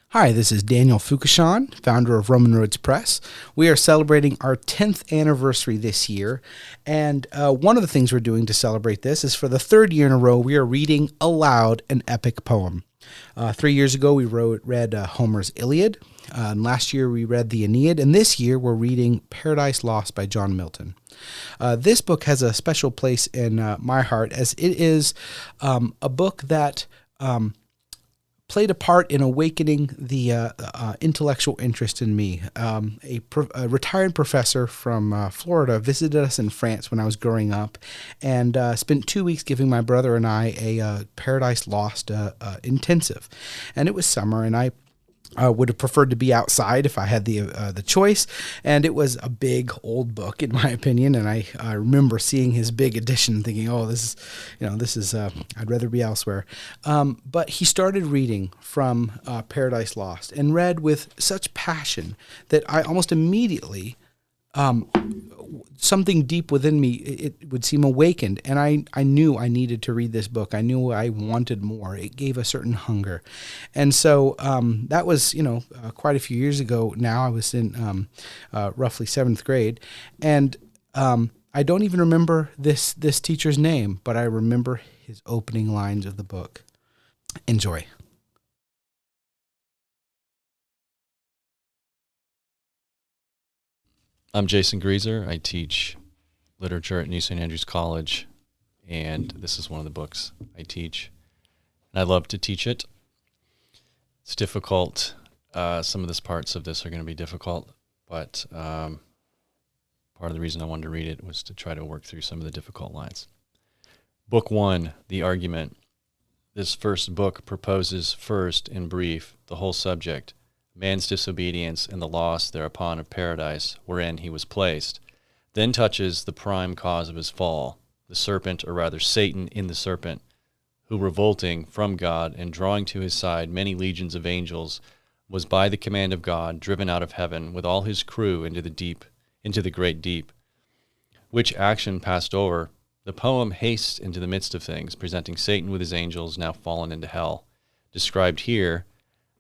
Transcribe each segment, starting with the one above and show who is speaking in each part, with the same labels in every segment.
Speaker 1: Hi, this is Daniel Foucachon, founder of Roman Roads Press. We are celebrating our 10th anniversary this year, and one of the things we're doing to celebrate this is for the third year in a row, we are reading aloud an epic poem. 3 years ago, we read Homer's Iliad. Last year, we read the Aeneid, and this year, we're reading Paradise Lost by John Milton. This book has a special place in my heart, as it is a book that played a part in awakening the intellectual interest in me. A retired professor from Florida visited us in France when I was growing up and spent 2 weeks giving my brother and I a Paradise Lost intensive. And it was summer, and I would have preferred to be outside if I had the choice, and it was a big old book in my opinion. And I remember seeing his big edition, thinking, "Oh, this is I'd rather be elsewhere." But he started reading from Paradise Lost and read with such passion that I almost immediately something deep within me, it would seem awakened, and I knew I needed to read this book. I knew I wanted more. It gave a certain hunger. And so that was, quite a few years ago now. I was in roughly 7th grade, and I don't even remember this teacher's name, but I remember his opening lines of the book. Enjoy.
Speaker 2: I'm Jayson Grieser. I teach literature at New St. Andrews College, and this is one of the books I teach. And I love to teach it. It's difficult. Some of the parts of this are going to be difficult, but part of the reason I wanted to read it was to try to work through some of the difficult lines. Book 1, The Argument. This first book proposes first, in brief, the whole subject, man's disobedience and the loss thereupon of paradise wherein he was placed, then touches the prime cause of his fall, the serpent, or rather Satan in the serpent, who revolting from God and drawing to his side many legions of angels, was by the command of God driven out of heaven with all his crew into the great deep. Which action passed over, the poem hastes into the midst of things, presenting Satan with his angels now fallen into hell, described here,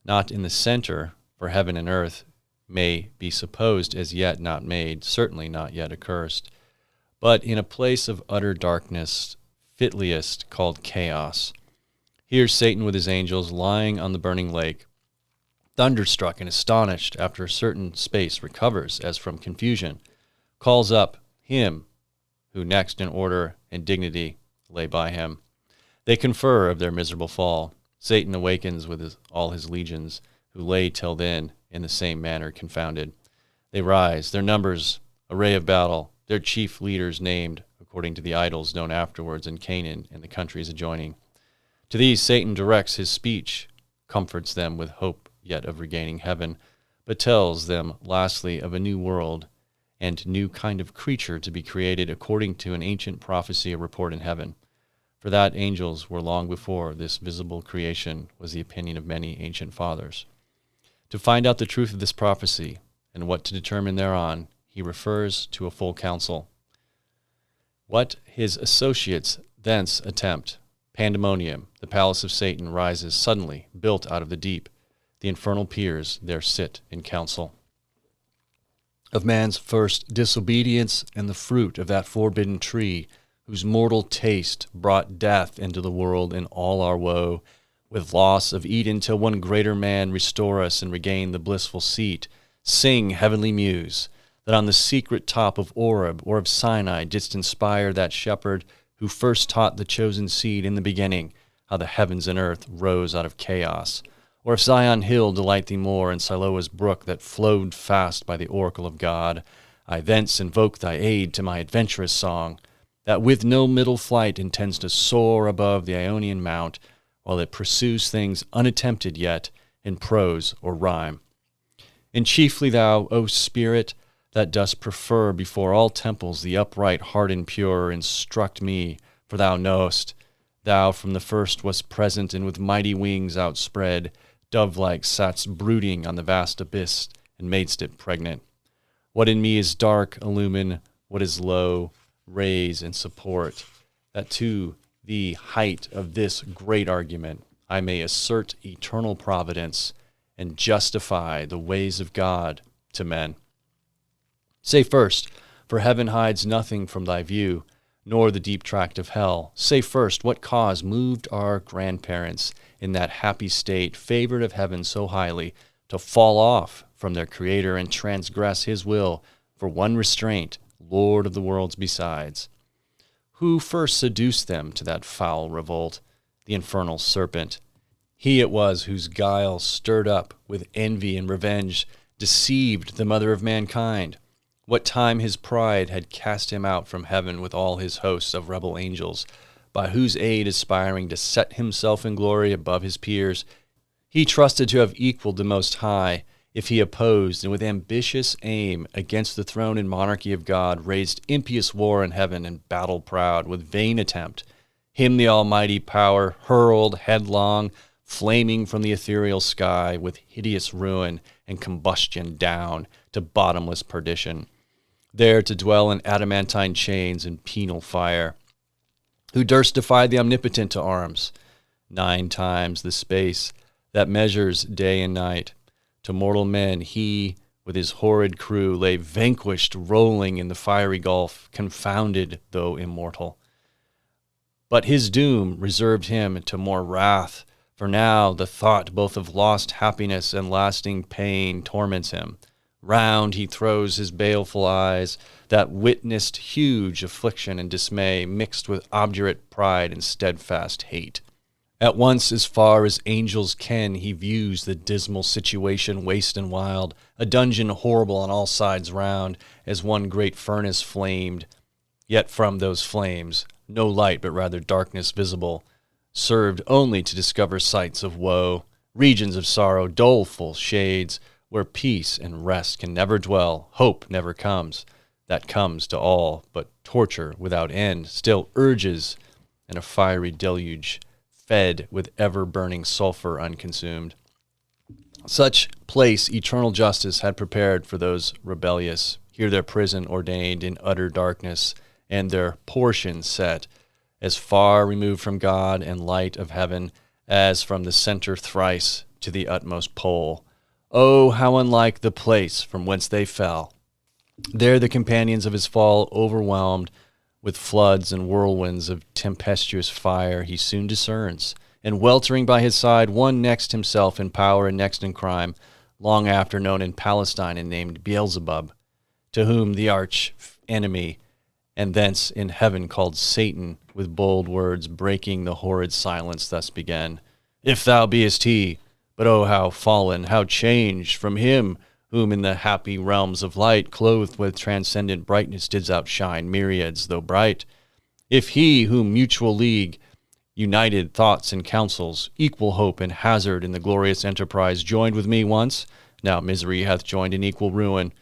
Speaker 2: not in the center, for heaven and earth may be supposed as yet not made, certainly not yet accursed, but in a place of utter darkness, fitliest called chaos. Here Satan with his angels lying on the burning lake, thunderstruck and astonished, after a certain space recovers as from confusion, calls up him who next in order and dignity lay by him. They confer of their miserable fall. Satan awakens with all his legions, who lay till then in the same manner confounded. They rise, their numbers, array of battle, their chief leaders named, according to the idols known afterwards in Canaan and the countries adjoining. To these Satan directs his speech, comforts them with hope yet of regaining heaven, but tells them lastly of a new world and new kind of creature to be created according to an ancient prophecy or report in heaven. For that angels were long before this visible creation was the opinion of many ancient fathers. To find out the truth of this prophecy and what to determine thereon, he refers to a full council. What his associates thence attempt, pandemonium, the palace of Satan rises suddenly, built out of the deep. The infernal peers there sit in council. Of man's first disobedience and the fruit of that forbidden tree, whose mortal taste brought death into the world and all our woe, with loss of Eden till one greater man restore us and regain the blissful seat. Sing, heavenly muse, that on the secret top of Oreb or of Sinai didst inspire that shepherd who first taught the chosen seed in the beginning how the heavens and earth rose out of chaos. Or if Zion hill delight thee more, and Siloa's brook that flowed fast by the oracle of God, I thence invoke thy aid to my adventurous song, that with no middle flight intends to soar above the Ionian mount, while it pursues things unattempted yet in prose or rhyme. And chiefly thou, O Spirit, that dost prefer before all temples the upright heart and pure, instruct me, for thou knowest, thou from the first wast present, and with mighty wings outspread, dove-like satst brooding on the vast abyss, and madest it pregnant. What in me is dark, illumine, what is low, raise and support, that to the height of this great argument I may assert eternal providence, and justify the ways of God to men. Say first, for heaven hides nothing from thy view, nor the deep tract of hell. Say first, what cause moved our grandparents in that happy state, favored of heaven so highly, to fall off from their Creator and transgress his will for one restraint, Lord of the worlds besides? Who first seduced them to that foul revolt? The infernal serpent. He it was whose guile, stirred up with envy and revenge, deceived the mother of mankind. What time his pride had cast him out from heaven with all his hosts of rebel angels, by whose aid aspiring to set himself in glory above his peers, he trusted to have equaled the Most High, if he opposed and with ambitious aim against the throne and monarchy of God raised impious war in heaven and battle proud with vain attempt, him the almighty power hurled headlong, flaming from the ethereal sky with hideous ruin and combustion down to bottomless perdition, there to dwell in adamantine chains and penal fire. Who durst defy the omnipotent to arms? 9 times the space that measures day and night. To mortal men he, with his horrid crew, lay vanquished, rolling in the fiery gulf, confounded though immortal. But his doom reserved him to more wrath, for now the thought both of lost happiness and lasting pain torments him. Round he throws his baleful eyes, that witnessed huge affliction and dismay, mixed with obdurate pride and steadfast hate. At once, as far as angels ken, he views the dismal situation, waste and wild, a dungeon horrible on all sides round, as one great furnace flamed. Yet from those flames, no light but rather darkness visible, served only to discover sights of woe, regions of sorrow, doleful shades, where peace and rest can never dwell, hope never comes, that comes to all, but torture without end still urges, and a fiery deluge, fed with ever-burning sulfur unconsumed. Such place eternal justice had prepared for those rebellious, here their prison ordained in utter darkness, and their portion set, as far removed from God and light of heaven, as from the center thrice to the utmost pole. Oh, how unlike the place from whence they fell! There the companions of his fall, overwhelmed with floods and whirlwinds of tempestuous fire, he soon discerns, and weltering by his side one next himself in power and next in crime, long after known in Palestine and named Beelzebub, to whom the arch enemy, and thence in heaven called Satan, with bold words breaking the horrid silence, thus began, If thou beest he, but oh how fallen, how changed from him whom in the happy realms of light, clothed with transcendent brightness, didst outshine myriads, though bright. If he whom mutual league, united thoughts and counsels, equal hope and hazard in the glorious enterprise, joined with me once, now misery hath joined in equal ruin,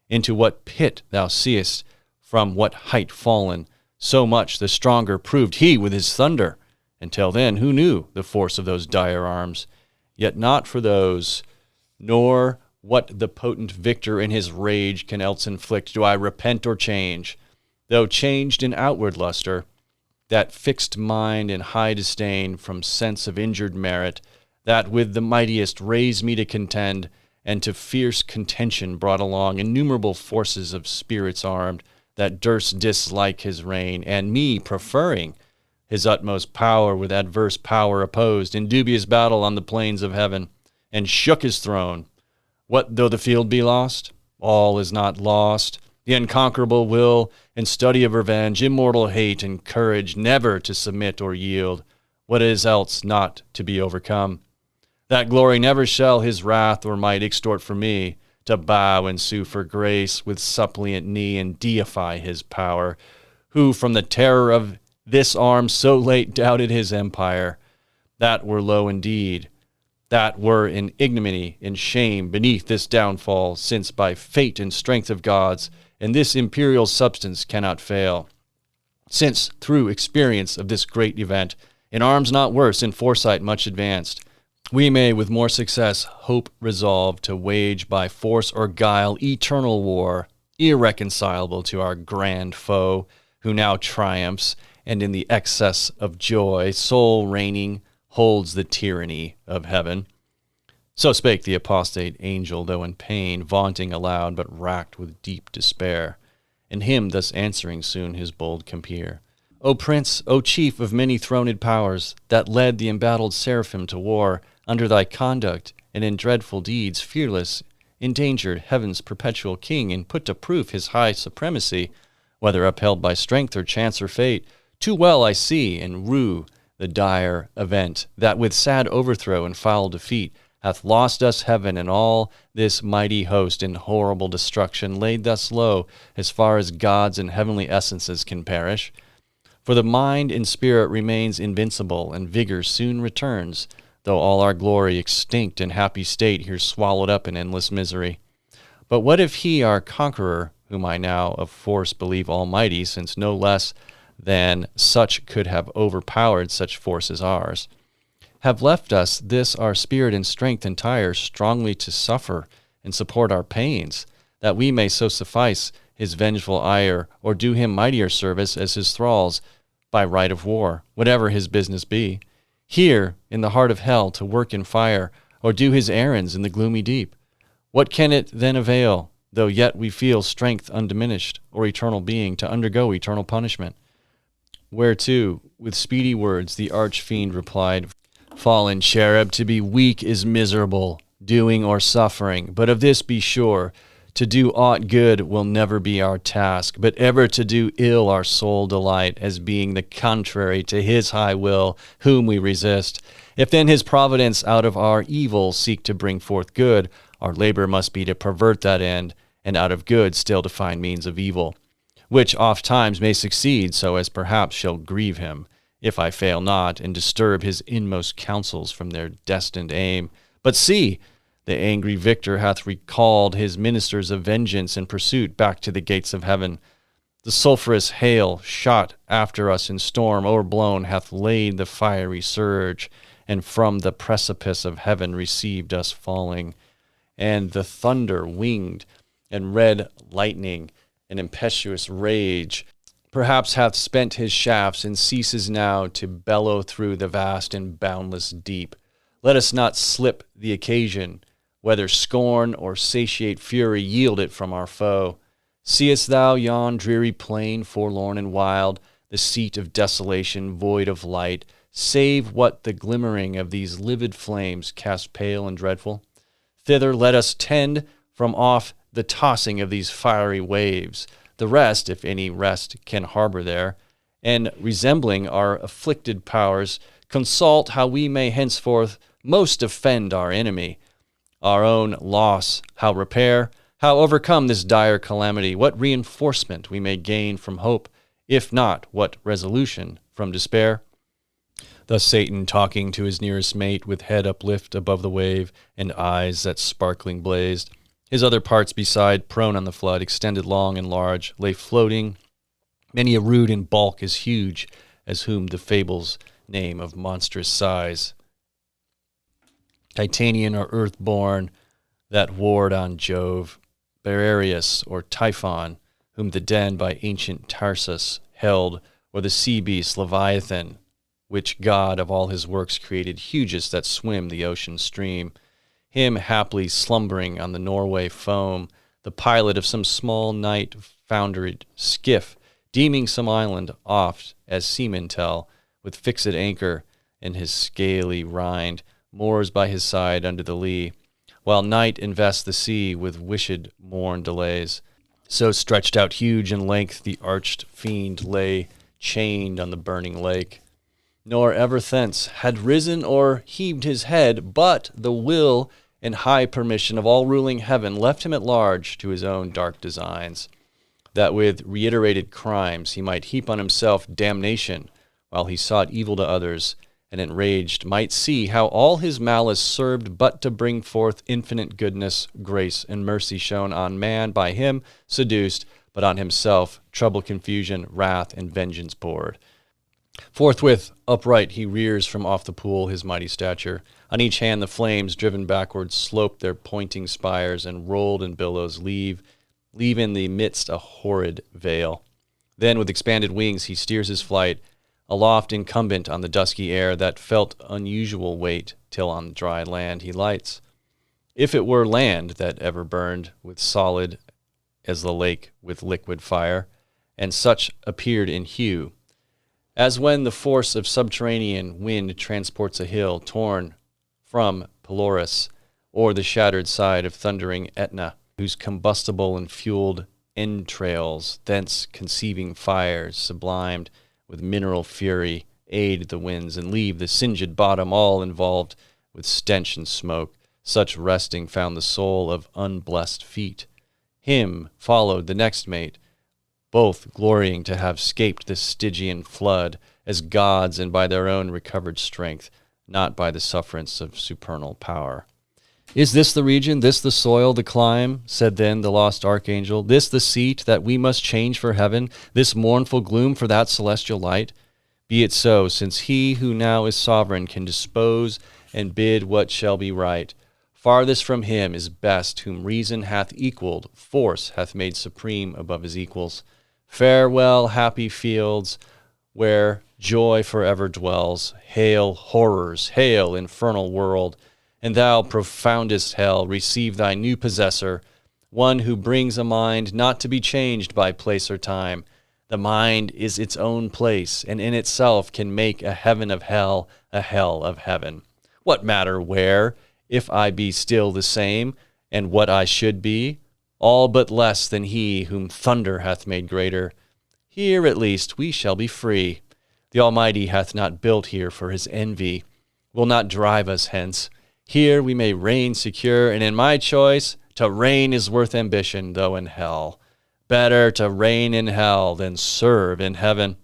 Speaker 2: into what pit thou seest, from what height fallen, so much the stronger proved he with his thunder. Until then, who knew the force of those dire arms? Yet not for those, nor what the potent victor in his rage can else inflict, do I repent or change, though changed in outward luster, that fixed mind in high disdain from sense of injured merit, that with the mightiest raised me to contend, and to fierce contention brought along innumerable forces of spirits armed, that durst dislike his reign, and me preferring his utmost power with adverse power opposed, in dubious battle on the plains of heaven, and shook his throne. What though the field be lost? All is not lost. The unconquerable will and study of revenge, immortal hate and courage, never to submit or yield, what is else not to be overcome. That glory never shall his wrath or might extort from me, to bow and sue for grace with suppliant knee and deify his power, who from the terror of this arm so late doubted his empire. That were low indeed. That were in ignominy, in shame, beneath this downfall, since by fate and strength of gods, and this imperial substance cannot fail. Since, through experience of this great event, in arms not worse, in foresight much advanced, we may with more success hope resolve to wage by force or guile eternal war, irreconcilable to our grand foe, who now triumphs, and in the excess of joy, sole reigning, holds the tyranny of heaven. So spake the apostate angel, though in pain, vaunting aloud, but racked with deep despair. And him thus answering soon his bold compeer. O prince, O chief of many throned powers, that led the embattled seraphim to war, under thy conduct and in dreadful deeds, fearless, endangered heaven's perpetual king, and put to proof his high supremacy, whether upheld by strength or chance or fate, too well I see and rue the dire event, that with sad overthrow and foul defeat hath lost us heaven and all this mighty host in horrible destruction, laid thus low as far as gods and heavenly essences can perish. For the mind and spirit remains invincible, and vigor soon returns, though all our glory extinct and happy state here swallowed up in endless misery. But what if he, our conqueror, whom I now of force believe almighty, since no less than such could have overpowered such force as ours, have left us this our spirit and strength entire, strongly to suffer and support our pains, that we may so suffice his vengeful ire, or do him mightier service as his thralls by right of war, whatever his business be, here in the heart of hell to work in fire, or do his errands in the gloomy deep. What can it then avail, though yet we feel strength undiminished, or eternal being, to undergo eternal punishment? Whereto, with speedy words, the arch-fiend replied, Fallen cherub, to be weak is miserable, doing or suffering, but of this be sure, to do aught good will never be our task, but ever to do ill our sole delight, as being the contrary to his high will, whom we resist. If then his providence out of our evil seek to bring forth good, our labor must be to pervert that end, and out of good still to find means of evil, which oft times may succeed so as perhaps shall grieve him, if I fail not, and disturb his inmost counsels from their destined aim. But see, the angry victor hath recalled his ministers of vengeance and pursuit back to the gates of heaven. The sulphurous hail, shot after us in storm o'erblown, hath laid the fiery surge, and from the precipice of heaven received us falling. And the thunder winged, and red lightning, and impetuous rage, perhaps hath spent his shafts, and ceases now to bellow through the vast and boundless deep. Let us not slip the occasion, whether scorn or satiate fury yield it from our foe. Seest thou yon dreary plain, forlorn and wild, the seat of desolation, void of light, save what the glimmering of these livid flames cast pale and dreadful? Thither let us tend from off the tossing of these fiery waves, the rest, if any rest can harbor there, and resembling our afflicted powers, consult how we may henceforth most offend our enemy, our own loss how repair, how overcome this dire calamity, what reinforcement we may gain from hope, if not, what resolution from despair. Thus Satan, talking to his nearest mate, with head uplift above the wave, and eyes that sparkling blazed, his other parts beside, prone on the flood, extended long and large, lay floating, many a rood in bulk as huge as whom the fables name of monstrous size. Titanian or earth-born, that warred on Jove, Bararius or Typhon, whom the den by ancient Tarsus held, or the sea-beast Leviathan, which god of all his works created hugest that swim the ocean stream, him haply slumbering on the Norway foam, the pilot of some small night-foundered skiff, deeming some island oft, as seamen tell, with fixed anchor and his scaly rind, moors by his side under the lee, while night invests the sea with wished morn delays. So stretched out huge in length the arched fiend lay, chained on the burning lake, nor ever thence had risen or heaved his head, but the will and high permission of all-ruling heaven left him at large to his own dark designs, that with reiterated crimes he might heap on himself damnation, while he sought evil to others, and enraged might see how all his malice served but to bring forth infinite goodness, grace, and mercy shown on man by him seduced, but on himself trouble, confusion, wrath, and vengeance poured. Forthwith, upright, he rears from off the pool his mighty stature. On each hand the flames, driven backward, sloped their pointing spires, and rolled in billows, leave in the midst a horrid veil. Then with expanded wings he steers his flight, aloft incumbent on the dusky air that felt unusual weight, till on dry land he lights. If it were land that ever burned with solid as the lake with liquid fire, and such appeared in hue, as when the force of subterranean wind transports a hill torn from Pelorus, or the shattered side of thundering Etna, whose combustible and fueled entrails, thence conceiving fires sublimed with mineral fury, aid the winds and leave the singed bottom all involved with stench and smoke. Such resting found the soul of unblessed feet. Him followed the next mate, both glorying to have scaped the Stygian flood as gods and by their own recovered strength, not by the sufferance of supernal power. Is this the region, this the soil, the clime, said then the lost archangel, this the seat that we must change for heaven, this mournful gloom for that celestial light? Be it so, since he who now is sovereign can dispose and bid what shall be right. Farthest from him is best, whom reason hath equaled, force hath made supreme above his equals. Farewell, happy fields, where joy forever dwells. Hail, horrors, hail, infernal world. And thou, profoundest hell, receive thy new possessor, one who brings a mind not to be changed by place or time. The mind is its own place, and in itself can make a heaven of hell, a hell of heaven. What matter where, if I be still the same, and what I should be? All but less than he whom thunder hath made greater. Here at least we shall be free. The Almighty hath not built here for his envy, will not drive us hence. Here we may reign secure, and in my choice, to reign is worth ambition, though in hell. Better to reign in hell than serve in heaven.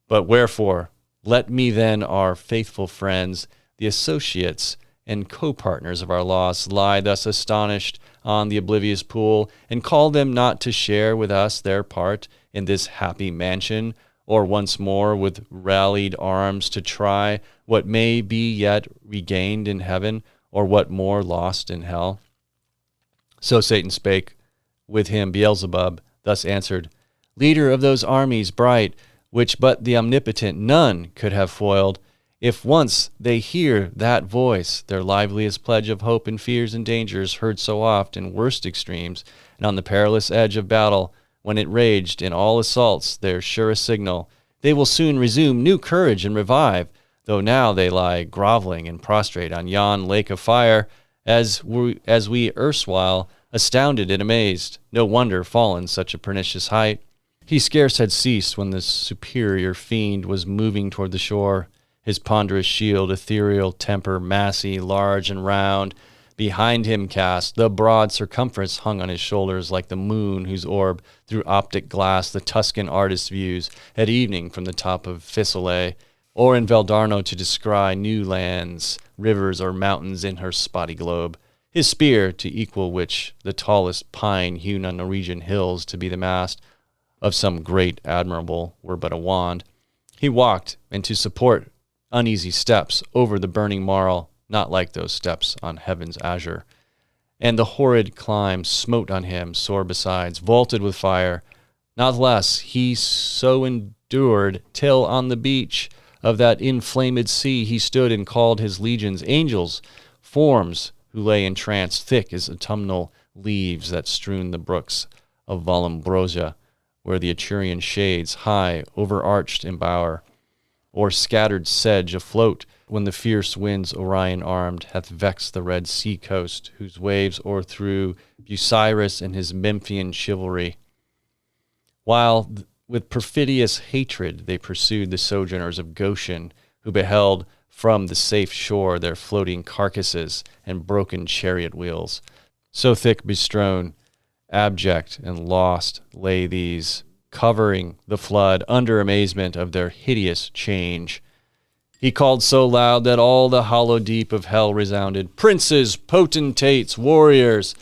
Speaker 2: But wherefore, let me then our faithful friends, the associates and co-partners of our loss, lie thus astonished on the oblivious pool, and call them not to share with us their part in this happy mansion, or once more with rallied arms to try what may be yet regained in heaven, or what more lost in hell. So Satan spake. With him Beelzebub thus answered, Leader of those armies bright, which but the omnipotent none could have foiled, if once they hear that voice, their liveliest pledge of hope and fears and dangers heard so oft in worst extremes, and on the perilous edge of battle, when it raged in all assaults, their surest signal, they will soon resume new courage and revive, though now they lie groveling and prostrate on yon lake of fire, as we erstwhile, astounded and amazed, no wonder fallen such a pernicious height. He scarce had ceased when the superior fiend was moving toward the shore, his ponderous shield, ethereal temper, massy, large and round, behind him cast, the broad circumference hung on his shoulders like the moon whose orb, through optic glass, the Tuscan artist views at evening from the top of Fiesole, or in Valdarno to descry new lands, rivers, or mountains in her spotty globe. His spear, to equal which the tallest pine hewn on Norwegian hills to be the mast of some great admiral were but a wand. He walked, and to support uneasy steps over the burning marl, not like those steps on heaven's azure. And the horrid climb smote on him, sore besides, vaulted with fire. Not less he so endured, till on the beach of that inflamed sea he stood and called his legions angels, forms who lay entranced thick as autumnal leaves that strewn the brooks of Vallombrosa, where the Etrurian shades high overarched embower, or scattered sedge afloat when the fierce winds Orion armed hath vexed the red sea coast, whose waves o'erthrew Busiris and his Memphian chivalry. While with perfidious hatred they pursued the sojourners of Goshen, who beheld from the safe shore their floating carcasses and broken chariot wheels. So thick bestrown, abject and lost lay these, covering the flood under amazement of their hideous change. He called so loud that all the hollow deep of hell resounded. Princes, potentates, warriors,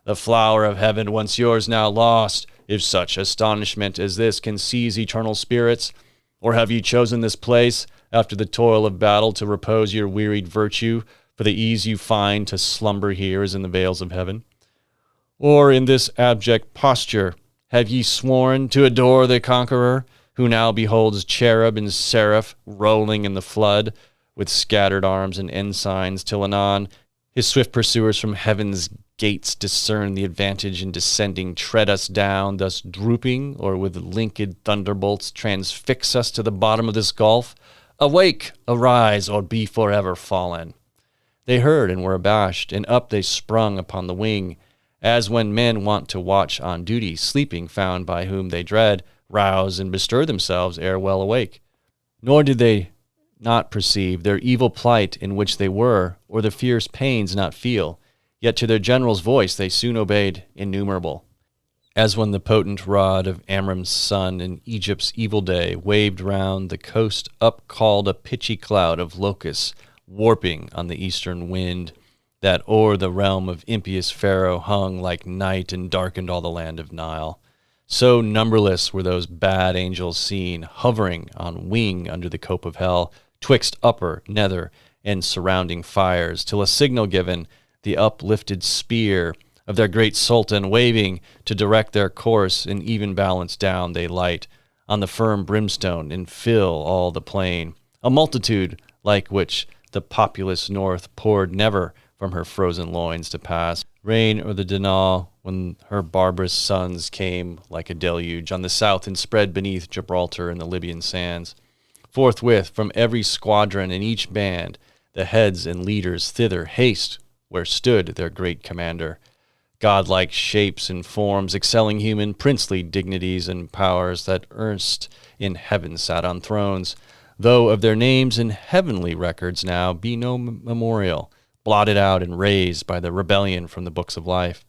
Speaker 2: the flower of heaven once yours now lost, if such astonishment as this can seize eternal spirits, or have ye chosen this place after the toil of battle to repose your wearied virtue, for the ease you find to slumber here as in the vales of heaven? Or in this abject posture have ye sworn to adore the conqueror, who now beholds cherub and seraph rolling in the flood, with scattered arms and ensigns, till anon His swift pursuers from heaven's gates discern the advantage in descending, tread us down, thus drooping, or with linked thunderbolts transfix us to the bottom of this gulf. Awake, arise, or be forever fallen. They heard and were abashed, and up they sprung upon the wing, as when men want to watch on duty, sleeping found by whom they dread, rouse and bestir themselves ere well awake. Nor did they not perceive their evil plight in which they were, or the fierce pains not feel, yet to their general's voice they soon obeyed innumerable. As when the potent rod of Amram's son in Egypt's evil day waved round the coast, up called a pitchy cloud of locusts, warping on the eastern wind, that o'er the realm of impious Pharaoh hung like night and darkened all the land of Nile. So numberless were those bad angels seen, hovering on wing under the cope of hell, twixt upper, nether, and surrounding fires, till a signal given, the uplifted spear of their great sultan waving to direct their course, in even balance down they light on the firm brimstone and fill all the plain, a multitude like which the populous north poured never from her frozen loins to pass rain or the Danal, when her barbarous sons came like a deluge on the south and spread beneath Gibraltar and the Libyan sands. Forthwith from every squadron and each band the heads and leaders thither haste where stood their great commander. Godlike shapes and forms, excelling human princely dignities and powers that erst in heaven sat on thrones, though of their names in heavenly records now be no memorial, blotted out and razed by the rebellion from the books of life.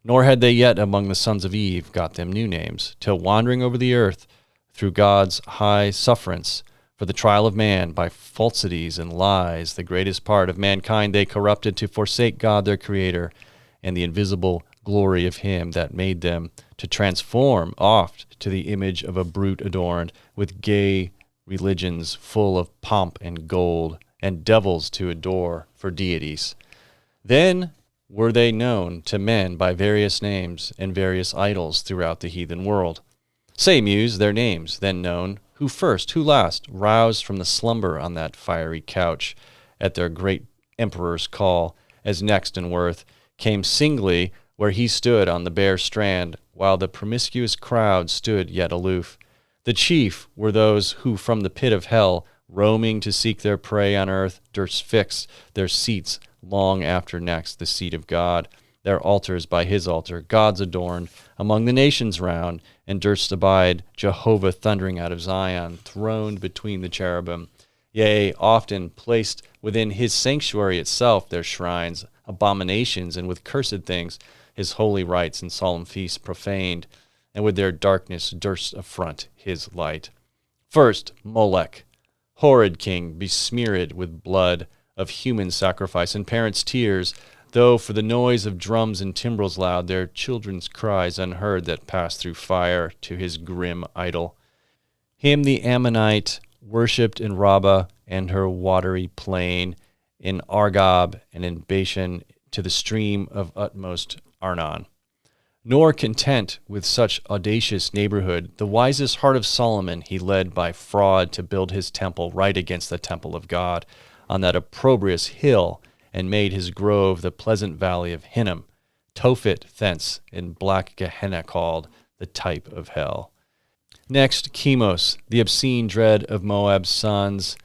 Speaker 2: Nor had they yet among the sons of Eve got them new names, till wandering over the earth through God's high sufferance for the trial of man by falsities and lies, the greatest part of mankind they corrupted to forsake God their Creator, and the invisible glory of him that made them, to transform oft to the image of a brute adorned with gay religions full of pomp and gold, and devils to adore for deities. Then were they known to men by various names and various idols throughout the heathen world. Say, Muse, their names, then known, who first, who last, roused from the slumber on that fiery couch at their great emperor's call, as next in worth, came singly where he stood on the bare strand, while the promiscuous crowd stood yet aloof. The chief were those who from the pit of hell, roaming to seek their prey on earth, durst fix their seats long after next the seat of God, their altars by his altar, God's adorned, among the nations round, and durst abide Jehovah thundering out of Zion, throned between the cherubim. Yea, often placed within his sanctuary itself their shrines, abominations, and with cursed things his holy rites and solemn feasts profaned, and with their darkness durst affront his light. First, Molech, horrid king, besmeared with blood of human sacrifice and parents' tears, though for the noise of drums and timbrels loud, their children's cries unheard that passed through fire to his grim idol. Him the Ammonite worshipped in Rabbah and her watery plain, in Argob and in Bashan to the stream of utmost Arnon. Nor content with such audacious neighborhood, the wisest heart of Solomon he led by fraud to build his temple right against the temple of God on that opprobrious hill, and made his grove the pleasant valley of Hinnom, Tophet thence in black Gehenna called, the type of hell. Next, Chemos, the obscene dread of Moab's sons,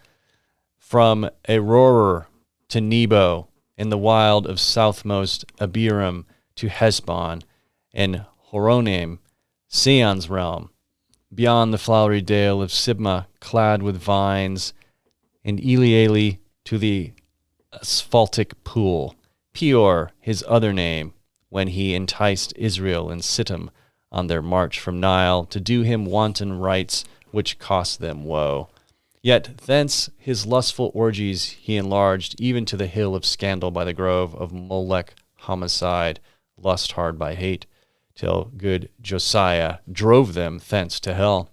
Speaker 2: from Aroer to Nebo, in the wild of southmost Abiram to Heshbon, and Horonaim, Seon's realm, beyond the flowery dale of Sibmah, clad with vines, and Eleale to the asphaltic pool, Peor, his other name, when he enticed Israel and Sittim on their march from Nile to do him wanton rites which cost them woe. Yet thence his lustful orgies he enlarged even to the hill of scandal by the grove of Molech homicide, lust hard by hate, till good Josiah drove them thence to hell.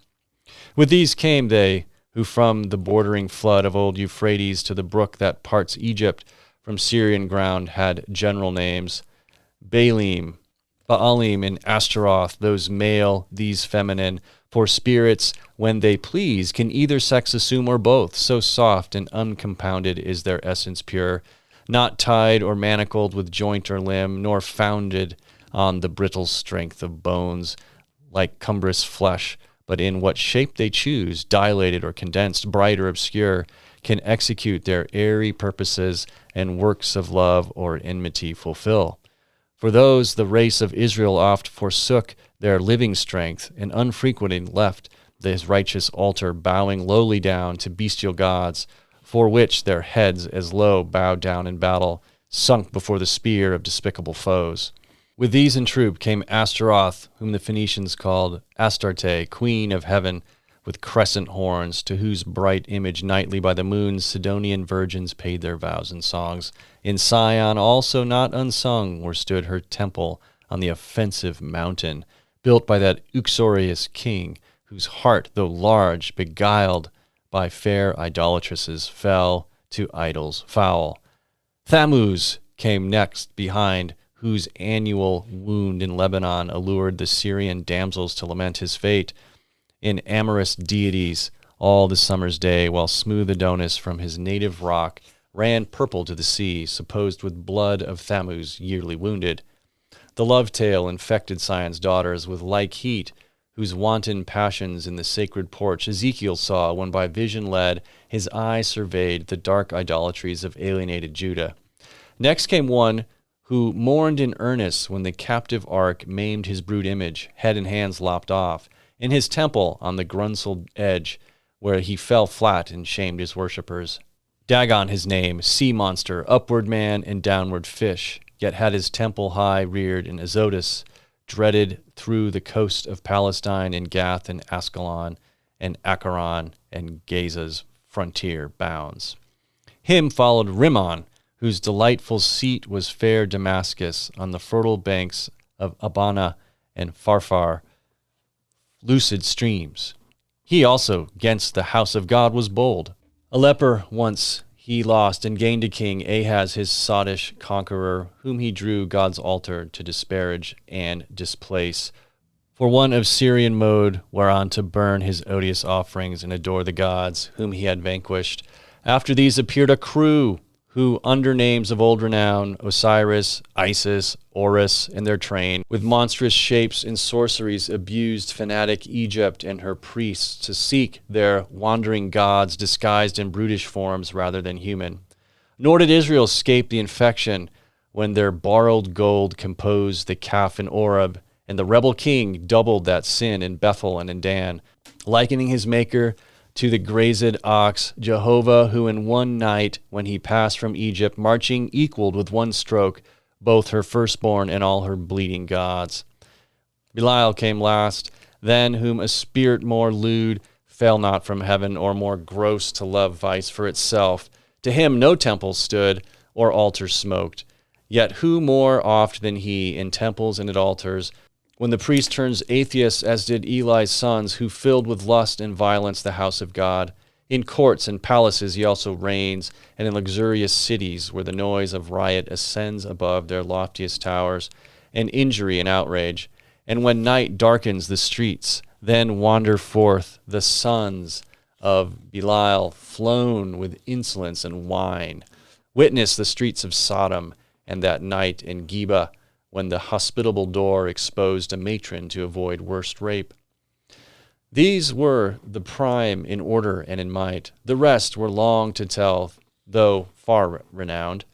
Speaker 2: With these came they, who from the bordering flood of old Euphrates to the brook that parts Egypt from Syrian ground had general names, Baalim, and Ashtaroth, those male, these feminine, for spirits, when they please, can either sex assume or both, so soft and uncompounded is their essence pure. not tied or manacled with joint or limb, nor founded on the brittle strength of bones, like cumbrous flesh, but in what shape they choose, dilated or condensed, bright or obscure, can execute their airy purposes and works of love or enmity fulfill. For those the race of Israel oft forsook their living strength, and unfrequenting left his righteous altar, bowing lowly down to bestial gods, for which their heads as low bowed down in battle, sunk before the spear of despicable foes. With these in troop came Astaroth, whom the Phoenicians called Astarte, queen of heaven, with crescent horns, to whose bright image nightly by the moon's Sidonian virgins paid their vows and songs. In Sion also not unsung where stood her temple on the offensive mountain, built by that uxorious king, whose heart, though large, beguiled by fair idolatresses, fell to idols foul. Thammuz came next behind, whose annual wound in Lebanon allured the Syrian damsels to lament his fate. In amorous deities all the summer's day, while smooth Adonis from his native rock ran purple to the sea, supposed with blood of Thammuz yearly wounded. The love tale infected Sion's daughters with like heat, whose wanton passions in the sacred porch Ezekiel saw when by vision led his eye surveyed the dark idolatries of alienated Judah. Next came one who mourned in earnest when the captive ark maimed his brood image, head and hands lopped off, in his temple on the grunseled edge, where he fell flat and shamed his worshippers. Dagon his name, sea monster, upward man and downward fish, yet had his temple high reared in Azotus, dreaded through the coast of Palestine in Gath and Ascalon and Acharon and Gaza's frontier bounds. Him followed Rimmon, whose delightful seat was fair Damascus on the fertile banks of Abana and Pharphar, lucid streams. He also, 'gainst the house of God, was bold. A leper once he lost and gained a king, Ahaz his sottish conqueror, whom he drew God's altar to disparage and displace, for one of Syrian mode whereon to burn his odious offerings and adore the gods whom he had vanquished. After these appeared a crew, who under names of old renown, Osiris, Isis, Horus, and their train, with monstrous shapes and sorceries abused fanatic Egypt and her priests to seek their wandering gods disguised in brutish forms rather than human. Nor did Israel escape the infection when their borrowed gold composed the calf in Oreb, and the rebel king doubled that sin in Bethel and in Dan, likening his maker to the grazed ox, Jehovah, who in one night, when he passed from Egypt, marching equaled with one stroke both her firstborn and all her bleeding gods. Belial came last, then whom a spirit more lewd fell not from heaven, or more gross to love vice for itself. To him no temple stood, or altar smoked. Yet who more oft than he, in temples and at altars, when the priest turns atheist, as did Eli's sons, who filled with lust and violence the house of God. In courts and palaces he also reigns, and in luxurious cities where the noise of riot ascends above their loftiest towers, and injury and outrage. And when night darkens the streets, then wander forth the sons of Belial, flown with insolence and wine. Witness the streets of Sodom, and that night in Geba, when the hospitable door exposed a matron to avoid worst rape. These were the prime in order and in might. The rest were long to tell, though far renowned.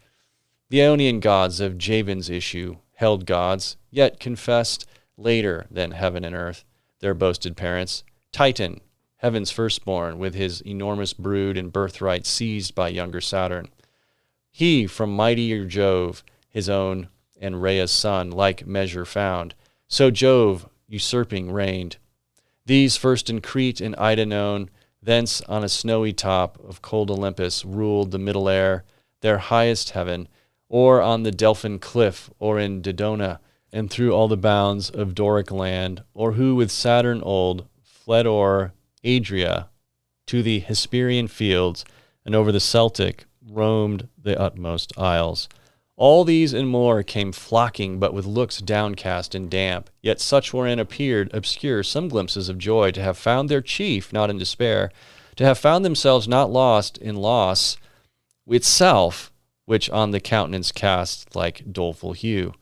Speaker 2: The Ionian gods of Javan's issue, held gods, yet confessed later than heaven and earth, their boasted parents. Titan, heaven's firstborn, with his enormous brood and birthright seized by younger Saturn. He from mightier Jove, his own and Rhea's son, like measure found. So Jove usurping reigned. These first in Crete and Ida known, thence on a snowy top of cold Olympus ruled the middle air, their highest heaven, or on the Delphin cliff, or in Dodona, and through all the bounds of Doric land, or who with Saturn old fled o'er Adria to the Hesperian fields, and over the Celtic roamed the utmost isles. All these and more came flocking, but with looks downcast and damp, yet such wherein appeared obscure some glimpses of joy, to have found their chief not in despair, to have found themselves not lost in loss itself, which on the countenance cast like doleful hue.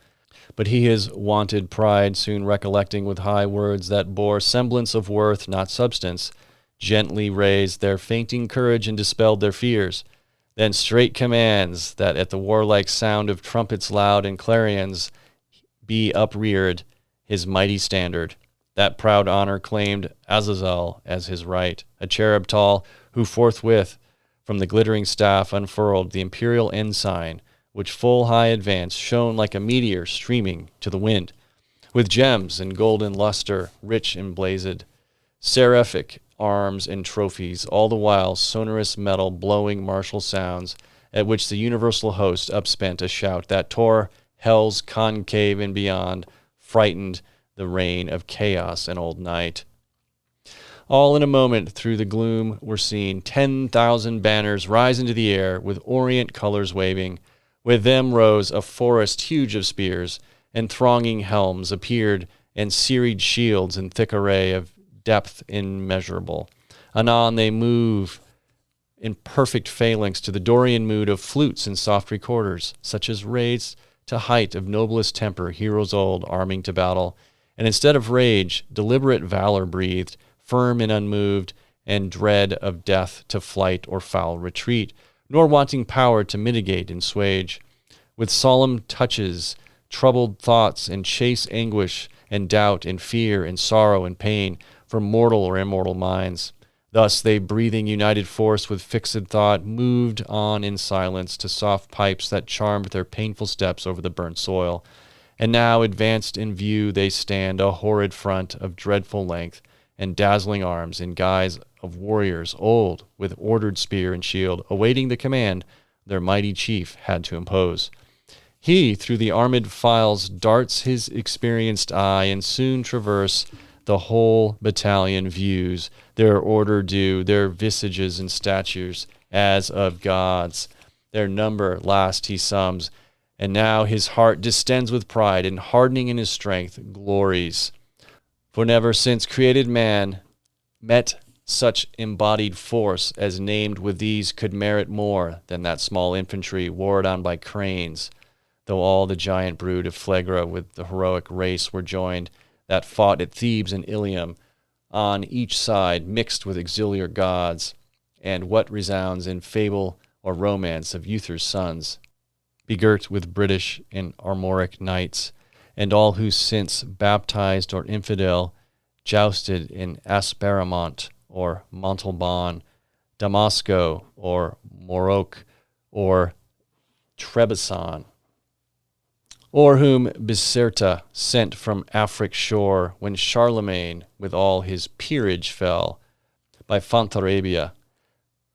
Speaker 2: But he his wonted pride soon recollecting with high words that bore semblance of worth, not substance, gently raised their fainting courage and dispelled their fears. Then straight commands that at the warlike sound of trumpets loud and clarions be upreared his mighty standard. That proud honor claimed Azazel as his right, a cherub tall, who forthwith from the glittering staff unfurled the imperial ensign, which full high advance shone like a meteor streaming to the wind, with gems and golden luster rich emblazoned, seraphic arms and trophies, all the while sonorous metal blowing martial sounds, at which the universal host upspent a shout that tore hell's concave and beyond, frightened the reign of chaos and old night. All in a moment through the gloom were seen 10,000 banners rise into the air, with orient colors waving. With them rose a forest huge of spears, and thronging helms appeared, and serried shields in thick array of depth immeasurable. Anon they move in perfect phalanx to the Dorian mood of flutes and soft recorders, such as raised to height of noblest temper heroes old arming to battle, and instead of rage, deliberate valor breathed, firm and unmoved, and dread of death to flight or foul retreat, nor wanting power to mitigate and swage. With solemn touches, troubled thoughts, and chase anguish, and doubt, and fear, and sorrow, and pain, from mortal or immortal minds. Thus they, breathing united force with fixed thought, moved on in silence to soft pipes that charmed their painful steps over the burnt soil. And now, advanced in view, they stand, a horrid front of dreadful length, and dazzling arms in guise of warriors old, with ordered spear and shield, awaiting the command their mighty chief had to impose. He through the armed files darts his experienced eye, and soon traverse the whole battalion views, their order due, their visages and statures as of gods. Their number last he sums, and now his heart distends with pride, and hardening in his strength glories. For never since created man met such embodied force as named with these could merit more than that small infantry warred on by cranes, though all the giant brood of Phlegra with the heroic race were joined, that fought at Thebes and Ilium, on each side mixed with auxiliar gods, and what resounds in fable or romance of Uther's sons, begirt with British and Armoric knights, and all who since, baptized or infidel, jousted in Asparamont or Montalban, Damasco or Morocco or Trebizond, or whom Biserta sent from Afric shore when Charlemagne with all his peerage fell by Fontarabia.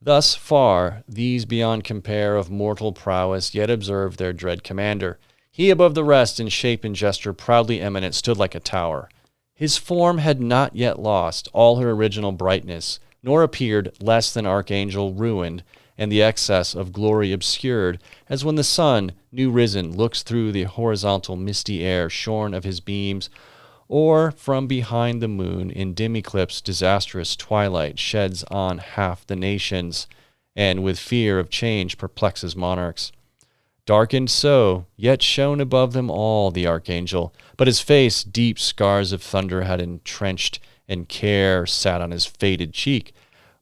Speaker 2: Thus far these beyond compare of mortal prowess yet observed their dread commander. He above the rest in shape and gesture proudly eminent stood like a tower. His form had not yet lost all her original brightness, nor appeared less than archangel ruined, and the excess of glory obscured, as when the sun, new risen, looks through the horizontal misty air shorn of his beams, or from behind the moon in dim eclipse disastrous twilight sheds on half the nations, and with fear of change perplexes monarchs. Darkened so, yet shone above them all the archangel, but his face deep scars of thunder had entrenched, and care sat on his faded cheek,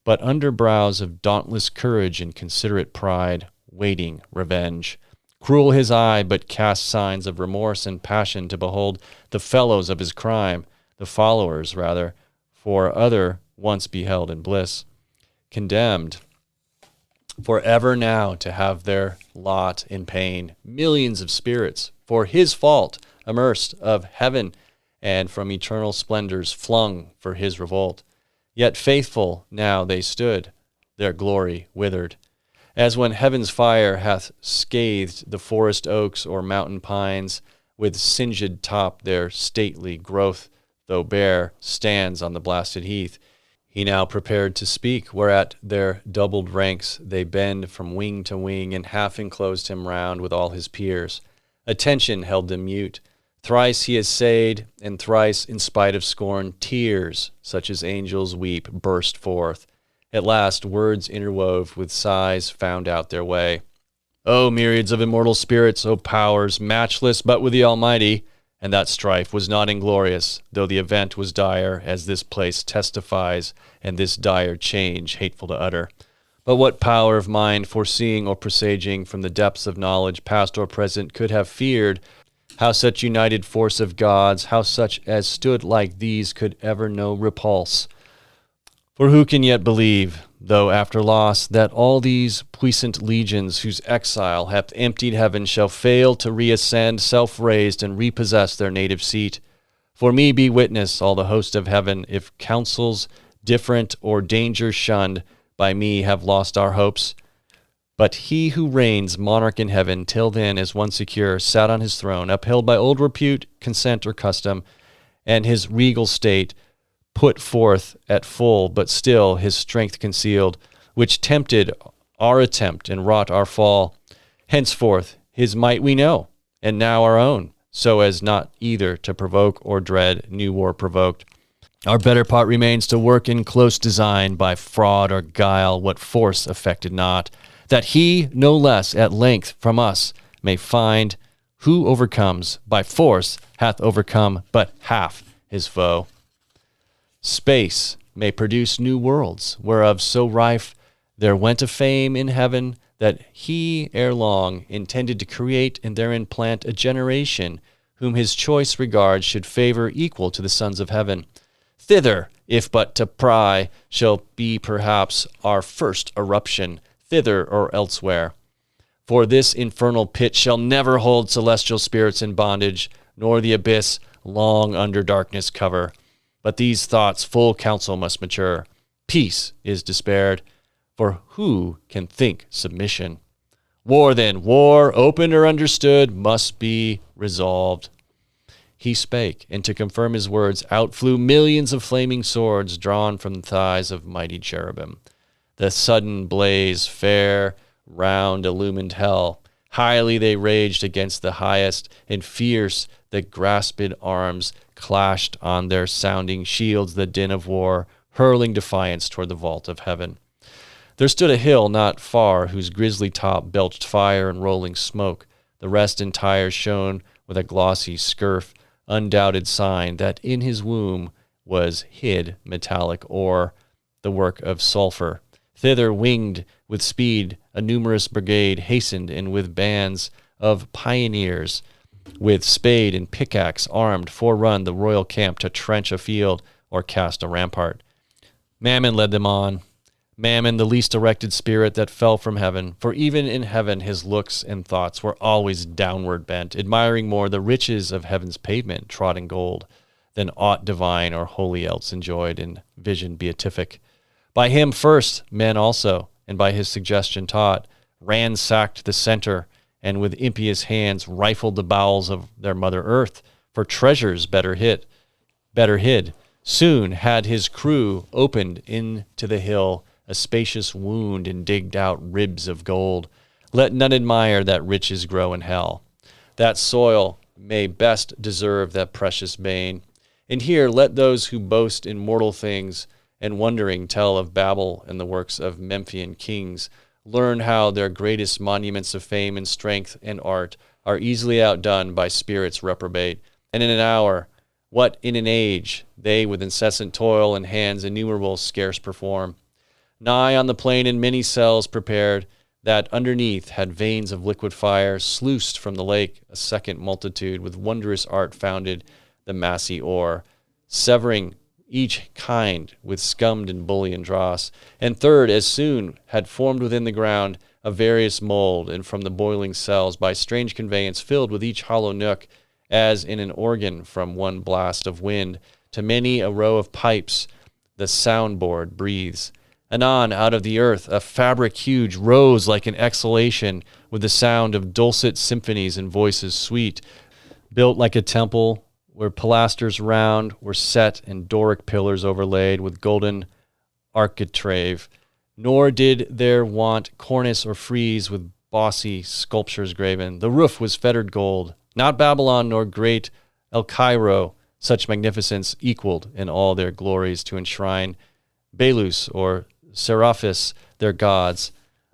Speaker 2: but under brows of dauntless courage and considerate pride, waiting revenge. Cruel his eye, but cast signs of remorse and passion to behold the fellows of his crime, the followers rather, for other once beheld in bliss, condemned for ever now to have their lot in pain. Millions of spirits, for his fault, immersed of heaven, and from eternal splendors flung for his revolt. Yet faithful now they stood, their glory withered, as when heaven's fire hath scathed the forest oaks or mountain pines, with singed top their stately growth, though bare, stands on the blasted heath. He now prepared to speak, whereat their doubled ranks they bend from wing to wing, and half enclosed him round with all his peers. Attention held them mute. Thrice he essayed, and thrice, in spite of scorn, tears, such as angels weep, burst forth. At last words interwove with sighs found out their way. O myriads of immortal spirits, O powers, matchless but with the Almighty, and that strife was not inglorious, though the event was dire, as this place testifies, and this dire change hateful to utter. But what power of mind, foreseeing or presaging from the depths of knowledge, past or present, could have feared how such united force of gods, how such as stood like these, could ever know repulse? For who can yet believe, though after loss, that all these puissant legions, whose exile hath emptied heaven, shall fail to reascend, self-raised, and repossess their native seat? For me be witness, all the host of heaven, if counsels different or dangers shunned by me have lost our hopes. But he who reigns monarch in heaven, till then as one secure, sat on his throne, upheld by old repute, consent, or custom, and his regal state put forth at full, but still his strength concealed, which tempted our attempt and wrought our fall. Henceforth his might we know, and now our own, so as not either to provoke or dread new war provoked. Our better part remains to work in close design, by fraud or guile, what force effected not, that he no less at length from us may find who overcomes by force hath overcome but half his foe. Space may produce new worlds, whereof so rife there went a fame in heaven, that he ere long intended to create and therein plant a generation whom his choice regard should favor equal to the sons of heaven. Thither, if but to pry, shall be perhaps our first eruption, thither or elsewhere. For this infernal pit shall never hold celestial spirits in bondage, nor the abyss long under darkness cover. But these thoughts full counsel must mature. Peace is despaired, for who can think submission? War then, war, open or understood, must be resolved. He spake, and to confirm his words, out flew millions of flaming swords, drawn from the thighs of mighty cherubim. The sudden blaze, fair, round, illumined hell. Highly they raged against the highest, and fierce the grasped arms clashed on their sounding shields the din of war, hurling defiance toward the vault of heaven. There stood a hill not far, whose grisly top belched fire and rolling smoke. The rest entire shone with a glossy scurf, undoubted sign that in his womb was hid metallic ore, the work of sulphur. Thither, winged with speed, a numerous brigade hastened, and with bands of pioneers, with spade and pickaxe armed, forerun the royal camp to trench a field or cast a rampart. Mammon led them on. Mammon, the least erected spirit that fell from heaven, for even in heaven his looks and thoughts were always downward bent, admiring more the riches of heaven's pavement trod in gold than aught divine or holy else enjoyed in vision beatific. By him first men also, and by his suggestion taught, ransacked the center, and with impious hands rifled the bowels of their mother earth for treasures better hid. Soon had his crew opened into the hill a spacious wound, and digged out ribs of gold. Let none admire that riches grow in hell. That soil may best deserve that precious bane. And here let those who boast in mortal things, and wondering tell of Babel and the works of Memphian kings, learn how their greatest monuments of fame and strength and art are easily outdone by spirits reprobate. And in an hour, what in an age, they with incessant toil and hands innumerable scarce perform. Nigh on the plain in many cells prepared, that underneath had veins of liquid fire, sluiced from the lake a second multitude, with wondrous art founded the massy ore, severing each kind with scummed and bullion dross. And third, as soon had formed within the ground a various mold, and from the boiling cells by strange conveyance filled with each hollow nook, as in an organ from one blast of wind, to many a row of pipes the sound-board breathes. Anon, out of the earth, a fabric huge rose like an exhalation, with the sound of dulcet symphonies and voices sweet, built like a temple, where pilasters round were set and Doric pillars overlaid with golden architrave. Nor did there want cornice or frieze with bossy sculptures graven. The roof was fettered gold. Not Babylon nor great El Cairo such magnificence equaled in all their glories to enshrine Belus or Seraphis their gods,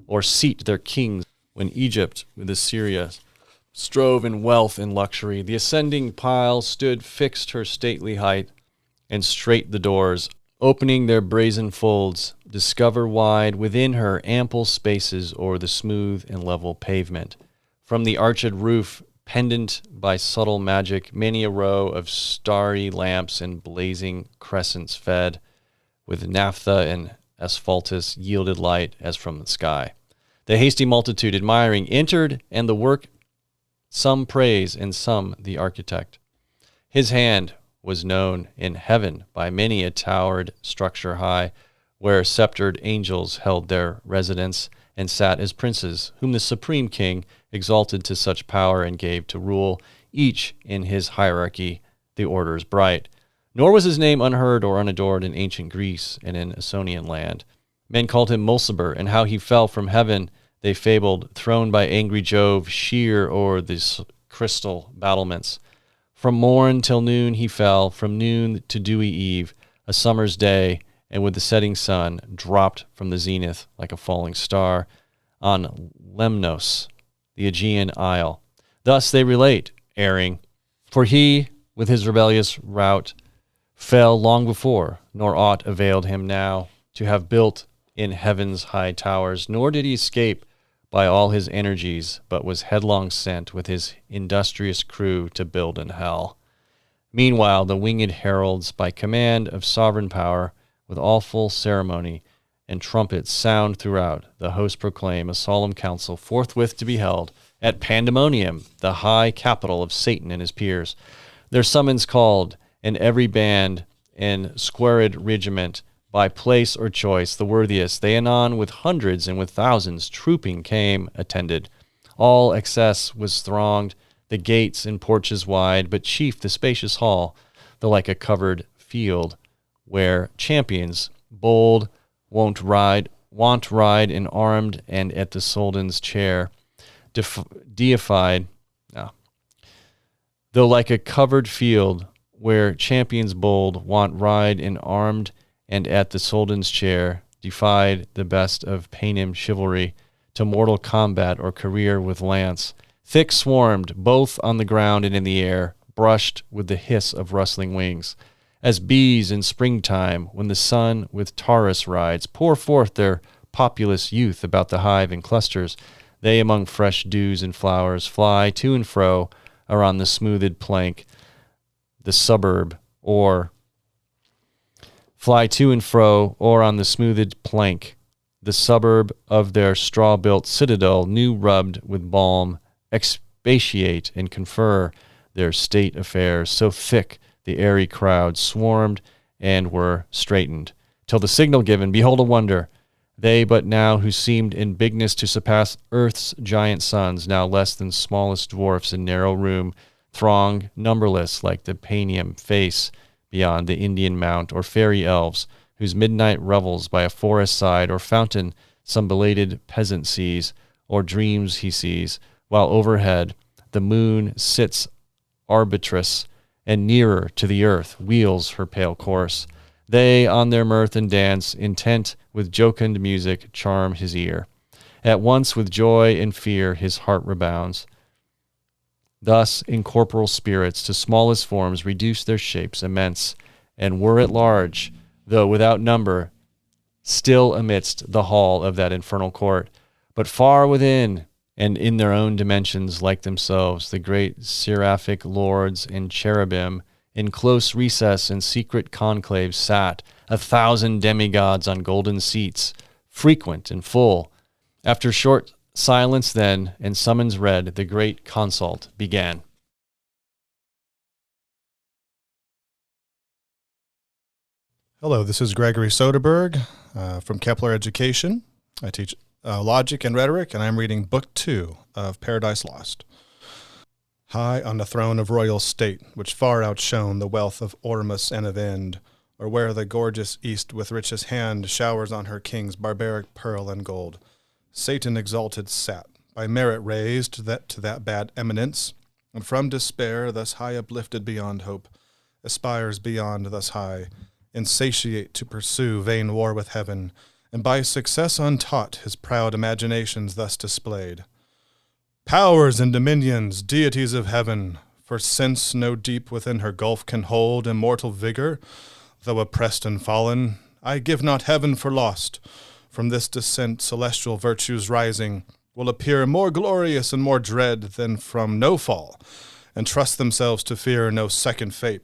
Speaker 2: or seat their kings, when Egypt with Assyria strove in wealth and luxury, the ascending pile stood fixed her stately height, and straight the doors, opening their brazen folds, discover wide within her ample spaces o'er the smooth and level pavement. From the arched roof, pendant by subtle magic, many a row of starry lamps and blazing crescents fed, with naphtha and asphaltus yielded light as from the sky. The hasty multitude, admiring, entered, and the work some praise and some the architect. His hand was known in heaven by many a towered structure high, where sceptred angels held their residence and sat as princes, whom the supreme king exalted to such power and gave to rule, each in his hierarchy the orders bright. Nor was his name unheard or unadored in ancient Greece and in Ausonian land. Men called him Mulciber, and how he fell from heaven they fabled, thrown by angry Jove sheer o'er the crystal battlements. From morn till noon he fell, from noon to dewy eve, a summer's day, and with the setting sun dropped from the zenith like a falling star on Lemnos, the Aegean isle. Thus they relate, erring, for he, with his rebellious rout, fell long before, nor aught availed him now to have built in heaven's high towers, nor did he escape by all his energies, but was headlong sent with his industrious crew to build in hell. Meanwhile the winged heralds, by command of sovereign power, with awful ceremony and trumpets sound throughout, the host proclaim a solemn council forthwith to be held at Pandemonium, the high capital of Satan and his peers. Their summons called, and every band and squared regiment, by place or choice, the worthiest, they anon with hundreds and with thousands trooping came, attended. All excess was thronged, the gates and porches wide, but chief the spacious hall, the like a covered field, where champions bold wont ride in armed, and at the Soldan's chair deified, though like a covered field, where champions bold wont ride in armed, and at the Soldan's chair defied the best of Paynim chivalry to mortal combat or career with lance. Thick swarmed, both on the ground and in the air, brushed with the hiss of rustling wings. As bees in springtime, when the sun with Taurus rides, pour forth their populous youth about the hive in clusters, they among fresh dews and flowers fly to and fro around the smoothed plank, the suburb, or fly to and fro, or on the smoothed plank, the suburb of their straw-built citadel, new rubbed with balm, expatiate and confer their state affairs. So thick the airy crowd swarmed and were straitened, till the signal given, behold a wonder, they but now who seemed in bigness to surpass earth's giant sons, now less than smallest dwarfs in narrow room, throng numberless like the Paynim face beyond the Indian mount, or fairy elves, whose midnight revels by a forest side, or fountain some belated peasant sees, or dreams he sees, while overhead the moon sits arbitress, and nearer to the earth wheels her pale course. They on their mirth and dance, intent with jocund music, charm his ear. At once with joy and fear his heart rebounds. Thus incorporeal spirits to smallest forms reduce their shapes immense, and were at large, though without number, still amidst the hall of that infernal court. But far within, and in their own dimensions like themselves, the great seraphic lords and cherubim in close recess and secret conclave sat, 1,000 demigods on golden seats, frequent and full. After short silence then, and summons read, the great consult began.
Speaker 3: Hello, this is Gregory Soderberg from Kepler Education. I teach logic and rhetoric, and I'm reading Book 2 of Paradise Lost. High on the throne of royal state, which far outshone the wealth of Ormus and of End, or where the gorgeous East with richest hand showers on her kings barbaric pearl and gold, Satan exalted sat, by merit raised to that bad eminence, and from despair thus high uplifted beyond hope, aspires beyond thus high, insatiate to pursue vain war with heaven, and by success untaught his proud imaginations thus displayed. Powers and dominions, deities of heaven, for since no deep within her gulf can hold immortal vigor, though oppressed and fallen, I give not heaven for lost. From this descent celestial virtues rising will appear more glorious and more dread than from no fall, and trust themselves to fear no second fate.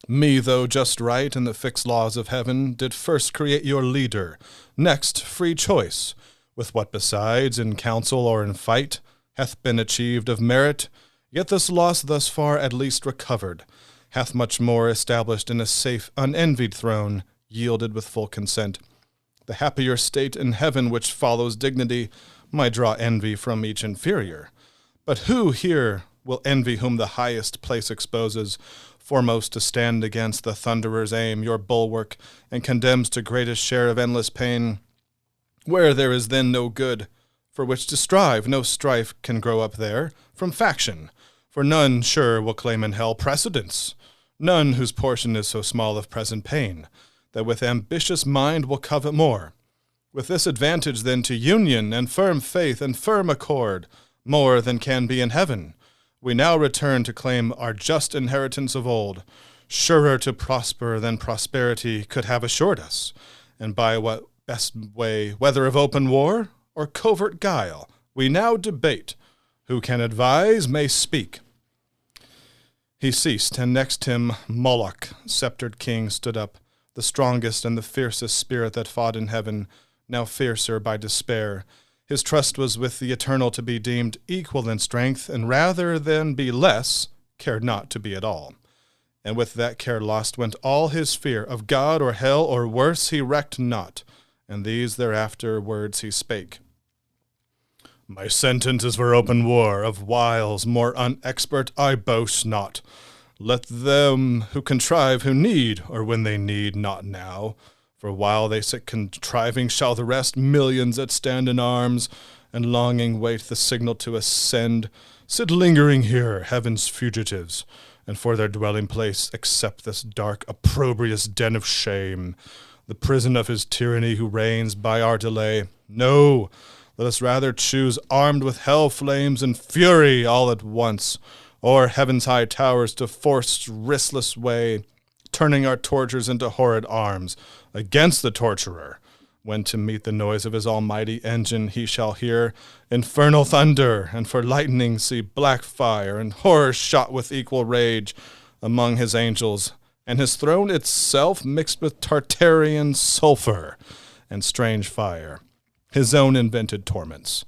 Speaker 3: Me, though just right in the fixed laws of heaven, did first create your leader, next free choice, with what besides, in council or in fight, hath been achieved of merit, yet this loss thus far at least recovered, hath much more established in a safe, unenvied throne, yielded with full consent. The happier state in heaven which follows dignity might draw envy from each inferior. But who here will envy whom the highest place exposes, foremost to stand against the thunderer's aim, your bulwark, and condemns to greatest share of endless pain? Where there is then no good for which to strive, no strife can grow up there from faction, for none sure will claim in hell precedence, none whose portion is so small of present pain, that with ambitious mind will covet more. With this advantage then to union and firm faith and firm accord, more than can be in heaven, we now return to claim our just inheritance of old, surer to prosper than prosperity could have assured us, and by what best way, whether of open war or covert guile, we now debate. Who can advise may speak. He ceased, and next him Moloch, sceptred king, stood up, the strongest and the fiercest spirit that fought in heaven, now fiercer by despair. His trust was with the eternal to be deemed equal in strength, and rather than be less, cared not to be at all. And with that care lost went all his fear of God or hell, or worse he recked not. And these thereafter words he spake. My sentence is for open war, of wiles more unexpert I boast not. Let them who contrive who need, or when they need, not now. For while they sit contriving shall the rest, millions that stand in arms, and longing wait the signal to ascend, sit lingering here, heaven's fugitives, and for their dwelling place accept this dark, opprobrious den of shame, the prison of his tyranny who reigns by our delay. No, let us rather choose armed with hell flames and fury all at once, or heaven's high towers to force riskless way, turning our tortures into horrid arms against the torturer, when to meet the noise of his almighty engine he shall hear infernal thunder, and for lightning see black fire, and horror shot with equal rage among his angels, and his throne itself mixed with Tartarian sulphur and strange fire, his own invented torments.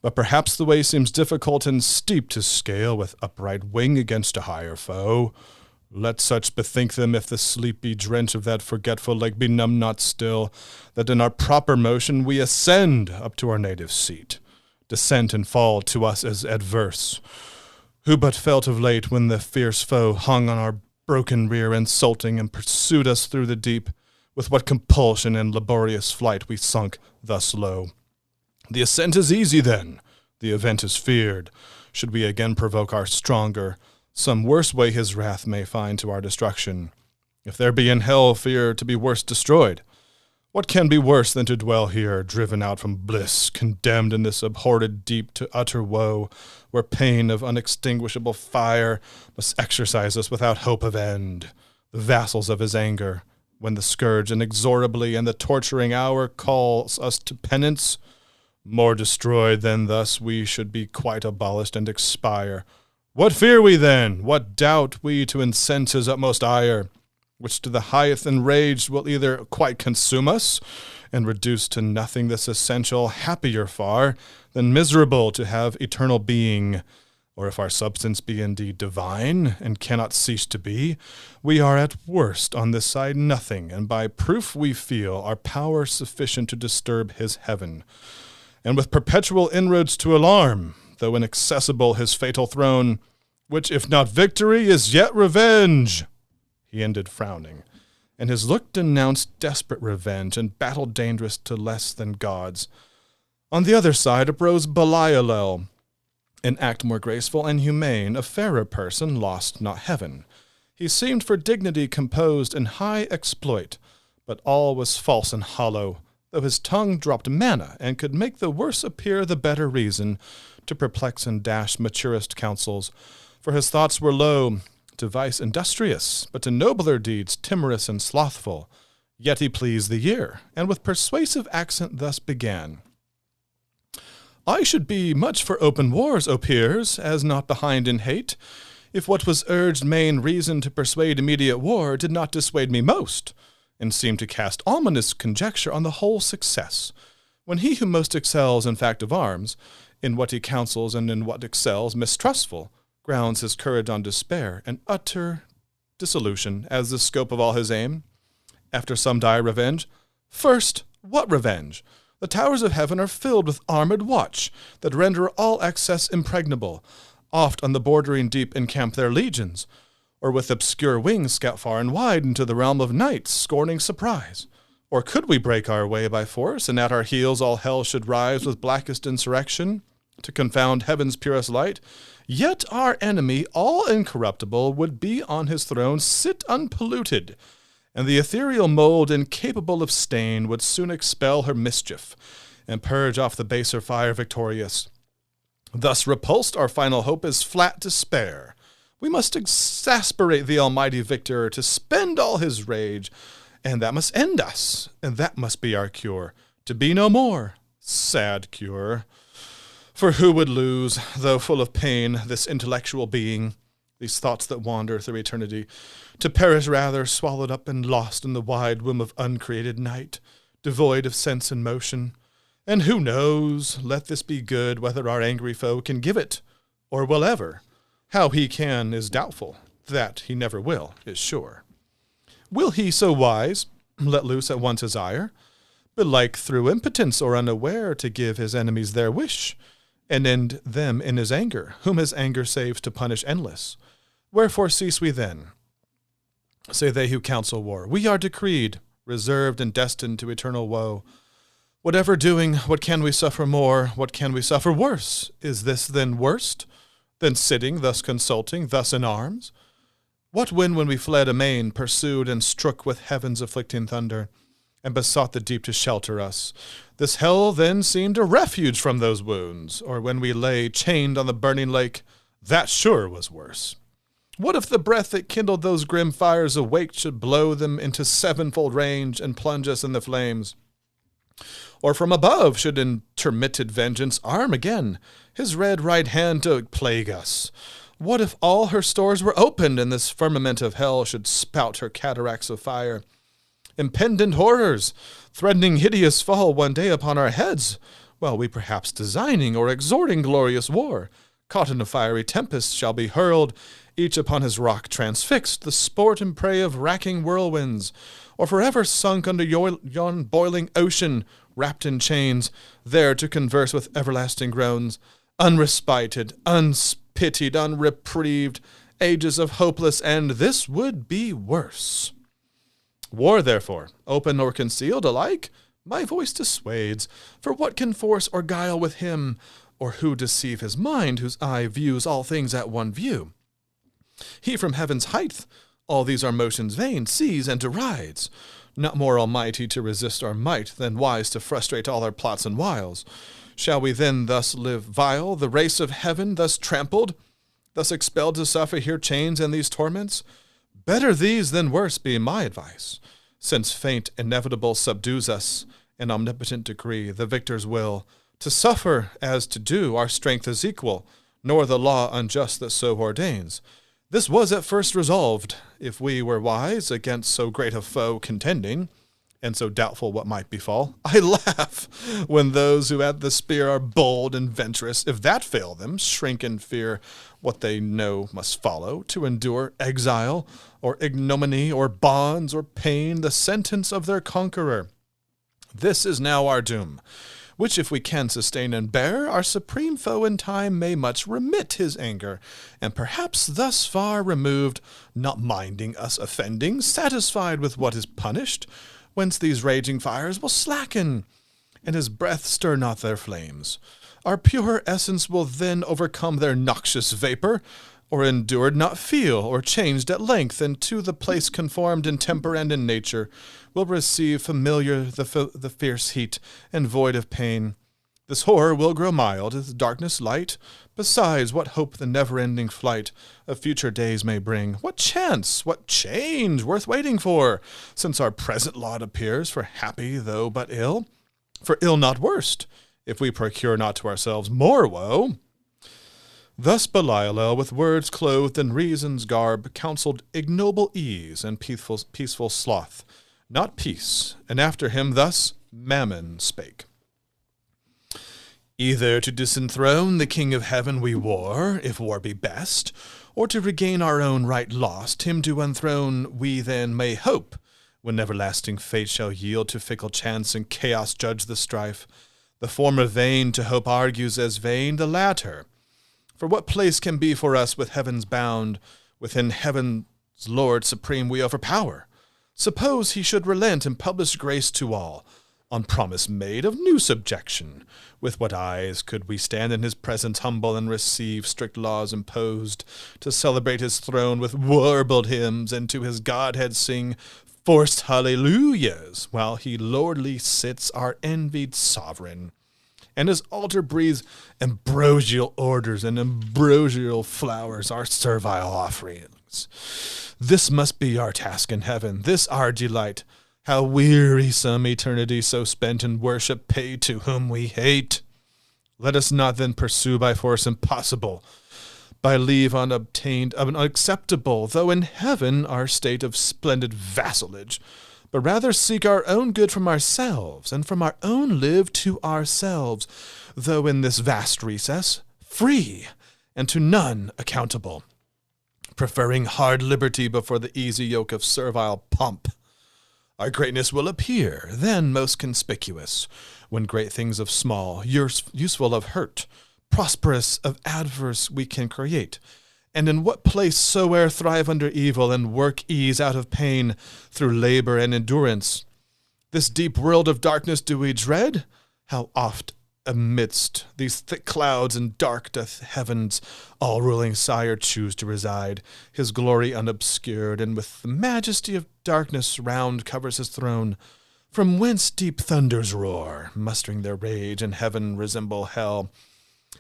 Speaker 3: But perhaps the way seems difficult and steep to scale with upright wing against a higher foe. Let such bethink them if the sleepy drench of that forgetful lake be numb not still, that in our proper motion we ascend up to our native seat. Descent and fall to us is adverse. Who but felt of late when the fierce foe hung on our broken rear insulting and pursued us through the deep, with what compulsion and laborious flight we sunk thus low. The ascent is easy then, the event is feared. Should we again provoke our stronger, some worse way his wrath may find to our destruction. If there be in hell fear to be worse destroyed, what can be worse than to dwell here, driven out from bliss, condemned in this abhorred deep to utter woe, where pain of unextinguishable fire must exercise us without hope of end, the vassals of his anger, when the scourge inexorably and the torturing hour calls us to penance? More destroyed than thus we should be quite abolished and expire. What fear we then? What doubt we to incense his utmost ire, which to the highest enraged will either quite consume us, and reduce to nothing this essential, happier far than miserable to have eternal being, or if our substance be indeed divine, and cannot cease to be, we are at worst on this side nothing, and by proof we feel our power sufficient to disturb his heaven, and with perpetual inroads to alarm, though inaccessible his fatal throne, which if not victory is yet revenge. He ended frowning, and his look denounced desperate revenge and battle dangerous to less than gods. On the other side uprose Belial, an act more graceful and humane, a fairer person, lost not heaven. He seemed for dignity composed in high exploit, but all was false and hollow, though his tongue dropped manna, and could make the worse appear the better reason, to perplex and dash maturest counsels. For his thoughts were low, to vice industrious, but to nobler deeds timorous and slothful. Yet he pleased the ear, and with persuasive accent thus began. I should be much for open wars, O peers, as not behind in hate, if what was urged main reason to persuade immediate war did not dissuade me most, and seem to cast ominous conjecture on the whole success, when he who most excels in fact of arms, in what he counsels and in what excels mistrustful, grounds his courage on despair, and utter dissolution as the scope of all his aim. After some dire revenge, first, what revenge? The towers of heaven are filled with armed watch, that render all access impregnable. Oft on the bordering deep encamp their legions, or with obscure wings scout far and wide into the realm of night, scorning surprise. Or could we break our way by force, and at our heels all hell should rise with blackest insurrection, to confound heaven's purest light, yet our enemy, all incorruptible, would be on his throne sit unpolluted, and the ethereal mold, incapable of stain, would soon expel her mischief, and purge off the baser fire victorious. Thus repulsed, our final hope is flat despair. We must exasperate the almighty victor to spend all his rage, and that must end us, and that must be our cure, to be no more. Sad cure. For who would lose, though full of pain, this intellectual being, these thoughts that wander through eternity, to perish rather, swallowed up and lost in the wide womb of uncreated night, devoid of sense and motion? And who knows, let this be good, whether our angry foe can give it, or will ever. How he can is doubtful, that he never will is sure. Will he so wise, let loose at once his ire, belike through impotence or unaware to give his enemies their wish, and end them in his anger, whom his anger saves to punish endless? Wherefore cease we then? Say they who counsel war, we are decreed, reserved and destined to eternal woe. Whatever doing, what can we suffer more, what can we suffer worse? Is this then worst, than sitting, thus consulting, thus in arms? What when we fled amain, pursued and struck with heaven's afflicting thunder, and besought the deep to shelter us? This hell then seemed a refuge from those wounds, or when we lay chained on the burning lake, that sure was worse. What if the breath that kindled those grim fires awake should blow them into sevenfold range and plunge us in the flames? Or from above should intermitted vengeance arm again his red right hand to plague us? What if all her stores were opened, and this firmament of hell should spout her cataracts of fire? Impendent horrors, threatening hideous fall one day upon our heads, while we perhaps designing or exhorting glorious war, caught in a fiery tempest, shall be hurled, each upon his rock transfixed, the sport and prey of racking whirlwinds, or forever sunk under yon boiling ocean, wrapped in chains, there to converse with everlasting groans, unrespited, unpitied, unreprieved, ages of hopeless end. This would be worse. War, therefore, open or concealed alike, my voice dissuades, for what can force or guile with him, or who deceive his mind, whose eye views all things at one view? He from heaven's height, all these our motions vain, sees and derides, not more almighty to resist our might, than wise to frustrate all our plots and wiles. Shall we then thus live vile, the race of heaven thus trampled, thus expelled to suffer here chains and these torments? Better these than worse be my advice, since fate inevitable subdues us, an omnipotent decree, the victor's will. To suffer as to do our strength is equal, nor the law unjust that so ordains. This was at first resolved, if we were wise, against so great a foe contending, and so doubtful what might befall. I laugh when those who at the spear are bold and venturous, if that fail them, shrink in fear what they know must follow, to endure exile, or ignominy, or bonds, or pain, the sentence of their conqueror. This is now our doom, which if we can sustain and bear, our supreme foe in time may much remit his anger, and perhaps thus far removed, not minding us offending, satisfied with what is punished, whence these raging fires will slacken, and his breath stir not their flames. Our pure essence will then overcome their noxious vapor, or endured not feel, or changed at length, and to the place conformed in temper and in nature, will receive familiar the fierce heat, and void of pain. This horror will grow mild, its darkness light. Besides, what hope the never-ending flight of future days may bring? What chance, what change worth waiting for, since our present lot appears for happy though but ill? For ill not worst, if we procure not to ourselves more woe. Thus Belial, with words clothed in reason's garb, counselled ignoble ease and peaceful sloth, not peace, and after him thus Mammon spake. Either to disenthrone the King of Heaven we war, if war be best, or to regain our own right lost, him to unthrone we then may hope, when everlasting fate shall yield to fickle chance and chaos judge the strife. The former vain to hope argues as vain the latter. For what place can be for us with heaven's bound? Within heaven's Lord supreme we overpower. Suppose he should relent and publish grace to all, on promise made of new subjection. With what eyes could we stand in his presence humble and receive strict laws imposed, to celebrate his throne with warbled hymns, and to his Godhead sing forced hallelujahs, while he lordly sits our envied sovereign? And his altar breathes ambrosial orders and ambrosial flowers, our servile offerings. This must be our task in heaven, this our delight. How wearisome eternity so spent in worship paid to whom we hate. Let us not then pursue by force impossible, by leave unobtained unacceptable, though in heaven our state of splendid vassalage, but rather seek our own good from ourselves, and from our own live to ourselves, though in this vast recess, free, and to none accountable, preferring hard liberty before the easy yoke of servile pomp. Our greatness will appear, then most conspicuous, when great things of small, useful of hurt, prosperous of adverse we can create. And in what place soe'er thrive under evil, and work ease out of pain through labor and endurance. This deep world of darkness do we dread? How oft amidst these thick clouds and dark doth heaven's all-ruling sire choose to reside, his glory unobscured, and with the majesty of darkness round covers his throne, from whence deep thunders roar, mustering their rage, and heaven resemble hell.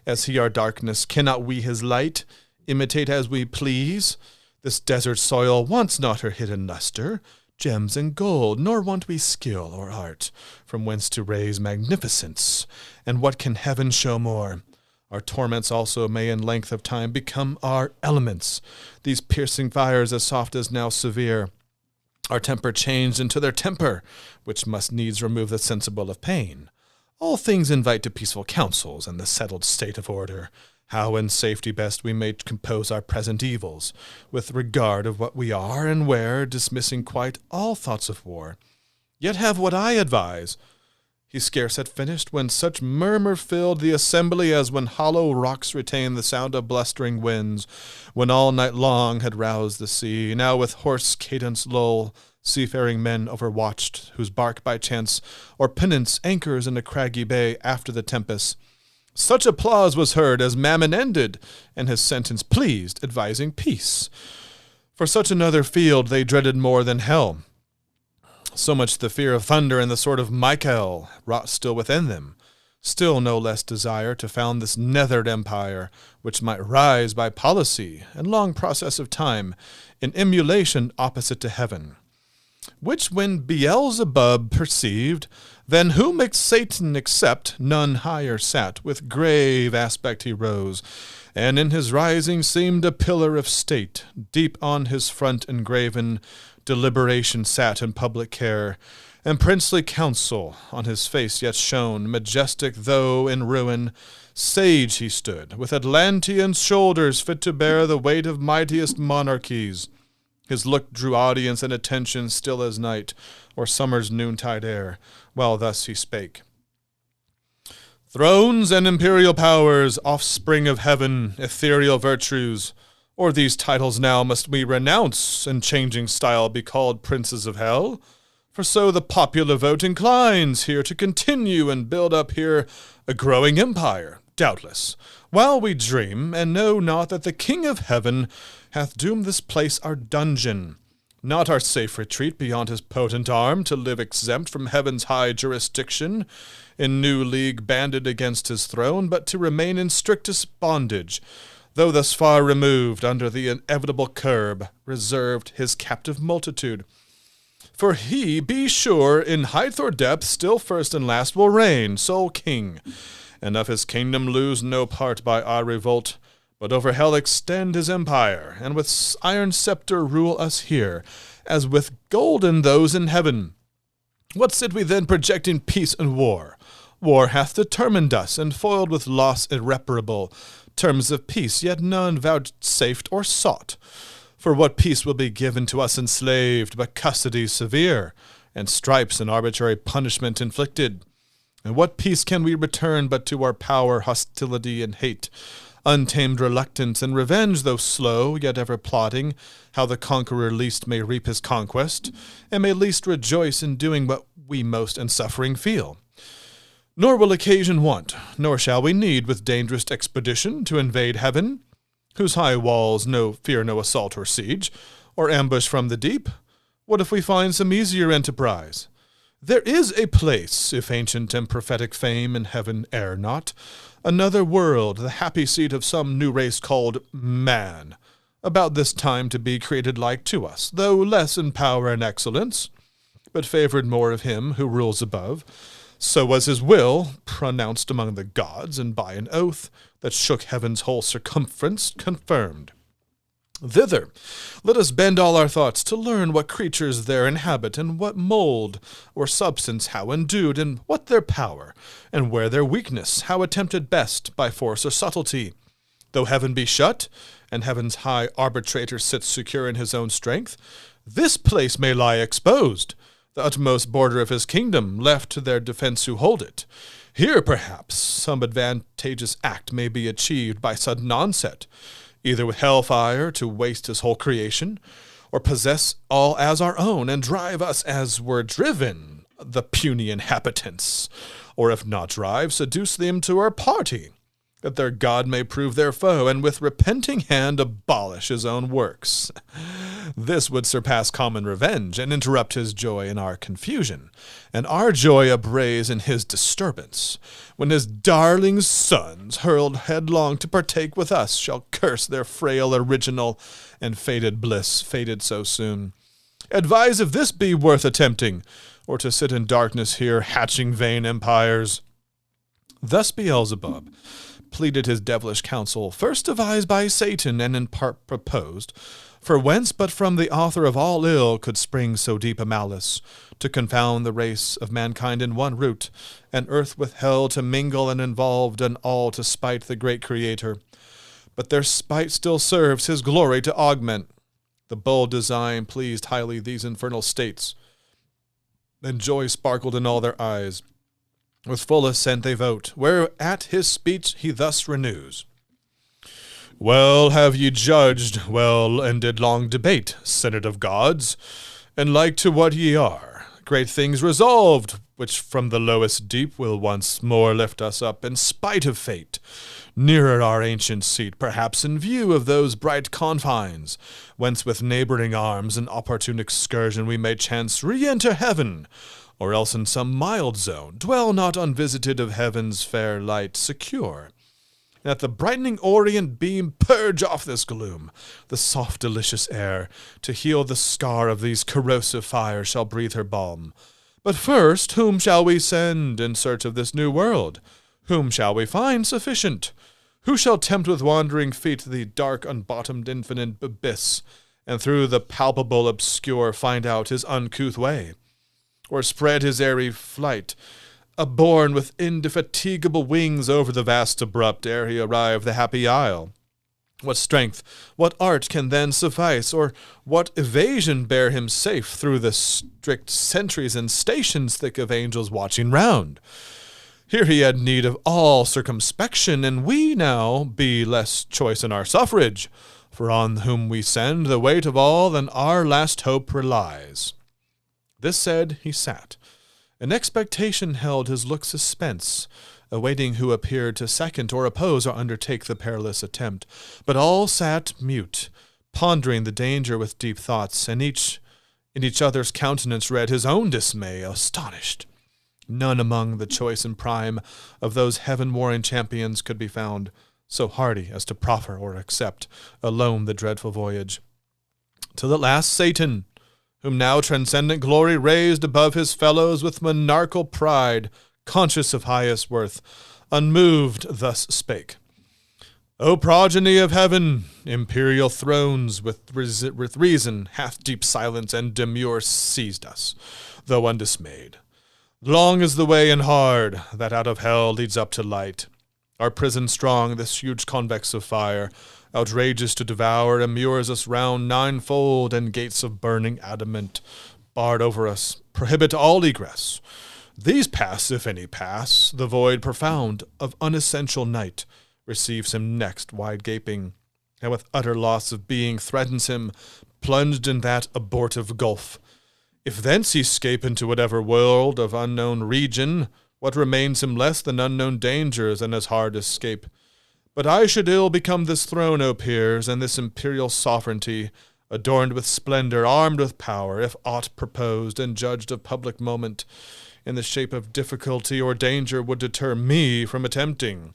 Speaker 3: As he our darkness, cannot we his light imitate as we please? This desert soil wants not her hidden lustre, gems and gold, nor want we skill or art, from whence to raise magnificence. And what can heaven show more? Our torments also may in length of time become our elements, these piercing fires as soft as now severe. Our temper changed into their temper, which must needs remove the sensible of pain. All things invite to peaceful counsels and the settled state of order. How in safety best we may compose our present evils, with regard of what we are and where, dismissing quite all thoughts of war. Yet have what I advise. He scarce had finished, when such murmur filled the assembly as when hollow rocks retain the sound of blustering winds, when all night long had roused the sea, now with hoarse cadence lull seafaring men overwatched, whose bark by chance or penance anchors in a craggy bay after the tempest. Such applause was heard as Mammon ended, and his sentence pleased, advising peace. For such another field they dreaded more than hell. So much the fear of thunder and the sword of Michael wrought still within them. Still no less desire to found this nethered empire, which might rise by policy and long process of time, in emulation opposite to heaven. Which when Beelzebub perceived, then who makes Satan accept, none higher sat, with grave aspect he rose, and in his rising seemed a pillar of state, deep on his front engraven, deliberation sat in public care, and princely counsel on his face yet shone, majestic though in ruin, sage he stood, with Atlantean shoulders fit to bear the weight of mightiest monarchies. His look drew audience and attention still as night, or summer's noontide air, while thus he spake. Thrones and imperial powers, offspring of heaven, ethereal virtues, or these titles now must we renounce, and changing style be called princes of hell? For so the popular vote inclines here to continue and build up here a growing empire, doubtless, while we dream, and know not that the King of Heaven hath doomed this place our dungeon, not our safe retreat beyond his potent arm, to live exempt from heaven's high jurisdiction, in new league banded against his throne, but to remain in strictest bondage, though thus far removed under the inevitable curb, reserved his captive multitude. For he, be sure, in height or depth, still first and last will reign, sole king, and of his kingdom lose no part by our revolt, but over hell extend his empire, and with iron scepter rule us here, as with golden those in heaven. What sit we then projecting peace and war? War hath determined us, and foiled with loss irreparable, terms of peace, yet none vouchsafed or sought. For what peace will be given to us enslaved, but custody severe, and stripes and arbitrary punishment inflicted? And what peace can we return but to our power, hostility, and hate, untamed reluctance, and revenge, though slow, yet ever plotting, how the conqueror least may reap his conquest, and may least rejoice in doing what we most in suffering feel? Nor will occasion want, nor shall we need with dangerous expedition to invade heaven, whose high walls fear no assault or siege, or ambush from the deep. What if we find some easier enterprise? There is a place, if ancient and prophetic fame in heaven err not, another world, the happy seat of some new race called man, about this time to be created like to us, though less in power and excellence, but favored more of him who rules above. So was his will, pronounced among the gods, and by an oath that shook heaven's whole circumference, confirmed. Thither let us bend all our thoughts to learn what creatures there inhabit, and what mould or substance how endued, and what their power, and where their weakness, how attempted best by force or subtlety. Though heaven be shut, and heaven's high arbitrator sits secure in his own strength, this place may lie exposed, the utmost border of his kingdom, left to their defense who hold it. Here, perhaps, some advantageous act may be achieved by sudden onset, either with hellfire to waste his whole creation, or possess all as our own, and drive us as were driven, the puny inhabitants, or if not drive, seduce them to our party, that their God may prove their foe, and with repenting hand abolish his own works. This would surpass common revenge, and interrupt his joy in our confusion, and our joy upraise in his disturbance, when his darling sons, hurled headlong to partake with us, shall curse their frail original and faded bliss, faded so soon. Advise if this be worth attempting, or to sit in darkness here, hatching vain empires. Thus Beelzebub pleaded his devilish counsel, first devised by Satan, and in part proposed. For whence but from the author of all ill could spring so deep a malice, to confound the race of mankind in one root, and earth with hell to mingle and involved, and all to spite the great Creator? But their spite still serves his glory to augment. The bold design pleased highly these infernal states, and joy sparkled in all their eyes. With full assent they vote, whereat his speech he thus renews. Well have ye judged, well, and did long debate, Senate of gods, and like to what ye are, great things resolved, which from the lowest deep will once more lift us up in spite of fate, nearer our ancient seat, perhaps in view of those bright confines, whence with neighboring arms and opportune excursion we may chance re-enter heaven, or else in some mild zone, dwell not unvisited of heaven's fair light, secure. And at the brightening orient beam purge off this gloom, the soft delicious air, to heal the scar of these corrosive fires shall breathe her balm. But first, whom shall we send in search of this new world? Whom shall we find sufficient? Who shall tempt with wandering feet the dark unbottomed infinite abyss, and through the palpable obscure find out his uncouth way? Or spread his airy flight, upborne with indefatigable wings over the vast abrupt, ere he arrive the happy isle? What strength, what art can then suffice, or what evasion bear him safe through the strict sentries and stations thick of angels watching round? Here he had need of all circumspection, and we now be less choice in our suffrage, for on whom we send the weight of all than our last hope relies. This said, he sat. In expectation held his look suspense, awaiting who appeared to second or oppose or undertake the perilous attempt. But all sat mute, pondering the danger with deep thoughts, and each in each other's countenance read his own dismay, astonished. None among the choice and prime of those heaven-warring champions could be found so hardy as to proffer or accept alone the dreadful voyage. Till at last Satan, whom now transcendent glory raised above his fellows with monarchical pride, conscious of highest worth, unmoved thus spake. O progeny of heaven, imperial thrones, with reason hath deep silence and demur seized us, though undismayed. Long is the way and hard that out of hell leads up to light. Our prison strong, this huge convex of fire, outrageous to devour, immures us round ninefold, and gates of burning adamant, barred over us, prohibit all egress. These pass, if any pass, the void profound of unessential night receives him next, wide gaping, and with utter loss of being threatens him, plunged in that abortive gulf. If thence he scape into whatever world of unknown region, what remains him less than unknown dangers and as hard escape? But I should ill become this throne, O peers, and this imperial sovereignty, adorned with splendor, armed with power, if aught proposed and judged of public moment, in the shape of difficulty or danger would deter me from attempting.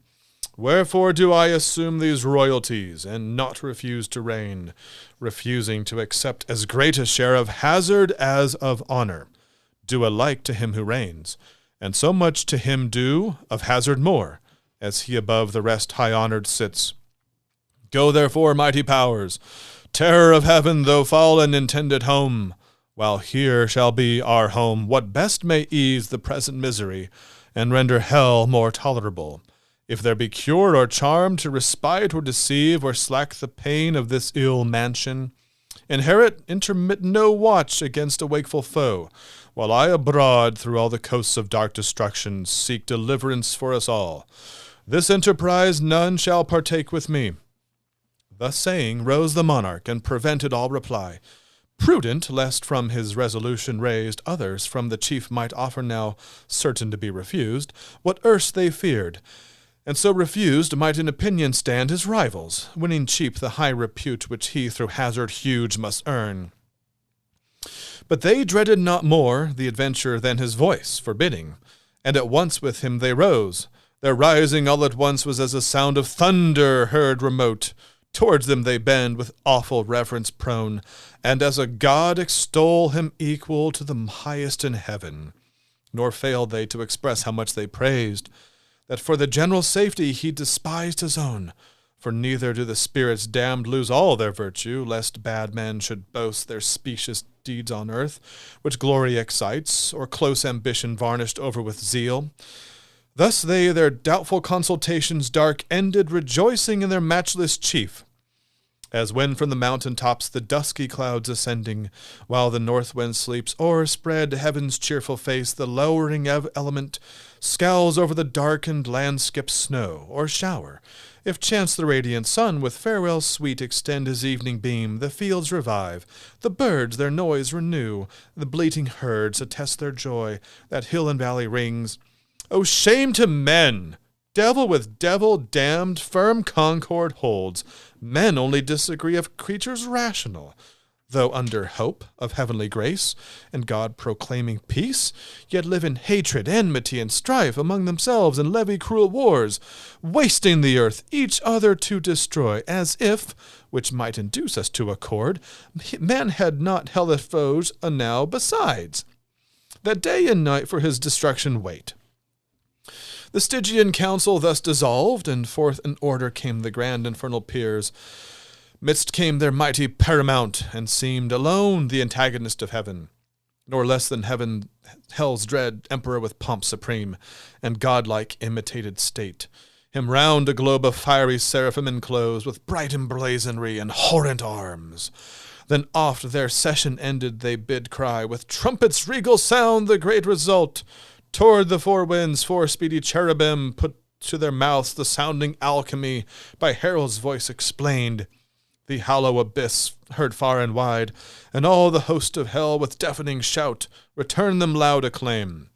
Speaker 3: Wherefore do I assume these royalties, and not refuse to reign, refusing to accept as great a share of hazard as of honor, due alike to him who reigns, and so much to him due, of hazard more, as he above the rest high-honored sits. Go therefore, mighty powers, terror of heaven, though fallen, intended home, while here shall be our home, what best may ease the present misery, and render hell more tolerable. If there be cure or charm to respite or deceive or slack the pain of this ill mansion, inherit intermit no watch against a wakeful foe, while I abroad through all the coasts of dark destruction seek deliverance for us all. This enterprise none shall partake with me. Thus saying, rose the monarch, and prevented all reply. Prudent, lest from his resolution raised others from the chief might offer now certain to be refused, what erst they feared, and so refused might in opinion stand his rivals, winning cheap the high repute which he through hazard huge must earn. But they dreaded not more the adventure than his voice forbidding, and at once with him they rose. Their rising all at once was as a sound of thunder heard remote. Towards them they bend with awful reverence prone, and as a god extol him equal to the highest in heaven. Nor failed they to express how much they praised, that for the general safety he despised his own. For neither do the spirits damned lose all their virtue, lest bad men should boast their specious deeds on earth, which glory excites, or close ambition varnished over with zeal. Thus they their doubtful consultations dark ended, rejoicing in their matchless chief. As when from the mountain tops the dusky clouds ascending, while the north wind sleeps, o'erspread heaven's cheerful face, the lowering element scowls over the darkened landskip snow, or shower. If chance the radiant sun with farewell sweet extend his evening beam, the fields revive, the birds their noise renew, the bleating herds attest their joy, that hill and valley rings. O shame to men! Devil with devil damned, firm concord holds. Men only disagree of creatures rational. Though under hope of heavenly grace, and God proclaiming peace, yet live in hatred, enmity, and strife among themselves, and levy cruel wars, wasting the earth, each other to destroy, as if, which might induce us to accord, man had not hellish foes enow besides, that day and night for his destruction wait. The Stygian council thus dissolved, and forth in order came the grand infernal peers. Midst came their mighty paramount, and seemed alone the antagonist of heaven, nor less than heaven hell's dread emperor with pomp supreme, and godlike imitated state. Him round a globe of fiery seraphim enclosed, with bright emblazonry and horrent arms. Then oft their session ended they bid cry, with trumpets regal sound the great result. Toward the four winds, four speedy cherubim put to their mouths the sounding alchemy, by herald's voice explained. The hollow abyss heard far and wide, and all the host of hell with deafening shout returned them loud acclaim.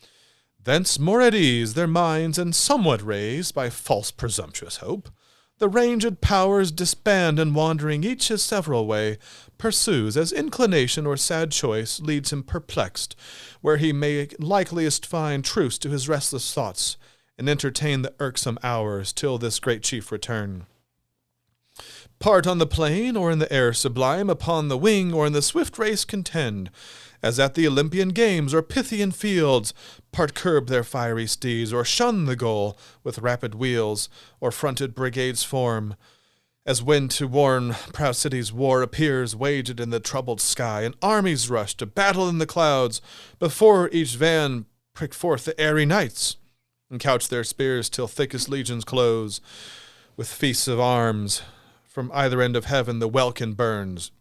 Speaker 3: Thence more at ease their minds and somewhat raised by false presumptuous hope, the ranged powers disband and wandering each his several way, pursues as inclination or sad choice leads him perplexed, where he may likeliest find truce to his restless thoughts, and entertain the irksome hours till this great chief return. Part on the plain or in the air sublime, upon the wing or in the swift race contend, as at the Olympian games or Pythian fields, part curb their fiery steeds, or shun the goal with rapid wheels, or fronted brigades form, as when to warn proud cities war appears waged in the troubled sky, and armies rush to battle in the clouds, before each van prick forth the airy knights, and couch their spears till thickest legions close, with feasts of arms, from either end of heaven the welkin burns.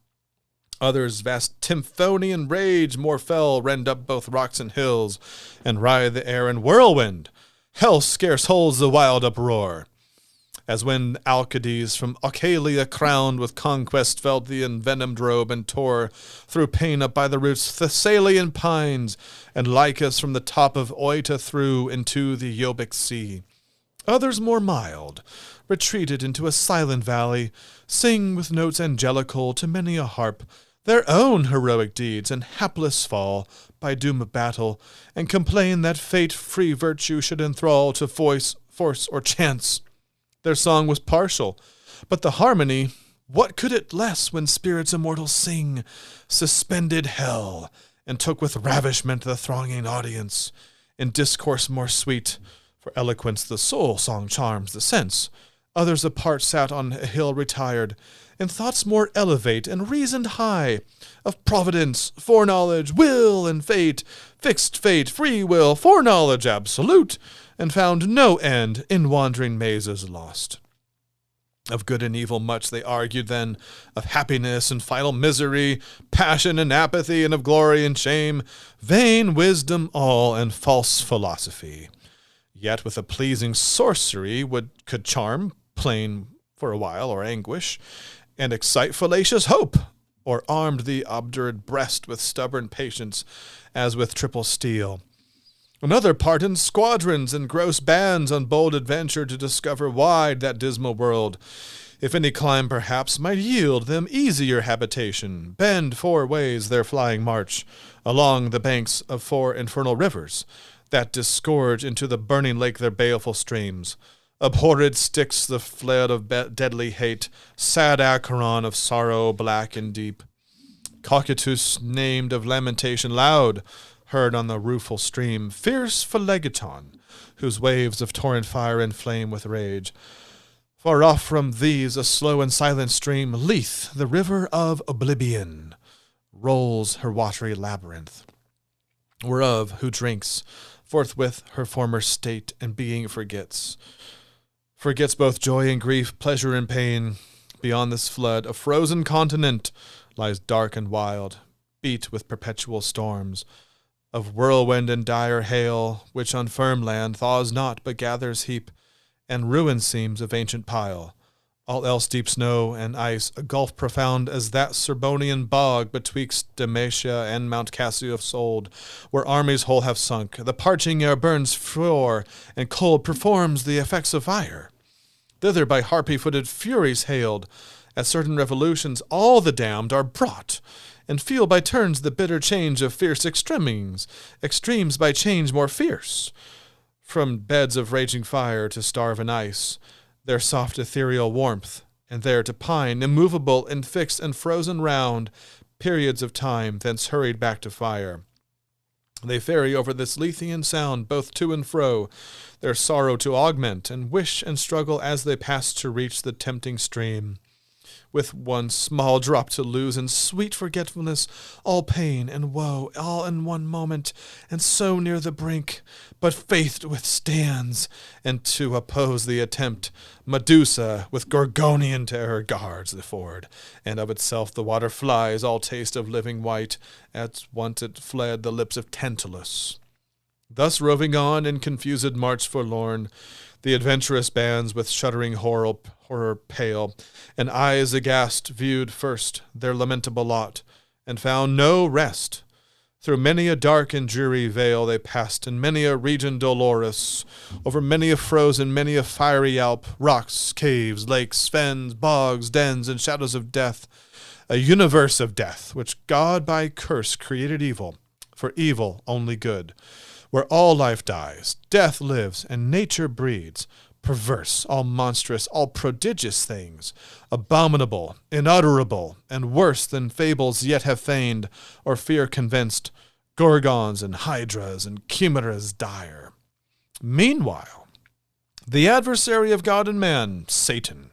Speaker 3: Others vast Tymphonian rage more fell rend up both rocks and hills, and ride the air in whirlwind. Hell scarce holds the wild uproar. As when Alcides from Oechalia crowned with conquest felt the envenomed robe and tore through pain up by the roots Thessalian pines, and Lycus from the top of Oeta threw into the Iobic sea. Others more mild, retreated into a silent valley, sing with notes angelical to many a harp, their own heroic deeds and hapless fall by doom of battle, and complain that fate-free virtue should enthrall to force or chance. Their song was partial, but the harmony, what could it less when spirits immortal sing, suspended hell, and took with ravishment the thronging audience, in discourse more sweet, for eloquence the soul song charms the sense. Others apart sat on a hill retired, in thoughts more elevate and reasoned high, of providence, foreknowledge, will, and fate, fixed fate, free will, foreknowledge absolute, and found no end in wandering mazes lost. Of good and evil much they argued then, of happiness and final misery, passion and apathy, and of glory and shame, vain wisdom all and false philosophy. Yet with a pleasing sorcery could charm, plain for a while, or anguish, and excite fallacious hope, or armed the obdurate breast with stubborn patience, as with triple steel. Another part in squadrons and gross bands on bold adventure to discover wide that dismal world, if any clime perhaps might yield them easier habitation, bend 4 ways their flying march, along the banks of 4 infernal rivers, that disgorge into the burning lake their baleful streams. Abhorred Styx, the flood of deadly hate, sad Acheron of sorrow black and deep. Cocytus, named of lamentation loud, heard on the rueful stream, fierce Phlegethon, whose waves of torrent fire inflame with rage. Far off from these a slow and silent stream, Lethe, the river of oblivion, rolls her watery labyrinth, whereof who drinks, forthwith her former state and being forgets both joy and grief, pleasure and pain. Beyond this flood, a frozen continent lies dark and wild, beat with perpetual storms, of whirlwind and dire hail, which on firm land thaws not but gathers heap, and ruin seems of ancient pile. All else deep snow and ice, a gulf profound as that Serbonian bog betwixt Dalmatia and Mount Cassio of Sold, where armies whole have sunk. The parching air burns frore, and cold performs the effects of fire. Thither by harpy-footed furies hailed, at certain revolutions all the damned are brought, and feel by turns the bitter change of fierce extremes by change more fierce. From beds of raging fire to starve in ice, their soft ethereal warmth, and there to pine, immovable and fixed and frozen round, periods of time, thence hurried back to fire. They ferry over this Lethean sound, both to and fro, their sorrow to augment, and wish and struggle as they pass to reach the tempting stream, with one small drop to lose in sweet forgetfulness, all pain and woe, all in one moment, and so near the brink, but faith withstands, and to oppose the attempt, Medusa with Gorgonian terror guards the ford, and of itself the water flies, all taste of living white, as once it fled the lips of Tantalus. Thus roving on in confused march forlorn, the adventurous bands with shuddering horror pale, and eyes aghast viewed first their lamentable lot, and found no rest, Through many a dark and dreary vale they passed, in many a region dolorous, over many a frozen, many a fiery alp, rocks, caves, lakes, fens, bogs, dens, and shadows of death, a universe of death, which God by curse created evil, for evil only good, where all life dies, death lives, and nature breeds, perverse, all monstrous, all prodigious things, abominable, unutterable, and worse than fables yet have feigned, or fear convinced, gorgons and hydras and chimeras dire. Meanwhile, the adversary of God and man, Satan,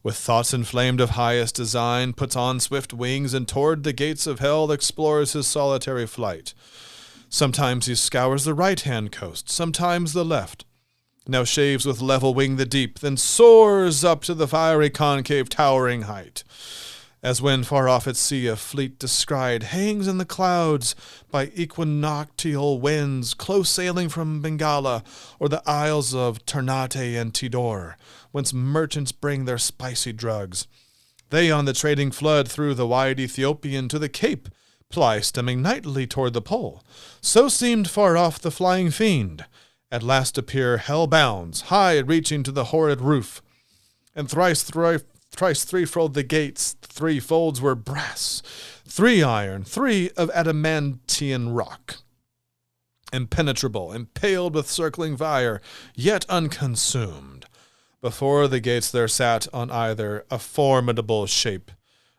Speaker 3: with thoughts inflamed of highest design, puts on swift wings, and toward the gates of hell explores his solitary flight. Sometimes he scours the right-hand coast, sometimes the left, now shaves with level wing the deep, then soars up to the fiery concave towering height. As when far off at sea a fleet descried hangs in the clouds by equinoctial winds, close sailing from Bengala or the isles of Ternate and Tidor, whence merchants bring their spicy drugs. They on the trading flood through the wide Ethiopian to the Cape ply, stemming nightly toward the pole. So seemed far off the flying fiend. At last appear hell-bounds, high reaching to the horrid roof. And thrice threefold the gates, 3 folds were brass, 3 iron, 3 of adamantian rock. Impenetrable, impaled with circling fire, yet unconsumed. Before the gates there sat on either a formidable shape.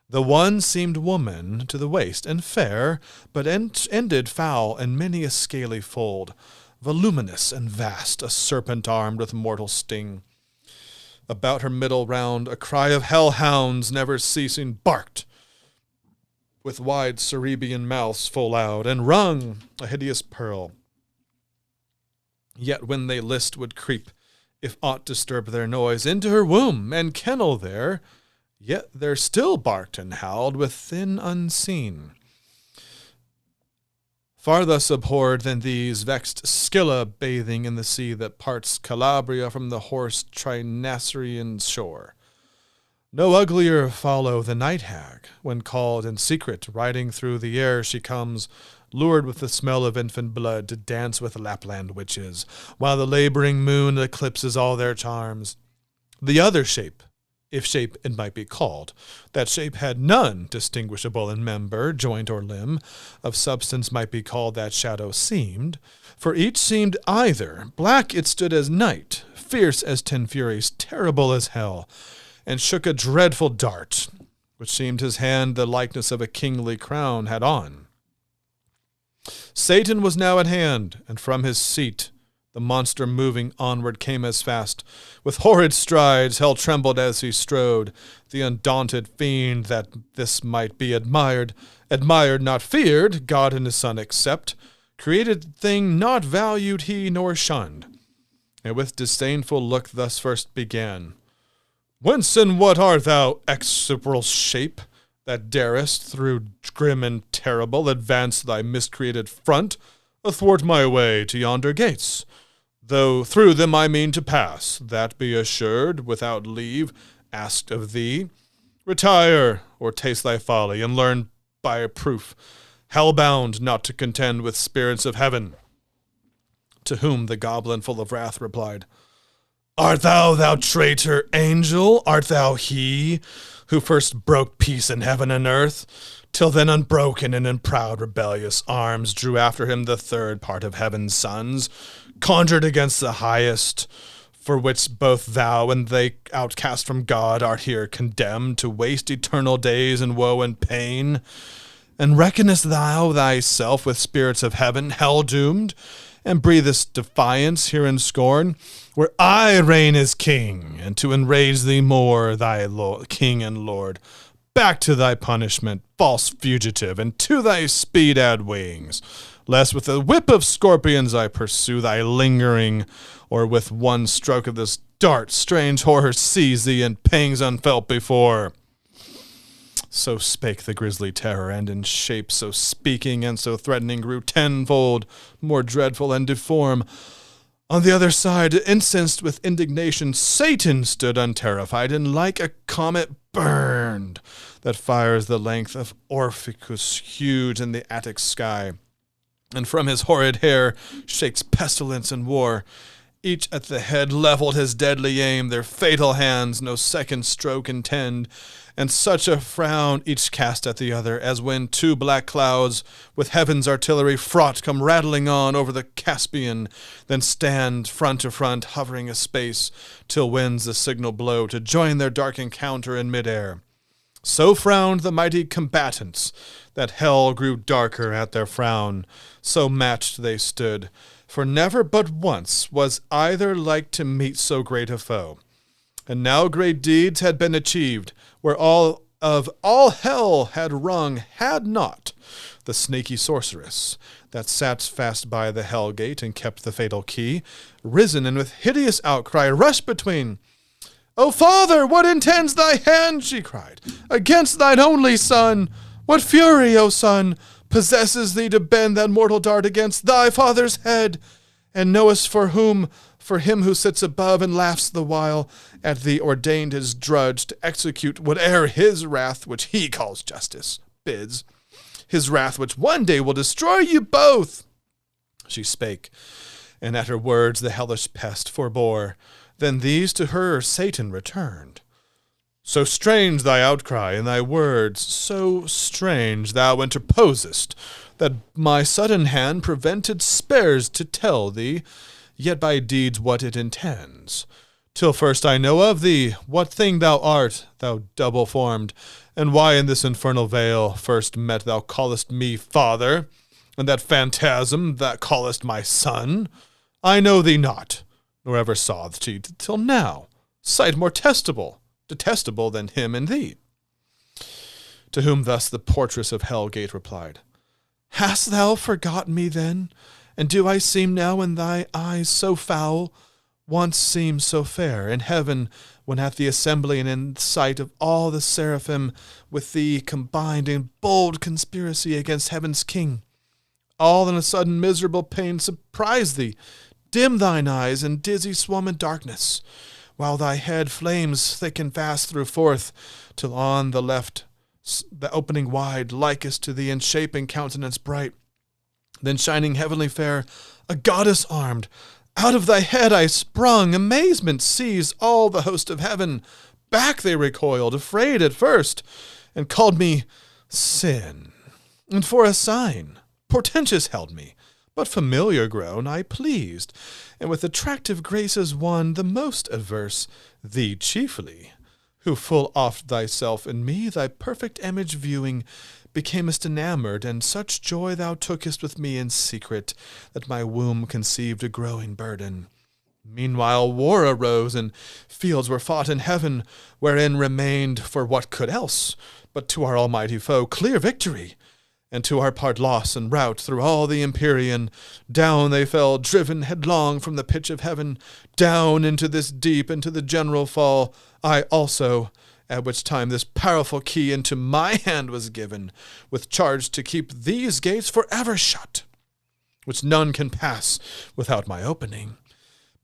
Speaker 3: The one seemed woman to the waist, and fair, but ended foul in many a scaly fold. Voluminous and vast, a serpent armed with mortal sting. About her middle round a cry of hell-hounds never ceasing barked, with wide cerebian mouths full loud, and rung a hideous pearl. Yet when they list would creep, if aught disturb their noise, into her womb and kennel there, yet there still barked and howled within unseen. Far thus abhorred than these, vexed Scylla bathing in the sea that parts Calabria from the hoarse Trinasserian shore. No uglier follow the night hag, when called in secret, riding through the air she comes, lured with the smell of infant blood to dance with Lapland witches, while the laboring moon eclipses all their charms. The other shape, if shape it might be called, that shape had none distinguishable in member, joint, or limb, of substance might be called that shadow seemed, for each seemed either black it stood as night, fierce as 10 furies, terrible as hell, and shook a dreadful dart, which seemed his hand the likeness of a kingly crown had on. Satan was now at hand, and from his seat the monster moving onward came as fast. With horrid strides hell trembled as he strode, the undaunted fiend that this might be admired, not feared, God and his Son except, created thing not valued he nor shunned. And with disdainful look thus first began, Whence and what art thou, execrable shape, that darest, through grim and terrible, advance thy miscreated front, athwart my way to yonder gates? Though through them I mean to pass, that be assured, without leave asked of thee. Retire, or taste thy folly, and learn by a proof, hell-bound not to contend with spirits of heaven. To whom the goblin full of wrath replied, Art thou traitor angel? Art thou he who first broke peace in heaven and earth? Till then unbroken and in proud rebellious arms drew after him the third part of heaven's sons, conjured against the highest, for which both thou and they outcast from God art here condemned to waste eternal days in woe and pain. And reckonest thou thyself with spirits of heaven, hell-doomed, and breathest defiance here in scorn, where I reign as king, and to enrage thee more, thy king and lord, back to thy punishment, false fugitive, and to thy speed add wings, lest with a whip of scorpions I pursue thy lingering, or with one stroke of this dart strange horror seize thee in pangs unfelt before. So spake the grisly terror, and in shape so speaking and so threatening grew tenfold more dreadful and deform. On the other side, incensed with indignation, Satan stood unterrified, and like a comet burned, that fires the length of Orpheus huge in the Attic sky. and from his horrid hair shakes pestilence and war. Each at the head levelled his deadly aim, their fatal hands no second stroke intend, and such a frown each cast at the other, as when two black clouds, with heaven's artillery fraught, come rattling on over the Caspian, then stand front to front, hovering a space, till winds the signal blow to join their dark encounter in mid-air. So frowned the mighty combatants, that hell grew darker at their frown. So matched they stood, for never but once was either like to meet so great a foe. And now great deeds had been achieved, where all hell had rung, had not the snaky sorceress, that sat fast by the hell gate and kept the fatal key, risen and with hideous outcry rushed between. "O Father, what intends thy hand," she cried, "against thine only son? What fury, O son, possesses thee to bend that mortal dart against thy father's head? And knowest for whom? For him who sits above and laughs the while at thee ordained his drudge to execute whate'er his wrath, which he calls justice, bids. His wrath which one day will destroy you both." She spake, and at her words the hellish pest forbore. Then these to her Satan returned. "So strange thy outcry and thy words, so strange thou interposest, that my sudden hand prevented spares to tell thee, yet by deeds what it intends. Till first I know of thee, what thing thou art, thou double-formed, and why in this infernal vale first met thou callest me father, and that phantasm that callest my son. I know thee not, nor ever saw thee till now, sight more detestable than him and thee." To whom thus the portress of Hellgate replied, "Hast thou forgot me then? And do I seem now in thy eyes so foul? Once seemed so fair in heaven, when at the assembly and in sight of all the seraphim with thee combined in bold conspiracy against heaven's king. All in a sudden miserable pain surprise thee, dim thine eyes in dizzy swum and darkness, while thy head flames thick and fast through forth, till on the left the opening wide likest to thee in shape and countenance bright. Then shining heavenly fair, a goddess armed, out of thy head I sprung, amazement seized all the host of heaven. Back they recoiled, afraid at first, and called me Sin. And for a sign, portentous held me, but familiar grown, I pleased, and with attractive graces won the most averse, thee chiefly, who full oft thyself in me, thy perfect image viewing, becamest enamored, and such joy thou tookest with me in secret, that my womb conceived a growing burden. Meanwhile war arose, and fields were fought in heaven, wherein remained, for what could else, but to our almighty foe clear victory, and to our part loss and rout through all the Empyrean. Down they fell, driven headlong from the pitch of heaven, down into this deep, into the general fall. I also, at which time this powerful key into my hand was given, with charge to keep these gates forever shut, which none can pass without my opening.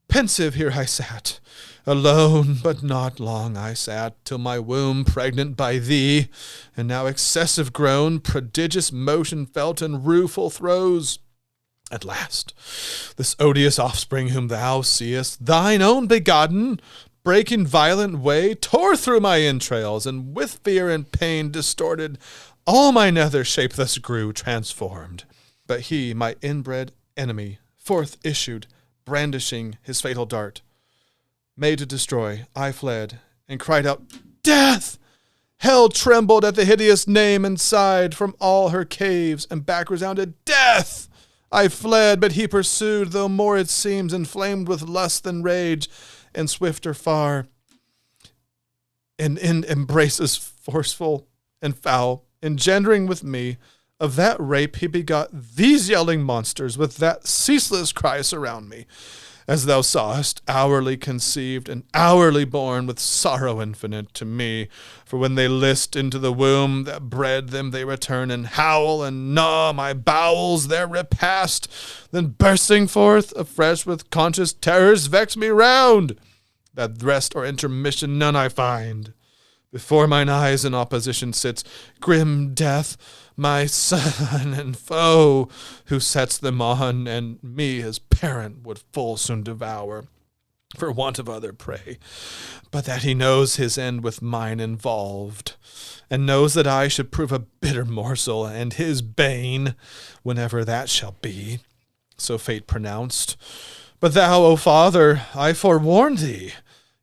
Speaker 3: Pensive here I sat, alone, but not long I sat, till my womb pregnant by thee, and now excessive grown, prodigious motion felt and rueful throes. At last, this odious offspring whom thou seest, thine own begotten, breaking violent way, tore through my entrails, and with fear and pain distorted, all my nether shape thus grew transformed. But he, my inbred enemy, forth issued, brandishing his fatal dart. Made to destroy, I fled, and cried out, "Death!" Hell trembled at the hideous name and sighed from all her caves, and back resounded, "Death!" I fled, but he pursued, though more it seems inflamed with lust than rage, and swifter far, and in embraces forceful and foul, engendering with me, of that rape he begot these yelling monsters, with that ceaseless cry surround me, as thou sawest, hourly conceived and hourly born, with sorrow infinite to me. For when they list into the womb that bred them, they return and howl and gnaw my bowels their repast. Then bursting forth afresh with conscious terrors vex me round, that rest or intermission none I find.
Speaker 4: Before mine eyes in opposition sits grim death, my son and foe, who sets them on, and me his parent would full soon devour, for want of other prey. But that he knows his end with mine involved, and knows that I should prove a bitter morsel, and his bane, whenever that shall be, so fate pronounced. But thou, O father, I forewarn thee,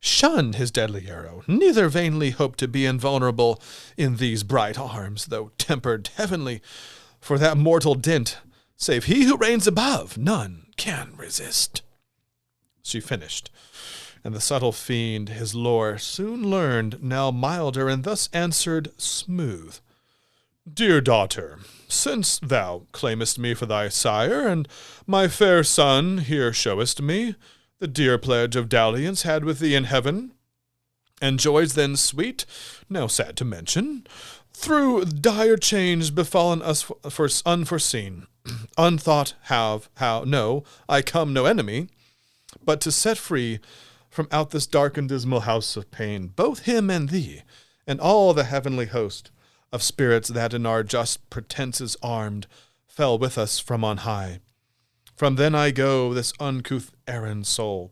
Speaker 4: shun his deadly arrow, neither vainly hope to be invulnerable in these bright arms, though tempered heavenly, for that mortal dint, save he who reigns above, none can resist. She finished, and the subtle fiend his lore soon learned, now milder, and thus answered smooth. Dear daughter, since thou claimest me for thy sire, and my fair son here showest me the dear pledge of dalliance had with thee in heaven, and joys then sweet, now sad to mention, through dire change befallen us for unforeseen, unthought I come no enemy, but to set free from out this dark and dismal house of pain, both him and thee, and all the heavenly host of spirits that in our just pretenses armed, fell with us from on high. From then I go this uncouth errand soul,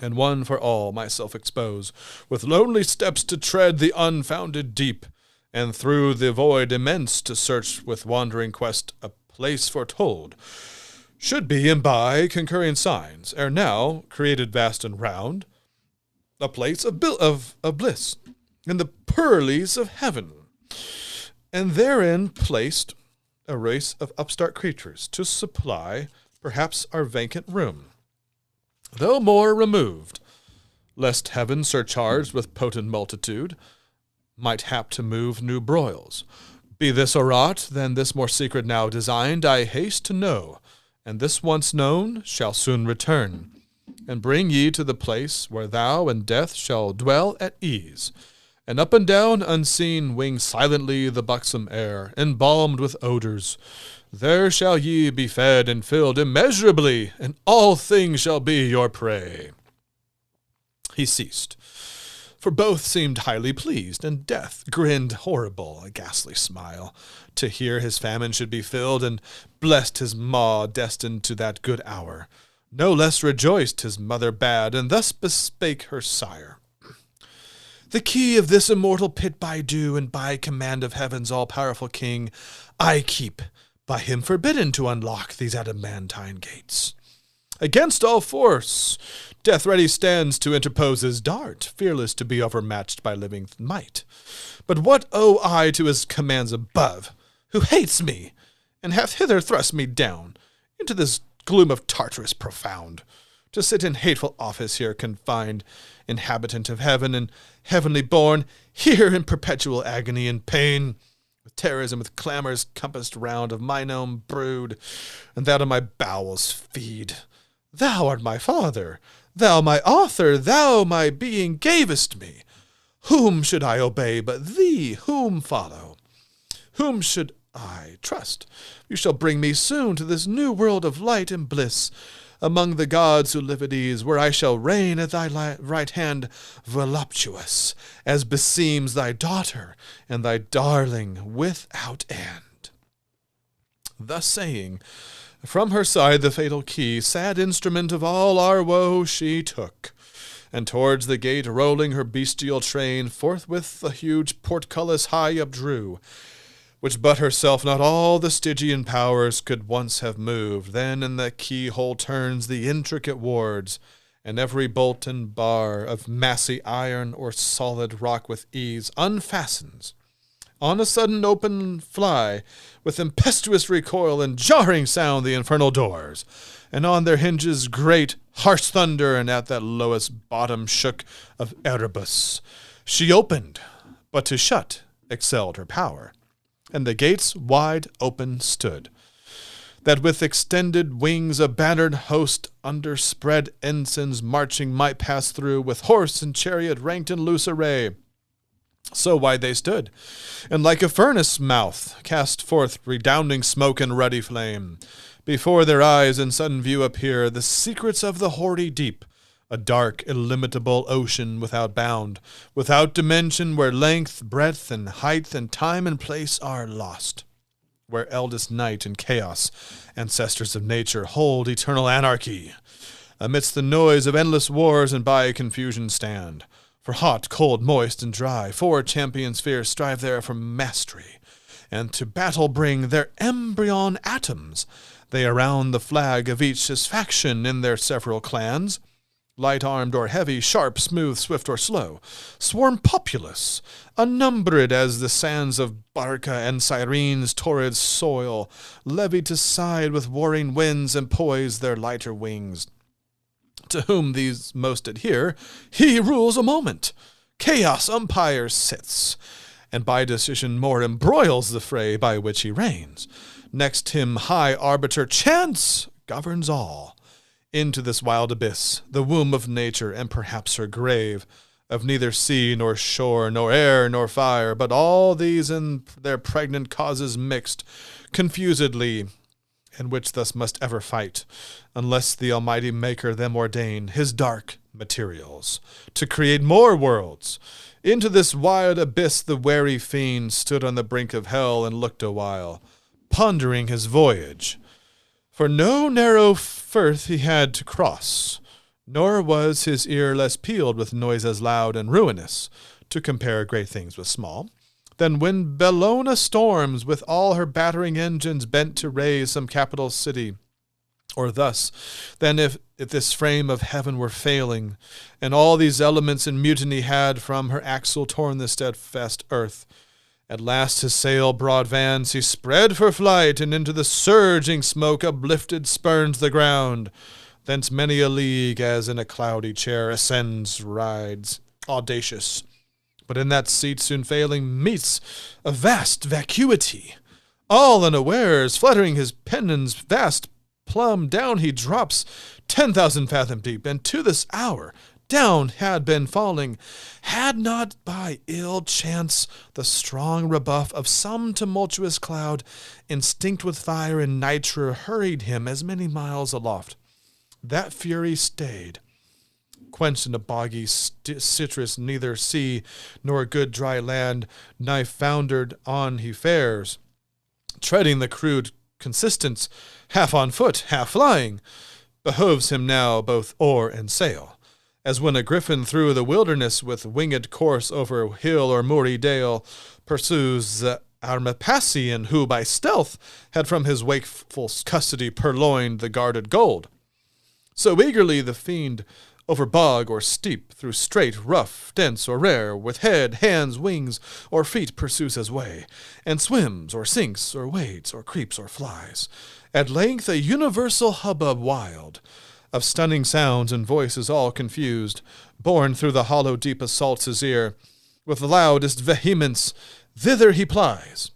Speaker 4: and one for all myself expose, with lonely steps to tread the unfounded deep, and through the void immense to search with wandering quest a place foretold, should be and by concurring signs, ere now created vast and round, a place of bliss, in the pearlies of heaven, and therein placed a race of upstart creatures to supply perhaps our vacant room, though more removed, lest heaven surcharged with potent multitude might hap to move new broils. Be this aught, then this more secret now designed I haste to know, and this once known shall soon return, and bring ye to the place where thou and death shall dwell at ease, and up and down unseen wing silently the buxom air, embalmed with odors. There shall ye be fed and filled immeasurably, and all things shall be your prey. He ceased, for both seemed highly pleased, and death grinned horrible, a ghastly smile, to hear his famine should be filled, and blessed his maw destined to that good hour. No less rejoiced his mother bade, and thus bespake her sire. The key of this immortal pit by due, and by command of heaven's all-powerful king, I keep, by him forbidden to unlock these adamantine gates. Against all force, death ready stands to interpose his dart, fearless to be overmatched by living might. But what owe I to his commands above, who hates me, and hath hither thrust me down into this gloom of Tartarus profound, to sit in hateful office here confined, inhabitant of heaven and heavenly born, here in perpetual agony and pain, with terrors and with clamors compassed round of mine own brood, and that on my bowels feed. Thou art my father, thou my author, thou my being gavest me. Whom should I obey but thee? Whom follow? Whom should I trust? You shall bring me soon to this new world of light and bliss, among the gods who live at ease, where I shall reign at thy right hand, voluptuous, as beseems thy daughter and thy darling without end. Thus saying, from her side the fatal key, sad instrument of all our woe, she took, and towards the gate rolling her bestial train, forthwith the huge portcullis high updrew, which but herself not all the Stygian powers could once have moved. Then in the keyhole turns the intricate wards, and every bolt and bar of massy iron or solid rock with ease unfastens. On a sudden open fly, with impetuous recoil and jarring sound the infernal doors, and on their hinges great harsh thunder, and at that lowest bottom shook of Erebus. She opened, but to shut excelled her power, and the gates wide open stood, that with extended wings a bannered host under spread ensigns marching might pass through, with horse and chariot ranked in loose array. So wide they stood, and like a furnace mouth cast forth redounding smoke and ruddy flame. Before their eyes in sudden view appear the secrets of the hoary deep, a dark, illimitable ocean without bound, without dimension, where length, breadth, and height, and time and place are lost, where eldest night and chaos, ancestors of nature, hold eternal anarchy. Amidst the noise of endless wars and by confusion stand. For hot, cold, moist, and dry, 4 champions fierce strive there for mastery, and to battle bring their embryon atoms. They around the flag of each is faction in their several clans. Light-armed or heavy, sharp, smooth, swift, or slow, swarm populous, unnumbered as the sands of Barca and Cyrene's torrid soil, levy to side with warring winds and poise their lighter wings. To whom these most adhere, he rules a moment. Chaos umpire sits, and by decision more embroils the fray by which he reigns. Next him high arbiter Chance governs all. Into this wild abyss, the womb of nature, and perhaps her grave, of neither sea nor shore, nor air nor fire, but all these in their pregnant causes mixed, confusedly, and which thus must ever fight, unless the Almighty Maker them ordain his dark materials, to create more worlds. Into this wild abyss the wary fiend stood on the brink of hell and looked awhile, pondering his voyage. For no narrow firth he had to cross, nor was his ear less peeled with noise as loud and ruinous, to compare great things with small, than when Bellona storms with all her battering engines bent to raise some capital city. Or thus, then if this frame of heaven were failing, and all these elements in mutiny had from her axle torn the steadfast earth, at last his sail broad vans he spread for flight, and into the surging smoke uplifted spurns the ground. Thence many a league, as in a cloudy chair, ascends, rides, audacious. But in that seat soon failing meets a vast vacuity. All unawares, fluttering his pennons vast, plumb down he drops 10,000 fathom deep, and to this hour down had been falling, had not by ill chance the strong rebuff of some tumultuous cloud, instinct with fire and nitre, hurried him as many miles aloft. That fury stayed, quenched in a boggy citrus, neither sea nor good dry land, nigh foundered on he fares, treading the crude consistence, half on foot, half flying. Behoves him now both oar and sail, as when a griffin through the wilderness with winged course over hill or moory dale pursues the Armapassian who by stealth had from his wakeful custody purloined the guarded gold. So eagerly the fiend over bog or steep, through strait, rough, dense, or rare, with head, hands, wings, or feet pursues his way, and swims, or sinks, or wades, or creeps, or flies. At length a universal hubbub wild, of stunning sounds and voices all confused, borne through the hollow deep assaults his ear. With loudest vehemence thither he plies,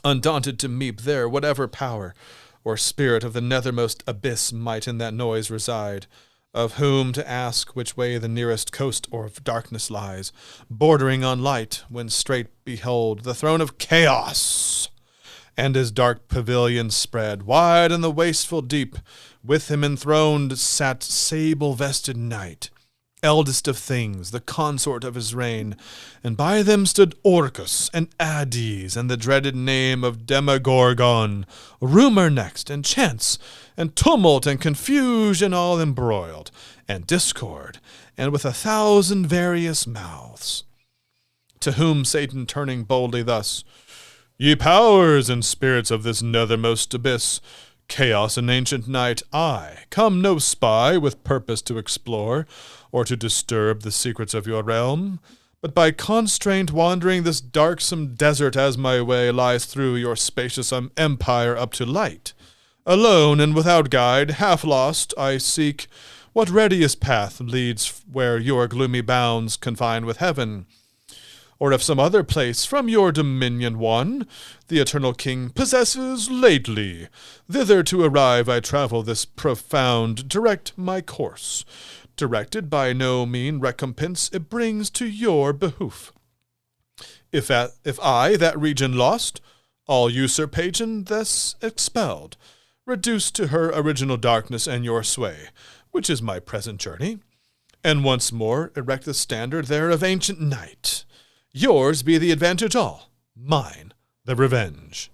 Speaker 4: undaunted to meet there whatever power or spirit of the nethermost abyss might in that noise reside, of whom to ask which way the nearest coast or of darkness lies, bordering on light, when straight behold the throne of chaos, and his dark pavilion spread wide in the wasteful deep. With him enthroned sat sable-vested night, eldest of things, the consort of his reign, and by them stood Orcus and Hades, and the dreaded name of Demogorgon, rumor next, and chance, and tumult and confusion all embroiled, and discord, and with 1,000 various mouths. To whom Satan turning boldly thus, "Ye powers and spirits of this nethermost abyss, chaos and ancient night, I come no spy with purpose to explore, or to disturb the secrets of your realm, but by constraint wandering this darksome desert as my way lies through your spacious empire up to light. Alone and without guide, half lost, I seek what readiest path leads where your gloomy bounds confine with heaven. Or if some other place from your dominion one, the eternal king possesses lately, thither to arrive I travel this profound, direct my course. Directed by no mean recompense it brings to your behoof. If I that region lost, all usurpation thus expelled, reduced to her original darkness and your sway, which is my present journey, and once more erect the standard there of ancient night. Yours be the advantage all, mine the revenge.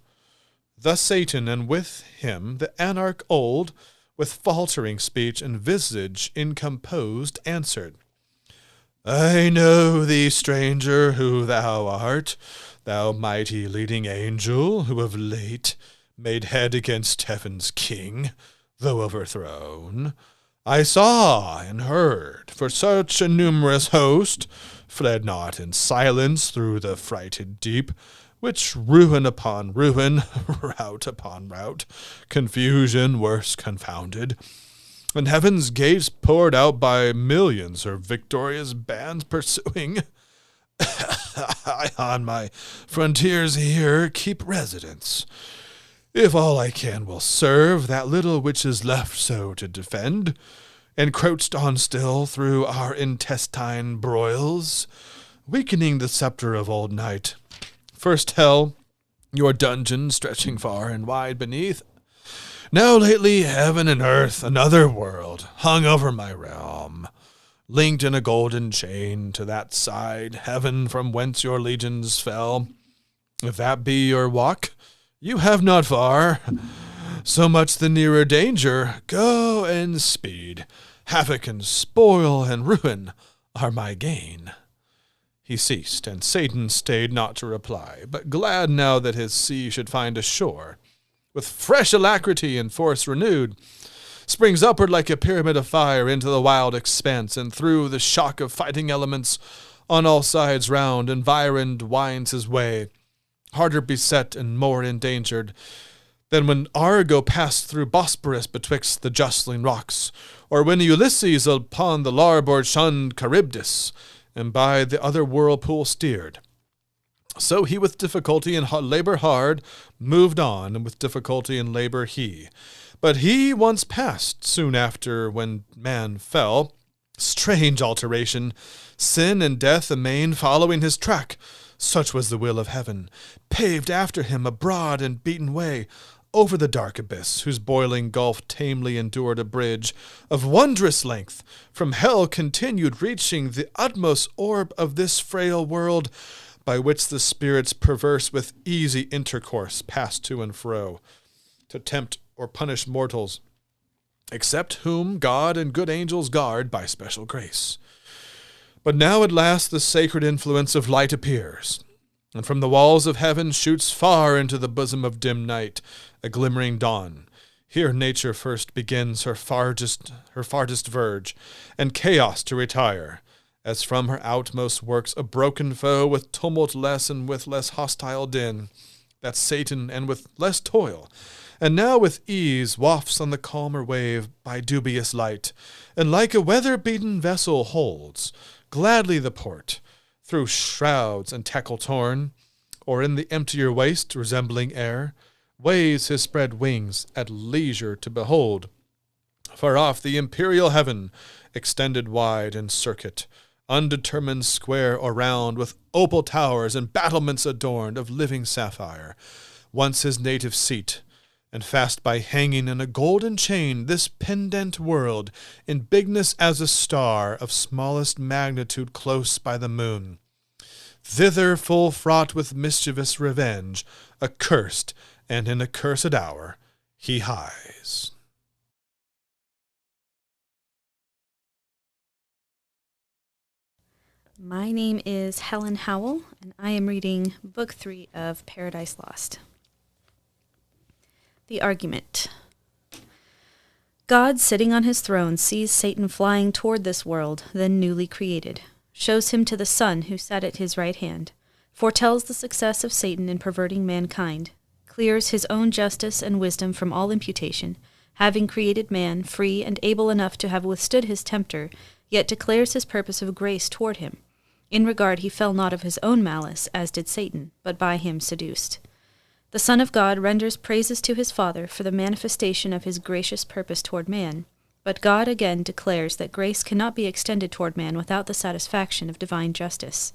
Speaker 4: Thus Satan, and with him the anarch old, with faltering speech and visage incomposed, answered, I know thee, stranger, who thou art, thou mighty leading angel, who of late made head against heaven's king, though overthrown. I saw and heard, for such a numerous host fled not in silence through the frighted deep, which ruin upon ruin, rout upon rout, confusion worse confounded, and heaven's gates poured out by millions her victorious bands pursuing. I on my frontiers here keep residence, if all I can will serve that little which is left so to defend, encroached on still through our intestine broils, weakening the scepter of old night. First hell, your dungeon stretching far and wide beneath. Now lately heaven and earth, another world, hung over my realm, linked in a golden chain to that side heaven from whence your legions fell. If that be your walk, you have not far. So much the nearer danger. Go and speed. Havoc and spoil and ruin are my gain. He ceased, and Satan stayed not to reply, but glad now that his sea should find a shore, with fresh alacrity and force renewed, springs upward like a pyramid of fire into the wild expanse, and through the shock of fighting elements on all sides round environed winds his way, harder beset and more endangered than when Argo passed through Bosporus betwixt the justling rocks, or when Ulysses upon the larboard shunned Charybdis, and by the other whirlpool steered. So he with difficulty and labor hard moved on, and with difficulty and labor he. But he once passed, soon after when man fell. Strange alteration, sin and death amain following his track. Such was the will of heaven, paved after him a broad and beaten way, over the dark abyss, whose boiling gulf tamely endured a bridge of wondrous length, from hell continued, reaching the utmost orb of this frail world, by which the spirits perverse with easy intercourse pass to and fro, to tempt or punish mortals, except whom God and good angels guard by special grace. But now at last the sacred influence of light appears, and from the walls of heaven shoots far into the bosom of dim night a glimmering dawn. Here nature first begins her farthest verge, and chaos to retire, as from her outmost works a broken foe with tumult less and with less hostile din, that Satan and with less toil, and now with ease wafts on the calmer wave by dubious light, and like a weather-beaten vessel holds gladly the port, through shrouds and tackle torn, or in the emptier waste resembling air, waves his spread wings at leisure to behold. Far off the imperial heaven, extended wide in circuit, undetermined square or round, with opal towers and battlements adorned of living sapphire, once his native seat, and fast by hanging in a golden chain this pendant world, in bigness as a star of smallest magnitude close by the moon. Thither full fraught with mischievous revenge, accursed, and in a cursed hour, he hies.
Speaker 5: My name is Helen Howell, and I am reading Book 3 of Paradise Lost. The Argument. God, sitting on his throne, sees Satan flying toward this world, then newly created, shows him to the Son who sat at his right hand, foretells the success of Satan in perverting mankind, clears his own justice and wisdom from all imputation, having created man free and able enough to have withstood his tempter, yet declares his purpose of grace toward him. In regard he fell not of his own malice, as did Satan, but by him seduced. The Son of God renders praises to his Father for the manifestation of his gracious purpose toward man, but God again declares that grace cannot be extended toward man without the satisfaction of divine justice.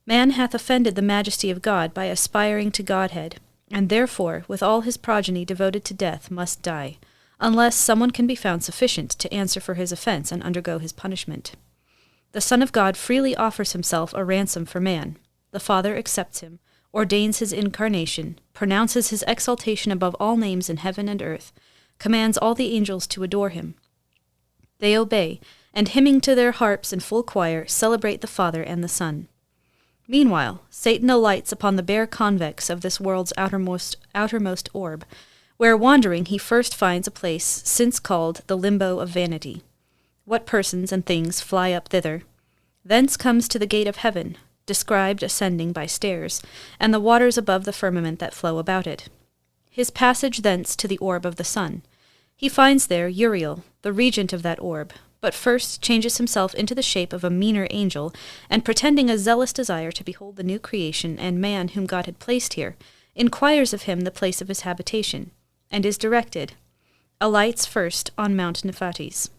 Speaker 5: Man hath offended the majesty of God by aspiring to Godhead, and therefore, with all his progeny devoted to death, must die, unless someone can be found sufficient to answer for his offense and undergo his punishment. The Son of God freely offers himself a ransom for man. The Father accepts him, ordains his incarnation, pronounces his exaltation above all names in heaven and earth, commands all the angels to adore him. They obey, and hymning to their harps in full choir, celebrate the Father and the Son. Meanwhile, Satan alights upon the bare convex of this world's outermost orb, where wandering he first finds a place since called the limbo of vanity. What persons and things fly up thither? Thence comes to the gate of heaven, described ascending by stairs, and the waters above the firmament that flow about it. His passage thence to the orb of the sun. He finds there Uriel, the regent of that orb, but first changes himself into the shape of a meaner angel, and pretending a zealous desire to behold the new creation and man whom God had placed here, inquires of him the place of his habitation, and is directed. Alights first on Mount Nephates.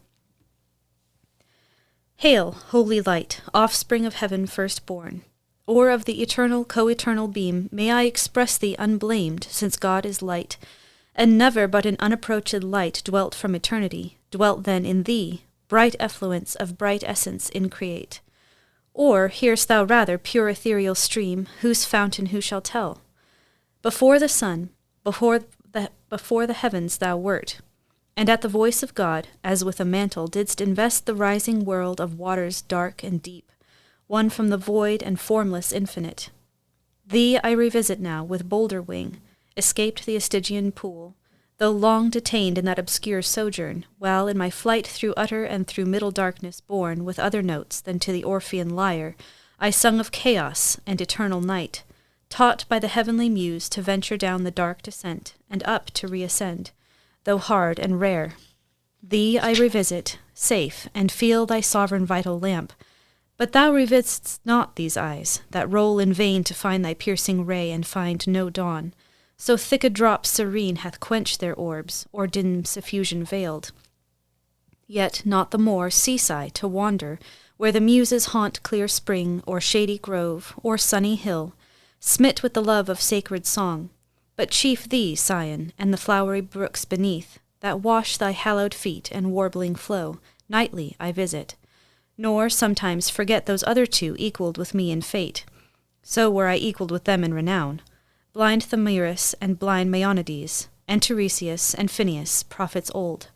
Speaker 5: Hail, holy light, offspring of heaven firstborn, or of the eternal co-eternal beam, may I express thee unblamed, since God is light, and never but in unapproached light dwelt from eternity, dwelt then in thee, bright effluence of bright essence increate. Or hearest thou rather pure ethereal stream, whose fountain who shall tell? Before the sun, before the heavens thou wert, and at the voice of God, as with a mantle, didst invest the rising world of waters dark and deep, one from the void and formless infinite. Thee I revisit now with bolder wing, escaped the Stygian pool, though long detained in that obscure sojourn, while in my flight through utter and through middle darkness borne with other notes than to the Orphean lyre, I sung of chaos and eternal night, taught by the heavenly muse to venture down the dark descent, and up to reascend, though hard and rare. Thee I revisit, safe, and feel thy sovereign vital lamp, but thou revisit'st not these eyes, that roll in vain to find thy piercing ray and find no dawn. So thick a drop serene hath quenched their orbs, or dim suffusion veiled. Yet not the more cease I to wander, where the muses haunt clear spring, or shady grove, or sunny hill, smit with the love of sacred song, but chief thee, Sion, and the flowery brooks beneath, that wash thy hallowed feet and warbling flow, nightly I visit, nor sometimes forget those other two equalled with me in fate. So were I equalled with them in renown, blind Thamyris and blind Maeonides, and Tiresias and Phineus, prophets old.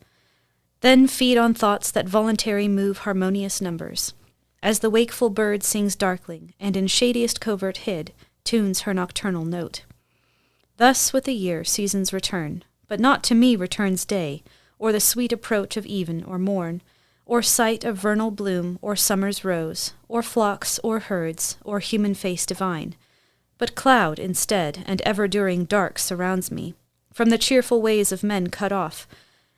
Speaker 5: Then feed on thoughts that voluntary move harmonious numbers, as the wakeful bird sings darkling, and in shadiest covert hid, tunes her nocturnal note. Thus with the year seasons return, but not to me returns day, or the sweet approach of even or morn, or sight of vernal bloom, or summer's rose, or flocks, or herds, or human face divine. But cloud instead, and ever-during dark surrounds me, from the cheerful ways of men cut off,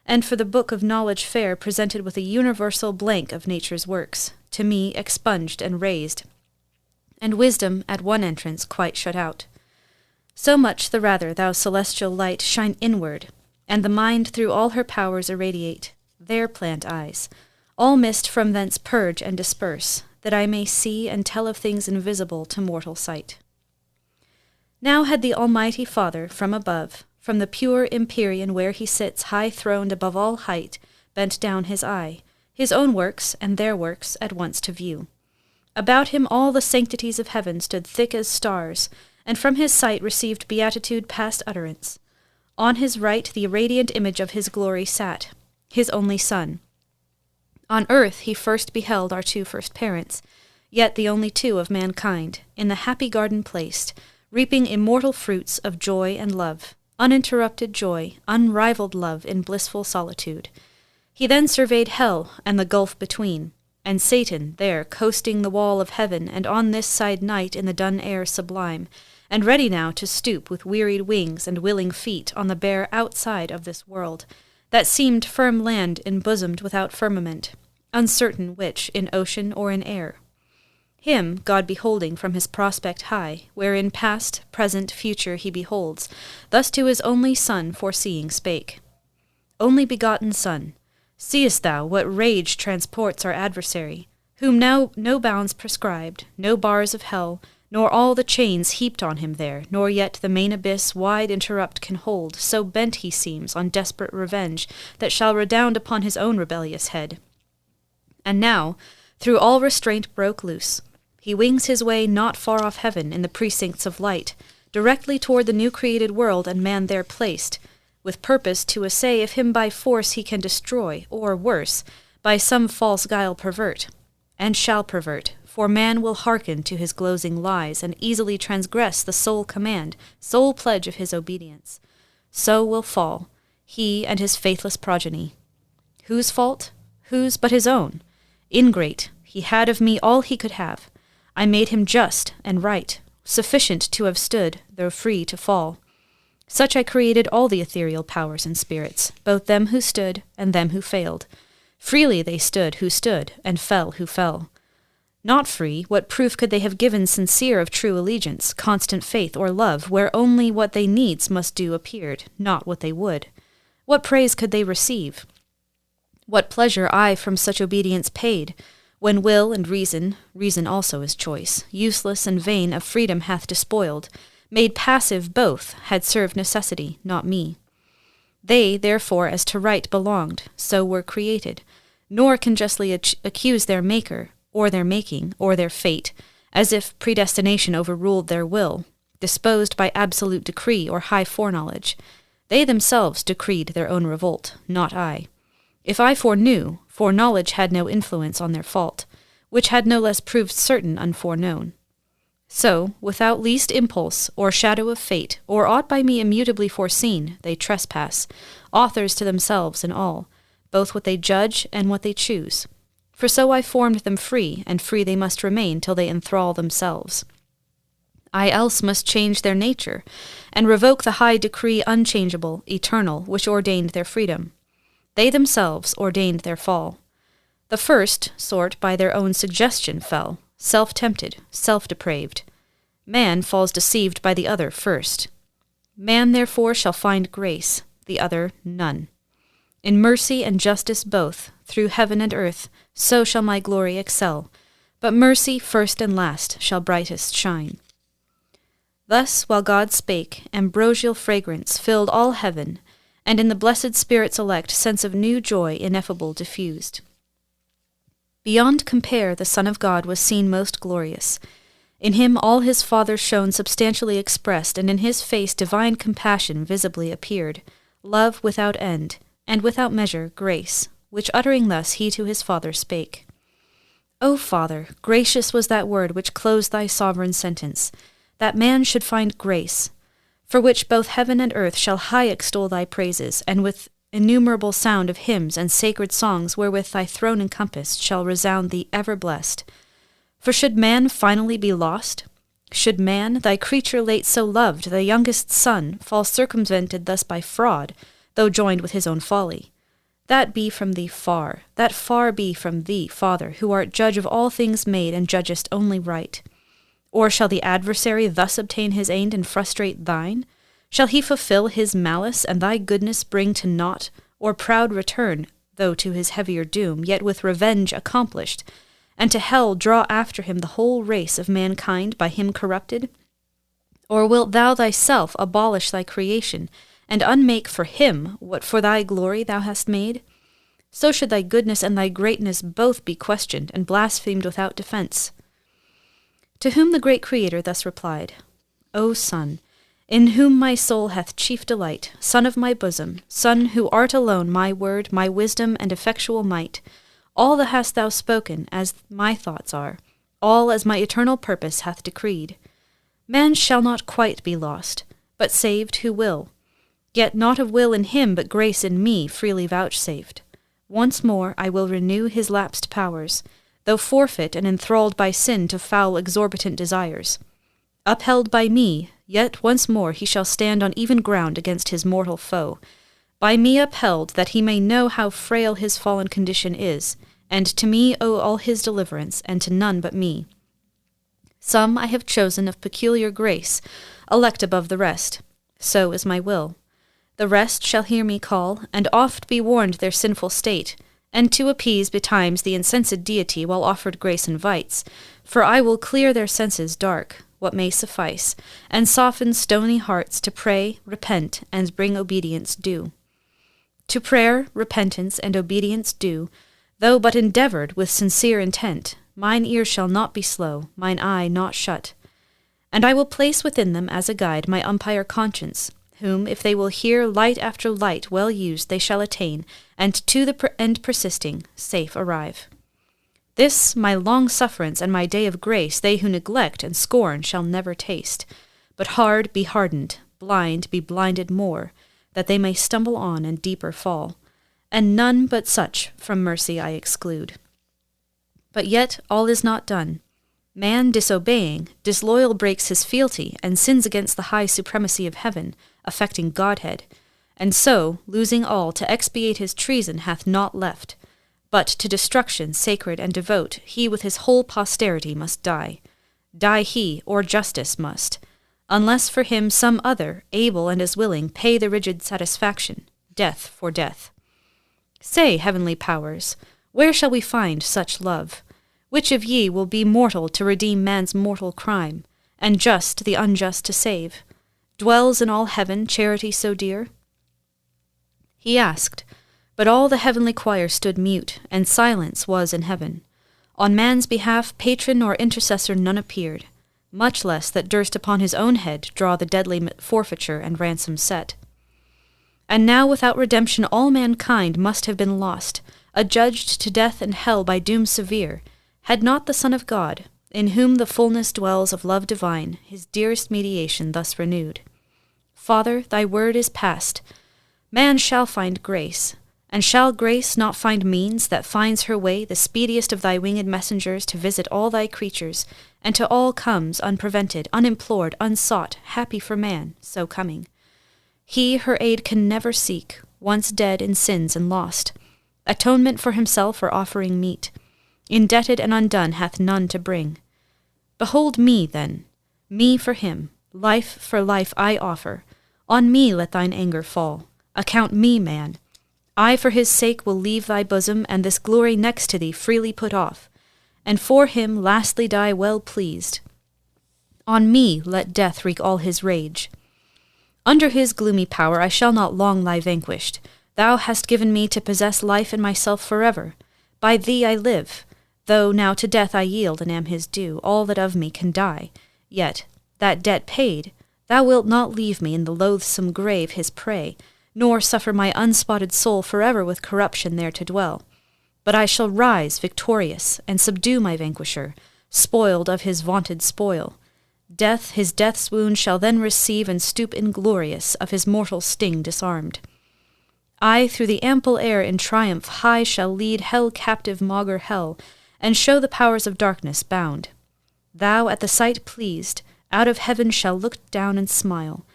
Speaker 5: and for the book of knowledge fair presented with a universal blank of nature's works, to me expunged and razed, and wisdom at one entrance quite shut out. So much the rather, thou celestial light, shine inward, and the mind through all her powers irradiate. There plant eyes, all mist from thence purge and disperse, that I may see and tell of things invisible to mortal sight. Now had the Almighty Father, from above, from the pure empyrean where he sits high-throned above all height, bent down his eye, his own works and their works at once to view. About him all the sanctities of heaven stood thick as stars, and from his sight received beatitude past utterance. On his right the radiant image of his glory sat, his only Son. On earth he first beheld our two first parents, yet the only two of mankind, in the happy garden placed, reaping immortal fruits of joy and love, uninterrupted joy, unrivaled love in blissful solitude. He then surveyed hell and the gulf between, and Satan there coasting the wall of heaven, and on this side night in the dun air sublime, and ready now to stoop with wearied wings and willing feet on the bare outside of this world, that seemed firm land embosomed without firmament, uncertain which, in ocean or in air. Him God beholding from his prospect high, wherein past, present, future he beholds, thus to his only Son foreseeing spake. Only begotten Son, seest thou what rage transports our adversary, whom now no bounds prescribed, no bars of hell, nor all the chains heaped on him there, nor yet the main abyss wide interrupt can hold, so bent he seems on desperate revenge that shall redound upon his own rebellious head. And now, through all restraint broke loose, he wings his way not far off heaven in the precincts of light, directly toward the new created world and man there placed, with purpose to assay if him by force he can destroy, or worse, by some false guile pervert, and shall pervert, for man will hearken to his glozing lies, and easily transgress the sole command, sole pledge of his obedience. So will fall, he and his faithless progeny. Whose fault? Whose but his own? Ingrate, he had of me all he could have. I made him just and right, sufficient to have stood, though free to fall. Such I created all the ethereal powers and spirits, both them who stood and them who failed. Freely they stood who stood, and fell who fell. Not free, what proof could they have given sincere of true allegiance, constant faith, or love, where only what they needs must do appeared, not what they would? What praise could they receive? What pleasure I from such obedience paid, when will and reason also is choice, useless and vain of freedom hath despoiled, made passive both, had served necessity, not me. They, therefore, as to right belonged, so were created, nor can justly accuse their maker, or their making, or their fate, as if predestination overruled their will, disposed by absolute decree or high foreknowledge. They themselves decreed their own revolt, not I. If I foreknew, foreknowledge had no influence on their fault, which had no less proved certain unforeknown. So, without least impulse, or shadow of fate, or aught by me immutably foreseen, they trespass, authors to themselves in all, both what they judge and what they choose. For so I formed them free, and free they must remain till they enthrall themselves. I else must change their nature, and revoke the high decree unchangeable, eternal, which ordained their freedom. They themselves ordained their fall. The first sort by their own suggestion fell, self-tempted, self-depraved. Man falls deceived by the other first. Man therefore shall find grace, the other none. In mercy and justice both, through heaven and earth, so shall my glory excel, but mercy first and last shall brightest shine. Thus, while God spake, ambrosial fragrance filled all heaven, and in the blessed spirits elect sense of new joy ineffable diffused. Beyond compare the Son of God was seen most glorious. In him all his Father shone substantially expressed, and in his face divine compassion visibly appeared, love without end, and without measure grace, which uttering thus he to his Father spake. O Father, gracious was that word which closed thy sovereign sentence, that man should find grace, for which both heaven and earth shall high extol thy praises, and with innumerable sound of hymns and sacred songs wherewith thy throne encompassed shall resound thee ever blessed. For should man finally be lost? Should man, thy creature late so loved, thy youngest son, fall circumvented thus by fraud, though joined with his own folly? That be from thee far, that far be from thee, Father, who art judge of all things made and judgest only right. Or shall the adversary thus obtain his aim and frustrate thine? Shall he fulfill his malice, and thy goodness bring to naught, or proud return, though to his heavier doom, yet with revenge accomplished, and to hell draw after him the whole race of mankind by him corrupted? Or wilt thou thyself abolish thy creation, and unmake for him what for thy glory thou hast made? So should thy goodness and thy greatness both be questioned and blasphemed without defense. To whom the great Creator thus replied, O Son, in whom my soul hath chief delight, Son of my bosom, Son who art alone my word, my wisdom, and effectual might, all that hast thou spoken as my thoughts are, all as my eternal purpose hath decreed. Man shall not quite be lost, but saved who will, yet not of will in him, but grace in me freely vouchsafed. Once more I will renew his lapsed powers, though forfeit and enthralled by sin to foul exorbitant desires. Upheld by me, yet once more he shall stand on even ground against his mortal foe, by me upheld, that he may know how frail his fallen condition is, and to me owe all his deliverance, and to none but me. Some I have chosen of peculiar grace, elect above the rest. So is my will. The rest shall hear me call, and oft be warned their sinful state, and to appease betimes the incensed deity while offered grace invites, for I will clear their senses dark, what may suffice, and soften stony hearts to pray, repent, and bring obedience due. To prayer, repentance, and obedience due, though but endeavoured with sincere intent, mine ear shall not be slow, mine eye not shut. And I will place within them as a guide my umpire conscience, whom, if they will hear light after light well used, they shall attain, and to the end persisting, safe arrive. This, my long sufferance and my day of grace, they who neglect and scorn shall never taste. But hard be hardened, blind be blinded more, that they may stumble on and deeper fall. And none but such from mercy I exclude. But yet all is not done. Man disobeying, disloyal breaks his fealty, and sins against the high supremacy of heaven, affecting Godhead, and so, losing all, to expiate his treason hath not left. But to destruction sacred and devote, he with his whole posterity must die. Die he, or justice must, unless for him some other, able and as willing, pay the rigid satisfaction, death for death. Say, heavenly powers, where shall we find such love? Which of ye will be mortal to redeem man's mortal crime, and just the unjust to save? Dwells in all heaven charity so dear? He asked, but all the heavenly choir stood mute, and silence was in heaven. On man's behalf patron or intercessor none appeared, much less that durst upon his own head draw the deadly forfeiture and ransom set. And now without redemption all mankind must have been lost, adjudged to death and hell by doom severe, had not the Son of God, in whom the fullness dwells of love divine, his dearest mediation thus renewed. Father, thy word is past. Man shall find grace, and shall grace not find means that finds her way the speediest of thy winged messengers to visit all thy creatures, and to all comes unprevented, unimplored, unsought, happy for man, so coming. He her aid can never seek, once dead in sins and lost. Atonement for himself or offering meet, indebted and undone hath none to bring. Behold me, then, me for him, life for life I offer. On me let thine anger fall. Account me, man. I for his sake will leave thy bosom, and this glory next to thee freely put off, and for him lastly die well pleased. On me let death wreak all his rage. Under his gloomy power I shall not long lie vanquished. Thou hast given me to possess life in myself forever. By thee I live, though now to death I yield and am his due, all that of me can die. Yet, that debt paid, thou wilt not leave me in the loathsome grave his prey, nor suffer my unspotted soul forever with corruption there to dwell. But I shall rise victorious, and subdue my vanquisher, spoiled of his vaunted spoil. Death his death's wound shall then receive, and stoop inglorious, of his mortal sting disarmed. I through the ample air in triumph high shall lead hell captive maugre hell, and show the powers of darkness bound. Thou at the sight pleased, out of heaven shall look down and smile,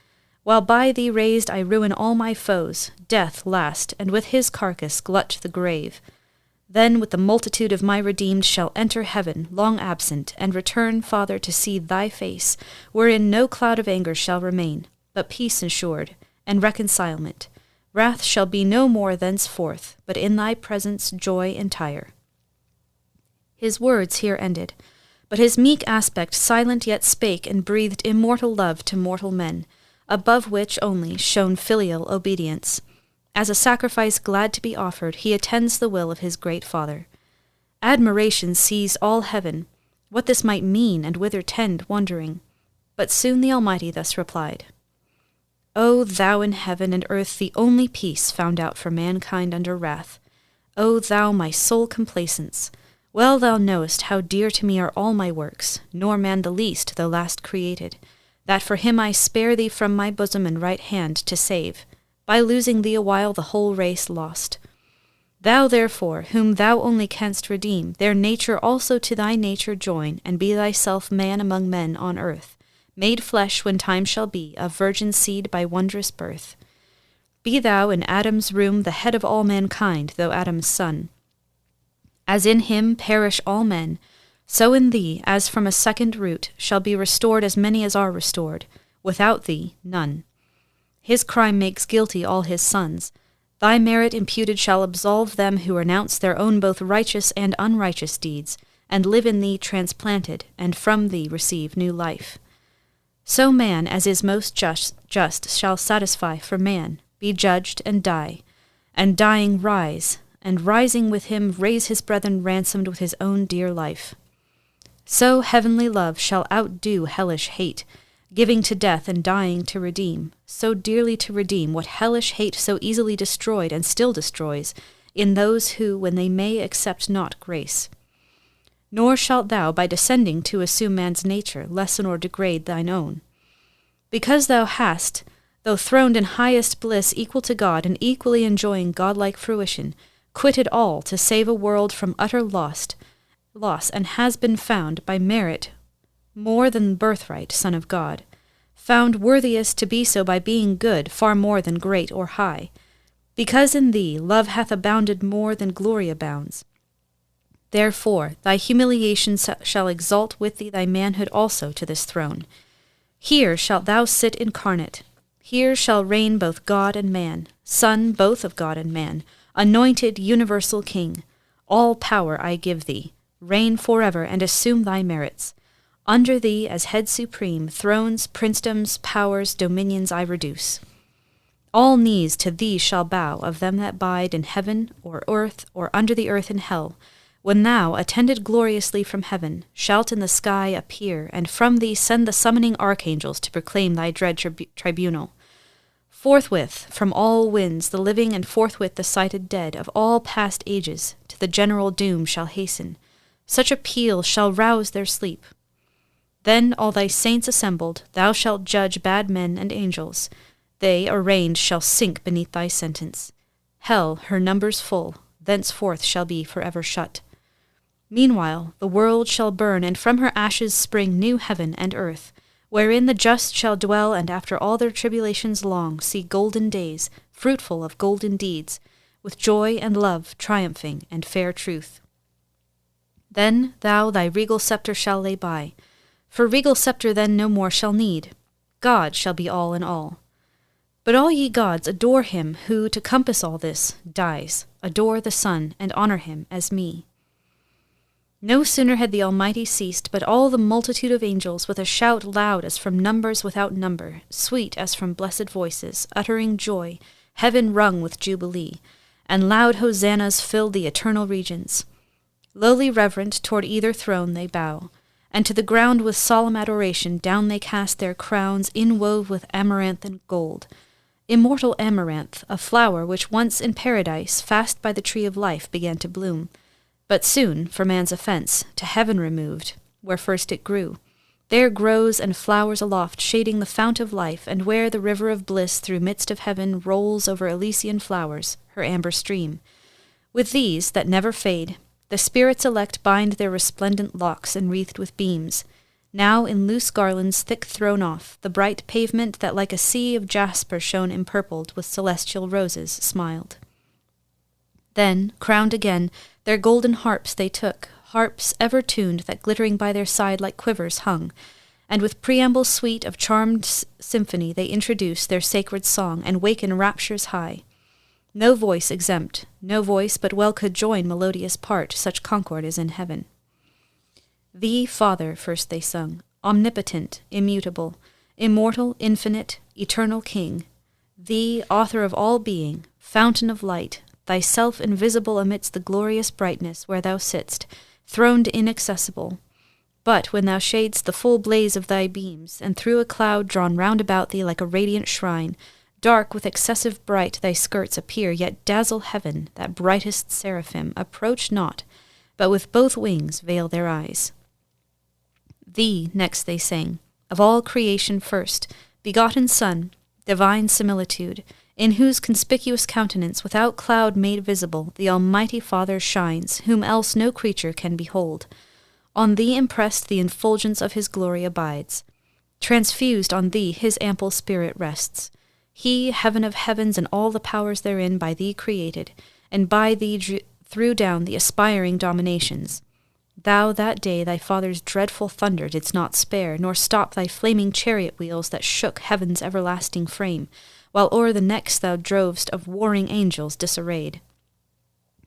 Speaker 5: while by thee raised I ruin all my foes, death last, and with his carcass glut the grave. Then with the multitude of my redeemed shall enter heaven, long absent, and return, Father, to see thy face, wherein no cloud of anger shall remain, but peace ensured, and reconcilement. Wrath shall be no more thenceforth, but in thy presence joy entire. His words here ended, but his meek aspect silent yet spake and breathed immortal love to mortal men, above which only shone filial obedience. As a sacrifice glad to be offered, he attends the will of his great Father. Admiration seized all heaven, what this might mean and whither tend, wondering. But soon the Almighty thus replied, O thou in heaven and earth the only peace found out for mankind under wrath, O thou my sole complacence, well thou knowest how dear to me are all my works, nor man the least, though last created, that for him I spare thee from my bosom and right hand to save, by losing thee awhile the whole race lost. Thou therefore, whom thou only canst redeem, their nature also to thy nature join, and be thyself man among men on earth, made flesh when time shall be, of virgin seed by wondrous birth. Be thou in Adam's room the head of all mankind, though Adam's son. As in him perish all men, so in thee, as from a second root, shall be restored as many as are restored, without thee none. His crime makes guilty all his sons. Thy merit imputed shall absolve them who renounce their own both righteous and unrighteous deeds, and live in thee transplanted, and from thee receive new life. So man, as is most just shall satisfy for man, be judged and die, and dying rise, and rising with him raise his brethren ransomed with his own dear life. So heavenly love shall outdo hellish hate, giving to death and dying to redeem, so dearly to redeem what hellish hate so easily destroyed and still destroys, in those who, when they may, accept not grace. Nor shalt thou, by descending to assume man's nature, lessen or degrade thine own. Because thou hast, though throned in highest bliss equal to God and equally enjoying godlike fruition, quitted all to save a world from utter loss, and has been found, by merit more than birthright, Son of God, found worthiest to be so by being good far more than great or high, because in thee love hath abounded more than glory abounds. Therefore thy humiliation shall exalt with thee thy manhood also to this throne. Here shalt thou sit incarnate. Here shall reign both God and man, Son both of God and man, anointed universal King. All power I give thee. Reign forever and assume thy merits. Under thee, as head supreme, thrones, princedoms, powers, dominions I reduce. All knees to thee shall bow of them that bide in heaven or earth or under the earth in hell, when thou, attended gloriously from heaven, shalt in the sky appear, and from thee send the summoning archangels to proclaim thy dread tribunal. Forthwith, from all winds, the living and forthwith the sighted dead of all past ages, to the general doom shall hasten. Such a peal shall rouse their sleep. Then all thy saints assembled, thou shalt judge bad men and angels. They, arraigned, shall sink beneath thy sentence. Hell, her numbers full, thenceforth shall be forever shut. Meanwhile the world shall burn, and from her ashes spring new heaven and earth, wherein the just shall dwell, and after all their tribulations long see golden days, fruitful of golden deeds, with joy and love triumphing, and fair truth. Then thou thy regal sceptre shall lay by, for regal sceptre then no more shall need. God shall be all in all. But all ye gods adore him who, to compass all this, dies. Adore the Son, and honor him as me. No sooner had the Almighty ceased, but all the multitude of angels, with a shout loud as from numbers without number, sweet as from blessed voices, uttering joy, heaven rung with jubilee, and loud hosannas filled the eternal regions. Lowly reverent toward either throne they bow, and to the ground with solemn adoration down they cast their crowns inwove with amaranth and gold. Immortal amaranth, a flower which once in paradise, fast by the tree of life, began to bloom, but soon, for man's offense, to heaven removed, where first it grew. There grows and flowers aloft, shading the fount of life, and where the river of bliss through midst of heaven rolls over Elysian flowers, her amber stream. With these, that never fade, the spirits elect bind their resplendent locks enwreathed with beams, now in loose garlands thick thrown off, the bright pavement that like a sea of jasper shone empurpled with celestial roses smiled. Then, crowned again, their golden harps they took, harps ever tuned that glittering by their side like quivers hung, and with preamble sweet of charmed symphony they introduce their sacred song and waken raptures high. No voice exempt, no voice but well could join melodious part, such concord is in heaven. Thee, Father, first they sung, omnipotent, immutable, immortal, infinite, eternal King. Thee, author of all being, fountain of light, thyself invisible amidst the glorious brightness where thou sittst, throned inaccessible. But when thou shadest the full blaze of thy beams, and through a cloud drawn round about thee like a radiant shrine, dark with excessive bright thy skirts appear, yet dazzle heaven, that brightest seraphim approach not, but with both wings veil their eyes. Thee next they sang, of all creation first, begotten Son, divine similitude, in whose conspicuous countenance without cloud made visible the Almighty Father shines, whom else no creature can behold. On thee impressed the effulgence of his glory abides. Transfused on thee his ample spirit rests. He, heaven of heavens, and all the powers therein by thee created, and by thee threw down the aspiring dominations. Thou that day thy Father's dreadful thunder didst not spare, nor stop thy flaming chariot wheels that shook heaven's everlasting frame, while o'er the necks thou drovest of warring angels disarrayed.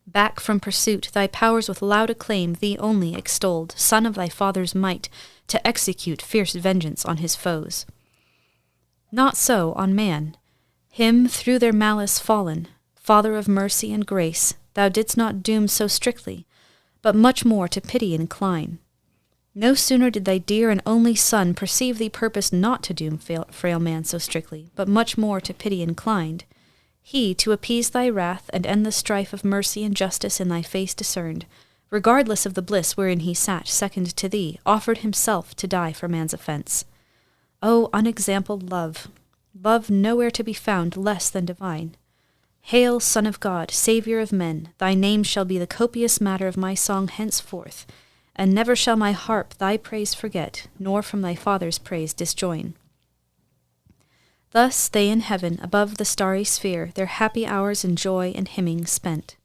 Speaker 5: Back from pursuit, thy powers with loud acclaim thee only extolled, son of thy father's might, to execute fierce vengeance on his foes. Not so on man. Him through their malice fallen, Father of mercy and grace, thou didst not doom so strictly, but much more to pity incline. No sooner did thy dear and only Son perceive thee purpose not to doom frail man so strictly, but much more to pity inclined, he, to appease thy wrath and end the strife of mercy and justice in thy face discerned, regardless of the bliss wherein he sat second to thee, offered himself to die for man's offence. O unexampled love, love nowhere to be found less than divine. Hail, Son of God, Saviour of men, thy name shall be the copious matter of my song henceforth, and never shall my harp thy praise forget, nor from thy Father's praise disjoin. Thus they in heaven, above the starry sphere, their happy hours in joy and hymning spent.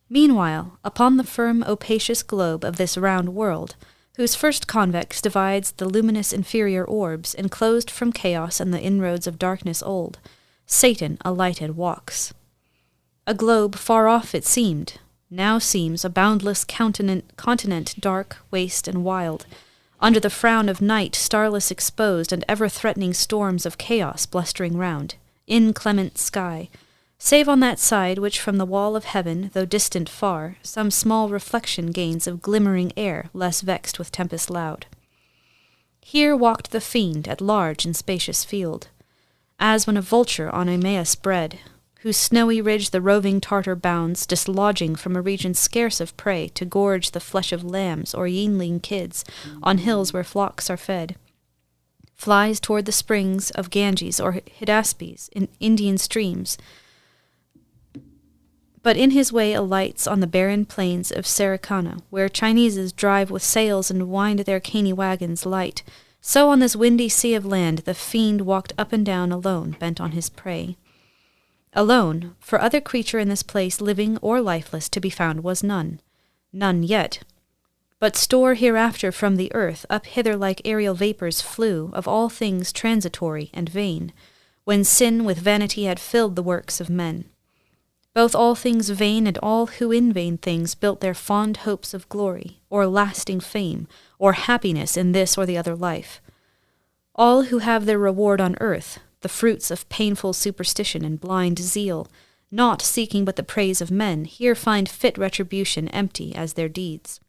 Speaker 5: Meanwhile, upon the firm opacious globe of this round world, whose first convex divides the luminous inferior orbs, enclosed from chaos and the inroads of darkness old, Satan alighted walks. A globe far off it seemed, now seems a boundless continent dark, waste, and wild, under the frown of night starless exposed, and ever-threatening storms of chaos blustering round, inclement sky, save on that side which from the wall of heaven, though distant far, some small reflection gains of glimmering air, less vexed with tempest loud. Here walked the fiend at large in spacious field, as when a vulture on Emmaus bred, whose snowy ridge the roving Tartar bounds, dislodging from a region scarce of prey, to gorge the flesh of lambs or yeanling kids on hills where flocks are fed, flies toward the springs of Ganges or Hydaspes in Indian streams, but in his way alights on the barren plains of Sarikana, where Chineses drive with sails and wind their caney wagons light. So on this windy sea of land the fiend walked up and down alone, bent on his prey. Alone, for other creature in this place, living or lifeless, to be found was none. None yet. But store hereafter from the earth up hither like aerial vapours flew, of all things transitory and vain, when sin with vanity had filled the works of men. Both all things vain and all who in vain things built their fond hopes of glory, or lasting fame, or happiness in this or the other life. All who have their reward on earth, the fruits of painful superstition and blind zeal, not seeking but the praise of men, here find fit retribution empty as their deeds.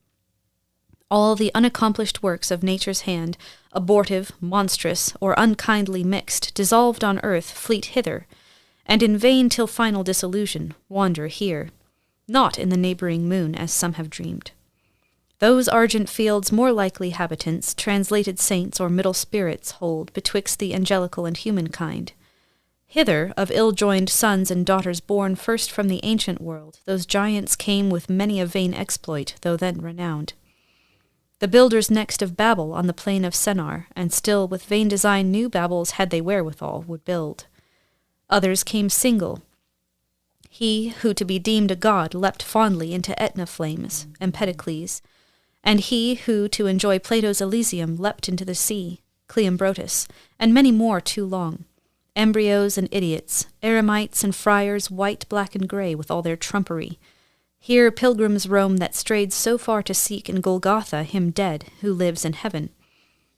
Speaker 5: All the unaccomplished works of nature's hand, abortive, monstrous, or unkindly mixed, dissolved on earth, fleet hither, and in vain till final disillusion, wander here, not in the neighbouring moon as some have dreamed. Those argent fields more likely habitants, translated saints or middle spirits, hold betwixt the angelical and human kind. Hither, of ill-joined sons and daughters born first from the ancient world, those giants came with many a vain exploit, though then renowned. The builders next of Babel on the plain of Sennar, and still with vain design new Babels had they wherewithal, would build. Others came single. He who to be deemed a god leapt fondly into Etna flames, Empedocles, and he who to enjoy Plato's Elysium leapt into the sea, Cleombrotus, and many more too long, embryos and idiots, eremites and friars white, black, and grey with all their trumpery. Here pilgrims roam that strayed so far to seek in Golgotha him dead who lives in heaven,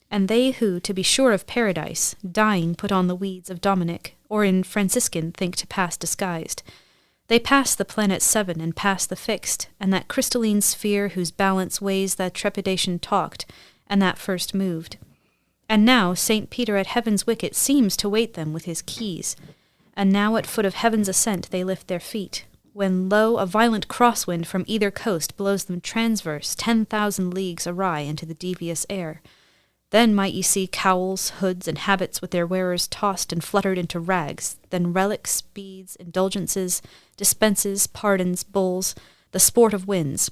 Speaker 5: and they who, to be sure of paradise, dying put on the weeds of Dominic, or in Franciscan think to pass disguised. They pass the planet seven and pass the fixed, and that crystalline sphere whose balance weighs that trepidation talked, and that first moved. And now St. Peter at heaven's wicket seems to wait them with his keys, and now at foot of heaven's ascent they lift their feet, when lo, a violent crosswind from either coast blows them transverse 10,000 leagues awry into the devious air. Then might ye see cowls, hoods, and habits with their wearers tossed and fluttered into rags, then relics, beads, indulgences, dispenses, pardons, bulls, the sport of winds.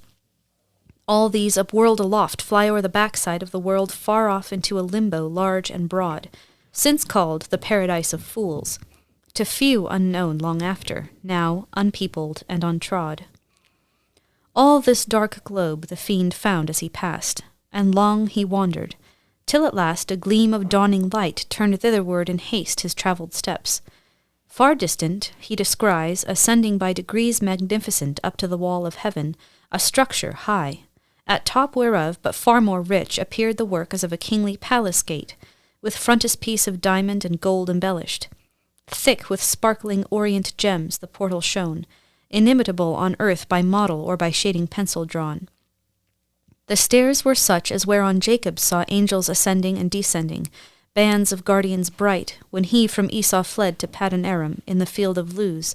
Speaker 5: All these upwhirled aloft fly o'er the backside of the world far off into a limbo large and broad, since called the paradise of fools, to few unknown long after, now unpeopled and untrod. All this dark globe the fiend found as he passed, and long he wandered, till at last a gleam of dawning light turned thitherward in haste his travelled steps. Far distant, he descries, ascending by degrees magnificent up to the wall of heaven, a structure high, at top whereof, but far more rich, appeared the work as of a kingly palace gate, with frontispiece of diamond and gold embellished. Thick with sparkling orient gems the portal shone, inimitable on earth by model or by shading pencil drawn. The stairs were such as whereon Jacob saw angels ascending and descending, bands of guardians bright, when he from Esau fled to Paddan Aram in the field of Luz,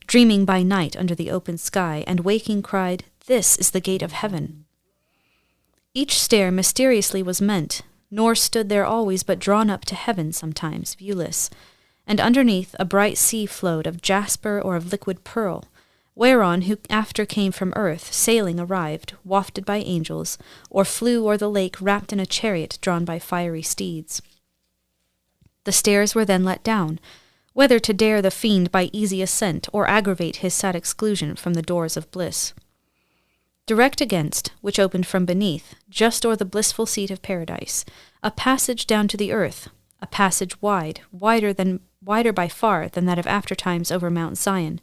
Speaker 5: dreaming by night under the open sky, and waking cried, "This is the gate of heaven." Each stair mysteriously was meant, nor stood there always but drawn up to heaven sometimes, viewless, and underneath a bright sea flowed of jasper or of liquid pearl, whereon who after came from earth, sailing arrived, wafted by angels, or flew o'er the lake wrapped in a chariot drawn by fiery steeds. The stairs were then let down, whether to dare the fiend by easy ascent, or aggravate his sad exclusion from the doors of bliss. Direct against, which opened from beneath, just o'er the blissful seat of paradise, a passage down to the earth, a passage wider by far than that of aftertimes over Mount Zion,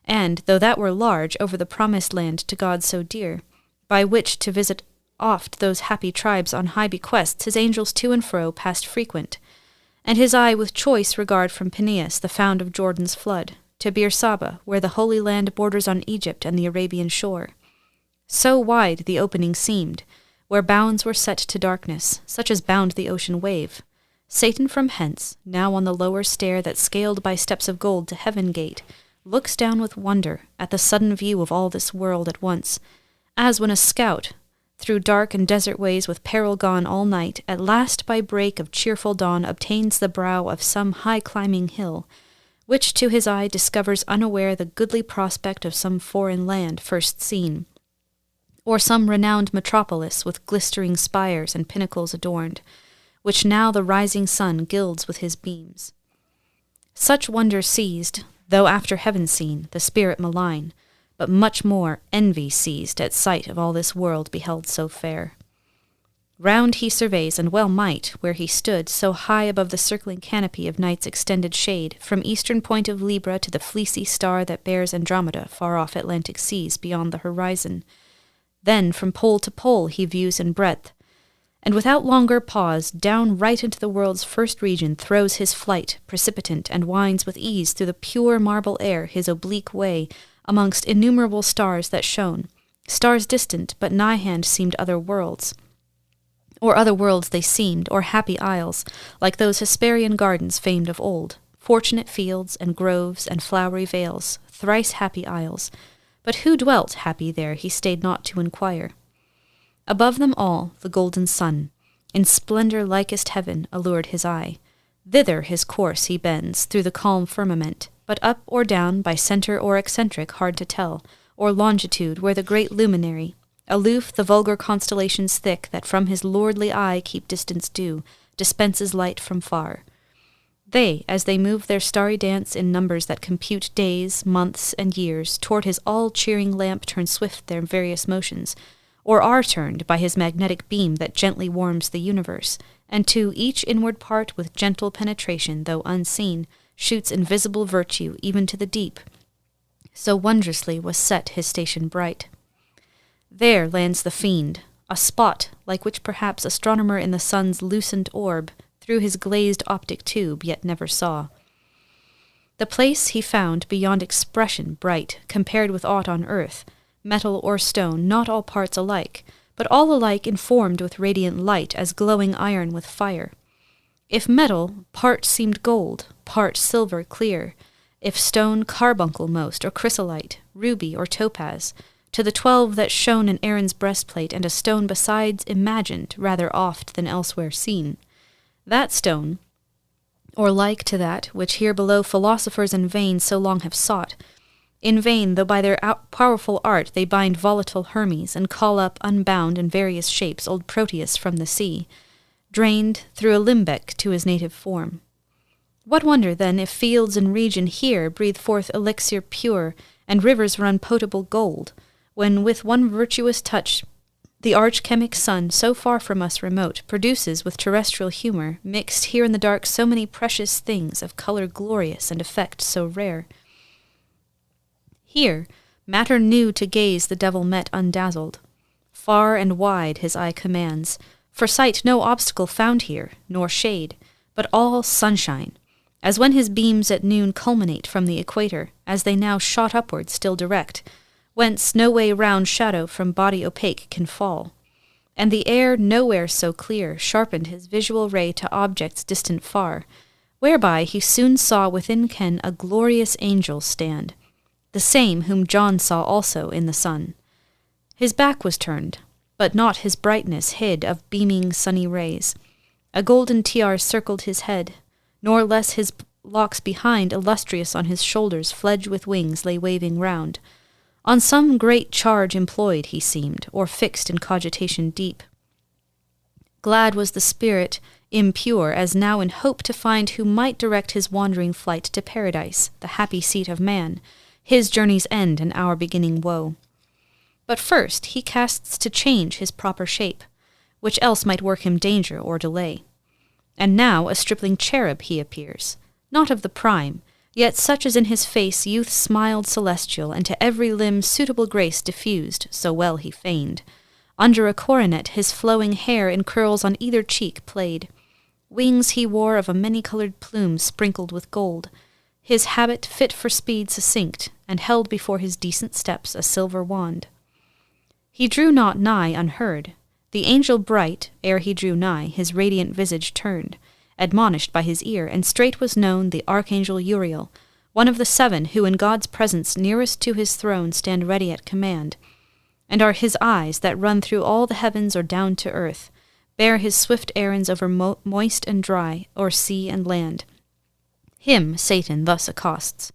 Speaker 5: and, though that were large, over the promised land to God so dear, by which to visit oft those happy tribes on high bequests his angels to and fro passed frequent, and his eye with choice regard from Peneus, the fount of Jordan's flood, to Beersaba, where the Holy Land borders on Egypt and the Arabian shore. So wide the opening seemed, where bounds were set to darkness, such as bound the ocean wave. Satan from hence, now on the lower stair that scaled by steps of gold to heaven gate, looks down with wonder at the sudden view of all this world at once, as when a scout, through dark and desert ways with peril gone all night, at last by break of cheerful dawn obtains the brow of some high-climbing hill, which to his eye discovers unaware the goodly prospect of some foreign land first seen, or some renowned metropolis with glistering spires and pinnacles adorned, which now the rising sun gilds with his beams. Such wonder seized, though after heaven seen, the spirit malign, but much more envy seized at sight of all this world beheld so fair. Round he surveys, and well might, where he stood, so high above the circling canopy of night's extended shade, from eastern point of Libra to the fleecy star that bears Andromeda far off Atlantic seas beyond the horizon. Then from pole to pole he views in breadth, and without longer pause, down right into the world's first region throws his flight, precipitant, and winds with ease through the pure marble air his oblique way amongst innumerable stars that shone, stars distant, but nigh-hand seemed other worlds. Or other worlds they seemed, or happy isles, like those Hesperian gardens famed of old, fortunate fields and groves and flowery vales, thrice happy isles. But who dwelt happy there he stayed not to inquire. Above them all, the golden sun, in splendor likest heaven, allured his eye. Thither his course he bends, through the calm firmament, but up or down, by centre or eccentric, hard to tell, or longitude, where the great luminary, aloof the vulgar constellations thick, that from his lordly eye keep distance due, dispenses light from far. They, as they move their starry dance in numbers that compute days, months, and years, toward his all-cheering lamp turn swift their various motions, or are turned by his magnetic beam that gently warms the universe, and to each inward part with gentle penetration, though unseen, shoots invisible virtue even to the deep. So wondrously was set his station bright. There lands the fiend, a spot like which perhaps astronomer in the sun's lucent orb through his glazed optic tube yet never saw. The place he found beyond expression bright, compared with aught on earth, metal or stone, not all parts alike, but all alike informed with radiant light as glowing iron with fire. If metal, part seemed gold, part silver clear, if stone, carbuncle most, or chrysolite, ruby, or topaz, to the 12 that shone in Aaron's breastplate, and a stone besides imagined rather oft than elsewhere seen. That stone, or like to that which here below philosophers in vain so long have sought, in vain, though by their powerful art they bind volatile Hermes, and call up, unbound in various shapes, old Proteus from the sea, drained through a limbeck to his native form. What wonder, then, if fields and region here breathe forth elixir pure, and rivers run potable gold, when with one virtuous touch The arch-chemic sun, so far from us remote, produces with terrestrial humor, mixed here in the dark so many precious things of color glorious and effect so rare. Here, matter new to gaze the devil met undazzled. Far and wide his eye commands, for sight no obstacle found here, nor shade, but all sunshine, as when his beams at noon culminate from the equator, as they now shot upward still direct, whence no way round shadow from body opaque can fall. And the air nowhere so clear sharpened his visual ray to objects distant far, whereby he soon saw within ken a glorious angel stand, the same whom John saw also in the sun. His back was turned, but not his brightness hid of beaming sunny rays. A golden tiara circled his head, nor less his locks behind, illustrious on his shoulders, fledged with wings, lay waving round. On some great charge employed he seemed, or fixed in cogitation deep. Glad was the spirit, impure, as now in hope to find who might direct his wandering flight to paradise, the happy seat of man, his journey's end and our beginning woe. But first he casts to change his proper shape, which else might work him danger or delay. And now a stripling cherub he appears, not of the prime, yet such as in his face youth smiled celestial, and to every limb suitable grace diffused, so well he feigned. Under a coronet his flowing hair in curls on either cheek played. Wings he wore of a many-colored plume sprinkled with gold. His habit fit for speed succinct, and held before his decent steps a silver wand. He drew not nigh unheard. The angel bright, ere he drew nigh, his radiant visage turned, admonished by his ear, and straight was known the archangel Uriel, one of the 7 who in God's presence nearest to his throne stand ready at command, and are his eyes that run through all the heavens or down to earth, bear his swift errands over moist and dry, or sea and land. Him Satan thus accosts.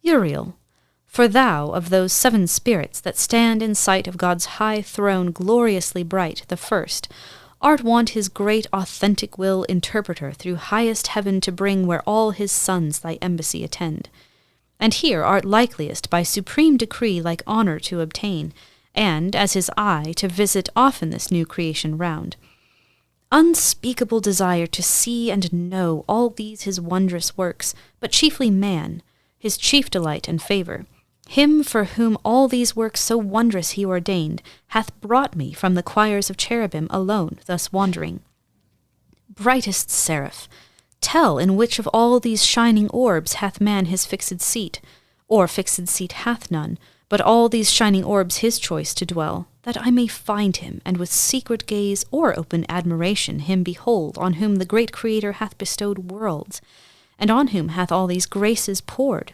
Speaker 5: Uriel, for thou, of those 7 spirits that stand in sight of God's high throne gloriously bright, the first, art wont his great authentic will interpreter through highest heaven to bring where all his sons thy embassy attend. And here art likeliest by supreme decree like honour to obtain, and, as his eye, to visit often this new creation round. Unspeakable desire to see and know all these his wondrous works, but chiefly man, his chief delight and favour. Him for whom all these works so wondrous he ordained, hath brought me from the choirs of cherubim alone, thus wandering. Brightest seraph, tell in which of all these shining orbs hath man his fixed seat, or fixed seat hath none, but all these shining orbs his choice to dwell, that I may find him, and with secret gaze or open admiration him behold, on whom the great Creator hath bestowed worlds, and on whom hath all these graces poured,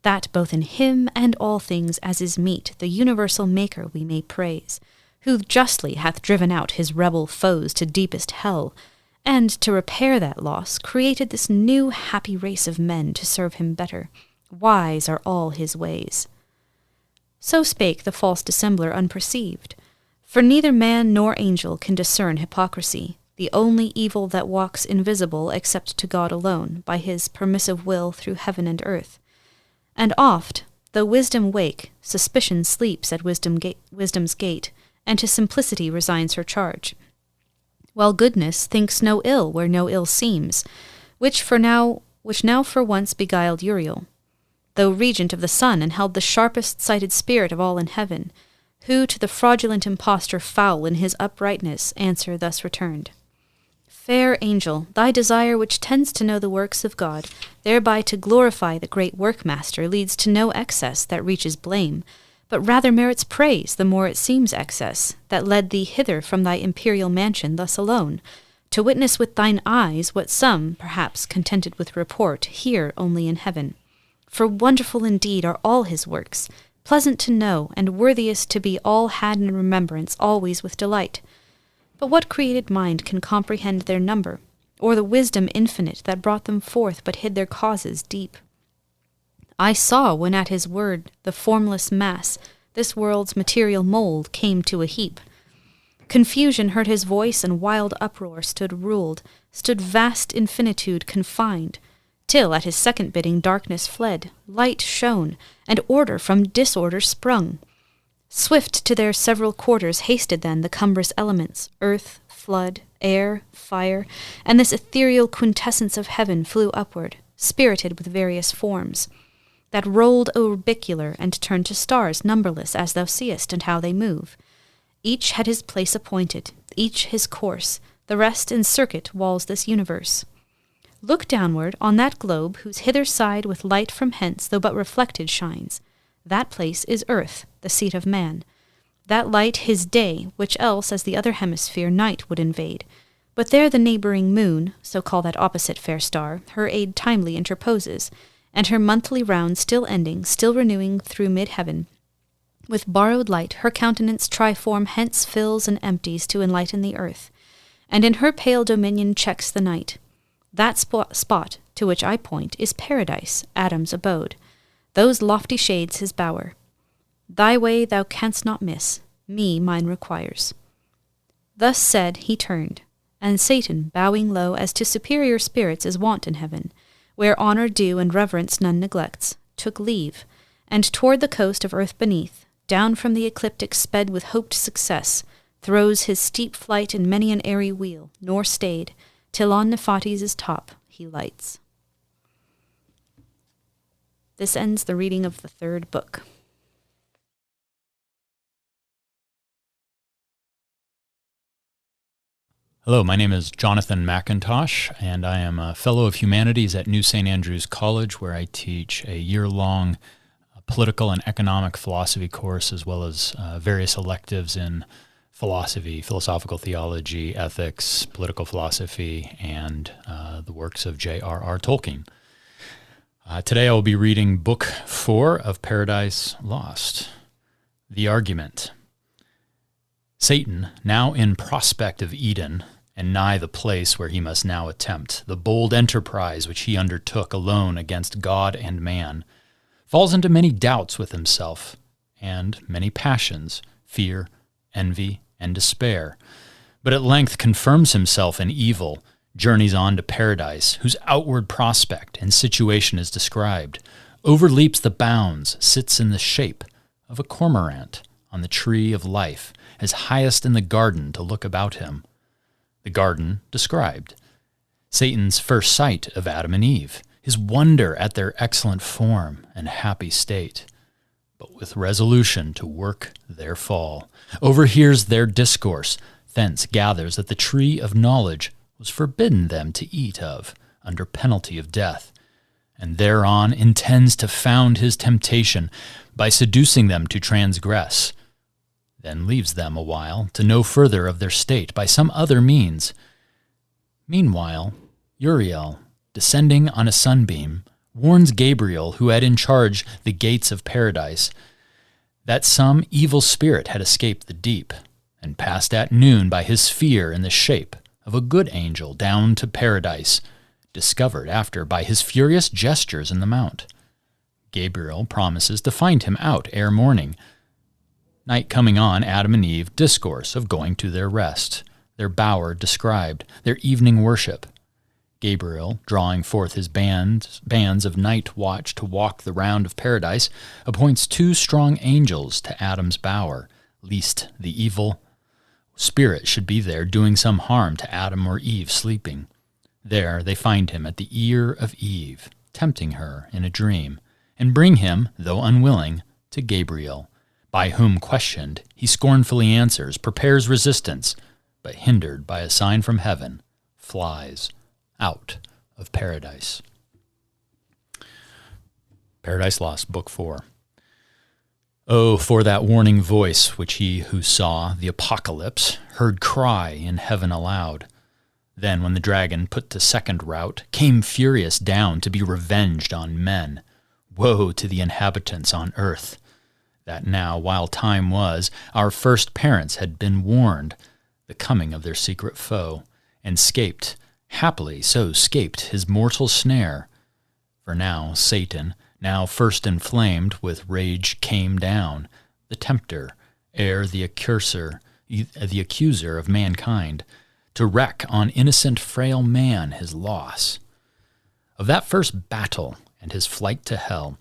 Speaker 5: that both in him and all things as is meet, the universal Maker we may praise, who justly hath driven out his rebel foes to deepest hell, and to repair that loss, created this new happy race of men to serve him better. Wise are all his ways. So spake the false dissembler unperceived, for neither man nor angel can discern hypocrisy, the only evil that walks invisible except to God alone, by his permissive will through heaven and earth. And oft, though wisdom wake, suspicion sleeps at wisdom's gate, and to simplicity resigns her charge, while goodness thinks no ill where no ill seems, which now for once beguiled Uriel, though regent of the sun, and held the sharpest-sighted spirit of all in heaven, who to the fraudulent impostor foul in his uprightness answer thus returned. Fair angel, thy desire which tends to know the works of God, thereby to glorify the great workmaster, leads to no excess that reaches blame, but rather merits praise the more it seems excess, that led thee hither from thy imperial mansion thus alone, to witness with thine eyes what some, perhaps contented with report, hear only in heaven. For wonderful indeed are all his works, pleasant to know, and worthiest to be all had in remembrance always with delight. But what created mind can comprehend their number, or the wisdom infinite that brought them forth but hid their causes deep? I saw when at his word the formless mass, this world's material mould, came to a heap. Confusion heard his voice, and wild uproar stood vast infinitude confined, till at his second bidding darkness fled, light shone, and order from disorder sprung. Swift to their several quarters hasted then the cumbrous elements, earth, flood, air, fire, and this ethereal quintessence of heaven flew upward, spirited with various forms, that rolled orbicular and turned to stars numberless as thou seest, and how they move. Each had his place appointed, each his course, the rest in circuit walls this universe. Look downward on that globe whose hither side with light from hence, though but reflected, shines. That place is earth, the seat of man. That light his day, which else, as the other hemisphere, night would invade. But there the neighbouring moon, so call that opposite fair star, her aid timely interposes, and her monthly round still ending, still renewing through mid-heaven, with borrowed light her countenance triform hence fills and empties to enlighten the earth, and in her pale dominion checks the night. That spot to which I point is paradise, Adam's abode, those lofty shades his bower. Thy way thou canst not miss, me mine requires. Thus said, he turned, and Satan, bowing low as to superior spirits is wont in heaven, where honour due and reverence none neglects, took leave, and toward the coast of earth beneath, down from the ecliptic sped with hoped success, throws his steep flight in many an airy wheel, nor stayed, till on Nephates' top he lights. This ends the reading of the third book.
Speaker 6: Hello, my name is Jonathan McIntosh, and I am a Fellow of Humanities at New St. Andrews College, where I teach a year-long political and economic philosophy course, as well as various electives in philosophy, philosophical theology, ethics, political philosophy, and the works of J.R.R. Tolkien. Today I will be reading Book 4 of Paradise Lost. The Argument. Satan, now in prospect of Eden, and nigh the place where he must now attempt the bold enterprise which he undertook alone against God and man, falls into many doubts with himself, and many passions, fear, envy, and despair, but at length confirms himself in evil, journeys on to paradise, whose outward prospect and situation is described, overleaps the bounds, sits in the shape of a cormorant on the tree of life, as highest in the garden to look about him. The garden described. Satan's first sight of Adam and Eve, his wonder at their excellent form and happy state, but with resolution to work their fall, overhears their discourse, thence gathers that the tree of knowledge was forbidden them to eat of, under penalty of death, and thereon intends to found his temptation by seducing them to transgress, then leaves them a while to know further of their state by some other means. Meanwhile, Uriel, descending on a sunbeam, warns Gabriel, who had in charge the gates of paradise, that some evil spirit had escaped the deep, and passed at noon by his sphere in the shape of a good angel down to paradise, discovered after by his furious gestures in the mount. Gabriel promises to find him out ere morning. Night coming on, Adam and Eve discourse of going to their rest, their bower described, their evening worship. Gabriel, drawing forth his bands of night watch to walk the round of paradise, appoints 2 strong angels to Adam's bower, lest the evil spirit should be there doing some harm to Adam or Eve sleeping. There they find him at the ear of Eve, tempting her in a dream, and bring him, though unwilling, to Gabriel, by whom questioned, he scornfully answers, prepares resistance, but hindered by a sign from heaven, flies out of paradise. Paradise Lost, Book 4. Oh, for that warning voice which he who saw the apocalypse heard cry in heaven aloud. Then, when the dragon put to second rout, came furious down to be revenged on men. Woe to the inhabitants on earth! That now, while time was, our first parents had been warned, the coming of their secret foe, and scaped, happily so scaped his mortal snare. For now Satan, now first inflamed with rage, came down, the tempter, ere the accuser of mankind, to wreak on innocent frail man his loss. Of that first battle and his flight to hell,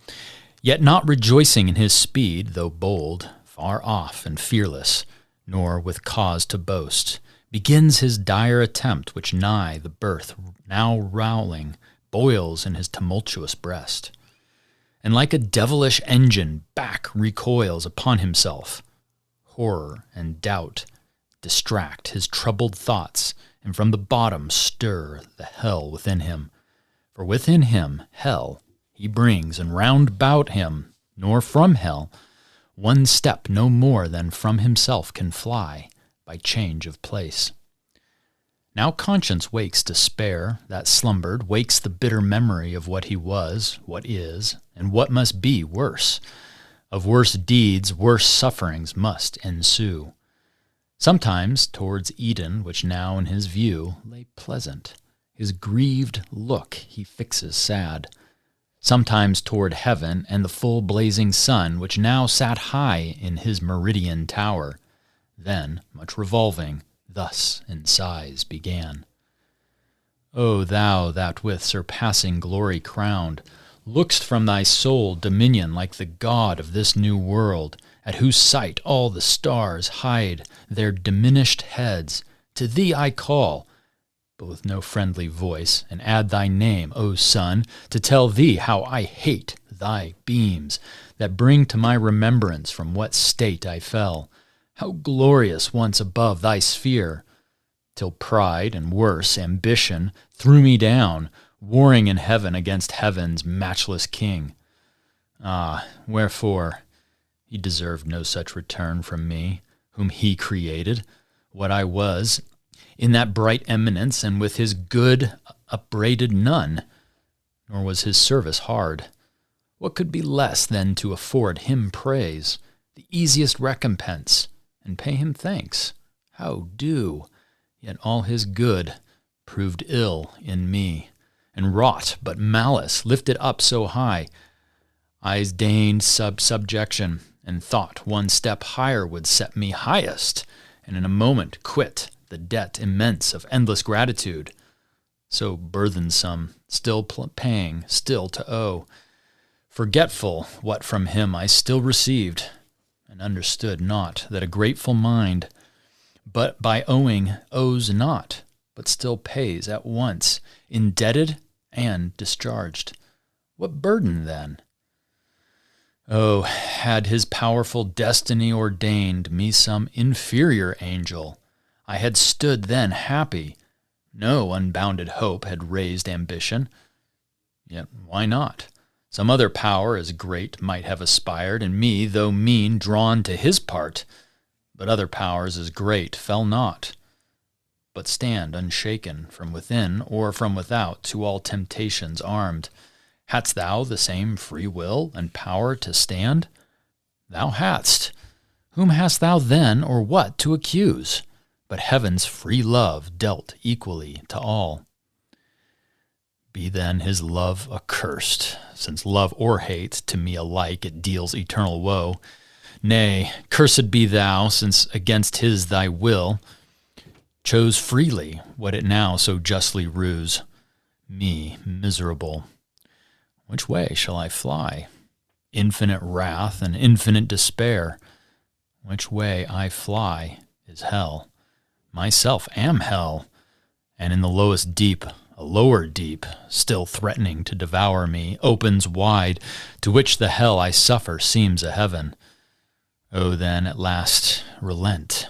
Speaker 6: yet not rejoicing in his speed, though bold, far off and fearless, nor with cause to boast, begins his dire attempt, which nigh the birth, now rowling, boils in his tumultuous breast, and like a devilish engine back recoils upon himself. Horror and doubt distract his troubled thoughts, and from the bottom stir the hell within him. For within him hell he brings, and round about him, nor from hell, one step no more than from himself can fly by change of place. Now conscience wakes despair that slumbered, wakes the bitter memory of what he was, what is, and what must be worse. Of worse deeds, worse sufferings must ensue. Sometimes towards Eden, which now in his view lay pleasant, his grieved look he fixes sad. Sometimes toward heaven and the full blazing sun, which now sat high in his meridian tower. Then, much revolving, thus in sighs began. O thou that with surpassing glory crowned, look'st from thy sole dominion like the God of this new world, at whose sight all the stars hide their diminished heads, to thee I call, but with no friendly voice, and add thy name, O Sun, to tell thee how I hate thy beams, that bring to my remembrance from what state I fell, how glorious once above thy sphere, till pride and worse ambition threw me down, warring in heaven against heaven's matchless king. Ah, wherefore? He deserved no such return from me, whom he created, what I was, in that bright eminence, and with his good upbraided none, nor was his service hard. What could be less than to afford him praise, the easiest recompense, and pay him thanks? How do? Yet all his good proved ill in me, and wrought but malice, lifted up so high. Eyes deigned subjection, and thought one step higher would set me highest, and in a moment quit the debt immense of endless gratitude, so burthensome, still paying, still to owe, forgetful what from him I still received, and understood not that a grateful mind, but by owing owes not, but still pays at once, indebted and discharged. What burden then? Oh, had his powerful destiny ordained me some inferior angel, I had stood then happy. No unbounded hope had raised ambition. Yet why not? Some other power as great might have aspired, and me, though mean, drawn to his part. But other powers as great fell not, but stand unshaken from within or from without, to all temptations armed. Hadst thou the same free will and power to stand? Thou hadst. Whom hast thou then or what to accuse? But heaven's free love dealt equally to all. Be then his love accursed, since love or hate to me alike it deals eternal woe. Nay, cursed be thou, since against his thy will chose freely what it now so justly rues. Me, miserable, which way shall I fly? Infinite wrath and infinite despair. Which way I fly is hell. Myself am hell, and in the lowest deep, a lower deep, still threatening to devour me, opens wide, to which the hell I suffer seems a heaven. Oh, then, at last, relent.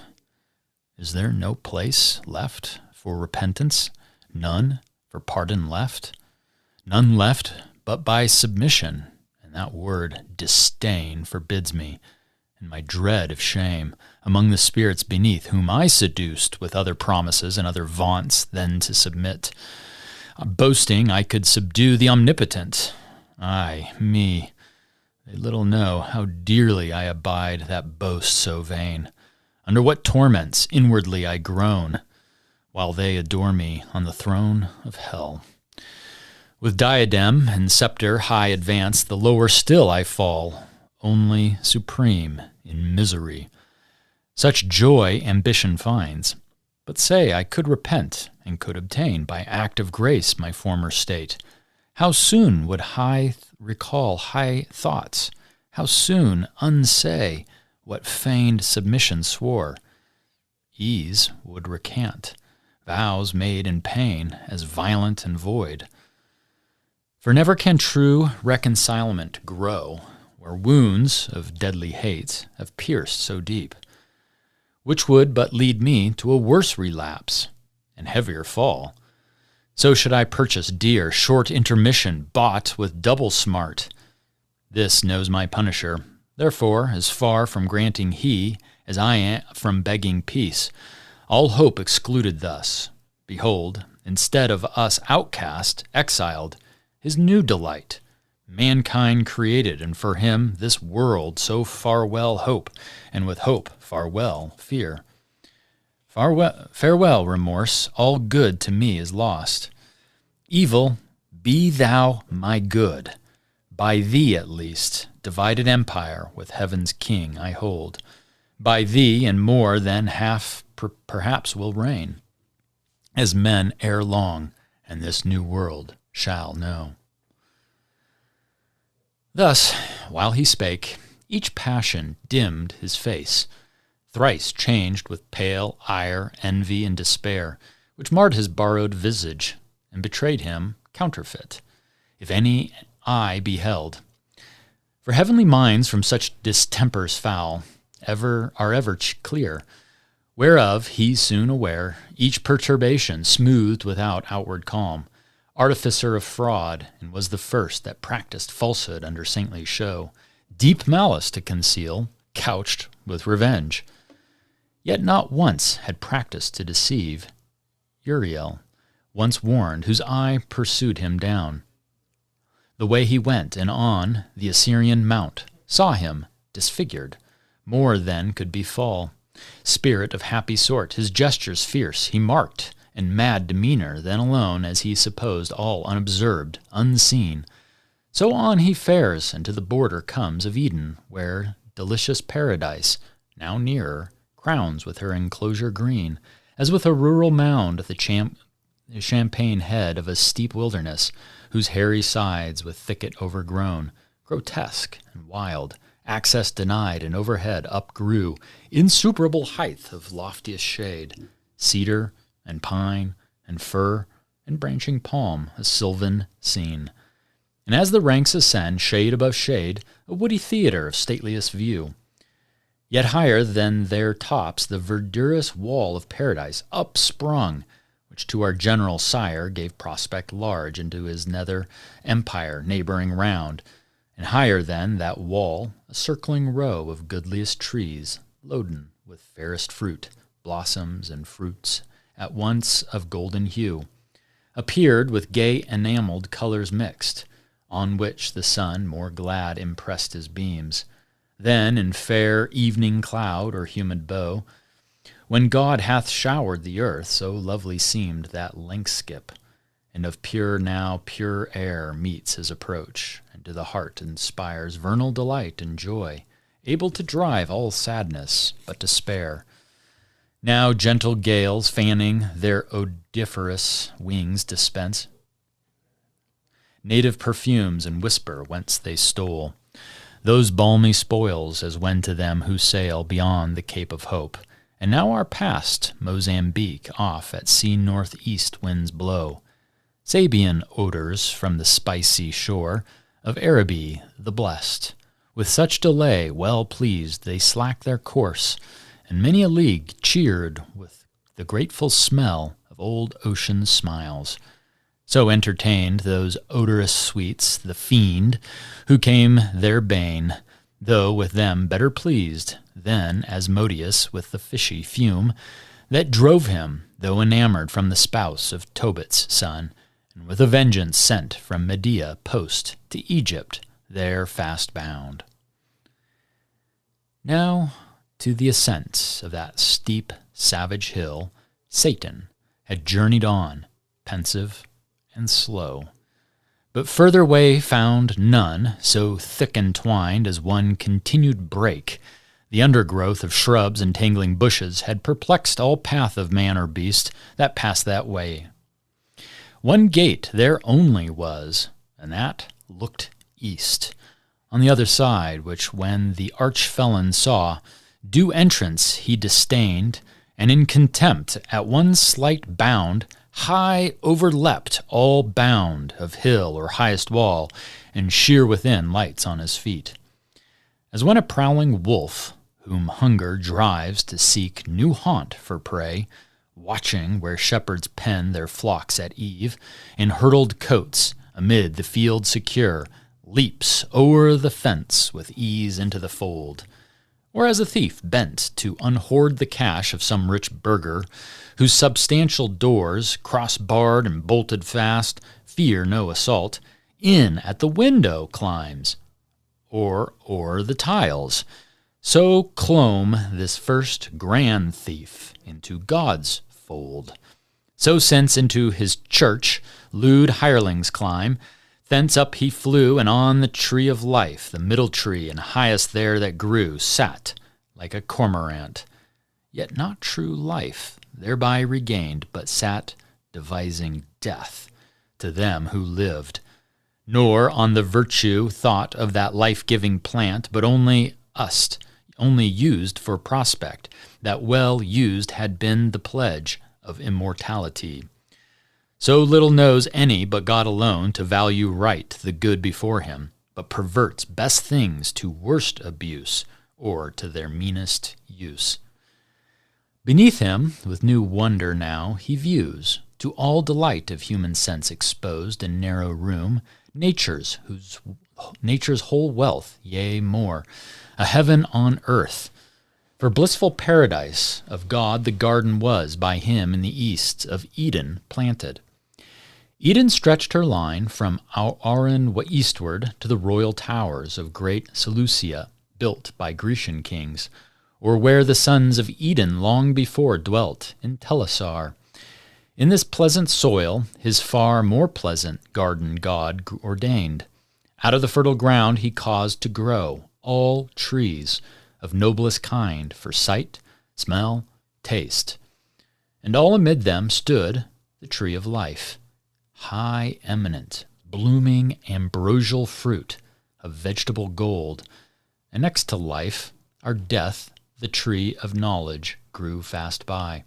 Speaker 6: Is there no place left for repentance? None for pardon left? None left but by submission, and that word disdain forbids me, and my dread of shame, among the spirits beneath whom I seduced with other promises and other vaunts then to submit. Boasting I could subdue the omnipotent. Ay, me, they little know how dearly I abide that boast so vain. Under what torments inwardly I groan, while they adore me on the throne of hell. With diadem and scepter high advanced, the lower still I fall, only supreme in misery. Such joy ambition finds. But say I could repent, and could obtain by act of grace my former state. How soon would recall high thoughts? How soon unsay what feigned submission swore. Ease would recant, vows made in pain as violent and void. For never can true reconcilement grow where wounds of deadly hate have pierced so deep, which would but lead me to a worse relapse and heavier fall. So should I purchase dear, short intermission, bought with double smart. This knows my punisher, therefore, as far from granting he as I am from begging peace, all hope excluded thus. Behold, instead of us outcast, exiled, his new delight, mankind created, and for him this world so farewell hope, and with hope farewell fear. Farewell remorse, all good to me is lost. Evil, be thou my good. By thee at least, divided empire with heaven's king I hold. By thee and more than half perhaps will reign, as men ere long, and this new world shall know. Thus, while he spake, each passion dimmed his face, thrice changed with pale ire, envy, and despair, which marred his borrowed visage, and betrayed him counterfeit, if any eye beheld. For heavenly minds from such distempers foul are ever clear, whereof he's soon aware, each perturbation smoothed without outward calm, artificer of fraud, and was the first that practiced falsehood under saintly show, deep malice to conceal, couched with revenge. Yet not once had practiced to deceive. Uriel, once warned, whose eye pursued him down the way he went, and on the Assyrian mount, saw him disfigured, more than could befall. Spirit of happy sort, his gestures fierce, he marked, and mad demeanor, then alone, as he supposed, all unobserved, unseen. So on he fares, and to the border comes of Eden, where delicious paradise, now nearer, crowns with her enclosure green, as with a rural mound the champaign head of a steep wilderness, whose hairy sides with thicket overgrown, grotesque and wild, access denied, and overhead upgrew insuperable height of loftiest shade, cedar and pine and fir and branching palm, a sylvan scene. And as the ranks ascend, shade above shade, a woody theatre of stateliest view. Yet higher than their tops the verdurous wall of paradise upsprung, which to our general sire gave prospect large into his nether empire neighboring round, and higher than that wall a circling row of goodliest trees, loaden with fairest fruit, blossoms and fruits, at once of golden hue, appeared with gay enamelled colours mixed, on which the sun more glad impressed his beams. Then in fair evening cloud or humid bow, when God hath showered the earth, so lovely seemed that link-skip, and of pure now pure air meets his approach, and to the heart inspires vernal delight and joy, able to drive all sadness, but to spare. Now gentle gales fanning their odoriferous wings dispense native perfumes and whisper whence they stole, those balmy spoils as when to them who sail beyond the Cape of Hope, and now are past Mozambique, off at sea northeast winds blow, Sabian odors from the spicy shore of Araby the blest. With such delay, well pleased, they slack their course, and many a league cheered with the grateful smell of old ocean's smiles. So entertained those odorous sweets the fiend who came their bane, though with them better pleased than Asmodeus with the fishy fume that drove him, though enamored from the spouse of Tobit's son, and with a vengeance sent from Medea post to Egypt, there fast bound. Now to the ascents of that steep, savage hill, Satan had journeyed on, pensive and slow, but further way found none, so thick entwined as one continued brake. The undergrowth of shrubs and tangling bushes had perplexed all path of man or beast that passed that way. One gate there only was, and that looked east, On the other side, which when the arch-felon saw, due entrance he disdained, and in contempt at one slight bound high overleapt all bound of hill or highest wall, and sheer within lights on his feet. As when a prowling wolf, whom hunger drives to seek new haunt for prey, watching where shepherds pen their flocks at eve, in hurdled coats amid the field secure, leaps o'er the fence with ease into the fold, or as a thief bent to unhoard the cash of some rich burgher, whose substantial doors, cross-barred and bolted fast, fear no assault, in at the window climbs, or o'er the tiles. So clomb this first grand thief into God's fold. So since into his church lewd hirelings climb, thence up he flew, and on the tree of life, the middle tree and highest there that grew, sat like a cormorant, yet not true life thereby regained, but sat devising death to them who lived, nor on the virtue thought of that life-giving plant, but only used for prospect, that well used had been the pledge of immortality. So little knows any but God alone to value right the good before him, but perverts best things to worst abuse, or to their meanest use. Beneath him, with new wonder now, he views, to all delight of human sense exposed in narrow room, nature's whole wealth, yea more, a heaven on earth. For blissful paradise of God the garden was by him in the east of Eden planted. Eden stretched her line from Auran eastward to the royal towers of great Seleucia, built by Grecian kings, or where the sons of Eden long before dwelt in Telassar. In this pleasant soil his far more pleasant garden God ordained. Out of the fertile ground he caused to grow all trees of noblest kind for sight, smell, taste. And all amid them stood the tree of life, high eminent, blooming ambrosial fruit of vegetable gold. And next to life, our death, the tree of knowledge grew fast by.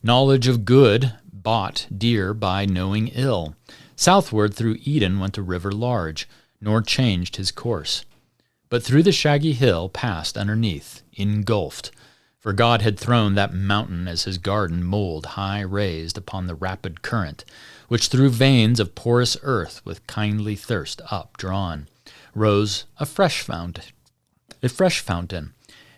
Speaker 6: Knowledge of good bought dear by knowing ill. Southward through Eden went a river large, nor changed his course, but through the shaggy hill passed underneath, engulfed. For God had thrown that mountain as his garden mold high raised upon the rapid current, which through veins of porous earth with kindly thirst up drawn, rose a fresh fountain,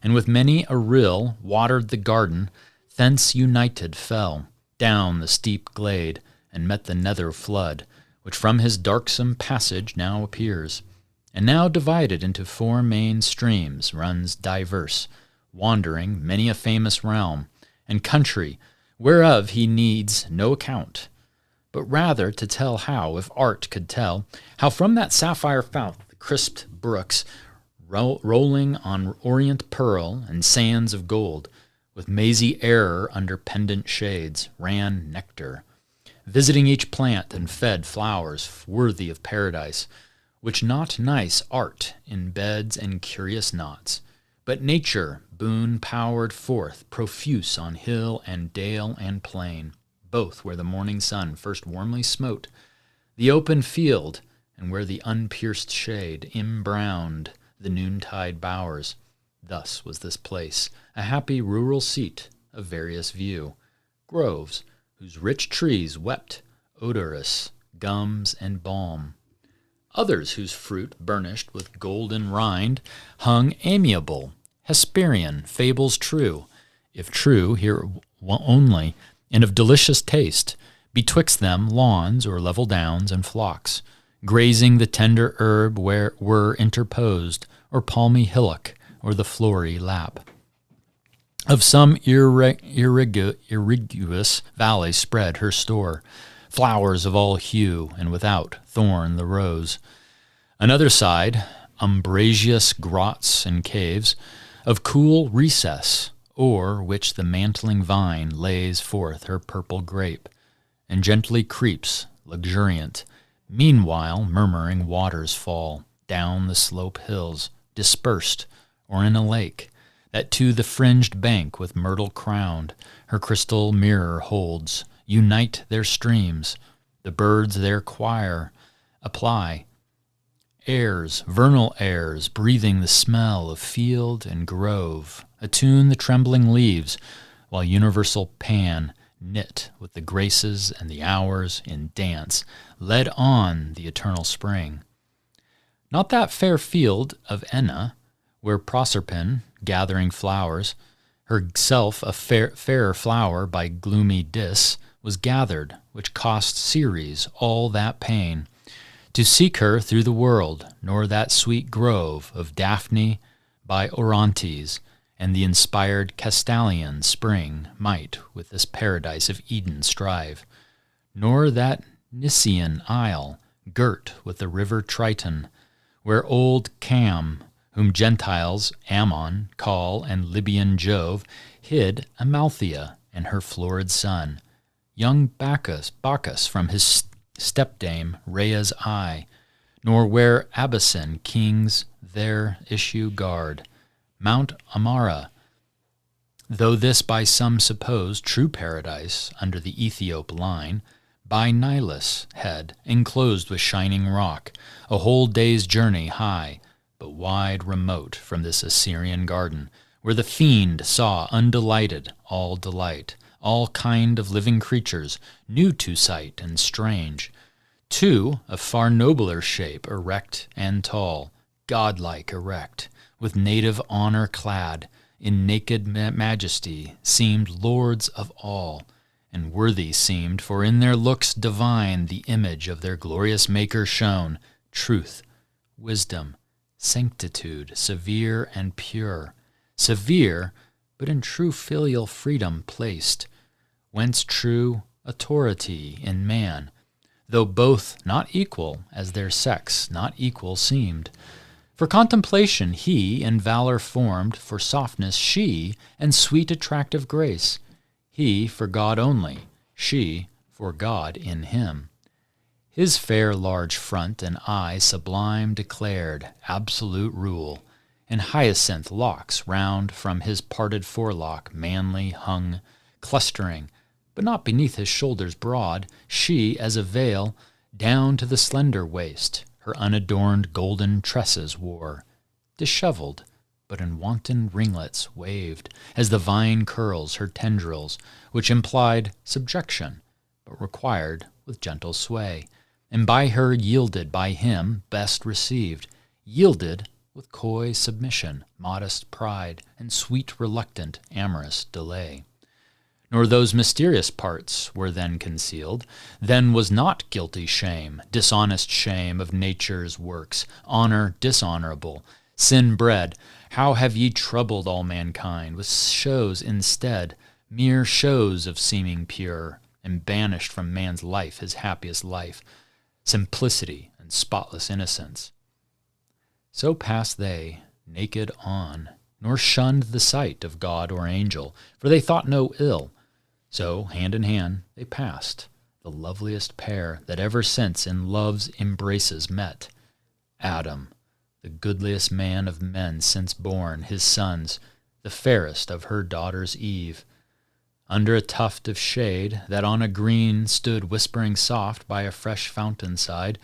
Speaker 6: and with many a rill watered the garden, thence united fell down the steep glade, and met the nether flood, which from his darksome passage now appears, and now divided into four main streams runs diverse, wandering many a famous realm and country, whereof he needs no account, but rather to tell how, if art could tell, how from that sapphire fount the crisped brooks, rolling on orient pearl and sands of gold, with mazy error under pendant shades, ran nectar, visiting each plant and fed flowers worthy of paradise, which not nice art in beds and curious knots, but nature boon powered forth profuse on hill and dale and plain, both where the morning sun first warmly smote the open field, and where the unpierced shade imbrowned the noontide bowers. Thus was this place a happy rural seat of various view, groves whose rich trees wept odorous gums and balm, others whose fruit burnished with golden rind hung amiable Hesperian fables true, if true here only, and of delicious taste, betwixt them lawns or level downs and flocks, grazing the tender herb where were interposed, or palmy hillock, or the flory lap. Of some irriguous valley spread her store, flowers of all hue, and without thorn the rose. Another side, umbrageous grots and caves, of cool recess, o'er which the mantling vine lays forth her purple grape, and gently creeps, luxuriant, meanwhile murmuring waters fall, down the slope hills, dispersed, or in a lake, that to the fringed bank with myrtle crowned her crystal mirror holds, unite their streams, the birds their choir apply, airs, vernal airs, breathing the smell of field and grove, attune the trembling leaves, while universal Pan knit with the graces and the hours in dance, led on the eternal spring. Not that fair field of Enna, where Proserpine, gathering flowers, herself a fairer flower by gloomy Dis, was gathered, which cost Ceres all that pain, to seek her through the world, nor that sweet grove of Daphne by Orontes, and the inspired Castalian spring might with this paradise of Eden strive, nor that Nisaean isle, girt with the river Triton, where old Cam, whom Gentiles Ammon call and Libyan Jove, hid Amalthea and her florid son, young Bacchus from his stepdame Rhea's eye, nor where Abyssine kings their issue guard, Mount Amara, though this by some suppose true paradise under the Ethiop line, by Nilus head, enclosed with shining rock, a whole day's journey high, but wide remote from this Assyrian garden, where the fiend saw undelighted all delight, all kind of living creatures, new to sight and strange, two of far nobler shape, erect and tall, godlike erect, with native honor clad, in naked majesty, seemed lords of all, and worthy seemed, for in their looks divine the image of their glorious Maker shone, truth, wisdom, sanctitude, severe and pure, severe, but in true filial freedom placed, whence true authority in man, though both not equal, as their sex not equal seemed. For contemplation he and valor formed, for softness she, and sweet attractive grace, he for God only, she for God in him. His fair large front and eye sublime declared absolute rule, and hyacinth locks round from his parted forelock manly hung, clustering, but not beneath his shoulders broad, she as a veil down to the slender waist her unadorned golden tresses wore, disheveled, but in wanton ringlets waved, as the vine curls her tendrils, which implied subjection, but required with gentle sway, and by her yielded, by him best received, yielded with coy submission, modest pride, and sweet reluctant amorous delay. Nor those mysterious parts were then concealed. Then was not guilty shame, dishonest shame of nature's works, honor dishonorable, sin bred. How have ye troubled all mankind with shows instead, mere shows of seeming pure, and banished from man's life his happiest life, simplicity and spotless innocence? So passed they, naked on, nor shunned the sight of God or angel, for they thought no ill. So, hand in hand, they passed, the loveliest pair that ever since in love's embraces met. Adam, the goodliest man of men since born, his sons, the fairest of her daughters Eve. Under a tuft of shade that on a green stood whispering soft by a fresh fountain side,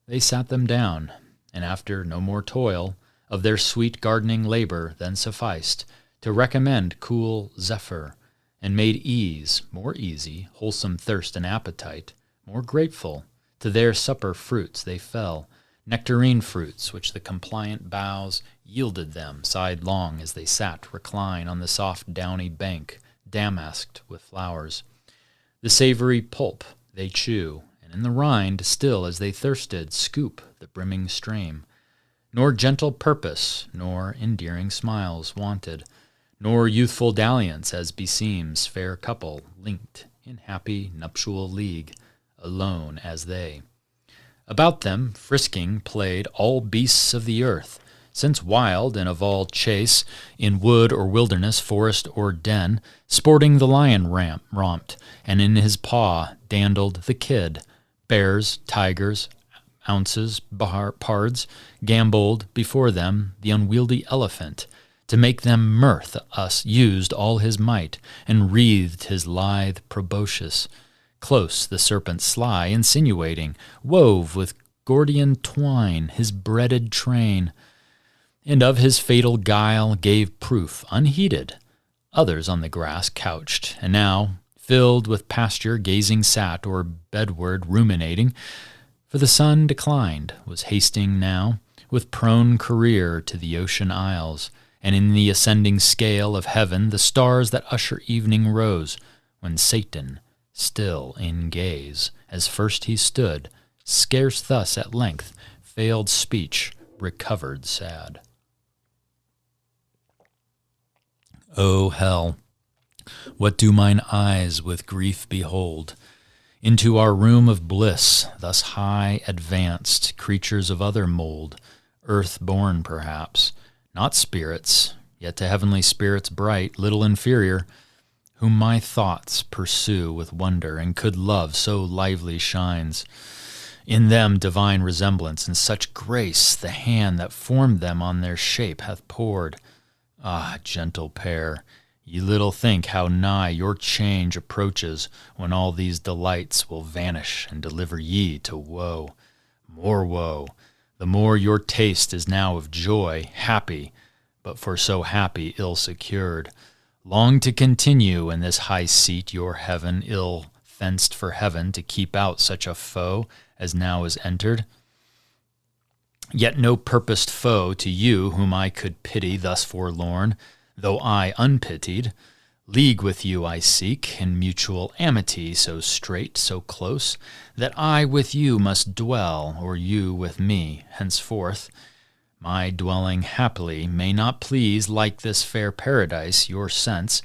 Speaker 6: they sat them down, and after no more toil of their sweet gardening labor than sufficed to recommend cool zephyr, and made ease more easy, wholesome thirst and appetite more grateful, to their supper fruits they fell, nectarine fruits which the compliant boughs yielded them sidelong as they sat recline on the soft downy bank, damasked with flowers. The savory pulp they chew, and in the rind, still as they thirsted, scoop the brimming stream. Nor gentle purpose, nor endearing smiles wanted, nor youthful dalliance as beseems fair couple linked in happy nuptial league, alone as they. About them, frisking, played all beasts of the earth, since wild and of all chase, in wood or wilderness, forest or den, sporting the lion romped, and in his paw dandled the kid. Bears, tigers, ounces, pards, gamboled before them the unwieldy elephant. To make them mirth us used all his might, and wreathed his lithe proboscis. Close the serpent sly, insinuating, wove with Gordian twine his breaded train, and of his fatal guile gave proof unheeded. Others on the grass couched, and now, filled with pasture, gazing sat, or bedward ruminating, for the sun declined, was hasting now, with prone career to the ocean isles, and in the ascending scale of heaven the stars that usher evening rose, when Satan, still in gaze, as first he stood, scarce thus at length failed speech, recovered sad. O hell, what do mine eyes with grief behold? Into our room of bliss, thus high advanced, creatures of other mould, earth-born perhaps, not spirits, yet to heavenly spirits bright, little inferior, whom my thoughts pursue with wonder, and could love so lively shines. In them divine resemblance, and such grace the hand that formed them on their shape hath poured. Ah, gentle pair, ye little think how nigh your change approaches, when all these delights will vanish and deliver ye to woe. More woe, the more your taste is now of joy, happy, but for so happy ill secured. Long to continue in this high seat your heaven, ill fenced for heaven to keep out such a foe as now is entered. Yet no purposed foe to you whom I could pity thus forlorn, though I unpitied. League with you I seek, in mutual amity so straight, so close, that I with you must dwell, or you with me, henceforth. My dwelling happily may not please, like this fair paradise, your sense,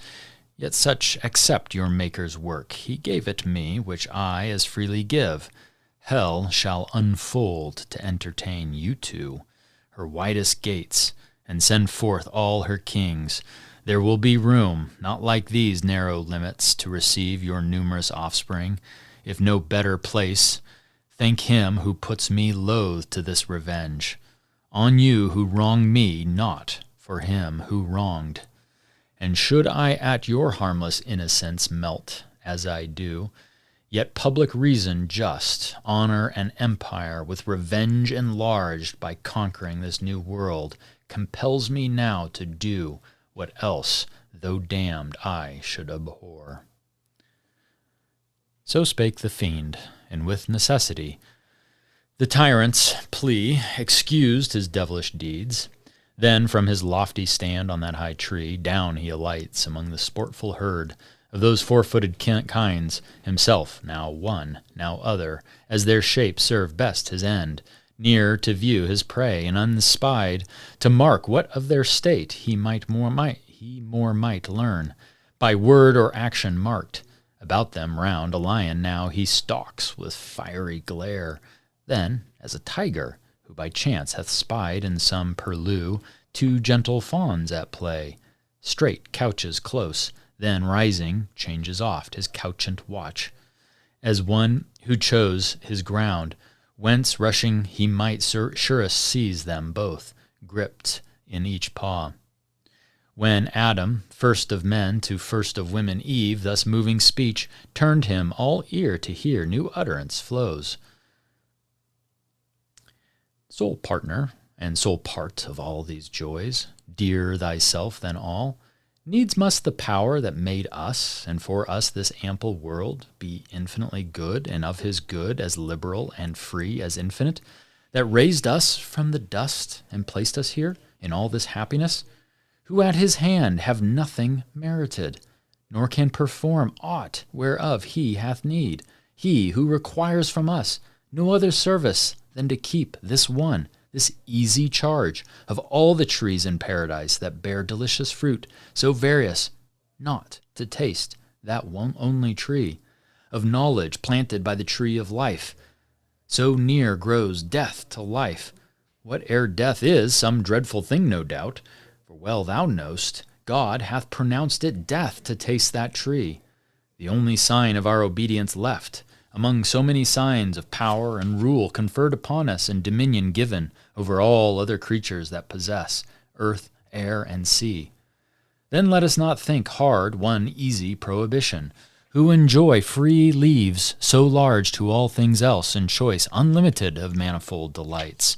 Speaker 6: yet such accept your Maker's work. He gave it me, which I as freely give. Hell shall unfold to entertain you two, her widest gates, and send forth all her kings. There will be room, not like these narrow limits, to receive your numerous offspring. If no better place, thank him who puts me loath to this revenge. On you who wrong me not, for him who wronged. And should I at your harmless innocence melt, as I do, yet public reason just, honor and empire, with revenge enlarged by conquering this new world, compels me now to do what else, though damned, I should abhor. So spake the fiend, and with necessity the tyrant's plea excused his devilish deeds. Then from his lofty stand on that high tree, down he alights among the sportful herd of those four-footed kinds, himself now one, now other, as their shape serve best his end, near to view his prey, and unspied to mark what of their state he more might learn, by word or action marked. About them round a lion now he stalks with fiery glare. Then, as a tiger, who by chance hath spied in some purlieu 2 gentle fawns at play, straight couches close, then rising changes oft his couchant watch, as one who chose his ground, whence rushing he might surest seize them both, gripped in each paw. When Adam, first of men to first of women Eve, thus moving speech, turned him all ear to hear, new utterance flows. Sole partner, and sole part of all these joys, dear thyself than all, needs must the power that made us, and for us this ample world, be infinitely good, and of his good as liberal and free as infinite, that raised us from the dust, and placed us here in all this happiness, who at his hand have nothing merited, nor can perform aught whereof he hath need, he who requires from us no other service than to keep this one, this easy charge of all the trees in paradise that bear delicious fruit, so various, not to taste that one only tree of knowledge planted by the tree of life. So near grows death to life. Whate'er death is, some dreadful thing no doubt, for well thou know'st, God hath pronounced it death to taste that tree. The only sign of our obedience left, among so many signs of power and rule conferred upon us and dominion given over all other creatures that possess earth, air, and sea. Then let us not think hard one easy prohibition, who enjoy free leaves so large to all things else and choice unlimited of manifold delights.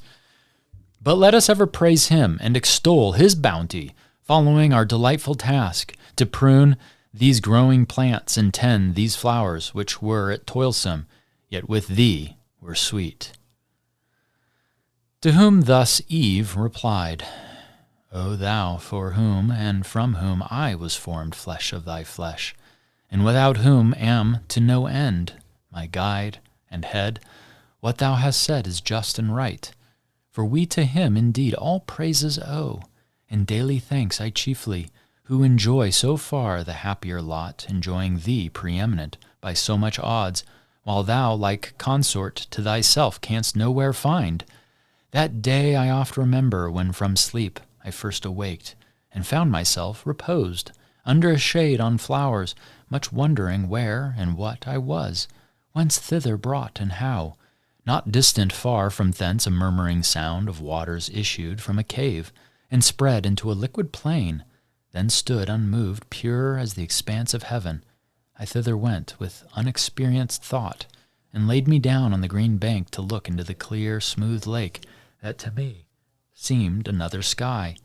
Speaker 6: But let us ever praise him and extol his bounty, following our delightful task to prune these growing plants and tend these flowers which were at toilsome, yet with thee were sweet. To whom thus Eve replied, O thou, for whom and from whom I was formed flesh of thy flesh, and without whom am to no end, my guide and head, what thou hast said is just and right. For we to him indeed all praises owe, and daily thanks I chiefly, who enjoy so far the happier lot, enjoying thee preeminent by so much odds, while thou like consort to thyself canst nowhere find. That day I oft remember when from sleep I first awaked, and found myself reposed under a shade on flowers, much wondering where and what I was, whence thither brought and how. Not distant far from thence a murmuring sound of waters issued from a cave, and spread into a liquid plain, then stood unmoved, pure as the expanse of heaven. I thither went with unexperienced thought, and laid me down on the green bank to look into the clear, smooth lake that to me seemed another sky.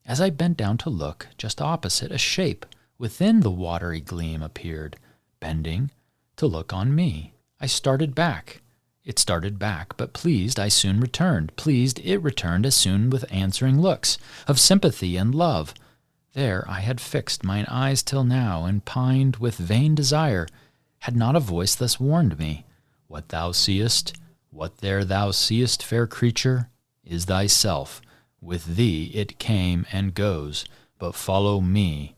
Speaker 6: As I bent down to look, just opposite, a shape within the watery gleam appeared, bending to look on me. I started back. It started back, but pleased I soon returned. Pleased it returned as soon with answering looks of sympathy and love. There I had fixed mine eyes till now, and pined with vain desire, had not a voice thus warned me, what thou seest, what there thou seest, fair creature, is thyself. With thee it came and goes, but follow me,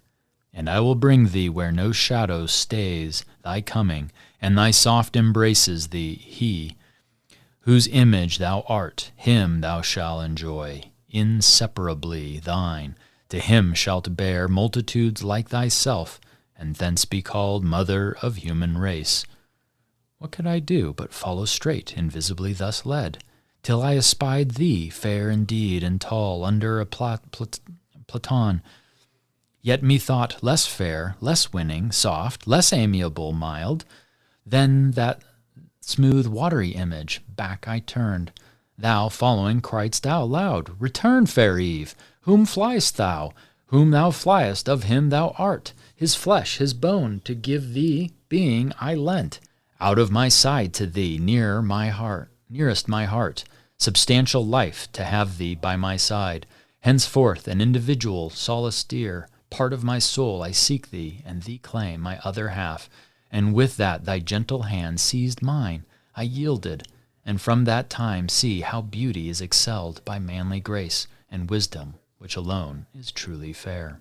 Speaker 6: and I will bring thee where no shadow stays thy coming, and thy soft embraces thee. He whose image thou art, him thou shalt enjoy, inseparably thine. To him shalt bear multitudes like thyself, and thence be called mother of human race. What could I do but follow straight, invisibly thus led, till I espied thee, fair indeed and tall, under a platon, yet methought less fair, less winning, soft, less amiable, mild, than that smooth watery image. Back I turned. Thou, following, criedst thou loud, Return, fair Eve! Whom fliest thou? Whom thou fliest, of him thou art. His flesh, his bone, to give thee being I lent. Out of my side to thee, nearest my heart, substantial life to have thee by my side. Henceforth an individual, solace dear, part of my soul I seek thee, and thee claim, my other half. And with that thy gentle hand seized mine, I yielded, and from that time see how beauty is excelled by manly grace, and wisdom, which alone is truly fair.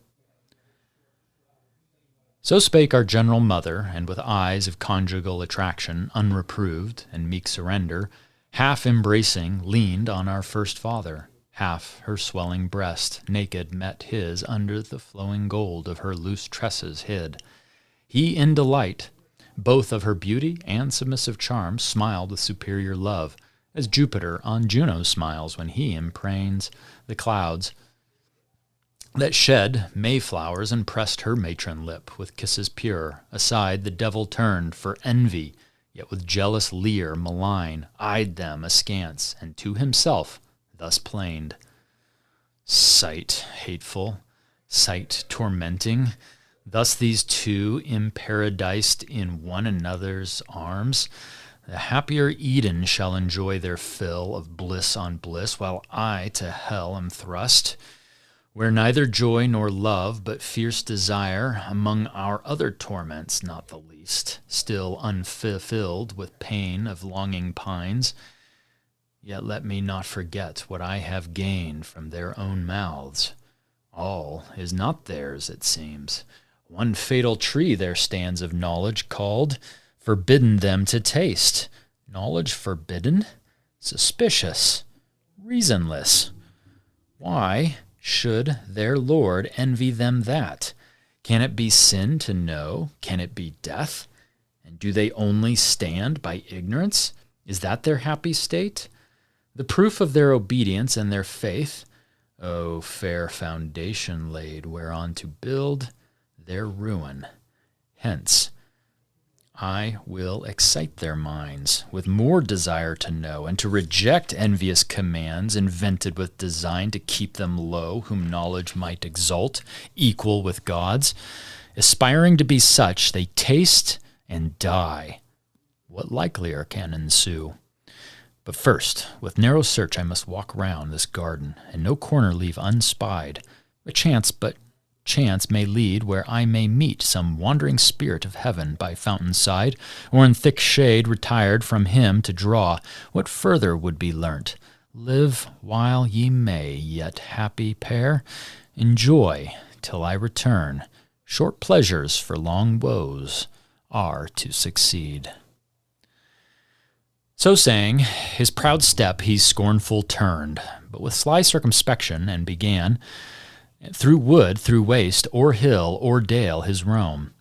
Speaker 6: So spake our general mother, and with eyes of conjugal attraction, unreproved, and meek surrender, half embracing, leaned on our first father. Half her swelling breast, naked, met his under the flowing gold of her loose tresses hid. He in delight, both of her beauty and submissive charm, smiled with superior love, as Jupiter on Juno smiles when he impregns the clouds that shed mayflowers, and pressed her matron lip with kisses pure. Aside the devil turned for envy, yet with jealous leer malign eyed them askance, and to himself thus plained, Sight hateful, sight tormenting, thus these two imparadised in one another's arms. The happier Eden shall enjoy their fill of bliss on bliss, while I to hell am thrust, where neither joy nor love, but fierce desire, among our other torments not the least, still unfulfilled with pain of longing pines. Yet let me not forget what I have gained from their own mouths. All is not theirs, it seems. One fatal tree there stands of knowledge called, forbidden them to taste. Knowledge forbidden? Suspicious, reasonless. Why should their Lord envy them that? Can it be sin to know? Can it be death? And do they only stand by ignorance? Is that their happy state? The proof of their obedience and their faith? O fair foundation laid whereon to build their ruin. Hence, I will excite their minds with more desire to know and to reject envious commands invented with design to keep them low, whom knowledge might exalt, equal with gods. Aspiring to be such, they taste and die. What likelier can ensue? But first, with narrow search I must walk round this garden, and no corner leave unspied. But chance may lead where I may meet some wandering spirit of heaven by fountain side, or in thick shade retired from him to draw what further would be learnt. Live while ye may, yet happy pair, enjoy till I return. Short pleasures for long woes are to succeed. So saying, his proud step he scornful turned, but with sly circumspection, and began, through wood, through waste, or hill, or dale, his roam.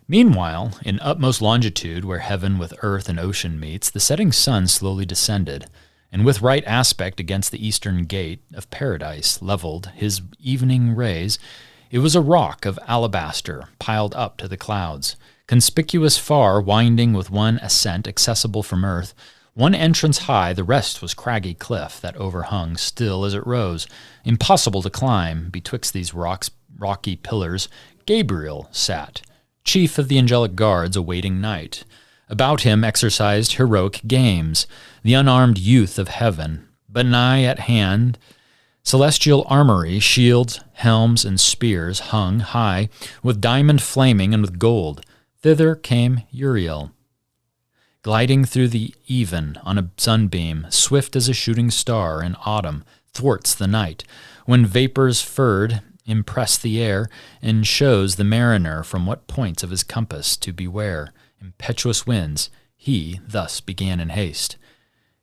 Speaker 6: Meanwhile, in utmost longitude, where heaven with earth and ocean meets, the setting sun slowly descended, and with right aspect against the eastern gate of paradise levelled his evening rays. It was a rock of alabaster, piled up to the clouds, conspicuous far, winding with one ascent accessible from earth. One entrance high, the rest was craggy cliff that overhung still as it rose. Impossible to climb betwixt these rocky pillars. Gabriel sat, chief of the angelic guards, awaiting night. About him exercised heroic games, the unarmed youth of heaven. But nigh at hand, celestial armory, shields, helms, and spears hung high, with diamond flaming and with gold. Thither came Uriel, gliding through the even on a sunbeam, swift as a shooting star in autumn thwarts the night, when vapors furred impress the air, and shows the mariner from what points of his compass to beware impetuous winds. He thus began in haste.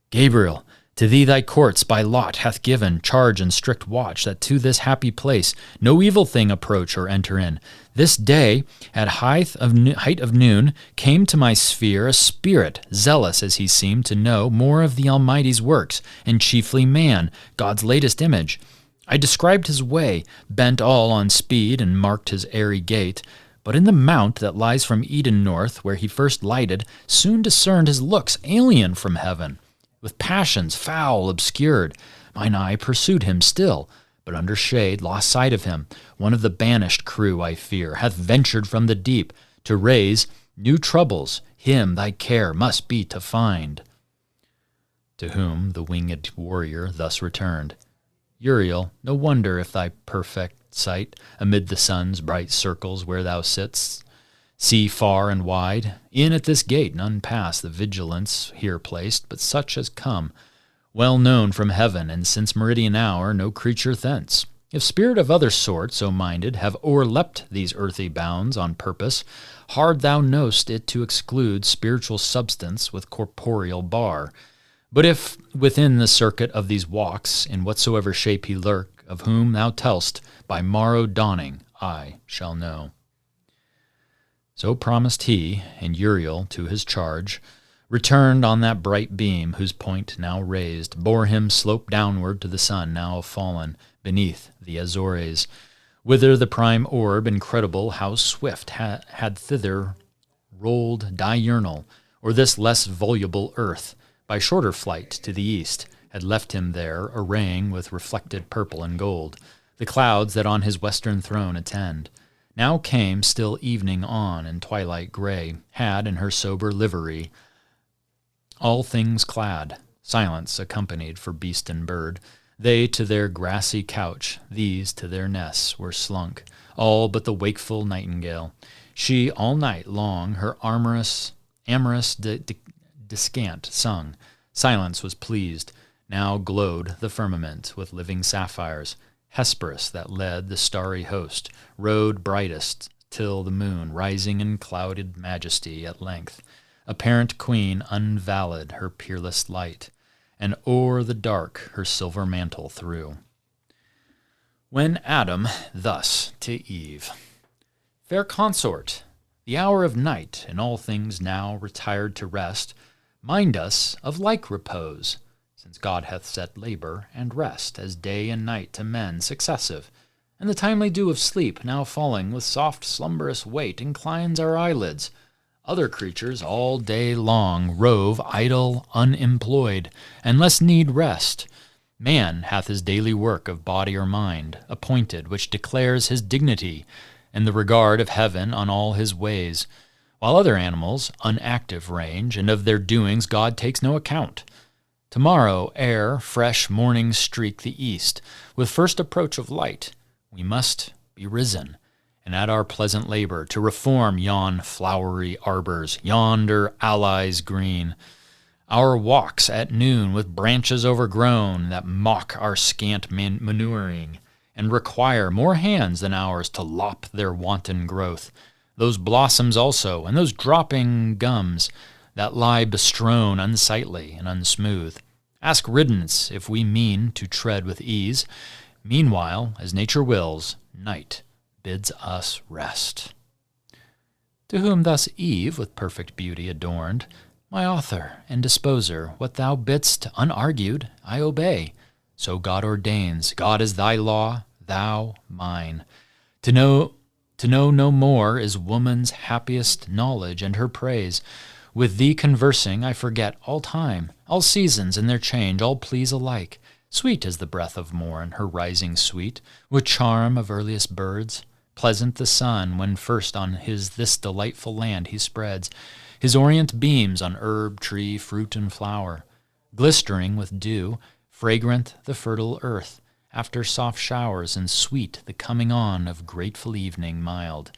Speaker 6: Gabriel, to thee thy courts by lot hath given charge and strict watch, that to this happy place no evil thing approach or enter in. This day, at height of noon, came to my sphere a spirit, zealous as he seemed to know more of the Almighty's works, and chiefly man, God's latest image. I described his way, bent all on speed, and marked his airy gait. But in the mount that lies from Eden north, where he first lighted, soon discerned his looks alien from heaven, with passions foul obscured. Mine eye pursued him still, but under shade lost sight of him. One of the banished crew, I fear, hath ventured from the deep to raise new troubles. Him thy care must be to find. To whom the winged warrior thus returned. Uriel, no wonder if thy perfect sight, amid the sun's bright circles where thou sittst, see far and wide. In at this gate none pass the vigilance here placed, but such as come, well known from heaven, and since meridian hour no creature thence. If spirit of other sort, so minded, have o'erleapt these earthy bounds on purpose, hard thou know'st it to exclude spiritual substance with corporeal bar. But if within the circuit of these walks, in whatsoever shape he lurk, of whom thou tell'st, by morrow dawning I shall know. So promised he, and Uriel to his charge returned on that bright beam, whose point now raised bore him slope downward to the sun, now fallen beneath the Azores, whither the prime orb, incredible how swift, had thither rolled diurnal, or this less voluble earth, by shorter flight to the east, had left him there, arraying with reflected purple and gold the clouds that on his western throne attend. Now came still evening on, and twilight gray had in her sober livery all things clad, silence accompanied for beast and bird. They to their grassy couch, these to their nests were slunk, all but the wakeful nightingale. She all night long her amorous descant sung. Silence was pleased. Now glowed the firmament with living sapphires. Hesperus that led the starry host rode brightest till the moon, rising in clouded majesty at length, apparent queen, unveiled her peerless light, and o'er the dark her silver mantle threw. When Adam thus to Eve, fair consort, The hour of night, and all things now retired to rest, mind us of like repose, since God hath set labor and rest as day and night to men successive, and the timely dew of sleep now falling with soft slumberous weight inclines our eyelids. Other creatures all day long rove idle, unemployed, and less need rest. Man hath his daily work of body or mind appointed, which declares his dignity and the regard of heaven on all his ways, while other animals unactive range, and of their doings God takes no account. Tomorrow, ere fresh mornings streak the east, with first approach of light, we must be risen, and at our pleasant labor to reform yon flowery arbors, yonder allies green. Our walks at noon with branches overgrown that mock our scant manuring, and require more hands than ours to lop their wanton growth. Those blossoms also, and those dropping gums that lie bestrown unsightly and unsmooth, ask riddance if we mean to tread with ease. Meanwhile, as nature wills, night bids us rest. To whom thus Eve, with perfect beauty adorned, my author and disposer, what thou bidst unargued, I obey. So God ordains, God is thy law, thou mine. To know no more is woman's happiest knowledge and her praise. With thee conversing I forget all time, all seasons in their change, all please alike. Sweet is the breath of morn, her rising sweet, with charm of earliest birds. Pleasant the sun, when first on this delightful land he spreads his orient beams on herb, tree, fruit, and flower. Glistering with dew, fragrant the fertile earth, after soft showers, and sweet the coming on of grateful evening mild.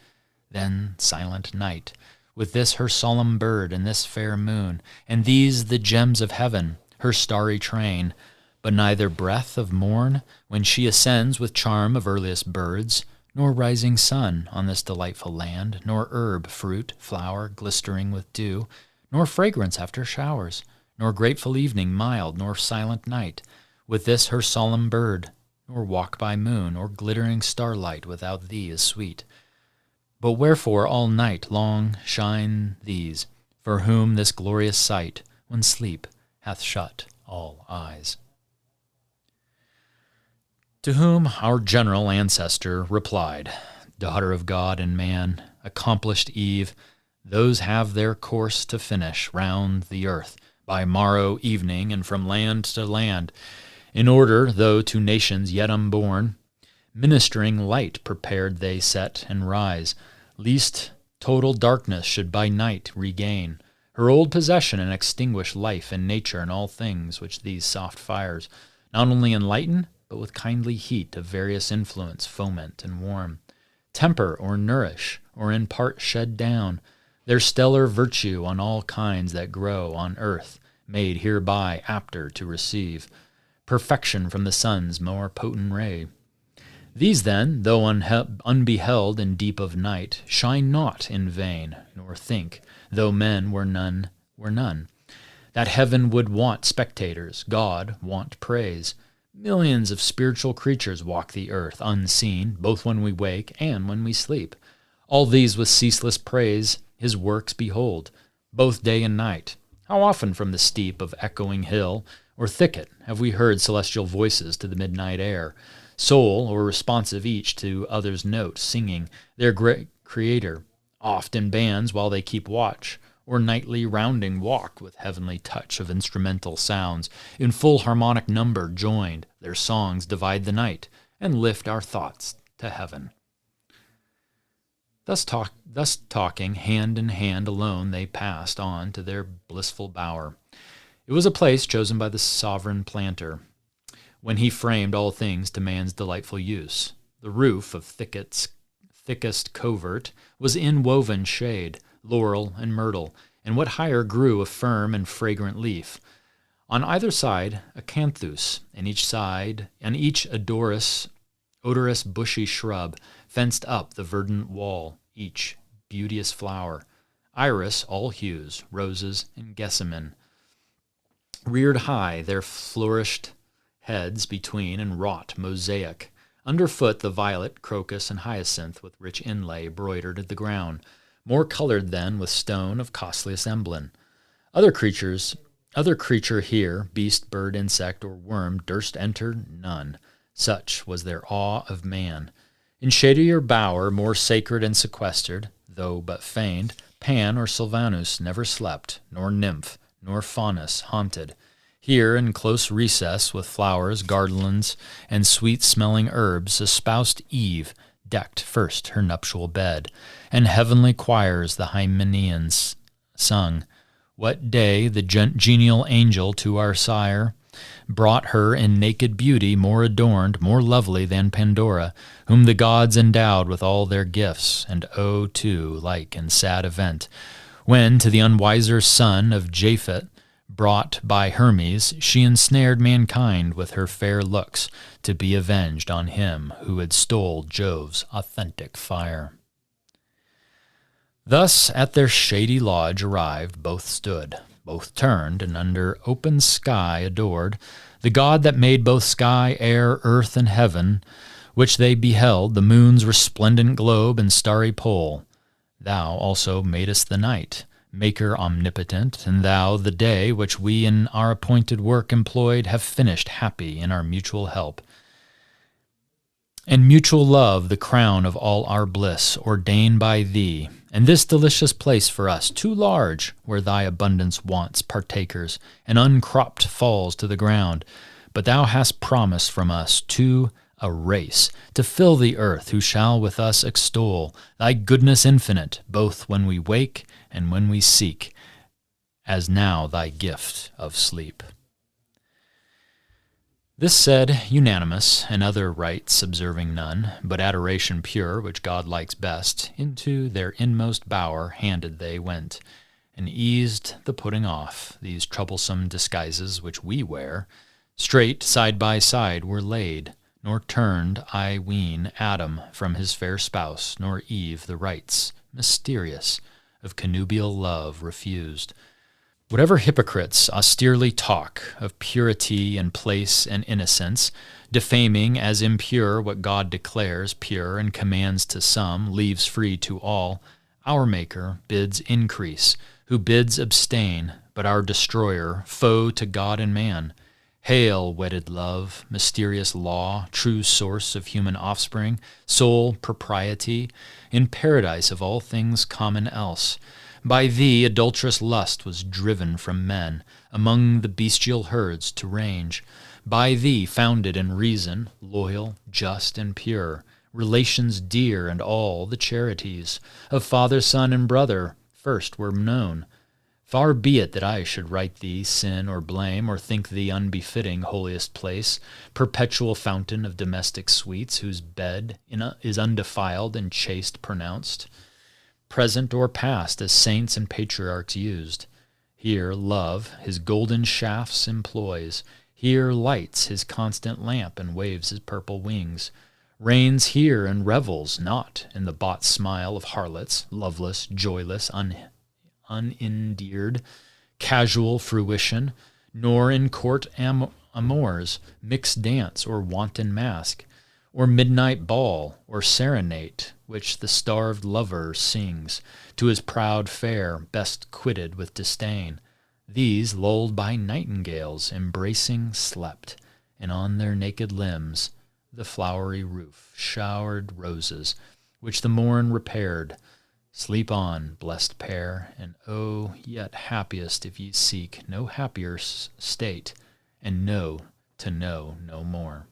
Speaker 6: Then silent night, with this her solemn bird, and this fair moon, and these the gems of heaven, her starry train, but neither breath of morn, when she ascends with charm of earliest birds, nor rising sun on this delightful land, nor herb, fruit, flower, glistering with dew, nor fragrance after showers, nor grateful evening mild, nor silent night, with this her solemn bird, nor walk by moon, or glittering starlight without thee is sweet. But wherefore all night long shine these, for whom this glorious sight, when sleep hath shut all eyes? To whom our general ancestor replied, Daughter of God and man, accomplished Eve, those have their course to finish round the earth by morrow evening and from land to land, in order, though to nations yet unborn, ministering light prepared they set and rise, lest total darkness should by night regain her old possession and extinguish life and nature and all things which these soft fires not only enlighten, but with kindly heat of various influence foment and warm, temper or nourish, or in part shed down, their stellar virtue on all kinds that grow on earth, made hereby apter to receive perfection from the sun's more potent ray. These then, though unbeheld in deep of night, shine not in vain, nor think, though men were none, that heaven would want spectators, God want praise. Millions of spiritual creatures walk the earth unseen, both when we wake and when we sleep. All these with ceaseless praise his works behold, both day and night. How often from the steep of echoing hill or thicket have we heard celestial voices to the midnight air, soul or responsive each to other's note, singing their great Creator, oft in bands while they keep watch, or nightly rounding walk with heavenly touch of instrumental sounds, in full harmonic number joined, their songs divide the night, and lift our thoughts to heaven. Thus talking, hand in hand alone they passed on to their blissful bower. It was a place chosen by the sovereign planter, when he framed all things to man's delightful use. The roof of thickest covert was in woven shade, laurel and myrtle, and what higher grew a firm and fragrant leaf. On either side acanthus, and each odorous bushy shrub fenced up the verdant wall, each beauteous flower, iris all hues, roses and jessamine, reared high their flourished heads between and wrought mosaic. Underfoot the violet, crocus, and hyacinth with rich inlay broidered at the ground. more colored than with stone of costliest emblem. Other creature here, beast, bird, insect, or worm, durst enter none. Such was their awe of man. In shadier bower, more sacred and sequestered, though but feigned, Pan or Sylvanus never slept, nor nymph, nor faunus haunted. Here, in close recess, with flowers, garlands, and sweet-smelling herbs, espoused Eve decked first her nuptial bed, and heavenly choirs the Hymenaeans sung. What day the genial angel to our sire brought her in naked beauty, more adorned, more lovely than Pandora, whom the gods endowed with all their gifts, and oh, too, like and sad event, when to the unwiser son of Japhet, brought by Hermes, she ensnared mankind with her fair looks, to be avenged on him who had stole Jove's authentic fire. Thus at their shady lodge arrived, both stood, both turned, and under open sky adored the God that made both sky, air, earth, and heaven, which they beheld, the moon's resplendent globe and starry pole. Thou also madest the night, Maker omnipotent, and thou the day, which we in our appointed work employed have finished happy in our mutual help. And mutual love, the crown of all our bliss, ordained by thee, and this delicious place for us, too large, where thy abundance wants partakers, and uncropped falls to the ground. But thou hast promised from us to a race, to fill the earth, who shall with us extol thy goodness infinite, both when we wake and when we seek, as now thy gift of sleep. This said, unanimous, and other rites observing none, but adoration pure, which God likes best, into their inmost bower handed they went, and eased the putting off these troublesome disguises which we wear. Straight side by side were laid, nor turned, I ween, Adam from his fair spouse, nor Eve the rites mysterious of connubial love refused. Whatever hypocrites austerely talk of purity and place and innocence, defaming as impure what God declares pure and commands to some, leaves free to all, our Maker bids increase, who bids abstain, but our destroyer, foe to God and man. Hail, wedded love, mysterious law, true source of human offspring, sole propriety, in paradise of all things common else. By thee adulterous lust was driven from men, among the bestial herds to range. By thee founded in reason, loyal, just, and pure, relations dear and all the charities of father, son, and brother first were known. Far be it that I should write thee sin or blame, or think thee unbefitting holiest place, perpetual fountain of domestic sweets, whose bed is undefiled and chaste pronounced, present or past as saints and patriarchs used. Here love his golden shafts employs, here lights his constant lamp and waves his purple wings, reigns here and revels not in the bought smile of harlots, loveless, joyless, unendeared, casual fruition, nor in court amours, mixed dance or wanton mask, or midnight ball, or serenade, which the starved lover sings to his proud fair, best quitted with disdain. These, lulled by nightingales, embracing slept, and on their naked limbs the flowery roof showered roses, which the morn repaired. Sleep on, blessed pair, and oh, yet happiest if ye seek no happier state, and know to know no more.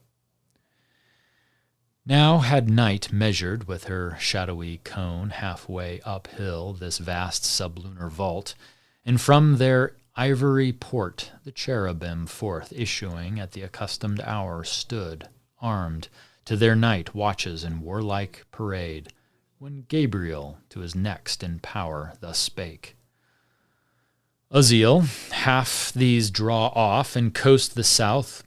Speaker 6: Now had night measured with her shadowy cone halfway uphill this vast sublunar vault, and from their ivory port the cherubim forth issuing at the accustomed hour stood, armed, to their night watches in warlike parade, when Gabriel to his next in power thus spake. Uzziel, half these draw off and coast the south,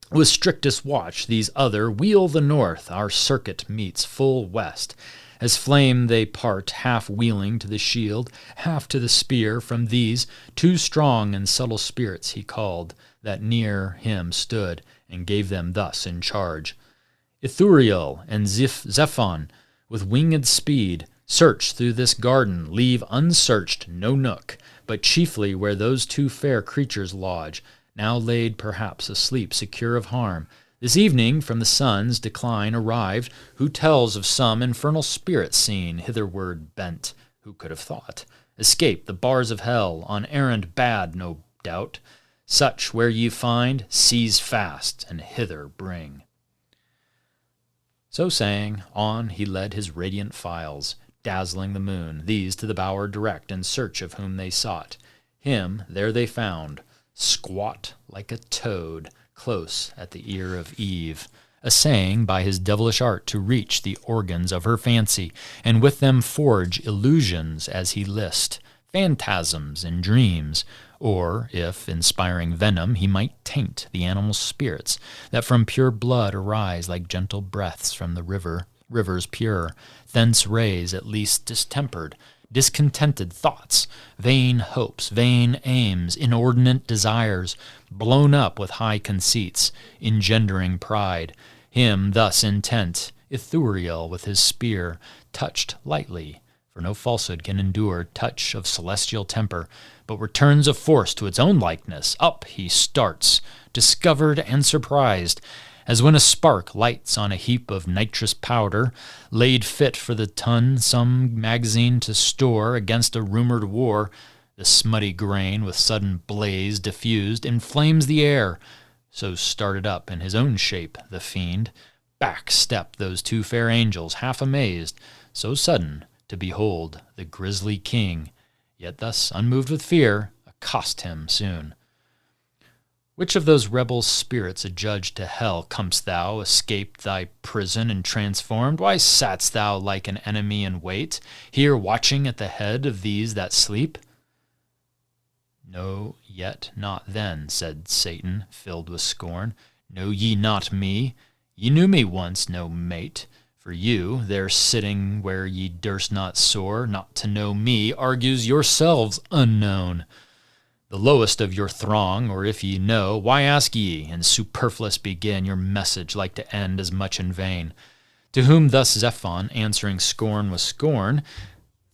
Speaker 6: with strictest watch these other wheel the north, our circuit meets full west. As flame they part, half wheeling to the shield, half to the spear. From these 2 strong and subtle spirits he called, that near him stood, and gave them thus in charge. Ithuriel and Zephon, with winged speed, Search through this garden, leave unsearched no nook, but chiefly where those two fair creatures lodge, now laid perhaps asleep secure of harm. This evening from the sun's decline arrived, who tells of some infernal spirit seen hitherward bent, who could have thought, escape the bars of hell, on errand bad, no doubt. Such where ye find, seize fast, and hither bring. So saying, on he led his radiant files, dazzling the moon, these to the bower direct, in search of whom they sought. Him there they found, squat like a toad, close at the ear of Eve, essaying by his devilish art to reach the organs of her fancy, and with them forge illusions as he list, phantasms and dreams, or, if inspiring venom, he might taint the animal spirits that from pure blood arise like gentle breaths from the rivers pure, thence raise at least distempered, discontented thoughts, vain hopes, vain aims, inordinate desires, blown up with high conceits, engendering pride. Him thus intent, Ithuriel with his spear, touched lightly, for no falsehood can endure touch of celestial temper, but returns of force to its own likeness. Up he starts, discovered and surprised, as when a spark lights on a heap of nitrous powder, laid fit for the ton some magazine to store against a rumored war. The smutty grain, with sudden blaze diffused, inflames the air. So started up in his own shape the fiend. Back stepped those two fair angels, half amazed, so sudden to behold the grisly king, yet thus unmoved with fear, accost him soon. Which of those rebel spirits adjudged to hell comest thou, escaped thy prison and transformed? Why satst thou like an enemy in wait, here watching at the head of these that sleep? No, yet not then, said Satan, filled with scorn. Know ye not me? Ye knew me once, no mate. For you, there sitting where ye durst not soar, not to know me, argues yourselves unknown. The lowest of your throng, or if ye know, why ask ye, and superfluous begin your message like to end as much in vain? To whom thus Zephon, answering scorn with scorn,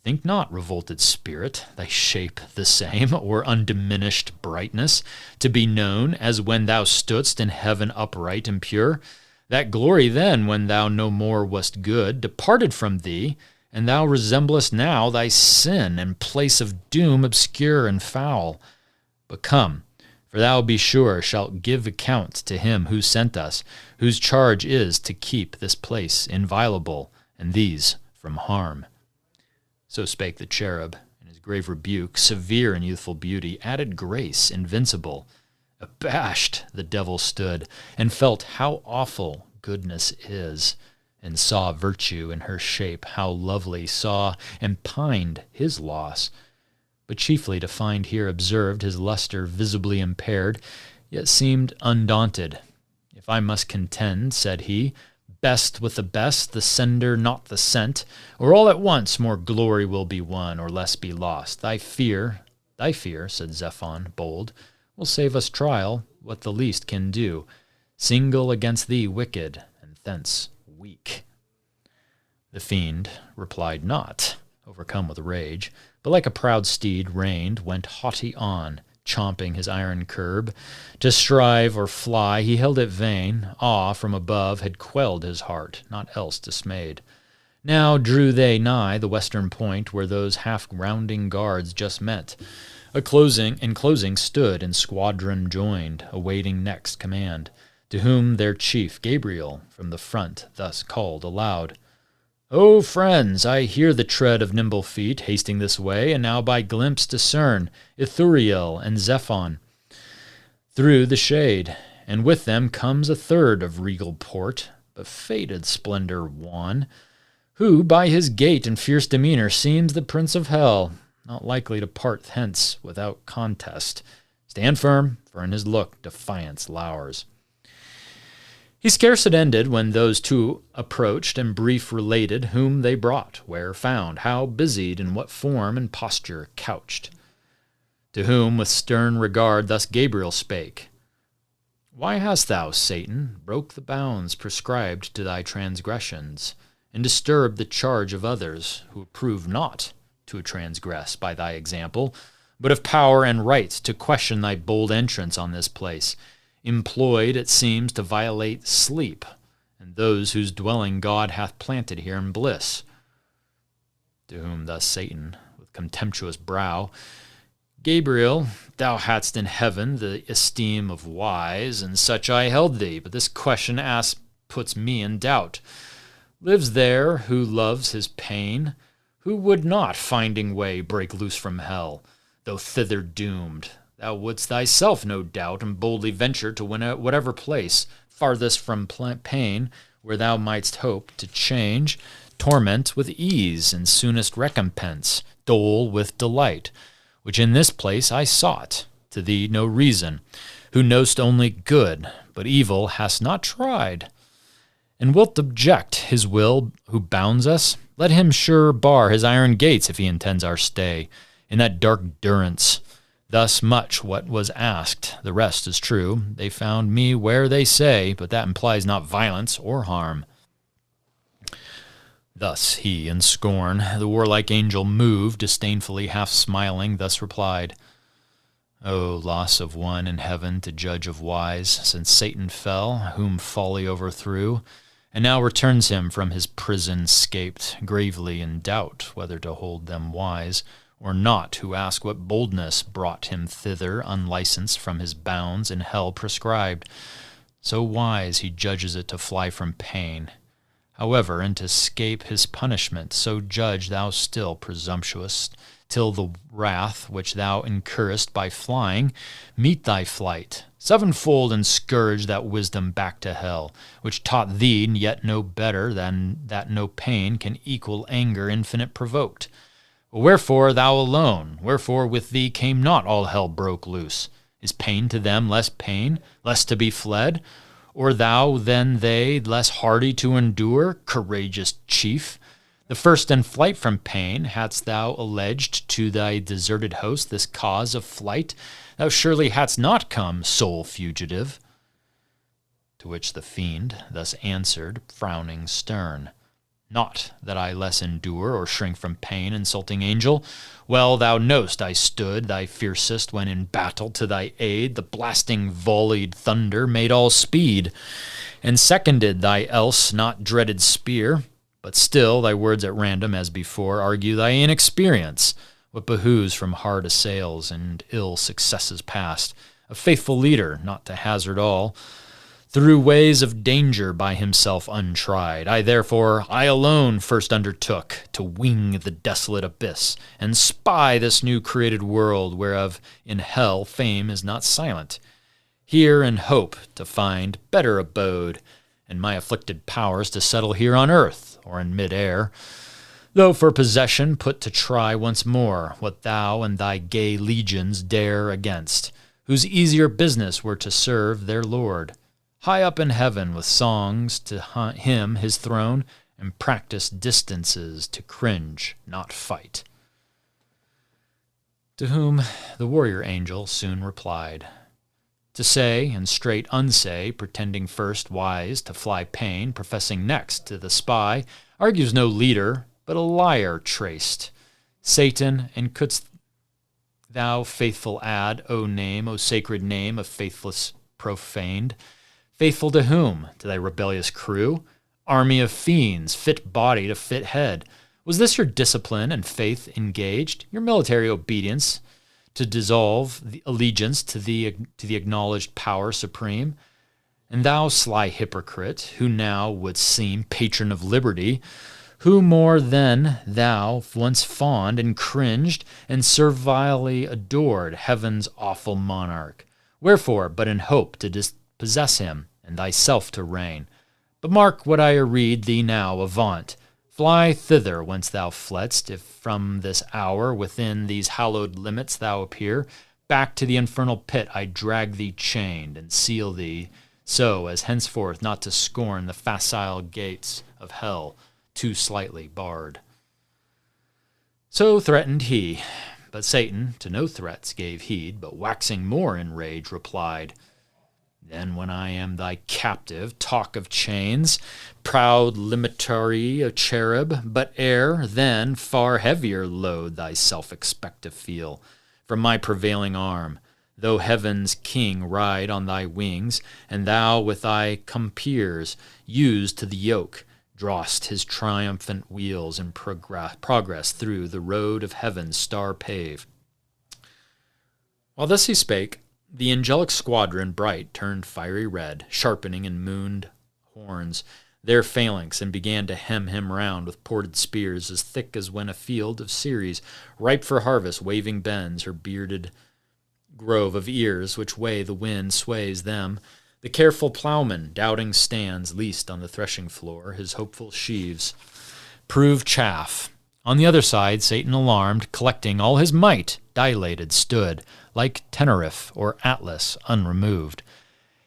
Speaker 6: think not, revolted spirit, thy shape the same, or undiminished brightness, to be known as when thou stoodst in heaven upright and pure. That glory then, when thou no more wast good, departed from thee, and thou resemblest now thy sin and place of doom obscure and foul. But come, for thou be sure shalt give account to him who sent us, whose charge is to keep this place inviolable, and these from harm. So spake the cherub, and his grave rebuke, severe in youthful beauty, added grace invincible. Abashed the devil stood, and felt how awful goodness is, and saw virtue in her shape, how lovely, saw and pined his loss, but chiefly to find here observed his luster visibly impaired, yet seemed undaunted. If I must contend, said he, best with the best, the sender not the sent, or all at once more glory will be won, or less be lost. Thy fear, said Zephon, bold, will save us trial, what the least can do, single against thee wicked, and thence weak. The fiend replied not, overcome with rage, but like a proud steed reined, went haughty on, chomping his iron curb. To strive or fly he held it vain, awe from above had quelled his heart, not else dismayed. Now drew they nigh the western point, where those half-rounding guards just met. Enclosing stood and squadron joined, awaiting next command, to whom their chief Gabriel from the front thus called aloud. O friends, I hear the tread of nimble feet hasting this way, and now by glimpse discern Ithuriel and Zephon through the shade, and with them comes a third of regal port, but faded splendor wan, who by his gait and fierce demeanor seems the prince of hell, not likely to part hence without contest. Stand firm, for in his look defiance lowers. He scarce had ended when those two approached and brief related whom they brought, where found, how busied, in what form and posture couched. To whom with stern regard thus Gabriel spake, Why hast thou, Satan, broke the bounds prescribed to thy transgressions, and disturb the charge of others, who approve not to transgress by thy example, but of power and right to question thy bold entrance on this place, employed, it seems, to violate sleep, and those whose dwelling God hath planted here in bliss. To whom thus Satan, with contemptuous brow, Gabriel, thou hadst in heaven the esteem of wise, and such I held thee, but this question asked puts me in doubt. Lives there who loves his pain, who would not, finding way, break loose from hell, though thither doomed? Thou wouldst thyself, no doubt, and boldly venture to win at whatever place, farthest from pain, where thou mightst hope to change torment with ease, and soonest recompense, dole with delight, which in this place I sought, to thee no reason, who knowst only good, but evil hast not tried. And wilt object his will who bounds us? Let him sure bar his iron gates if he intends our stay in that dark durance. Thus much what was asked, the rest is true. They found me where they say, but that implies not violence or harm. Thus he, in scorn, the warlike angel moved, disdainfully half smiling, thus replied, O loss of one in heaven to judge of wise, since Satan fell, whom folly overthrew, and now returns him from his prison scaped, gravely in doubt whether to hold them wise or not, who ask what boldness brought him thither, unlicensed from his bounds in hell prescribed. So wise he judges it to fly from pain. However, and to scape his punishment, so judge thou still, presumptuous, till the wrath which thou incurrest by flying meet thy flight. Sevenfold and scourge that wisdom back to hell, which taught thee yet no better than that no pain can equal anger infinite provoked. Wherefore thou alone? Wherefore with thee came not all hell broke loose? Is pain to them less pain, less to be fled? Or thou than they, less hardy to endure, courageous chief? The first in flight from pain, hadst thou alleged to thy deserted host this cause of flight, thou surely hadst not come, sole fugitive. To which the fiend thus answered, frowning stern, Not that I less endure or shrink from pain, insulting angel. Well thou knowst I stood thy fiercest when in battle to thy aid the blasting volleyed thunder made all speed, and seconded thy else not dreaded spear. But still thy words at random as before argue thy inexperience, what behooves from hard assails and ill successes past. A faithful leader, not to hazard all, through ways of danger by himself untried. I alone first undertook to wing the desolate abyss, and spy this new created world, whereof in hell fame is not silent. Here in hope to find better abode, and my afflicted powers to settle here on earth, or in mid-air, though for possession put to try once more what thou and thy gay legions dare against, whose easier business were to serve their Lord, high up in heaven with songs to him his throne, and practice distances to cringe, not fight. To whom the warrior angel soon replied, To say and straight unsay, pretending first wise to fly pain, professing next to the spy, argues no leader, but a liar traced. Satan, and couldst thou faithful add, O name, O sacred name of faithless profaned, faithful to whom? To thy rebellious crew? Army of fiends, fit body to fit head. Was this your discipline and faith engaged, your military obedience, to dissolve the allegiance to the acknowledged power supreme? And thou, sly hypocrite, who now wouldst seem patron of liberty, who more than thou once fawned and cringed and servilely adored heaven's awful monarch, wherefore but in hope to possess him, and thyself to reign. But mark what I read thee now, avant. Fly thither whence thou fledst, if from this hour within these hallowed limits thou appear. Back to the infernal pit I drag thee chained, and seal thee so as henceforth not to scorn the facile gates of hell, too slightly barred. So threatened he, but Satan to no threats gave heed, but waxing more in rage replied, Then when I am thy captive, talk of chains, proud limitary of cherub, but ere then far heavier load thyself expect to feel from my prevailing arm, though heaven's king ride on thy wings, and thou with thy compeers used to the yoke, drawst his triumphant wheels in progress through the road of heaven's star-pave. While thus he spake, the angelic squadron bright turned fiery red, sharpening in mooned horns their phalanx, and began to hem him round with ported spears, as thick as when a field of Ceres, ripe for harvest, waving bends her bearded grove of ears, which way the wind sways them. The careful ploughman, doubting, stands, least on the threshing floor, his hopeful sheaves prove chaff. On the other side, Satan, alarmed, collecting all his might, dilated, stood, like Tenerife or Atlas, unremoved.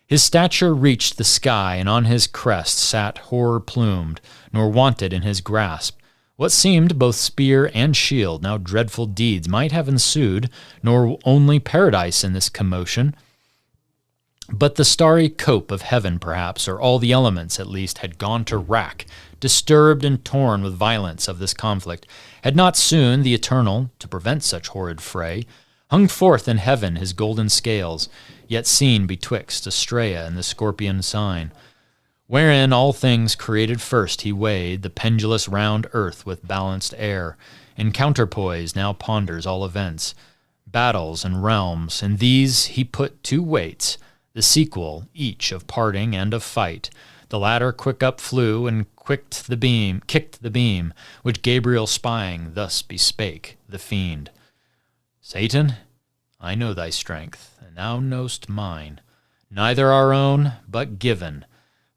Speaker 6: His stature reached the sky, and on his crest sat horror-plumed, nor wanted in his grasp what seemed both spear and shield. Now dreadful deeds might have ensued, nor only paradise in this commotion, but the starry cope of heaven, perhaps, or all the elements at least, had gone to rack, disturbed and torn with violence of this conflict. Had not soon the Eternal, to prevent such horrid fray, hung forth in heaven his golden scales, yet seen betwixt Astraea and the scorpion sign, wherein all things created first he weighed the pendulous round earth with balanced air. In counterpoise now ponders all events, battles and realms, and these he put two weights, the sequel each of parting and of fight. The latter quick up flew, and kicked the beam, which Gabriel spying thus bespake the fiend. Satan, I know thy strength, and thou know'st mine, neither our own, but given.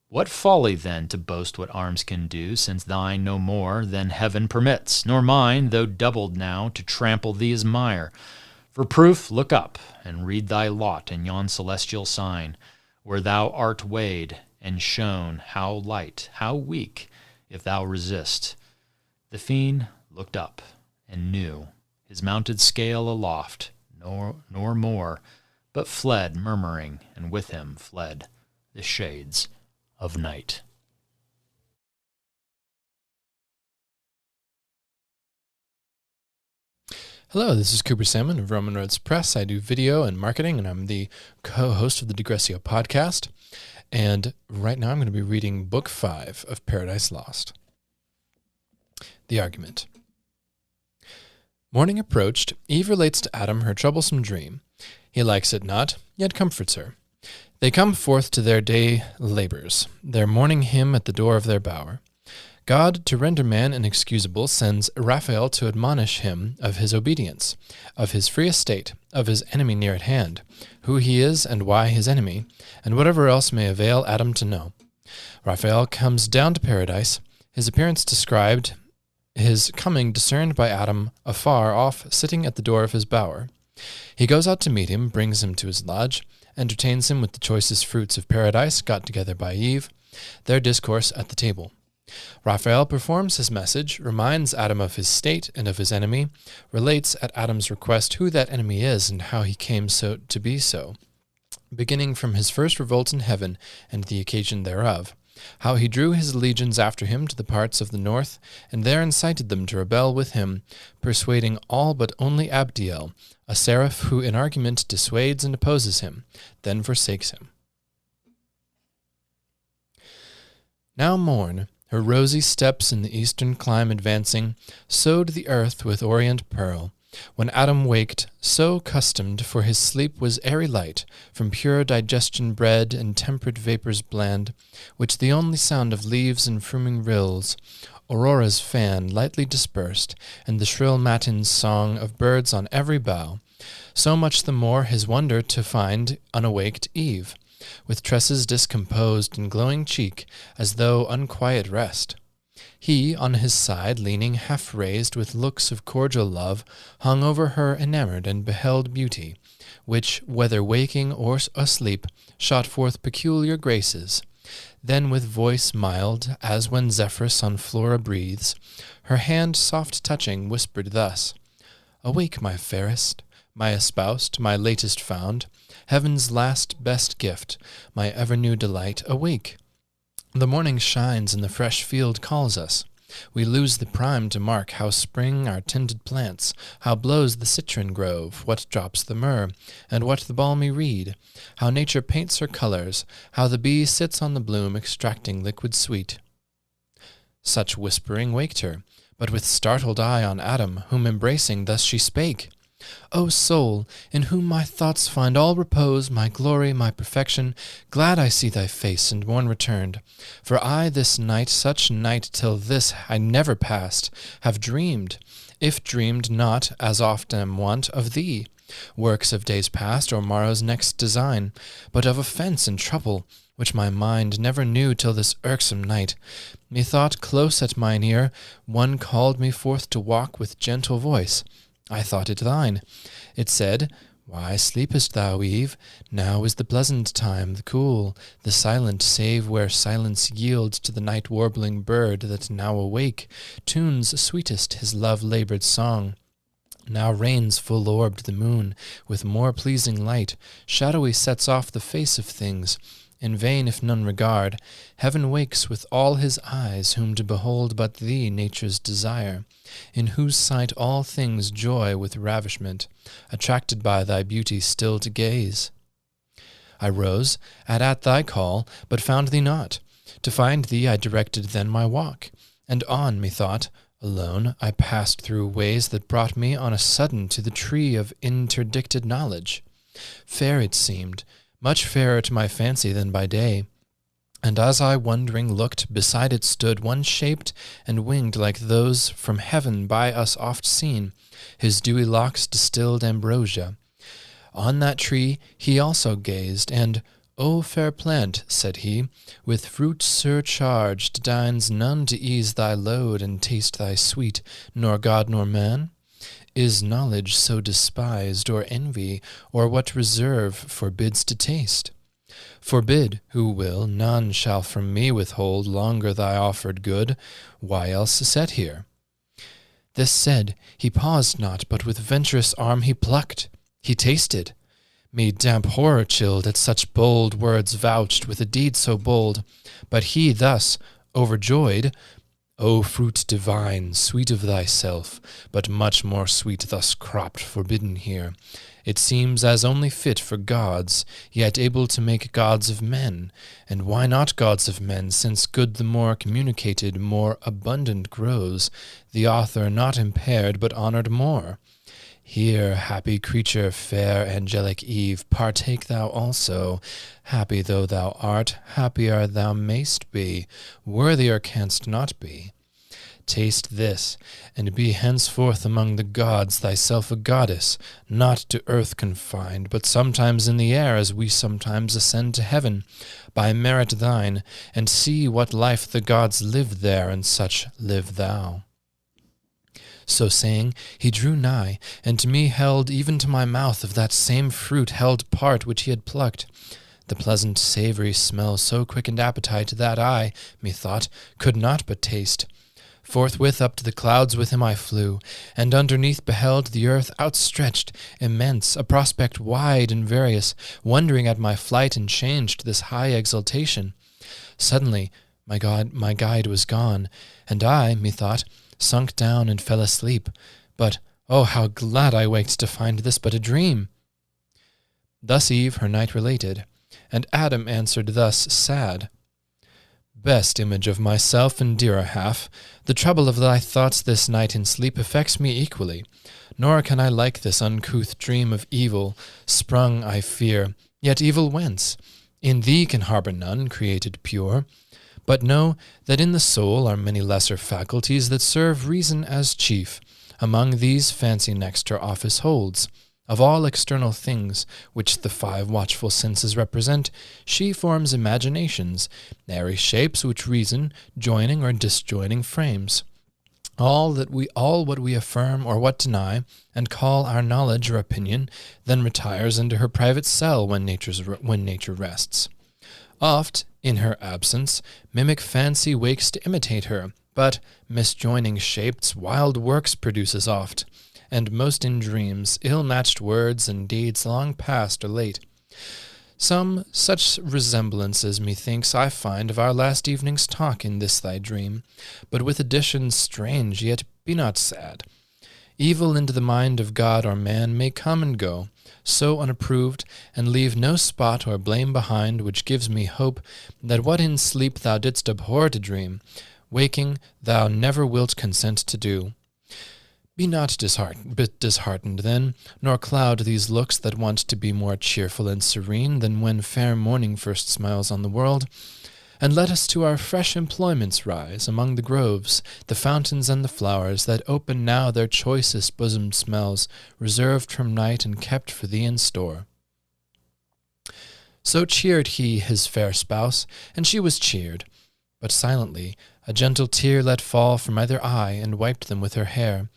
Speaker 6: What folly, then, to boast what arms can do, since thine no more than heaven permits, nor mine, though doubled now, to trample thee as mire. For proof, look up, and read thy lot in yon celestial sign, where thou art weighed, and shown how light, how weak, if thou resist. The fiend looked up, and knew his mounted scale aloft, nor more, but fled murmuring, and with him fled the shades of night.
Speaker 7: Hello, this is Cooper Salmon of Roman Roads Press. I do video and marketing, and I'm the co-host of the Digresio podcast. And right now I'm going to be reading Book 5 of Paradise Lost. The argument. Morning approached. Eve relates to Adam her troublesome dream. He likes it not, yet comforts her. They come forth to their day labors, their morning hymn at the door of their bower. God, to render man inexcusable, sends Raphael to admonish him of his obedience, of his free estate, of his enemy near at hand, who he is and why his enemy, and whatever else may avail Adam to know. Raphael comes down to paradise, his appearance described, his coming discerned by Adam afar off, sitting at the door of his bower. He goes out to meet him, brings him to his lodge, entertains him with the choicest fruits of paradise got together by Eve, their discourse at the table. Raphael performs his message, reminds Adam of his state and of his enemy, relates at Adam's request who that enemy is and how he came so to be so, beginning from his first revolt in heaven and the occasion thereof, how he drew his legions after him to the parts of the north, and there incited them to rebel with him, persuading all but only Abdiel, a seraph who in argument dissuades and opposes him, then forsakes him. Now morn, her rosy steps in the eastern clime advancing, sowed the earth with orient pearl. When Adam waked, so customed, for his sleep was airy light, from pure digestion bred and temperate vapours bland, which the only sound of leaves and fuming rills, Aurora's fan lightly dispersed, and the shrill matin song of birds on every bough, so much the more his wonder to find unawaked Eve, with tresses discomposed and glowing cheek, as though unquiet rest. He, on his side, leaning half-raised with looks of cordial love, hung over her enamoured and beheld beauty, which, whether waking or asleep, shot forth peculiar graces. Then with voice mild, as when Zephyrus on Flora breathes, her hand soft touching, whispered thus, Awake, my fairest, my espoused, my latest found, heaven's last best gift, my ever-new delight, awake. The morning shines and the fresh field calls us. We lose the prime to mark how spring our tended plants, how blows the citron grove, what drops the myrrh, and what the balmy reed, how nature paints her colors, how the bee sits on the bloom extracting liquid sweet. Such whispering waked her, but with startled eye on Adam, whom embracing thus she spake. O soul, in whom my thoughts find all repose, my glory, my perfection, glad I see thy face and morn returned. For I this night, such night till this I never passed, have dreamed, if dreamed not, as oft am wont, of thee, works of days past or morrow's next design, but of offence and trouble, which my mind never knew till this irksome night. Methought close at mine ear one called me forth to walk with gentle voice. I thought it thine. It said, Why sleepest thou, Eve? Now is the pleasant time, the cool, the silent, save where silence yields to the night-warbling bird that now awake, tunes sweetest his love-laboured song. Now reigns full-orbed the moon, with more pleasing light, shadowy sets off the face of things. In vain if none regard, heaven wakes with all his eyes, whom to behold but thee nature's desire, in whose sight all things joy with ravishment, attracted by thy beauty still to gaze. I rose, at thy call, but found thee not. To find thee I directed then my walk, and on, methought, alone, I passed through ways that brought me on a sudden to the tree of interdicted knowledge. Fair it seemed, much fairer to my fancy than by day, and as I wondering looked, beside it stood one shaped and winged like those from heaven by us oft seen, his dewy locks distilled ambrosia. On that tree he also gazed, and, O fair plant, said he, with fruit surcharged, deigns none to ease thy load and taste thy sweet, nor God nor man? Is knowledge so despised, or envy, or what reserve forbids to taste? Forbid, who will, none shall from me withhold longer thy offered good. Why else set here? This said, he paused not, but with venturous arm he plucked. He tasted. Me damp horror chilled at such bold words vouched with a deed so bold. But he thus, overjoyed, O fruit divine, sweet of thyself, but much more sweet thus cropped, forbidden here. It seems as only fit for gods, yet able to make gods of men. And why not gods of men, since good the more communicated, more abundant grows, the author not impaired, but honoured more? Here, happy creature, fair angelic Eve, partake thou also. Happy though thou art, happier thou mayst be, worthier canst not be. Taste this, and be henceforth among the gods, thyself a goddess, not to earth confined, but sometimes in the air, as we sometimes ascend to heaven, by merit thine, and see what life the gods live there, and such live thou. So saying, he drew nigh, and to me held even to my mouth of that same fruit held part which he had plucked. The pleasant savoury smell so quickened appetite that I, methought, could not but taste. Forthwith up to the clouds with him I flew, and underneath beheld the earth outstretched, immense, a prospect wide and various, wondering at my flight and changed this high exultation. Suddenly my guide was gone, and I, methought, sunk down and fell asleep. But, oh, how glad I waked to find this but a dream! Thus Eve her night related, and Adam answered thus sad. Best image of myself and dearer half, the trouble of thy thoughts this night in sleep affects me equally, nor can I like this uncouth dream of evil, sprung, I fear, yet evil whence? In thee can harbour none, created pure. But know that in the soul are many lesser faculties that serve reason as chief. Among these fancy next her office holds. Of all external things, which the 5 watchful senses represent, she forms imaginations, airy shapes which reason, joining or disjoining frames. All what we affirm or what deny, and call our knowledge or opinion, then retires into her private cell when nature rests. Oft, in her absence, mimic fancy wakes to imitate her, but, misjoining shapes, wild works produces oft. and most in dreams, ill-matched words and deeds long past or late. Some such resemblances, methinks, I find of our last evening's talk in this thy dream, but with additions strange, yet be not sad. Evil into the mind of God or man may come and go, so unapproved, and leave no spot or blame behind, which gives me hope that what in sleep thou didst abhor to dream, waking thou never wilt consent to do. Be not disheartened then, nor cloud these looks that want to be more cheerful and serene than when fair morning first smiles on the world. And let us to our fresh employments rise, among the groves, the fountains and the flowers, that open now their choicest bosom smells, reserved from night and kept for thee in store. So cheered he his fair spouse, and she was cheered, but silently a gentle tear let fall from either eye, and wiped them with her hair.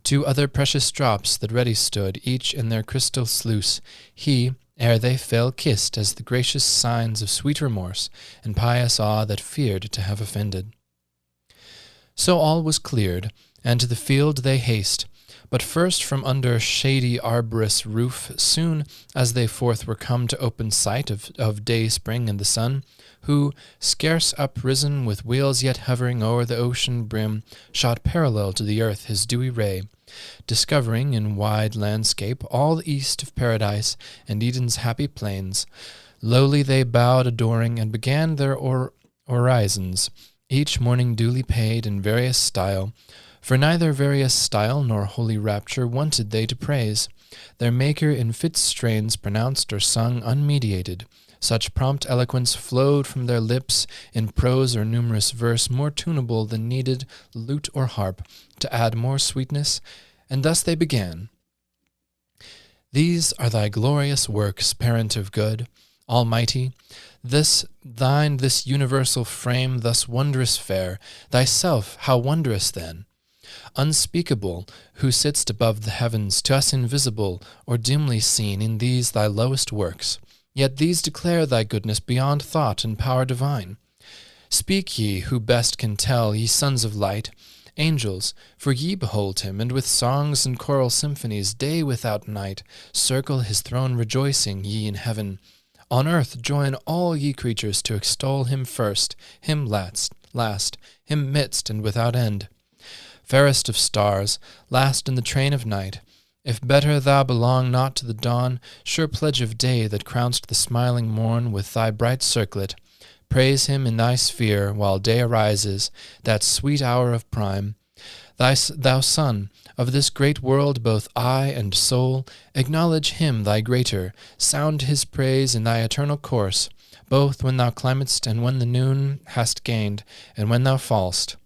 Speaker 7: 2 other precious drops that ready stood, each in their crystal sluice, he, ere they fell, kissed as the gracious signs of sweet remorse and pious awe that feared to have offended. So all was cleared, and to the field they haste, but first from under shady arborous roof, soon as they forth were come to open sight of day spring and the sun, who, scarce uprisen with wheels yet hovering o'er the ocean brim, shot parallel to the earth his dewy ray, discovering in wide landscape all the east of paradise and Eden's happy plains. Lowly they bowed adoring, and began their orisons, each morning duly paid in various style, for neither various style nor holy rapture wanted they to praise. Their Maker in fit strains pronounced or sung unmediated. Such prompt eloquence flowed from their lips in prose or numerous verse, more tunable than needed lute or harp, to add more sweetness, and thus they began. These are thy glorious works, Parent of good, Almighty, this universal frame thus wondrous fair, thyself how wondrous then! Unspeakable, who sitst above the heavens, to us invisible, or dimly seen in these thy lowest works. Yet these declare thy goodness beyond thought and power divine. Speak ye, who best can tell, ye sons of light, angels, for ye behold him, and with songs and choral symphonies, day without night, circle his throne rejoicing, ye in heaven. On earth join all ye creatures to extol him first, him last, him midst and without end. Fairest of stars, last in the train of night, if better thou belong not to the dawn, sure pledge of day that crown'st the smiling morn with thy bright circlet, praise him in thy sphere while day arises, that sweet hour of prime. Thou Son, of this great world both eye and soul, acknowledge him thy greater, sound his praise in thy eternal course, both when thou climbest and when the noon hast gained, and when thou fall'st.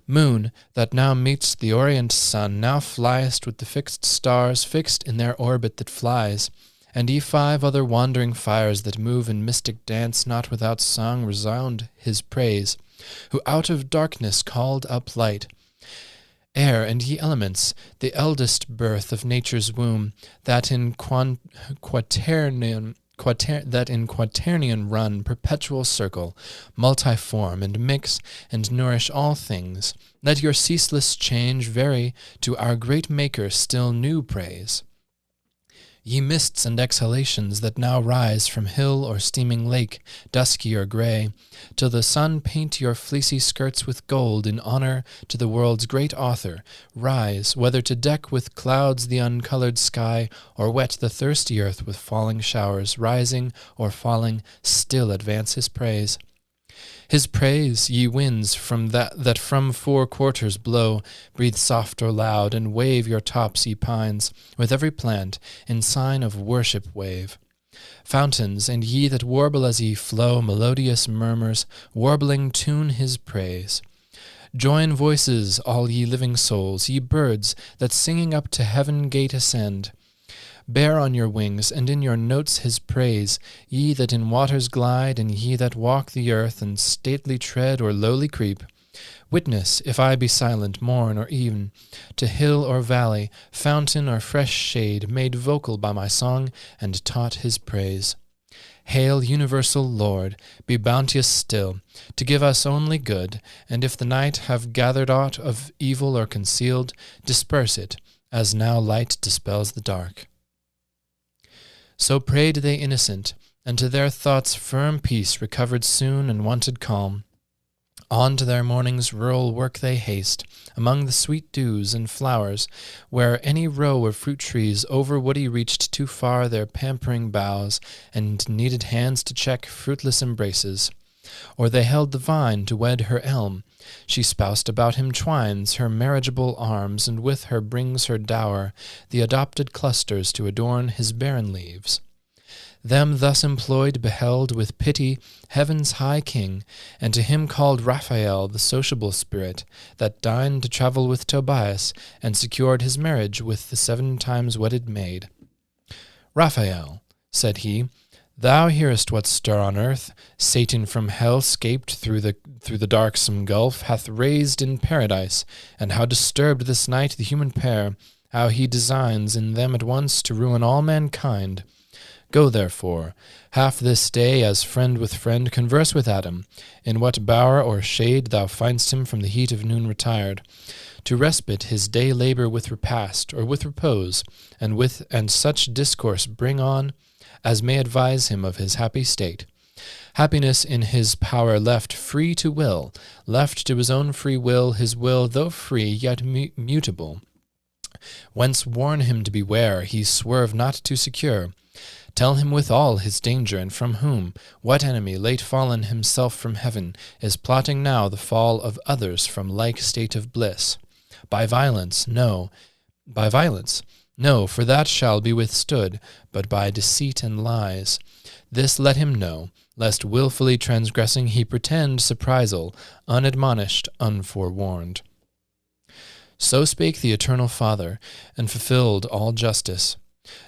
Speaker 7: Moon, that now meets the orient sun, now fliest with the fixed stars fixed in their orbit that flies, and ye 5 other wandering fires that move in mystic dance, not without song resound his praise, who out of darkness called up light. Air and ye elements, the eldest birth of nature's womb, that in quaternion run, perpetual circle, multiform, and mix and nourish all things, let your ceaseless change vary to our great Maker still new praise. Ye mists and exhalations that now rise from hill or steaming lake, dusky or gray, till the sun paint your fleecy skirts with gold in honor to the world's great author, rise, whether to deck with clouds the uncolored sky, or wet the thirsty earth with falling showers, rising or falling, still advance his praise. His praise, ye winds, from that from 4 quarters blow, breathe soft or loud, and wave your tops, ye pines, with every plant, in sign of worship wave. Fountains, and ye that warble as ye flow, melodious murmurs, warbling tune his praise. Join voices, all ye living souls, ye birds, that singing up to heaven gate ascend. Bear on your wings, and in your notes his praise, ye that in waters glide, and ye that walk the earth, and stately tread or lowly creep. Witness, if I be silent, morn or even, to hill or valley, fountain or fresh shade, made vocal by my song, and taught his praise. Hail, universal Lord, be bounteous still, to give us only good, and if the night have gathered aught of evil or concealed, disperse it, as now light dispels the dark. So prayed they innocent, and to their thoughts firm peace recovered soon and wonted calm. On to their morning's rural work they haste, among the sweet dews and flowers, where any row of fruit trees over woody reached too far their pampering boughs, and needed hands to check fruitless embraces. Or they held the vine to wed her elm. She spoused about him twines her marriageable arms, and with her brings her dower, the adopted clusters to adorn his barren leaves. Them thus employed beheld with pity heaven's high king, and to him called Raphael the sociable spirit, that deigned to travel with Tobias, and secured his marriage with the 7 times wedded maid. Raphael, said he, thou hearest what stir on earth. Satan from hell, scaped through the darksome gulf, hath raised in paradise, and how disturbed this night the human pair, how he designs in them at once to ruin all mankind. Go, therefore, half this day, as friend with friend, converse with Adam, in what bower or shade thou find'st him from the heat of noon retired, to respite his day labour with repast, or with repose, and such discourse bring on, as may advise him of his happy state. Happiness in his power left free to will, left to his own free will, his will, though free, yet mutable. Whence warn him to beware, he swerve not to secure. Tell him withal his danger, and from whom, what enemy, late fallen himself from heaven, is plotting now the fall of others from like state of bliss. By violence, no, for that shall be withstood, but by deceit and lies. This let him know, lest wilfully transgressing he pretend surprisal, unadmonished, unforewarned. So spake the Eternal Father, and fulfilled all justice.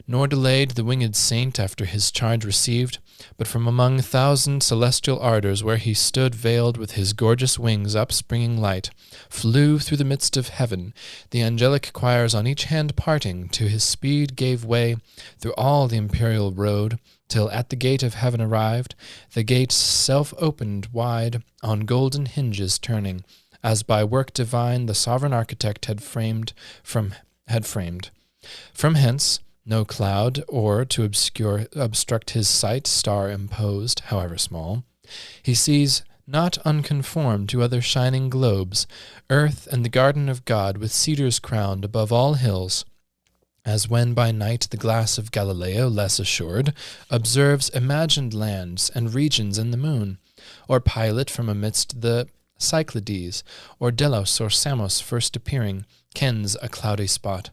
Speaker 7: Nor delayed the winged saint after his charge received, but from among 1,000 celestial ardours where he stood veiled with his gorgeous wings upspringing light, flew through the midst of heaven, the angelic choirs on each hand parting, to his speed gave way through all the imperial road, till at the gate of heaven arrived, the gate self opened wide, on golden hinges turning, as by work divine the sovereign architect had framed. From hence, no cloud, or to obstruct his sight, star imposed, however small. He sees, not unconformed to other shining globes, earth and the garden of God with cedars crowned above all hills, as when by night the glass of Galileo, less assured, observes imagined lands and regions in the moon, or Pilate from amidst the Cyclades, or Delos or Samos first appearing, kens a cloudy spot.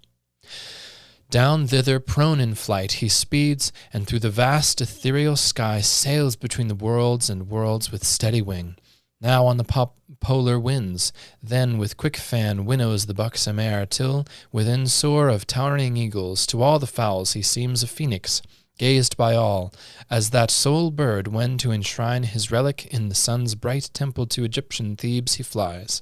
Speaker 7: Down thither, prone in flight, he speeds, and through the vast ethereal sky sails between the worlds and worlds with steady wing. Now on the polar winds, then with quick fan winnows the buxom air, till, within soar of towering eagles, to all the fowls he seems a phoenix, gazed by all, as that sole bird when to enshrine his relic in the sun's bright temple to Egyptian Thebes he flies.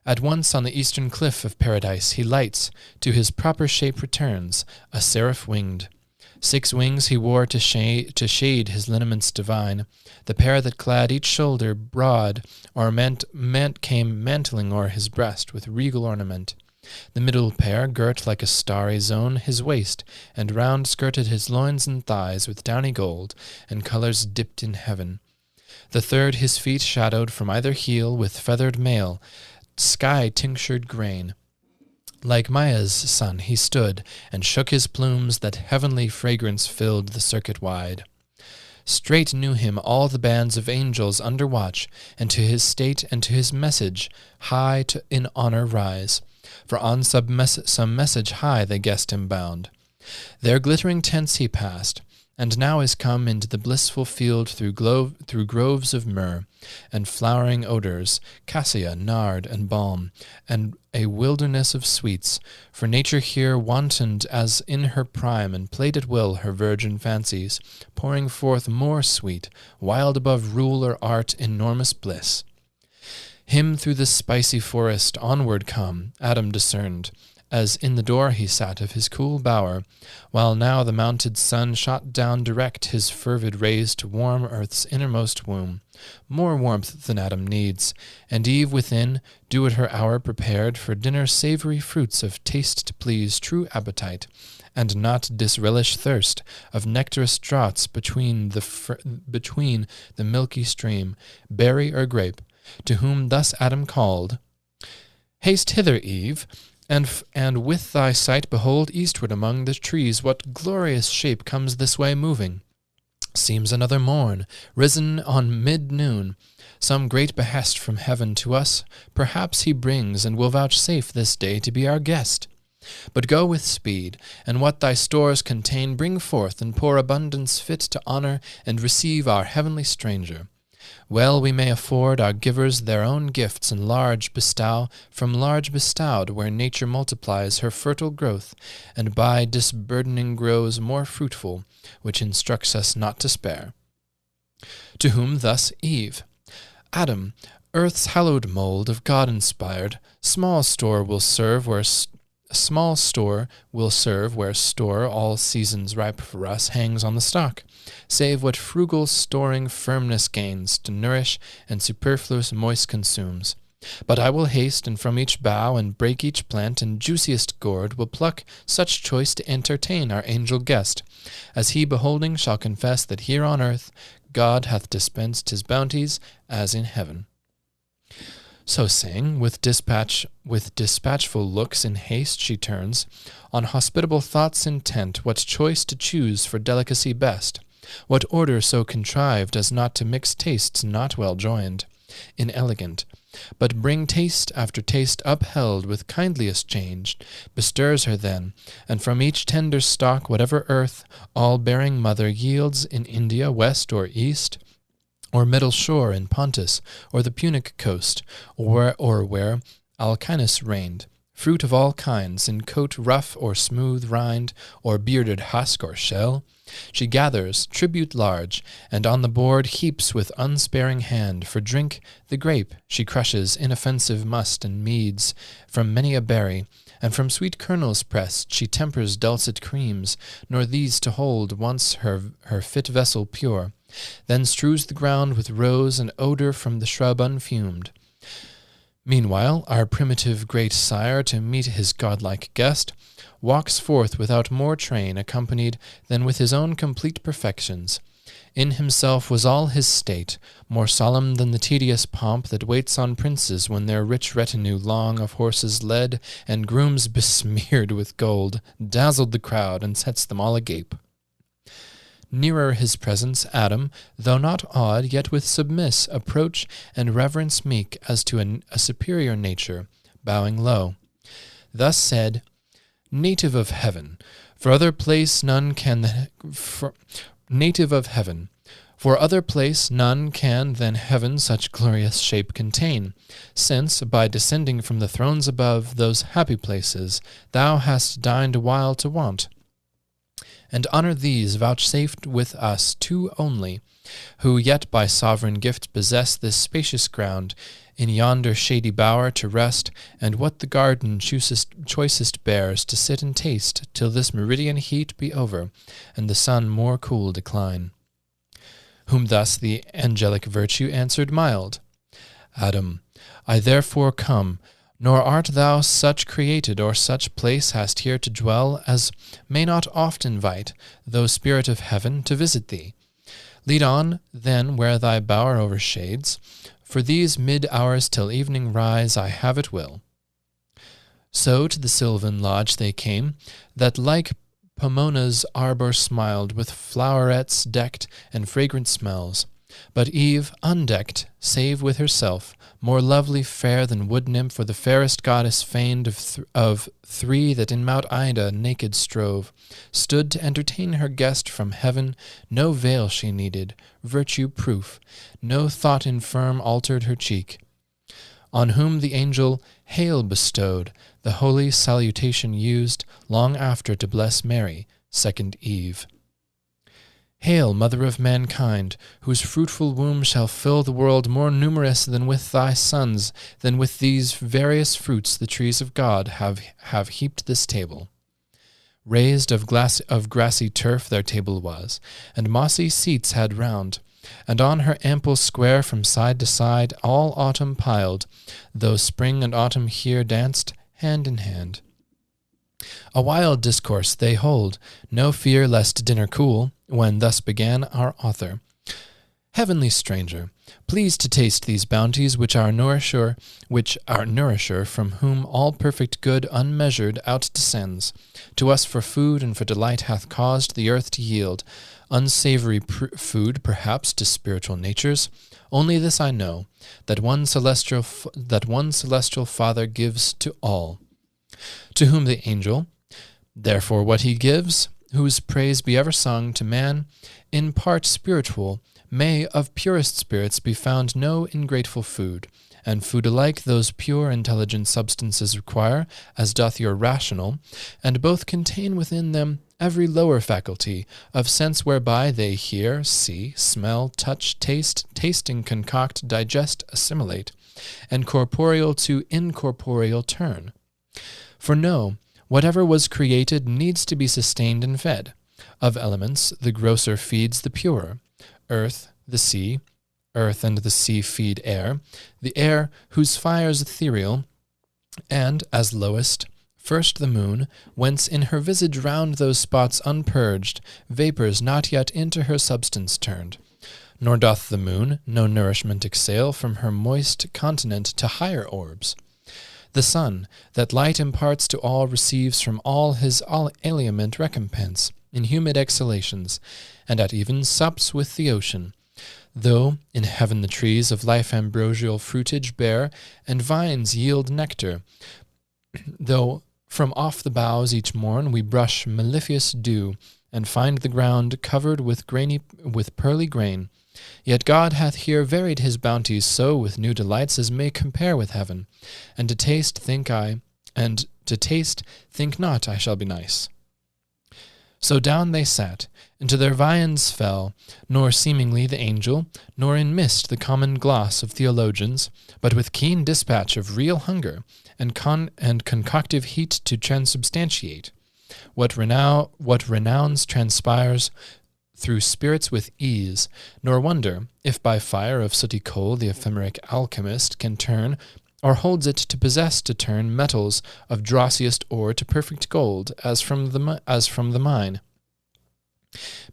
Speaker 7: At once on the eastern cliff of paradise he lights, to his proper shape returns, a seraph winged. 6 wings he wore to shade his lineaments divine, the pair that clad each shoulder broad, or came mantling o'er his breast with regal ornament. The middle pair girt like a starry zone his waist, and round skirted his loins and thighs with downy gold, and colours dipped in heaven. The third his feet shadowed from either heel with feathered mail, sky-tinctured grain. Like Maia's son he stood, and shook his plumes that heavenly fragrance filled the circuit wide. Straight knew him all the bands of angels under watch, and to his state and to his message high in honour rise, for on some message high they guessed him bound. Their glittering tents he passed, and now is come into the blissful field through groves of myrrh, and flowering odours, cassia, nard, and balm, and a wilderness of sweets, for nature here wantoned as in her prime, and played at will her virgin fancies, pouring forth more sweet, wild above rule or art, enormous bliss. Him through the spicy forest onward come, Adam discerned, as in the door he sat of his cool bower, while now the mounted sun shot down direct his fervid rays to warm earth's innermost womb, more warmth than Adam needs, and Eve within, due at her hour prepared for dinner savory fruits of taste to please true appetite, and not disrelish thirst of nectarous draughts between the milky stream, berry or grape, to whom thus Adam called, Haste hither, Eve, and with thy sight behold eastward among the trees what glorious shape comes this way moving. Seems another morn, risen on mid-noon. Some great behest from heaven to us perhaps he brings, and will vouchsafe this day to be our guest. But go with speed, and what thy stores contain bring forth, and pour abundance fit to honor and receive our heavenly stranger. Well we may afford our givers their own gifts, and large bestow from large bestowed, where nature multiplies her fertile growth, and by disburdening grows more fruitful, which instructs us not to spare. To whom thus Eve, Adam, earth's hallowed mould of God inspired, small store will serve where store all seasons ripe for us hangs on the stalk, save what frugal storing firmness gains to nourish and superfluous moist consumes. But I will haste, and from each bough and break each plant, and juiciest gourd will pluck such choice to entertain our angel guest, as he beholding shall confess that here on earth God hath dispensed his bounties as in heaven. So saying, with dispatchful looks in haste she turns, on hospitable thoughts intent, what choice to choose for delicacy best, what order so contrived as not to mix tastes not well joined, inelegant, but bring taste after taste upheld with kindliest change, bestirs her then, and from each tender stalk whatever earth, all-bearing mother yields in India, west or east, or middle shore in Pontus, or the Punic coast, or where Alcinous reigned, fruit of all kinds, in coat rough or smooth rind, or bearded husk or shell, she gathers, tribute large, and on the board heaps with unsparing hand. For drink, the grape she crushes inoffensive must and meads from many a berry, and from sweet kernels pressed she tempers dulcet creams, nor these to hold once her fit vessel pure. Then strews the ground with rose and odor from the shrub unfumed. Meanwhile, our primitive great sire, to meet his godlike guest, walks forth without more train accompanied than with his own complete perfections. In himself was all his state, more solemn than the tedious pomp that waits on princes when their rich retinue long of horses led and grooms besmeared with gold dazzled the crowd and sets them all agape. Nearer his presence, Adam, though not awed, yet with submiss approach and reverence meek as to a superior nature, bowing low. Thus said, Native of heaven, for other place none can than heaven such glorious shape contain, since, by descending from the thrones above those happy places, thou hast dined awhile to want. And honor these vouchsafed with us two only, who yet by sovereign gift possess this spacious ground, in yonder shady bower to rest, and what the garden choicest bears, to sit and taste, till this meridian heat be over, and the sun more cool decline. Whom thus the angelic virtue answered mild, Adam, I therefore come, nor art thou such created, or such place hast here to dwell, as may not oft invite, though spirit of heaven, to visit thee. Lead on, then, where thy bower overshades, for these mid-hours till evening rise I have at will. So to the sylvan lodge they came, that like Pomona's arbor smiled, with flowerets decked and fragrant smells. But Eve, undecked, save with herself, more lovely fair than wood nymph, or the fairest goddess feigned of three that in Mount Ida naked strove, stood to entertain her guest from heaven. No veil she needed, virtue proof, no thought infirm altered her cheek. On whom the angel hail bestowed, the holy salutation used long after to bless Mary, second Eve. Hail, mother of mankind, whose fruitful womb shall fill the world more numerous than with thy sons, than with these various fruits the trees of God have heaped this table. Raised of grassy turf their table was, and mossy seats had round, and on her ample square from side to side all autumn piled, though spring and autumn here danced hand in hand. A wild discourse they hold, no fear lest dinner cool, when thus began our author. Heavenly stranger, please to taste these bounties which our nourisher, from whom all perfect good unmeasured out descends, to us for food and for delight hath caused the earth to yield, unsavory food perhaps to spiritual natures. Only this I know, that one celestial Father gives to all, to whom the angel, therefore what he gives, whose praise be ever sung to man, in part spiritual, may of purest spirits be found no ingrateful food, and food alike those pure intelligent substances require, as doth your rational, and both contain within them every lower faculty of sense whereby they hear, see, smell, touch, taste, tasting, concoct, digest, assimilate, and corporeal to incorporeal turn. For know, whatever was created needs to be sustained and fed. Of elements, the grosser feeds the purer. Earth and the sea feed air, the air whose fire's ethereal, and, as lowest, first the moon, whence in her visage round those spots unpurged, vapours not yet into her substance turned. Nor doth the moon no nourishment exhale from her moist continent to higher orbs. The sun, that light imparts to all, receives from all his aliment recompense in humid exhalations, and at even sups with the ocean. Though in heaven the trees of life ambrosial fruitage bear, and vines yield nectar, though from off the boughs each morn we brush mellifluous dew, and find the ground covered with pearly grain, yet God hath here varied his bounties so with new delights as may compare with heaven, and to taste think not I shall be nice. So down they sat, into their viands fell, nor seemingly the angel, nor in mist the common gloss of theologians, but with keen dispatch of real hunger, and concoctive heat to transubstantiate. What renowns transpires through spirits with ease, nor wonder, if by fire of sooty coal the ephemeric alchemist can turn, or holds it to possess to turn metals of drossiest ore to perfect gold, as from the mine.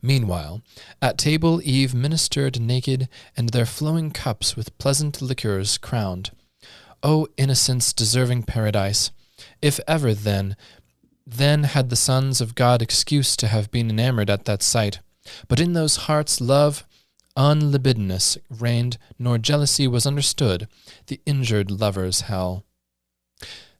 Speaker 7: Meanwhile, at table Eve ministered naked, and their flowing cups with pleasant liquors crowned. O innocence deserving paradise! If ever then had the sons of God excuse to have been enamored at that sight. But in those hearts love unlibidinous reigned, nor jealousy was understood, the injured lover's hell.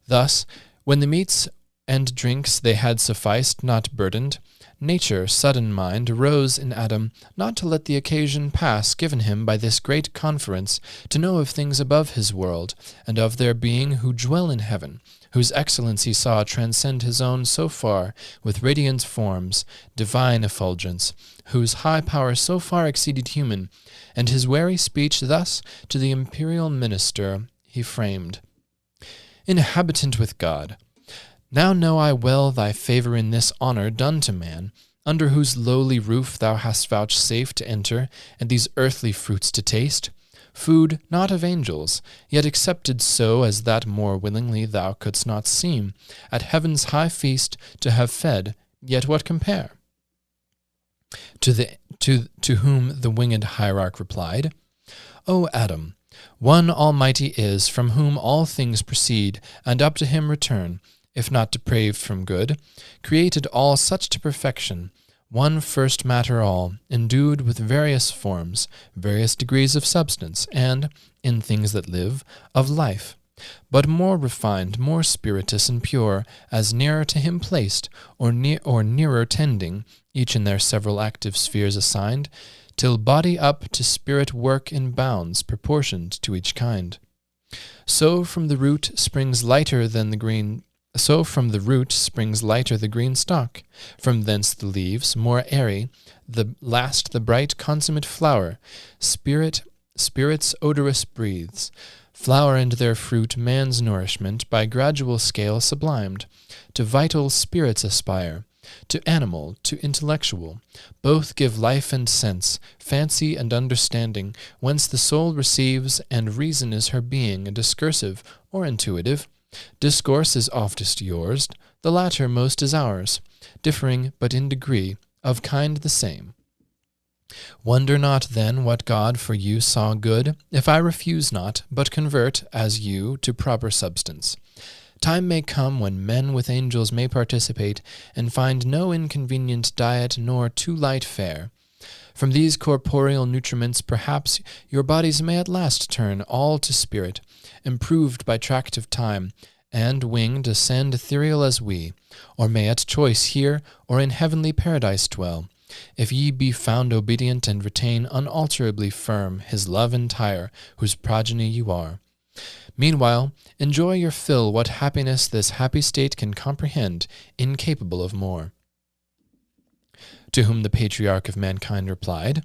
Speaker 7: Thus, when the meats and drinks they had sufficed, not burdened, nature, sudden mind, arose in Adam, not to let the occasion pass given him by this great conference, to know of things above his world, and of their being who dwell in heaven, whose excellence he saw transcend his own so far, with radiant forms, divine effulgence, whose high power so far exceeded human, and his wary speech thus to the imperial minister he framed. Inhabitant with God, now know I well thy favour in this honour done to man, under whose lowly roof thou hast vouchsafed to enter, and these earthly fruits to taste, food not of angels, yet accepted so as that more willingly thou couldst not seem, at heaven's high feast to have fed, yet what compare? To whom the winged hierarch replied, O Adam, one Almighty is, from whom all things proceed, and up to him return, if not depraved from good, created all such to perfection, one first matter all, endued with various forms, various degrees of substance, and, in things that live, of life, but more refined, more spirituous and pure, as nearer to him placed, or nearer tending, each in their several active spheres assigned, till body up to spirit work in bounds proportioned to each kind. So from the root springs lighter the green stalk, from thence the leaves, more airy, the bright consummate flower, spirits odorous breathes. Flower and their fruit man's nourishment, by gradual scale sublimed. To vital spirits aspire, to animal, to intellectual. Both give life and sense, fancy and understanding, whence the soul receives, and reason is her being, discursive or intuitive. Discourse is oftest yours, the latter most is ours, differing but in degree, of kind the same. Wonder not then what God for you saw good, if I refuse not, but convert, as you, to proper substance. Time may come when men with angels may participate, and find no inconvenient diet nor too light fare. From these corporeal nutriments perhaps your bodies may at last turn all to spirit, improved by tract of time, and winged ascend ethereal as we, or may at choice here or in heavenly paradise dwell, if ye be found obedient and retain unalterably firm his love entire, whose progeny you are. Meanwhile, enjoy your fill what happiness this happy state can comprehend, incapable of more. To whom the patriarch of mankind replied,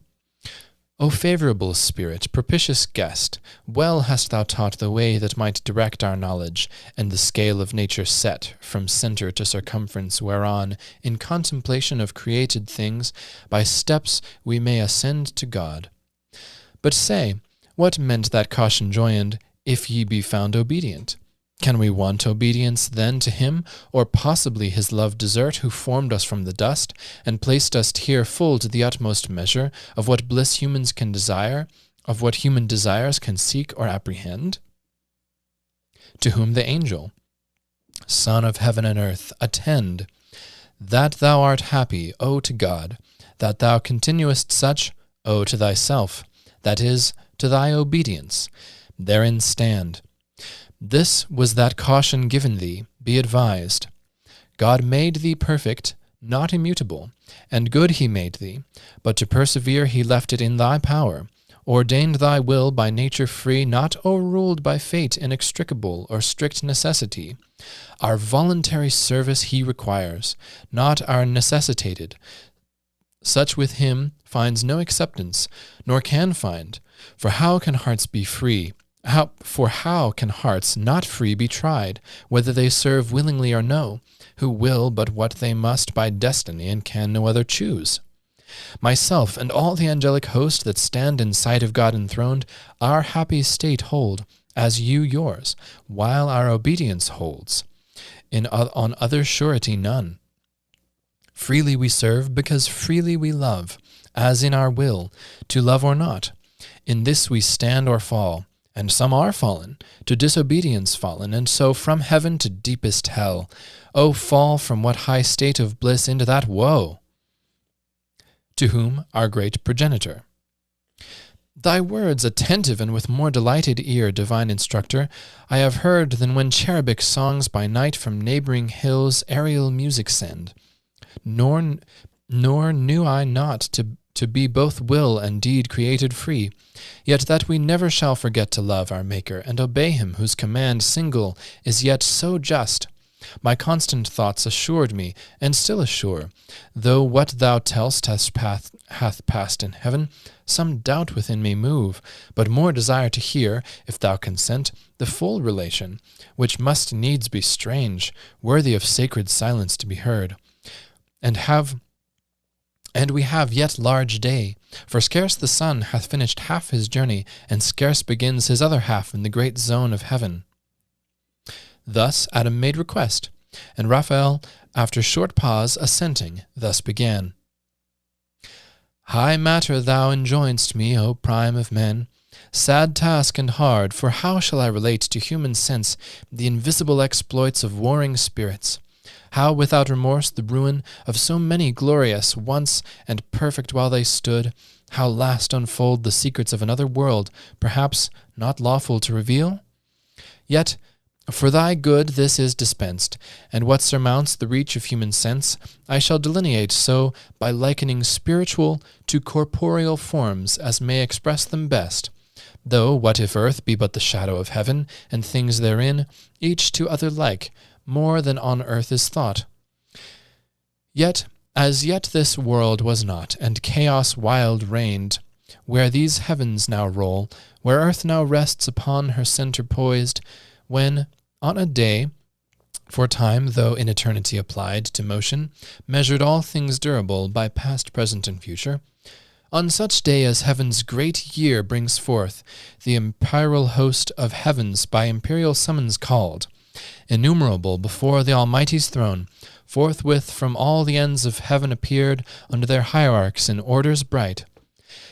Speaker 7: O favourable spirit, propitious guest, well hast thou taught the way that might direct our knowledge, and the scale of nature set, from centre to circumference, whereon, in contemplation of created things, by steps we may ascend to God. But say, what meant that caution joined, if ye be found obedient? Can we want obedience then to him, or possibly his love desert, who formed us from the dust, and placed us here full to the utmost measure of what bliss humans can desire, of what human desires can seek or apprehend? To whom the angel, Son of heaven and earth, attend, that thou art happy, O to God, that thou continuest such, O to thyself, that is, to thy obedience. Therein stand. This was that caution given thee, be advised. God made thee perfect, not immutable, and good he made thee, but to persevere he left it in thy power, ordained thy will by nature free, not o'erruled by fate inextricable or strict necessity. Our voluntary service he requires, not our necessitated. Such with him finds no acceptance, nor can find, for how can hearts be free? How can hearts not free be tried, whether they serve willingly or no, who will but what they must by destiny and can no other choose? Myself and all the angelic host that stand in sight of God enthroned, our happy state hold, as you yours, while our obedience holds. On other surety none. Freely we serve, because freely we love, as in our will, to love or not. In this we stand or fall. And some are fallen, to disobedience fallen, and so from heaven to deepest hell. O fall from what high state of bliss into that woe! To whom our great progenitor. Thy words attentive and with more delighted ear, divine instructor, I have heard than when cherubic songs by night from neighbouring hills aerial music send. Nor knew I not to be both will and deed created free, yet that we never shall forget to love our Maker, and obey him whose command single is yet so just. My constant thoughts assured me, and still assure, though what thou tell'st hath passed in heaven, some doubt within me move, but more desire to hear, if thou consent, the full relation, which must needs be strange, worthy of sacred silence to be heard. And we have yet large day, for scarce the sun hath finished half his journey, and scarce begins his other half in the great zone of heaven. Thus Adam made request, and Raphael, after short pause, assenting, thus began. High matter thou enjoin'st me, O prime of men, sad task and hard, for how shall I relate to human sense the invisible exploits of warring spirits? How without remorse the ruin of so many glorious once and perfect while they stood, how last unfold the secrets of another world, perhaps not lawful to reveal? Yet for thy good this is dispensed, and what surmounts the reach of human sense, I shall delineate so by likening spiritual to corporeal forms as may express them best. Though what if earth be but the shadow of heaven, and things therein, each to other like, more than on earth is thought. Yet As yet this world was not, and chaos wild reigned, where these heavens now roll, where earth now rests upon her centre poised, when, on a day, for time, though in eternity applied to motion, measured all things durable by past, present, and future, on such day as heaven's great year brings forth, the imperial host of heavens by imperial summons called, innumerable before the Almighty's throne, forthwith from all the ends of heaven appeared under their hierarchs in orders bright.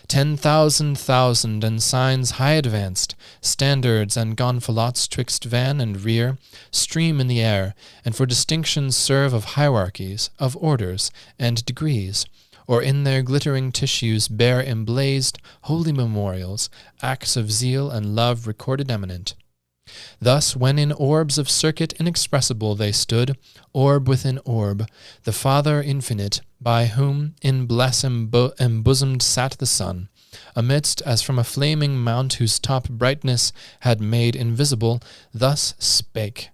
Speaker 7: 10,000 and signs high advanced, standards and gonfalots twixt van and rear, stream in the air, and for distinctions serve of hierarchies, of orders, and degrees, or in their glittering tissues bear emblazed holy memorials, acts of zeal and love recorded eminent. Thus, when in orbs of circuit inexpressible they stood, orb within orb, the Father infinite, by whom in bless embosomed sat the Son, amidst as from a flaming mount whose top brightness had made invisible, thus spake.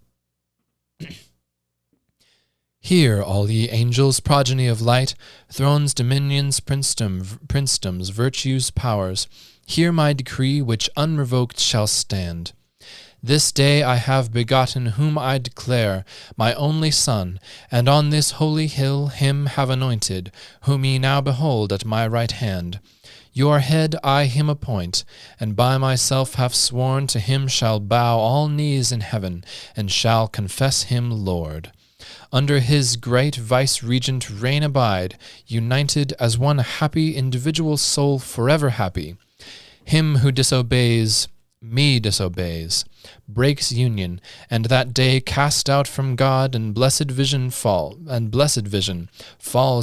Speaker 7: Hear, all ye angels, progeny of light, thrones, dominions, princedoms, virtues, powers, hear my decree which unrevoked shall stand. This day I have begotten whom I declare my only Son, and on this holy hill him have anointed, whom ye now behold at my right hand. Your head I him appoint, and by myself have sworn to him shall bow all knees in heaven, and shall confess him Lord. Under his great vice-regent reign abide, united as one happy individual soul forever happy. Him who disobeys, me disobeys, breaks union, and that day cast out from God and blessed vision falls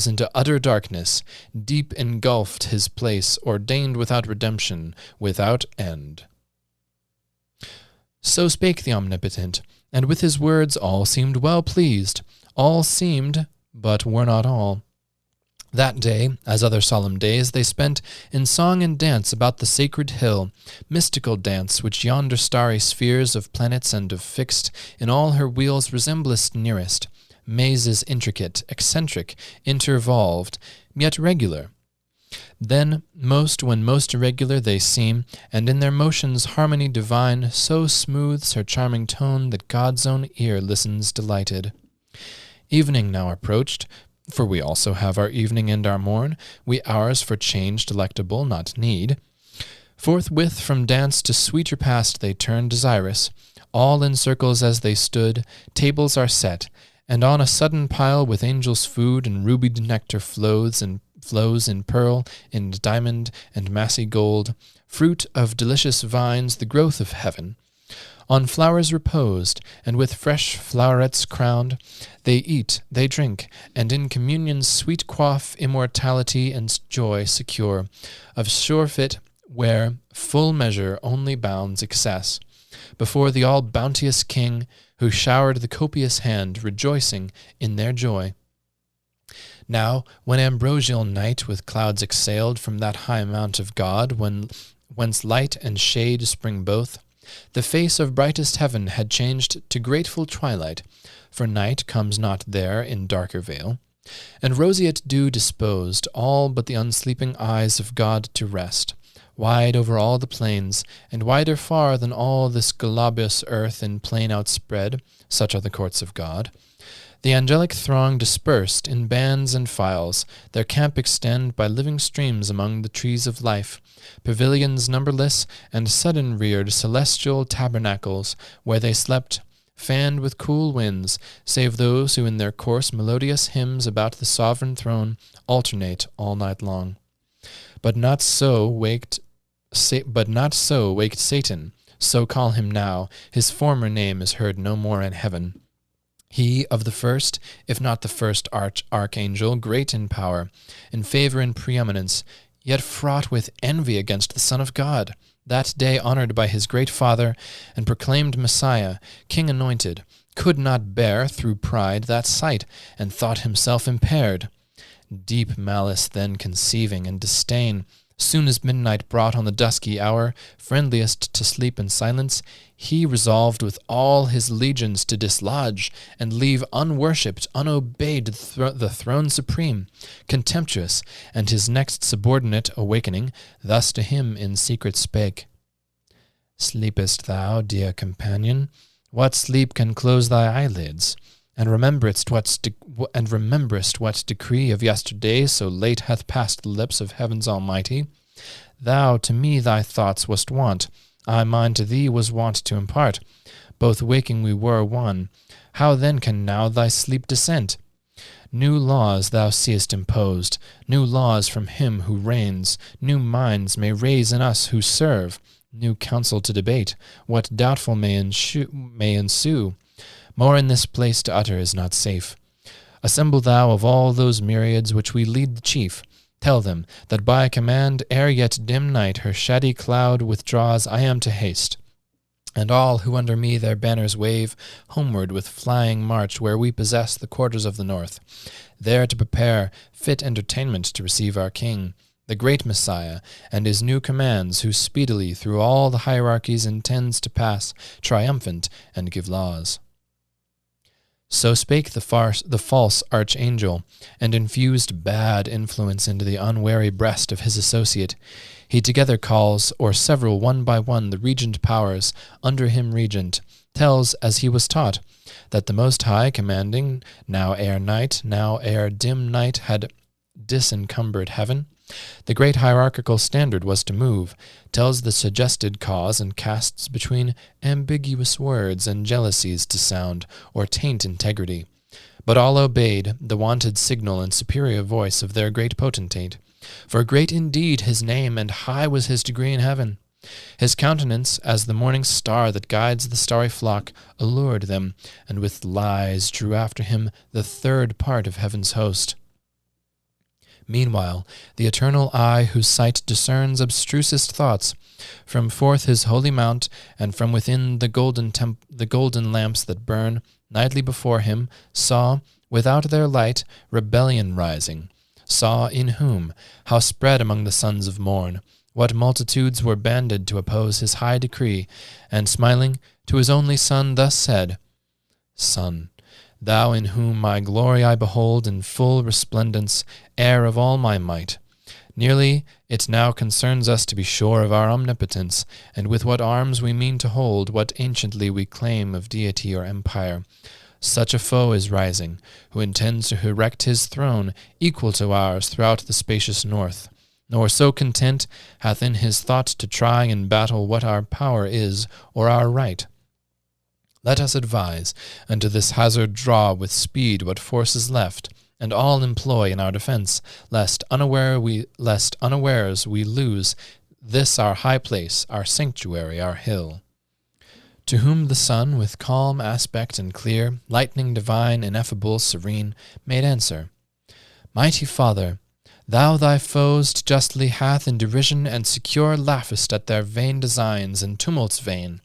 Speaker 7: into utter darkness, deep engulfed his place, ordained without redemption, without end. So spake the Omnipotent, and with his words all seemed well pleased. All seemed, but were not all. That day, as other solemn days, they spent in song and dance about the sacred hill, mystical dance which yonder starry spheres of planets and of fixed in all her wheels resemblest nearest, mazes intricate, eccentric, intervolved, yet regular. Then, when most irregular they seem, and in their motions harmony divine so smooths her charming tone that God's own ear listens delighted. Evening now approached, for we also have our evening and our morn, we ours for change delectable, not need. Forthwith from dance to sweet repast they turn desirous. All in circles as they stood, tables are set, and on a sudden pile with angels' food and rubied nectar flows in pearl, in diamond, and massy gold, fruit of delicious vines, the growth of heaven. On flowers reposed, and with fresh flowerets crowned, they eat, they drink, and in communion's sweet quaff immortality and joy secure, of sure fit where full measure only bounds excess, before the all-bounteous King, who showered the copious hand, rejoicing in their joy. Now, when ambrosial night with clouds exhaled from that high mount of God, whence light and shade spring both, the face of brightest heaven had changed to grateful twilight, for night comes not there in darker veil, and roseate dew disposed all but the unsleeping eyes of God to rest, wide over all the plains, and wider far than all this globous earth in plain outspread, such are the courts of God. The angelic throng dispersed in bands and files, their camp extend by living streams among the trees of life, pavilions numberless, and sudden-reared celestial tabernacles, where they slept, fanned with cool winds, save those who in their coarse melodious hymns about the sovereign throne alternate all night long. But not so waked Satan, so call him now, his former name is heard no more in heaven. He of the first, if not the first archangel, great in power, in favor and preeminence, yet fraught with envy against the Son of God, that day honored by his great Father, and proclaimed Messiah, King anointed, could not bear, through pride, that sight, and thought himself impaired. Deep malice then conceiving, and disdain, Soon as midnight brought on the dusky hour, friendliest to sleep and silence, he resolved with all his legions to dislodge and leave unworshipped, unobeyed the throne supreme, contemptuous, and his next subordinate awakening, thus to him in secret spake, Sleepest thou, dear companion? What sleep can close thy eyelids? And rememberest what decree of yesterday so late hath passed the lips of heaven's Almighty? Thou to me thy thoughts wast wont, I mine to thee was wont to impart. Both waking we were one. How then can now thy sleep dissent? New laws thou seest imposed, new laws from him who reigns, new minds may raise in us who serve, new counsel to debate, what doubtful may ensue. More in this place to utter is not safe. Assemble thou of all those myriads which we lead the chief. Tell them that by command, ere yet dim night her shady cloud withdraws, I am to haste. And all who under me their banners wave, homeward with flying march where we possess the quarters of the north, there to prepare fit entertainment to receive our king, the great Messiah, and his new commands, who speedily through all the hierarchies intends to pass, triumphant, and give laws. So spake the false archangel, and infused bad influence into the unwary breast of his associate. He together calls, or several one by one, the regent powers, under him regent, tells, as he was taught, that the Most High commanding, now ere night, now ere dim night had disencumbered heaven, the great hierarchical standard was to move, tells the suggested cause, and casts between ambiguous words and jealousies to sound, or taint integrity. But all obeyed the wonted signal and superior voice of their great potentate. For great indeed his name, and high was his degree in heaven. His countenance, as the morning star that guides the starry flock, allured them, and with lies drew after him the third part of heaven's host. Meanwhile, the eternal eye whose sight discerns abstrusest thoughts, from forth his holy mount, and from within the golden lamps that burn nightly before him, saw, without their light, rebellion rising, saw in whom, how spread among the sons of morn, what multitudes were banded to oppose his high decree, and smiling to his only son thus said, Son, thou in whom my glory I behold in full resplendence, heir of all my might. Nearly it now concerns us to be sure of our omnipotence, and with what arms we mean to hold what anciently we claim of deity or empire. Such a foe is rising, who intends to erect his throne equal to ours throughout the spacious north, nor so content hath in his thought to try in battle what our power is, or our right. Let us advise, and to this hazard draw with speed what force is left, and all employ in our defence, lest unawares we lose this our high place, our sanctuary, our hill. To whom the sun, with calm aspect and clear, lightning divine, ineffable, serene, made answer, Mighty Father, thou thy foes justly hath in derision and secure laughest at their vain designs and tumults vain.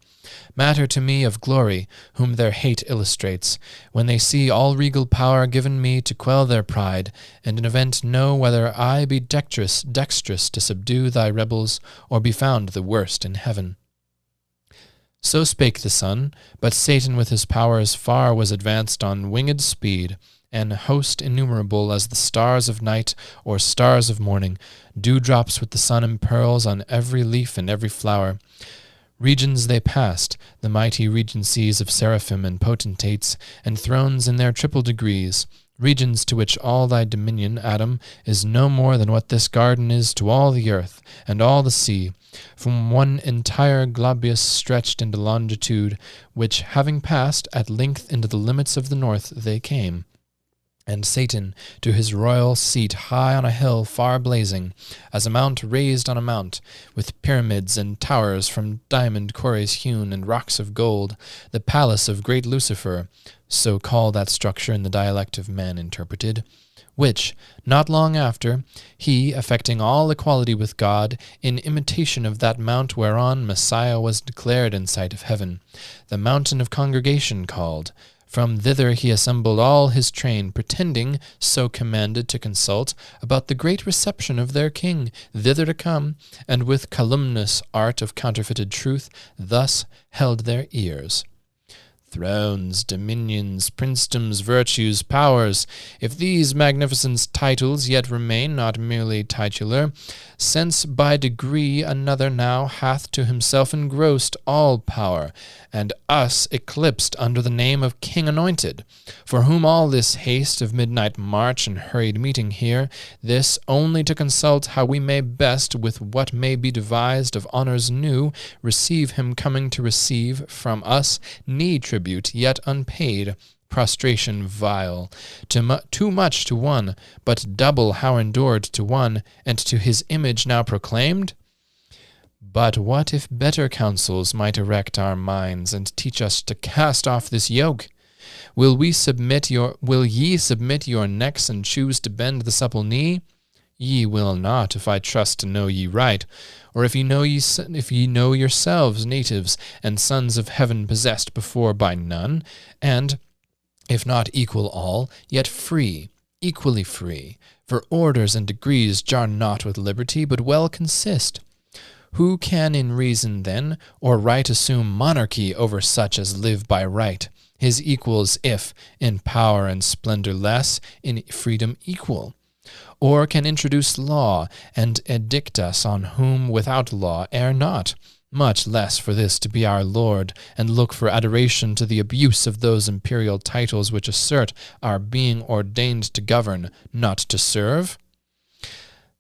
Speaker 7: Matter to me of glory, whom their hate illustrates, when they see all regal power given me to quell their pride, and in event know whether I be dexterous to subdue thy rebels, or be found the worst in heaven. So spake the Son, but Satan with his powers far was advanced on winged speed, an host innumerable as the stars of night or stars of morning, dewdrops with the sun impearls on every leaf and every flower. Regions they passed, the mighty regencies of seraphim and potentates, and thrones in their triple degrees, regions to which all thy dominion, Adam, is no more than what this garden is to all the earth, and all the sea, from one entire globus stretched into longitude, which, having passed at length into the limits of the north, they came. And Satan to his royal seat high on a hill far blazing, as a mount raised on a mount, with pyramids and towers from diamond quarries hewn and rocks of gold, the palace of great Lucifer, so call that structure in the dialect of man interpreted, which, not long after, he, affecting all equality with God, in imitation of that mount whereon Messiah was declared in sight of heaven, the mountain of congregation called, From thither he assembled all his train, pretending, so commanded, to consult about the great reception of their king, thither to come, and with calumnious art of counterfeited truth, thus held their ears. Thrones, dominions, princedoms, virtues, powers, if these magnificent titles yet remain not merely titular, since by degree another now hath to himself engrossed all power, and us eclipsed under the name of King Anointed, for whom all this haste of midnight march and hurried meeting here, this only to consult how we may best, with what may be devised of honours new, receive him coming to receive from us knee tribute yet unpaid, prostration vile, too much to one, but double how endured to one, and to his image now proclaimed? But what if better counsels might erect our minds, and teach us to cast off this yoke? Will ye submit your necks, and choose to bend the supple knee? Ye will not, if I trust to know ye right, or if ye know yourselves natives and sons of heaven, possessed before by none, and, if not equal all, yet free, equally free, for orders and degrees jar not with liberty, but well consist. Who can in reason then, or right assume monarchy over such as live by right, his equals if, in power and splendor less, in freedom equal? Or can introduce law, and edict us on whom without law err not, much less for this to be our Lord, and look for adoration to the abuse of those imperial titles which assert our being ordained to govern, not to serve?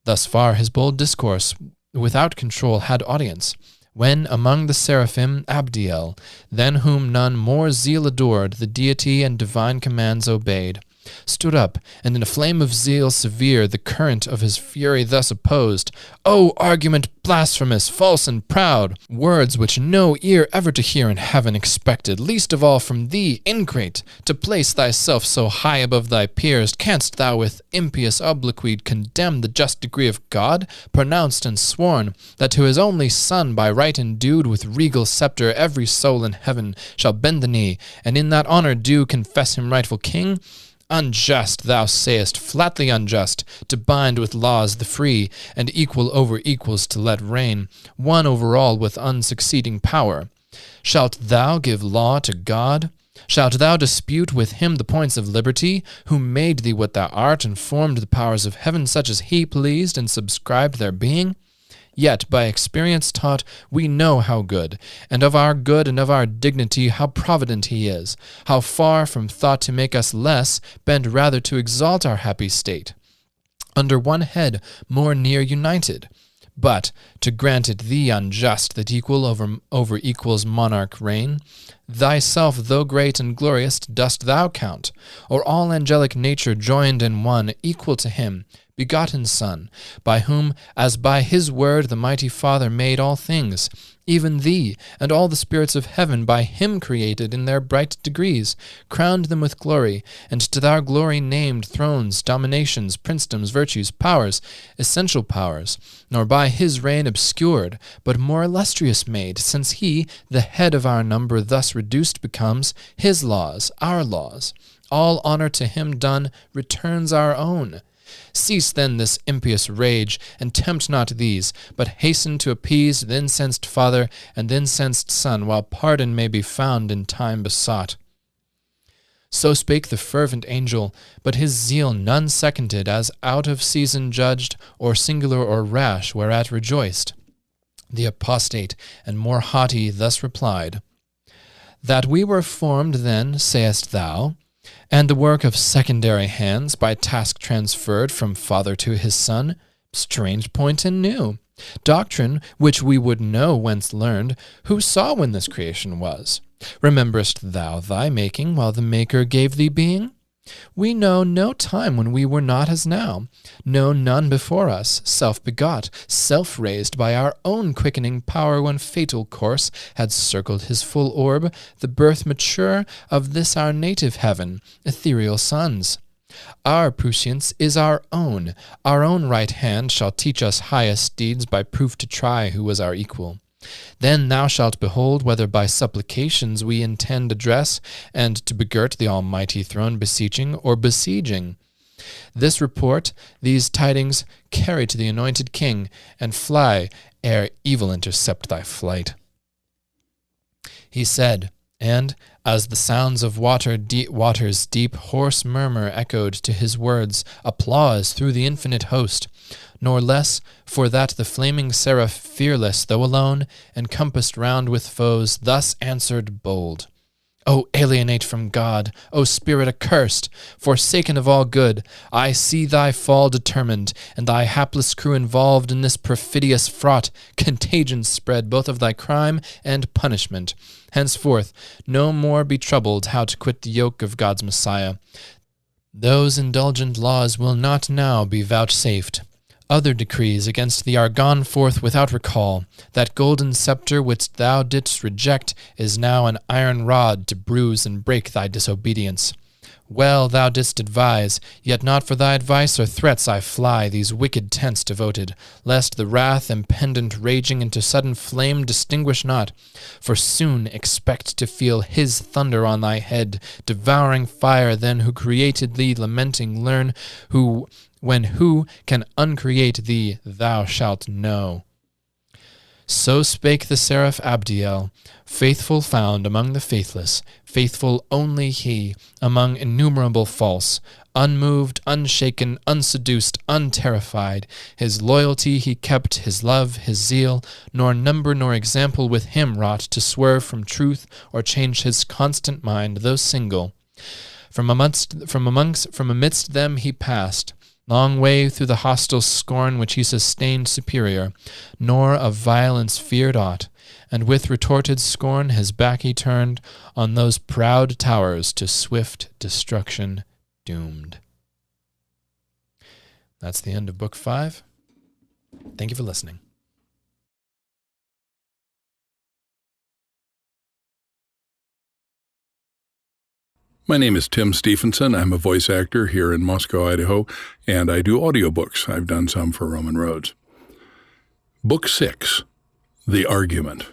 Speaker 7: Thus far his bold discourse without control had audience, when among the seraphim Abdiel, than whom none more zeal adored, the deity and divine commands obeyed, stood up, and in a flame of zeal severe the current of his fury thus opposed, O argument blasphemous, false and proud, words which no ear ever to hear in heaven expected, least of all from thee, ingrate, to place thyself so high above thy peers, canst thou with impious obloquy condemn the just decree of God, pronounced and sworn, that to his only Son, by right endued with regal sceptre, every soul in heaven shall bend the knee, and in that honour due confess him rightful king? Unjust, thou sayest, flatly unjust, to bind with laws the free, and equal over equals to let reign, one over all with unsucceeding power. Shalt thou give law to God? Shalt thou dispute with him the points of liberty, who made thee what thou art, and formed the powers of heaven such as he pleased, and subscribed their being? Yet, by experience taught, we know how good, and of our good and of our dignity how provident he is, how far from thought to make us less, bend rather to exalt our happy state, under one head more near united. But, to grant it thee unjust that equal over equals monarch reign, thyself, though great and glorious, dost thou count, or all angelic nature joined in one, equal to him, begotten Son, by whom, as by his word, the mighty Father made all things, even thee, and all the spirits of heaven by him created in their bright degrees, crowned them with glory, and to their glory named thrones, dominations, princedoms, virtues, powers, essential powers, nor by his reign obscured, but more illustrious made, since he, the head of our number, thus reduced becomes his laws, our laws. All honour to him done returns our own. Cease then this impious rage, and tempt not these, but hasten to appease the incensed Father and the incensed Son, while pardon may be found in time besought. So spake the fervent angel, but his zeal none seconded, as out of season judged, or singular or rash, whereat rejoiced. The apostate and more haughty thus replied, That we were formed then, sayest thou, and the work of secondary hands, by task transferred from father to his son? Strange point and new. Doctrine which we would know whence learned, who saw when this creation was? Rememberest thou thy making, while the Maker gave thee being? We know no time when we were not as now, know none before us, self-begot, self-raised by our own quickening power, when fatal course had circled his full orb, the birth mature of this our native heaven, ethereal sons. Our prescience is our own right hand shall teach us highest deeds, by proof to try who was our equal. Then thou shalt behold whether by supplications we intend address, and to begirt the almighty throne beseeching or besieging. This report, these tidings, carry to the anointed king, and fly ere evil intercept thy flight. He said, and, as the sounds of water's deep hoarse murmur echoed to his words, applause through the infinite host, nor less for that the flaming seraph, fearless though alone, encompassed round with foes, thus answered bold. O alienate from God, O spirit accursed, forsaken of all good, I see thy fall determined, and thy hapless crew involved in this perfidious fraught, contagion spread both of thy crime and punishment. Henceforth no more be troubled how to quit the yoke of God's Messiah. Those indulgent laws will not now be vouchsafed. Other decrees against thee are gone forth without recall. That golden scepter which thou didst reject is now an iron rod to bruise and break thy disobedience. Well thou didst advise, yet not for thy advice or threats I fly these wicked tents devoted, lest the wrath impendent raging into sudden flame distinguish not. For soon expect to feel his thunder on thy head, devouring fire. Then who created thee lamenting learn, when who can uncreate thee thou shalt know. So spake the seraph Abdiel, faithful found among the faithless, faithful only he, among innumerable false, unmoved, unshaken, unseduced, unterrified. His loyalty he kept, his love, his zeal, nor number nor example with him wrought to swerve from truth or change his constant mind, though single. From amidst them he passed, long way through the hostile scorn which he sustained superior, nor of violence feared aught, and with retorted scorn his back he turned on those proud towers to swift destruction doomed. That's the end of Book 5. Thank you for listening.
Speaker 8: My name is Tim Stephenson. I'm a voice actor here in Moscow, Idaho, and I do audiobooks. I've done some for Roman Roads. Book 6, The Argument.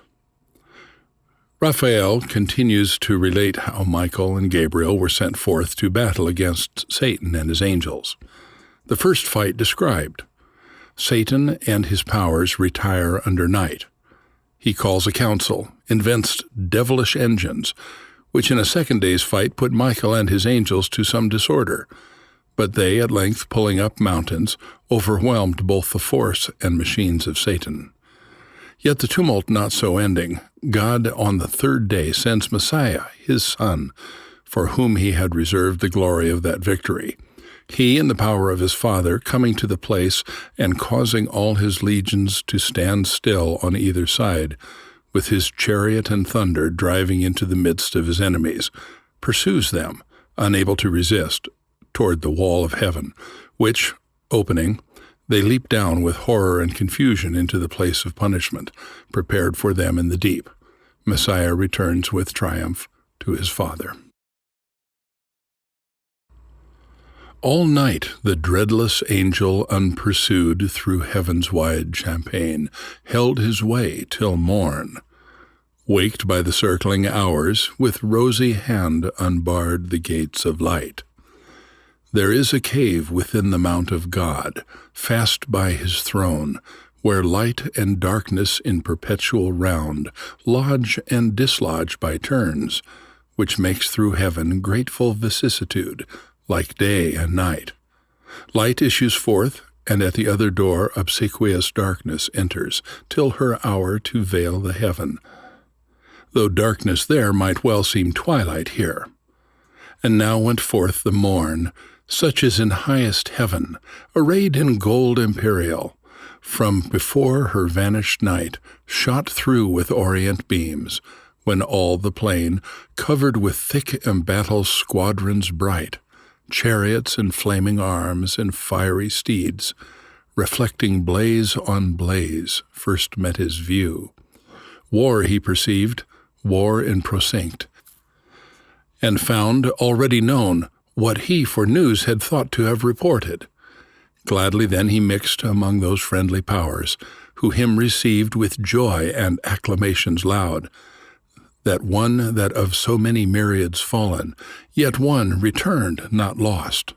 Speaker 8: Raphael continues to relate how Michael and Gabriel were sent forth to battle against Satan and his angels. The first fight described. Satan and his powers retire under night. He calls a council, invents devilish engines, which in a second day's fight put Michael and his angels to some disorder. But they, at length pulling up mountains, overwhelmed both the force and machines of Satan. Yet the tumult not so ending, God on the third day sends Messiah, his Son, for whom he had reserved the glory of that victory. He, in the power of his Father, coming to the place and causing all his legions to stand still on either side, with his chariot and thunder driving into the midst of his enemies, pursues them, unable to resist, toward the wall of heaven, which, opening, they leap down with horror and confusion into the place of punishment, prepared for them in the deep. Messiah returns with triumph to his Father. All night the dreadless angel, unpursued through heaven's wide champaign, held his way till morn. Waked by the circling hours, with rosy hand unbarred the gates of light. There is a cave within the mount of God, fast by his throne, where light and darkness in perpetual round lodge and dislodge by turns, which makes through heaven grateful vicissitude, like day and night. Light issues forth, and at the other door obsequious darkness enters, till her hour to veil the heaven, though darkness there might well seem twilight here. And now went forth the morn, such as in highest heaven, arrayed in gold imperial, from before her vanished night, shot through with orient beams, when all the plain, covered with thick embattled squadrons bright, chariots and flaming arms and fiery steeds, reflecting blaze on blaze, first met his view. War he perceived, war in procinct, and found already known what he for news had thought to have reported. Gladly then he mixed among those friendly powers, who him received with joy and acclamations loud. That one that of so many myriads fallen, yet one returned not lost.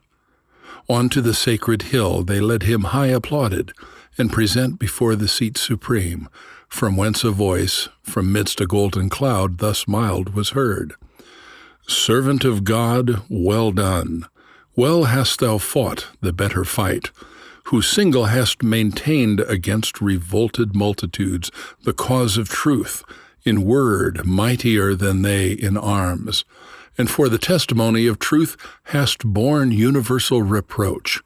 Speaker 8: On to the sacred hill they led him high applauded, and present before the seat supreme, from whence a voice, from midst a golden cloud, thus mild was heard. Servant of God, well done. Well hast thou fought the better fight, who single hast maintained against revolted multitudes the cause of truth, in word mightier than they in arms, and for the testimony of truth hast borne universal reproach,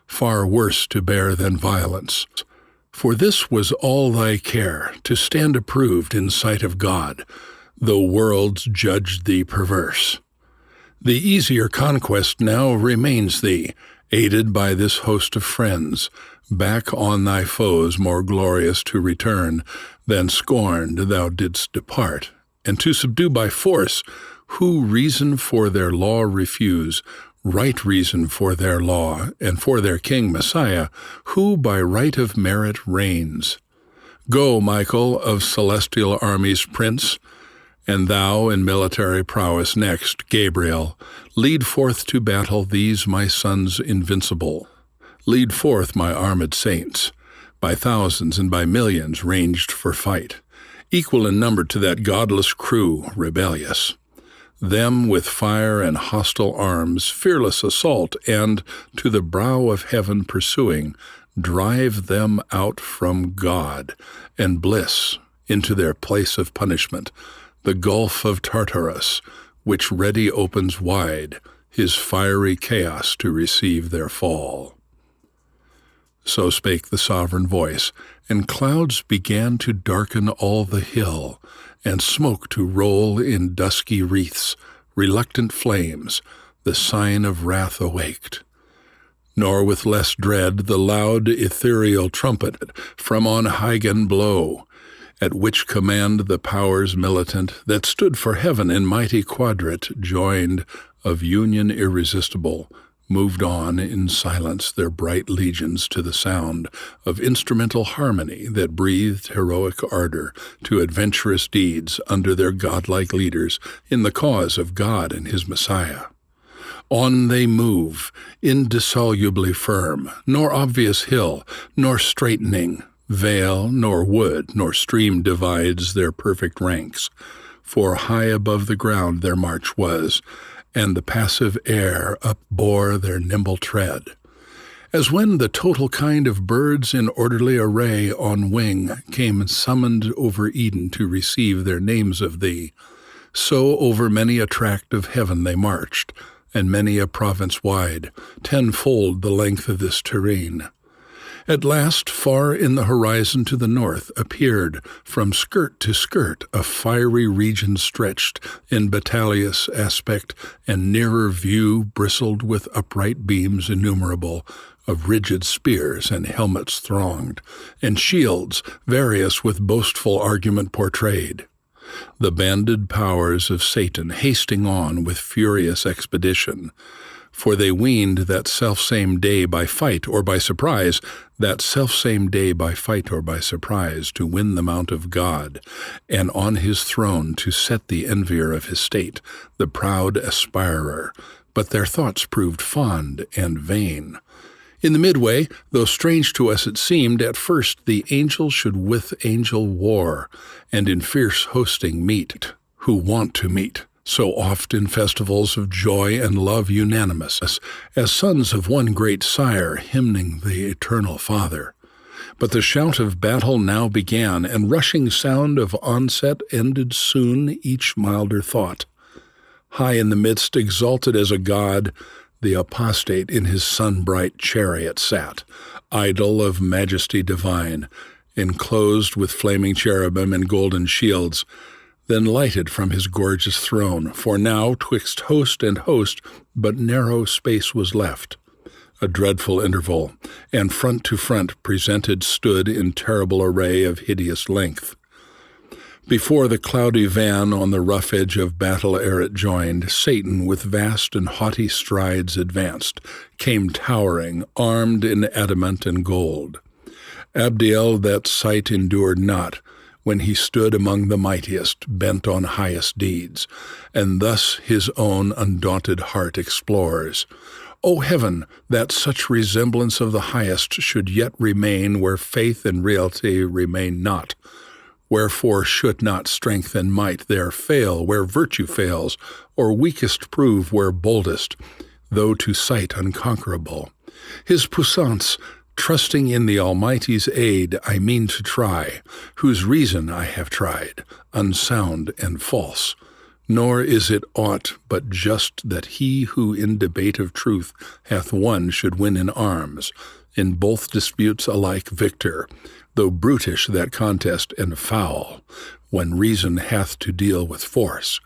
Speaker 8: far worse to bear than violence. For this was all thy care, to stand approved in sight of God, though worlds judged thee perverse. The easier conquest now remains thee, aided by this host of friends, back on thy foes more glorious to return, than scorned thou didst depart, and to subdue by force, who reason for their law refuse, right reason for their law, and for their king Messiah, who by right of merit reigns. Go, Michael, of celestial armies prince, and thou in military prowess next, Gabriel, lead forth to battle these my sons invincible. Lead forth my armed saints, by thousands and by millions ranged for fight, equal in number to that godless crew rebellious. Them with fire and hostile arms, fearless assault, and to the brow of heaven pursuing, drive them out from God and bliss into their place of punishment, the gulf of Tartarus, which ready opens wide his fiery chaos to receive their fall. So spake the sovereign voice, and clouds began to darken all the hill, and smoke to roll in dusky wreaths, reluctant flames, the sign of wrath awaked. Nor with less dread the loud ethereal trumpet from on Hygan blow, at which command the powers militant that stood for heaven in mighty quadrate joined of union irresistible, moved on in silence their bright legions to the sound of instrumental harmony that breathed heroic ardor to adventurous deeds under their godlike leaders in the cause of God and his Messiah. On they move, indissolubly firm, nor obvious hill, nor straightening vale, nor wood, nor stream divides their perfect ranks, for high above the ground their march was, and the passive air upbore their nimble tread. As when the total kind of birds in orderly array on wing came summoned over Eden to receive their names of thee, so over many a tract of heaven they marched, and many a province wide, tenfold the length of this terrene. At last, far in the horizon to the north, appeared, from skirt to skirt, a fiery region stretched in battailious aspect, and nearer view bristled with upright beams innumerable, of rigid spears and helmets thronged, and shields various with boastful argument portrayed. The banded powers of Satan hasting on with furious expedition, for they weened that selfsame day by fight or by surprise, that selfsame day by fight or by surprise, to win the mount of God, and on his throne to set the envier of his state, the proud aspirer. But their thoughts proved fond and vain. In the midway, though strange to us it seemed, at first the angel should with angel war, and in fierce hosting meet, who want to meet, so oft in festivals of joy and love unanimous, as sons of one great sire hymning the eternal Father. But the shout of battle now began, and rushing sound of onset ended soon each milder thought. High in the midst, exalted as a god, the apostate in his sun-bright chariot sat, idol of majesty divine, enclosed with flaming cherubim and golden shields, then lighted from his gorgeous throne, for now twixt host and host but narrow space was left, a dreadful interval, and front to front presented stood in terrible array of hideous length. Before the cloudy van on the rough edge of battle ere it joined, Satan with vast and haughty strides advanced, came towering, armed in adamant and gold. Abdiel that sight endured not, when he stood among the mightiest, bent on highest deeds, and thus his own undaunted heart explores. O heaven, that such resemblance of the highest should yet remain where faith and reality remain not. Wherefore should not strength and might there fail where virtue fails, or weakest prove where boldest, though to sight unconquerable? His puissance, trusting in the Almighty's aid, I mean to try, whose reason I have tried, unsound and false. Nor is it aught but just that he who in debate of truth hath won should win in arms, in both disputes alike victor, though brutish that contest and foul, when reason hath to deal with force.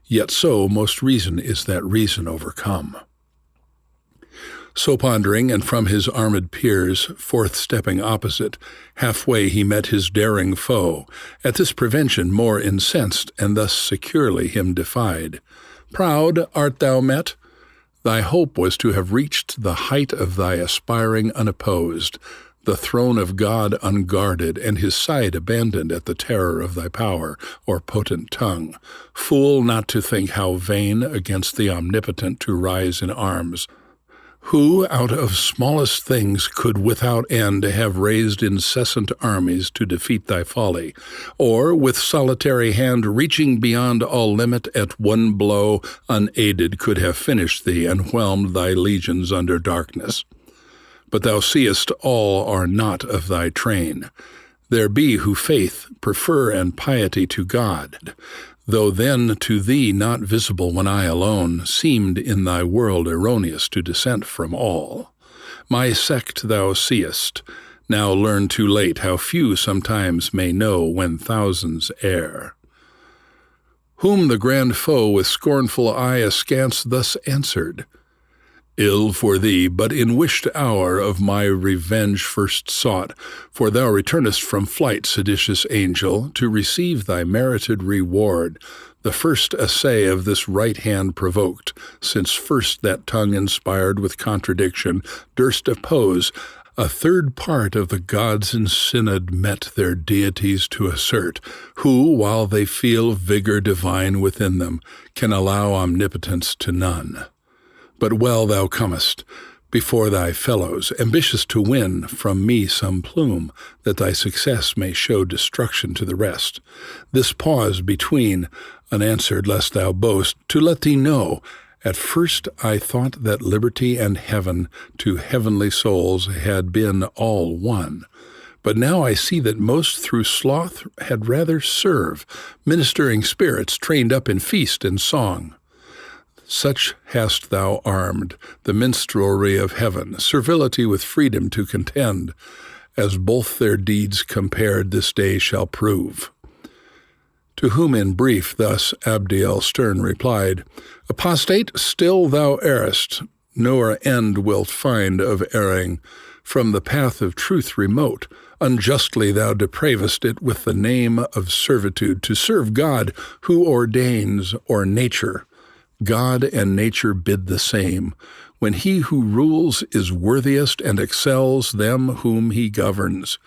Speaker 8: Yet so most reason is that reason overcome. So pondering, and from his armed peers, forth stepping opposite, halfway he met his daring foe, at this prevention more incensed, and thus securely him defied. Proud art thou met? Thy hope was to have reached the height of thy aspiring unopposed, the throne of God unguarded, and his side abandoned at the terror of thy power, or potent tongue. Fool not to think how vain against the omnipotent to rise in arms, who out of smallest things could without end have raised incessant armies to defeat thy folly, or with solitary hand reaching beyond all limit at one blow unaided could have finished thee and whelmed thy legions under darkness. But thou seest all are not of thy train. There be who faith prefer and piety to God, though then to thee not visible when I alone seemed in thy world erroneous to dissent from all. My sect thou seest, now learn too late how few sometimes may know when thousands err. Whom the grand foe with scornful eye askance thus answered, Ill for thee, but in wished hour of my revenge first sought, for thou returnest from flight, seditious angel, to receive thy merited reward, the first essay of this right hand provoked, since first that tongue inspired with contradiction durst oppose a third part of the gods in synod met their deities to assert, who, while they feel vigor divine within them, can allow omnipotence to none. But well thou comest, before thy fellows, ambitious to win from me some plume, that thy success may show destruction to the rest. This pause between, unanswered lest thou boast, to let thee know, at first I thought that liberty and heaven to heavenly souls had been all one. But now I see that most through sloth had rather serve, ministering spirits trained up in feast and song. Such hast thou armed the minstrelsy of heaven, servility with freedom to contend, as both their deeds compared this day shall prove. To whom in brief thus Abdiel stern replied, Apostate, still thou errest, nor end wilt find of erring. From the path of truth remote, unjustly thou depravest it with the name of servitude, to serve God who ordains, or nature. God and nature bid the same, when he who rules is worthiest and excels them whom he governs.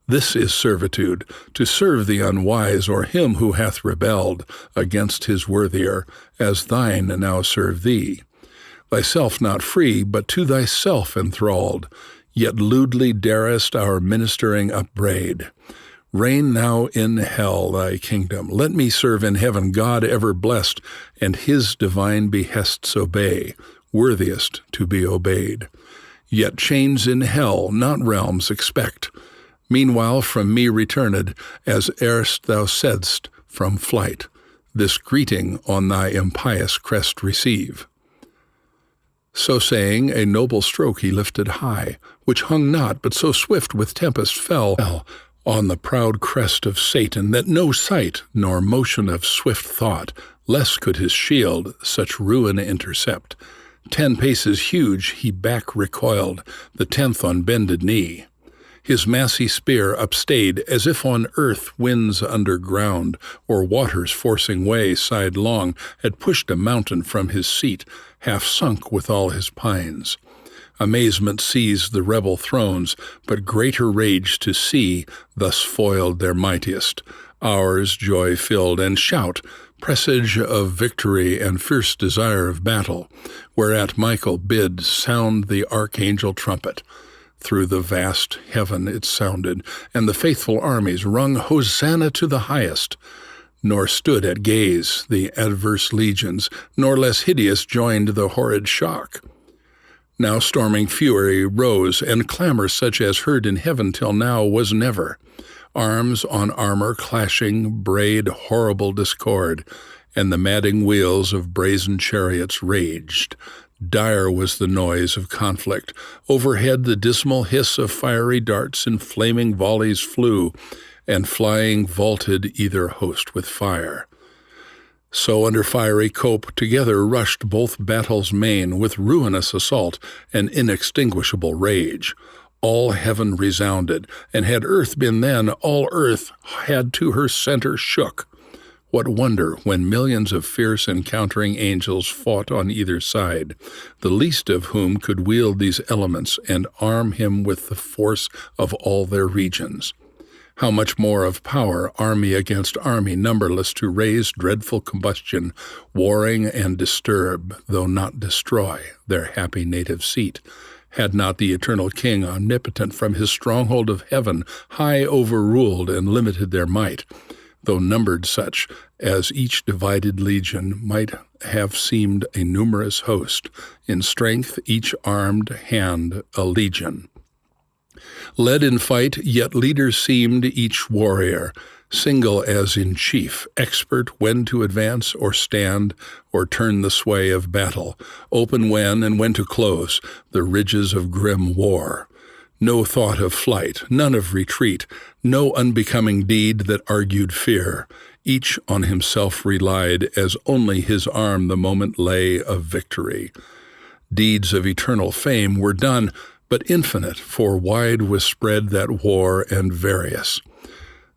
Speaker 8: This is servitude, to serve the unwise or him who hath rebelled against his worthier, as thine now serve thee. Thyself not free, but to thyself enthralled, yet lewdly darest our ministering upbraid. Reign now in hell thy kingdom. Let me serve in heaven God ever blessed, and his divine behests obey, worthiest to be obeyed. Yet chains in hell, not realms, expect. Meanwhile from me returned, as erst thou saidst, from flight, this greeting on thy impious crest receive. So saying, a noble stroke he lifted high, which hung not, but so swift with tempest fell on the proud crest of Satan, that no sight nor motion of swift thought, less could his shield such ruin intercept. 10 paces huge he back recoiled, the 10th on bended knee. His massy spear upstayed, as if on earth winds underground, or waters forcing way sidelong, had pushed a mountain from his seat, half sunk with all his pines. Amazement seized the rebel thrones, but greater rage to see thus foiled their mightiest. Ours joy filled and shout, presage of victory and fierce desire of battle, whereat Michael bid sound the archangel trumpet. Through the vast heaven it sounded, and the faithful armies rung Hosanna to the highest. Nor stood at gaze the adverse legions, nor less hideous joined the horrid shock. Now storming fury rose, and clamor such as heard in heaven till now was never. Arms on armor clashing brayed horrible discord, and the madding wheels of brazen chariots raged. Dire was the noise of conflict. Overhead the dismal hiss of fiery darts in flaming volleys flew, and flying vaulted either host with fire. So under fiery cope together rushed both battle's main with ruinous assault and inextinguishable rage. All heaven resounded, and had earth been then, all earth had to her center shook. What wonder when millions of fierce encountering angels fought on either side, the least of whom could wield these elements and arm him with the force of all their regions. How much more of power, army against army, numberless to raise dreadful combustion, warring and disturb, though not destroy, their happy native seat. Had not the eternal King, omnipotent from his stronghold of heaven, high overruled and limited their might, though numbered such as each divided legion might have seemed a numerous host, in strength each armed hand a legion. Led in fight, yet leader seemed each warrior, single as in chief, expert when to advance or stand or turn the sway of battle, open when and when to close the ridges of grim war. No thought of flight, none of retreat, no unbecoming deed that argued fear. Each on himself relied, as only his arm the moment lay of victory. Deeds of eternal fame were done, but infinite, for wide was spread that war and various.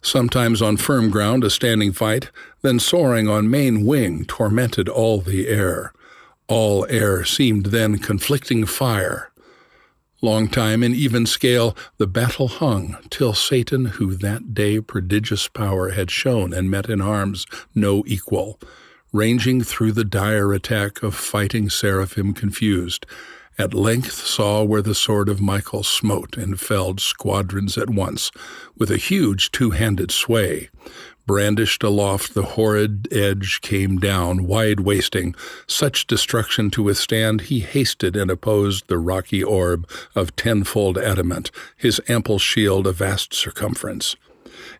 Speaker 8: Sometimes on firm ground a standing fight, then soaring on main wing tormented all the air. All air seemed then conflicting fire. Long time in even scale the battle hung, till Satan, who that day prodigious power had shown and met in arms no equal, ranging through the dire attack of fighting seraphim confused, at length saw where the sword of Michael smote and felled squadrons at once, with a huge two-handed sway. Brandished aloft the horrid edge came down, wide-wasting. Such destruction to withstand, he hasted and opposed the rocky orb of tenfold adamant, his ample shield a vast circumference.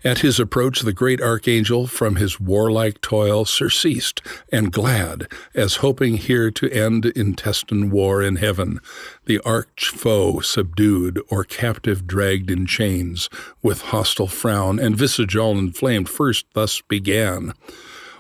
Speaker 8: At his approach the great archangel from his warlike toil surceased, and glad, as hoping here to end intestine war in heaven, the arch-foe subdued or captive dragged in chains, with hostile frown and visage all inflamed, first thus began.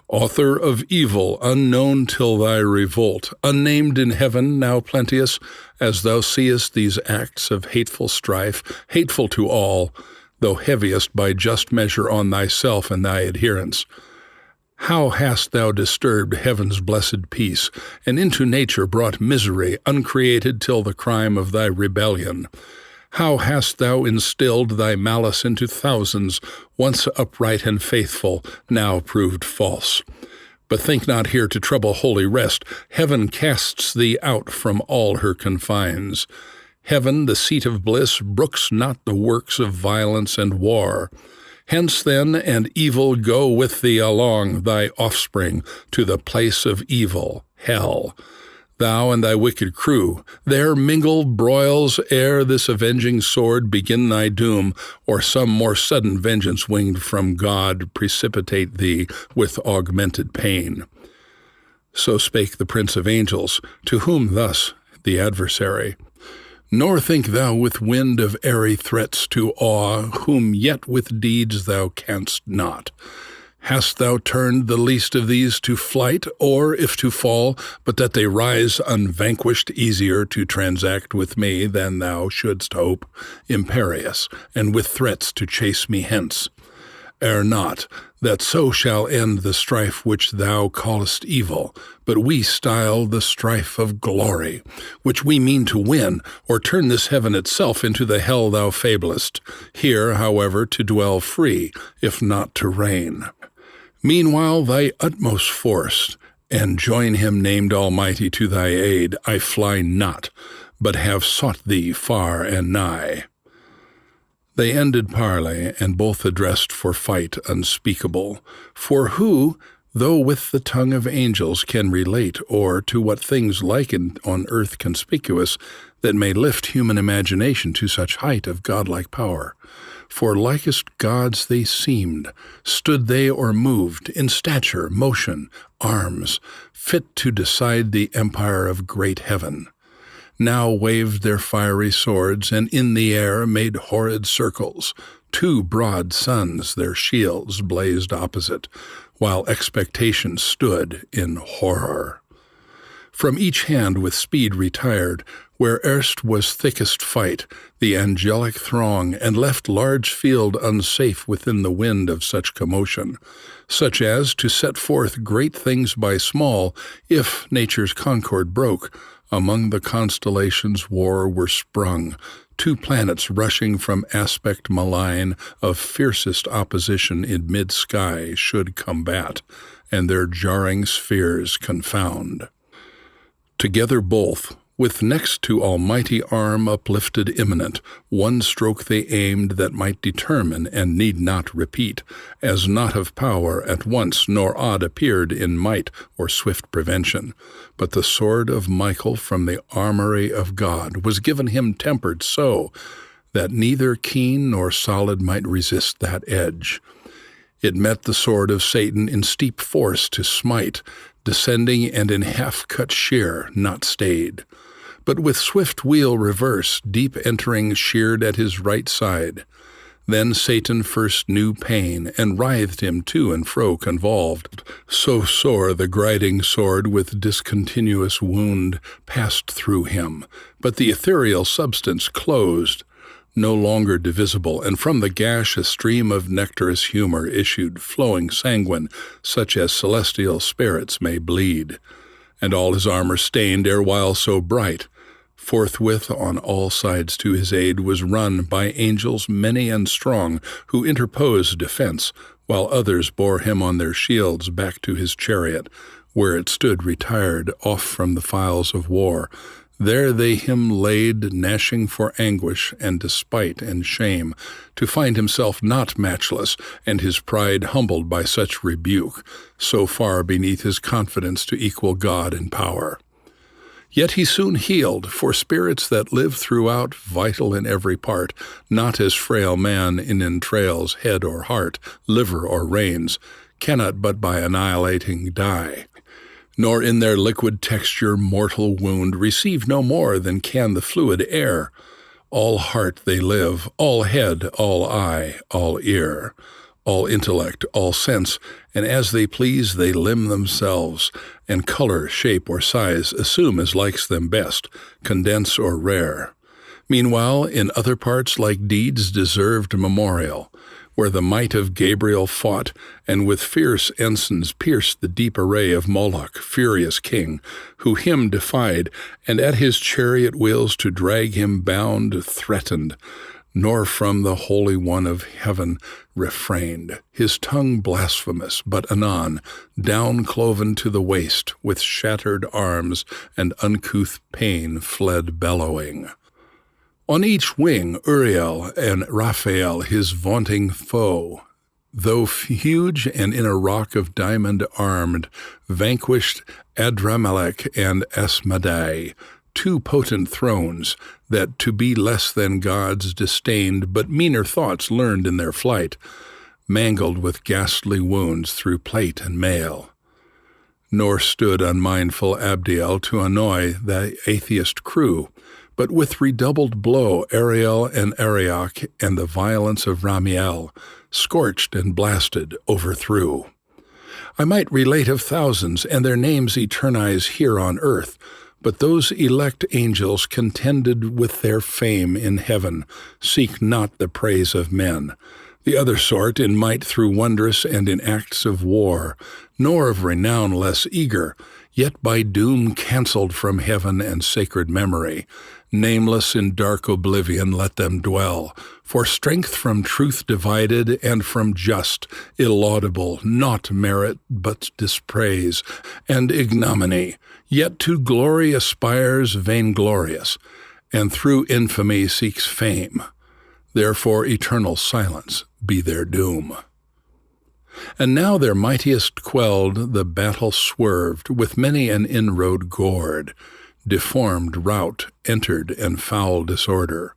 Speaker 8: Author of evil, unknown till thy revolt, unnamed in heaven, now plenteous, as thou seest these acts of hateful strife, hateful to all, though heaviest by just measure on thyself and thy adherents. How hast thou disturbed heaven's blessed peace, and into nature brought misery, uncreated till the crime of thy rebellion? How hast thou instilled thy malice into thousands, once upright and faithful, now proved false? But think not here to trouble holy rest. Heaven casts thee out from all her confines. Heaven, the seat of bliss, brooks not the works of violence and war. Hence then, and evil go with thee along, thy offspring, to the place of evil, hell. Thou and thy wicked crew, there mingle broils ere this avenging sword begin thy doom, or some more sudden vengeance winged from God precipitate thee with augmented pain. So spake the Prince of Angels, to whom thus the adversary, Nor think thou with wind of airy threats to awe, whom yet with deeds thou canst not. Hast thou turned the least of these to flight, or, if to fall, but that they rise unvanquished, easier to transact with me than thou shouldst hope, imperious, and with threats to chase me hence? Err not, that so shall end the strife which thou callest evil, but we style the strife of glory, which we mean to win, or turn this heaven itself into the hell thou fablest, here, however, to dwell free, if not to reign. Meanwhile thy utmost force, and join him named Almighty to thy aid, I fly not, but have sought thee far and nigh. They ended parley, and both addressed for fight unspeakable. For who, though with the tongue of angels, can relate, or to what things likened on earth conspicuous, that may lift human imagination to such height of godlike power? For likest gods they seemed, stood they or moved, in stature, motion, arms, fit to decide the empire of great heaven. Now waved their fiery swords, and in the air made horrid circles. 2 broad suns their shields blazed opposite, while expectation stood in horror. From each hand with speed retired, where erst was thickest fight, the angelic throng, and left large field unsafe within the wind of such commotion, such as to set forth great things by small, if nature's concord broke. Among the constellations war were sprung, 2 planets rushing from aspect malign of fiercest opposition in mid-sky should combat, and their jarring spheres confound. Together both, with next to almighty arm uplifted imminent, one stroke they aimed that might determine and need not repeat, as not of power at once nor odd appeared in might or swift prevention. But the sword of Michael from the armory of God was given him tempered so, that neither keen nor solid might resist that edge. It met the sword of Satan in steep force to smite, descending and in half-cut sheer, not stayed. But with swift wheel reverse, deep entering, sheared at his right side. Then Satan first knew pain, and writhed him to and fro convolved. So sore the griding sword with discontinuous wound passed through him, but the ethereal substance closed, no longer divisible, and from the gash a stream of nectarous humor issued, flowing sanguine, such as celestial spirits may bleed. And all his armor stained, erewhile so bright. Forthwith on all sides to his aid was run by angels many and strong, who interposed defense, while others bore him on their shields back to his chariot, where it stood retired off from the files of war. There they him laid, gnashing for anguish and despite and shame, to find himself not matchless, and his pride humbled by such rebuke, so far beneath his confidence to equal God in power. Yet he soon healed, for spirits that live throughout, vital in every part, not as frail man in entrails, head or heart, liver or reins, cannot but by annihilating die. Nor in their liquid texture mortal wound receive no more than can the fluid air. All heart they live, all head, all eye, all ear, all intellect, all sense, and as they please they limn themselves, and color, shape, or size assume as likes them best, condense or rare. Meanwhile, in other parts like deeds deserved memorial, where the might of Gabriel fought, and with fierce ensigns pierced the deep array of Moloch, furious king, who him defied, and at his chariot wheels to drag him bound threatened, nor from the Holy One of heaven refrained, his tongue blasphemous, but anon, down cloven to the waist, with shattered arms and uncouth pain fled bellowing. On each wing Uriel and Raphael, his vaunting foe, though huge and in a rock of diamond armed, vanquished Adramelech and Asmodai, 2 potent thrones, that to be less than gods disdained, but meaner thoughts learned in their flight, mangled with ghastly wounds through plate and mail. Nor stood unmindful Abdiel to annoy the atheist crew, but with redoubled blow Ariel and Arioch and the violence of Ramiel, scorched and blasted, overthrew. I might relate of thousands, and their names eternize here on earth, but those elect angels contended with their fame in heaven, seek not the praise of men. the other sort in might through wondrous and in acts of war, nor of renown less eager, yet by doom cancelled from heaven and sacred memory. Nameless in dark oblivion let them dwell, for strength from truth divided, and from just, illaudable, not merit but dispraise, and ignominy, yet to glory aspires vainglorious, and through infamy seeks fame. Therefore eternal silence be their doom. And now their mightiest quelled, the battle swerved, with many an inroad gored, deformed rout entered and foul disorder,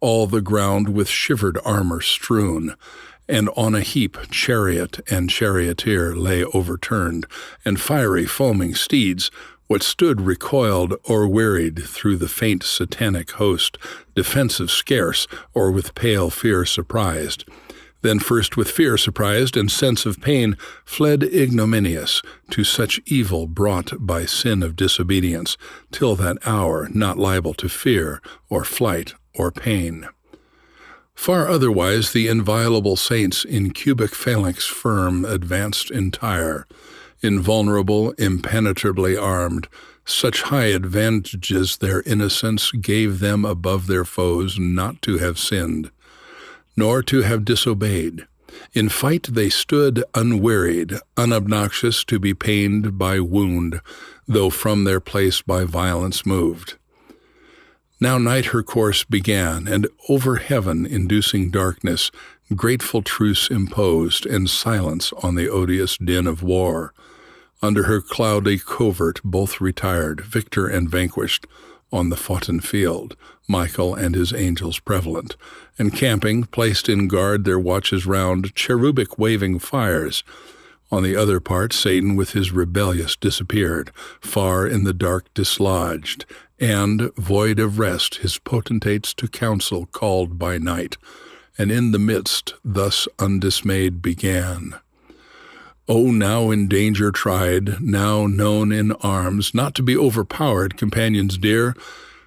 Speaker 8: all the ground with shivered armor strewn, and on a heap chariot and charioteer lay overturned, and fiery foaming steeds, what stood recoiled or wearied through the faint satanic host, defensive scarce, or with pale fear surprised. Then first with fear surprised and sense of pain fled ignominious to such evil brought by sin of disobedience, till that hour not liable to fear or flight or pain. Far otherwise the inviolable saints in cubic phalanx firm advanced entire, invulnerable, impenetrably armed. Such high advantages their innocence gave them above their foes not to have sinned, nor to have disobeyed. In fight they stood unwearied, unobnoxious to be pained by wound, though from their place by violence moved. Now night her course began, and over heaven inducing darkness, grateful truce imposed, and silence on the odious din of war. Under her cloudy covert both retired, victor and vanquished, on the foughten field, Michael and his angels prevalent, and camping, placed in guard their watches round, cherubic waving fires. On the other part Satan with his rebellious disappeared, far in the dark dislodged, and, void of rest, his potentates to council called by night, and in the midst thus undismayed began. O now in danger tried, now known in arms, not to be overpowered, companions dear,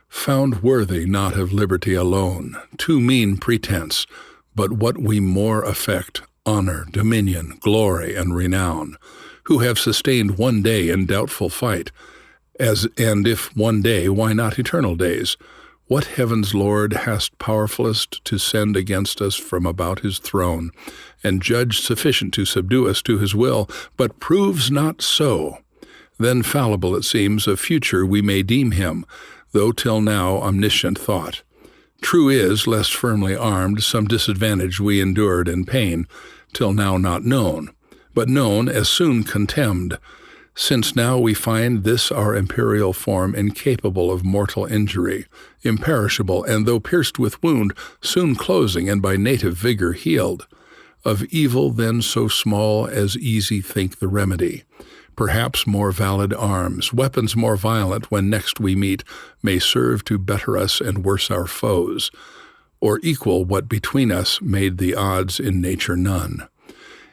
Speaker 8: found worthy not of liberty alone, too mean pretense, but what we more affect, honor, dominion, glory, and renown, who have sustained one day in doubtful fight, and if one day, why not eternal days? What heaven's Lord hast powerfulest to send against us from about his throne, and judge sufficient to subdue us to his will, but proves not so? Then fallible it seems of future we may deem him, though till now omniscient thought. True is, less firmly armed, some disadvantage we endured and pain, till now not known, but known as soon contemned, since now we find this our imperial form incapable of mortal injury, imperishable, and though pierced with wound, soon closing and by native vigor healed. Of evil then so small as easy think the remedy. Perhaps more valid arms, weapons more violent when next we meet, may serve to better us and worse our foes, or equal what between us made the odds in nature none.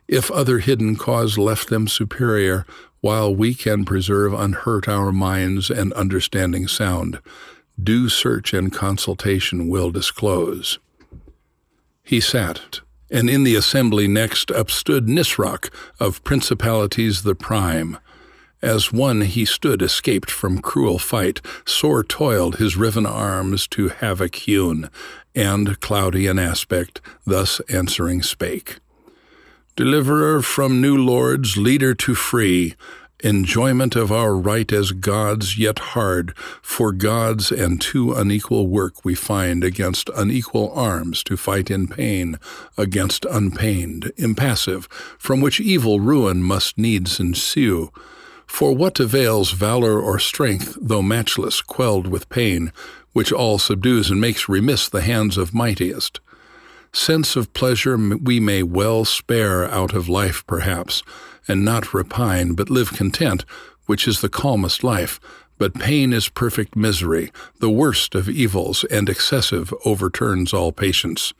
Speaker 8: If other hidden cause left them superior, while we can preserve unhurt our minds and understanding sound, due search and consultation will disclose. He sat, and in the assembly next upstood Nisroch, of principalities the prime. As one he stood escaped from cruel fight, sore toiled his riven arms to havoc hewn, and, cloudy in aspect, thus answering spake. Deliverer from new lords, leader to free, enjoyment of our right as gods, yet hard, for gods and too unequal work we find against unequal arms to fight in pain, against unpained, impassive, from which evil ruin must needs ensue. For what avails valor or strength, though matchless, quelled with pain, which all subdues and makes remiss the hands of mightiest? Sense of pleasure we may well spare out of life perhaps, and not repine, but live content, which is the calmest life. But pain is perfect misery, the worst of evils, and excessive overturns all patience.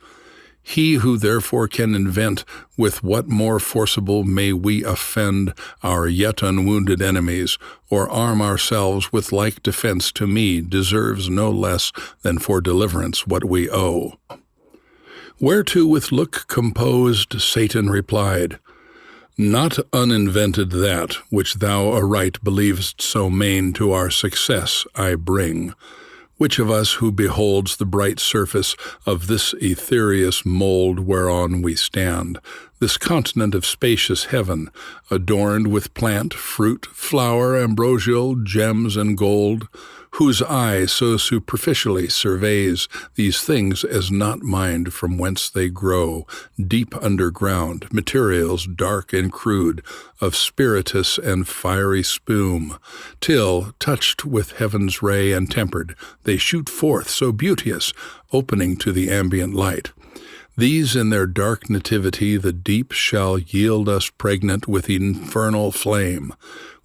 Speaker 8: He who therefore can invent with what more forcible may we offend our yet unwounded enemies, or arm ourselves with like defense to me, deserves no less than for deliverance what we owe. Whereto with look composed Satan replied, Not uninvented that which thou aright believest so main to our success I bring. Which of us who beholds the bright surface of this ethereous mold whereon we stand, this continent of spacious heaven, adorned with plant, fruit, flower, ambrosial, gems, and gold, whose eye so superficially surveys these things as not mind from whence they grow, deep underground, materials dark and crude, of spiritus and fiery spume, till, touched with heaven's ray and tempered, they shoot forth so beauteous, opening to the ambient light. These in their dark nativity the deep shall yield us pregnant with infernal flame,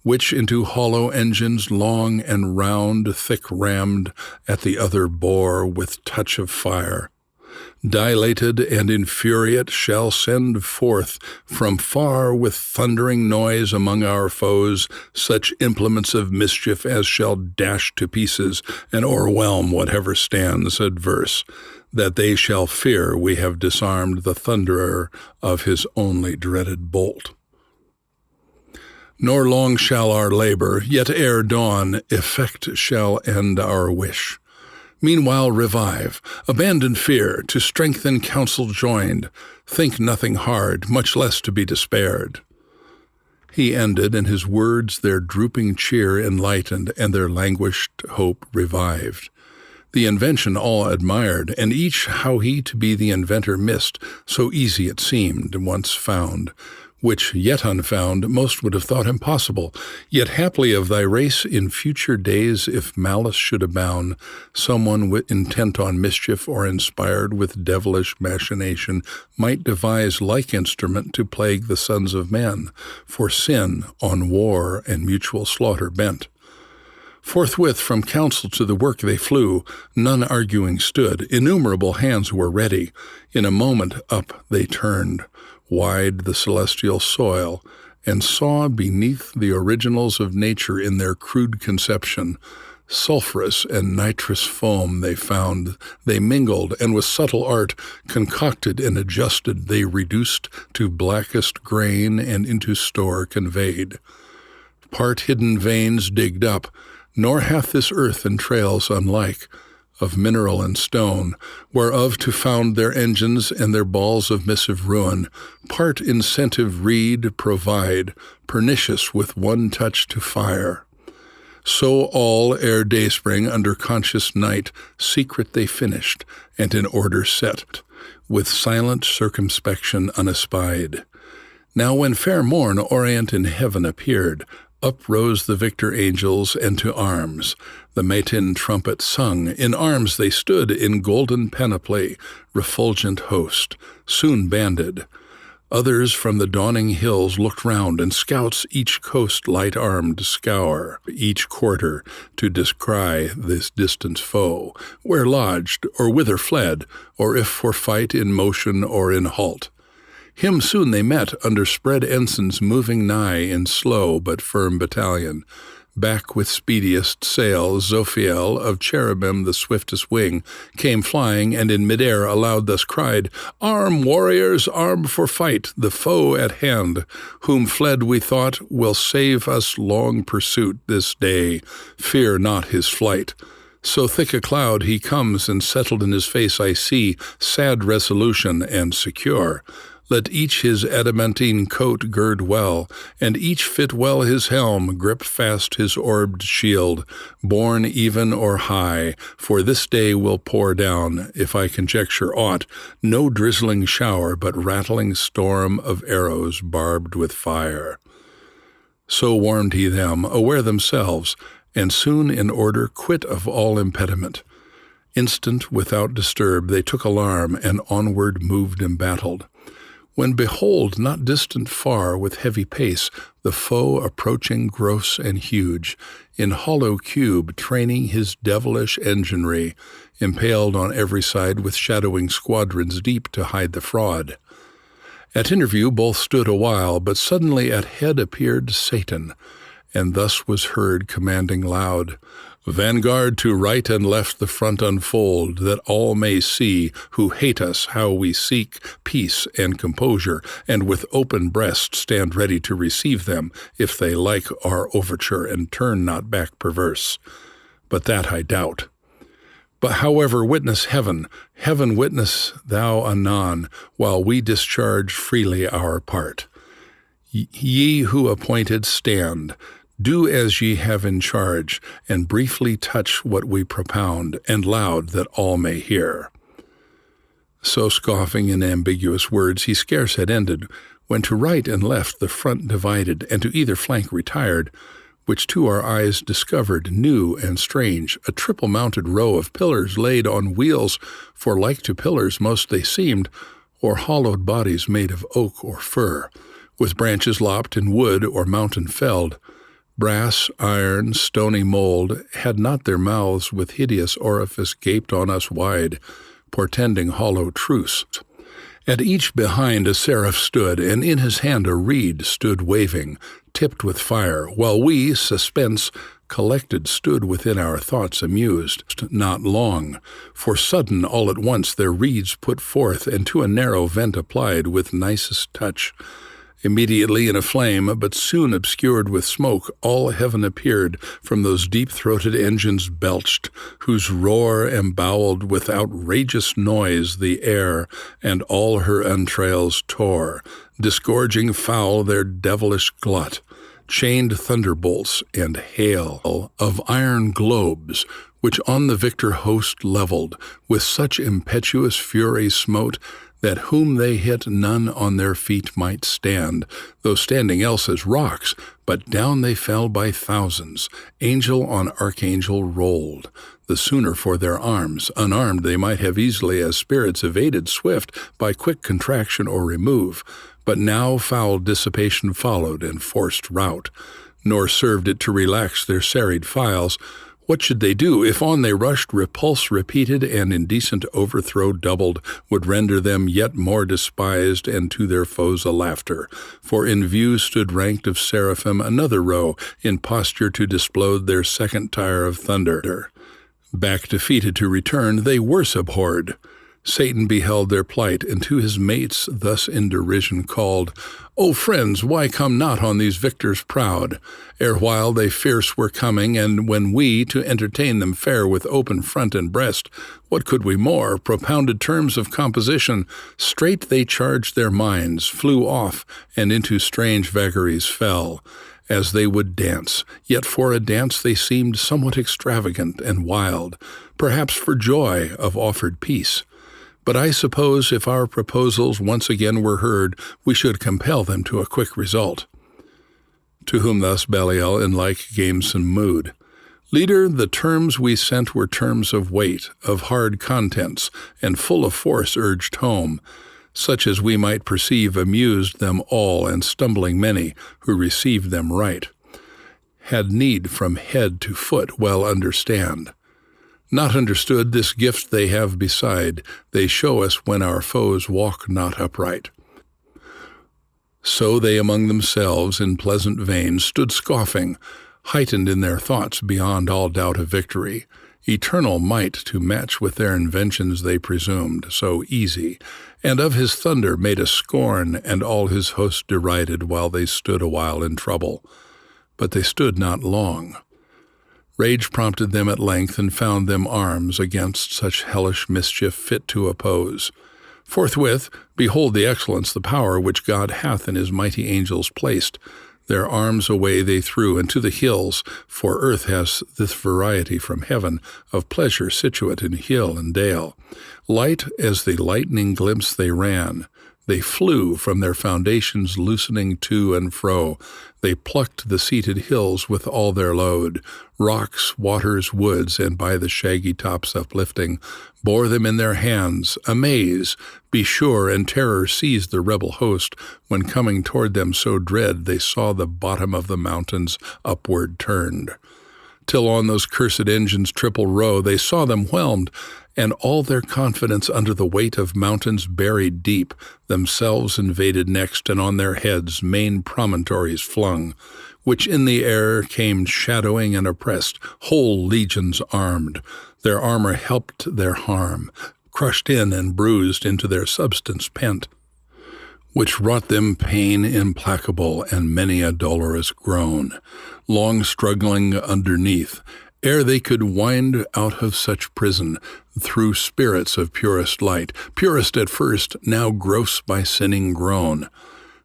Speaker 8: which into hollow engines long and round, thick rammed, at the other bore with touch of fire. Dilated and infuriate shall send forth from far with thundering noise among our foes such implements of mischief as shall dash to pieces and o'erwhelm whatever stands adverse, that they shall fear we have disarmed the thunderer of his only dreaded bolt. Nor long shall our labor, yet ere dawn, effect shall end our wish. Meanwhile revive, abandon fear, to strengthen counsel joined, think nothing hard, much less to be despaired. He ended, and his words their drooping cheer enlightened, and their languished hope revived. The invention all admired, and each how he to be the inventor missed, so easy it seemed, once found, which, yet unfound, most would have thought impossible. Yet haply of thy race in future days, if malice should abound, someone intent on mischief or inspired with devilish machination might devise like instrument to plague the sons of men, for sin on war and mutual slaughter bent. Forthwith from council to the work they flew, none arguing stood, innumerable hands were ready. In a moment up they turned, wide the celestial soil, and saw beneath the originals of nature in their crude conception, sulphurous and nitrous foam they found, they mingled, and with subtle art concocted and adjusted they reduced to blackest grain and into store conveyed. Part hidden veins digged up, nor hath this earth entrails unlike, of mineral and stone, whereof to found their engines and their balls of missive ruin, part incentive reed provide, pernicious with one touch to fire. So all ere dayspring under conscious night, secret they finished, and in order set, with silent circumspection unespied. Now when fair morn orient in heaven appeared, up rose the victor angels, and to arms the matin trumpet sung. In arms they stood in golden panoply, refulgent host, soon banded. Others from the dawning hills looked round, and scouts each coast light-armed scour, each quarter to descry this distant foe, where lodged, or whither fled, or if for fight in motion or in halt. Him soon they met under spread ensigns moving nigh in slow but firm battalion. Back with speediest sail, Zophiel of cherubim the swiftest wing came flying, and in midair aloud thus cried, Arm, warriors, arm for fight, the foe at hand, whom fled we thought will save us long pursuit this day. Fear not his flight. So thick a cloud he comes, and settled in his face I see sad resolution and secure. Let each his adamantine coat gird well, and each fit well his helm, grip fast his orbed shield, borne even or high, for this day will pour down, if I conjecture aught, no drizzling shower, but rattling storm of arrows barbed with fire. So warned he them, aware themselves, and soon in order quit of all impediment. Instant, without disturb, they took alarm, and onward moved embattled. When behold, not distant far, with heavy pace, the foe approaching gross and huge, in hollow cube training his devilish enginery, impaled on every side with shadowing squadrons deep to hide the fraud. At interview both stood a while, but suddenly at head appeared Satan, and thus was heard commanding loud, Vanguard to right and left the front unfold, that all may see who hate us how we seek peace and composure, and with open breast stand ready to receive them, if they like our overture and turn not back perverse. But that I doubt. But however, witness heaven, heaven witness thou anon, while we discharge freely our part. Ye who appointed stand, do as ye have in charge, and briefly touch what we propound, and loud that all may hear. So scoffing in ambiguous words, he scarce had ended, when to right and left the front divided, and to either flank retired, which to our eyes discovered, new and strange, a triple-mounted row of pillars laid on wheels, for like to pillars most they seemed, or hollowed bodies made of oak or fir, with branches lopped in wood or mountain felled. Brass, iron, stony mold, had not their mouths with hideous orifice gaped on us wide, portending hollow truce. At each behind a seraph stood, and in his hand a reed stood waving, tipped with fire, while we, suspense, collected, stood within our thoughts amused. Not long, for sudden all at once their reeds put forth, and to a narrow vent applied with nicest touch. Immediately in a flame, but soon obscured with smoke, all heaven appeared, from those deep-throated engines belched, whose roar emboweled with outrageous noise the air, and all her entrails tore, disgorging foul their devilish glut, chained thunderbolts and hail of iron globes, which on the victor host levelled, with such impetuous fury smote, that whom they hit none on their feet might stand, though standing else as rocks, but down they fell by thousands, angel on archangel rolled. The sooner for their arms, unarmed they might have easily as spirits evaded swift by quick contraction or remove, but now foul dissipation followed and forced rout, nor served it to relax their serried files. What should they do if on they rushed, repulse repeated, and indecent overthrow doubled, would render them yet more despised, and to their foes a laughter? For in view stood ranked of seraphim another row, in posture to displode their second tire of thunder. Back defeated to return, they worse abhorred. Satan beheld their plight, and to his mates thus in derision called, O friends, why come not on these victors proud? Erewhile they fierce were coming, and when we, to entertain them fair with open front and breast, what could we more? Propounded terms of composition, straight they charged their minds, flew off, and into strange vagaries fell, as they would dance, yet for a dance they seemed somewhat extravagant and wild, perhaps for joy of offered peace. But I suppose if our proposals once again were heard, we should compel them to a quick result. To whom thus Belial in like gamesome mood, Leader, the terms we sent were terms of weight, of hard contents, and full of force urged home, such as we might perceive amused them all, and stumbling many who received them right, had need from head to foot well understand. Not understood, this gift they have beside, they show us when our foes walk not upright. So they among themselves in pleasant vein stood scoffing, heightened in their thoughts beyond all doubt of victory, eternal might to match with their inventions they presumed, so easy, and of his thunder made a scorn, and all his host derided while they stood awhile in trouble. But they stood not long. Rage prompted them at length, and found them arms against such hellish mischief fit to oppose. Forthwith, behold the excellence, the power which God hath in his mighty angels placed. Their arms away they threw, and to the hills, for earth has this variety from heaven, of pleasure situate in hill and dale. Light as the lightning glimpse they ran. They flew from their foundations, loosening to and fro. They plucked the seated hills with all their load, rocks, waters, woods, and by the shaggy tops uplifting, bore them in their hands. Amaze, be sure, and terror seized the rebel host, when coming toward them so dread they saw the bottom of the mountains upward turned. Till on those cursed engines triple row they saw them whelmed, and all their confidence under the weight of mountains buried deep, themselves invaded next, and on their heads main promontories flung, which in the air came shadowing and oppressed, whole legions armed. Their armor helped their harm, crushed in and bruised into their substance pent, which wrought them pain implacable and many a dolorous groan, long struggling underneath, ere they could wind out of such prison through spirits of purest light, purest at first, now gross by sinning grown.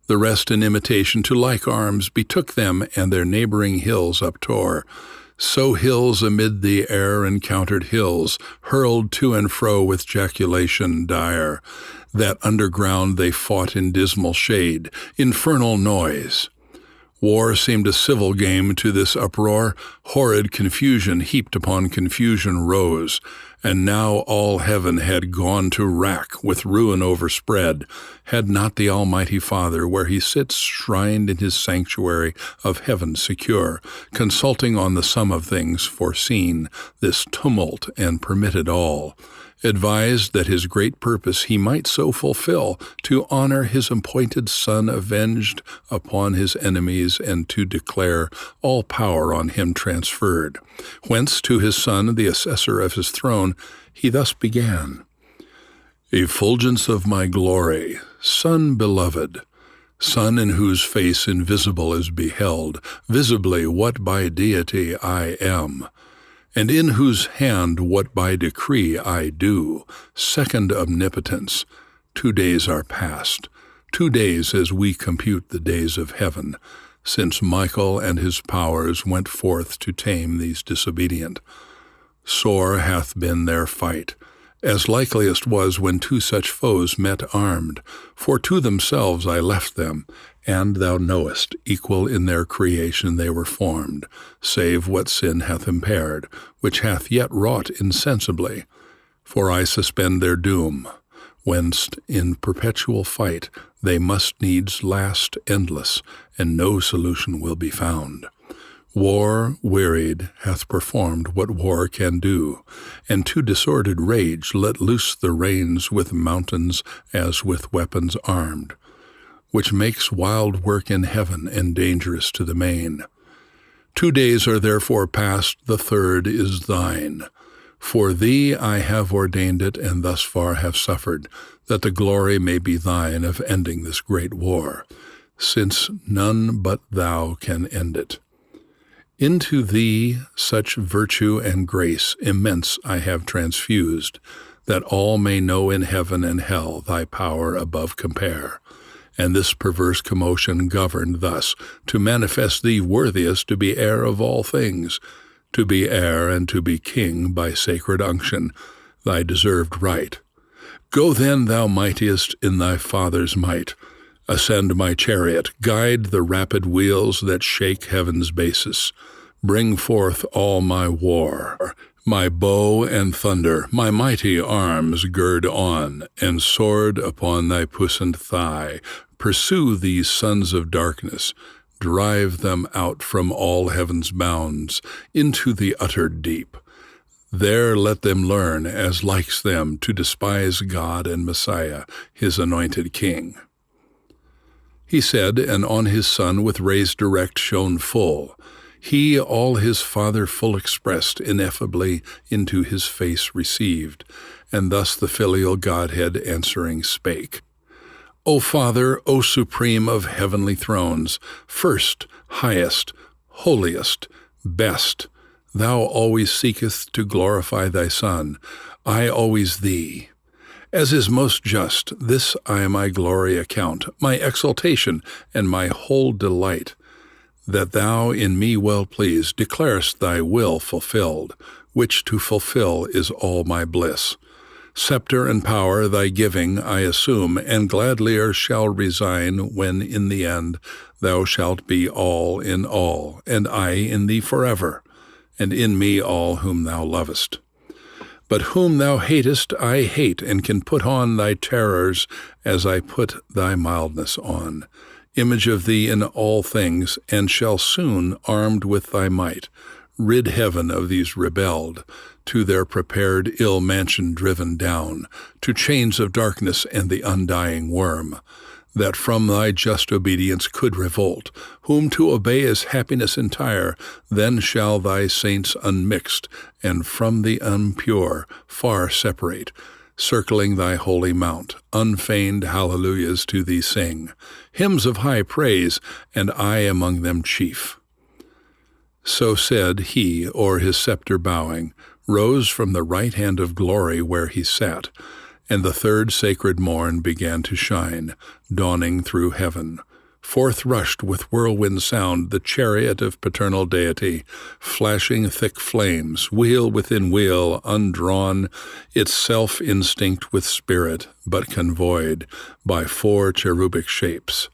Speaker 8: The rest in imitation to like arms betook them, and their neighboring hills uptore. So hills amid the air encountered hills, hurled to and fro with jaculation dire, that underground they fought in dismal shade, infernal noise. War seemed a civil game to this uproar. Horrid confusion heaped upon confusion rose, and now all heaven had gone to rack, with ruin overspread, had not the Almighty Father, where he sits shrined in his sanctuary of heaven secure, consulting on the sum of things foreseen, this tumult and permitted all, advised that his great purpose he might so fulfill, to honor his appointed Son avenged upon his enemies, and to declare all power on him transferred. Whence to his Son, the assessor of his throne, he thus began, Effulgence of my glory, Son beloved, Son in whose face invisible is beheld, visibly what by deity I am, and in whose hand what by decree I do, second omnipotence. 2 days are past, 2 days as we compute the days of heaven, since Michael and his powers went forth to tame these disobedient. Sore hath been their fight, as likeliest was when two such foes met armed, for to themselves I left them, and thou knowest, equal in their creation they were formed, save what sin hath impaired, which hath yet wrought insensibly. For I suspend their doom, whence in perpetual fight they must needs last endless, and no solution will be found. War, wearied, hath performed what war can do, and to disordered rage let loose the reins with mountains as with weapons armed, which makes wild work in heaven and dangerous to the main. 2 days are therefore past, the third is thine. For thee I have ordained it, and thus far have suffered, that the glory may be thine of ending this great war, since none but thou can end it. Into thee such virtue and grace immense I have transfused, that all may know in heaven and hell thy power above compare, and this perverse commotion governed thus, to manifest thee worthiest to be heir of all things, to be heir and to be king by sacred unction, thy deserved right. Go then, thou mightiest, in thy Father's might. Ascend my chariot, guide the rapid wheels that shake heaven's basis. Bring forth all my war, my bow and thunder, my mighty arms gird on, and sword upon thy puissant thigh. Pursue these sons of darkness, drive them out from all heaven's bounds, into the utter deep. There let them learn, as likes them, to despise God and Messiah, his anointed King. He said, and on his Son with rays direct shone full. He all his Father full expressed, ineffably into his face received, and thus the filial Godhead answering spake. O Father, O supreme of heavenly thrones, first, highest, holiest, best, thou always seekest to glorify thy Son, I always thee. As is most just, this I my glory account, my exultation, and my whole delight, that thou in me well pleased declarest thy will fulfilled, which to fulfill is all my bliss. Scepter and power thy giving I assume, and gladlier shall resign when in the end thou shalt be all in all, and I in thee forever, and in me all whom thou lovest. But whom thou hatest I hate, and can put on thy terrors as I put thy mildness on, image of thee in all things, and shall soon, armed with thy might, rid heaven of these rebelled, to their prepared ill mansion driven down, to chains of darkness and the undying worm. that from thy just obedience could revolt, whom to obey is happiness entire, then shall thy saints unmixed, and from the impure far separate, circling thy holy mount, unfeigned hallelujahs to thee sing, hymns of high praise, and I among them chief. So said he, o'er his scepter bowing, rose from the right hand of glory where he sat, and the third sacred morn began to shine, dawning through heaven. Forth rushed with whirlwind sound the chariot of paternal deity, flashing thick flames, wheel within wheel, undrawn, itself instinct with spirit, but convoyed by 4 cherubic shapes.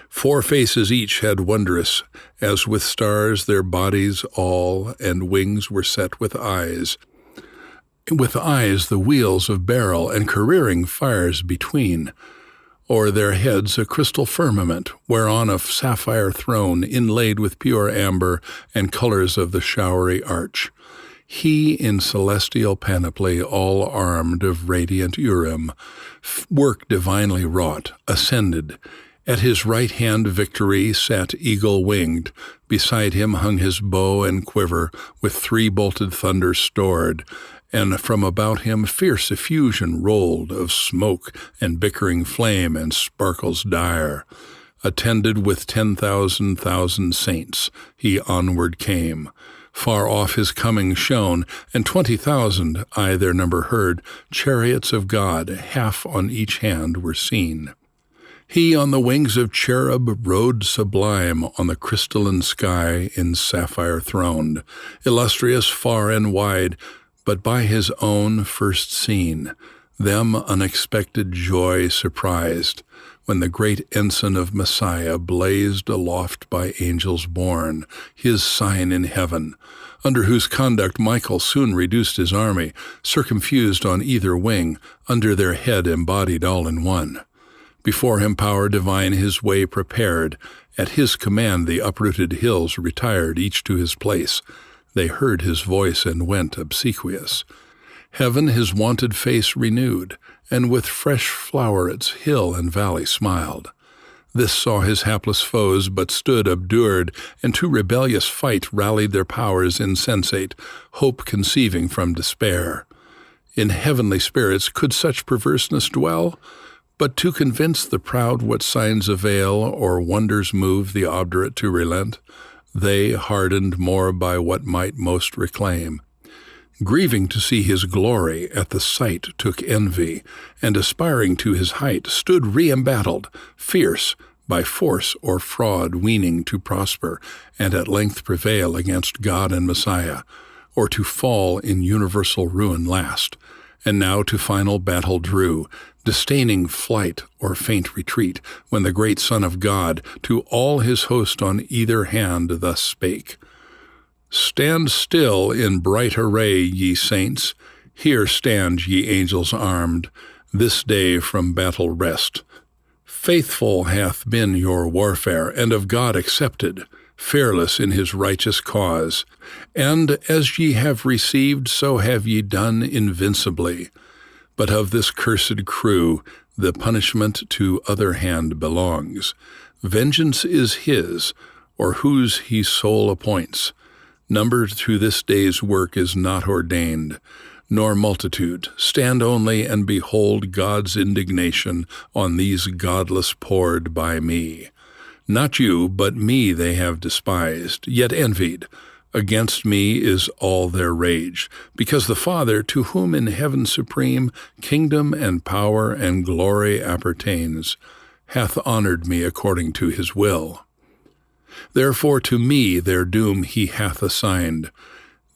Speaker 8: 4 faces each had wondrous, as with stars their bodies all, and wings were set with eyes. With eyes the wheels of beryl and careering fires between. O'er their heads a crystal firmament, whereon a sapphire throne inlaid with pure amber and colors of the showery arch. He in celestial panoply, all armed of radiant Urim, work divinely wrought, ascended. At his right hand victory sat eagle-winged. Beside him hung his bow and quiver, with 3 bolted thunders stored, and from about him fierce effusion rolled of smoke and bickering flame and sparkles dire. Attended with 10,000 saints, he onward came. Far off his coming shone, and 20,000, I their number heard, chariots of God, half on each hand, were seen. He on the wings of cherub rode sublime on the crystalline sky in sapphire throned, illustrious far and wide, but by his own first seen, them unexpected joy surprised, when the great ensign of Messiah blazed aloft by angels borne, his sign in heaven, under whose conduct Michael soon reduced his army, circumfused on either wing, under their head embodied all in one. Before him power divine his way prepared, at his command the uprooted hills retired each to his place. They heard his voice and went obsequious. Heaven his wonted face renewed, and with fresh flowerets hill and valley smiled. This saw his hapless foes, but stood obdured, and to rebellious fight rallied their powers insensate, hope conceiving from despair. In heavenly spirits could such perverseness dwell? But to convince the proud what signs avail, or wonders move the obdurate to relent, they, hardened more by what might most reclaim, grieving to see his glory, at the sight took envy, and aspiring to his height, stood re-embattled, fierce, by force or fraud weening to prosper, and at length prevail against God and Messiah, or to fall in universal ruin last, and now to final battle drew, disdaining flight or faint retreat, when the great Son of God to all his host on either hand thus spake, Stand still in bright array, ye saints, here stand ye angels armed, this day from battle rest. Faithful hath been your warfare, and of God accepted, fearless in his righteous cause, and as ye have received, so have ye done invincibly. But of this cursed crew the punishment to other hand belongs. Vengeance is his, or whose he sole appoints. Number to this day's work is not ordained, nor multitude. Stand only and behold God's indignation on these godless poured by me. Not you, but me they have despised, yet envied. Against me is all their rage, because the Father, to whom in heaven supreme kingdom and power and glory appertains, hath honored me according to his will. Therefore to me their doom he hath assigned,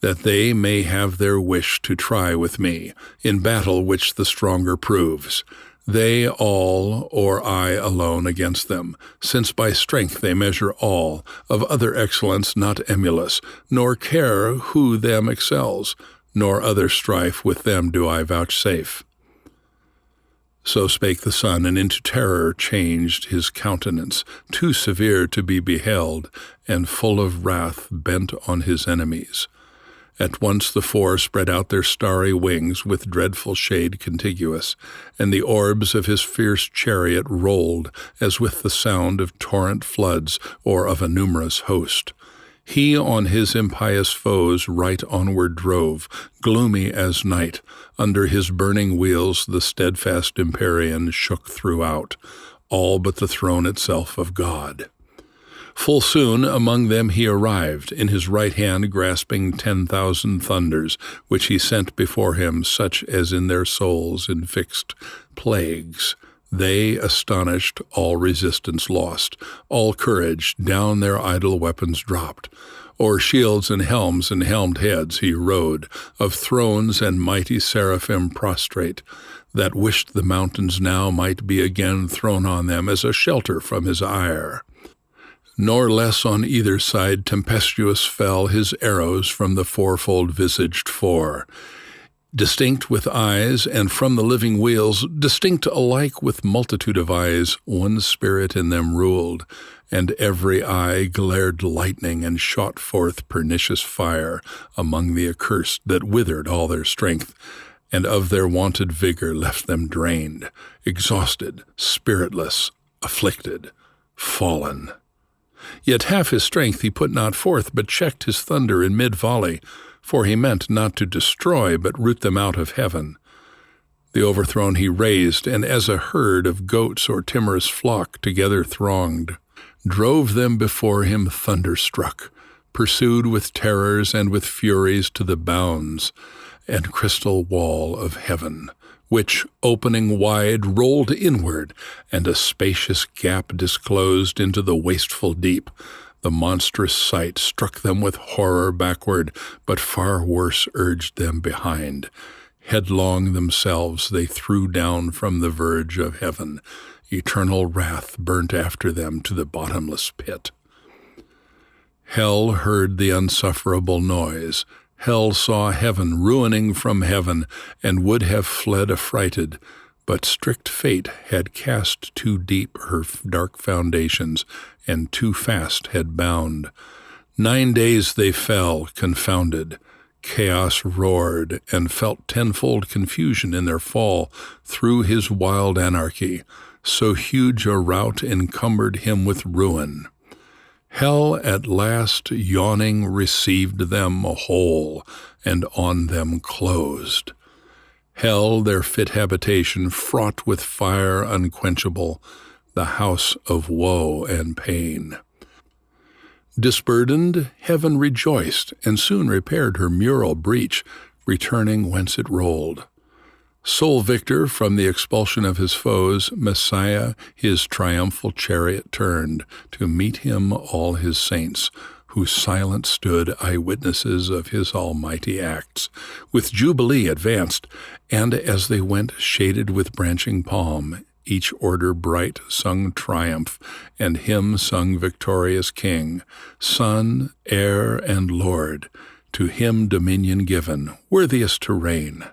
Speaker 8: that they may have their wish to try with me, in battle which the stronger proves. They all, or I alone against them, since by strength they measure all, of other excellence not emulous, nor care who them excels, nor other strife with them do I vouchsafe. So spake the Son, and into terror changed his countenance, too severe to be beheld, and full of wrath bent on his enemies. At once the four spread out their starry wings with dreadful shade contiguous, and the orbs of his fierce chariot rolled as with the sound of torrent floods or of a numerous host. He on his impious foes right onward drove, gloomy as night. Under his burning wheels the steadfast Empyrean shook throughout, all but the throne itself of God. Full soon among them he arrived, in his right hand grasping 10,000 thunders, which he sent before him, such as in their souls infixed plagues. They, astonished, all resistance lost, all courage down their idle weapons dropped. O'er shields and helms and helmed heads he rode, of thrones and mighty seraphim prostrate, that wished the mountains now might be again thrown on them as a shelter from his ire. Nor less on either side tempestuous fell his arrows from the fourfold-visaged four, distinct with eyes, and from the living wheels, distinct alike with multitude of eyes, one spirit in them ruled, and every eye glared lightning and shot forth pernicious fire among the accursed that withered all their strength, and of their wonted vigor left them drained, exhausted, spiritless, afflicted, fallen. Yet half his strength he put not forth, but checked his thunder in mid-volley, for he meant not to destroy, but root them out of heaven. The overthrown he raised, and as a herd of goats or timorous flock together thronged, drove them before him thunderstruck, pursued with terrors and with furies to the bounds and crystal wall of heaven, which, opening wide, rolled inward, and a spacious gap disclosed into the wasteful deep. The monstrous sight struck them with horror backward, but far worse urged them behind. Headlong themselves they threw down from the verge of heaven. Eternal wrath burnt after them to the bottomless pit. Hell heard the unsufferable noise. Hell saw heaven ruining from heaven, and would have fled affrighted, but strict fate had cast too deep her dark foundations, and too fast had bound. 9 days they fell, confounded. Chaos roared, and felt tenfold confusion in their fall through his wild anarchy. So huge a rout encumbered him with ruin. Hell at last, yawning, received them whole, and on them closed. Hell, their fit habitation, fraught with fire unquenchable, the house of woe and pain. Disburdened, heaven rejoiced, and soon repaired her mural breach, returning whence it rolled. Sole victor from the expulsion of his foes, Messiah his triumphal chariot turned, to meet him all his saints, who silent stood eyewitnesses of his almighty acts, with jubilee advanced, and as they went shaded with branching palm, each order bright sung triumph, and hymn sung victorious King, Son, Heir, and Lord, to him dominion given, worthiest to reign.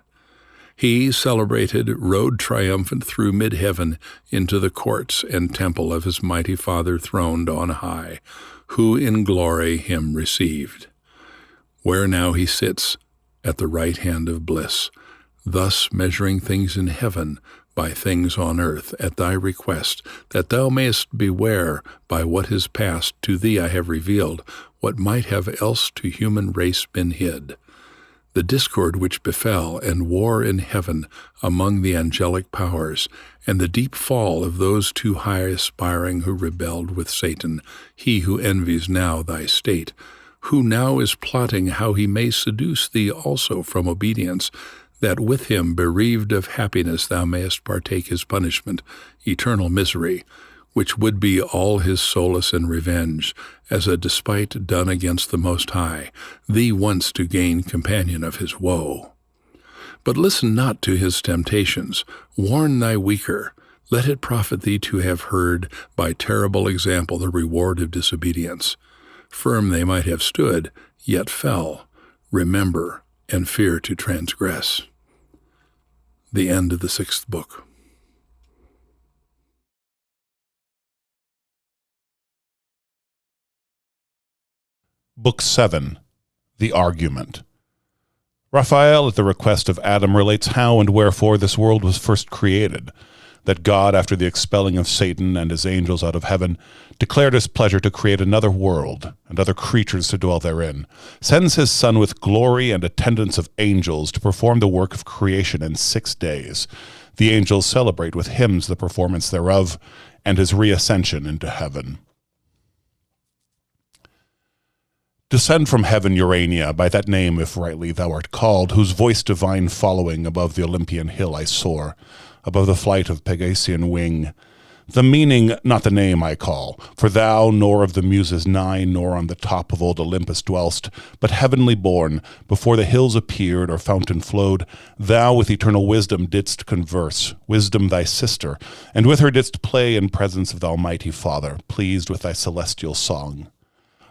Speaker 8: He, celebrated, rode triumphant through mid-heaven into the courts and temple of his mighty Father throned on high, who in glory him received, where now he sits at the right hand of bliss, thus measuring things in heaven by things on earth at thy request, that thou mayest beware by what is past to thee I have revealed, what might have else to human race been hid. The discord which befell and war in heaven among the angelic powers, and the deep fall of those too high aspiring who rebelled with Satan, he who envies now thy state, who now is plotting how he may seduce thee also from obedience, that with him bereaved of happiness thou mayest partake his punishment, eternal misery, which would be all his solace and revenge, as a despite done against the Most High, thee once to gain companion of his woe. But listen not to his temptations, warn thy weaker, let it profit thee to have heard by terrible example the reward of disobedience. Firm they might have stood, yet fell, remember, and fear to transgress. The end of the 6th book.
Speaker 9: Book 7, The Argument, Raphael, at the request of Adam, relates how and wherefore this world was first created, that God, after the expelling of Satan and his angels out of heaven, declared his pleasure to create another world and other creatures to dwell therein, sends his Son with glory and attendance of angels to perform the work of creation in 6 days. The angels celebrate with hymns the performance thereof and his reascension into heaven. Descend from heaven, Urania, by that name, if rightly thou art called, whose voice divine following above the Olympian hill I soar, above the flight of Pegasian wing. The meaning, not the name, I call, for thou nor of the Muses nigh, nor on the top of old Olympus dwell'st, but heavenly born, before the hills appeared or fountain flowed, thou with eternal wisdom didst converse, wisdom thy sister, and with her didst play in presence of the Almighty Father, pleased with thy celestial song.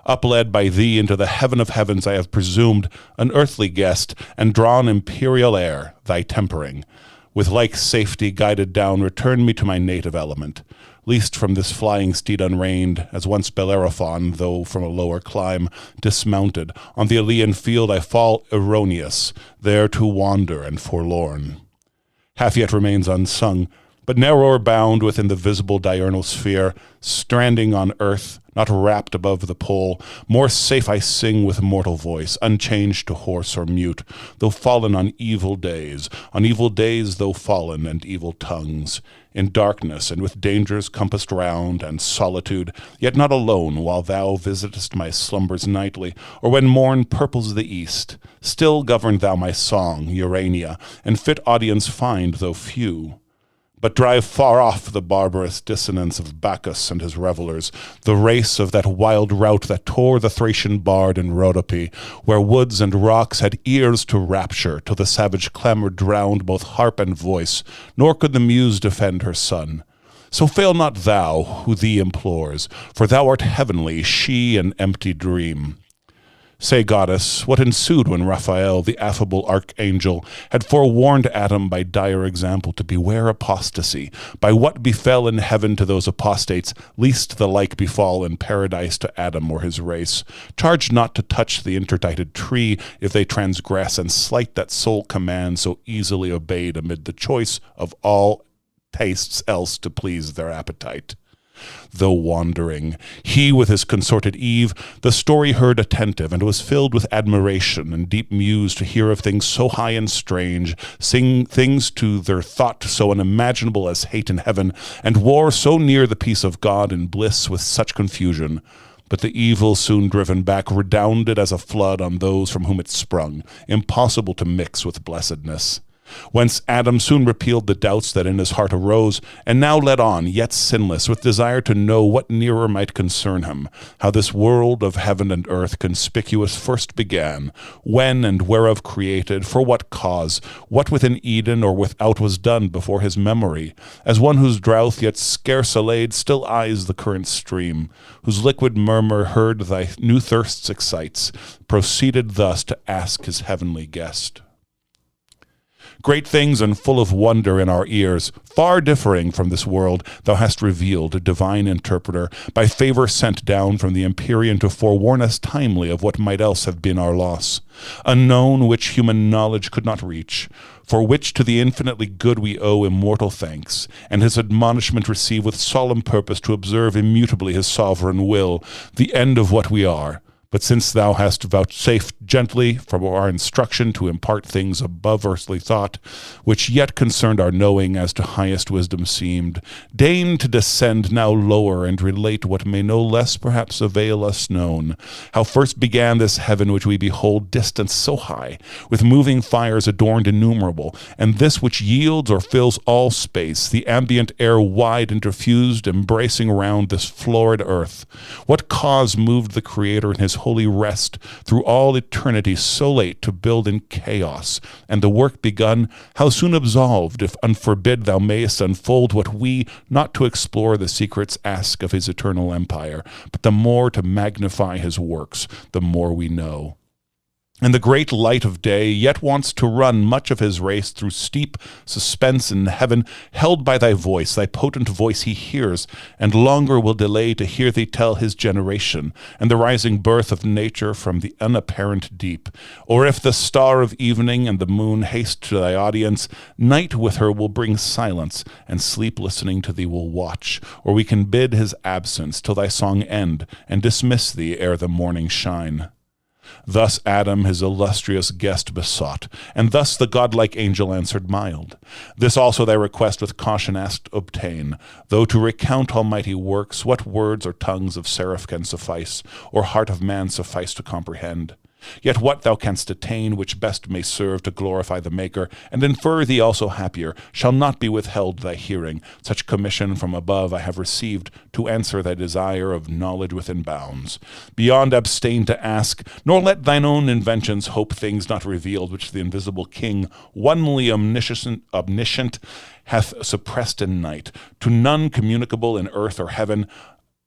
Speaker 9: Upled by thee into the heaven of heavens I have presumed, an earthly guest, and drawn imperial air, thy tempering. With like safety guided down, return me to my native element, least from this flying steed unreined, as once Bellerophon, though from a lower clime, dismounted. On the Elean field I fall erroneous, there to wander and forlorn. Half yet remains unsung, but narrower bound within the visible diurnal sphere, stranding on earth, not wrapped above the pole, more safe I sing with mortal voice, unchanged to hoarse or mute, though fallen on evil days though fallen, and evil tongues, in darkness and with dangers compassed round, and solitude, yet not alone, while thou visitest my slumbers nightly, or when morn purples the east, still govern thou my song, Urania, and fit audience find, though few. But drive far off the barbarous dissonance of Bacchus and his revellers, the race of that wild rout that tore the Thracian bard in Rhodope, where woods and rocks had ears to rapture, till the savage clamour drowned both harp and voice, nor could the muse defend her son. So fail not thou, who thee implores, for thou art heavenly, she an empty dream. Say, goddess, what ensued when Raphael, the affable archangel, had forewarned Adam by dire example to beware apostasy, by what befell in heaven to those apostates, least the like befall in paradise to Adam or his race. Charge not to touch the interdicted tree if they transgress and slight that sole command so easily obeyed amid the choice of all tastes else to please their appetite. Though wandering, he with his consorted Eve, the story heard attentive, and was filled with admiration and deep muse to hear of things so high and strange, sing things to their thought so unimaginable as hate in heaven, and war so near the peace of God and bliss with such confusion. But the evil, soon driven back, redounded as a flood on those from whom it sprung, impossible to mix with blessedness. Whence Adam soon repealed the doubts that in his heart arose, and now led on, yet sinless, with desire to know what nearer might concern him, how this world of heaven and earth conspicuous first began, when and whereof created, for what cause, what within Eden or without was done before his memory, as one whose drouth yet scarce allayed still eyes the current stream, whose liquid murmur heard thy new thirsts excites, proceeded thus to ask his heavenly guest. Great things and full of wonder in our ears, far differing from this world, thou hast revealed, divine interpreter, by favor sent down from the Empyrean to forewarn us timely of what might else have been our loss. Unknown which human knowledge could not reach, for which to the infinitely good we owe immortal thanks, and his admonishment receive with solemn purpose to observe immutably his sovereign will, the end of what we are. But since thou hast vouchsafed gently from our instruction to impart things above earthly thought, which yet concerned our knowing as to highest wisdom seemed, deign to descend now lower and relate what may no less perhaps avail us known, how first began this heaven which we behold distant so high, with moving fires adorned innumerable, and this which yields or fills all space, the ambient air wide interfused, embracing round this florid earth. What cause moved the Creator in his holy rest through all eternity so late to build in chaos, and the work begun, how soon absolved, if unforbid thou mayest unfold what we, not to explore the secrets, ask of his eternal empire, but the more to magnify his works, the more we know. and the great light of day, yet wants to run much of his race through steep suspense in heaven, held by thy voice, thy potent voice he hears, and longer will delay to hear thee tell his generation, and the rising birth of nature from the unapparent deep. Or if the star of evening and the moon haste to thy audience, night with her will bring silence, and sleep listening to thee will watch, or we can bid his absence till thy song end, and dismiss thee ere the morning shine. Thus Adam his illustrious guest besought, and thus the godlike angel answered mild. This also thy request with caution asked obtain, though to recount almighty works, what words or tongues of seraph can suffice, or heart of man suffice to comprehend? Yet what thou canst attain, which best may serve to glorify the Maker, and infer thee also happier, shall not be withheld thy hearing. Such commission from above I have received, to answer thy desire of knowledge within bounds. Beyond abstain to ask, nor let thine own inventions hope things not revealed, which the invisible King, onely omniscient, hath suppressed in night. To none communicable in earth or heaven,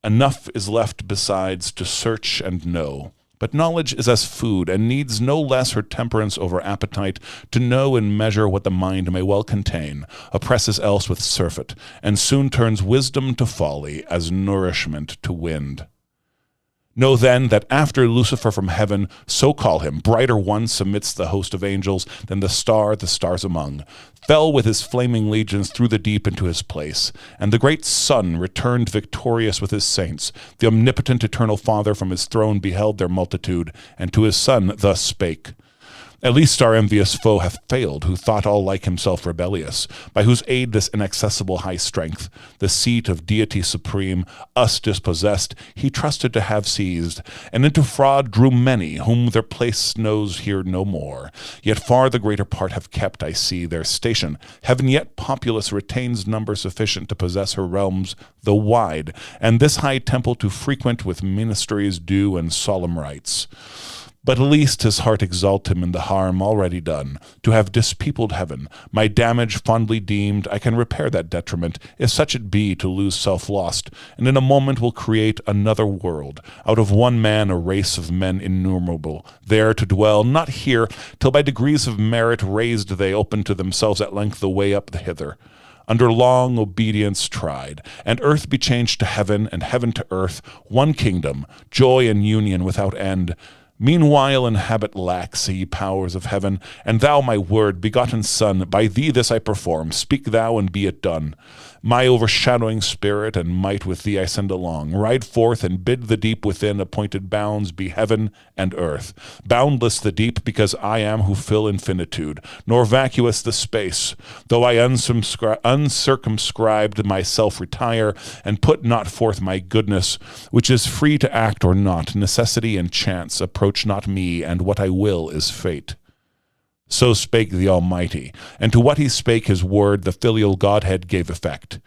Speaker 9: enough is left besides to search and know. But knowledge is as food, and needs no less her temperance over appetite, to know and measure what the mind may well contain, oppresses else with surfeit, and soon turns wisdom to folly, as nourishment to wind. Know then that after Lucifer from heaven, so call him, brighter once amidst the host of angels than the stars among, fell with his flaming legions through the deep into his place, and the great sun returned victorious with his saints. The omnipotent eternal Father from his throne beheld their multitude, and to his Son thus spake, At least our envious foe hath failed, who thought all like himself rebellious, by whose aid this inaccessible high strength, the seat of deity supreme, us dispossessed, he trusted to have seized, and into fraud drew many, whom their place knows here no more. Yet far the greater part have kept, I see, their station. Heaven yet populous retains number sufficient to possess her realms, though wide, and this high temple to frequent with ministries due and solemn rites. But at least his heart exalt him in the harm already done, to have dispeopled heaven. My damage fondly deemed, I can repair that detriment, if such it be to lose self-lost, and in a moment will create another world, out of one man a race of men innumerable, there to dwell, not here, till by degrees of merit raised they open to themselves at length the way up the hither. Under long obedience tried, and earth be changed to heaven, and heaven to earth, one kingdom, joy and union without end. Meanwhile inhabit lax, ye powers of heaven, and thou, my word, begotten Son, by thee this I perform, speak thou and be it done. My overshadowing spirit and might with thee I send along. Ride forth and bid the deep within appointed bounds be heaven and earth. Boundless the deep, because I am who fill infinitude, nor vacuous the space, though I uncircumscribed myself retire, and put not forth my goodness, which is free to act or not. Necessity and chance approach not me, and what I will is fate. So spake the Almighty, and to what he spake his word the filial Godhead gave effect.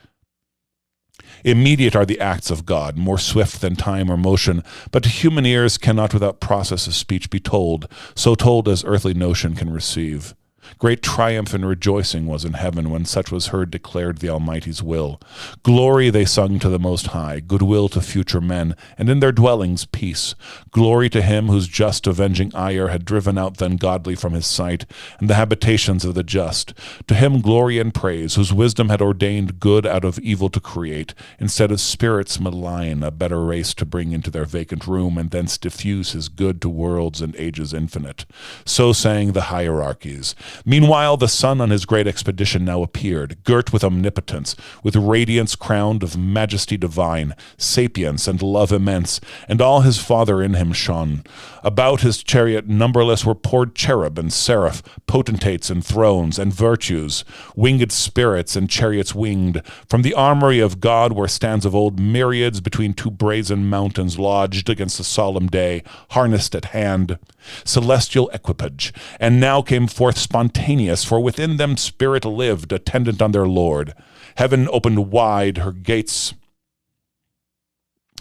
Speaker 9: Immediate are the acts of God, more swift than time or motion, but to human ears cannot without process of speech be told, so told as earthly notion can receive. Great triumph and rejoicing was in heaven when such was heard declared the Almighty's will. Glory they sung to the Most High, goodwill to future men, and in their dwellings peace. Glory to him whose just avenging ire had driven out the ungodly from his sight, and the habitations of the just. To him glory and praise, whose wisdom had ordained good out of evil to create, instead of spirits malign, a better race to bring into their vacant room, and thence diffuse his good to worlds and ages infinite. So sang the hierarchies. Meanwhile the sun on his great expedition now appeared, girt with omnipotence, with radiance crowned of majesty divine, sapience and love immense, and all his Father in him shone. About his chariot numberless were poured cherub and seraph, potentates and thrones and virtues, winged spirits and chariots winged. From the armory of God where stands of old myriads between two brazen mountains lodged against the solemn day, harnessed at hand. Celestial equipage, and now came forth spontaneous, for within them spirit lived, attendant on their Lord. Heaven opened wide her gates,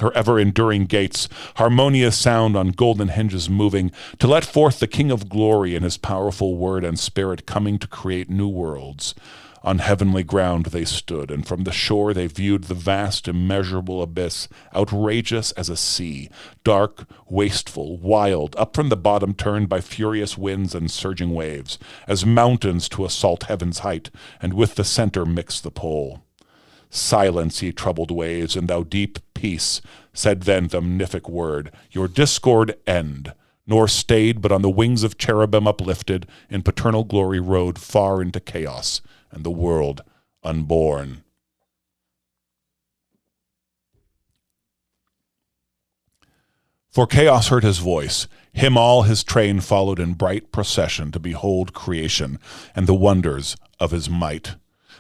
Speaker 9: her ever-enduring gates, harmonious sound on golden hinges moving, to let forth the King of glory in his powerful word and spirit coming to create new worlds. On heavenly ground they stood, and from the shore they viewed the vast, immeasurable abyss, outrageous as a sea, dark, wasteful, wild, up from the bottom turned by furious winds and surging waves, as mountains to assault heaven's height, and with the center mix the pole. Silence, ye troubled waves, and thou deep peace, said then the omnific word, your discord end. Nor stayed, but on the wings of cherubim uplifted, in paternal glory rode far into chaos, and the world unborn. For chaos heard his voice. Him all his train followed in bright procession to behold creation and the wonders of his might.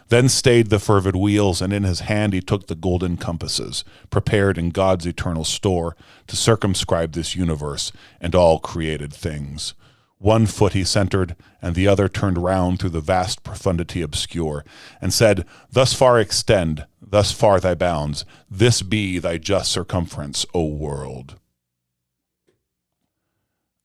Speaker 9: Then stayed the fervid wheels, and in his hand he took the golden compasses, prepared in God's eternal store to circumscribe this universe and all created things. One foot he centered, and the other turned round through the vast profundity obscure, and said, Thus far extend, thus far thy bounds, this be thy just circumference, O world.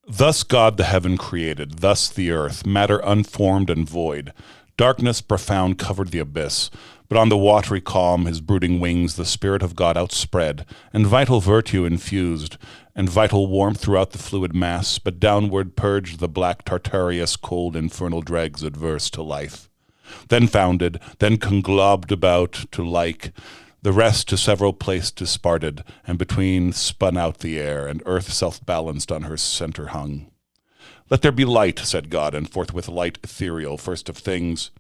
Speaker 9: Thus God the heaven created, thus the earth, matter unformed and void. Darkness profound covered the abyss, but on the watery calm his brooding wings the Spirit of God outspread, and vital virtue infused, and vital warmth throughout the fluid mass, but downward purged the black Tartarus cold infernal dregs adverse to life. Then founded, then conglobed about to like, the rest to several place disparted, and between spun out the air, and earth self-balanced on her center hung. Let there be light, said God, and forthwith light ethereal, first of things,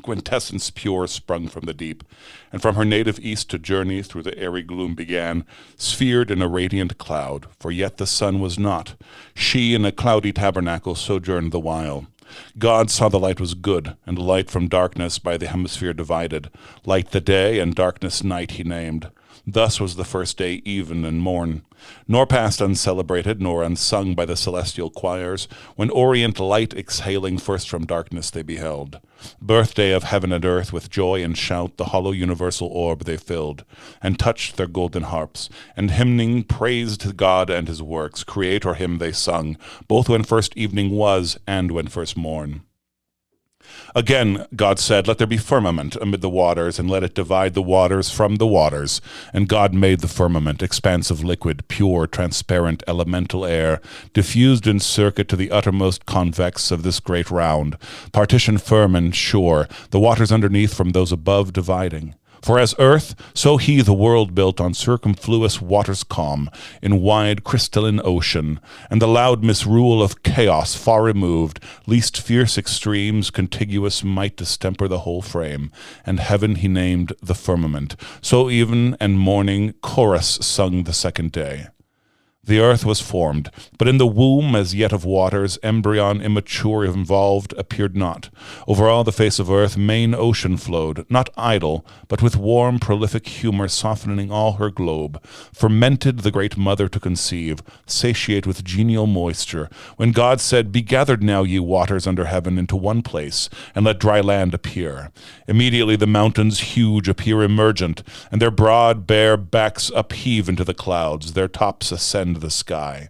Speaker 9: quintessence pure sprung from the deep, and from her native east to journey through the airy gloom began, sphered in a radiant cloud, for yet the sun was not. She in a cloudy tabernacle sojourned the while. God saw the light was good, and light from darkness by the hemisphere divided. Light the day, and darkness night he named. Thus was the first day even and morn, nor passed uncelebrated nor unsung by the celestial choirs, when orient light exhaling first from darkness they beheld. Birthday of heaven and earth, with joy and shout the hollow universal orb they filled, and touched their golden harps, and hymning praised God and his works, Creator hymn they sung, both when first evening was and when first morn. Again God said, Let there be firmament amid the waters, and let it divide the waters from the waters. And God made the firmament, expanse of liquid, pure, transparent, elemental air, diffused in circuit to the uttermost convex of this great round, partition firm and sure, the waters underneath from those above dividing. For as earth, so he the world built on circumfluous waters calm, in wide crystalline ocean, and the loud misrule of chaos far removed, least fierce extremes contiguous might distemper the whole frame, and heaven he named the firmament. So even and morning chorus sung the second day. The earth was formed, but in the womb as yet of waters, embryon immature involved appeared not. Over all the face of earth main ocean flowed, not idle, but with warm prolific humor softening all her globe. Fermented the great mother to conceive, satiate with genial moisture, when God said, Be gathered now, ye waters under heaven, into one place, and let dry land appear. Immediately the mountains huge appear emergent, and their broad bare backs upheave into the clouds, their tops ascend the sky.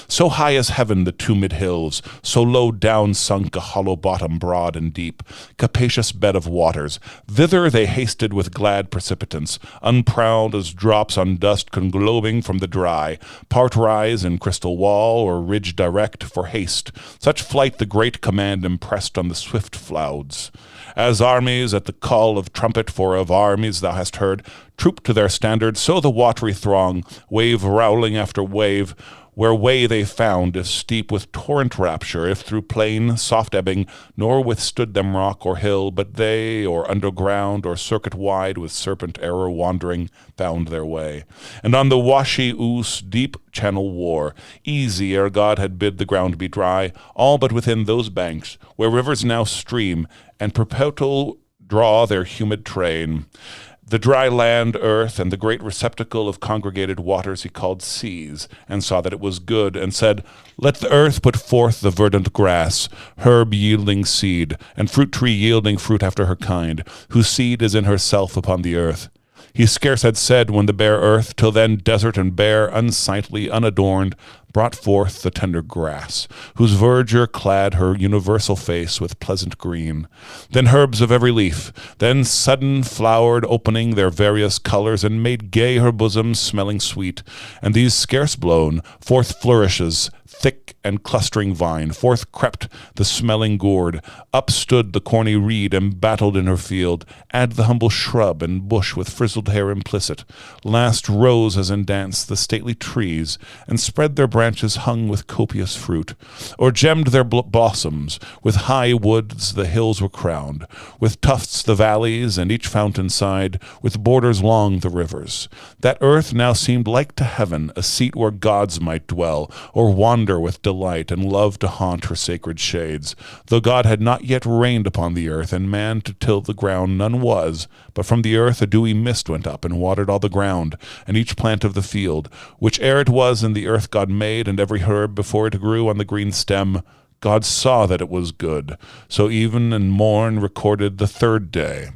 Speaker 9: So high as heaven the two mid-hills, so low down sunk a hollow bottom broad and deep, capacious bed of waters. Thither they hasted with glad precipitance, unproud as drops on dust conglobing from the dry, part rise in crystal wall or ridge direct for haste. Such flight the great command impressed on the swift clouds. As armies at the call of trumpet, for of armies thou hast heard, troop to their standard, so the watery throng, wave rowling after wave, where way they found, if steep with torrent rapture, if through plain, soft ebbing, nor withstood them rock or hill, but they, or underground, or circuit wide, with serpent error wandering, found their way. And on the washy Ouse deep channel wore, easy ere God had bid the ground be dry, all but within those banks, where rivers now stream, and perpetual draw their humid train. The dry land, earth, and the great receptacle of congregated waters he called seas, and saw that it was good, and said, Let the earth put forth the verdant grass, herb yielding seed, and fruit tree yielding fruit after her kind, whose seed is in herself upon the earth. He scarce had said when the bare earth, till then desert and bare, unsightly, unadorned, brought forth the tender grass, whose verdure clad her universal face with pleasant green. Then herbs of every leaf, then sudden flowered, opening their various colours, and made gay her bosom, smelling sweet. And these scarce blown, forth flourishes, thick and clustering vine, forth crept the smelling gourd, up stood the corny reed embattled in her field, add the humble shrub and bush with frizzled hair implicit, last rose as in dance the stately trees, and spread their branches hung with copious fruit, or gemmed their blossoms, with high woods the hills were crowned, with tufts the valleys, and each fountain side, with borders long the rivers. That earth now seemed like to heaven, a seat where gods might dwell, or wander with delight, and love to haunt her sacred shades. Though God had not yet reigned upon the earth, and man to till the ground none was, but from the earth a dewy mist went up, and watered all the ground, and each plant of the field, which ere it was in the earth God made, and every herb before it grew on the green stem. God saw that it was good. So even and morn recorded the third day.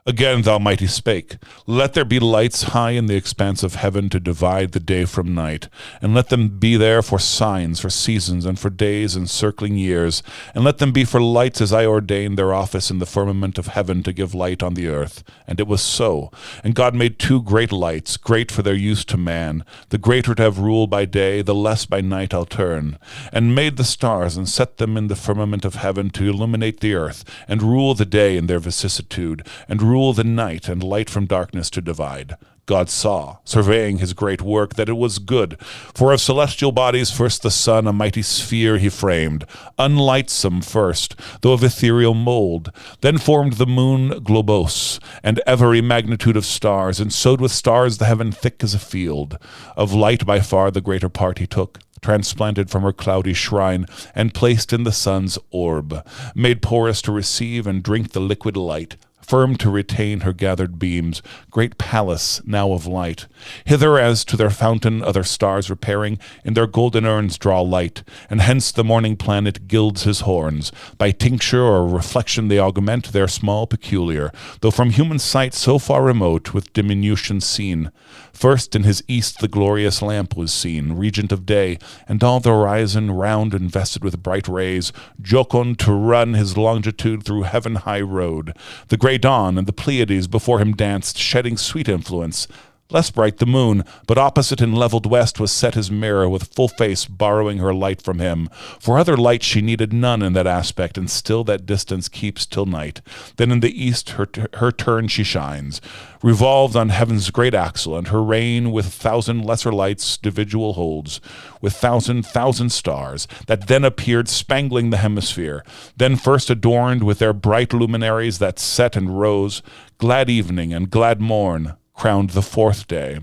Speaker 9: Again the Almighty spake, Let there be lights high in the expanse of heaven to divide the day from night, and let them be there for signs, for seasons, and for days and circling years, and let them be for lights as I ordained their office in the firmament of heaven to give light on the earth. And it was so. And God made 2 great lights, great for their use to man, the greater to have rule by day, the less by night altern, and made the stars, and set them in the firmament of heaven to illuminate the earth, and rule the day in their vicissitude, and rule the night, and light from darkness to divide. God saw, surveying his great work, that it was good. For of celestial bodies first the sun a mighty sphere he framed, unlightsome first, though of ethereal mould. Then formed the moon globose, and every magnitude of stars, and sowed with stars the heaven thick as a field. Of light by far the greater part he took, transplanted from her cloudy shrine, and placed in the sun's orb, made porous to receive and drink the liquid light, firm to retain her gathered beams, great palace now of light. Hither as to their fountain other stars repairing, in their golden urns draw light, and hence the morning planet gilds his horns. By tincture or reflection they augment their small peculiar, though from human sight so far remote, with diminution seen. First in his east the glorious lamp was seen, regent of day, and all the horizon round invested with bright rays, jocund to run his longitude through heaven-high road. The grey dawn and the Pleiades before him danced, shedding sweet influence. Less bright the moon, but opposite in levelled west was set his mirror, with full face borrowing her light from him. For other light she needed none in that aspect, and still that distance keeps till night. Then in the east her turn she shines, revolved on heaven's great axle, and her reign with 1,000 lesser lights dividual holds, with 1,000 stars, that then appeared spangling the hemisphere, then first adorned with their bright luminaries that set and rose, glad evening and glad morn, crowned the 4th day.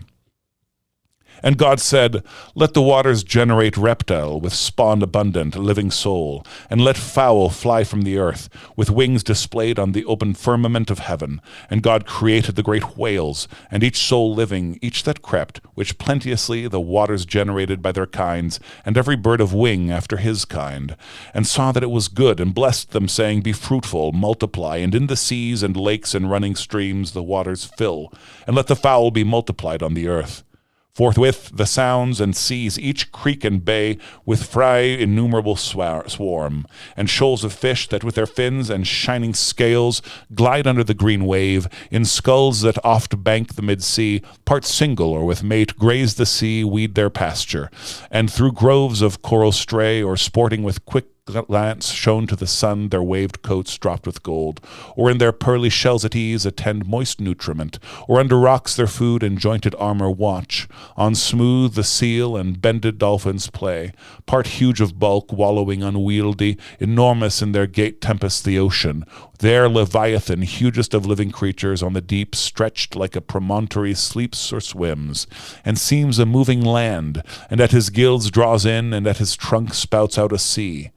Speaker 9: And God said, Let the waters generate reptile with spawn abundant, living soul, and let fowl fly from the earth, with wings displayed on the open firmament of heaven. And God created the great whales, and each soul living, each that crept, which plenteously the waters generated by their kinds, and every bird of wing after his kind. And saw that it was good, and blessed them, saying, Be fruitful, multiply, and in the seas and lakes and running streams the waters fill, and let the fowl be multiplied on the earth. Forthwith the sounds and seas each creek and bay with fry innumerable swarm, and shoals of fish that with their fins and shining scales glide under the green wave, in skulls that oft bank the mid-sea, part single or with mate graze the sea, weed their pasture, and through groves of coral stray, or sporting with quick glance shown to the sun their waved coats dropped with gold, or in their pearly shells at ease attend moist nutriment, or under rocks their food and jointed armor watch, on smooth the seal and bended dolphins play, part huge of bulk, wallowing unwieldy, enormous in their gate tempest the ocean, there Leviathan, hugest of living creatures, on the deep stretched like a promontory sleeps or swims, and seems a moving land, and at his gills draws in, and at his trunk spouts out a sea.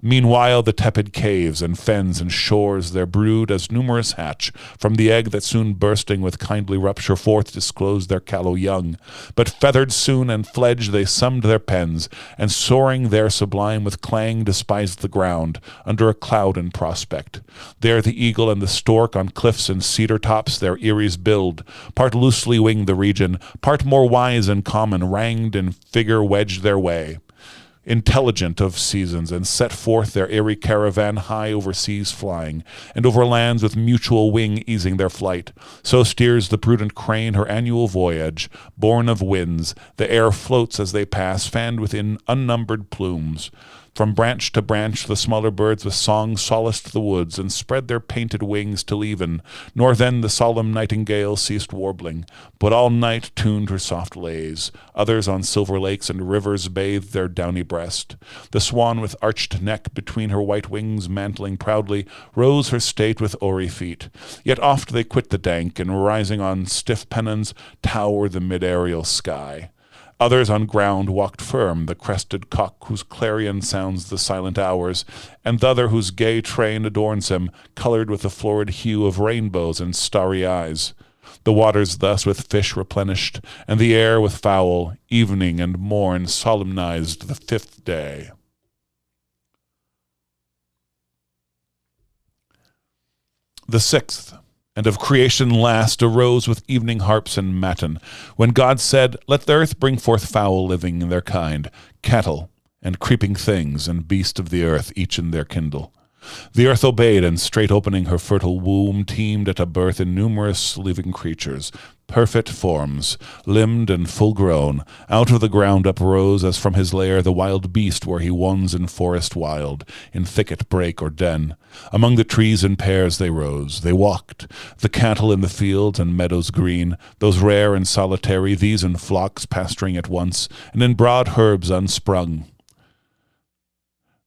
Speaker 9: Meanwhile the tepid caves and fens and shores their brood as numerous hatch, from the egg that soon bursting with kindly rupture forth disclosed their callow young. But feathered soon and fledged they summed their pens, and soaring there sublime with clang despised the ground, under a cloud in prospect. There the eagle and the stork on cliffs and cedar tops their eyries build, part loosely winged the region, part more wise and common, ranged in figure wedged their way, intelligent of seasons, and set forth their airy caravan high over seas flying, and over lands with mutual wing easing their flight. So steers the prudent crane her annual voyage, born of winds. The air floats as they pass, fanned within unnumbered plumes. From branch to branch the smaller birds with song solaced the woods, and spread their painted wings till even, nor then the solemn nightingale ceased warbling, but all night tuned her soft lays. Others on silver lakes and rivers bathed their downy breast. The swan with arched neck between her white wings mantling proudly, rose her state with hoary feet. Yet oft they quit the dank, and rising on stiff pennons, tower the mid-aerial sky. Others on ground walked firm, the crested cock whose clarion sounds the silent hours, and t'other whose gay train adorns him, coloured with the florid hue of rainbows and starry eyes. The waters thus with fish replenished, and the air with fowl, evening and morn solemnized the 5th day. The 6th. And of creation last arose with evening harps and matin, when God said, Let the earth bring forth fowl living in their kind, cattle, and creeping things, and beasts of the earth, each in their kindle. The earth obeyed, and straight opening her fertile womb, teemed at a birth in numerous living creatures, perfect forms, limbed and full-grown. Out of the ground uprose, as from his lair, the wild beast where he wons in forest wild, in thicket, brake, or den. Among the trees in pairs they rose, they walked, the cattle in the fields and meadows green, those rare and solitary, these in flocks pasturing at once, and in broad herbs unsprung.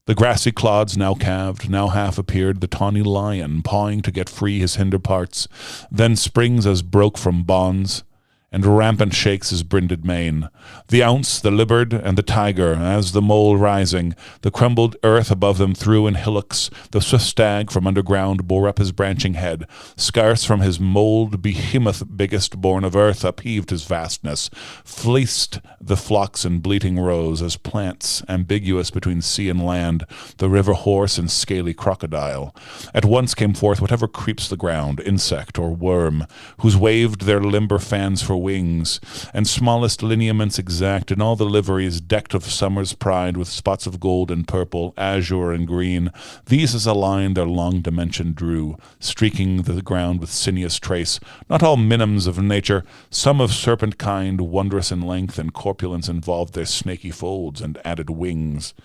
Speaker 9: The grassy clods now calved, now half appeared the tawny lion, pawing to get free his hinder parts, then springs as broke from bonds, and rampant shakes his brinded mane. The ounce, the libbard, and the tiger, as the mole rising, the crumbled earth above them threw in hillocks. The swift stag from underground bore up his branching head. Scarce from his mould behemoth biggest born of earth upheaved his vastness, fleeced the flocks in bleating rows, as plants, ambiguous between sea and land, the river horse and scaly crocodile. At once came forth whatever creeps the ground, insect or worm, whose waved their limber fans for wings, and smallest lineaments exact, in all the liveries decked of summer's pride, with spots of gold and purple, azure and green. These as a line their long dimension drew, streaking the ground with sinuous trace, not all minims of nature, some of serpent kind, wondrous in length and corpulence, involved their snaky folds and added wings.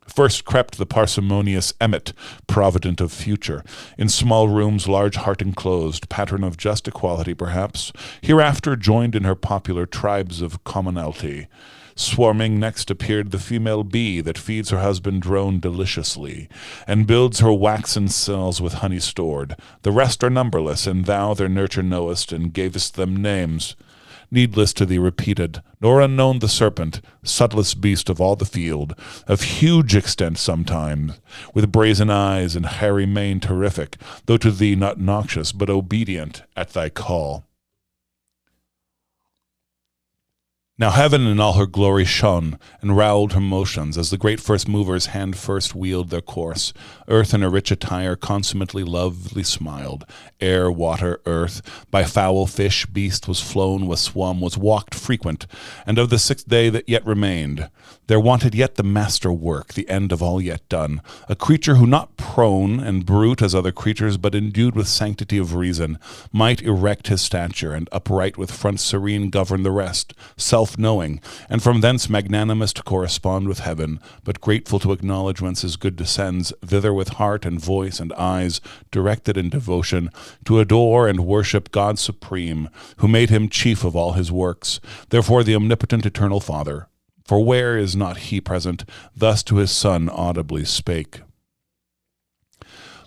Speaker 9: First crept the parsimonious emmet, provident of future, in small rooms large heart enclosed, pattern of just equality perhaps, hereafter joined in her popular tribes of commonalty. Swarming next appeared the female bee that feeds her husband drone deliciously, and builds her waxen cells with honey stored. The rest are numberless, and thou their nurture knowest, and gavest them names. Needless to thee repeated, nor unknown the serpent, subtlest beast of all the field, of huge extent sometimes, with brazen eyes and hairy mane terrific, though to thee not noxious, but obedient at thy call. Now heaven in all her glory shone, and rowelled her motions, as the great first movers hand first wheeled their course. Earth in a rich attire consummately lovely smiled. Air, water, earth, by fowl, fish, beast was flown, was swum, was walked frequent, and of the 6th day that yet remained, there wanted yet the master work, the end of all yet done, a creature who not prone and brute as other creatures, but endued with sanctity of reason, might erect his stature, and upright with front serene govern the rest, self-knowing, and from thence magnanimous to correspond with heaven, but grateful to acknowledge whence his good descends, thither with heart and voice and eyes directed in devotion, to adore and worship God supreme, who made him chief of all his works, therefore the omnipotent eternal Father. For where is not he present, thus to his Son audibly spake.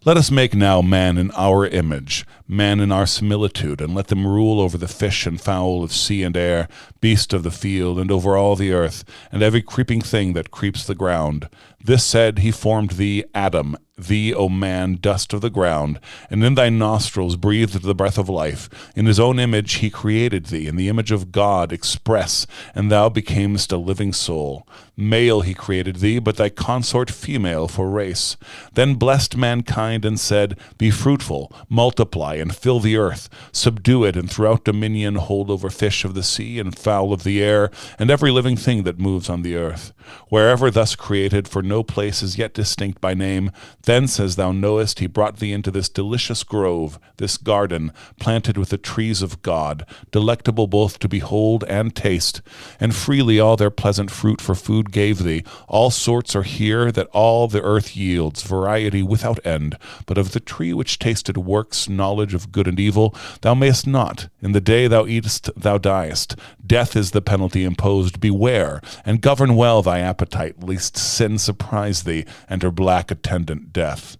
Speaker 9: Let us make now man in our image, man in our similitude, and let them rule over the fish and fowl of sea and air, beast of the field, and over all the earth, and every creeping thing that creeps the ground. This said, he formed thee, Adam, thee, O man, dust of the ground, and in thy nostrils breathed the breath of life. In his own image he created thee, in the image of God express, and thou becamest a living soul. Male he created thee, but thy consort female for race. Then blessed mankind and said, Be fruitful, multiply, and fill the earth. Subdue it, and throughout dominion hold over fish of the sea, and fowl of the air, and every living thing that moves on the earth. Wherever thus created, for no place is yet distinct by name, thence, as thou knowest, he brought thee into this delicious grove, this garden, planted with the trees of God, delectable both to behold and taste. And freely all their pleasant fruit for food gave thee. All sorts are here that all the earth yields, variety without end. But of the tree which tasted works knowledge of good and evil, thou mayest not. In the day thou eatest, thou diest. Death is the penalty imposed. Beware, and govern well thy appetite, lest sin surprise thee, and her black attendant death.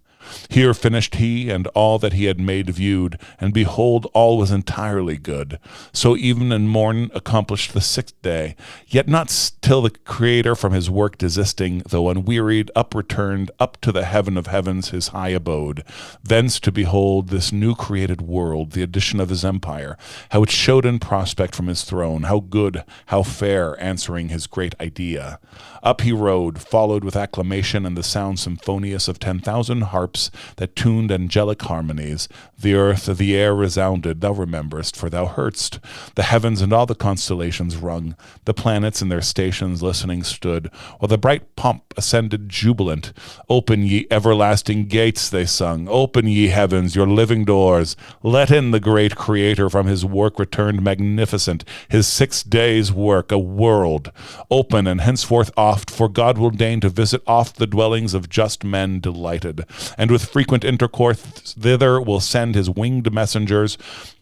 Speaker 9: Here finished he, and all that he had made viewed, and behold, all was entirely good. So even and morn accomplished the sixth day, yet not till the Creator from his work desisting, though unwearied, up-returned, up to the heaven of heavens, his high abode, thence to behold this new created world, the addition of his empire, how it showed in prospect from his throne, how good, how fair, answering his great idea. Up he rode, followed with acclamation and the sound symphonious of 10,000 harps that tuned angelic harmonies. The earth, the air resounded, thou rememberest, for thou heardst. The heavens and all the constellations rung. The planets in their stations listening stood, while the bright pomp ascended jubilant. Open, ye everlasting gates, they sung. Open, ye heavens, your living doors. Let in the great Creator from his work returned magnificent, his 6 days' work, a world. Open, and henceforth oft, for God will deign to visit oft the dwellings of just men delighted, and with frequent intercourse thither will send his winged messengers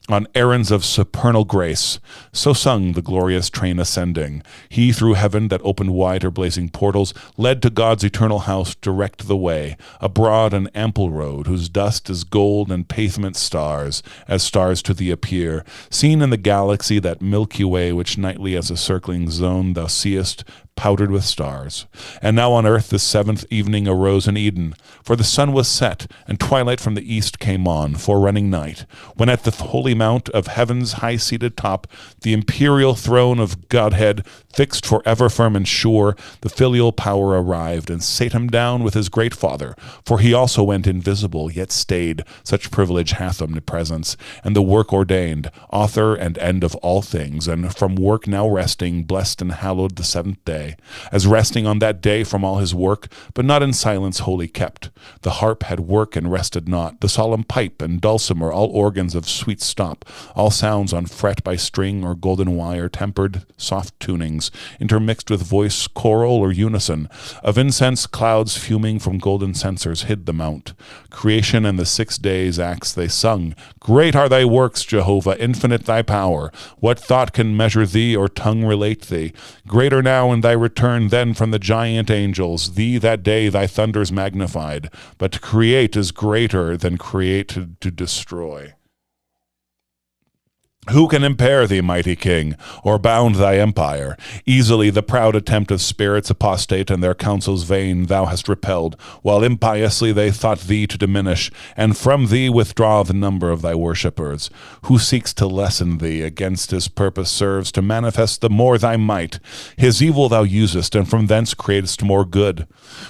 Speaker 9: on errands of supernal grace. So sung the glorious train ascending. He through heaven that opened wide her blazing portals, led to God's eternal house direct the way, a broad and ample road, whose dust is gold and pavement stars, as stars to thee appear, seen in the galaxy, that Milky Way which nightly as a circling zone thou seest, powdered with stars. And now on earth the 7th evening arose in Eden, for the sun was set, and twilight from the east came on, forerunning night, when at the holy mount of heaven's high-seated top, the imperial throne of Godhead, fixed for ever firm and sure, the filial power arrived, and sate him down with his great Father, for he also went invisible, yet stayed, such privilege hath omnipresence, and the work ordained, author and end of all things, and from work now resting, blessed and hallowed the 7th day, as resting on that day from all his work, but not in silence wholly kept. The harp had work and rested not, the solemn pipe and dulcimer, all organs of sweet stop, all sounds on fret by string or golden wire, tempered soft tunings, intermixed with voice choral or unison, of incense clouds fuming from golden censers hid the mount. Creation and the 6 days' acts they sung. Great are thy works, Jehovah, infinite thy power. What thought can measure thee or tongue relate thee? Greater now in thy return than from the giant angels. Thee that day thy thunders magnified. But to create is greater than create to destroy. Who can impair thee, mighty king, or bound thy empire? Easily the proud attempt of spirits apostate and their counsels vain thou hast repelled, while impiously they thought thee to diminish, and from thee withdraw the number of thy worshippers. Who seeks to lessen thee, against his purpose serves, to manifest the more thy might. His evil thou usest, and from thence createst more good.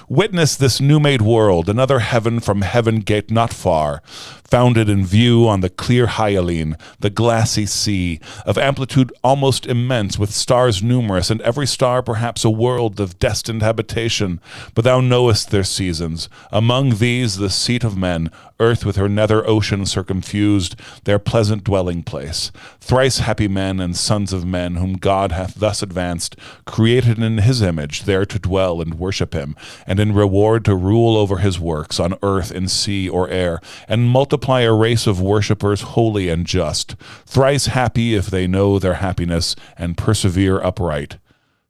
Speaker 9: Witness this new-made world, another heaven from heaven gate not far, founded in view on the clear hyaline, the glassy sea, of amplitude almost immense, with stars numerous, and every star perhaps a world of destined habitation. But thou knowest their seasons. Among these the seat of men, earth with her nether ocean circumfused, their pleasant dwelling place. Thrice happy men and sons of men, whom God hath thus advanced, created in his image, there to dwell and worship him, and in reward to rule over his works, on earth, in sea, or air, and multiply a race of worshippers holy and just. Thrice happy if they know their happiness, and persevere upright.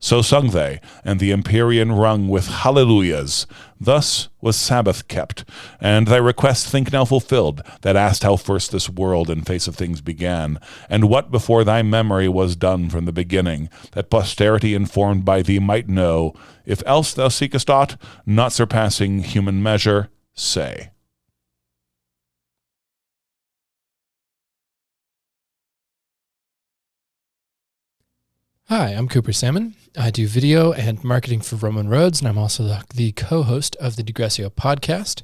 Speaker 9: So sung they, and the Empyrean rung with hallelujahs. Thus was Sabbath kept, and thy request think now fulfilled, that asked how first this world in face of things began, and what before thy memory was done from the beginning, that posterity informed by thee might know. If else thou seekest aught, not surpassing human measure, say.
Speaker 7: Hi, I'm Cooper Salmon. I do video and marketing for Roman Roads, and I'm also the co-host of the Digressio podcast.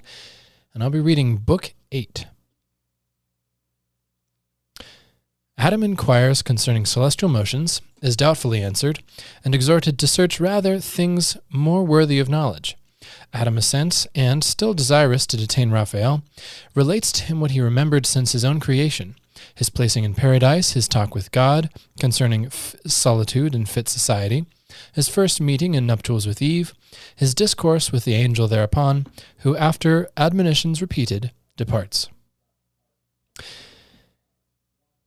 Speaker 7: And I'll be reading Book 8. Adam inquires concerning celestial motions, is doubtfully answered, and exhorted to search rather things more worthy of knowledge. Adam assents, and, still desirous to detain Raphael, relates to him what he remembered since his own creation, his placing in paradise, his talk with God concerning solitude and fit society, his first meeting and nuptials with Eve, his discourse with the angel thereupon, who, after admonitions repeated, departs.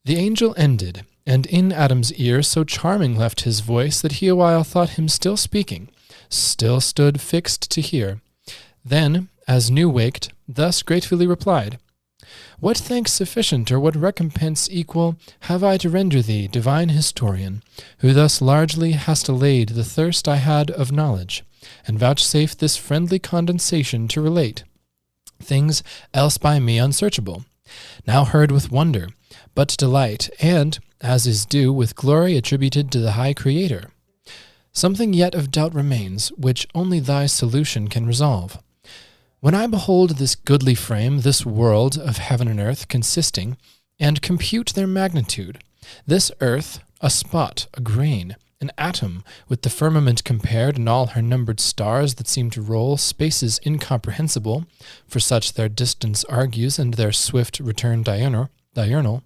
Speaker 7: The angel ended, and in Adam's ear so charming left his voice that he awhile thought him still speaking, still stood fixed to hear. Then, as new waked, thus gratefully replied, What thanks sufficient or what recompense equal have I to render thee, divine historian, who thus largely hast allayed the thirst I had of knowledge, and vouchsafed this friendly condensation to relate things else by me unsearchable, now heard with wonder, but delight, and, as is due, with glory attributed to the high Creator. Something yet of doubt remains, which only thy solution can resolve. When I behold this goodly frame, this world of heaven and earth consisting, and compute their magnitude, this earth, a spot, a grain, an atom, with the firmament compared, and all her numbered stars that seem to roll spaces incomprehensible, for such their distance argues, and their swift return diurnal,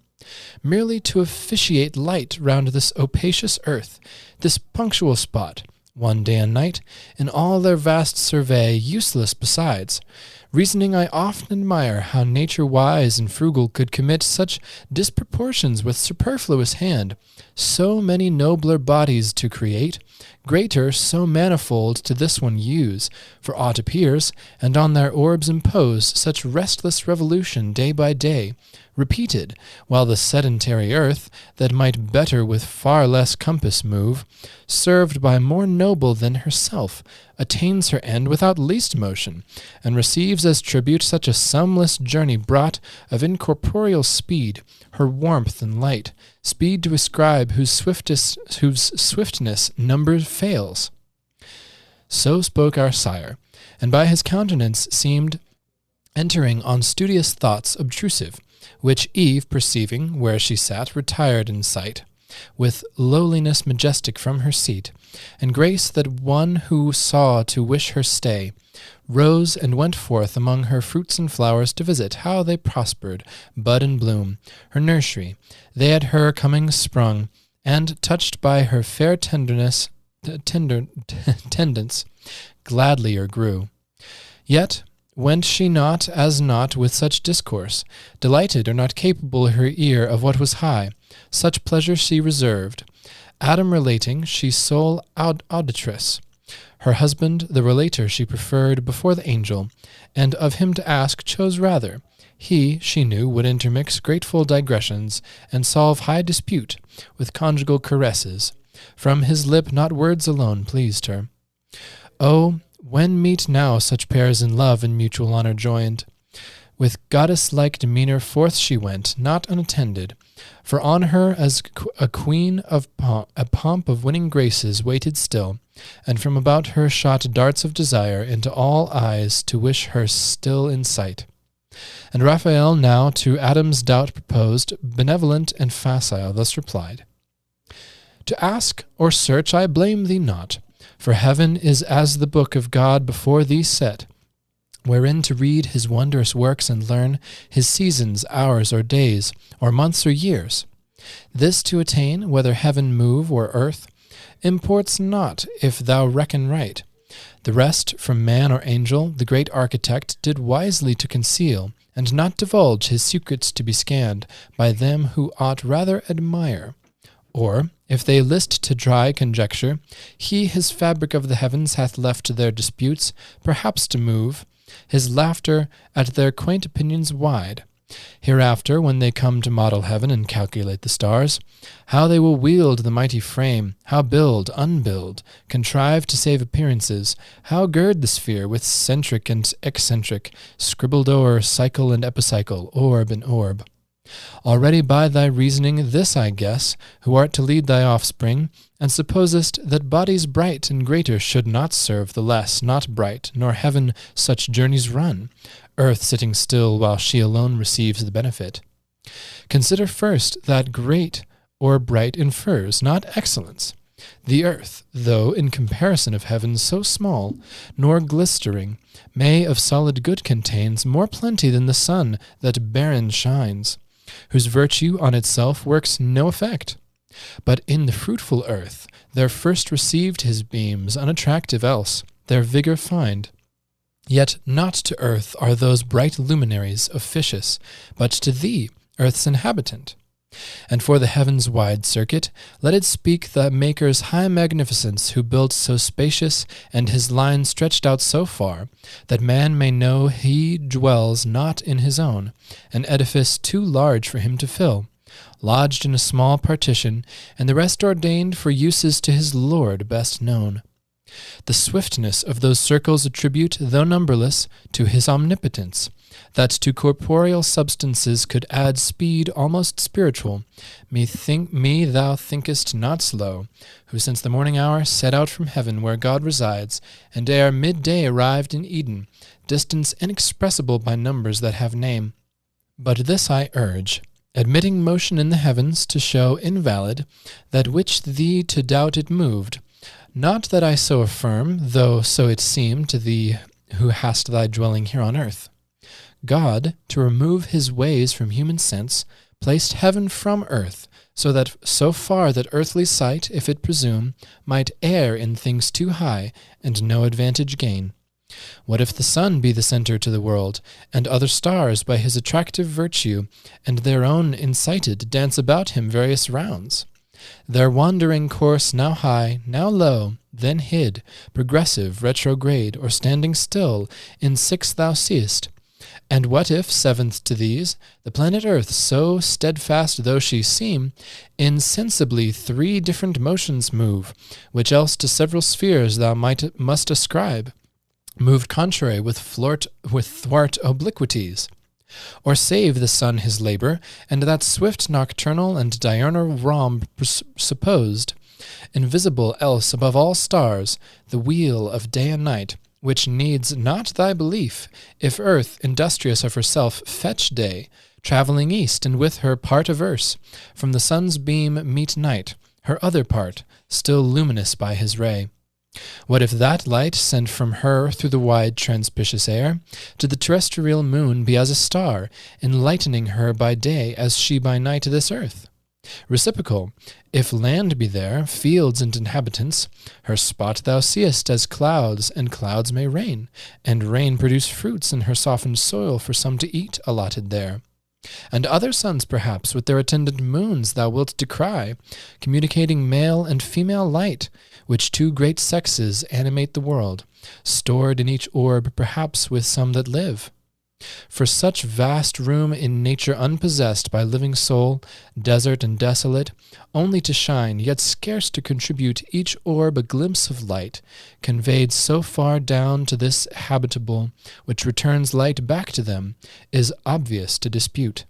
Speaker 7: merely to officiate light round this opacious earth, this punctual spot, one day and night, in all their vast survey, useless besides. Reasoning I often admire how nature wise and frugal could commit such disproportions with superfluous hand, so many nobler bodies to create, greater so manifold to this one use, for aught appears, and on their orbs impose such restless revolution day by day, repeated, while the sedentary earth, that might better with far less compass move, served by more noble than herself, attains her end without least motion, and receives as tribute such a sumless journey brought of incorporeal speed, her warmth and light, speed to ascribe whose swiftness number fails. So spoke our sire, and by his countenance seemed entering on studious thoughts obtrusive, which Eve, perceiving where she sat, retired in sight, with lowliness majestic from her seat, and grace that one who saw to wish her stay, rose and went forth among her fruits and flowers to visit how they prospered, bud and bloom, her nursery, they at her coming sprung, and, touched by her fair tendance, gladlier grew. Yet went she not as not with such discourse, delighted or not capable her ear of what was high, such pleasure she reserved. Adam relating, she sole auditress. Her husband, the relator, she preferred before the angel, and of him to ask chose rather. He, she knew, would intermix grateful digressions, and solve high dispute with conjugal caresses. From his lip not words alone pleased her. Oh, when meet now such pairs in love and mutual honour joined? With goddess-like demeanour forth she went, not unattended, for on her as a queen of a pomp of winning graces waited still, and from about her shot darts of desire into all eyes to wish her still in sight. And Raphael now to Adam's doubt proposed, benevolent and facile, thus replied, To ask or search I blame thee not, for heaven is as the book of God before thee set, wherein to read his wondrous works and learn his seasons, hours, or days, or months, or years. This to attain, whether heaven move or earth, imports not if thou reckon right. The rest from man or angel the great architect did wisely to conceal, and not divulge his secrets to be scanned by them who ought rather admire, Or, if they list to dry conjecture, he his fabric of the heavens hath left to their disputes, perhaps to move his laughter at their quaint opinions wide. Hereafter, when they come to model heaven and calculate the stars, how they will wield the mighty frame, how build, unbuild, contrive to save appearances, how gird the sphere with centric and eccentric, scribbled o'er cycle and epicycle, orb and orb. Already by thy reasoning this I guess, who art to lead thy offspring, and supposest that bodies bright and greater should not serve the less, not bright, nor heaven such journeys run, earth sitting still while she alone receives the benefit. Consider first that great or bright infers, not excellence. The earth, though in comparison of heaven so small, nor glistering, may of solid good contains more plenty than the sun that barren shines, whose virtue on itself works no effect. But in the fruitful earth there first received his beams, unattractive else, their vigour find. Yet not to earth are those bright luminaries officious, but to thee, earth's inhabitant. And for the heaven's wide circuit, let it speak the Maker's high magnificence, who built so spacious, and his line stretched out so far, that man may know he dwells not in his own, an edifice too large for him to fill, lodged in a small partition, and the rest ordained for uses to his Lord best known. The swiftness of those circles attribute, though numberless, to his omnipotence, that to corporeal substances could add speed almost spiritual. Me thou thinkest not slow, who since the morning hour set out from heaven where God resides, and ere midday arrived in Eden, distance inexpressible by numbers that have name. But this I urge, admitting motion in the heavens to show invalid, that which thee to doubt it moved. Not that I so affirm, though so it seem to thee who hast thy dwelling here on earth. God, to remove his ways from human sense, placed heaven from earth, so far that earthly sight, if it presume, might err in things too high, and no advantage gain. What if the sun be the centre to the world, and other stars by his attractive virtue, and their own incited, dance about him various rounds? Their wandering course now high, now low, then hid, progressive, retrograde, or standing still, in six thou seest. And what if, seventh to these, the planet Earth, so steadfast though she seem, insensibly three different motions move, which else to several spheres thou must ascribe, moved contrary with thwart obliquities? Or save the sun his labour, and that swift nocturnal and diurnal rhomb supposed, invisible else above all stars, the wheel of day and night, which needs not thy belief, if earth, industrious of herself, fetch day, travelling east, and with her part averse, from the sun's beam meet night, her other part, still luminous by his ray. What if that light sent from her through the wide transpicious air to the terrestrial moon be as a star, enlightening her by day as she by night this earth? Reciprocal, if land be there, fields and inhabitants, her spot thou seest as clouds, and clouds may rain, and rain produce fruits in her softened soil for some to eat allotted there. And other suns perhaps with their attendant moons thou wilt descry, communicating male and female light, which two great sexes animate the world, stored in each orb perhaps with some that live. For such vast room in nature unpossessed by living soul, desert and desolate, only to shine, yet scarce to contribute each orb a glimpse of light, conveyed so far down to this habitable, which returns light back to them, is obvious to dispute.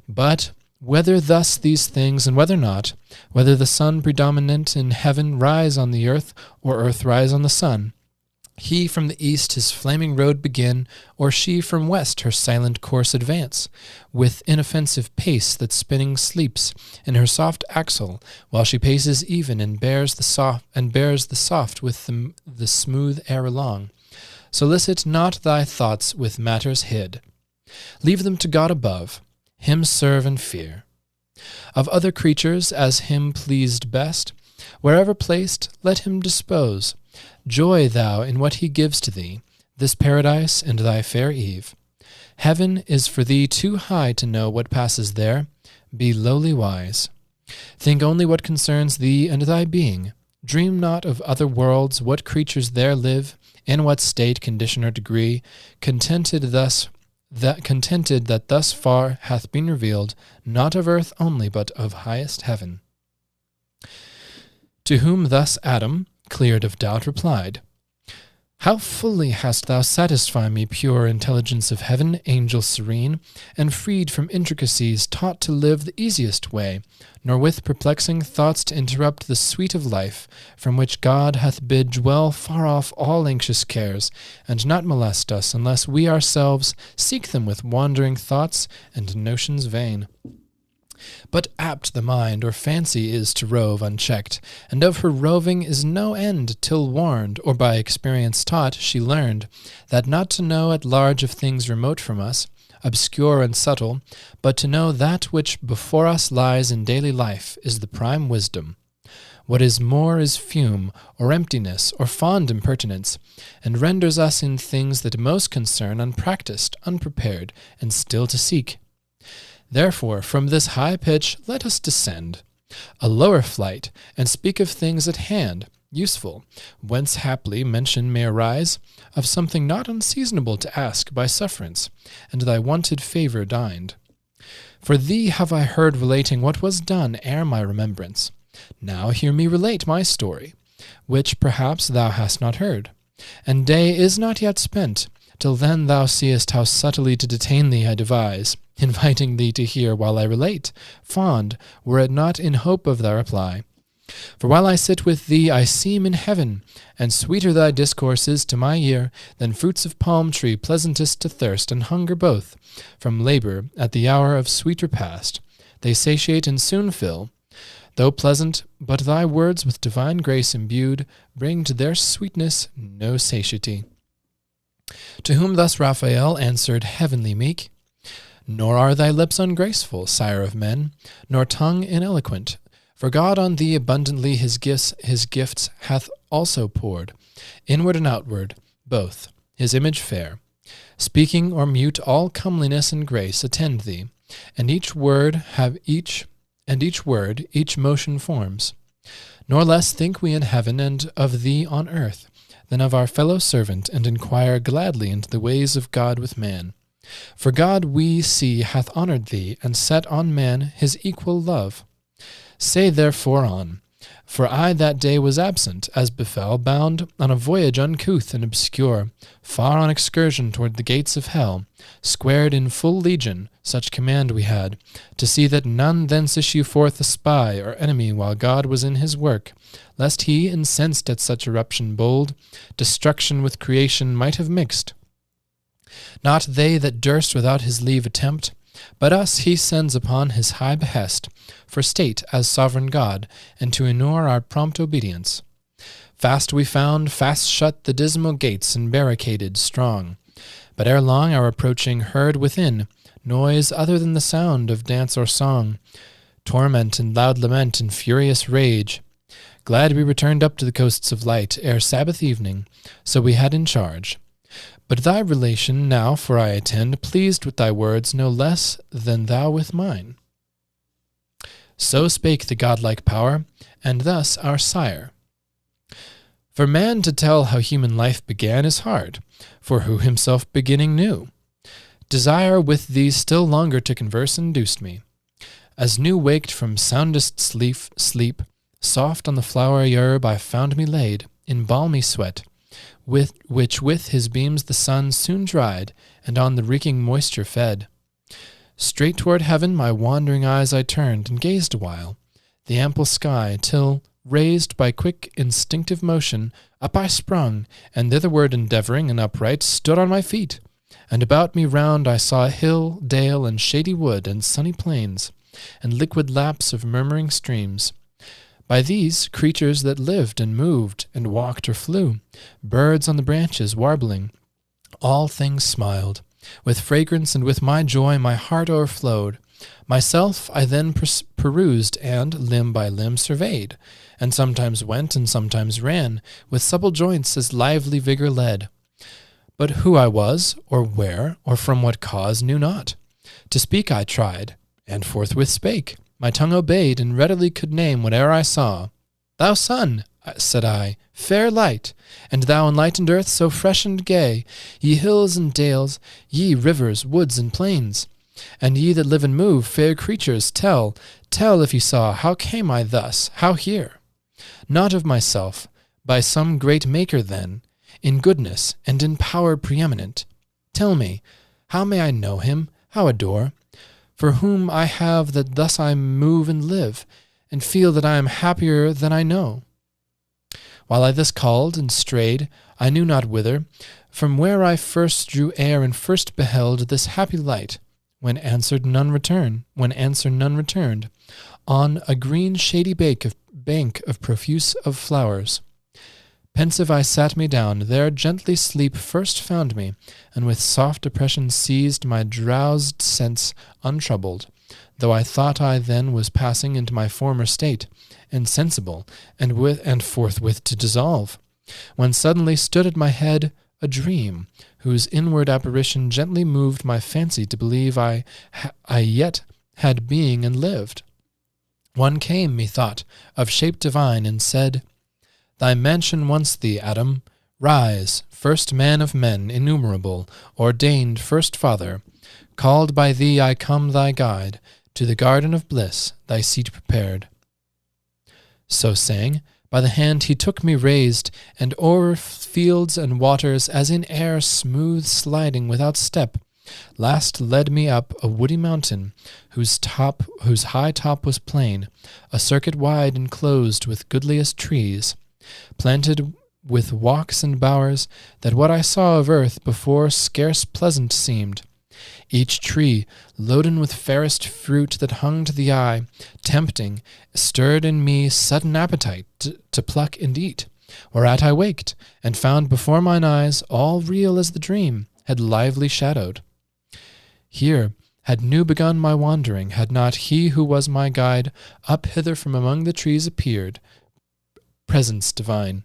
Speaker 7: But whether thus these things, and whether not, whether the sun predominant in heaven rise on the earth, or earth rise on the sun, he from the east his flaming road begin, or she from west her silent course advance, with inoffensive pace that spinning sleeps in her soft axle, while she paces even and bears the soft with the smooth air along. Solicit not thy thoughts with matters hid. Leave them to God above, him serve and fear. Of other creatures as him pleased best, wherever placed, let him dispose. Joy thou in what he gives to thee, this paradise and thy fair Eve. Heaven is for thee too high to know what passes there. Be lowly wise. Think only what concerns thee and thy being. Dream not of other worlds, what creatures there live, in what state, condition, or degree, contented that thus far hath been revealed, not of earth only, but of highest heaven. To whom thus Adam, cleared of doubt, replied, How fully hast thou satisfied me, pure intelligence of heaven, angel serene, and freed from intricacies, taught to live the easiest way, nor with perplexing thoughts to interrupt the sweet of life, from which God hath bid dwell far off all anxious cares, and not molest us, unless we ourselves seek them with wandering thoughts and notions vain. But apt the mind or fancy is to rove unchecked, and of her roving is no end, till warned, or by experience taught, she learned, that not to know at large of things remote from us, obscure and subtle, but to know that which before us lies in daily life is the prime wisdom. What is more is fume, or emptiness, or fond impertinence, and renders us in things that most concern unpractised, unprepared, and still to seek. Therefore, from this high pitch let us descend a lower flight, and speak of things at hand, useful, whence haply mention may arise of something not unseasonable to ask by sufferance, and thy wonted favour dined. For thee have I heard relating what was done ere my remembrance. Now hear me relate my story, which perhaps thou hast not heard. And day is not yet spent, till then thou seest how subtly to detain thee I devise, inviting thee to hear while I relate, fond, were it not in hope of thy reply. For while I sit with thee I seem in heaven, and sweeter thy discourse is to my ear than fruits of palm tree pleasantest to thirst and hunger both, from labour at the hour of sweet repast. They satiate and soon fill, though pleasant, but thy words with divine grace imbued bring to their sweetness no satiety. To whom thus Raphael answered heavenly meek, Nor are thy lips ungraceful, sire of men, nor tongue ineloquent, for God on thee abundantly his gifts hath also poured, inward and outward, both, his image fair. Speaking or mute, all comeliness and grace attend thee, and each word each motion forms. Nor less think we in heaven and of thee on earth, than of our fellow servant, and inquire gladly into the ways of God with man. For God we see hath honoured thee, and set on man his equal love. Say therefore on, for I that day was absent, as befell, bound on a voyage uncouth and obscure, far on excursion toward the gates of hell, squared in full legion, such command we had, to see that none thence issue forth a spy or enemy while God was in his work, lest he, incensed at such eruption bold, destruction with creation might have mixed. Not they that durst without his leave attempt, but us he sends upon his high behest, for state as sovereign God, and to inure our prompt obedience. Fast we found, fast shut the dismal gates, and barricaded strong. But ere long our approaching heard within noise other than the sound of dance or song, torment and loud lament and furious rage. Glad we returned up to the coasts of light ere Sabbath evening, so we had in charge. But thy relation now, for I attend, pleased with thy words no less than thou with mine. So spake the godlike power, and thus our sire. For man to tell how human life began is hard, for who himself beginning knew? Desire with thee still longer to converse induced me. As new waked from soundest sleep, soft on the flowery herb I found me laid, in balmy sweat, which with his beams the sun soon dried, and on the reeking moisture fed. Straight toward heaven my wandering eyes I turned, and gazed awhile, the ample sky, till, raised by quick instinctive motion, up I sprung, and thitherward endeavouring and upright, stood on my feet, and about me round I saw hill, dale, and shady wood, and sunny plains, and liquid laps of murmuring streams. By these, creatures that lived and moved, and walked or flew, birds on the branches warbling, all things smiled. With fragrance and with my joy my heart o'erflowed. Myself I then perused, and limb by limb surveyed, and sometimes went and sometimes ran, with supple joints as lively vigour led. But who I was, or where, or from what cause, knew not. To speak I tried, and forthwith spake, My tongue obeyed, and readily could name whate'er I saw. Thou sun, said I, fair light, and thou enlightened earth so fresh and gay, ye hills and dales, ye rivers, woods, and plains. And ye that live and move, fair creatures, tell if ye saw, how came I thus, how here? Not of myself, by some great Maker then, in goodness and in power preeminent. Tell me, how may I know him, how adore, for whom I have that thus I move and live, and feel that I am happier than I know? While I thus called and strayed, I knew not whither, from where I first drew air and first beheld this happy light, when answer none returned, on a green shady bank of profuse of flowers. Pensive I sat me down, there gently sleep first found me, and with soft depression seized my drowsed sense untroubled, though I thought I then was passing into my former state, insensible, and forthwith to dissolve, when suddenly stood at my head a dream, whose inward apparition gently moved my fancy to believe I yet had being and lived. One came, methought, of shape divine, and said, Thy mansion wants thee, Adam. Rise, first man of men, innumerable, ordained first father. Called by thee I come thy guide, to the garden of bliss, thy seat prepared. So saying, by the hand he took me raised, and o'er fields and waters, as in air smooth sliding without step, last led me up a woody mountain, whose high top was plain, a circuit wide enclosed with goodliest trees, planted with walks and bowers, that what I saw of earth before scarce pleasant seemed. Each tree, loaden with fairest fruit that hung to the eye, tempting, stirred in me sudden appetite to pluck and eat, whereat I waked, and found before mine eyes, all real as the dream, had lively shadowed. Here had new begun my wandering, had not he who was my guide up hither from among the trees appeared, presence divine.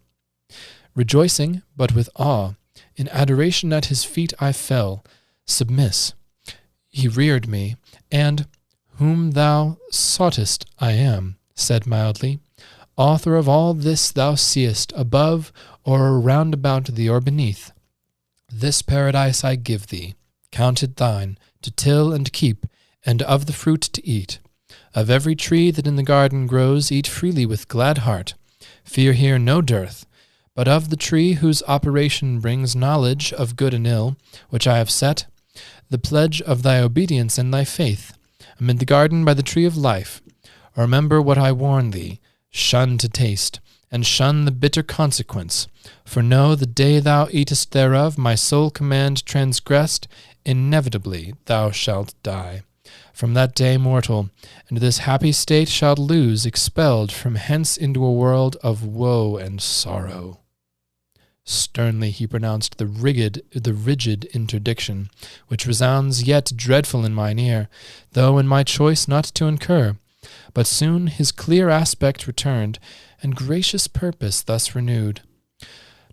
Speaker 7: Rejoicing, but with awe, in adoration at his feet I fell, submiss. He reared me, and, whom thou soughtest I am, said mildly, author of all this thou seest, above or round about thee or beneath. This paradise I give thee, count it thine, to till and keep, and of the fruit to eat. Of every tree that in the garden grows, eat freely with glad heart. Fear here no dearth, but of the tree whose operation brings knowledge of good and ill, which I have set, the pledge of thy obedience and thy faith, amid the garden by the tree of life. Remember what I warn thee, shun to taste, and shun the bitter consequence. For know, the day thou eatest thereof, my sole command transgressed, inevitably thou shalt die. From that day, mortal, and this happy state shalt lose, expelled from hence into a world of woe and sorrow. Sternly he pronounced the rigid interdiction, which resounds yet dreadful in mine ear, though in my choice not to incur. But soon his clear aspect returned, and gracious purpose thus renewed.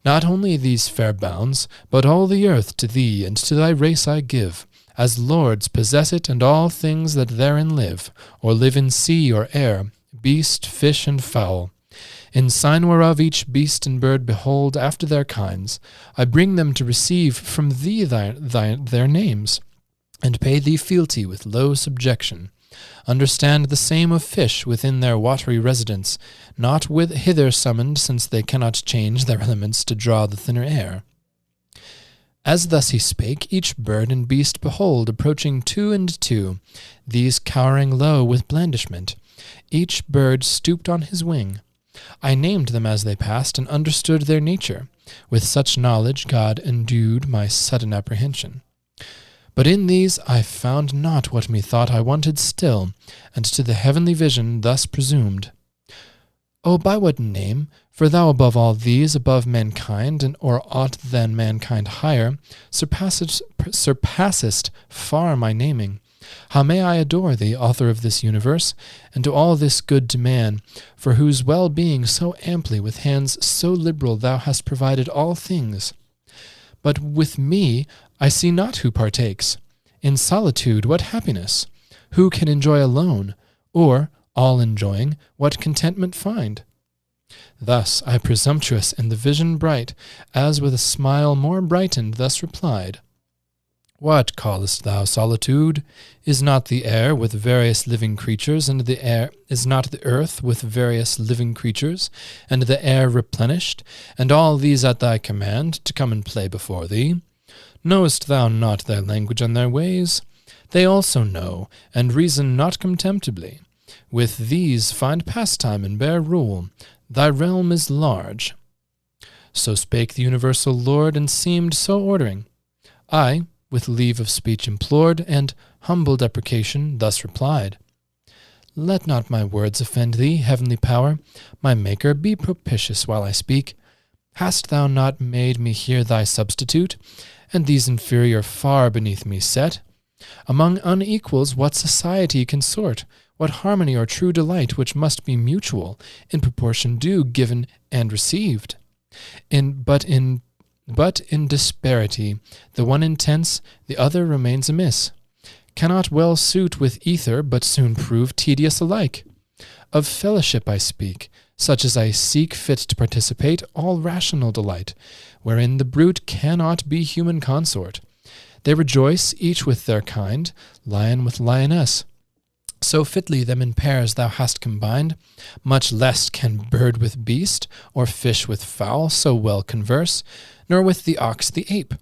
Speaker 7: Not only these fair bounds, but all the earth to thee and to thy race I give, as lords possess it and all things that therein live, or live in sea or air, beast, fish, and fowl. In sign whereof each beast and bird behold after their kinds, I bring them to receive from thee their names, and pay thee fealty with low subjection. Understand the same of fish within their watery residence, not hither summoned, since they cannot change their elements to draw the thinner air. As thus he spake, each bird and beast behold, approaching two and two, these cowering low with blandishment. Each bird stooped on his wing. I named them as they passed, and understood their nature. With such knowledge God endued my sudden apprehension. But in these I found not what methought I wanted still, and to the heavenly vision thus presumed. O, by what name? For thou above all these, above mankind, and or aught than mankind higher, surpassest far my naming. How may I adore thee, author of this universe, and to all this good to man, for whose well-being so amply with hands so liberal thou hast provided all things? But with me I see not who partakes. In solitude what happiness? Who can enjoy alone? or, all enjoying, what contentment find? Thus I presumptuous in the vision bright, as with a smile more brightened, thus replied, What callest thou solitude? Is not the air with various living creatures, and the air is not the earth with various living creatures, and the air replenished, and all these at thy command, to come and play before thee? Knowest thou not their language and their ways? They also know, and reason not contemptibly. With these find pastime and bear rule. Thy realm is large. So spake the universal Lord, and seemed so ordering. I, with leave of speech implored, and humble deprecation, thus replied, Let not my words offend thee, heavenly power. My Maker, be propitious while I speak. Hast thou not made me here thy substitute, and these inferior far beneath me set? Among unequals what society consort? What harmony or true delight which must be mutual, in proportion due, given and received? But in disparity, the one intense, the other remains amiss. Cannot well suit with ether, but soon prove tedious alike. Of fellowship I speak, such as I seek fit to participate all rational delight, wherein the brute cannot be human consort. They rejoice, each with their kind, lion with lioness. So fitly them in pairs thou hast combined, much less can bird with beast, or fish with fowl so well converse, nor with the ox the ape.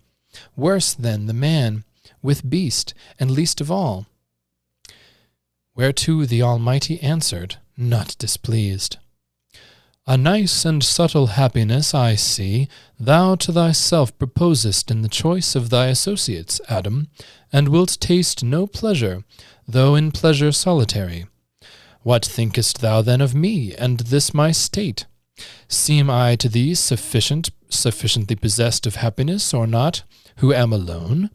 Speaker 7: Worse then the man with beast, and least of all. Whereto the Almighty answered, not displeased. A nice and subtle happiness, I see, thou to thyself proposest in the choice of thy associates, Adam, and wilt taste no pleasure, though in pleasure solitary. What thinkest thou then of me, and this my state? Seem I to thee sufficiently possessed of happiness, or not, who am alone?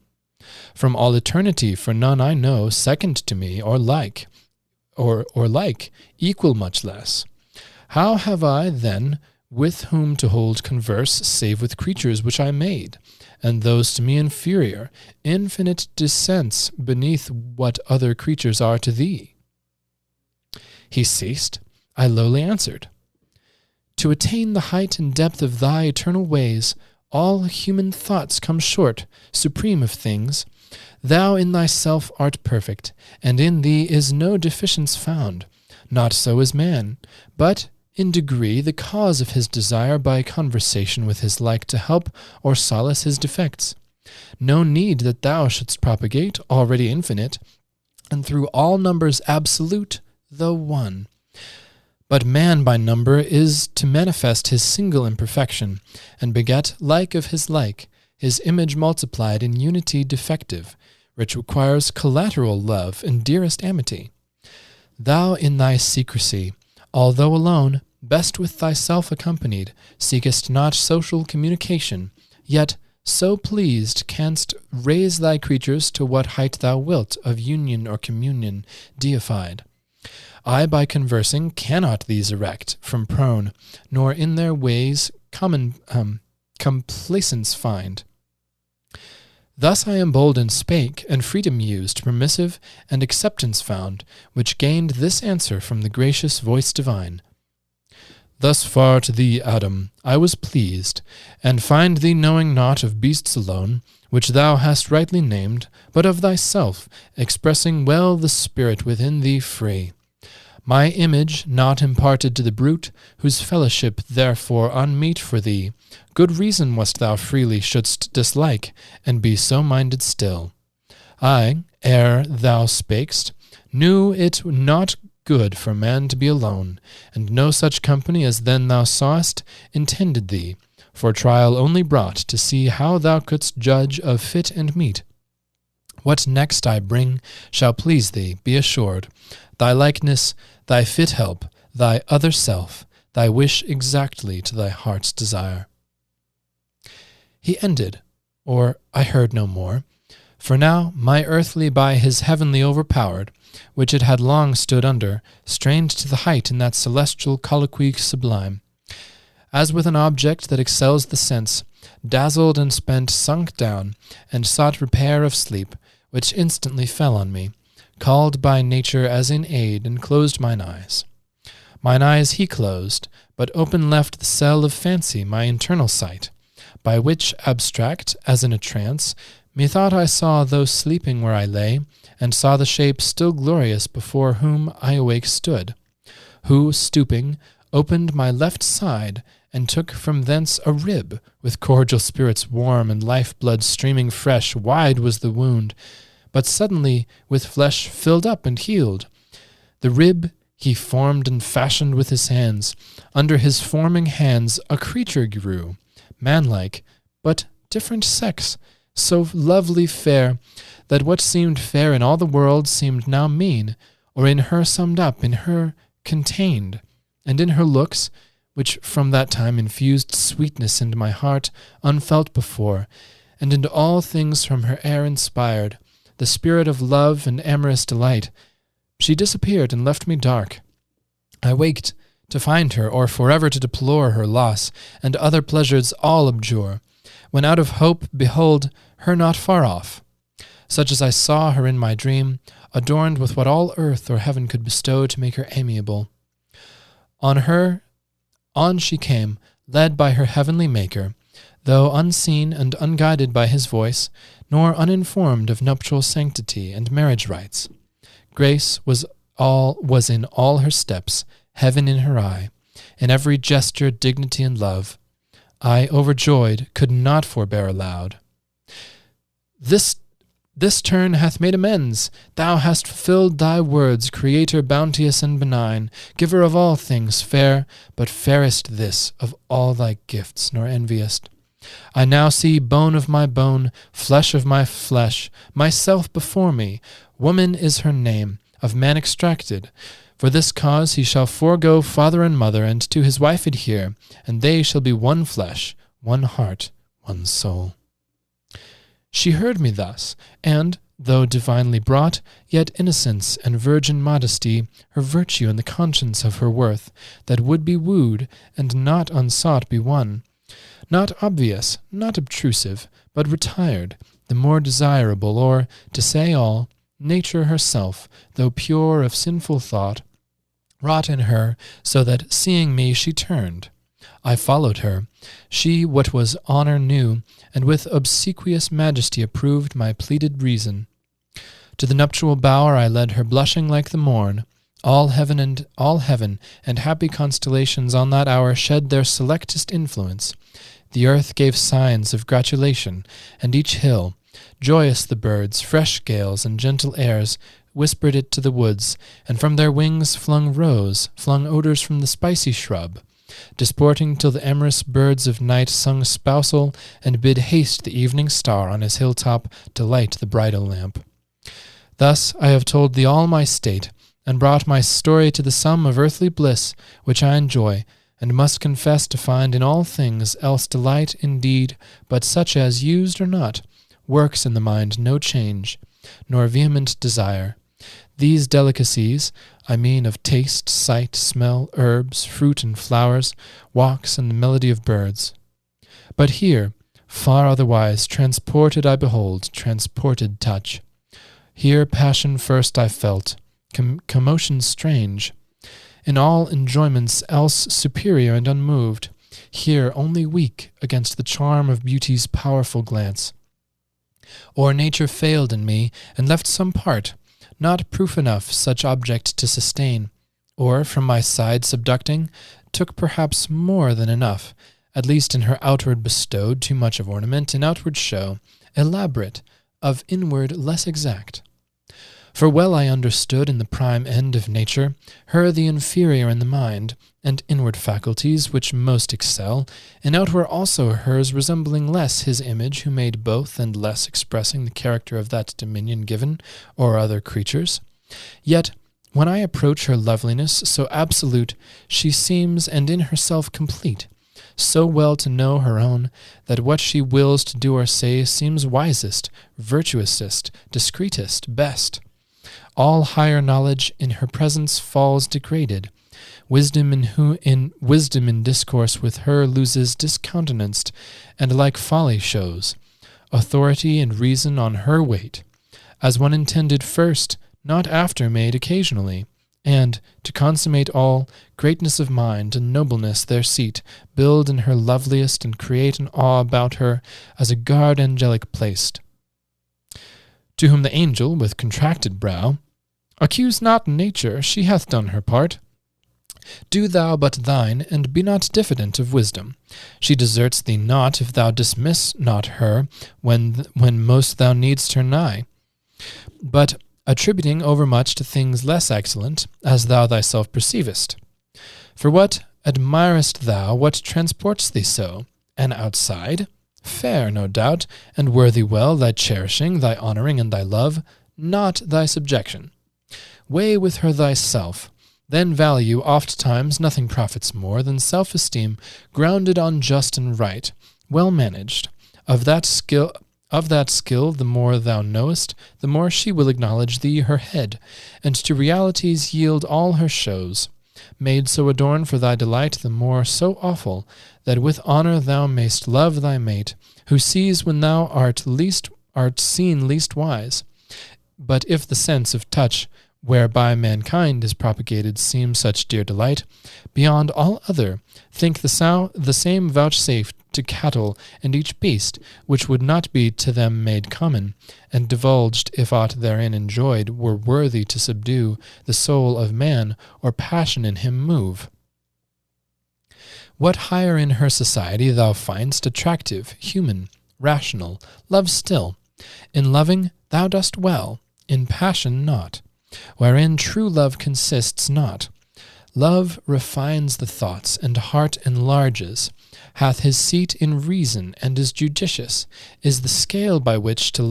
Speaker 7: From all eternity, for none I know second to me, or like, equal much less. How have I, then, with whom to hold converse, save with creatures which I made, and those to me inferior, infinite descents beneath what other creatures are to thee? He ceased. I lowly answered, To attain the height and depth of thy eternal ways, all human thoughts come short, supreme of things. Thou in thyself art perfect, and in thee is no deficience found. Not so is man, but in degree the cause of his desire by conversation with his like to help or solace his defects. No need that thou shouldst propagate, already infinite, and through all numbers absolute, though one. But man by number is to manifest his single imperfection, and beget like of his like, his image multiplied in unity defective, which requires collateral love and dearest amity. Thou in thy secrecy, although alone, best with thyself accompanied, seekest not social communication, yet, so pleased, canst raise thy creatures to what height thou wilt of union or communion deified. I by conversing cannot these erect from prone, nor in their ways complacence find. Thus I emboldened spake, and freedom used, permissive, and acceptance found, which gained this answer from the gracious voice divine. Thus far to thee, Adam, I was pleased, and find thee knowing naught of beasts alone, which thou hast rightly named, but of thyself, expressing well the spirit within thee free. My image not imparted to the brute, whose fellowship therefore unmeet for thee, good reason wast thou freely shouldst dislike, and be so minded still. I, ere thou spakest, knew it not good for man to be alone, and no such company as then thou sawest intended thee, for trial only brought to see how thou couldst judge of fit and meet. What next I bring shall please thee, be assured. Thy likeness, thy fit help, thy other self, thy wish exactly to thy heart's desire. He ended, or I heard no more, for now my earthly by his heavenly overpowered, which it had long stood under, strained to the height in that celestial colloquy sublime. As with an object that excels the sense, dazzled and spent, sunk down, and sought repair of sleep, which instantly fell on me, called by nature as in aid, and closed mine eyes. Mine eyes he closed, but open left the cell of fancy, my internal sight, by which abstract, as in a trance, methought I saw those sleeping where I lay, and saw the shape still glorious before whom I awake stood, who, stooping, opened my left side, and took from thence a rib, with cordial spirits warm, and life-blood streaming fresh. Wide was the wound, but suddenly with flesh filled up and healed. The rib he formed and fashioned with his hands. Under his forming hands a creature grew, manlike, but different sex, so lovely fair, that what seemed fair in all the world seemed now mean, or in her summed up, in her contained, and in her looks, which from that time infused sweetness into my heart, unfelt before, and into all things from her air inspired, the spirit of love and amorous delight. She disappeared and left me dark. I waked to find her, or forever to deplore her loss, and other pleasures all abjure, when out of hope behold her not far off, such as I saw her in my dream, adorned with what all earth or heaven could bestow to make her amiable. On she came, led by her heavenly Maker, though unseen and unguided by his voice, nor uninformed of nuptial sanctity and marriage rites. Grace was in all her steps, heaven in her eye, in every gesture dignity and love. I, overjoyed, could not forbear aloud. This turn hath made amends. Thou hast fulfilled thy words, Creator bounteous and benign, Giver of all things fair, but fairest this of all thy gifts, nor enviest. I now see bone of my bone, flesh of my flesh, myself before me. Woman is her name, of man extracted. For this cause he shall forego father and mother, and to his wife adhere, and they shall be one flesh, one heart, one soul. She heard me thus, and, though divinely brought, yet innocence and virgin modesty, her virtue and the conscience of her worth, that would be wooed, and not unsought be won. Not obvious, not obtrusive, but retired, the more desirable, or, to say all, nature herself, though pure of sinful thought, wrought in her, so that, seeing me, she turned. I followed her. She what was honour knew, and with obsequious majesty approved my pleaded reason. To the nuptial bower I led her, blushing like the morn. All heaven and happy constellations on that hour shed their selectest influence. The earth gave signs of gratulation, and each hill, joyous the birds, fresh gales and gentle airs, whispered it to the woods, and from their wings flung odours from the spicy shrub, disporting till the amorous birds of night sung spousal, and bid haste the evening star on his hilltop to light the bridal lamp. Thus I have told thee all my state, and brought my story to the sum of earthly bliss, which I enjoy, and must confess to find in all things else delight indeed, but such as, used or not, works in the mind no change, nor vehement desire. These delicacies, I mean of taste, sight, smell, herbs, fruit and flowers, walks, and the melody of birds. But here, far otherwise, transported I behold, transported touch. Here passion first I felt, commotion strange. In all enjoyments else superior and unmoved, here only weak against the charm of beauty's powerful glance. Or nature failed in me, and left some part, not proof enough such object to sustain, or, from my side subducting, took perhaps more than enough, at least in her outward bestowed too much of ornament, in outward show, elaborate, of inward less exact. For well I understood in the prime end of nature, her the inferior in the mind, and inward faculties which most excel, and outward also hers resembling less his image who made both, and less expressing the character of that dominion given, or other creatures. Yet, when I approach her loveliness so absolute, she seems and in herself complete, so well to know her own, that what she wills to do or say seems wisest, virtuousest, discreetest, best. All higher knowledge in her presence falls degraded. Wisdom in discourse with her loses discountenanced, and like folly shows. Authority and reason on her weight, as one intended first not after made occasionally, and, to consummate all, greatness of mind and nobleness their seat, build in her loveliest and create an awe about her as a guard angelic placed. To whom the angel, with contracted brow, accuse not nature, she hath done her part. Do thou but thine, and be not diffident of wisdom. She deserts thee not if thou dismiss not her when most thou needst her nigh. But attributing overmuch to things less excellent, as thou thyself perceivest. For what admirest thou, what transports thee so? An outside? Fair, no doubt, and worthy well thy cherishing, thy honouring, and thy love, not thy subjection. Weigh with her thyself, then value oft times nothing profits more than self-esteem grounded on just and right, well managed. Of that skill, the more thou knowest, the more she will acknowledge thee her head, and to realities yield all her shows. Made so adorn for thy delight, the more so awful, that with honour thou mayst love thy mate, who sees when thou art seen least wise. But if the sense of touch, whereby mankind is propagated, seems such dear delight, beyond all other, think the same vouchsafed to cattle and each beast, which would not be to them made common, and divulged if aught therein enjoyed were worthy to subdue the soul of man, or passion in him move. What higher in her society thou find'st attractive, human, rational, love still. In loving thou dost well, in passion not, wherein true love consists not. Love refines the thoughts, and heart enlarges, hath his seat in reason, and is judicious, is the scale by which to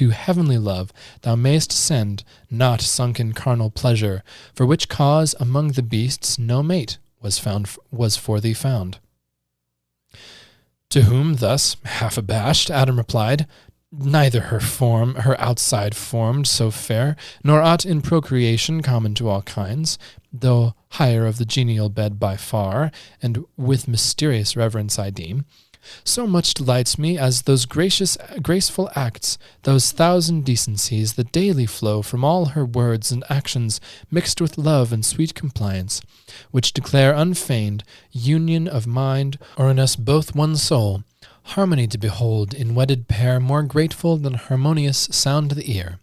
Speaker 7: heavenly love thou mayst send, not sunken carnal pleasure, for which cause among the beasts no mate was for thee found. To whom thus, half abashed, Adam replied, neither her outside formed so fair, nor aught in procreation common to all kinds, though higher of the genial bed by far, and with mysterious reverence I deem, so much delights me as those graceful acts, those thousand decencies that daily flow from all her words and actions mixed with love and sweet compliance, which declare unfeigned union of mind, or in us both one soul, harmony to behold in wedded pair more grateful than harmonious sound to the ear.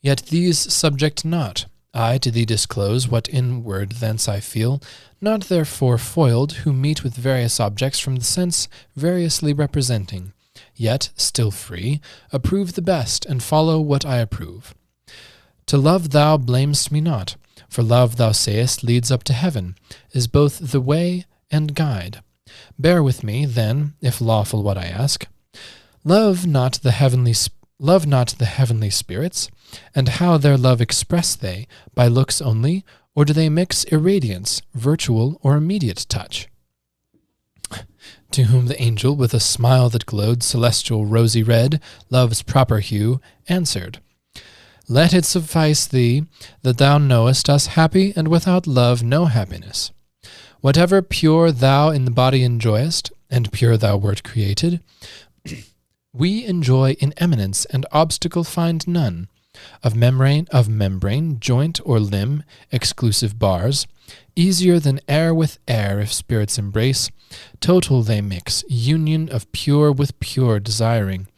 Speaker 7: Yet these subject not, I to thee disclose what inward thence I feel, not therefore foiled, who meet with various objects from the sense variously representing, yet, still free, approve the best, and follow what I approve. To love thou blamest me not, for love thou sayest leads up to heaven, is both the way and guide. Bear with me, then, if lawful what I ask. Love not the heavenly spirits, and how their love express they, by looks only, or do they mix irradiance, virtual or immediate touch? To whom the angel, with a smile that glowed celestial rosy red, love's proper hue, answered, let it suffice thee that thou knowest us happy, and without love no happiness. Whatever pure thou in the body enjoyest, and pure thou wert created, we enjoy in eminence, and obstacle find none. Of membrane, joint, or limb, exclusive bars, easier than air with air if spirits embrace, total they mix, union of pure with pure desiring,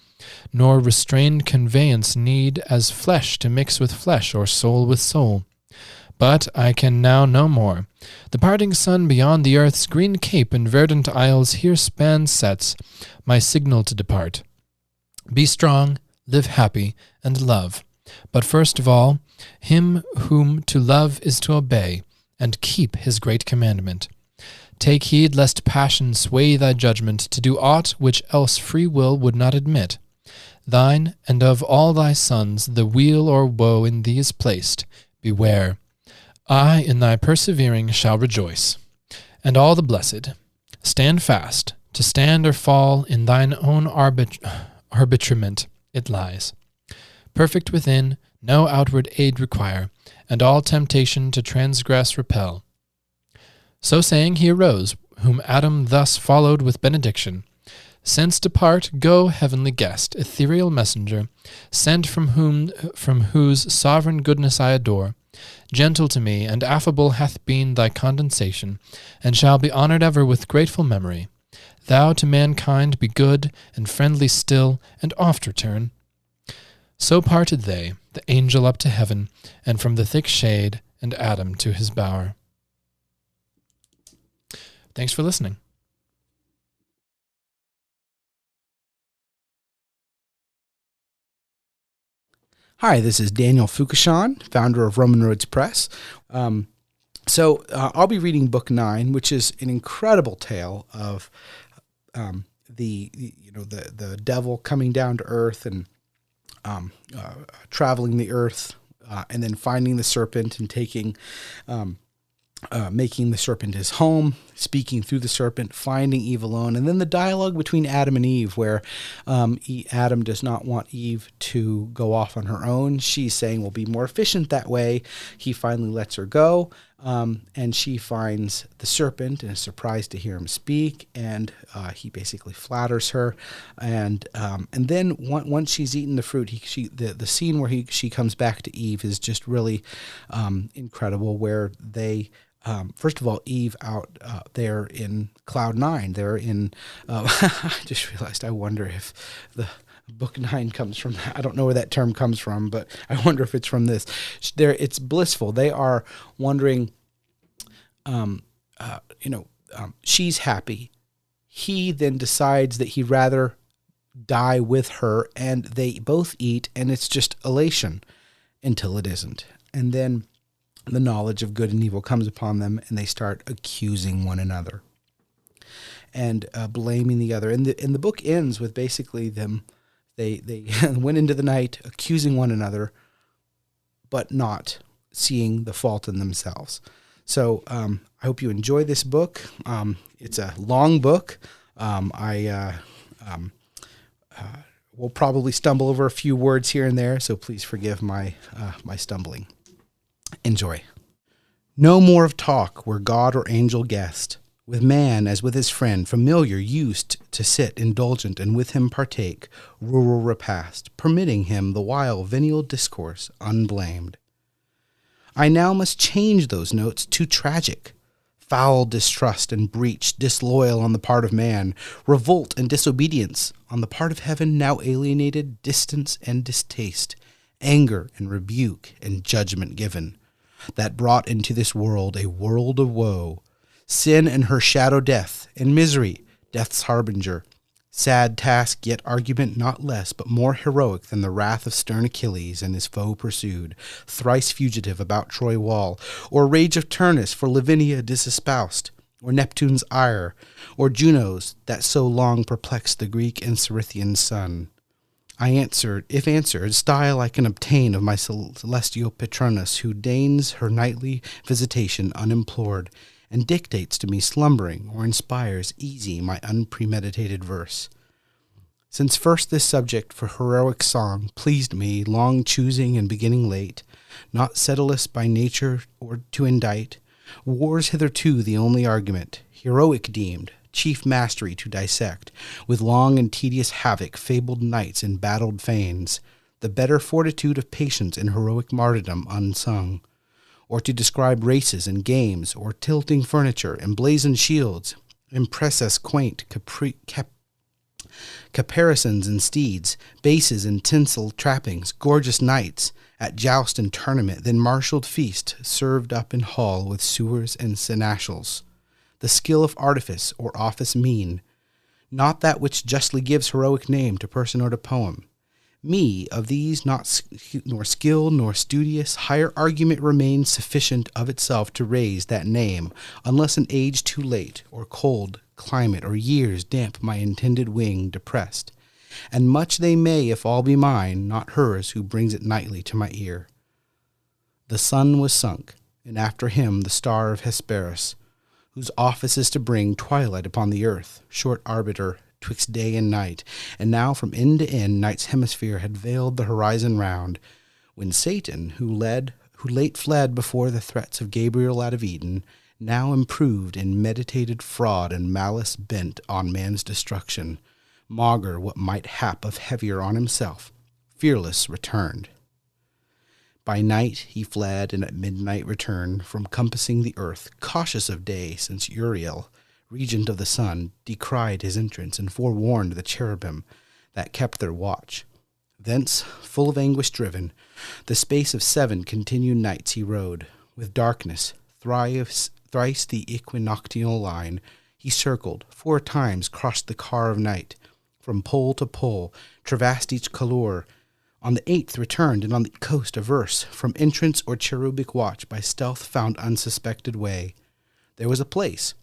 Speaker 7: nor restrained conveyance need as flesh to mix with flesh, or soul with soul. But I can now no more. The parting sun beyond the earth's green cape and verdant isles here sets my signal to depart. Be strong, live happy, and love. But first of all, him whom to love is to obey, and keep his great commandment. Take heed lest passion sway thy judgment to do aught which else free will would not admit. Thine and of all thy sons the weal or woe in thee is placed. Beware. I in thy persevering shall rejoice. And all the blessed, stand fast, to stand or fall in thine own arbitrament it lies. Perfect within, no outward aid require, and all temptation to transgress repel. So saying, he arose, whom Adam thus followed with benediction. Since depart, go, heavenly guest, ethereal messenger, sent from whose sovereign goodness I adore. Gentle to me and affable hath been thy condensation, and shall be honoured ever with grateful memory. Thou to mankind be good and friendly still, and oft return. So parted they, the angel up to heaven, and from the thick shade, and Adam to his bower. Thanks for listening.
Speaker 1: Hi, this is Daniel Foucachon, founder of Roman Roads Press. I'll be reading Book 9, which is an incredible tale of the devil coming down to earth and traveling the earth, and then finding the serpent and taking, making the serpent his home, speaking through the serpent, finding Eve alone, and then the dialogue between Adam and Eve, where Adam does not want Eve to go off on her own. She's saying we'll be more efficient that way. He finally lets her go, and she finds the serpent and is surprised to hear him speak, and he basically flatters her, and then once she's eaten the fruit, the scene where she comes back to Eve is just really incredible, where they. First of all, Eve out there in Cloud 9. They're in. I just realized. I wonder if the Book 9 comes from. I don't know where that term comes from, but I wonder if it's from this. It's blissful. They are wondering. She's happy. He then decides that he'd rather die with her, and they both eat, and it's just elation until it isn't, and then. The knowledge of good and evil comes upon them, and they start accusing one another and blaming the other. And the book ends with basically them. They went into the night accusing one another, but not seeing the fault in themselves. So I hope you enjoy this book. It's a long book. I will probably stumble over a few words here and there, so please forgive my stumbling. Enjoy. No more of talk where God or angel guest, with man as with his friend, familiar, used to sit indulgent and with him partake rural repast, permitting him the while venial discourse unblamed. I now must change those notes to tragic, foul distrust and breach, disloyal on the part of man, revolt and disobedience on the part of heaven, now alienated, distance and distaste, anger and rebuke and judgment given, that brought into this world a world of woe, sin and her shadow death, and misery, death's harbinger. Sad task, yet argument not less, but more heroic than the wrath of stern Achilles and his foe pursued, thrice fugitive about Troy wall, or rage of Turnus for Lavinia disespoused, or Neptune's ire, or Juno's that so long perplexed the Greek and Cerithian son. I answered, if answered, style I can obtain of my celestial Patronus, who deigns her nightly visitation unimplored, and dictates to me slumbering, or inspires easy my unpremeditated verse. Since first this subject for heroic song pleased me, long choosing and beginning late, not sedulous by nature or to indite, war's hitherto the only argument, heroic deemed, chief mastery to dissect, with long and tedious havoc, fabled knights and battled fanes, the better fortitude of patience and heroic martyrdom unsung, or to describe races and games, or tilting furniture, emblazoned shields, impresses quaint caparisons and steeds, bases and tinsel trappings, gorgeous knights, at joust and tournament, then marshalled feast, served up in hall with sewers and seneschals. The skill of artifice or office mean, not that which justly gives heroic name to person or to poem. Me, of these not nor skill nor studious, higher argument remains sufficient of itself to raise that name, unless an age too late, or cold climate, or years damp my intended wing depressed. And much they may, if all be mine, not hers who brings it nightly to my ear. The sun was sunk, and after him the star of Hesperus, whose office is to bring twilight upon the earth, short arbiter twixt day and night, and now from end to end night's hemisphere had veiled the horizon round, when Satan, who late fled before the threats of Gabriel out of Eden, now improved in meditated fraud and malice bent on man's destruction, maugre what might hap of heavier on himself, fearless returned. By night he fled, and at midnight returned from compassing the earth, cautious of day, since Uriel, regent of the sun, decried his entrance and forewarned the cherubim that kept their watch. Thence, full of anguish driven, the space of 7 continued nights he rode. With darkness, thrice the equinoctial line, he circled, 4 times crossed the car of night, from pole to pole, traversed each color. On the 8th returned, and on the coast averse, from entrance or cherubic watch, by stealth found unsuspected way. There was a place,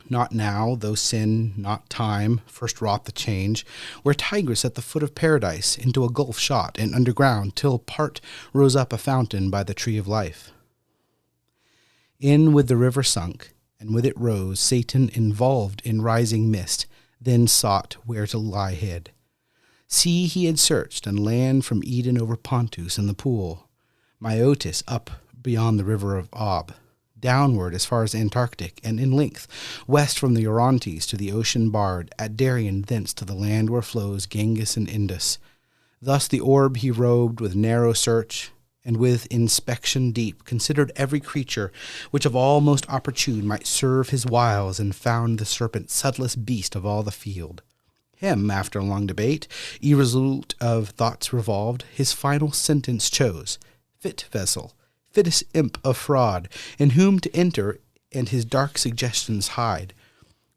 Speaker 1: not now, though sin, not time, first wrought the change, where Tigris at the foot of paradise into a gulf shot, and underground, till part rose up a fountain by the tree of life. In with the river sunk, and with it rose Satan involved in rising mist, then sought where to lie hid. Sea he had searched, and land from Eden over Pontus and the pool, Myotis up beyond the river of Ob, downward as far as Antarctic, and in length, west from the Orontes to the ocean barred, at Darien thence to the land where flows Ganges and Indus. Thus the orb he robed with narrow search, and with inspection deep considered every creature, which of all most opportune might serve his wiles, and found the serpent subtlest beast of all the field. Him, after long debate, irresolute of thoughts revolved, his final sentence chose, fit vessel, fittest imp of fraud, in whom to enter and his dark suggestions hide.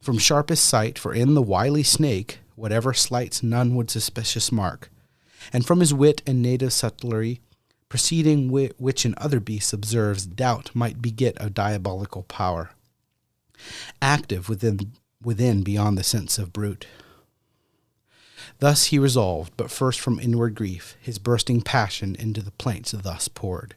Speaker 1: From sharpest sight, for in the wily snake, whatever slights none would suspicious mark. And from his wit and native subtlety, proceeding which in other beasts observes, doubt might beget a diabolical power, active within beyond the sense of brute. Thus he resolved, but first from inward grief, his bursting passion into the plaints thus poured.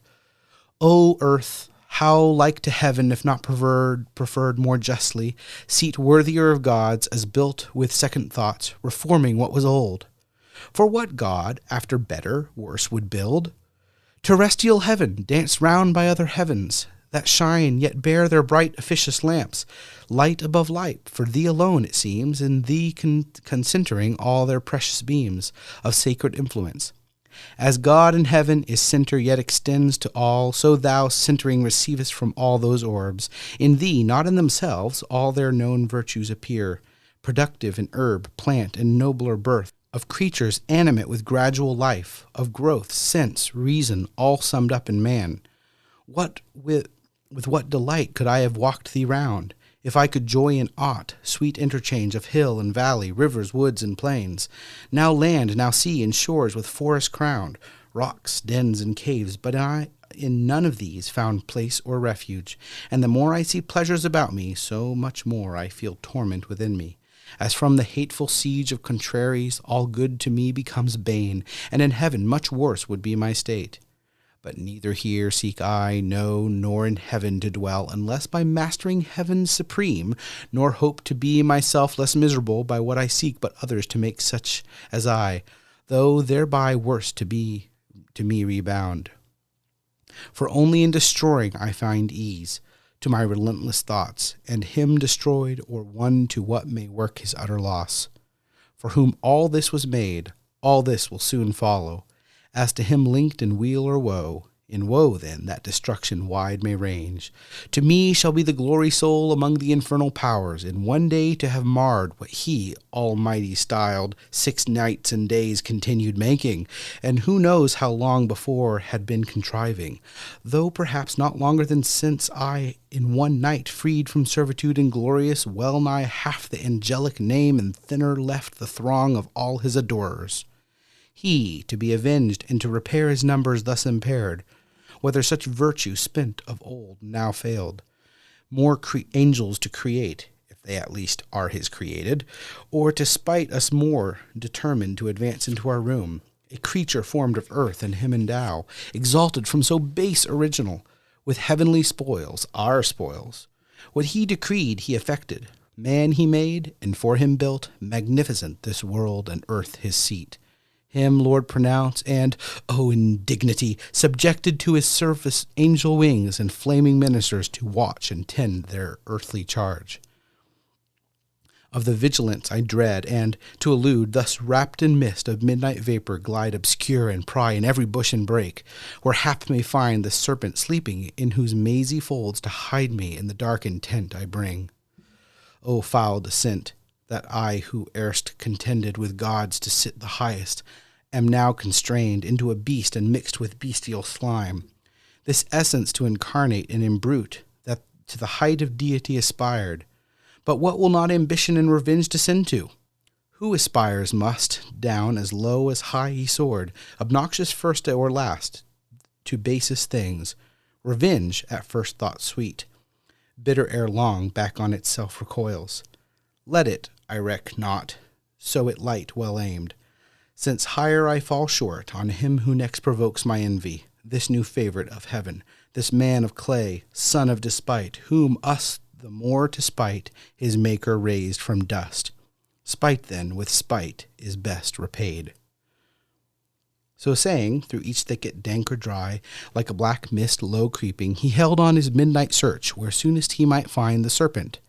Speaker 1: O earth, how like to heaven, if not preferred more justly, seat worthier of gods, as built with second thoughts, reforming what was old. For what god, after better, worse would build? Terrestrial heaven, danced round by other heavens, that shine, yet bear their bright officious lamps, light above light, for thee alone, it seems, in thee concentering all their precious beams of sacred influence. As God in heaven is centre, yet extends to all, so thou, centering, receivest from all those orbs. In thee, not in themselves, all their known virtues appear, productive in herb, plant, and nobler birth, of creatures animate with gradual life, of growth, sense, reason, all summed up in man. With what delight could I have walked thee round, if I could joy in aught, sweet interchange of hill and valley, rivers, woods, and plains, now land, now sea, and shores with forest crowned, rocks, dens, and caves, but I in none of these found place or refuge, and the more I see pleasures about me, so much more I feel torment within me. As from the hateful siege of contraries, all good to me becomes bane, and in heaven much worse would be my state. But neither here seek I, no, nor in heaven to dwell, unless by mastering heaven supreme, nor hope to be myself less miserable by what I seek, but others to make such as I, though thereby worse to me rebound. For only in destroying I find ease to my relentless thoughts, and him destroyed, or one to what may work his utter loss. For whom all this was made, all this will soon follow. As to him linked in weal or woe, in woe then that destruction wide may range. To me shall be the glory soul among the infernal powers, in one day to have marred what he, almighty, styled 6 nights and days continued making, and who knows how long before had been contriving, though perhaps not longer than since I in one night freed from servitude and glorious well nigh half the angelic name, and thinner left the throng of all his adorers. He, to be avenged, and to repair his numbers thus impaired, whether such virtue spent of old now failed, more angels to create, if they at least are his created, or to spite us more, determined to advance into our room, a creature formed of earth and him endow, exalted from so base original, with heavenly spoils, our spoils. What he decreed he effected, man he made, and for him built, magnificent this world and earth his seat. Him Lord pronounce, and, O indignity, subjected to his service angel wings and flaming ministers to watch and tend their earthly charge. Of the vigilance I dread, and, to elude, thus wrapped in mist of midnight vapor, glide obscure and pry in every bush and brake, where hap may find the serpent sleeping, in whose mazy folds to hide me in the dark intent I bring. O foul descent, that I who erst contended with gods to sit the highest, am now constrained into a beast and mixed with bestial slime. This essence to incarnate and imbrute, that to the height of deity aspired. But what will not ambition and revenge descend to? Who aspires must, down as low as high he soared, obnoxious first or last, to basest things. Revenge, at first thought sweet, bitter ere long, back on itself recoils. Let it, I reck not, so it light well aimed, since higher I fall short on him who next provokes my envy, this new favorite of heaven, this man of clay, son of despite, whom us the more to spite his maker raised from dust. Spite then with spite is best repaid. So saying, through each thicket dank or dry, like a black mist low creeping, he held on his midnight search, where soonest he might find the serpent.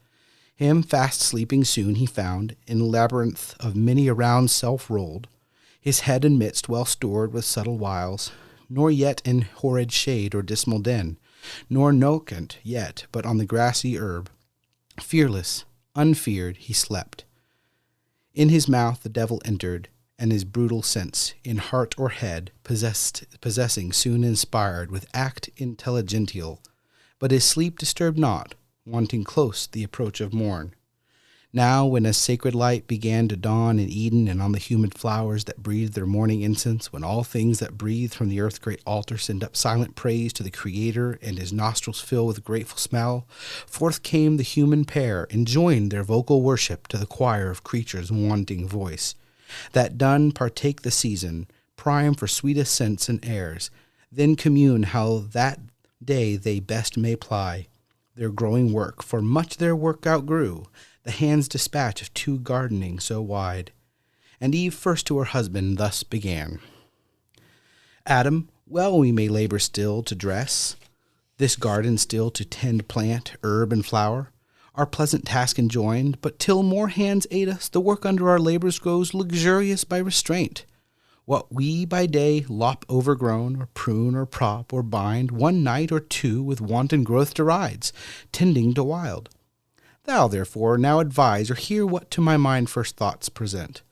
Speaker 1: Him fast sleeping soon he found, in labyrinth of many around self rolled, his head and midst well stored with subtle wiles, nor yet in horrid shade or dismal den, nor nocent yet, but on the grassy herb. Fearless, unfeared, he slept. In his mouth the devil entered, and his brutal sense, in heart or head, possessing soon inspired with act intelligential. But his sleep disturbed not, wanting close the approach of morn. Now, when a sacred light began to dawn in Eden and on the humid flowers that breathed their morning incense, when all things that breathe from the earth's great altar send up silent praise to the Creator, and his nostrils fill with grateful smell, forth came the human pair, and joined their vocal worship to the choir of creatures' wanting voice. That done, partake the season, prime for sweetest scents and airs, then commune how that day they best may ply their growing work, for much their work outgrew the hand's dispatch of two gardening so wide. And Eve first to her husband thus began. Adam, well we may labor still to dress, this garden still to tend plant, herb, and flower, our pleasant task enjoined, but till more hands aid us, the work under our labors grows luxurious by restraint. What we by day lop overgrown, or prune, or prop, or bind, one night or two with wanton growth derides, tending to wild. Thou, therefore, now advise or hear what to my mind first thoughts present.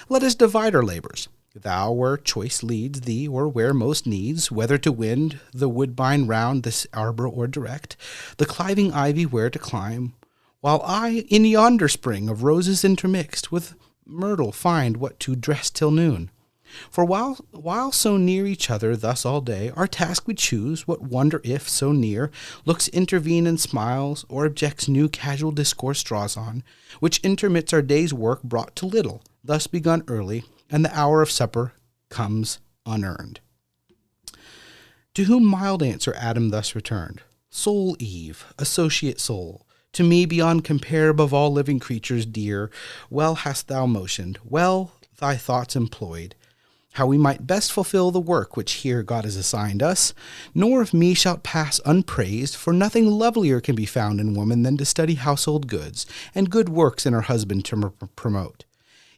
Speaker 1: Let us divide our labors. Thou where choice leads thee, or where most needs, whether to wind the woodbine round this arbor or direct, the cliving ivy where to climb, while I in yonder spring of roses intermixed with myrtle find what to dress till noon. For while so near each other thus all day, our task we choose, what wonder if, so near, looks intervene and smiles, or objects new casual discourse draws on, which intermits our day's work brought to little, thus begun early, and the hour of supper comes unearned. To whom mild answer Adam thus returned, Soul Eve, associate soul, to me beyond compare above all living creatures dear, well hast thou motioned, well thy thoughts employed, how we might best fulfill the work which here God has assigned us, nor of me shalt pass unpraised, for nothing lovelier can be found in woman than to study household goods, and good works in her husband to promote.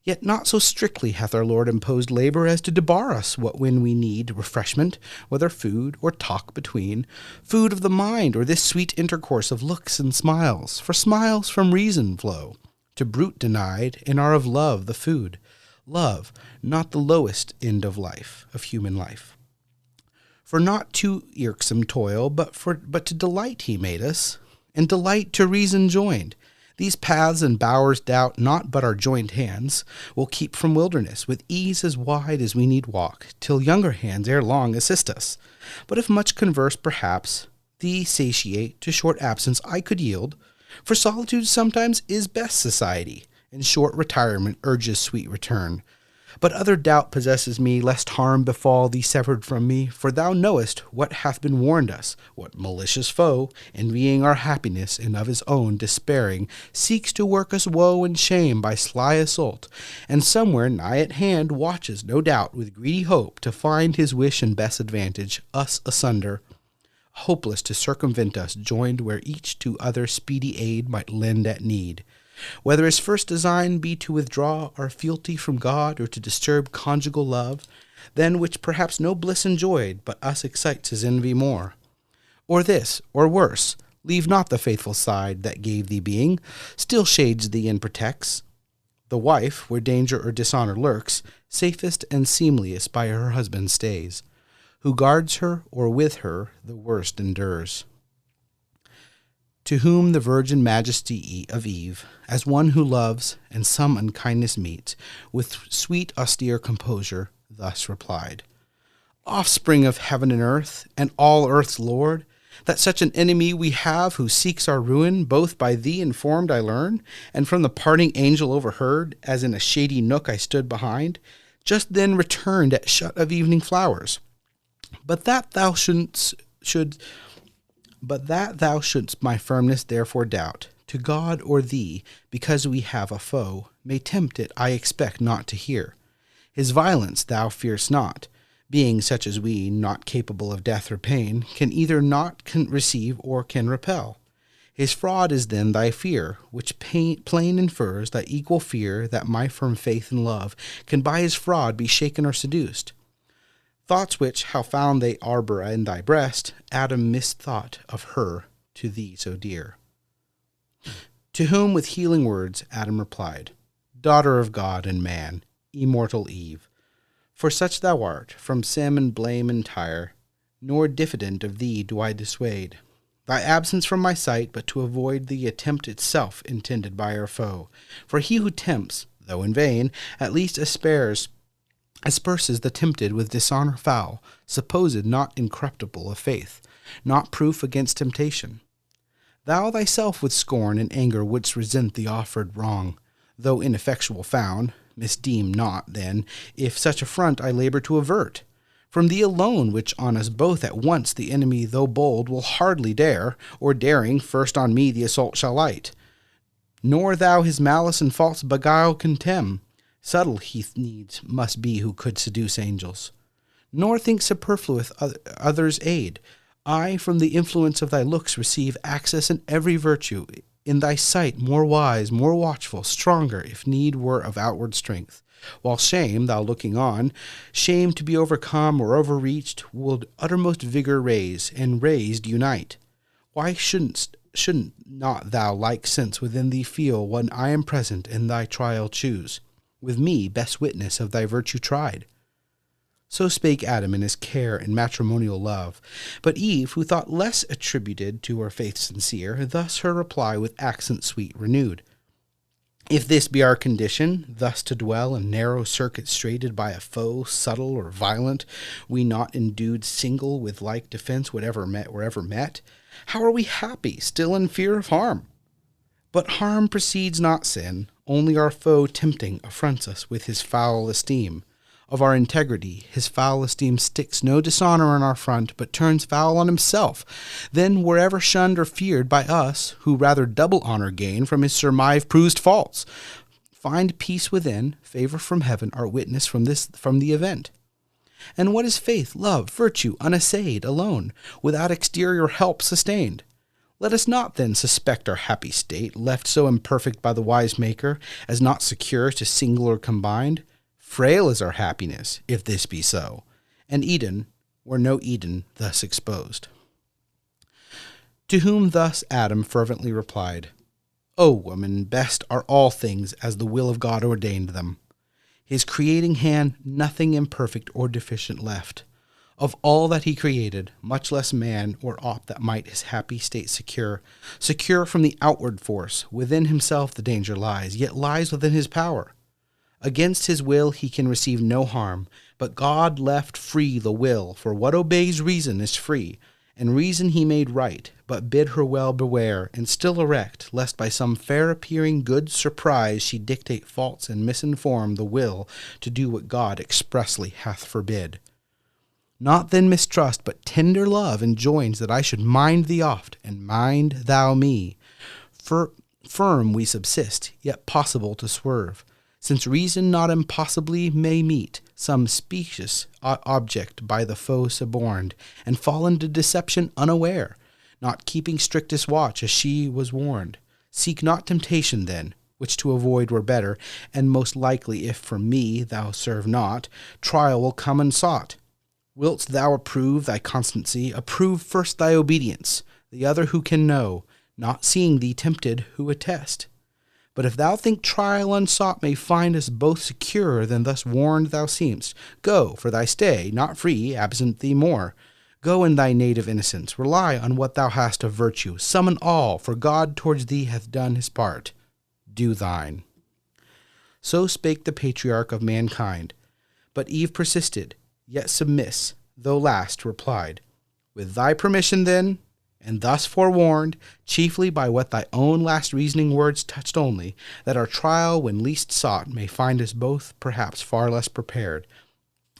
Speaker 1: Yet not so strictly hath our Lord imposed labor as to debar us what when we need refreshment, whether food or talk between, food of the mind, or this sweet intercourse of looks and smiles, for smiles from reason flow, to brute denied, and are of love the food. Love, not the lowest end of life, of human life. For not to irksome toil, but to delight he made us, and delight to reason joined. These paths and bowers doubt not but our joined hands will keep from wilderness, with ease as wide as we need walk, till younger hands ere long assist us. But if much converse, perhaps, thee satiate, to short absence I could yield, for solitude sometimes is best society, and short retirement urges sweet return. But other doubt possesses me, lest harm befall thee severed from me, for thou knowest what hath been warned us, what malicious foe, envying our happiness and of his own despairing, seeks to work us woe and shame by sly assault, and somewhere nigh at hand watches, no doubt, with greedy hope to find his wish and best advantage, us asunder, hopeless to circumvent us, joined where each to other speedy aid might lend at need. Whether his first design be to withdraw our fealty from God, or to disturb conjugal love, than which perhaps no bliss enjoyed, but us excites his envy more. Or this, or worse, leave not the faithful side that gave thee being, still shades thee and protects. The wife, where danger or dishonor lurks, safest and seemliest by her husband stays, who guards her, or with her the worst endures. To whom the virgin majesty of Eve, as one who loves and some unkindness meets, with sweet austere composure, thus replied: Offspring of heaven and earth, and all earth's Lord, that such an enemy we have who seeks our ruin, both by thee informed I learn, and from the parting angel overheard, as in a shady nook I stood behind, just then returned at shut of evening flowers. But that thou shouldst my firmness therefore doubt, to God or thee, because we have a foe, may tempt it I expect not to hear. His violence thou fearst not, being such as we, not capable of death or pain, can either not receive or can repel. His fraud is then thy fear, which plain infers thy equal fear that my firm faith and love can by his fraud be shaken or seduced. Thoughts which, how found they arbor in thy breast, Adam misthought of her to thee so dear. To whom with healing words Adam replied: Daughter of God and man, immortal Eve, for such thou art, from sin and blame entire, nor diffident of thee do I dissuade thy absence from my sight, but to avoid the attempt itself intended by our foe. For he who tempts, though in vain, at least asperses the tempted with dishonor foul, supposed not incorruptible of faith, not proof against temptation. Thou thyself with scorn and anger wouldst resent the offered wrong, though ineffectual found. Misdeem not, then, if such affront I labor to avert. From thee alone, which on us both at once the enemy, though bold, will hardly dare, or daring, first on me the assault shall light. Nor thou his malice and false beguile contemn. Subtle he needs must be who could seduce angels. Nor think superfluous others' aid. I from the influence of thy looks receive access in every virtue, in thy sight more wise, more watchful, stronger, if need were of outward strength. While shame, thou looking on, shame to be overcome or overreached, would uttermost vigor raise, and raised unite. Why shouldn't not thou like sense within thee feel when I am present, and thy trial choose, with me best witness of thy virtue tried? So spake Adam in his care and matrimonial love. But Eve, who thought less attributed to her faith sincere, thus her reply with accent sweet renewed: If this be our condition, thus to dwell in narrow circuit straitened by a foe, subtle or violent, we not endued single with like defense wherever met, how are we happy, still in fear of harm? But harm precedes not sin, only our foe tempting affronts us with his foul esteem. Of our integrity, his foul esteem sticks no dishonor in our front, but turns foul on himself. Then wherever shunned or feared by us, who rather double honor gain from his surmise proves false, find peace within, favor from heaven, our witness from the event. And what is faith, love, virtue, unassayed, alone, without exterior help sustained? Let us not then suspect our happy state, left so imperfect by the wise Maker, as not secure to single or combined. Frail is our happiness, if this be so, and Eden, were no Eden, thus exposed. To whom thus Adam fervently replied: O woman, best are all things as the will of God ordained them. His creating hand nothing imperfect or deficient left. Of all that he created, much less man or aught that might his happy state secure from the outward force. Within himself the danger lies, yet lies within his power. Against his will he can receive no harm, but God left free the will, for what obeys reason is free, and reason he made right, but bid her well beware, and still erect, lest by some fair-appearing good surprise she dictate false and misinform the will to do what God expressly hath forbid. Not then mistrust, but tender love enjoins that I should mind thee oft, and mind thou me. Firm we subsist, yet possible to swerve, since reason not impossibly may meet some specious object by the foe suborned, and fall into deception unaware, not keeping strictest watch as she was warned. Seek not temptation then, which to avoid were better, and most likely, if from me thou serve not, trial will come unsought. Wilt thou approve thy constancy, approve first thy obedience, the other who can know, not seeing thee tempted, who attest. But if thou think trial unsought may find us both securer than thus warned thou seemst, go, for thy stay, not free, absent thee more. Go in thy native innocence, rely on what thou hast of virtue, summon all, for God towards thee hath done his part. Do thine. So spake the patriarch of mankind. But Eve persisted, yet submiss, though last, replied, With thy permission, then, and thus forewarned, chiefly by what thy own last reasoning words touched only, that our trial, when least sought, may find us both perhaps far less prepared.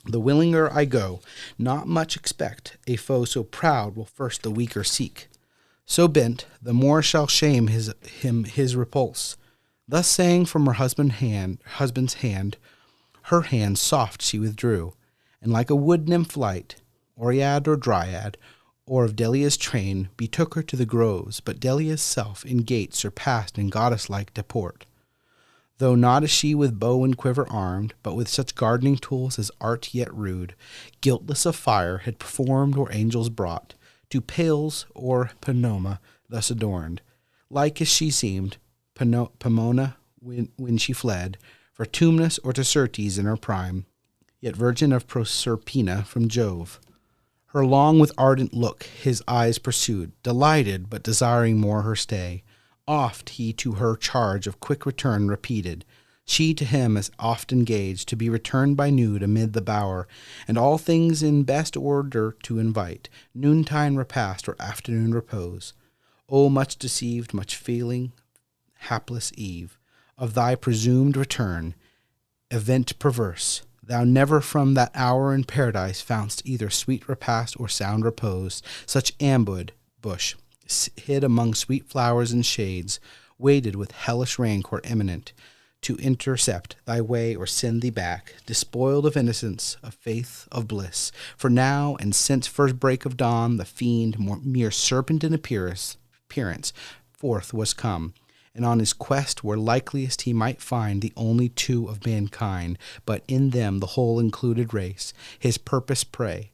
Speaker 1: The willinger I go, not much expect, a foe so proud will first the weaker seek. So bent, the more shall shame him his repulse. Thus saying from her husband's hand, her hand soft she withdrew, and like a wood nymph light, Oread or Dryad, or of Delia's train, betook her to the groves, but Delia's self in gait surpassed in goddess-like deport. Though not as she with bow and quiver armed, but with such gardening tools as art yet rude, guiltless of fire, had performed or angels brought, to Pales or Pomona thus adorned, like as she seemed, Pomona when she fled, for Tumnus or to Certes in her prime, yet virgin of Proserpina from Jove. Her long with ardent look his eyes pursued, delighted, but desiring more her stay. Oft he to her charge of quick return repeated, she to him as oft engaged, to be returned by nude amid the bower, and all things in best order to invite, noontide repast or afternoon repose. O much deceived, much feeling, hapless Eve, of thy presumed return, event perverse, thou never from that hour in paradise foundst either sweet repast or sound repose, such ambud bush, hid among sweet flowers and shades, weighted with hellish rank or imminent, to intercept thy way or send thee back, despoiled of innocence, of faith, of bliss. For now, and since first break of dawn, the fiend, mere serpent in appearance, forth was come, and on his quest where likeliest he might find the only two of mankind, but in them the whole included race, his purpose prey.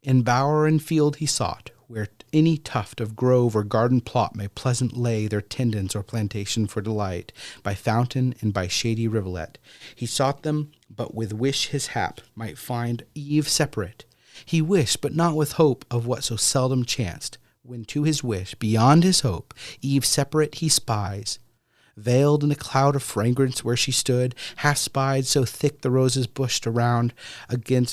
Speaker 1: In bower and field he sought, where any tuft of grove or garden plot may pleasant lay their tendons or plantation for delight, by fountain and by shady rivulet. He sought them, but with wish his hap might find Eve separate. He wished, but not with hope of what so seldom chanced, when to his wish, beyond his hope, Eve separate he spies. Veiled in a cloud of fragrance where she stood, half spied, so thick the roses bushed around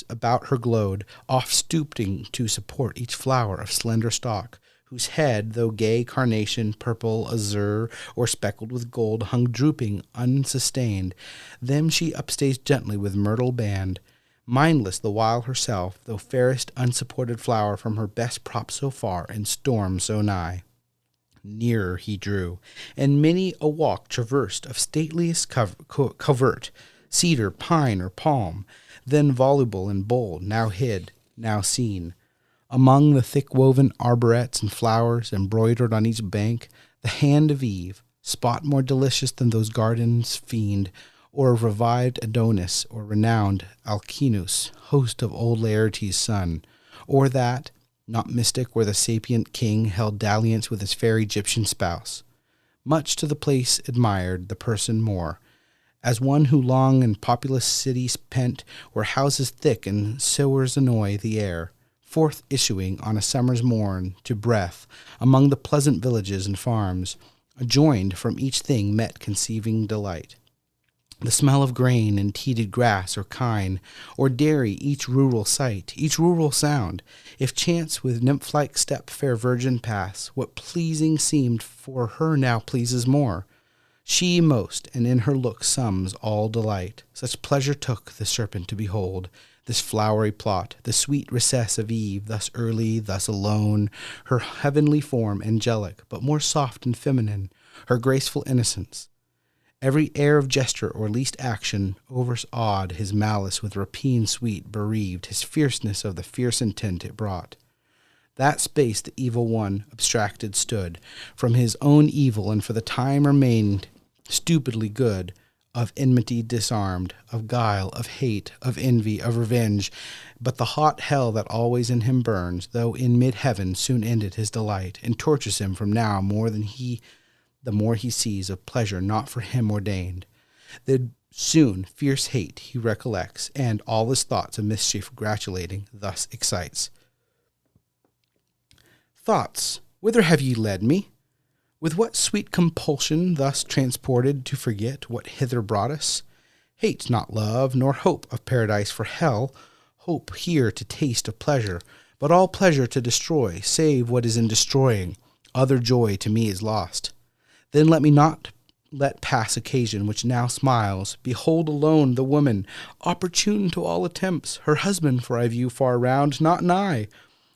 Speaker 1: about her glowed, oft stooping to support each flower of slender stalk, whose head, though gay carnation, purple, azure, or speckled with gold, hung drooping, unsustained. Them she upstays gently with myrtle band, mindless the while herself, though fairest unsupported flower from her best prop so far, and storm so nigh. Nearer he drew, and many a walk traversed of stateliest covert, cedar, pine, or palm, then voluble and bold, now hid, now seen. Among the thick-woven arborets and flowers embroidered on each bank, the hand of Eve, spot more delicious than those gardens fiend, or of revived Adonis, or renowned Alcinous, host of old Laertes' son, or that, not mystic, where the sapient king held dalliance with his fair Egyptian spouse. Much to the place admired, the person more, as one who long in populous cities pent, where houses thick and sewers annoy the air, forth issuing on a summer's morn to breath among the pleasant villages and farms, adjoined from each thing met conceiving delight. The smell of grain and teated grass or kine, or dairy, each rural sight, each rural sound, if chance with nymph-like step fair virgin pass, what pleasing seemed for her now pleases more. She most, and in her look sums all delight. Such pleasure took the serpent to behold this flowery plot, the sweet recess of Eve, thus early, thus alone, her heavenly form angelic, but more soft and feminine, her graceful innocence. Every air of gesture or least action overawed his malice with rapine sweet, bereaved his fierceness of the fierce intent it brought. That space the evil one, abstracted, stood from his own evil, and for the time remained stupidly good, of enmity disarmed, of guile, of hate, of envy, of revenge. But the hot hell that always in him burns, though in mid-heaven, soon ended his delight, and tortures him from now more than the more he sees of pleasure not for him ordained. Then soon fierce hate he recollects, and all his thoughts of mischief gratulating thus excites. Thoughts, whither have ye led me? With what sweet compulsion thus transported to forget what hither brought us? Hate not love, nor hope of paradise for hell, hope here to taste of pleasure, but all pleasure to destroy, save what is in destroying. Other joy to me is lost. Then let me not let pass occasion which now smiles. Behold alone the woman, opportune to all attempts, her husband, for I view far round, not nigh,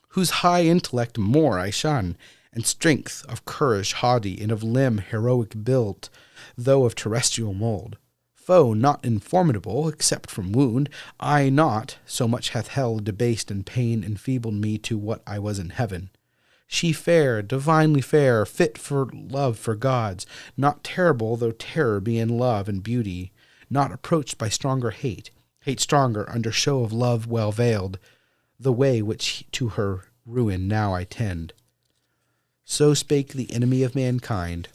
Speaker 1: whose high intellect more I shun, and strength of courage haughty, and of limb heroic built, though of terrestrial mould. Foe not informidable, except from wound, I not, so much hath hell debased and pain enfeebled me to what I was in heaven. She fair, divinely fair, fit for love for gods, not terrible, though terror be in love and beauty, not approached by stronger hate, hate stronger under show of love well veiled, the way which to her ruin now I tend. So spake the enemy of mankind,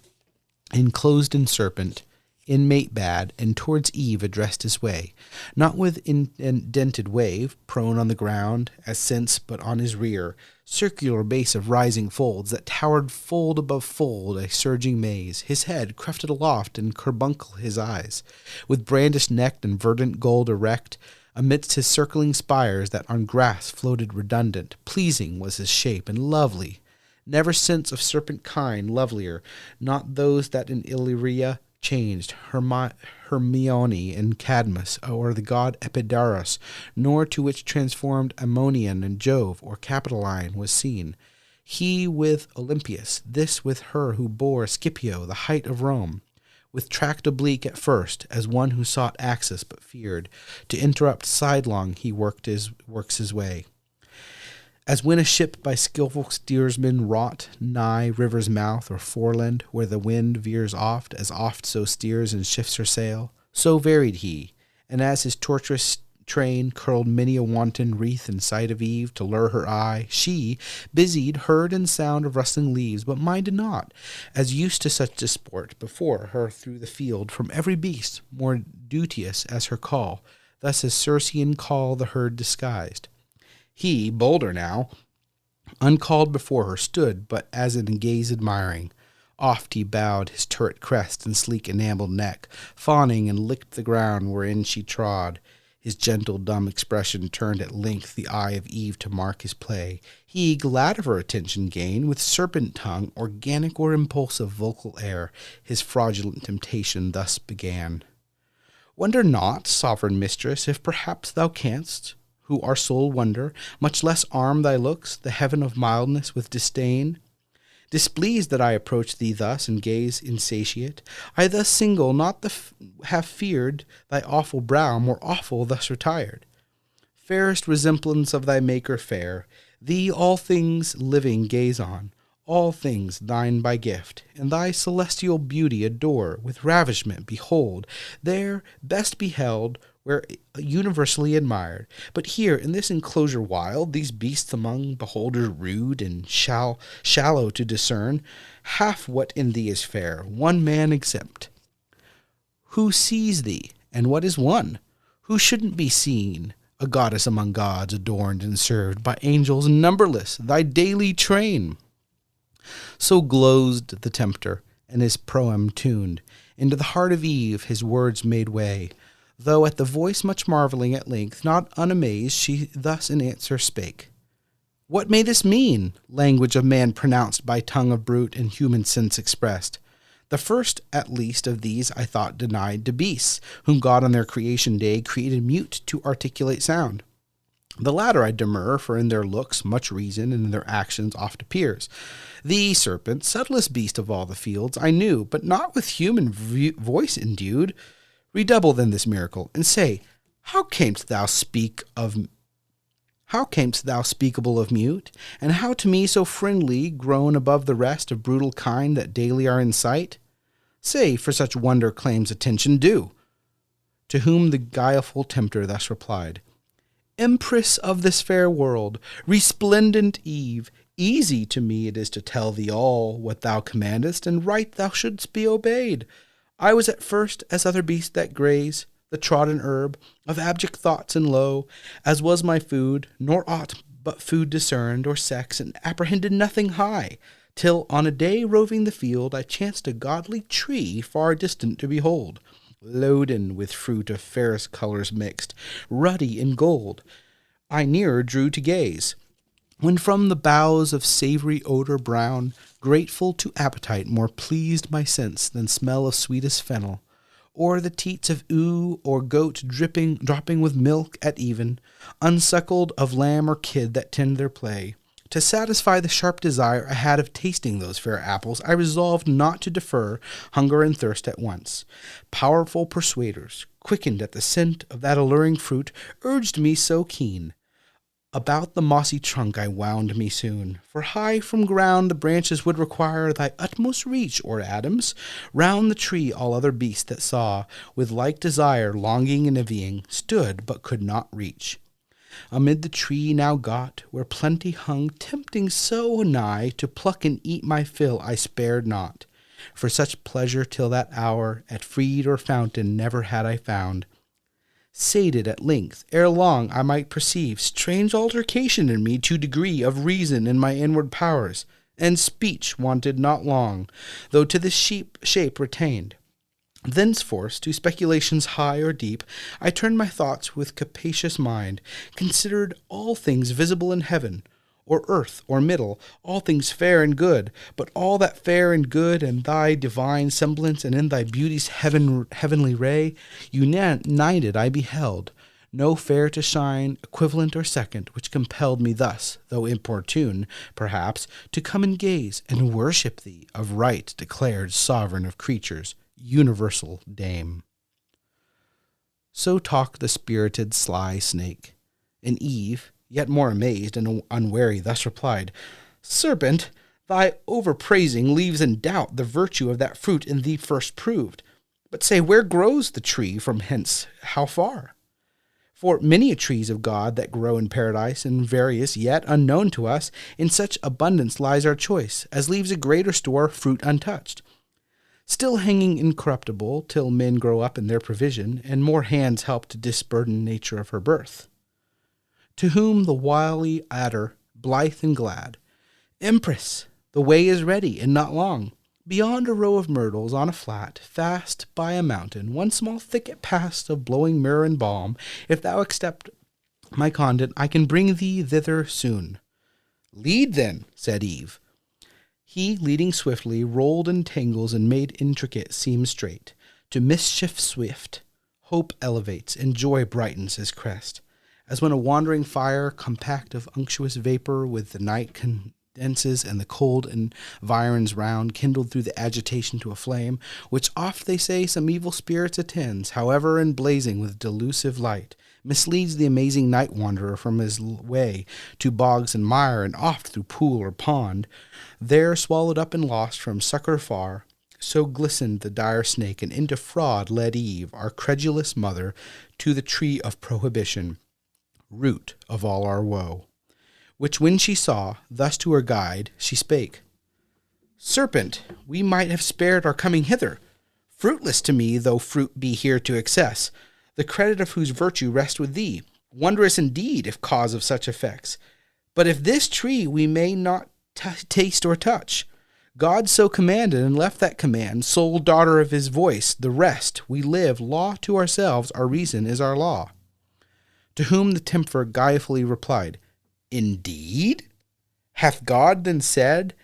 Speaker 1: enclosed in serpent, inmate bad, and towards Eve addressed his way, not with indented wave, prone on the ground, as since, but on his rear, circular base of rising folds that towered fold above fold, a surging maze, his head crefted aloft and carbuncle his eyes, with brandished neck and verdant gold erect, amidst his circling spires that on grass floated redundant, pleasing was his shape and lovely. Never since of serpent kind lovelier, not those that in Illyria changed, Hermione and Cadmus, or the god Epidaurus, nor to which transformed Ammonian and Jove, or Capitoline, was seen. He with Olympias, this with her who bore Scipio, the height of Rome, with tract oblique at first, as one who sought access but feared. To interrupt sidelong he works his way. As when a ship by skillful steersmen wrought, nigh river's mouth or foreland, where the wind veers oft, as oft so steers and shifts her sail, so varied he, and as his tortuous train curled many a wanton wreath in sight of Eve to lure her eye, she, busied, heard and sound of rustling leaves, but minded not, as used to such disport, before her through the field from every beast, more duteous as her call, thus as Circean call the herd disguised. He, bolder now, uncalled before her, stood but as in gaze admiring. Oft he bowed his turret crest and sleek enamelled neck, fawning and licked the ground wherein she trod. His gentle dumb expression turned at length the eye of Eve to mark his play. He, glad of her attention gain, with serpent tongue, organic or impulsive vocal air, his fraudulent temptation thus began. Wonder not, sovereign mistress, if perhaps thou canst, who our sole wonder, much less arm thy looks, the heaven of mildness, with disdain. Displeased that I approach thee thus, and gaze insatiate, I thus single, not have feared thy awful brow, more awful thus retired. Fairest resemblance of thy Maker fair, thee all things living gaze on, all things thine by gift, and thy celestial beauty adore, with ravishment behold, there best beheld, where universally admired. But here, in this enclosure wild, these beasts among beholders rude and shallow to discern, half what in thee is fair, one man exempt. Who sees thee, and what is one? Who shouldn't be seen, a goddess among gods, adorned and served by angels numberless, thy daily train? So glozed the tempter, and his proem tuned. Into the heart of Eve his words made way, though at the voice much marvelling at length, not unamazed, she thus in answer spake. What may this mean, language of man pronounced by tongue of brute and human sense expressed? The first, at least, of these I thought denied to beasts, whom God on their creation day created mute to articulate sound. The latter I demur, for in their looks much reason, and in their actions oft appears. The serpent, subtlest beast of all the fields, I knew, but not with human voice endued. Redouble then this miracle, and say, how camest thou speakable of mute, and how to me so friendly, grown above the rest of brutal kind that daily are in sight? Say, for such wonder claims attention due. To whom the guileful tempter thus replied, Empress of this fair world, resplendent Eve, easy to me it is to tell thee all what thou commandest, and right thou shouldst be obeyed. I was at first as other beasts that graze the trodden herb, of abject thoughts and low, as was my food, nor aught but food discerned, or sex, and apprehended nothing high, till on a day roving the field I chanced a godly tree far distant to behold, loaden with fruit of fairest colours mixed, ruddy in gold. I nearer drew to gaze, when from the boughs of savoury odour brown, grateful to appetite, more pleased my sense than smell of sweetest fennel, or the teats of ewe or goat dropping with milk at even, unsuckled of lamb or kid that tend their play. To satisfy the sharp desire I had of tasting those fair apples, I resolved not to defer hunger and thirst at once. Powerful persuaders, quickened at the scent of that alluring fruit, urged me so keen. About the mossy trunk I wound me soon, for high from ground the branches would require thy utmost reach, or Adams. Round the tree all other beasts that saw, with like desire, longing and envying, stood but could not reach. Amid the tree now got, where plenty hung, tempting so nigh, to pluck and eat my fill I spared not. For such pleasure till that hour, at freed or fountain, never had I found. Sated at length, ere long I might perceive strange altercation in me to degree of reason in my inward powers, and speech wanted not long, though to this shape retained. Thenceforth, to speculations high or deep, I turned my thoughts with capacious mind, considered all things visible in heaven, or earth, or middle, all things fair and good, but all that fair and good in thy divine semblance and in thy beauty's heavenly ray, united I beheld, no fair to shine, equivalent or second, which compelled me thus, though importune, perhaps, to come and gaze and worship thee, of right declared sovereign of creatures, universal dame. So talked the spirited sly snake, and Eve, yet more amazed and unwary, thus replied, Serpent, thy overpraising leaves in doubt the virtue of that fruit in thee first proved. But say, where grows the tree from hence, how far? For many a trees of God that grow in paradise, and various yet unknown to us, in such abundance lies our choice, as leaves a greater store fruit untouched, still hanging incorruptible till men grow up in their provision, and more hands help to disburden nature of her birth. To whom the wily adder, blithe and glad, Empress, the way is ready, and not long. Beyond a row of myrtles on a flat, fast by a mountain, one small thicket past of blowing myrrh and balm. If thou accept my conduct, I can bring thee thither soon. Lead then, said Eve. He, leading swiftly, rolled in tangles and made intricate seem straight. To mischief swift, hope elevates, and joy brightens his crest. As when a wandering fire, compact of unctuous vapor, with the night condenses, and the cold environs round, kindled through the agitation to a flame, which oft, they say, some evil spirits attends, however, and blazing with delusive light, misleads the amazing night wanderer from his way to bogs and mire, and oft through pool or pond, there swallowed up and lost from succor far. So glistened the dire snake, and into fraud led Eve, our credulous mother, to the tree of prohibition, root of all our woe. Which when she saw, thus to her guide she spake, Serpent, we might have spared our coming hither. Fruitless to me, though fruit be here to excess, the credit of whose virtue rests with thee. Wondrous indeed, if cause of such effects. But if this tree we may not taste or touch, God so commanded, and left that command, sole daughter of his voice, the rest, we live, law to ourselves, our reason is our law. To whom the tempter guilefully replied, Indeed? Hath God then said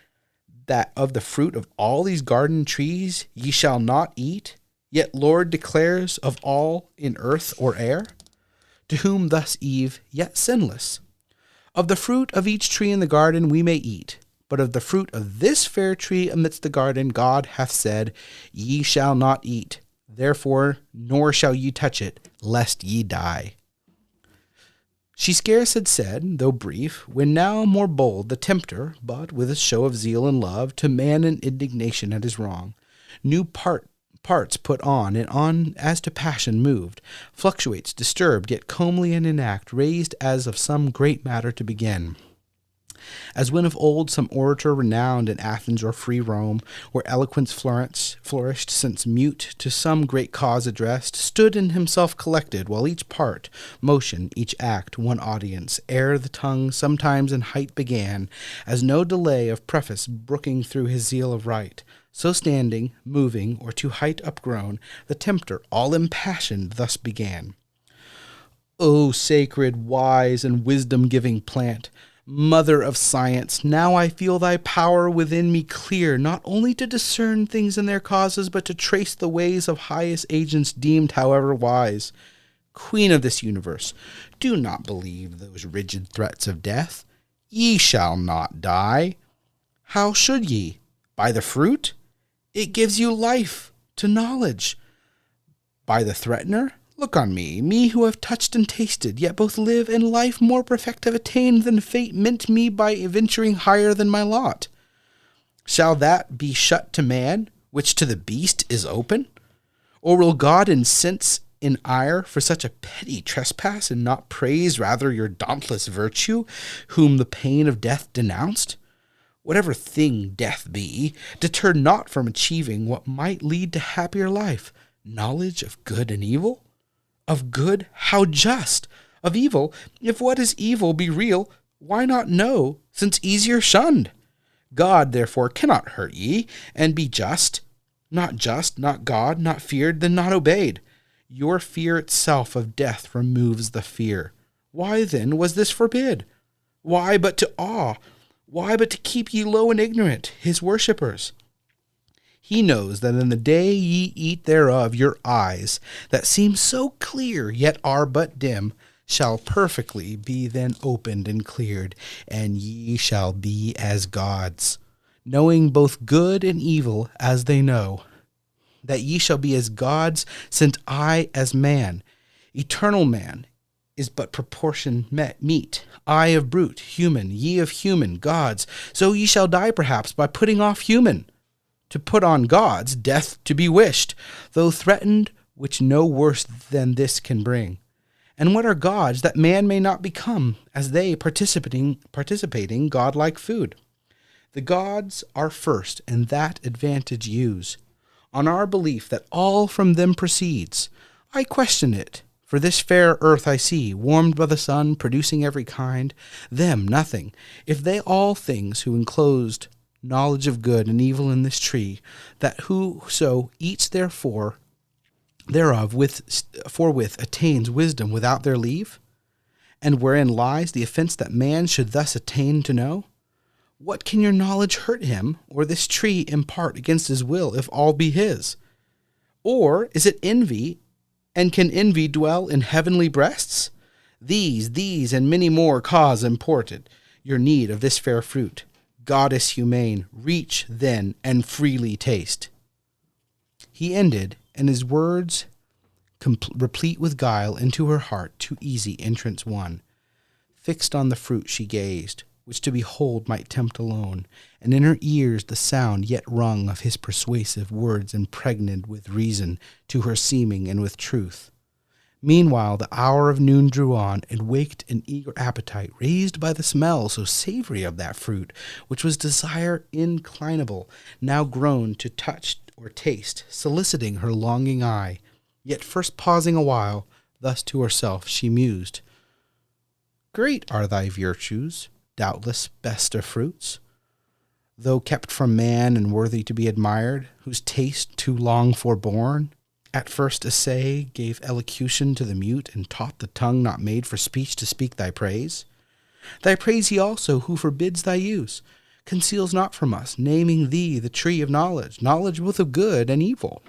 Speaker 1: that of the fruit of all these garden trees ye shall not eat? Yet Lord declares of all in earth or air? To whom thus Eve, yet sinless, Of the fruit of each tree in the garden we may eat, but of the fruit of this fair tree amidst the garden God hath said, Ye shall not eat, therefore nor shall ye touch it, lest ye die. She scarce had said, though brief, when now more bold the tempter, but with a show of zeal and love, to man in indignation at his wrong, new parts put on, and on as to passion moved, fluctuates, disturbed, yet comely and inact, raised as of some great matter to begin. As when of old some orator renowned in Athens or free Rome, where eloquence flourished, since mute to some great cause addressed, stood in himself collected, while each part, motion, each act, one audience, ere the tongue sometimes in height began, as no delay of preface brooking through his zeal of right. So standing, moving, or to height upgrown, the tempter, all impassioned, thus began. O sacred, wise, and wisdom-giving plant, Mother of science, now I feel thy power within me clear, not only to discern things and their causes, but to trace the ways of highest agents deemed however wise. Queen of this universe, do not believe those rigid threats of death. Ye shall not die. How should ye? By the fruit? It gives you life to knowledge. By the threatener? Look on me who have touched and tasted, yet both live and life more perfect have attained than fate meant me by venturing higher than my lot. Shall that be shut to man, which to the beast is open? Or will God incense in ire for such a petty trespass, and not praise rather your dauntless virtue, whom the pain of death denounced? Whatever thing death be, deter not from achieving what might lead to happier life, knowledge of good and evil. Of good, how just! Of evil, if what is evil be real, why not know, since easier shunned? God, therefore, cannot hurt ye, and be just, not God, not feared, then not obeyed. Your fear itself of death removes the fear. Why then was this forbid? Why but to awe? Why but to keep ye low and ignorant, his worshippers? He knows that in the day ye eat thereof, your eyes, that seem so clear, yet are but dim, shall perfectly be then opened and cleared, and ye shall be as gods, knowing both good and evil as they know. That ye shall be as gods, since I as man, eternal man, is but proportion meet. I of brute, human, ye of human, gods. So ye shall die perhaps by putting off human. To put on gods, death to be wished, though threatened, which no worse than this can bring. And what are gods that man may not become, as they participating godlike food? The gods are first, and that advantage use. On our belief that all from them proceeds, I question it, for this fair earth I see, warmed by the sun, producing every kind, them nothing, if they all things who enclosed knowledge of good and evil in this tree, that whoso eats thereof forthwith attains wisdom without their leave? And wherein lies the offense that man should thus attain to know? What can your knowledge hurt him, or this tree impart against his will, if all be his? Or is it envy, and can envy dwell in heavenly breasts? These, and many more cause imported your need of this fair fruit. Goddess humane, reach then and freely taste. He ended, and his words, replete with guile, into her heart too easy entrance won. Fixed on the fruit she gazed, which to behold might tempt alone, and in her ears the sound yet rung of his persuasive words impregnated with reason to her seeming and with truth. Meanwhile the hour of noon drew on, and waked an eager appetite, raised by the smell so savory of that fruit, which was desire inclinable, now grown to touch or taste, soliciting her longing eye. Yet first pausing a while, thus to herself she mused, Great are thy virtues, doubtless best of fruits, though kept from man and worthy to be admired, whose taste too long forborne, at first essay gave elocution to the mute, and taught the tongue not made for speech to speak thy praise. Thy praise he also who forbids thy use, conceals not from us, naming thee the tree of knowledge, knowledge both of good and evil.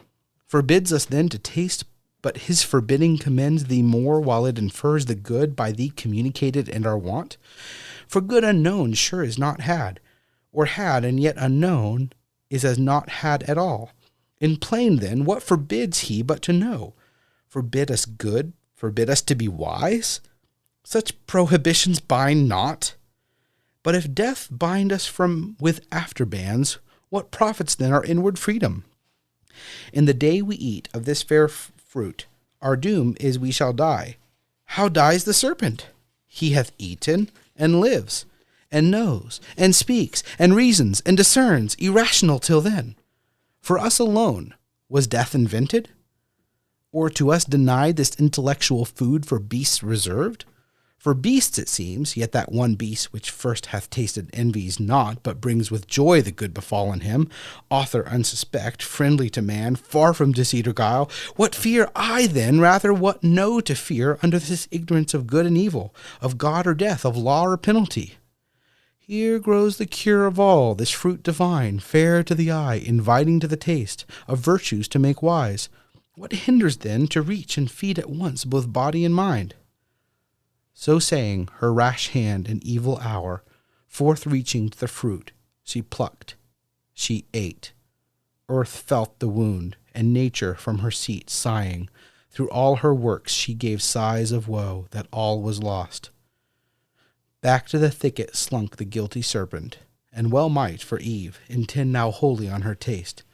Speaker 1: Forbids us then to taste, but his forbidding commends thee more, while it infers the good by thee communicated and our want. For good unknown sure is not had, or had and yet unknown is as not had at all. In plain then, what forbids he but to know? Forbid us good, forbid us to be wise? Such prohibitions bind not. But if death bind us with afterbands, what profits then our inward freedom? In the day we eat of this fair fruit, our doom is we shall die. How dies the serpent? He hath eaten, and lives, and knows, and speaks, and reasons, and discerns, irrational till then. For us alone was death invented? Or to us denied this intellectual food for beasts reserved? For beasts it seems, yet that one beast which first hath tasted envies not, but brings with joy the good befallen him, author unsuspect, friendly to man, far from deceit or guile. What fear I then, rather what know to fear under this ignorance of good and evil, of God or death, of law or penalty? Here grows the cure of all, this fruit divine, fair to the eye, inviting to the taste, of virtues to make wise. What hinders then to reach and feed at once both body and mind? So saying, her rash hand in evil hour, forth reaching to the fruit, she plucked, she ate. Earth felt the wound, and nature from her seat sighing, through all her works she gave sighs of woe that all was lost. Back to the thicket slunk the guilty serpent, and well might, for Eve, intend now wholly on her taste.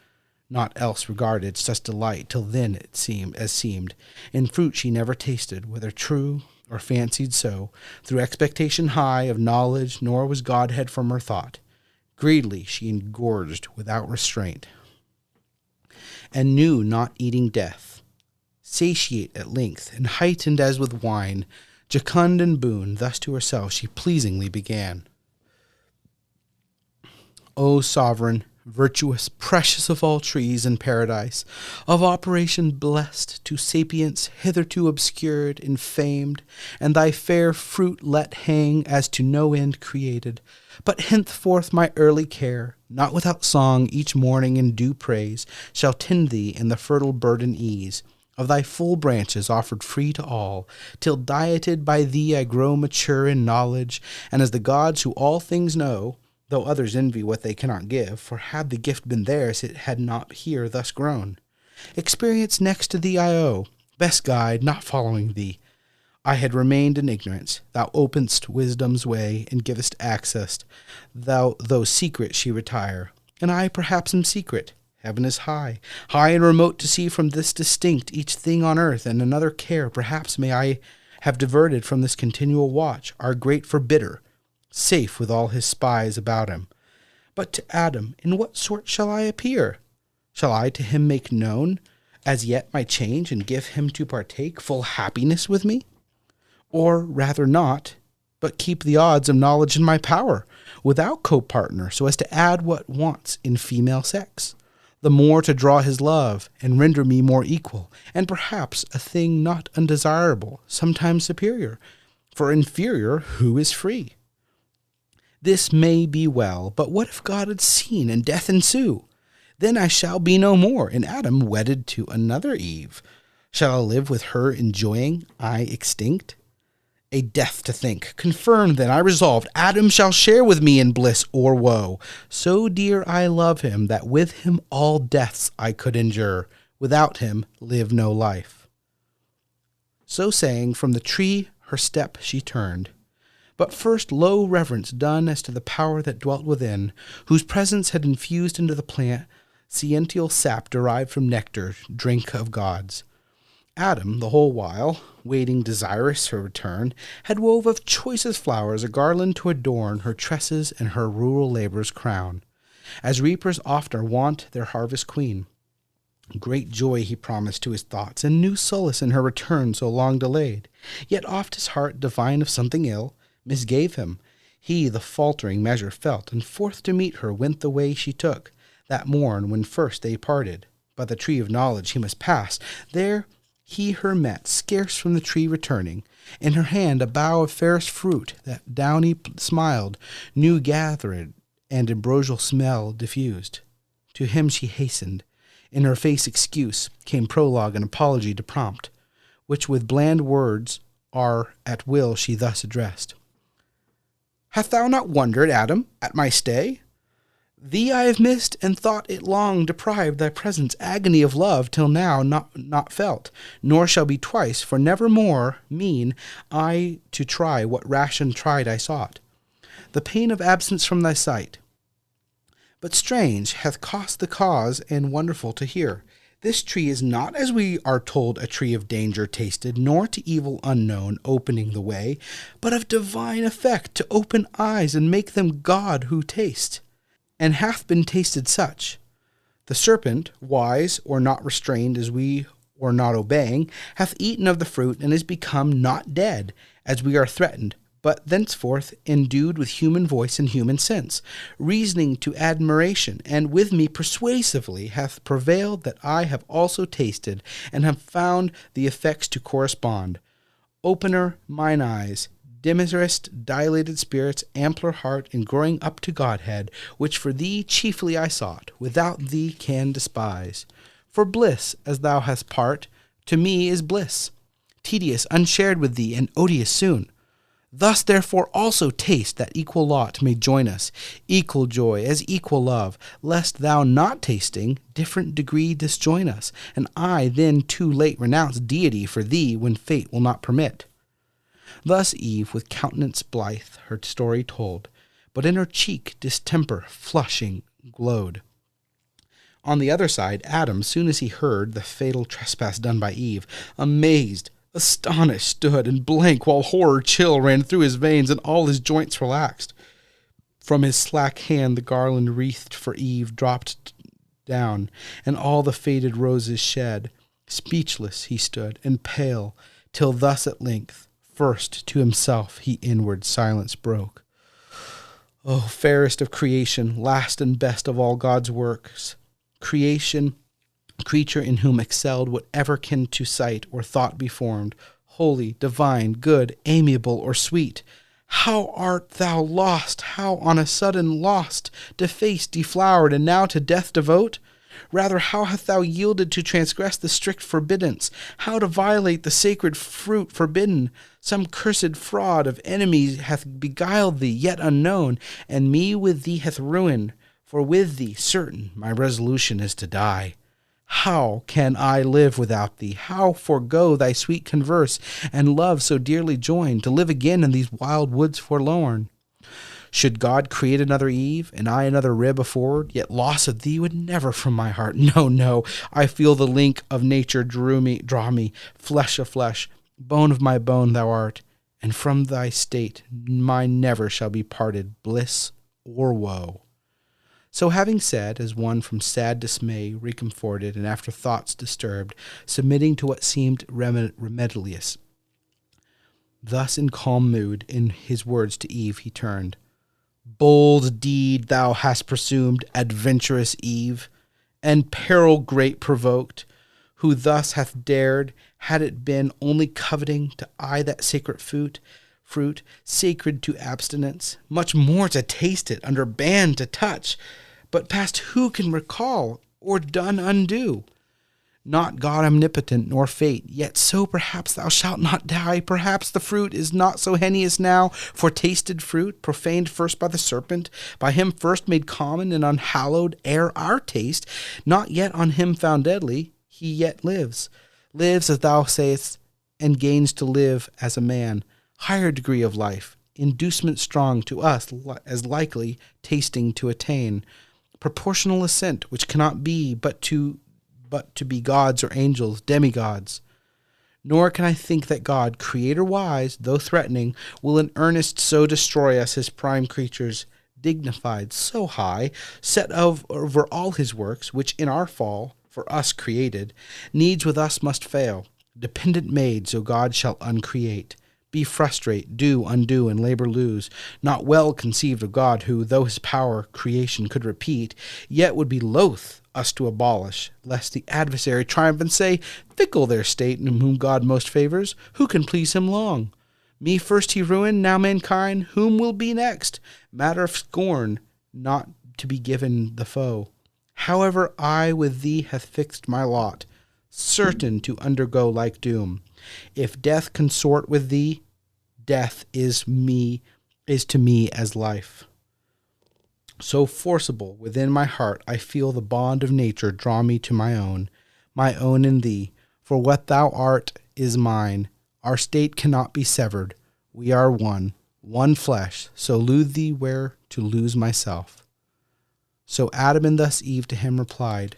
Speaker 1: Not else regarded such delight till then it seemed. In fruit she never tasted, whether true or fancied so, through expectation high of knowledge, nor was Godhead from her thought. Greedily she engorged without restraint, and knew not eating death. Satiate at length, and heightened as with wine, jocund and boon, thus to herself she pleasingly began. O sovereign, virtuous, precious of all trees in paradise, of operation blessed, to sapience hitherto obscured, infamed, and thy fair fruit let hang as to no end created. But henceforth my early care, not without song, each morning in due praise, shall tend thee in the fertile burden ease of thy full branches offered free to all, till dieted by thee I grow mature in knowledge, and as the gods who all things know, though others envy what they cannot give, for had the gift been theirs, it had not here thus grown. Experience next to thee I owe, best guide, not following thee. I had remained in ignorance, thou openst wisdom's way, and givest access. Though secret she retire, and I perhaps am secret. Heaven is high, high and remote to see from this distinct each thing on earth, and another care perhaps may I have diverted from this continual watch, our great forbidder, safe with all his spies about him. But to Adam, in what sort shall I appear? Shall I to him make known as yet my change, and give him to partake full happiness with me? Or rather not, but keep the odds of knowledge in my power, without co-partner, so as to add what wants in female sex, the more to draw his love, and render me more equal, and perhaps a thing not undesirable, sometimes superior, for inferior who is free? This may be well, but what if God had seen, and death ensue? Then I shall be no more, and Adam wedded to another Eve. Shall I live with her enjoying, I extinct? A death to think. Confirmed then, I resolved, Adam shall share with me in bliss or woe. So dear I love him, that with him all deaths I could endure, without him live no life. So saying, from the tree her step she turned. But first low reverence done as to the power that dwelt within, whose presence had infused into the plant sciential sap derived from nectar, drink of gods. Adam, the whole while, waiting desirous her return, had wove of choicest flowers a garland to adorn her tresses and her rural labor's crown, as reapers oft are wont their harvest queen. Great joy he promised to his thoughts, and new solace in her return so long delayed. Yet oft his heart, divine of something ill, misgave him. He the faltering measure felt, and forth to meet her went the way she took, that morn when first they parted. By the tree of knowledge he must pass. There he her met, scarce from the tree returning, in her hand a bough of fairest fruit, that downy smiled, new gathered, and ambrosial smell diffused. To him she hastened. In her face excuse came prologue and apology to prompt, which with bland words are at will she thus addressed. Hast thou not wondered, Adam, at my stay? Thee I have missed, and thought it long deprived thy presence agony of love till now not felt, nor shall be twice, for never more mean I to try what rash and tried I sought. The pain of absence from thy sight. But strange hath cost the cause, and wonderful to hear. This tree is not, as we are told, a tree of danger tasted, nor to evil unknown opening the way, but of divine effect to open eyes and make them God who taste, and hath been tasted such. The serpent, wise or not restrained as we or not obeying, hath eaten of the fruit and is become not dead, as we are threatened, but thenceforth endued with human voice and human sense, reasoning to admiration, and with me persuasively hath prevailed that I have also tasted, and have found the effects to correspond. Opener mine eyes, dimmest dilated spirits, ampler heart, and growing up to Godhead, which for thee chiefly I sought, without thee can despise. For bliss, as thou hast part, to me is bliss, tedious, unshared with thee, and odious soon. Thus therefore also taste, that equal lot may join us, equal joy as equal love, lest thou not tasting, different degree disjoin us, and I then too late renounce deity for thee when fate will not permit. Thus Eve with countenance blithe her story told, but in her cheek distemper flushing glowed. On the other side, Adam, soon as he heard the fatal trespass done by Eve, amazed, astonished stood, and blank, while horror chill ran through his veins, and all his joints relaxed. From his slack hand the garland wreathed for Eve dropped down, and all the faded roses shed. Speechless he stood, and pale, till thus at length, first to himself he inward silence broke. O fairest of creation, last and best of all God's works, creature in whom excelled whatever can to sight or thought be formed, holy, divine, good, amiable, or sweet, how art thou lost, how on a sudden lost, defaced, deflowered, and now to death devote? Rather, how hast thou yielded to transgress the strict forbiddance, how to violate the sacred fruit forbidden? Some cursed fraud of enemies hath beguiled thee, yet unknown, and me with thee hath ruined, for with thee, certain, my resolution is to die. How can I live without thee? How forego thy sweet converse, and love so dearly joined, to live again in these wild woods forlorn? Should God create another Eve, and I another rib afford, yet loss of thee would never from my heart. No, no, I feel the link of nature draw me, flesh of flesh, bone of my bone thou art, and from thy state mine never shall be parted, bliss or woe. So having said, as one from sad dismay recomforted, and after thoughts disturbed, submitting to what seemed remedious, thus in calm mood, in his words to Eve he turned. Bold deed thou hast presumed, adventurous Eve, and peril great provoked, who thus hath dared, had it been only coveting to eye that sacred fruit, sacred to abstinence, much more to taste it, under ban to touch, but past who can recall, or done undo? Not God omnipotent, nor fate, yet so perhaps thou shalt not die. Perhaps the fruit is not so heinous now, for tasted fruit, profaned first by the serpent, by him first made common and unhallowed ere our taste, not yet on him found deadly, he yet lives, as thou sayest, and gains to live as a man, higher degree of life, inducement strong to us as likely tasting to attain, proportional assent which cannot be but to be gods or angels, demigods. Nor can I think that God, creator wise, though threatening, will in earnest so destroy us his prime creatures, dignified so high, set over all his works, which in our fall, for us created, needs with us must fail, dependent made, so God shall uncreate. Be frustrate, do, undo, and labor lose, not well conceived of God, who, though his power creation could repeat, yet would be loath us to abolish, lest the adversary triumph and say, fickle their state in whom God most favors, who can please him long? Me first he ruined, now mankind, whom will be next? Matter of scorn, not to be given the foe. However, I with thee hath fixed my lot, certain to undergo like doom. If death consort with thee, death is to me as life. So forcible within my heart, I feel the bond of nature draw me to my own in thee. For what thou art is mine. Our state cannot be severed. We are one flesh. So lose thee where to lose myself. So Adam and thus Eve to him replied,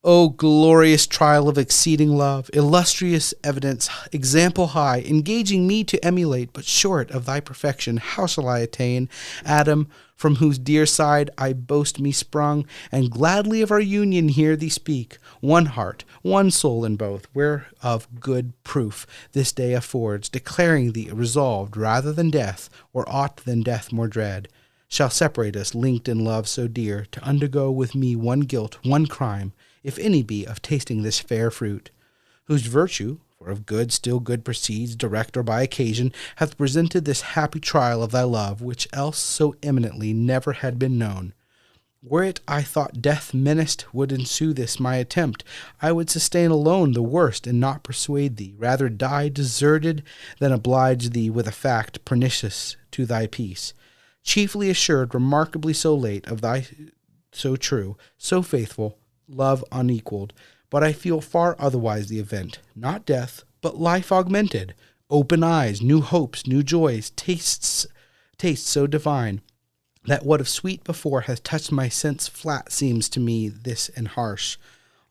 Speaker 1: O glorious trial of exceeding love, illustrious evidence, example high, engaging me to emulate, but short of thy perfection, how shall I attain? Adam, from whose dear side I boast me sprung, and gladly of our union hear thee speak, one heart, one soul in both, whereof good proof this day affords, declaring thee resolved rather than death, or aught than death more dread, shall separate us, linked in love so dear, to undergo with me one guilt, one crime, if any be, of tasting this fair fruit, whose virtue, for of good still good proceeds, direct or by occasion, hath presented this happy trial of thy love, which else so eminently never had been known. Were it I thought death menaced would ensue this my attempt, I would sustain alone the worst, and not persuade thee, rather die deserted than oblige thee with a fact pernicious to thy peace, chiefly assured remarkably so late of thy so true, so faithful, love unequaled, but I feel far otherwise the event, not death, but life augmented, open eyes, new hopes, new joys, tastes so divine, that what of sweet before hath touched my sense flat seems to me this and harsh.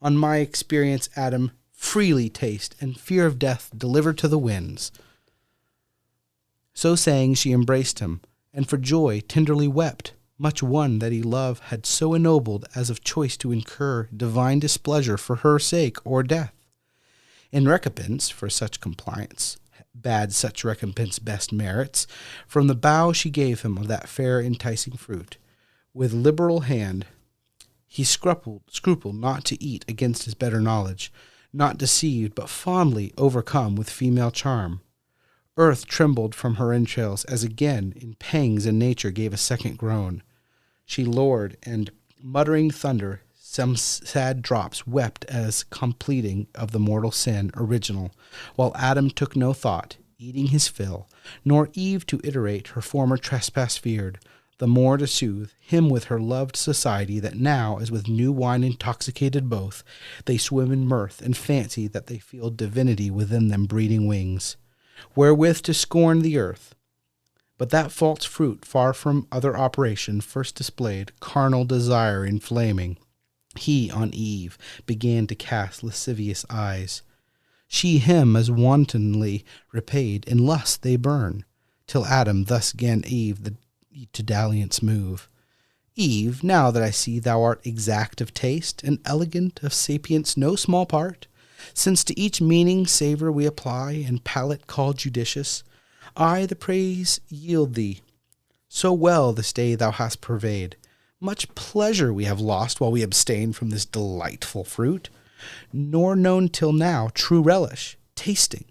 Speaker 1: On my experience, Adam, freely taste, and fear of death deliver to the winds. So saying, she embraced him, and for joy tenderly wept, much one that he loved had so ennobled as of choice to incur divine displeasure for her sake or death. In recompense for such compliance, bad such recompense best merits, from the bough she gave him of that fair enticing fruit. With liberal hand he scrupled not to eat against his better knowledge, not deceived, but fondly overcome with female charm. Earth trembled from her entrails as again in pangs in nature gave a second groan. She lowered, and, muttering thunder, some sad drops wept as completing of the mortal sin original, while Adam took no thought, eating his fill, nor Eve to iterate her former trespass feared, the more to soothe him with her loved society, that now, as with new wine intoxicated both, they swim in mirth, and fancy that they feel divinity within them breeding wings, wherewith to scorn the earth. But that false fruit, far from other operation, first displayed carnal desire inflaming. He on Eve began to cast lascivious eyes. She him as wantonly repaid, in lust they burn, till Adam thus 'gan Eve to dalliance move. Eve, now that I see thou art exact of taste, and elegant of sapience no small part, since to each meaning savour we apply, and palate call judicious, I the praise yield thee. So well this day thou hast purveyed. Much pleasure we have lost while we abstain from this delightful fruit, nor known till now true relish, tasting.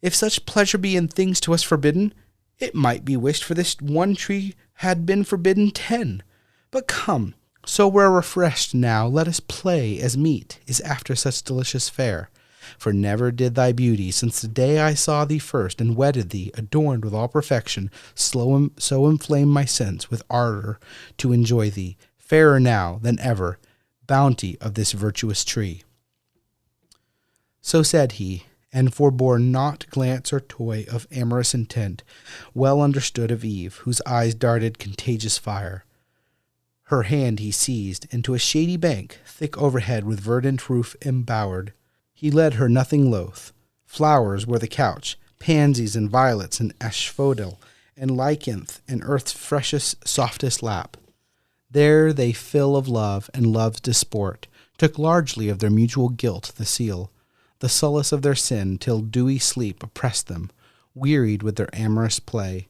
Speaker 1: If such pleasure be in things to us forbidden, it might be wished for this one tree had been forbidden 10. But come, so we're refreshed now, let us play as meet is after such delicious fare. For never did thy beauty, since the day I saw thee first and wedded thee, adorned with all perfection, so inflame my sense with ardor to enjoy thee, fairer now than ever, bounty of this virtuous tree. So said he, and forbore not glance or toy of amorous intent, well understood of Eve, whose eyes darted contagious fire. Her hand he seized, and to a shady bank, thick overhead with verdant roof embowered, he led her nothing loath. Flowers were the couch, pansies and violets and asphodel, and lycanth in earth's freshest, softest lap. There they fill of love and love's disport, took largely of their mutual guilt the seal, the solace of their sin, till dewy sleep oppressed them, wearied with their amorous play.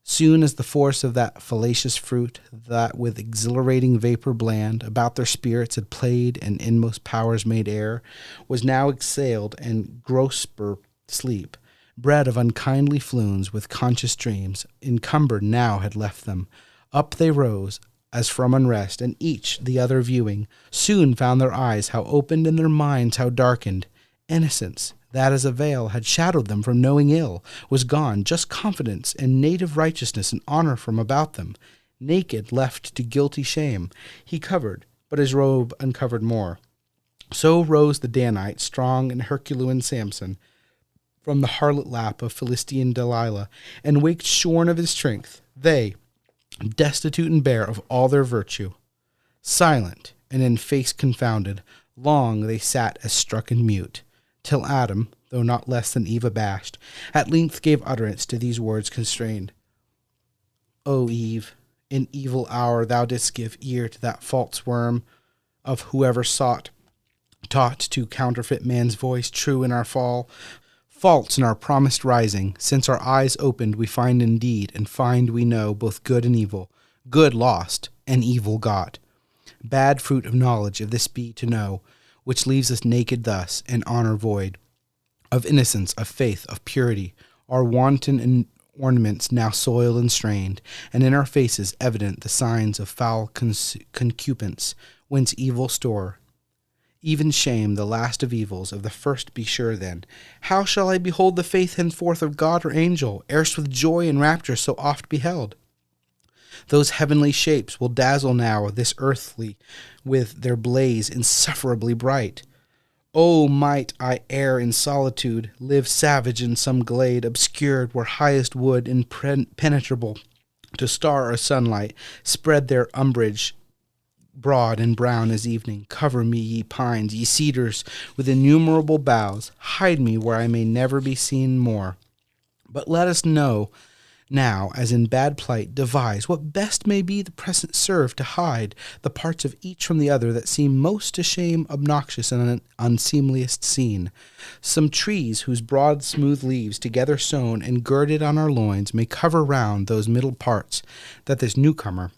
Speaker 1: Soon as the force of that fallacious fruit, that with exhilarating vapor bland about their spirits had played and inmost powers made air, was now exhaled and grosser sleep, bred of unkindly flumes with conscious dreams, encumbered now had left them. Up they rose, as from unrest, and each, the other viewing, soon found their eyes how opened and their minds how darkened. Innocence, that as a veil had shadowed them from knowing ill, was gone, just confidence and native righteousness and honor from about them. Naked, left to guilty shame, he covered, but his robe uncovered more. So rose the Danite, strong and Herculean Samson, from the harlot lap of Philistine Delilah, and waked shorn of his strength, they, destitute and bare of all their virtue. Silent, and in face confounded, long they sat as struck and mute, till Adam, though not less than Eve abashed, at length gave utterance to these words constrained. O Eve, in evil hour thou didst give ear to that false worm of whoever taught to counterfeit man's voice, true in our fall, false in our promised rising. Since our eyes opened, we find indeed, and find we know both good and evil, good lost and evil got. Bad fruit of knowledge, if this be to know, which leaves us naked thus, and honor void, of innocence, of faith, of purity, our wanton in ornaments now soiled and strained, and in our faces evident the signs of foul concupiscence, whence evil store. Even shame, the last of evils, of the first be sure then. How shall I behold the faith henceforth of God or angel, erst with joy and rapture so oft beheld? Those heavenly shapes will dazzle now this earthly with their blaze insufferably bright. Oh, might I err in solitude, live savage in some glade obscured where highest wood impenetrable to star or sunlight spread their umbrage broad and brown as evening. Cover me, ye pines, ye cedars, with innumerable boughs. Hide me where I may never be seen more. But let us know now, as in bad plight, devise what best may be the present serve to hide the parts of each from the other that seem most to shame, obnoxious, and unseemliest seen. Some trees whose broad smooth leaves, together sown and girded on our loins, may cover round those middle parts, that this newcomer,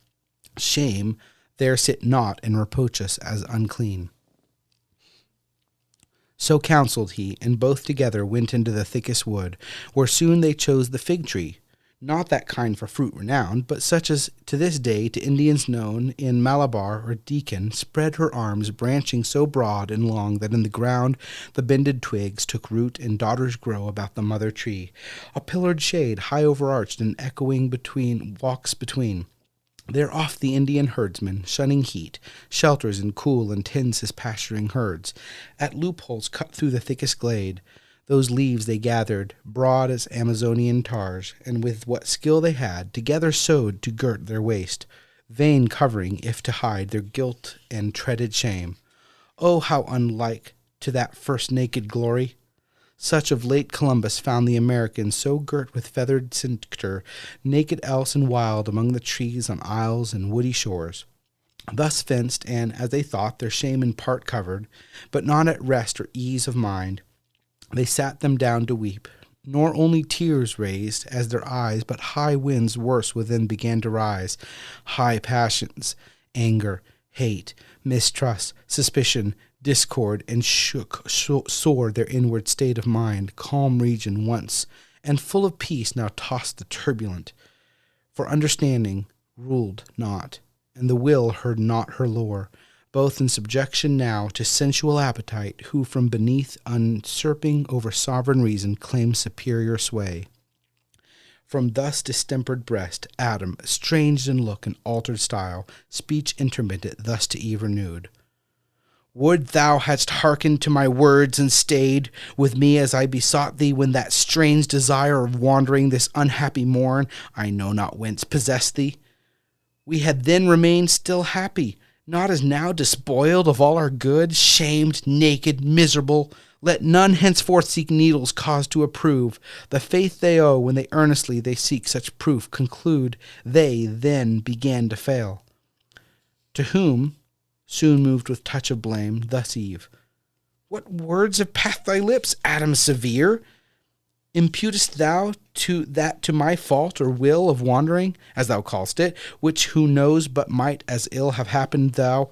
Speaker 1: shame, there sit not and reproach us as unclean. So counselled he, and both together went into the thickest wood, where soon they chose the fig tree, not that kind for fruit renowned, but such as to this day to Indians known in Malabar or Deccan, spread her arms, branching so broad and long that in the ground the bended twigs took root and daughters grow about the mother tree, a pillared shade high overarched and echoing walks between. There oft the Indian herdsman, shunning heat, shelters and cool and tends his pasturing herds. At loopholes cut through the thickest glade, those leaves they gathered, broad as Amazonian tars, and with what skill they had, together sewed to girt their waist, vain covering if to hide their guilt and treaded shame. Oh, how unlike to that first naked glory! Such of late Columbus found the Americans so girt with feathered cincture, naked else and wild among the trees on isles and woody shores. Thus fenced, and, as they thought, their shame in part covered, but not at rest or ease of mind, they sat them down to weep, nor only tears raised as their eyes, but high winds worse within began to rise, high passions, anger, hate, mistrust, suspicion, discord, and soared their inward state of mind, calm region once, and full of peace now tossed the turbulent. For understanding ruled not, and the will heard not her lore, both in subjection now to sensual appetite, who from beneath usurping over sovereign reason claims superior sway. From thus distempered breast, Adam, estranged in look and altered style, speech intermittent, thus to Eve renewed. Would thou hadst hearkened to my words and stayed with me as I besought thee when that strange desire of wandering this unhappy morn, I know not whence, possessed thee. We had then remained still happy, not as now despoiled of all our good, shamed, naked, miserable. Let none henceforth seek needles cause to approve the faith they owe when they earnestly they seek such proof, conclude they then began to fail. To whom, soon moved with touch of blame, thus Eve, what words have passed thy lips, Adam severe? Imputest thou to my fault or will of wandering, as thou callest it, which who knows but might as ill have happened thou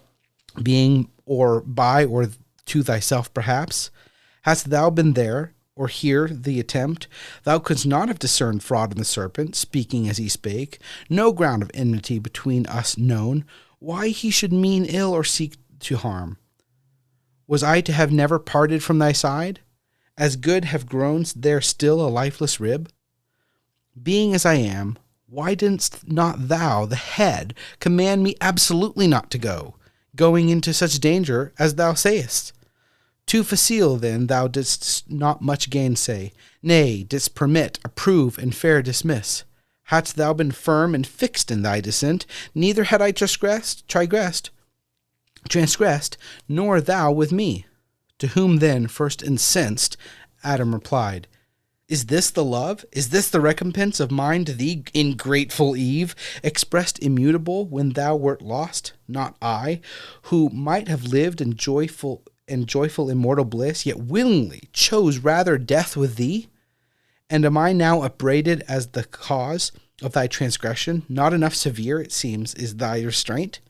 Speaker 1: being or by or to thyself perhaps? Hast thou been there, or here the attempt? Thou couldst not have discerned fraud in the serpent, speaking as he spake, no ground of enmity between us known, why he should mean ill or seek to harm. Was I to have never parted from thy side? As good have grown there still a lifeless rib? Being as I am, why didst not thou, the head, command me absolutely not to go, going into such danger as thou sayest? Too facile, then, thou didst not much gainsay, nay, didst permit, approve, and fair dismiss. Hadst thou been firm and fixed in thy dissent, neither had I transgressed. transgressed, nor thou with me. To whom then, first incensed, Adam replied, Is this the love? Is this the recompense of mine to thee, ingrateful Eve, expressed immutable when thou wert lost? Not I, who might have lived in joyful immortal bliss, yet willingly chose rather death with thee? And am I now upbraided as the cause of thy transgression? Not enough severe, it seems, is thy restraint.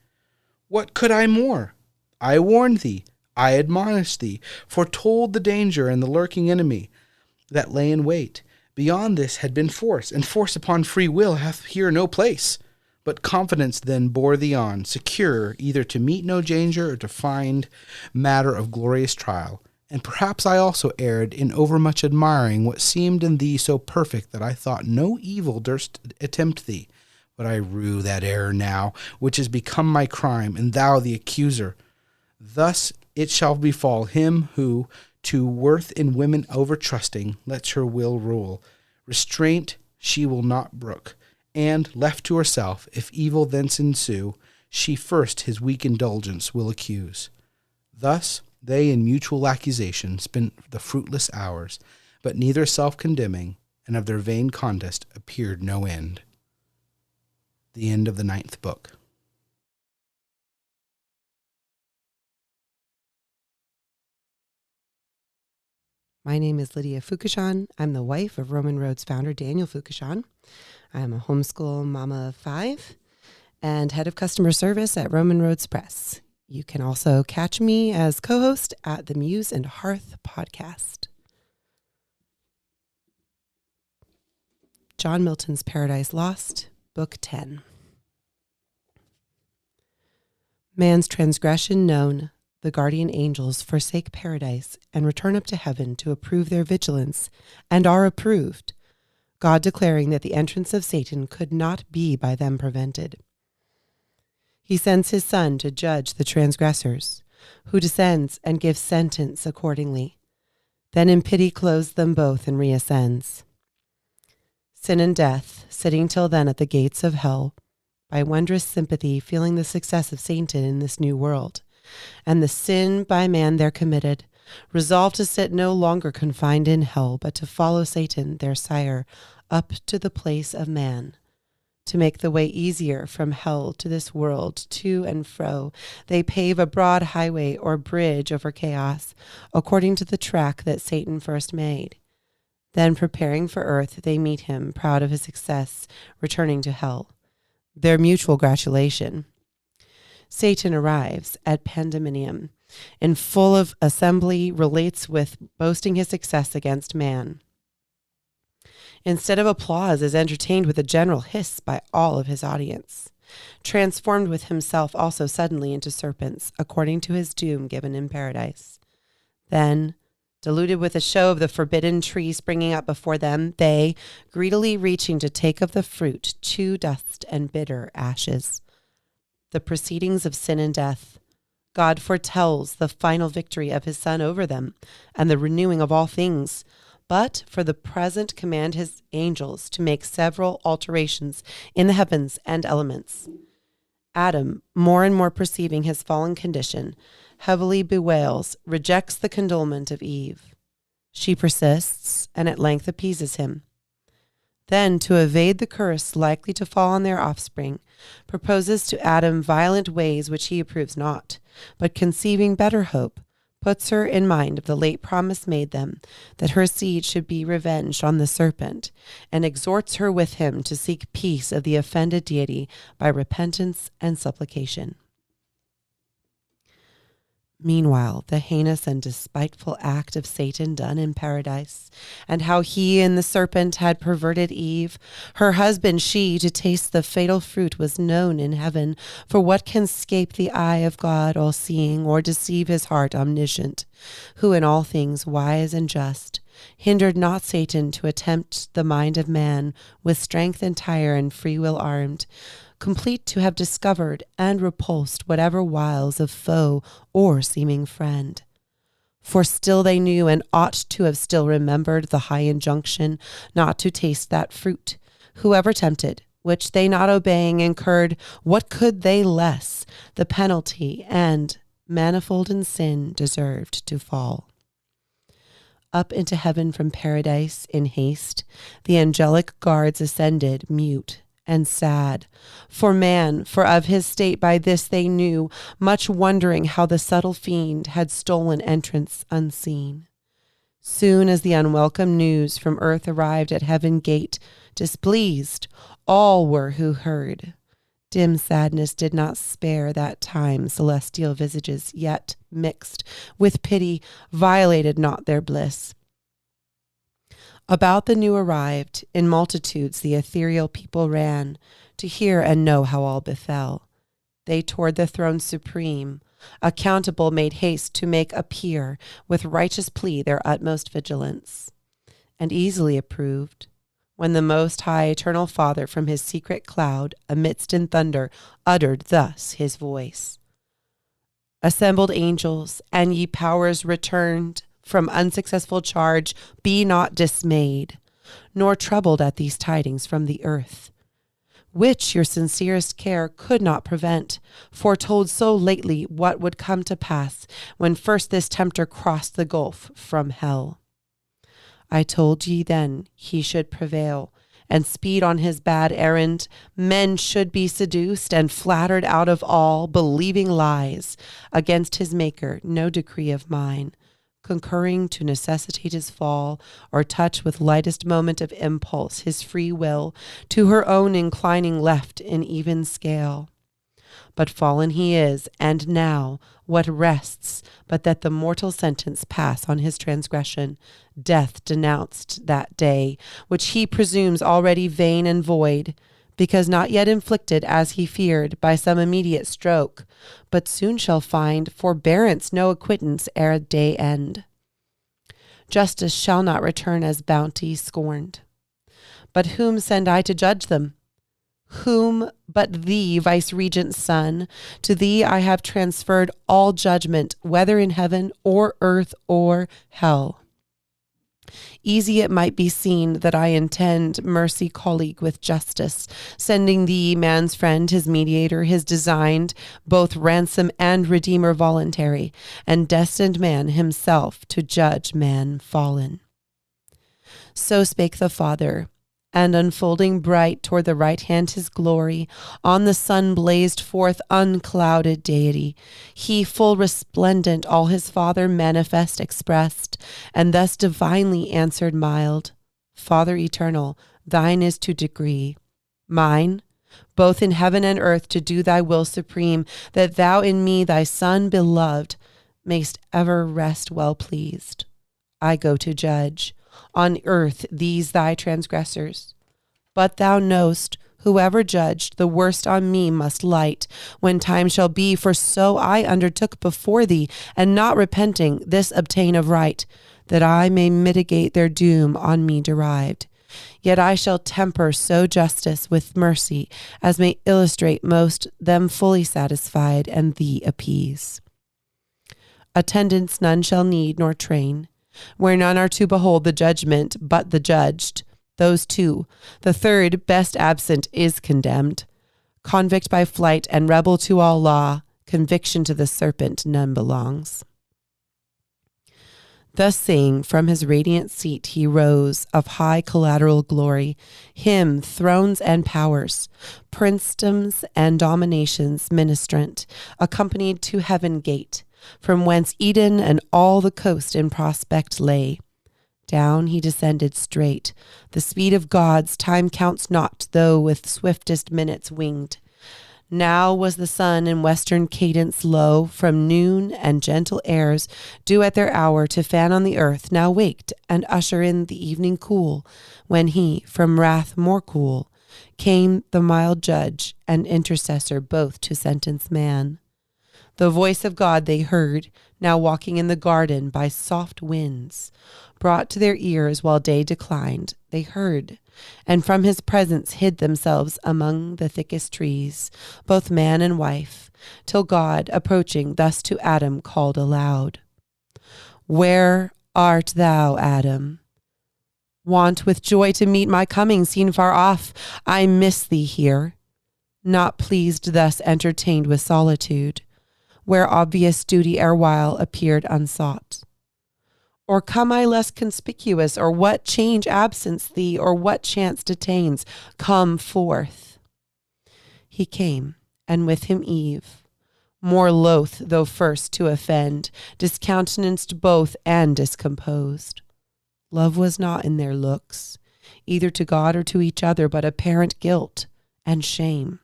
Speaker 1: What could I more? I warned thee, I admonished thee, foretold the danger and the lurking enemy that lay in wait. Beyond this had been force, and force upon free will hath here no place. But confidence then bore thee on, secure either to meet no danger or to find matter of glorious trial. And perhaps I also erred in overmuch admiring what seemed in thee so perfect that I thought no evil durst attempt thee. But I rue that error now, which is become my crime, and thou the accuser. Thus it shall befall him who, to worth in women overtrusting, lets her will rule. Restraint she will not brook, and, left to herself, if evil thence ensue, she first his weak indulgence will accuse. Thus they in mutual accusation spent the fruitless hours, but neither self-condemning, and of their vain contest appeared no end. The end of the 9th book.
Speaker 10: My name is Lydia Foucachon. I'm the wife of Roman Road's founder, Daniel Foucachon. I'm a homeschool mama of 5 and head of customer service at Roman Roads Press. You can also catch me as co-host at the Muse and Hearth podcast. John Milton's Paradise Lost, Book 10. Man's transgression known, the guardian angels forsake paradise and return up to heaven to approve their vigilance, and are approved, God declaring that the entrance of Satan could not be by them prevented. He sends his Son to judge the transgressors, who descends and gives sentence accordingly, then in pity clothes them both and reascends. Sin and death, sitting till then at the gates of hell, by wondrous sympathy feeling the success of Satan in this new world, and the sin by man there committed, resolved to sit no longer confined in hell, but to follow Satan, their sire, up to the place of man. To make the way easier from hell to this world, to and fro, they pave a broad highway or bridge over chaos, according to the track that Satan first made. Then, preparing for earth, they meet him, proud of his success, returning to hell. Their mutual gratulation. Satan arrives at Pandemonium, in full of assembly, relates with boasting his success against man. Instead of applause, is entertained with a general hiss by all of his audience. Transformed with himself also suddenly into serpents, according to his doom given in paradise. Then, deluded with a show of the forbidden tree springing up before them, they, greedily reaching to take of the fruit, chew dust and bitter ashes. The proceedings of sin and death. God foretells the final victory of his Son over them, and the renewing of all things, but for the present command his angels to make several alterations in the heavens and elements. Adam, more and more perceiving his fallen condition, heavily bewails, rejects the condolement of Eve. She persists, and at length appeases him. Then, to evade the curse likely to fall on their offspring, proposes to Adam violent ways which he approves not, but conceiving better hope, puts her in mind of the late promise made them, that her seed should be revenged on the serpent, and exhorts her with him to seek peace of the offended deity by repentance and supplication. Meanwhile, the heinous and despiteful act of Satan done in paradise, and how he and the serpent had perverted Eve, her husband, she, to taste the fatal fruit was known in heaven. For what can scape the eye of God all-seeing, or deceive his heart omniscient, who in all things wise and just, hindered not Satan to attempt the mind of man, with strength entire and free will armed, complete to have discovered and repulsed whatever wiles of foe or seeming friend. For still they knew, and ought to have still remembered, the high injunction not to taste that fruit. Whoever tempted, which they not obeying incurred, what could they less, the penalty and manifold in sin, deserved to fall. Up into heaven from paradise in haste, the angelic guards ascended, mute and sad. For man, for of his state by this they knew, much wondering how the subtle fiend had stolen entrance unseen. Soon as the unwelcome news from earth arrived at heaven gate, displeased all were who heard. Dim sadness did not spare that time celestial visages, yet mixed with pity violated not their bliss. About the new arrived, in multitudes the ethereal people ran, to hear and know how all befell. They toward the throne supreme, accountable made haste to make appear, with righteous plea their utmost vigilance. And easily approved, when the Most High Eternal Father from his secret cloud, amidst in thunder, uttered thus his voice. Assembled angels, and ye powers returned from unsuccessful charge, be not dismayed, nor troubled at these tidings from the earth, which your sincerest care could not prevent, foretold so lately what would come to pass when first this tempter crossed the gulf from hell. I told ye then he should prevail, and speed on his bad errand. Men should be seduced and flattered out of all, believing lies against his Maker, no decree of mine, concurring to necessitate his fall, or touch with lightest moment of impulse his free will, to her own inclining left in even scale. But fallen he is, and now what rests but that the mortal sentence pass on his transgression, death denounced that day, which he presumes already vain and void, because not yet inflicted as he feared by some immediate stroke, but soon shall find forbearance no acquittance ere day end. Justice shall not return as bounty scorned. But whom send I to judge them? Whom but thee, vice-regent's son? To thee I have transferred all judgment, whether in heaven or earth or hell. Easy it might be seen that I intend mercy colleague with justice, sending thee, man's friend, his mediator, his designed, both ransom and redeemer voluntary, and destined man himself to judge man fallen. So spake the Father, and unfolding bright toward the right hand his glory, on the sun blazed forth unclouded deity. He full resplendent all his Father manifest expressed, and thus divinely answered mild, Father eternal, thine is to decree. Mine, both in heaven and earth to do thy will supreme, that thou in me, thy Son beloved, mayst ever rest well pleased. I go to judge on earth these thy transgressors. But thou knowst, whoever judged, the worst on me must light, when time shall be, for so I undertook before thee, and not repenting, this obtain of right, that I may mitigate their doom on me derived. Yet I shall temper so justice with mercy, as may illustrate most them fully satisfied, and thee appease. Attendants none shall need nor train, where none are to behold the judgment but the judged. Those two, the third, best absent, is condemned. Convict by flight and rebel to all law, conviction to the serpent none belongs. Thus saying, from his radiant seat he rose, of high collateral glory, him thrones and powers, princedoms and dominations ministrant, accompanied to heaven gate, from whence Eden and all the coast in prospect lay. Down he descended straight. The speed of gods time counts not, though with swiftest minutes winged. Now was the sun in western cadence low, from noon, and gentle airs, due at their hour to fan on the earth, now waked and usher in the evening cool, when he, from wrath more cool, came the mild judge and intercessor both to sentence man. The voice of God they heard, now walking in the garden by soft winds, brought to their ears while day declined, they heard, and from his presence hid themselves among the thickest trees, both man and wife, till God, approaching thus to Adam, called aloud, Where art thou, Adam? Want with joy to meet my coming, seen far off, I miss thee here. Not pleased thus entertained with solitude, where obvious duty erewhile appeared unsought? Or come I less conspicuous, or what change absence thee, or what chance detains? Come forth. He came, and with him Eve, more loath, though first to offend, discountenanced both and discomposed. Love was not in their looks, either to God or to each other, but apparent guilt and shame,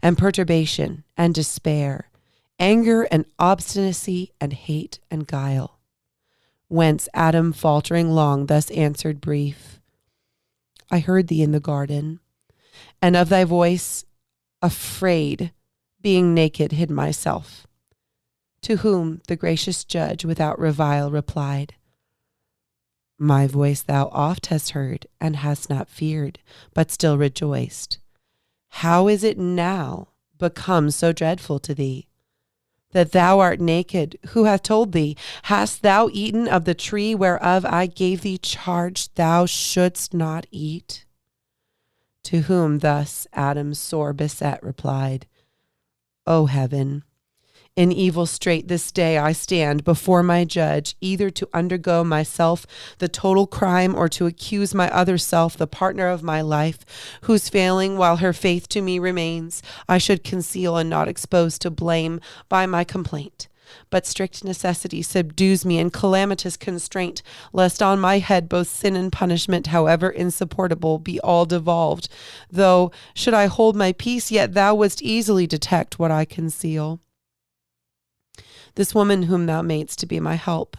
Speaker 10: and perturbation and despair, anger and obstinacy and hate and guile. Whence Adam, faltering long, thus answered brief, I heard thee in the garden, and of thy voice, afraid, being naked, hid myself. To whom the gracious judge without revile replied, My voice thou oft hast heard, and hast not feared, but still rejoiced. How is it now become so dreadful to thee? That thou art naked, who hath told thee? Hast thou eaten of the tree whereof I gave thee charge thou shouldst not eat? To whom thus Adam, sore beset, replied, O heaven, in evil strait this day I stand before my judge, either to undergo myself the total crime, or to accuse my other self, the partner of my life, whose failing, while her faith to me remains, I should conceal and not expose to blame by my complaint. But strict necessity subdues me, and calamitous constraint, lest on my head both sin and punishment, however insupportable, be all devolved. Though, should I hold my peace, yet thou wouldst easily detect what I conceal. This woman whom thou madest to be my help,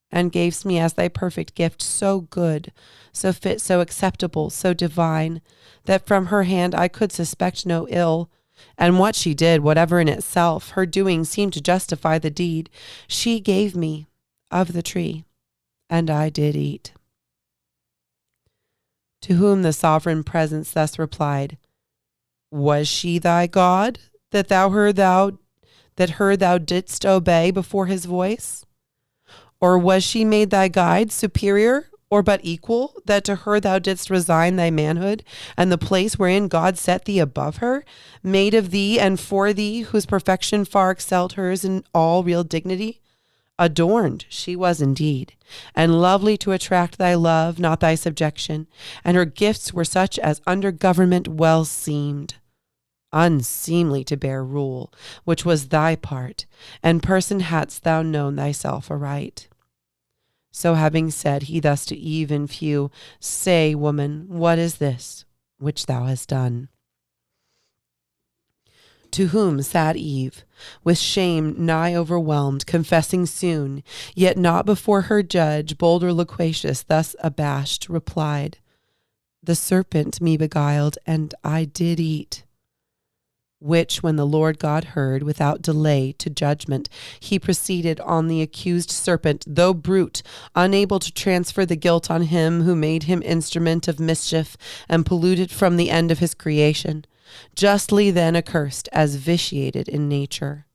Speaker 10: and gavest me as thy perfect gift, so good, so fit, so acceptable, so divine, that from her hand I could suspect no ill. And what she did, whatever in itself, her doing seemed to justify the deed. She gave me of the tree, and I did eat. To whom the sovereign presence thus replied, Was she thy God, that her thou didst obey before his voice? Or was she made thy guide, superior, or but equal, that to her thou didst resign thy manhood, and the place wherein God set thee above her, made of thee and for thee, whose perfection far excelled hers in all real dignity? Adorned she was indeed, and lovely to attract thy love, not thy subjection, and her gifts were such as under government well seemed. Unseemly to bear rule, which was thy part, and person hadst thou known thyself aright. So having said, he thus to Eve in few, Say, woman, what is this which thou hast done? To whom sad Eve, with shame nigh overwhelmed, confessing soon, yet not before her judge, bold or loquacious, thus abashed, replied, The serpent me beguiled, and I did eat. Which when the Lord God heard, without delay to judgment, he proceeded on the accused serpent, though brute, unable to transfer the guilt on him who made him instrument of mischief and polluted from the end of his creation, justly then accursed as vitiated in nature.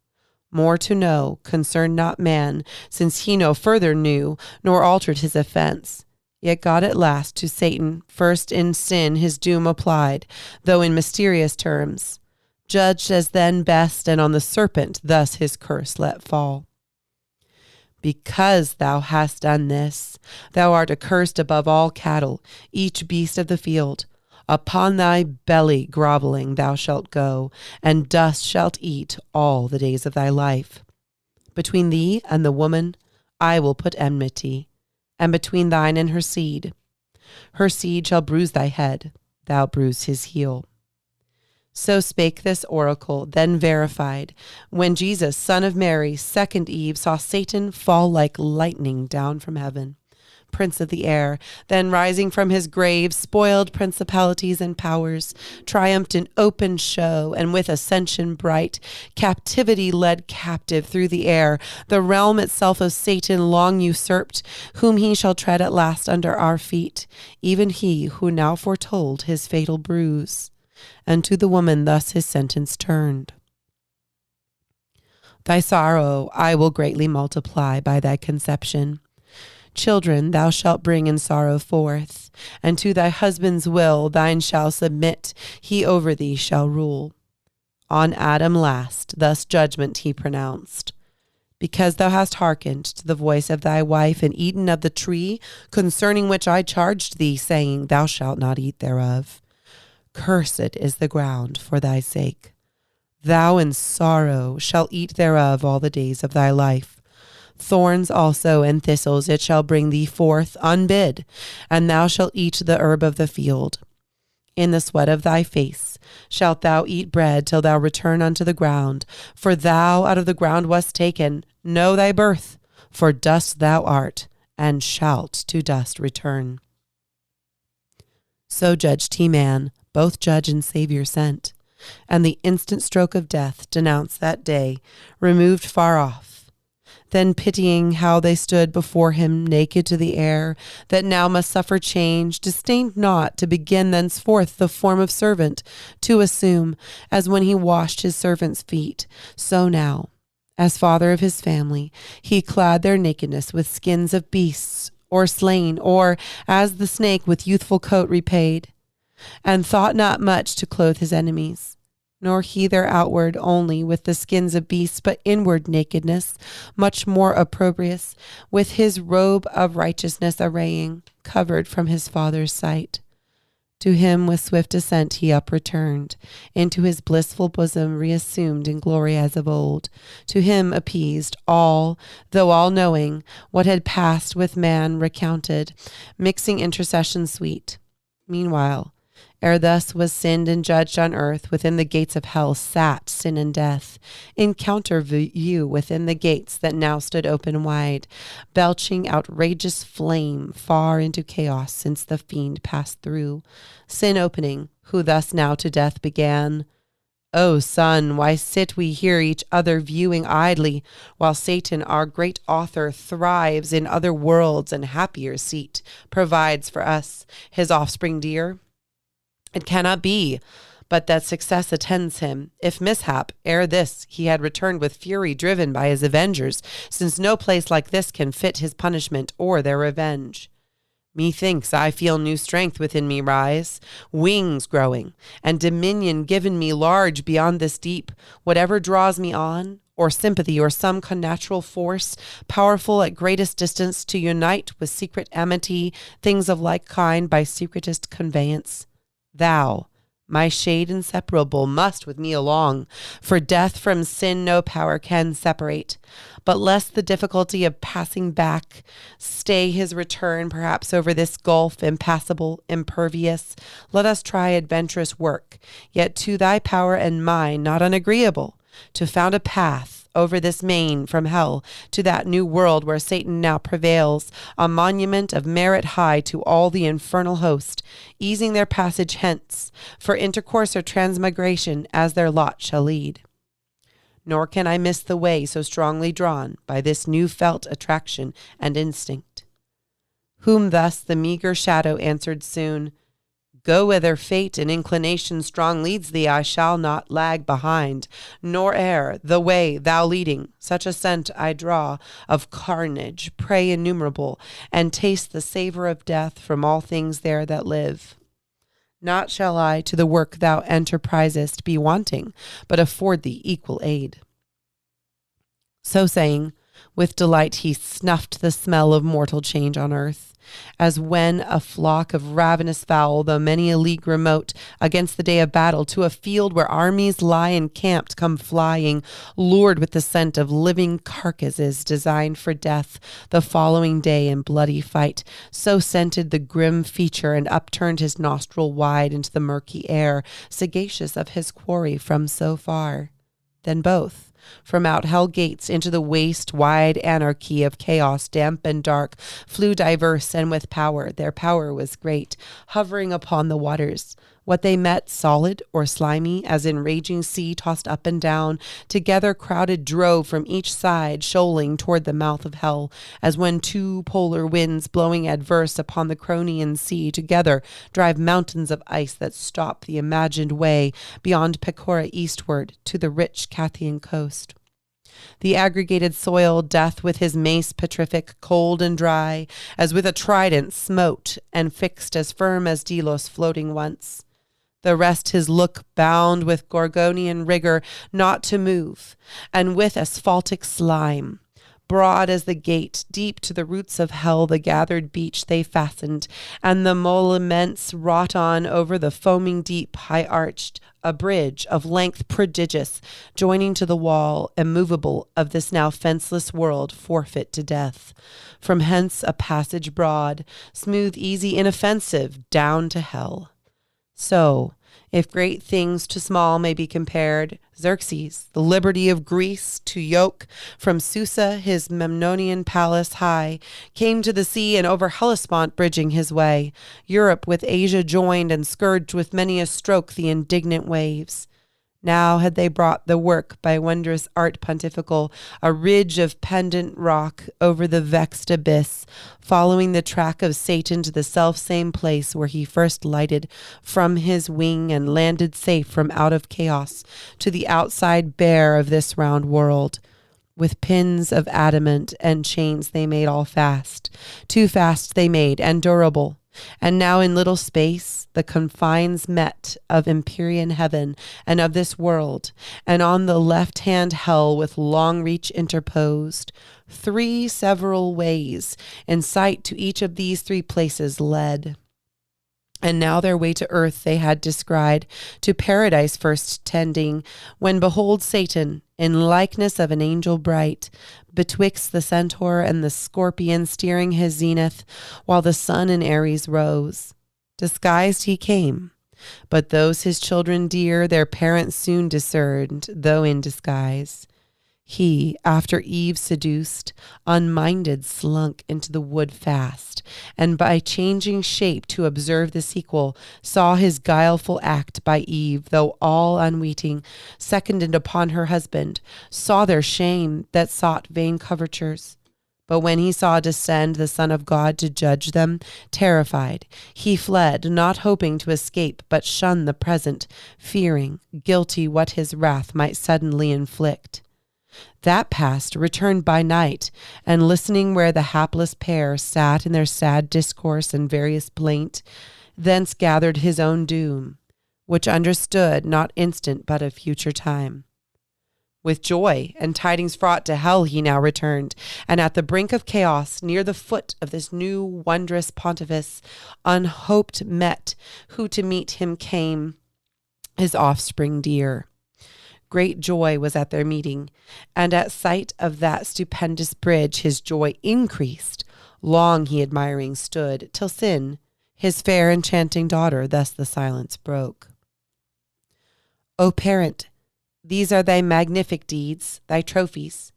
Speaker 10: More to know concerned not man, since he no further knew, nor altered his offense. Yet God at last to Satan first in sin his doom applied, though in mysterious terms, judged as then best, and on the serpent thus his curse let fall. Because thou hast done this, thou art accursed above all cattle, each beast of the field. Upon thy belly groveling thou shalt go, and dust shalt eat all the days of thy life. Between thee and the woman I will put enmity, and between thine and her seed. Her seed shall bruise thy head, thou bruise his heel. So spake this oracle, then verified, when Jesus, son of Mary, second Eve, saw Satan fall like lightning down from heaven, prince of the air, then rising from his grave, spoiled principalities and powers, triumphed in open show, and with ascension bright, captivity led captive through the air, the realm itself of Satan long usurped, whom he shall tread at last under our feet, even he who now foretold his fatal bruise. And to the woman thus his sentence turned. Thy sorrow I will greatly multiply by thy conception. Children thou shalt bring in sorrow forth, and to thy husband's will thine shall submit, he over thee shall rule. On Adam last thus judgment he pronounced. because thou hast hearkened to the voice of thy wife, and eaten of the tree concerning which I charged thee, saying, Thou shalt not eat thereof. Cursed is the ground for thy sake. Thou in sorrow shalt eat thereof all the days of thy life. Thorns also and thistles it shall bring thee forth unbid, and thou shalt eat the herb of the field. In the sweat of thy face shalt thou eat bread till thou return unto the ground, for thou out of the ground wast taken. Know thy birth, for dust thou art, and shalt to dust return. So judged he man, both judge and Savior sent, and the instant stroke of death denounced that day, removed far off. Then pitying how they stood before him, naked to the air, that now must suffer change, disdained not to begin thenceforth the form of servant, to assume, as when he washed his servants' feet, so now, as father of his family, he clad their nakedness with skins of beasts, or slain, or, as the snake with youthful coat repaid, and thought not much to clothe his enemies. Nor he their outward only with the skins of beasts, but inward nakedness, much more opprobrious, with his robe of righteousness arraying, covered from his father's sight. To him with swift ascent he up-returned, into his blissful bosom reassumed in glory as of old. To him appeased, all, though all-knowing, what had passed with man recounted, mixing intercession sweet. Meanwhile, ere thus was sinned and judged on earth, within the gates of hell sat sin and death, in counter view within the gates that now stood open wide, belching outrageous flame far into chaos since the fiend passed through. Sin opening, who thus now to death began, O son, why sit we here each other viewing idly, while Satan, our great author, thrives in other worlds and happier seat, provides for us, his offspring dear? It cannot be, but that success attends him, if mishap, ere this, he had returned with fury driven by his avengers, since no place like this can fit his punishment or their revenge. Methinks I feel new strength within me rise, wings growing, and dominion given me large beyond this deep, whatever draws me on, or sympathy, or some connatural force, powerful at greatest distance to unite with secret amity things of like kind by secretest conveyance. Thou, my shade inseparable, must with me along, for death from sin no power can separate. But lest the difficulty of passing back stay his return, perhaps over this gulf impassable, impervious, let us try adventurous work, yet to thy power and mine not unagreeable, to found a path over this main from hell to that new world where Satan now prevails, a monument of merit high to all the infernal host, easing their passage hence, for intercourse or transmigration as their lot shall lead. Nor can I miss the way so strongly drawn by this new felt attraction and instinct. Whom thus the meager shadow answered soon, Go whither fate and inclination strong leads thee, I shall not lag behind, nor err the way thou leading. Such a scent I draw of carnage, prey innumerable, and taste the savor of death from all things there that live. Not shall I to the work thou enterprisest be wanting, but afford thee equal aid. So saying, with delight he snuffed the smell of mortal change on earth, as when a flock of ravenous fowl, though many a league remote, against the day of battle, to a field where armies lie encamped, come flying, lured with the scent of living carcasses designed for death the following day in bloody fight. So scented the grim feature, and upturned his nostril wide into the murky air, sagacious of his quarry from so far. Then both, from out hell gates into the waste wide anarchy of chaos damp and dark, flew diverse and with power. Their power was great, hovering upon the waters. What they met, solid or slimy, as in raging sea tossed up and down, together crowded drove from each side, shoaling toward the mouth of hell, as when two polar winds blowing adverse upon the Cronian sea together drive mountains of ice that stop the imagined way beyond Pecora eastward to the rich Cathian coast. The aggregated soil death with his mace petrific, cold and dry, as with a trident smote, and fixed as firm as Delos floating once. The rest his look bound with Gorgonian rigor not to move, and with asphaltic slime, Broad as the gate, deep to the roots of hell, the gathered beach they fastened, and the mole immense wrought on over the foaming deep, high-arched, a bridge of length prodigious, joining to the wall, immovable, of this now fenceless world, forfeit to death. From hence a passage broad, smooth, easy, inoffensive, down to hell. So, if great things to small may be compared, Xerxes, the liberty of Greece, to yoke from Susa his Memnonian palace high, came to the sea and over Hellespont bridging his way, Europe with Asia joined and scourged with many a stroke the indignant waves. Now had they brought the work by wondrous art pontifical, a ridge of pendant rock over the vexed abyss, following the track of Satan to the self-same place where he first lighted from his wing and landed safe from out of chaos to the outside bare of this round world. With pins of adamant and chains they made all fast, too fast they made and durable. And now in little space the confines met of empyrean heaven and of this world, and on the left hand hell with long reach interposed, 3 several ways in sight to each of these 3 places led. And now their way to earth they had descried, to paradise first tending, when behold Satan, in likeness of an angel bright, betwixt the centaur and the scorpion steering his zenith, while the sun in Aries rose. Disguised he came, but those his children dear their parents soon discerned, though in disguise. He, after Eve seduced, unminded slunk into the wood fast, and by changing shape to observe the sequel, saw his guileful act by Eve, though all unweeting, seconded upon her husband, saw their shame that sought vain covertures. But when he saw descend the Son of God to judge them, terrified, he fled, not hoping to escape, but shunned the present, fearing, guilty what his wrath might suddenly inflict. That past returned by night, and listening where the hapless pair sat in their sad discourse and various plaint, thence gathered his own doom, which understood not instant but of future time. With joy and tidings fraught to hell he now returned, and at the brink of chaos, near the foot of this new wondrous pontifice, unhoped met, who to meet him came, his offspring dear. Great joy was at their meeting, and at sight of that stupendous bridge his joy increased. Long he admiring stood, till Sin, his fair enchanting daughter, thus the silence broke. O parent, these are thy magnific deeds, thy trophies,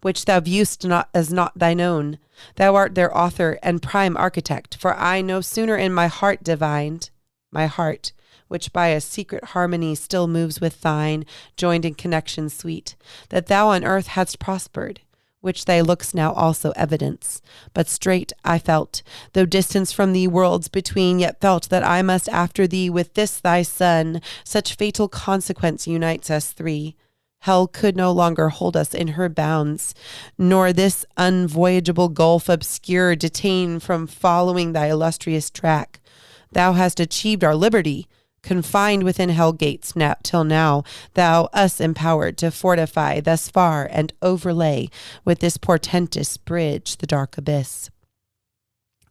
Speaker 10: which thou view'st not as not thine own. Thou art their author and prime architect, for I no sooner in my heart divined, my heart, which by a secret harmony still moves with thine, joined in connection sweet, that thou on earth hadst prospered, which thy looks now also evidence. But straight I felt, though distance from thee worlds between, yet felt that I must after thee with this thy son, such fatal consequence unites us 3. Hell could no longer hold us in her bounds, nor this unvoyageable gulf obscure detain from following thy illustrious track. Thou hast achieved our liberty, confined within hell gates now, till now, thou us empowered to fortify thus far and overlay with this portentous bridge the dark abyss.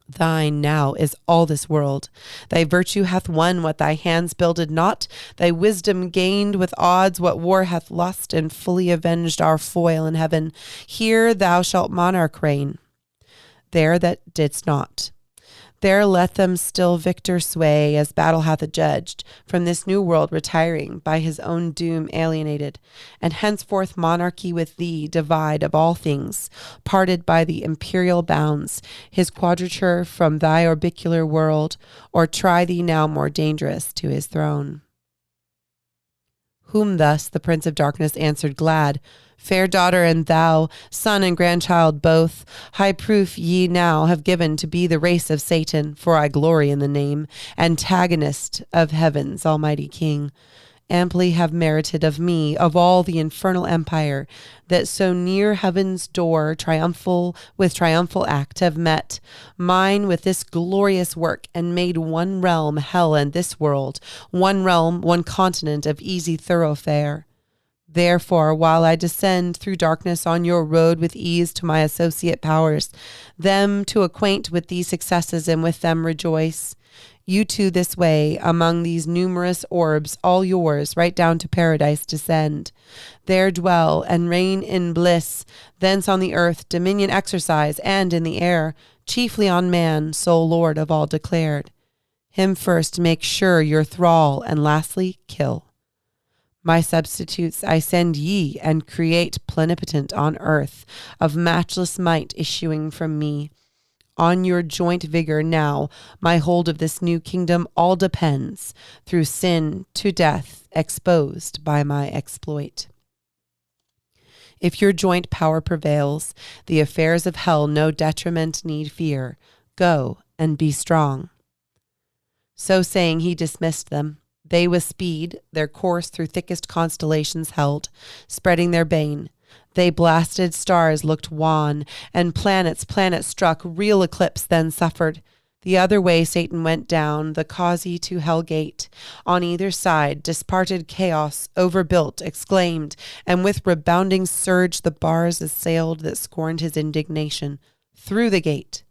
Speaker 10: Thine now is all this world. Thy virtue hath won what thy hands builded not. Thy wisdom gained with odds what war hath lost, and fully avenged our foil in heaven. Here thou shalt monarch reign. There that didst not. There let them still victor sway, as battle hath adjudged, from this new world retiring, by his own doom alienated, and henceforth monarchy with thee divide of all things, parted by the imperial bounds, his quadrature from thy orbicular world, or try thee now more dangerous to his throne. Whom thus the Prince of Darkness answered glad, Fair daughter, and thou, son and grandchild both, high proof ye now have given to be the race of Satan, for I glory in the name, antagonist of heaven's almighty King. Amply have merited of me, of all the infernal empire, that so near heaven's door triumphal act have met, mine with this glorious work, and made one realm hell and this world, one realm, one continent of easy thoroughfare. Therefore, while I descend through darkness on your road with ease to my associate powers, them to acquaint with these successes and with them rejoice, you too this way, among these numerous orbs, all yours, right down to paradise descend. There dwell and reign in bliss, thence on the earth dominion exercise, and in the air, chiefly on man, sole lord of all declared. Him first make sure your thrall, and lastly kill. My substitutes I send ye, and create plenipotent on earth, of matchless might issuing from me. On your joint vigor now, my hold of this new kingdom all depends, through sin to death, exposed by my exploit. If your joint power prevails, the affairs of hell no detriment need fear. Go and be strong. So saying, he dismissed them. They with speed their course through thickest constellations held, spreading their bane. They blasted stars looked wan, and planets struck, real eclipse then suffered. The other way Satan went down, the causey to hell gate. On either side, disparted chaos, overbuilt, exclaimed, and with rebounding surge the bars assailed that scorned his indignation. Through the gate,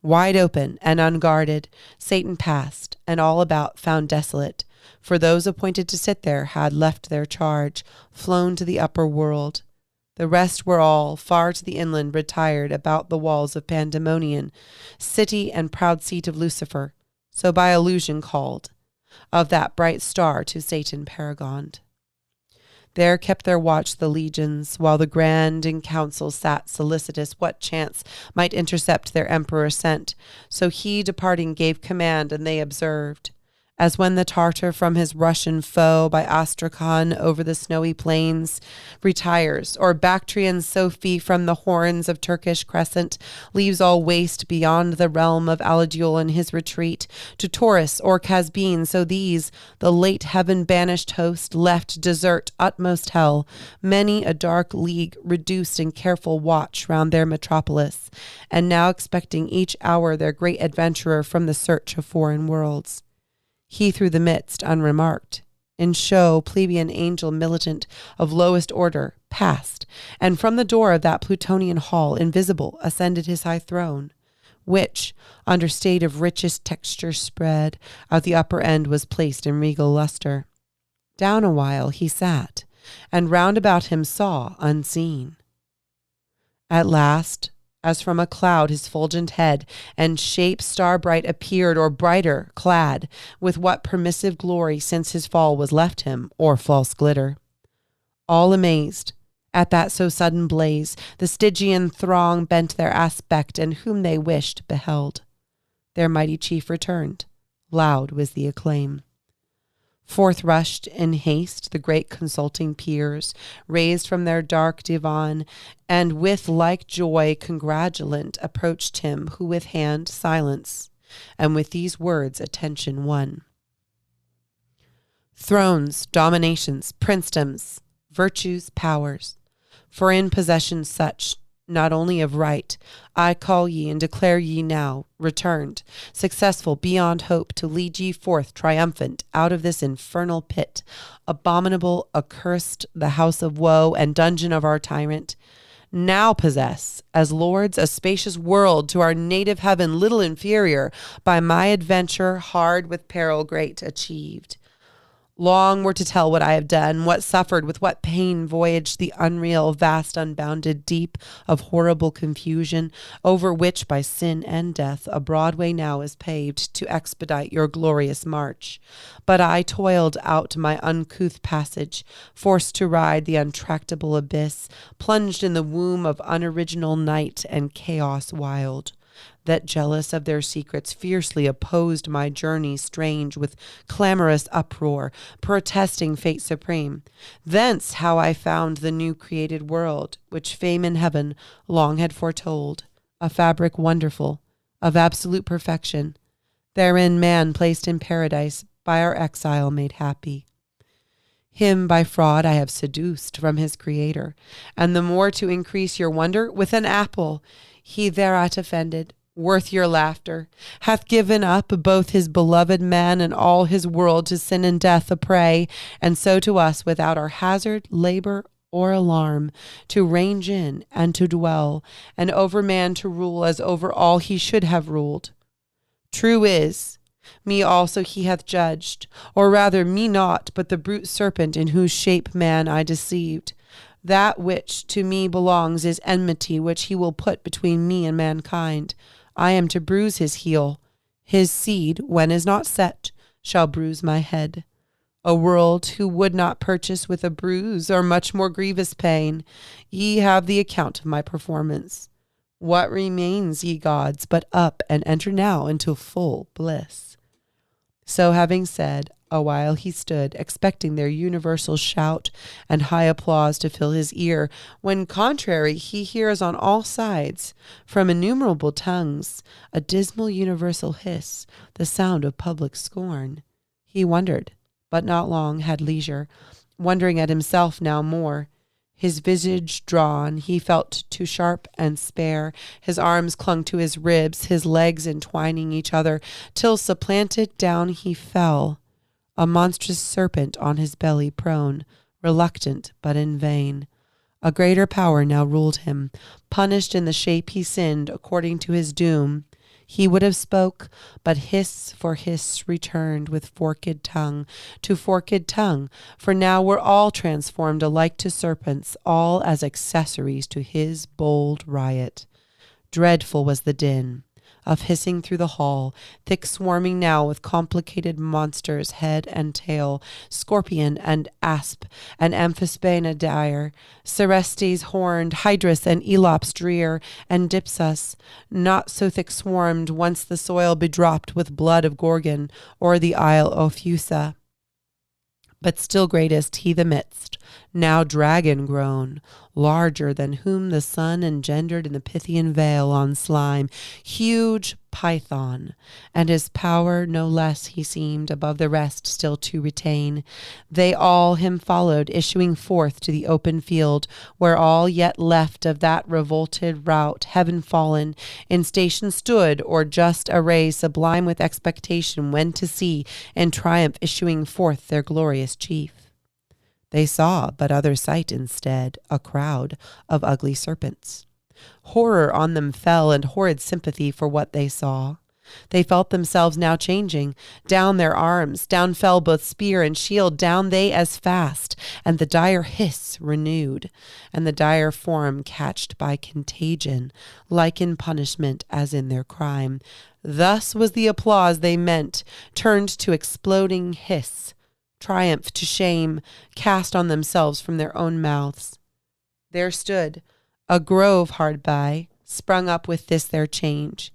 Speaker 10: wide open and unguarded, Satan passed, and all about found desolate. For those appointed to sit there had left their charge, flown to the upper world. The rest were all, far to the inland, retired about the walls of Pandemonium, city and proud seat of Lucifer, so by allusion called, of that bright star to Satan paragoned. There kept their watch the legions, while the grand in council sat solicitous what chance might intercept their emperor sent. So he departing gave command, and they observed. As when the Tartar from his Russian foe by Astrakhan over the snowy plains retires, or Bactrian Sophie from the horns of Turkish crescent leaves all waste beyond the realm of Aladul in his retreat, to Taurus or Casbin, so these, the late heaven-banished host, left desert utmost hell, many a dark league reduced in careful watch round their metropolis, and now expecting each hour their great adventurer from the search of foreign worlds. He through the midst, unremarked, in show plebeian angel militant of lowest order, passed, and from the door of that Plutonian hall, invisible, ascended his high throne, which, under state of richest texture spread, at the upper end was placed in regal lustre. Down a while he sat, and round about him saw, unseen. At last, as from a cloud his fulgent head and shape star-bright appeared, or brighter, clad with what permissive glory since his fall was left him, or false glitter. All amazed at that so sudden blaze, the Stygian throng bent their aspect, and whom they wished beheld. Their mighty chief returned. Loud was the acclaim. Forth rushed in haste the great consulting peers, raised from their dark divan, and with like joy congratulant approached him who with hand silence, and with these words attention won. Thrones, dominations, princedoms, virtues, powers, for in possession such, not only of right, I call ye and declare ye now, returned, successful beyond hope, to lead ye forth triumphant out of this infernal pit, abominable, accursed, the house of woe and dungeon of our tyrant. Now possess, as lords, a spacious world to our native heaven, little inferior, by my adventure, hard with peril great, achieved. Long were to tell what I have done, what suffered, with what pain voyaged the unreal, vast, unbounded deep of horrible confusion, over which by sin and death a broad way now is paved to expedite your glorious march. But I toiled out my uncouth passage, forced to ride the untractable abyss, plunged in the womb of unoriginal night and chaos wild, that jealous of their secrets fiercely opposed my journey strange with clamorous uproar, protesting fate supreme. Thence how I found the new created world, which fame in heaven long had foretold, a fabric wonderful, of absolute perfection, therein man placed in paradise, by our exile made happy. Him by fraud I have seduced from his creator, and the more to increase your wonder, with an apple he thereat offended, worth your laughter, hath given up both his beloved men and all his world to sin and death a prey, and so to us without our hazard, labor, or alarm, to range in and to dwell, and over man to rule as over all he should have ruled. True is, me also he hath judged, or rather me not, but the brute serpent in whose shape man I deceived. That which to me belongs is enmity, which he will put between me and mankind. I am to bruise his heel. His seed, when is not set, shall bruise my head. A world who would not purchase with a bruise or much more grievous pain, ye have the account of my performance. What remains, ye gods, but up and enter now into full bliss? So having said, a while he stood, expecting their universal shout and high applause to fill his ear, when contrary he hears on all sides, from innumerable tongues, a dismal universal hiss, the sound of public scorn. He wondered, but not long had leisure, wondering at himself now more. His visage drawn, he felt too sharp and spare. His arms clung to his ribs, his legs entwining each other, till supplanted down he fell, a monstrous serpent on his belly prone, reluctant but in vain. A greater power now ruled him, punished in the shape he sinned according to his doom. He would have spoke, but hiss for hiss returned with forked tongue to forked tongue, for now were all transformed alike to serpents, all as accessories to his bold riot. Dreadful was the din of hissing through the hall, thick swarming now with complicated monsters, head and tail, scorpion and asp, and amphisbaena dire, Cerestes horned, hydrus and elops drear, and dipsas, not so thick swarmed, once the soil bedropped with blood of Gorgon, or the isle Ophusa. But still greatest he the midst, now dragon grown, larger than whom the sun engendered in the Pythian vale on slime, huge Python, and his power no less he seemed above the rest still to retain. They all him followed, issuing forth to the open field, where all yet left of that revolted rout, heaven fallen, in station stood, or just array, sublime with expectation, when to see in triumph issuing forth their glorious chief. They saw but other sight instead, a crowd of ugly serpents. Horror on them fell, and horrid sympathy for what they saw. They felt themselves now changing. Down their arms, down fell both spear and shield, down they as fast, and the dire hiss renewed, and the dire form catched by contagion, like in punishment as in their crime. Thus was the applause they meant, turned to exploding hiss, triumph to shame, cast on themselves from their own mouths. There stood a grove hard by, sprung up with this their change.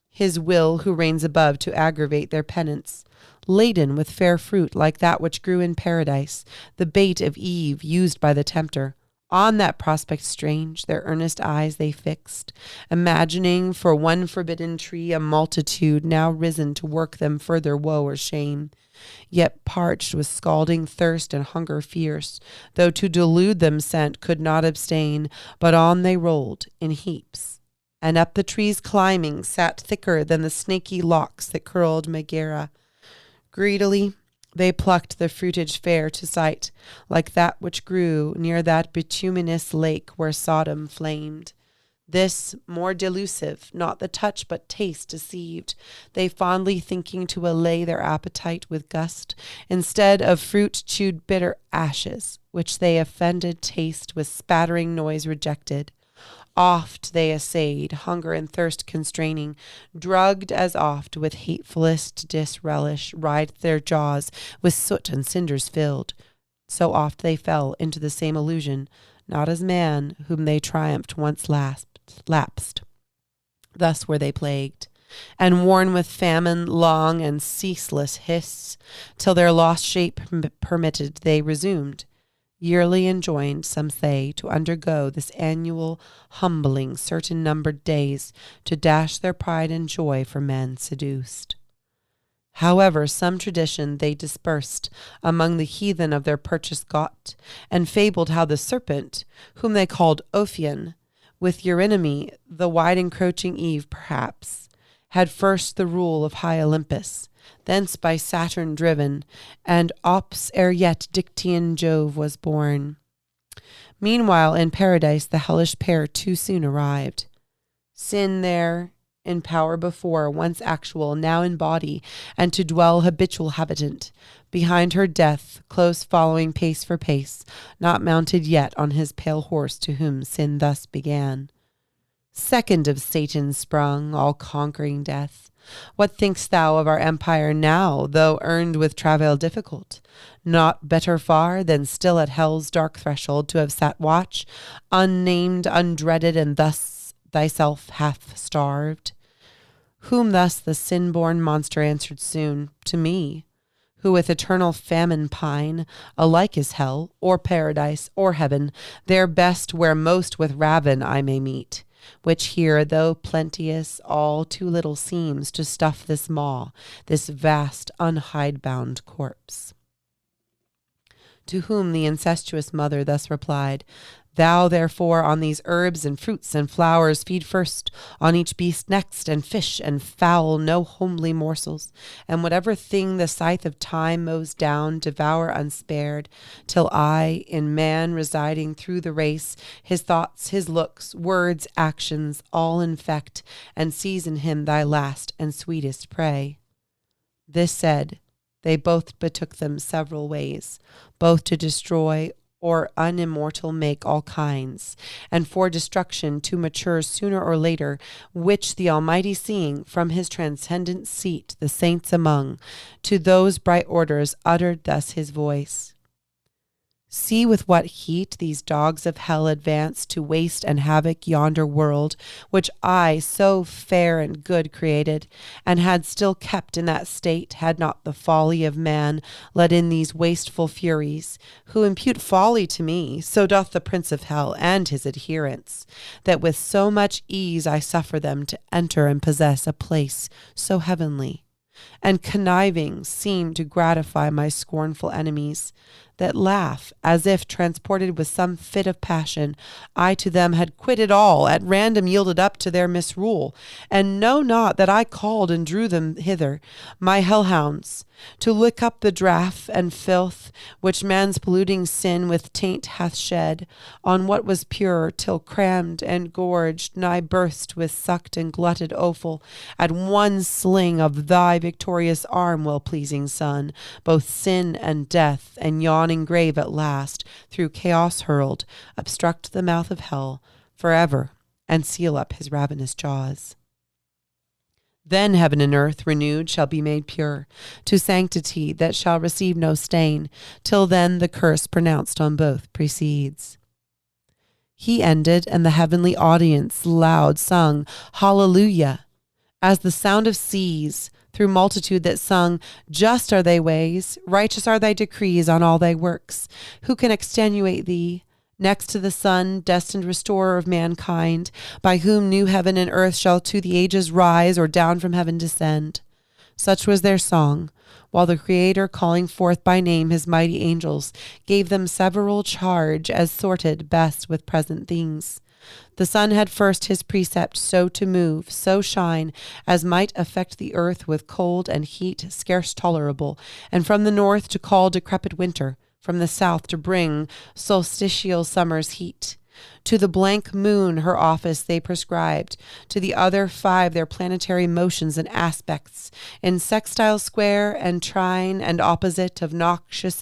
Speaker 10: His will who reigns above to aggravate their penance, laden with fair fruit like that which grew in paradise, the bait of Eve used by the tempter. On that prospect strange their earnest eyes they fixed, imagining for one forbidden tree a multitude now risen to work them further woe or shame. Yet parched with scalding thirst and hunger fierce, though to delude them sent could not abstain, but on they rolled in heaps, and up the trees climbing sat thicker than the snaky locks that curled Megara. Greedily they plucked the fruitage fair to sight, like that which grew near that bituminous lake where Sodom flamed. This more delusive, not the touch but taste deceived, they fondly thinking to allay their appetite with gust, instead of fruit chewed bitter ashes, which they offended taste with spattering noise rejected. Oft they essayed, hunger and thirst constraining, drugged as oft with hatefullest disrelish, writhed their jaws with soot and cinders filled. So oft they fell into the same illusion, not as man whom they triumphed once lapsed. Thus were they plagued, and worn with famine long and ceaseless hiss, till their lost shape permitted they resumed, yearly enjoined, some say, to undergo this annual humbling certain numbered days, to dash their pride and joy for men seduced. However, some tradition they dispersed among the heathen of their purchase got, and fabled how the serpent, whom they called Ophion, With Eurynomy, the wide encroaching Eve, perhaps, had first the rule of high Olympus, thence by Saturn driven, and ops ere yet Dictean Jove was born. Meanwhile, in paradise, the hellish pair too soon arrived. Sin there, in power before, once actual, now in body, and to dwell habitual habitant. Behind her death, close following pace for pace, not mounted yet on his pale horse to whom sin thus began. Second of Satan sprung, all-conquering death. What think'st thou of our empire now, though earned with travail difficult? Not better far than still at hell's dark threshold to have sat watch, unnamed, undreaded, and thus thyself hath starved? Whom thus the sin-born monster answered soon, to me, who with eternal famine pine, alike as hell, or paradise, or heaven, there best where most with ravin I may meet, which here, though plenteous, all too little seems to stuff this maw, this vast unhidebound corpse. To whom the incestuous mother thus replied, Thou, therefore, on these herbs and fruits and flowers feed first, on each beast next, and fish and fowl no homely morsels, and whatever thing the scythe of time mows down, devour unspared, till I, in man residing through the race, his thoughts, his looks, words, actions, all infect, and season him thy last and sweetest prey. This said, they both betook them several ways, both to destroy or unimmortal make all kinds, and for destruction to mature sooner or later, which the Almighty seeing from his transcendent seat the saints among, to those bright orders uttered thus his voice. See with what heat these dogs of hell advance to waste and havoc yonder world, which I so fair and good created, and had still kept in that state, had not the folly of man let in these wasteful furies, who impute folly to me, so doth the prince of hell and his adherents, that with so much ease I suffer them to enter and possess a place so heavenly, and conniving seem to gratify my scornful enemies, that laugh, as if transported with some fit of passion, I to them had quitted all, at random yielded up to their misrule, and know not that I called and drew them hither, my hellhounds, to lick up the draught and filth which man's polluting sin with taint hath shed on what was pure, till crammed and gorged, nigh burst with sucked and glutted offal, at one sling of thy victorious arm, well-pleasing Son, both sin and death and yawning grave at last, through chaos hurled, obstruct the mouth of hell forever, and seal up his ravenous jaws. Then heaven and earth renewed shall be made pure, to sanctity that shall receive no stain, till then the curse pronounced on both precedes. He ended, and the heavenly audience loud sung, Hallelujah, as the sound of seas, through multitude that sung, Just are thy ways, righteous are thy decrees on all thy works. Who can extenuate thee? Next to the Son, destined restorer of mankind, by whom new heaven and earth shall to the ages rise, or down from heaven descend. Such was their song, while the Creator, calling forth by name his mighty angels, gave them several charge as sorted best with present things. The sun had first his precept so to move, so shine, as might affect the earth with cold and heat scarce tolerable, and from the north to call decrepit winter, from the south to bring solstitial summer's heat. To the blank moon her office they prescribed, to the other 5 their planetary motions and aspects, in sextile square and trine and opposite of noxious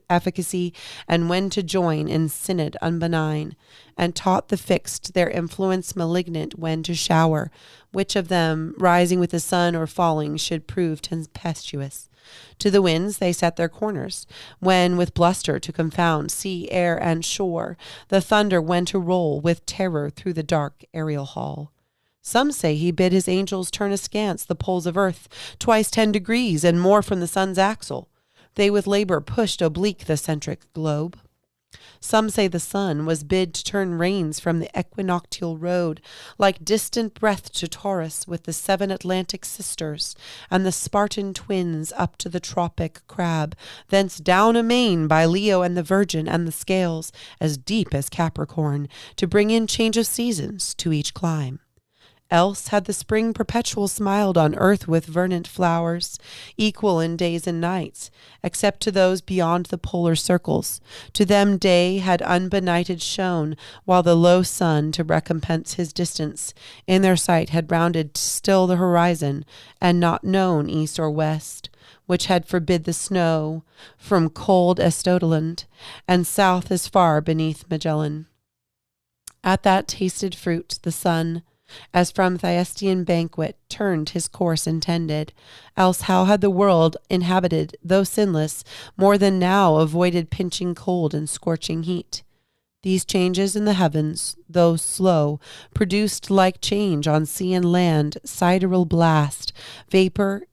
Speaker 10: efficacy, and when to join in synod unbenign, and taught the fixed their influence malignant when to shower, which of them, rising with the sun or falling, should prove tempestuous. To the winds they set their corners, when with bluster to confound sea, air, and shore, the thunder when to roll with terror through the dark aerial hall. Some say he bid his angels turn askance the poles of earth, twice 10 degrees and more from the sun's axle. They with labor pushed oblique the centric globe. Some say the sun was bid to turn reins from the equinoctial road, like distant breath to Taurus with the 7 Atlantic sisters, and the Spartan twins up to the tropic crab, thence down amain by Leo and the Virgin and the scales, as deep as Capricorn, to bring in change of seasons to each clime. Else had the spring perpetual smiled on earth with verdant flowers, equal in days and nights, except to those beyond the polar circles. To them day had unbenighted shone, while the low sun, to recompense his distance, in their sight had rounded still the horizon, and not known east or west, which had forbid the snow from cold Estotaland, and south as far beneath Magellan. At that tasted fruit, the sun, as from Thyestean banquet, turned his course intended. Else how had the world inhabited, though sinless, more than now avoided pinching cold and scorching heat? These changes in the heavens, though slow, produced like change on sea and land, sidereal blast, vapor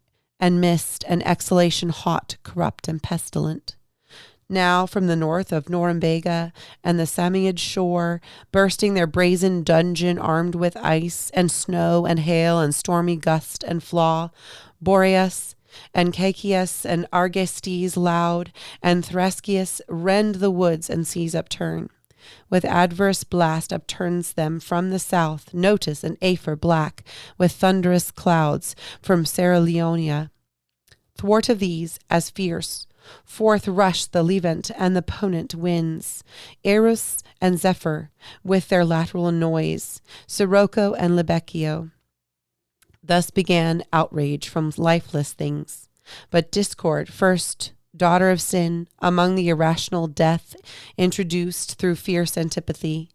Speaker 10: and mist, and exhalation hot, corrupt, and pestilent. Now from the north of Norumbega and the Samoyed shore, bursting their brazen dungeon armed with ice and snow and hail and stormy gust and flaw, Boreas and Caecius and Argestes loud and Thracius rend the woods and seas upturn. With adverse blast upturns them from the south, Notus and Afer black, with thunderous clouds from Ceraleonia. Thwart of these, as fierce, forth rush the Levant and the ponent winds, Eros and Zephyr, with their lateral noise, Sirocco and Libecchio. Thus began outrage from lifeless things, but discord first, daughter of sin, among the irrational death, introduced through fierce antipathy.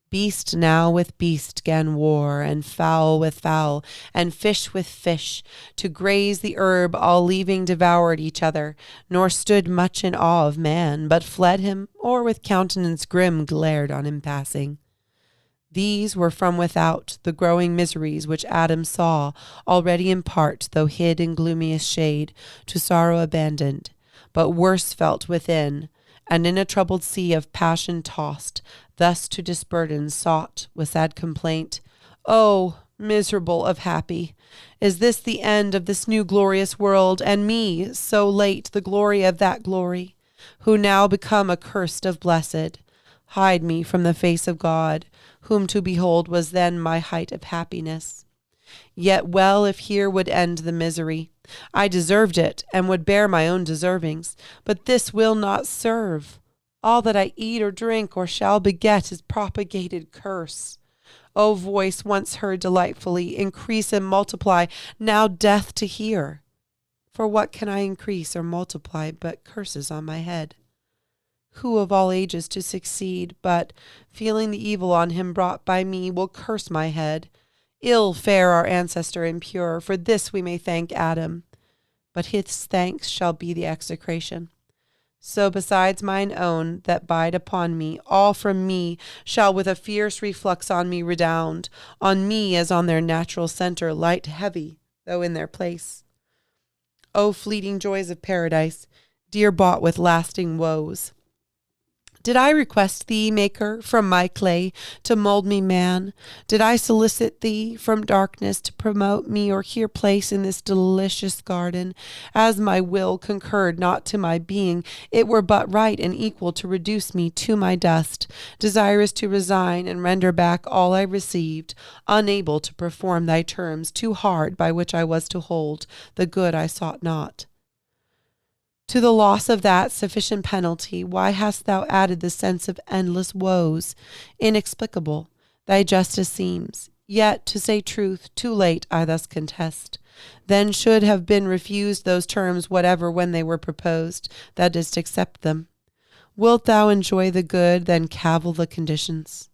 Speaker 10: Beast now with beast gan war, and fowl with fowl, and fish with fish, to graze the herb, all leaving devoured each other, nor stood much in awe of man, but fled him, or with countenance grim glared on him passing. These were from without, the growing miseries which Adam saw, already in part, though hid in gloomiest shade, to sorrow abandoned, but worse felt within, and in a troubled sea of passion tossed, thus to disburden sought with sad complaint, "Oh, miserable of happy, is this the end of this new glorious world, and me, so late the glory of that glory, who now become accursed of blessed? Hide me from the face of God, whom to behold was then my height of happiness. Yet well if here would end the misery. I deserved it, and would bear my own deservings, but this will not serve. All that I eat or drink or shall beget is propagated curse. O voice once heard delightfully, increase and multiply, now death to hear. For what can I increase or multiply but curses on my head? Who of all ages to succeed, but, feeling the evil on him brought by me, will curse my head? Ill fare our ancestor impure, for this we may thank Adam, but his thanks shall be the execration. So besides mine own that bide upon me, all from me shall with a fierce reflux on me redound, on me as on their natural centre, light heavy, though in their place. O fleeting joys of paradise, dear bought with lasting woes! Did I request thee, Maker, from my clay to mold me man? Did I solicit thee from darkness to promote me or here place in this delicious garden? As my will concurred not to my being, it were but right and equal to reduce me to my dust, desirous to resign and render back all I received, unable to perform thy terms too hard by which I was to hold the good I sought not. To the loss of that sufficient penalty, why hast thou added the sense of endless woes? Inexplicable, thy justice seems. Yet, to say truth, too late I thus contest. Then should have been refused those terms whatever when they were proposed, thou didst accept them. Wilt thou enjoy the good, then cavil the conditions?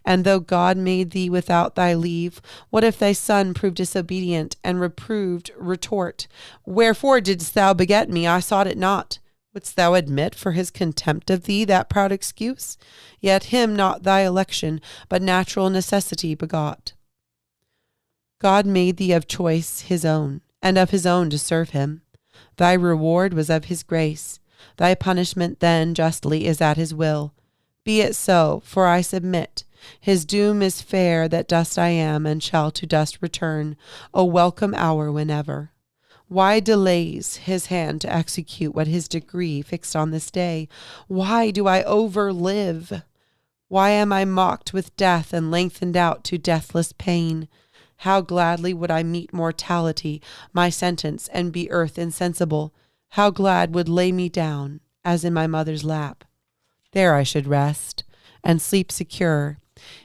Speaker 10: And though God made thee without thy leave, what if thy son prove disobedient and reproved? Retort, wherefore didst thou beget me? I sought it not. Wouldst thou admit for his contempt of thee that proud excuse? Yet him not thy election, but natural necessity begot. God made thee of choice his own, and of his own to serve him. Thy reward was of his grace. Thy punishment then justly is at his will. Be it so, for I submit. His doom is fair that dust I am, and shall to dust return, a welcome hour whenever. Why delays his hand to execute what his decree fixed on this day? Why do I overlive? Why am I mocked with death and lengthened out to deathless pain? How gladly would I meet mortality, my sentence, and be earth insensible. How glad would lay me down, as in my mother's lap. There I should rest, and sleep secure.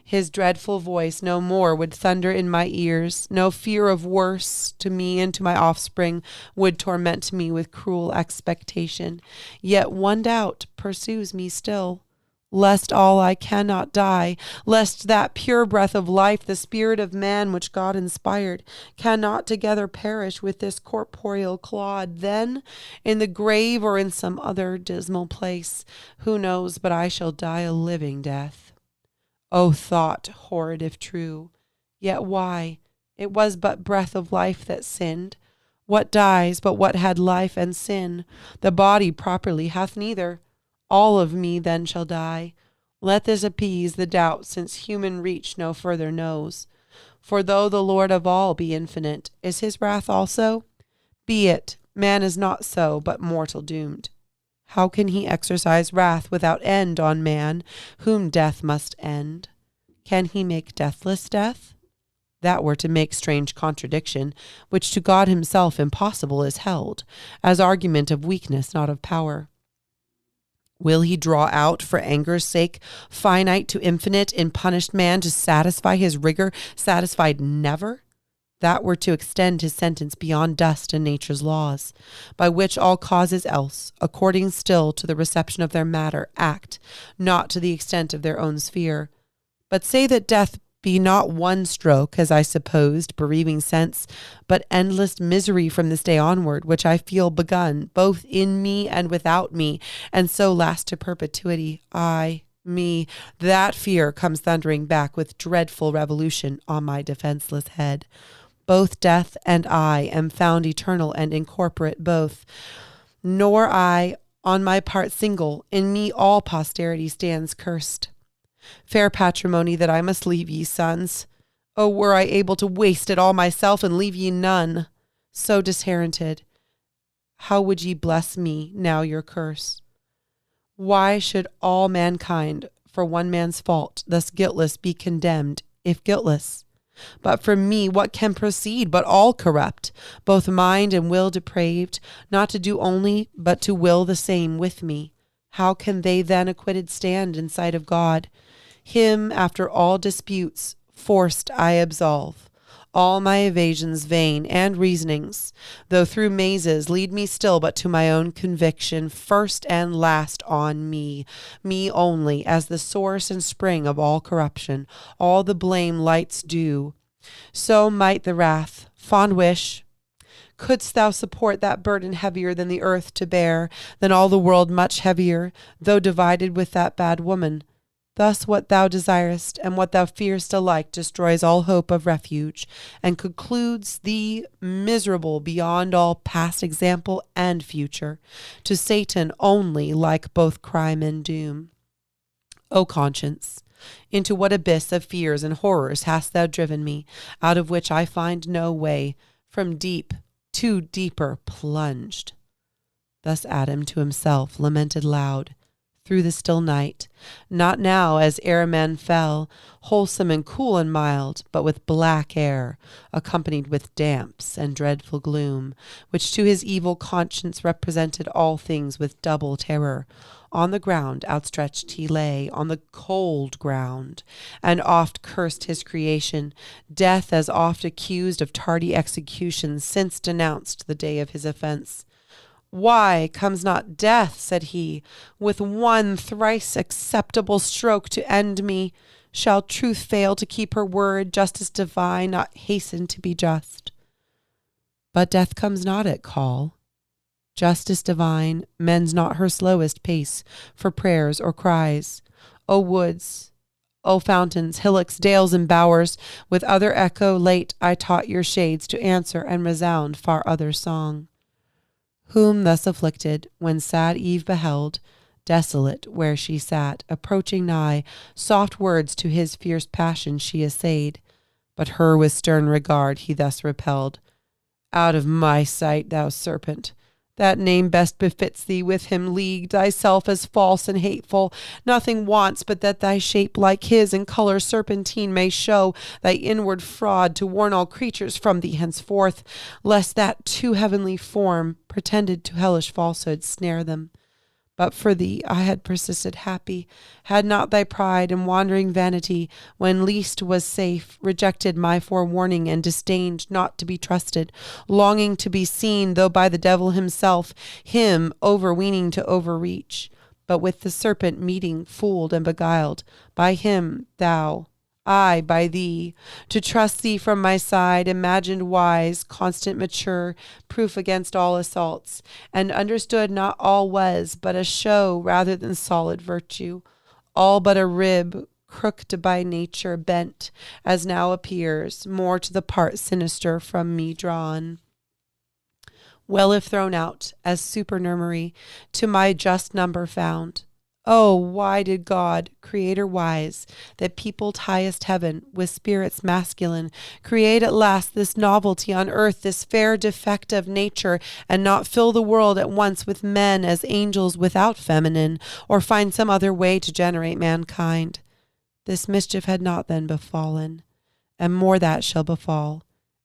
Speaker 10: His dreadful voice no more would thunder in my ears. No fear of worse to me and to my offspring would torment me with cruel expectation. Yet one doubt pursues me still, lest all I cannot die, lest that pure breath of life, the spirit of man which God inspired, cannot together perish with this corporeal clod. Then, in the grave or in some other dismal place, who knows but I shall die a living death. O thought, horrid if true, yet why? It was but breath of life that sinned. What dies but what had life and sin? The body properly hath neither. All of me then shall die. Let this appease the doubt, since human reach no further knows. For though the Lord of all be infinite, is his wrath also? Be it, man is not so, but mortal doomed. How can he exercise wrath without end on man, whom death must end? Can he make deathless death? That were to make strange contradiction, which to God himself impossible is held, as argument of weakness, not of power. Will he draw out, for anger's sake, finite to infinite, in punished man to satisfy his rigor, satisfied never? That were to extend his sentence beyond dust and nature's laws, by which all causes else, according still to the reception of their matter, act, not to the extent of their own sphere. But say that death be not one stroke, as I supposed, bereaving sense, but endless misery from this day onward, which I feel begun, both in me and without me, and so last to perpetuity. Me, that fear comes thundering back with dreadful revolution on my defenseless head. Both death and I am found eternal and incorporate both. Nor I, on my part single, in me all posterity stands cursed. Fair patrimony that I must leave ye, sons. Oh, were I able to waste it all myself and leave ye none. So disherited, how would ye bless me, now your curse? Why should all mankind, for one man's fault, thus guiltless be condemned, if guiltless? But from me what can proceed but all corrupt, both mind and will depraved, not to do only, but to will the same with me? How can they then acquitted stand in sight of God? Him, after all disputes, forced I absolve. All my evasions vain, and reasonings, though through mazes, lead me still but to my own conviction, first and last on me only, as the source and spring of all corruption, all the blame lights due. So might the wrath, fond wish, couldst thou support that burden heavier than the earth to bear, than all the world much heavier, though divided with that bad woman. Thus what thou desirest, and what thou fearest alike, destroys all hope of refuge, and concludes thee miserable beyond all past example and future, to Satan only like both crime and doom. O conscience, into what abyss of fears and horrors hast thou driven me, out of which I find no way, from deep to deeper plunged? Thus Adam to himself lamented loud, through the still night, not now as ere man fell, wholesome and cool and mild, but with black air, accompanied with damps and dreadful gloom, which to his evil conscience represented all things with double terror. On the ground outstretched he lay, on the cold ground, and oft cursed his creation, death as oft accused of tardy execution, since denounced the day of his offense. Why comes not death, said he, with one thrice acceptable stroke to end me? Shall truth fail to keep her word, justice divine not hasten to be just? But death comes not at call. Justice divine mends not her slowest pace for prayers or cries. O woods, O fountains, hillocks, dales, and bowers, with other echo late I taught your shades to answer and resound far other song. Whom thus afflicted, when sad eve beheld, Desolate where she sat, approaching nigh, soft words to his fierce passion she essayed. But her with stern regard he thus repelled. Out of my sight, thou serpent! That name best befits thee, with him leagued, thyself as false and hateful. Nothing wants but that thy shape like his in color serpentine may show thy inward fraud to warn all creatures from thee henceforth, lest that too heavenly form, pretended to hellish falsehood, snare them. But for thee I had persisted happy, had not thy pride and wandering vanity, when least was safe, rejected my forewarning and disdained not to be trusted, longing to be seen, though by the devil himself, him overweening to overreach, but with the serpent meeting, fooled and beguiled, by him thou, I by thee, to trust thee from my side, imagined wise, constant, mature, proof against all assaults, and understood not all was but a show rather than solid virtue, all but a rib, crooked by nature, bent, as now appears, more to the part sinister from me drawn. Well, if thrown out, as supernumerary, to my just number found. Oh, why did God, Creator wise, that peopled highest heaven with spirits masculine, create at last this novelty on earth, this fair defect of nature, and not fill the world at once with men as angels without feminine, or find some other way to generate mankind? This mischief had not then befallen, and more that shall befall.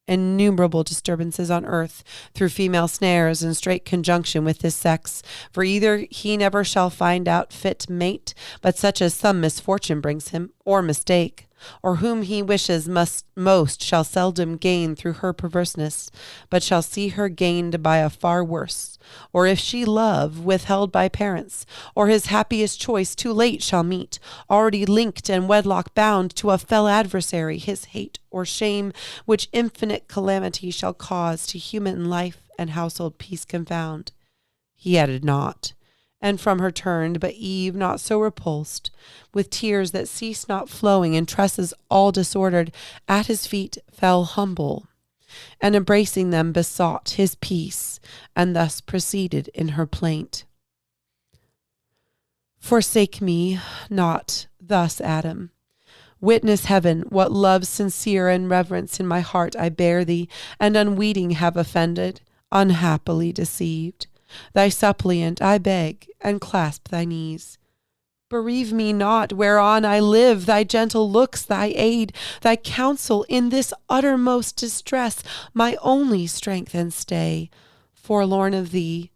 Speaker 10: Innumerable disturbances on earth through female snares in straight conjunction with his sex, for either he never shall find out fit mate, but such as some misfortune brings him, or mistake, or whom he wishes most shall seldom gain through her perverseness, but shall see her gained by a far worse, or if she love, withheld by parents, or his happiest choice too late shall meet, already linked and wedlock bound to a fell adversary, his hate or shame, which infinite calamity shall cause to human life and household peace confound. He added not, and from her turned, but Eve not so repulsed, with tears that ceased not flowing and tresses all disordered, at his feet fell humble, and embracing them besought his peace, and thus proceeded in her plaint. Forsake me not thus, Adam. Witness heaven, what love sincere and reverence in my heart I bear thee, and unweeting have offended, unhappily deceived. Thy suppliant I beg, and clasp thy knees. Bereave me not, whereon I live, thy gentle looks, thy aid, thy counsel in this uttermost distress, my only strength and stay. Forlorn of thee,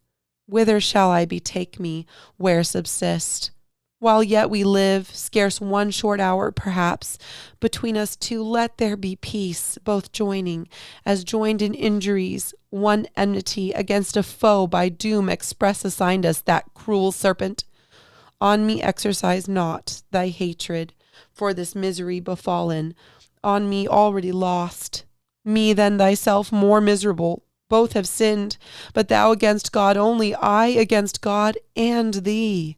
Speaker 10: whither shall I betake me, where subsist? While yet we live, scarce one short hour perhaps, between us two let there be peace, both joining, as joined in injuries, one enmity against a foe by doom express assigned us, that cruel serpent. On me exercise not thy hatred for this misery befallen, on me already lost, me than thyself more miserable. Both have sinned, but thou against God only, I against God and thee.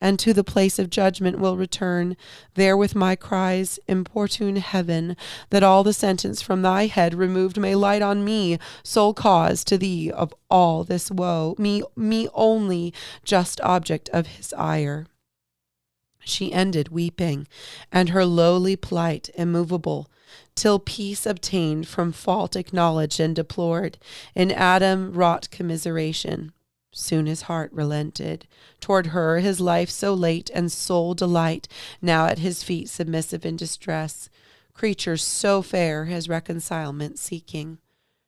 Speaker 10: And to the place of judgment will return, there with my cries importune heaven, that all the sentence from thy head removed may light on me, sole cause to thee of all this woe, me only just object of his ire. She ended weeping, and her lowly plight immovable, till peace obtained from fault acknowledged and deplored, in Adam wrought commiseration. Soon his heart relented toward her, his life so late and sole delight, now at his feet submissive in distress, creatures so fair his reconcilement seeking,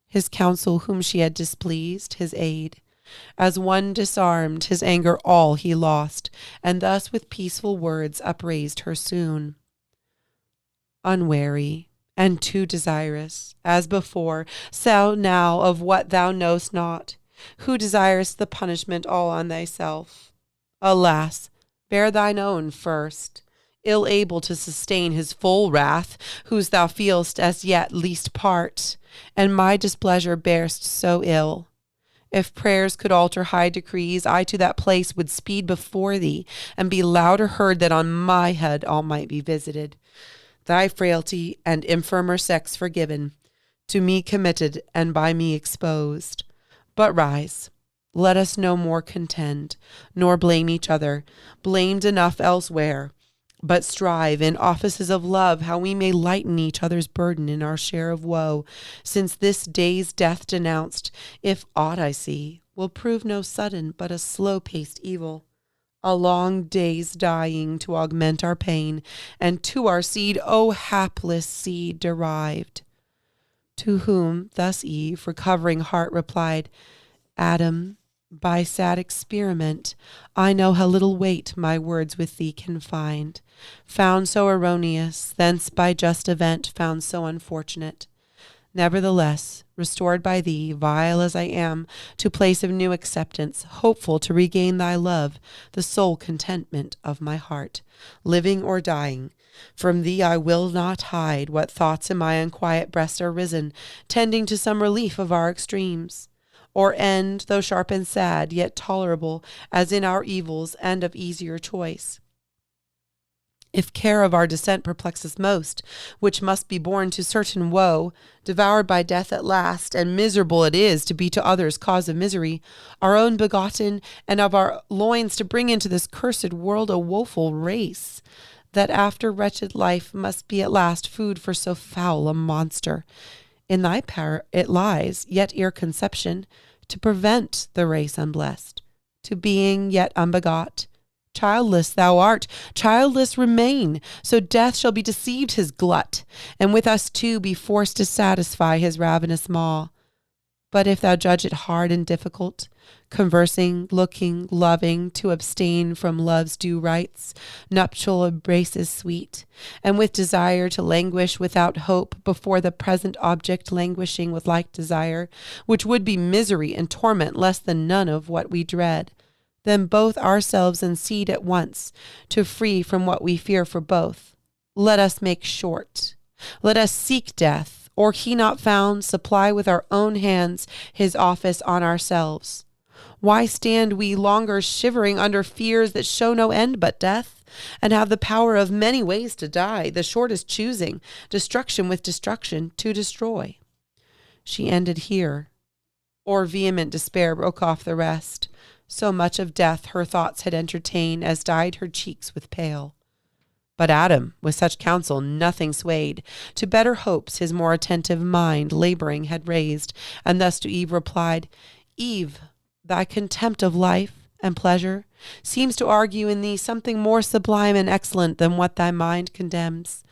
Speaker 10: his counsel whom she had displeased, his aid. As one disarmed, his anger all he lost, and thus with peaceful words upraised her soon. Unwary and too desirous, as before, so now of what thou knowest not, who desirest the punishment all on thyself. Alas, bear thine own first, ill able to sustain his full wrath, whose thou feelst as yet least part, and my displeasure bearst so ill. If prayers could alter high decrees, I to that place would speed before thee, and be louder heard that on my head all might be visited. Thy frailty and infirmer sex forgiven, to me committed and by me exposed. But rise, Let us no more contend, nor blame each other, blamed enough elsewhere, but strive in offices of love how we may lighten each other's burden in our share of woe, since this day's death denounced, if aught I see, will prove no sudden but a slow-paced evil, a long day's dying to augment our pain, and to our seed, O hapless seed derived. To whom thus Eve, recovering heart, replied, Adam, by sad experiment, I know how little weight my words with thee can find, found so erroneous, thence by just event found so unfortunate. Nevertheless, restored by thee, vile as I am, to place of new acceptance, hopeful to regain thy love, the sole contentment of my heart, living or dying, from thee I will not hide what thoughts in my unquiet breast are risen, tending to some relief of our extremes, or end, though sharp and sad, yet tolerable, as in our evils and of easier choice. If care of our descent perplexes most, which must be borne to certain woe, devoured by death at last, and miserable it is to be to others cause of misery, our own begotten, and of our loins to bring into this cursed world a woeful race, that after wretched life must be at last food for so foul a monster. In thy power it lies, yet ere conception, to prevent the race unblessed, to being yet unbegot. Childless thou art, childless remain, so death shall be deceived his glut, and with us too be forced to satisfy his ravenous maw. But if thou judge it hard and difficult, conversing, looking, loving, to abstain from love's due rites, nuptial embraces sweet, and with desire to languish without hope before the present object languishing with like desire, which would be misery and torment less than none of what we dread, then both ourselves and seed at once, to free from what we fear for both. Let us make short. Let us seek death, or he not found, supply with our own hands his office on ourselves. Why stand we longer shivering under fears that show no end but death, and have the power of many ways to die, the shortest choosing, destruction with destruction to destroy? She ended here, or vehement despair broke off the rest. So much of death her thoughts had entertained as dyed her cheeks with pale. But Adam, with such counsel, nothing swayed. To better hopes his more attentive mind laboring had raised, and thus to Eve replied, Eve, thy contempt of life and pleasure seems to argue in thee something more sublime and excellent than what thy mind condemns.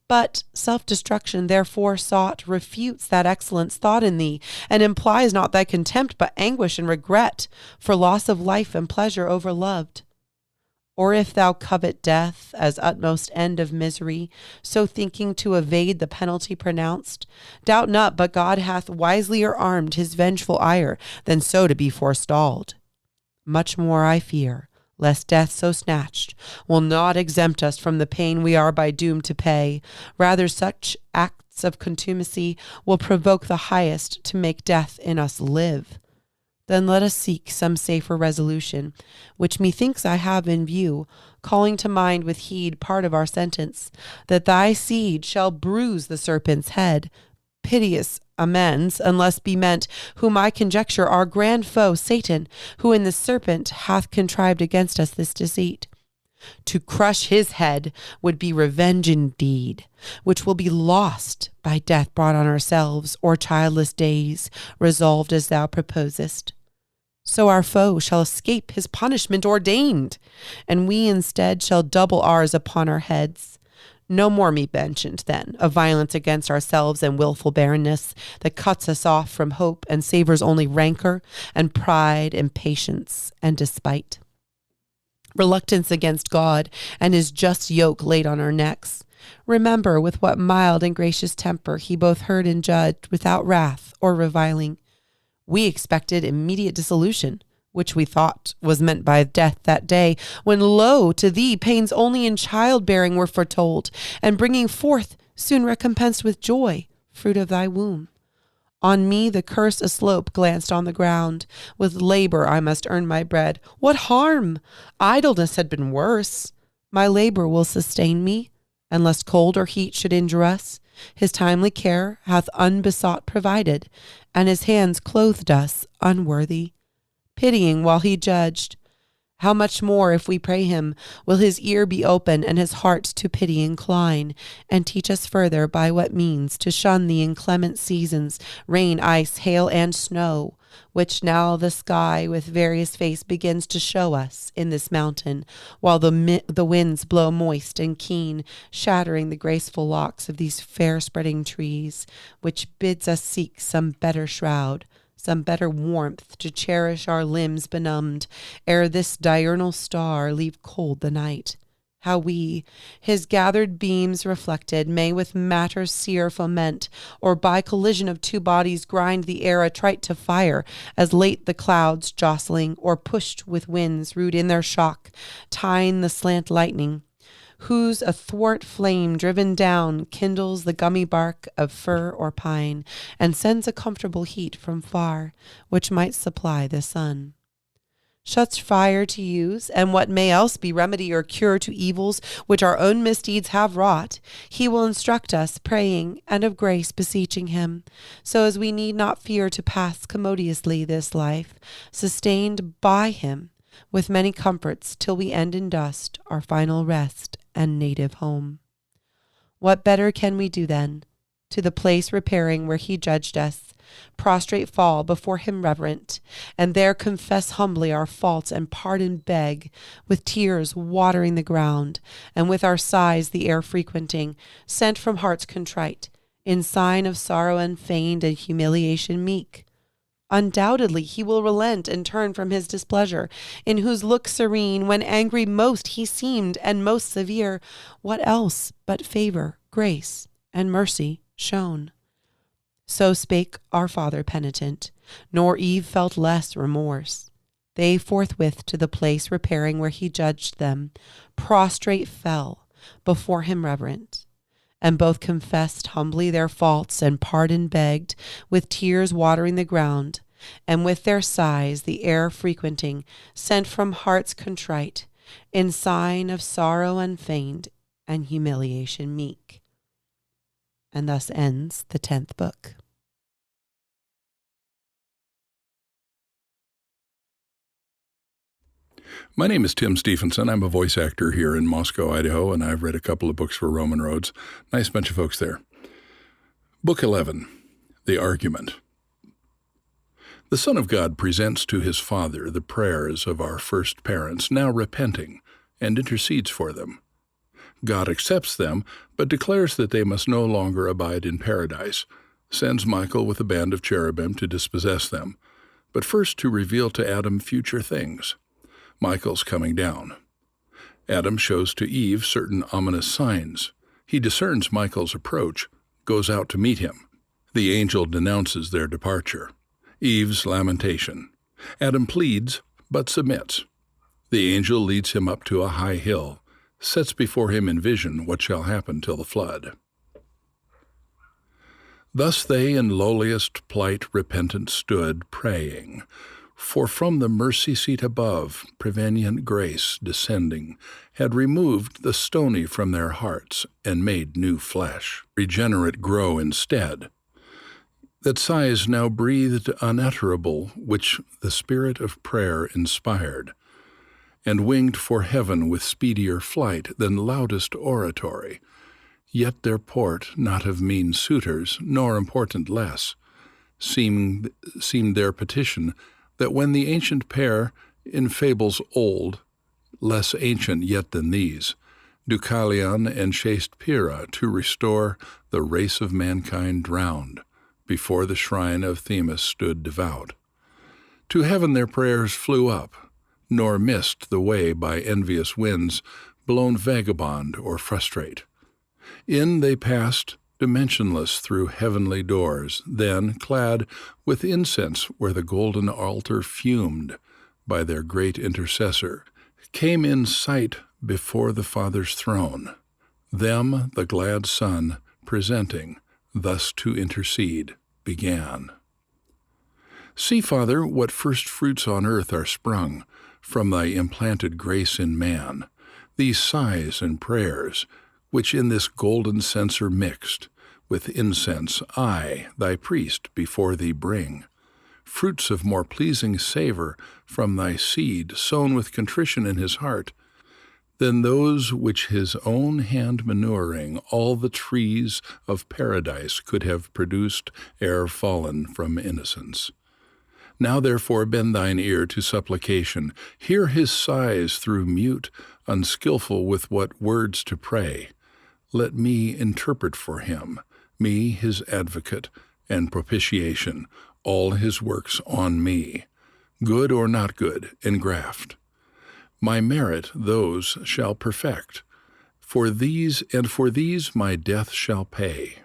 Speaker 10: But self-destruction therefore sought refutes that excellence thought in thee, and implies not thy contempt, but anguish and regret for loss of life and pleasure overloved. Or if thou covet death as utmost end of misery, so thinking to evade the penalty pronounced, doubt not but God hath wiselier armed his vengeful ire than so to be forestalled. Much more I fear, lest death so snatched will not exempt us from the pain we are by doom to pay. Rather such acts of contumacy will provoke the highest to make death in us live. Then let us seek some safer resolution, which methinks I have in view, calling to mind with heed part of our sentence, that thy seed shall bruise the serpent's head. Piteous amends, unless be meant, whom I conjecture our grand foe Satan, who in the serpent hath contrived against us this deceit. To crush his head would be revenge indeed, which will be lost by death brought on ourselves, or childless days, resolved as thou proposest. So our foe shall escape his punishment ordained, and we instead shall double ours upon our heads. No more me mentioned, then, of violence against ourselves and willful barrenness that cuts us off from hope and savors only rancor and pride and patience and despite. Reluctance against God and his just yoke laid on our necks. Remember with what mild and gracious temper he both heard and judged without wrath or reviling. We expected immediate dissolution, which we thought was meant by death that day, when lo, to thee pains only in childbearing were foretold, and bringing forth soon recompensed with joy, fruit of thy womb. On me the curse aslope glanced on the ground. With labor I must earn my bread. What harm? Idleness had been worse. My labor will sustain me, and lest cold or heat should injure us, his timely care hath unbesought provided, and his hands clothed us unworthy. pitying while he judged. How much more, if we pray him, will his ear be open and his heart to pity incline, and teach us further by what means to shun the inclement seasons, rain, ice, hail, and snow, which now the sky with various face begins to show us in this mountain, while the winds blow moist and keen, shattering the graceful locks of these fair-spreading trees, which bids us seek some better shroud, some better warmth to cherish our limbs benumbed, ere this diurnal star leave cold the night. How we, his gathered beams reflected, may with matter sear foment, or by collision of two bodies grind the air attrite to fire, as late the clouds jostling, or pushed with winds rude in their shock, tine the slant lightning, whose athwart flame driven down kindles the gummy bark of fir or pine, and sends a comfortable heat from far, which might supply the sun. Such fire to use, and what may else be remedy or cure to evils which our own misdeeds have wrought, he will instruct us, praying, and of grace beseeching him, so as we need not fear to pass commodiously this life, sustained by him, with many comforts, till we end in dust, our final rest and native home. What better can we do then? To the place repairing where he judged us, prostrate fall before him reverent, and there confess humbly our faults and pardon beg, with tears watering the ground, and with our sighs the air frequenting, sent from hearts contrite, in sign of sorrow unfeigned and humiliation meek. Undoubtedly he will relent and turn from his displeasure, in whose look serene, when angry most he seemed, and most severe, what else but favor, grace, and mercy shown? So spake our father penitent, nor Eve felt less remorse. They forthwith to the place repairing where he judged them, prostrate fell, before him reverent, and both confessed humbly their faults and pardon begged, with tears watering the ground, and with their sighs the air frequenting, sent from hearts contrite, in sign of sorrow unfeigned and humiliation meek. And thus ends the 10th book.
Speaker 8: My name is Tim Stephenson. I'm a voice actor here in Moscow, Idaho, and I've read a couple of books for Roman Roads. Nice bunch of folks there. Book 11, The Argument. The Son of God presents to his Father the prayers of our first parents, now repenting, and intercedes for them. God accepts them, but declares that they must no longer abide in paradise, sends Michael with a band of cherubim to dispossess them, but first to reveal to Adam future things. Michael's coming down. Adam shows to Eve certain ominous signs. He discerns Michael's approach, goes out to meet him. The angel denounces their departure. Eve's lamentation. Adam pleads, but submits. The angel leads him up to a high hill, sets before him in vision what shall happen till the flood. Thus they in lowliest plight repentant stood, praying, for from the mercy seat above, prevenient grace descending, had removed the stony from their hearts, and made new flesh, regenerate grow instead. That sighs now breathed unutterable, which the spirit of prayer inspired, and winged for heaven with speedier flight than loudest oratory, yet their port not of mean suitors, nor important less, seemed their petition, that when the ancient pair, in fables old, less ancient yet than these, do Callihan and chaste Pyrrha to restore the race of mankind drowned, before the shrine of Themis stood devout. To heaven their prayers flew up, nor missed the way by envious winds, blown vagabond or frustrate. In they passed, dimensionless through heavenly doors, then, clad with incense where the golden altar fumed by their great intercessor, came in sight before the Father's throne, them the glad Son presenting, thus to intercede, began. See, Father, what first fruits on earth are sprung from thy implanted grace in man, these sighs and prayers, which in this golden censer mixed, with incense I, thy priest, before thee bring. fruits of more pleasing savor from thy seed, sown with contrition in his heart, than those which his own hand manuring all the trees of paradise could have produced ere fallen from innocence. Now therefore bend thine ear to supplication, hear his sighs through mute, unskilful with what words to pray. Let me interpret for him, me his advocate and propitiation, all his works on me, good or not good, engraft. My merit those shall perfect, for these my death shall pay.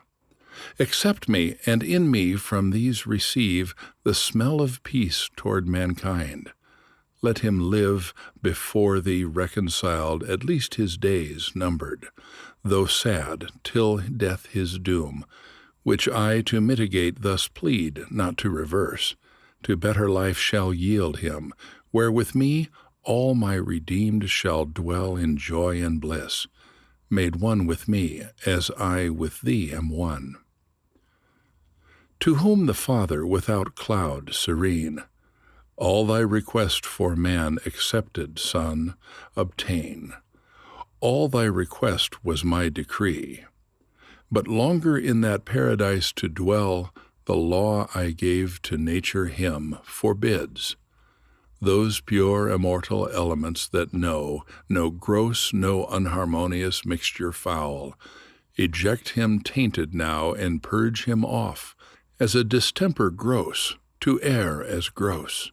Speaker 8: Accept me, and in me from these receive the smell of peace toward mankind. Let him live before thee reconciled, at least his days numbered, though sad, till death his doom, which I to mitigate thus plead, not to reverse. To better life shall yield him, where with me all my redeemed shall dwell in joy and bliss, made one with me, as I with thee am one. To whom the Father without cloud serene, all thy request for man accepted, Son, obtain. All thy request was my decree. But longer in that paradise to dwell, the law I gave to nature him forbids. Those pure immortal elements that know no gross, no unharmonious mixture foul, eject him tainted now and purge him off, as a distemper gross, to err as gross,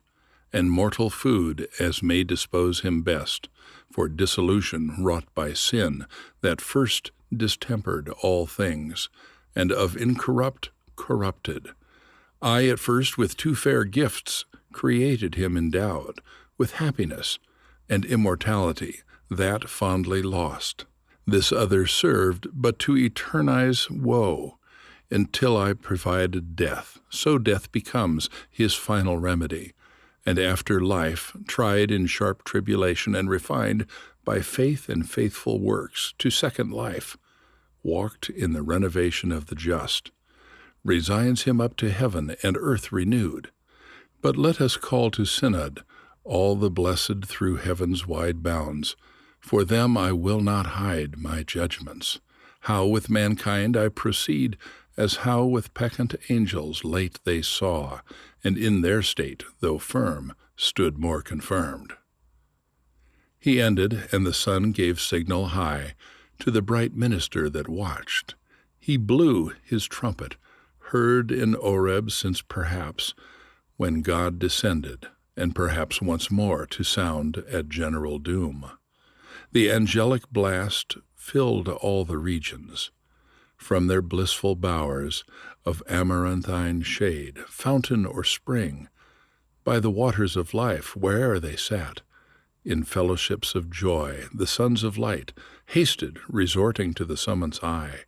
Speaker 8: and mortal food as may dispose him best, for dissolution wrought by sin that first distempered all things, and of incorrupt corrupted. I at first with two fair gifts created him endowed, with happiness and immortality, that fondly lost. This other served but to eternize woe, until I provided death, so death becomes his final remedy, and after life, tried in sharp tribulation and refined by faith and faithful works to second life, walked in the renovation of the just, resigns him up to heaven and earth renewed. But let us call to synod all the blessed through heaven's wide bounds. For them I will not hide my judgments. How with mankind I proceed, as how with peccant angels late they saw, and in their state, though firm, stood more confirmed. He ended, and the sun gave signal high to the bright minister that watched. He blew his trumpet, heard in Oreb since perhaps, when God descended, and perhaps once more to sound at general doom. The angelic blast filled all the regions. From their blissful bowers of amaranthine shade, fountain or spring, by the waters of life, where'er they sat, in fellowships of joy, the sons of light hasted, resorting to the summon's eye,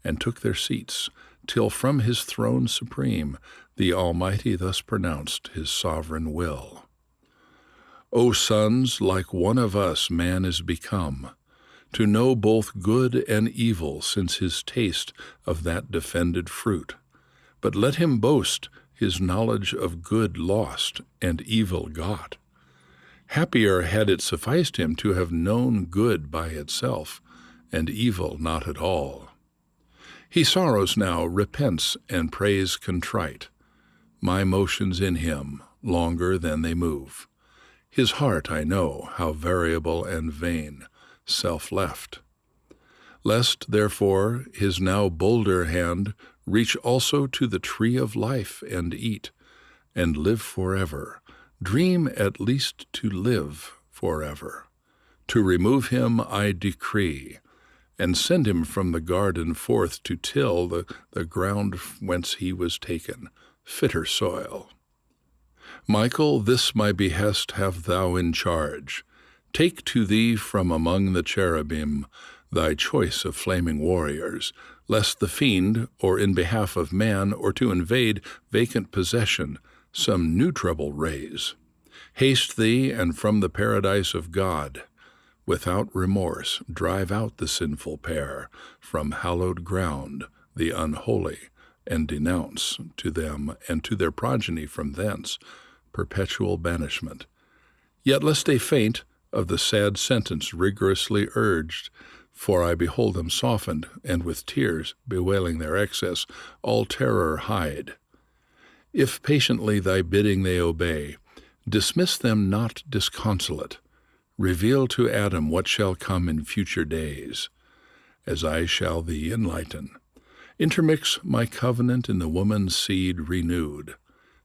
Speaker 8: and took their seats, till from his throne supreme the Almighty thus pronounced his sovereign will. O sons, like one of us man is become, to know both good and evil since his taste of that defended fruit. But let him boast his knowledge of good lost and evil got. Happier had it sufficed him to have known good by itself, and evil not at all. He sorrows now, repents, and prays contrite. My motions in him longer than they move. His heart, I know, how variable and vain, self-left. Lest, therefore, his now bolder hand reach also to the tree of life and eat, and live forever, dream at least to live forever. To remove him I decree, and send him from the garden forth to till the ground whence he was taken, fitter soil. Michael, this my behest have thou in charge. Take to thee from among the cherubim thy choice of flaming warriors, lest the fiend, or in behalf of man, or to invade vacant possession, some new trouble raise. Haste thee, and from the paradise of God, without remorse, drive out the sinful pair, from hallowed ground, the unholy, and denounce to them and to their progeny from thence perpetual banishment. Yet lest they faint of the sad sentence rigorously urged, for I behold them softened, and with tears, bewailing their excess, all terror hide. If patiently thy bidding they obey, dismiss them not disconsolate. Reveal to Adam what shall come in future days, as I shall thee enlighten. Intermix my covenant in the woman's seed renewed.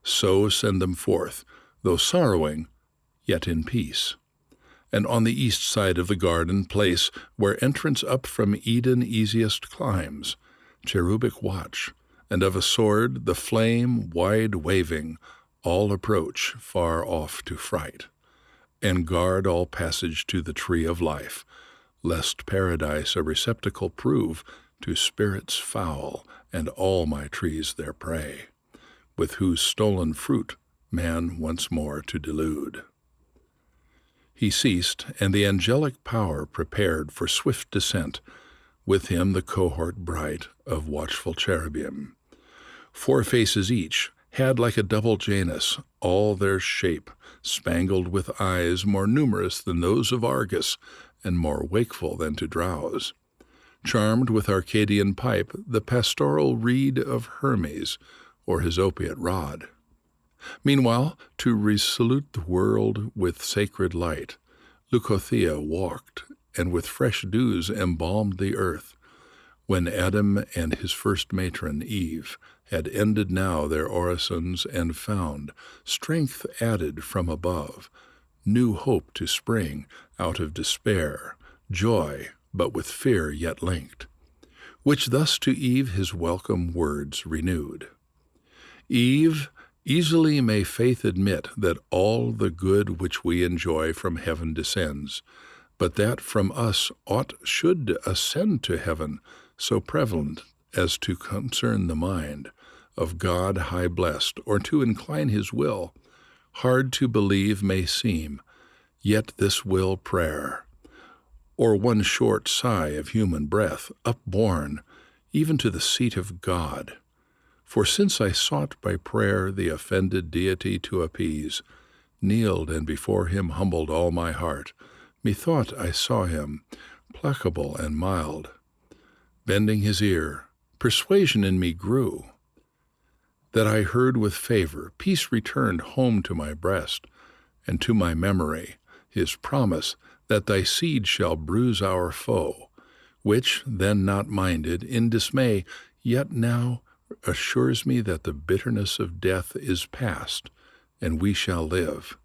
Speaker 8: So send them forth, though sorrowing, yet in peace. And on the east side of the garden place, where entrance up from Eden easiest climbs, cherubic watch, and of a sword the flame wide waving, all approach far off to fright, and guard all passage to the tree of life, lest paradise a receptacle prove to spirits foul, and all my trees their prey, with whose stolen fruit man once more to delude. He ceased, and the angelic power prepared for swift descent, with him the cohort bright of watchful cherubim. 4 faces each, had like a double Janus, all their shape, spangled with eyes more numerous than those of Argus, and more wakeful than to drowse. Charmed with Arcadian pipe, the pastoral reed of Hermes, or his opiate rod. Meanwhile, to resolute the world with sacred light, Leucothea walked, and with fresh dews embalmed the earth, when Adam and his first matron, Eve, had ended now their orisons and found strength added from above, new hope to spring out of despair, joy, but with fear yet linked, which thus to Eve his welcome words renewed. Eve, easily may faith admit that all the good which we enjoy from heaven descends, but that from us aught should ascend to heaven, so prevalent as to concern the mind of God high blessed, or to incline his will, hard to believe may seem, yet this will prayer, or one short sigh of human breath, upborne even to the seat of God. For since I sought by prayer the offended deity to appease, kneeled and before him humbled all my heart, methought I saw him, placable and mild. Bending his ear, persuasion in me grew, that I heard with favor, peace returned home to my breast, and to my memory his promise that thy seed shall bruise our foe, which, then not minded, in dismay, yet now assures me that the bitterness of death is past, and we shall live.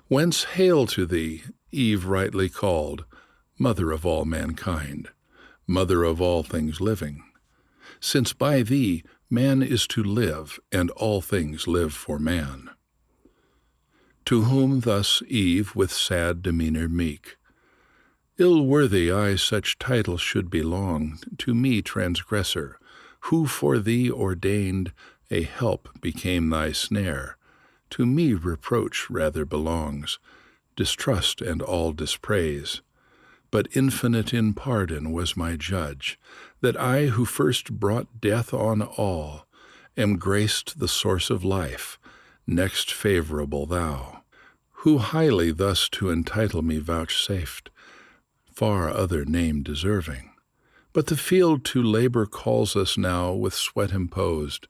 Speaker 8: Whence hail to thee, Eve rightly called, mother of all mankind, mother of all things living, since by thee man is to live, and all things live for man. To whom thus Eve with sad demeanor meek, ill worthy I such title should belong to me transgressor, who for thee ordained a help became thy snare. To me reproach rather belongs, distrust and all dispraise. But infinite in pardon was my judge, that I who first brought death on all, am graced the source of life, next favorable thou, who highly thus to entitle me vouchsafed, far other name deserving. But the field to labor calls us now with sweat imposed,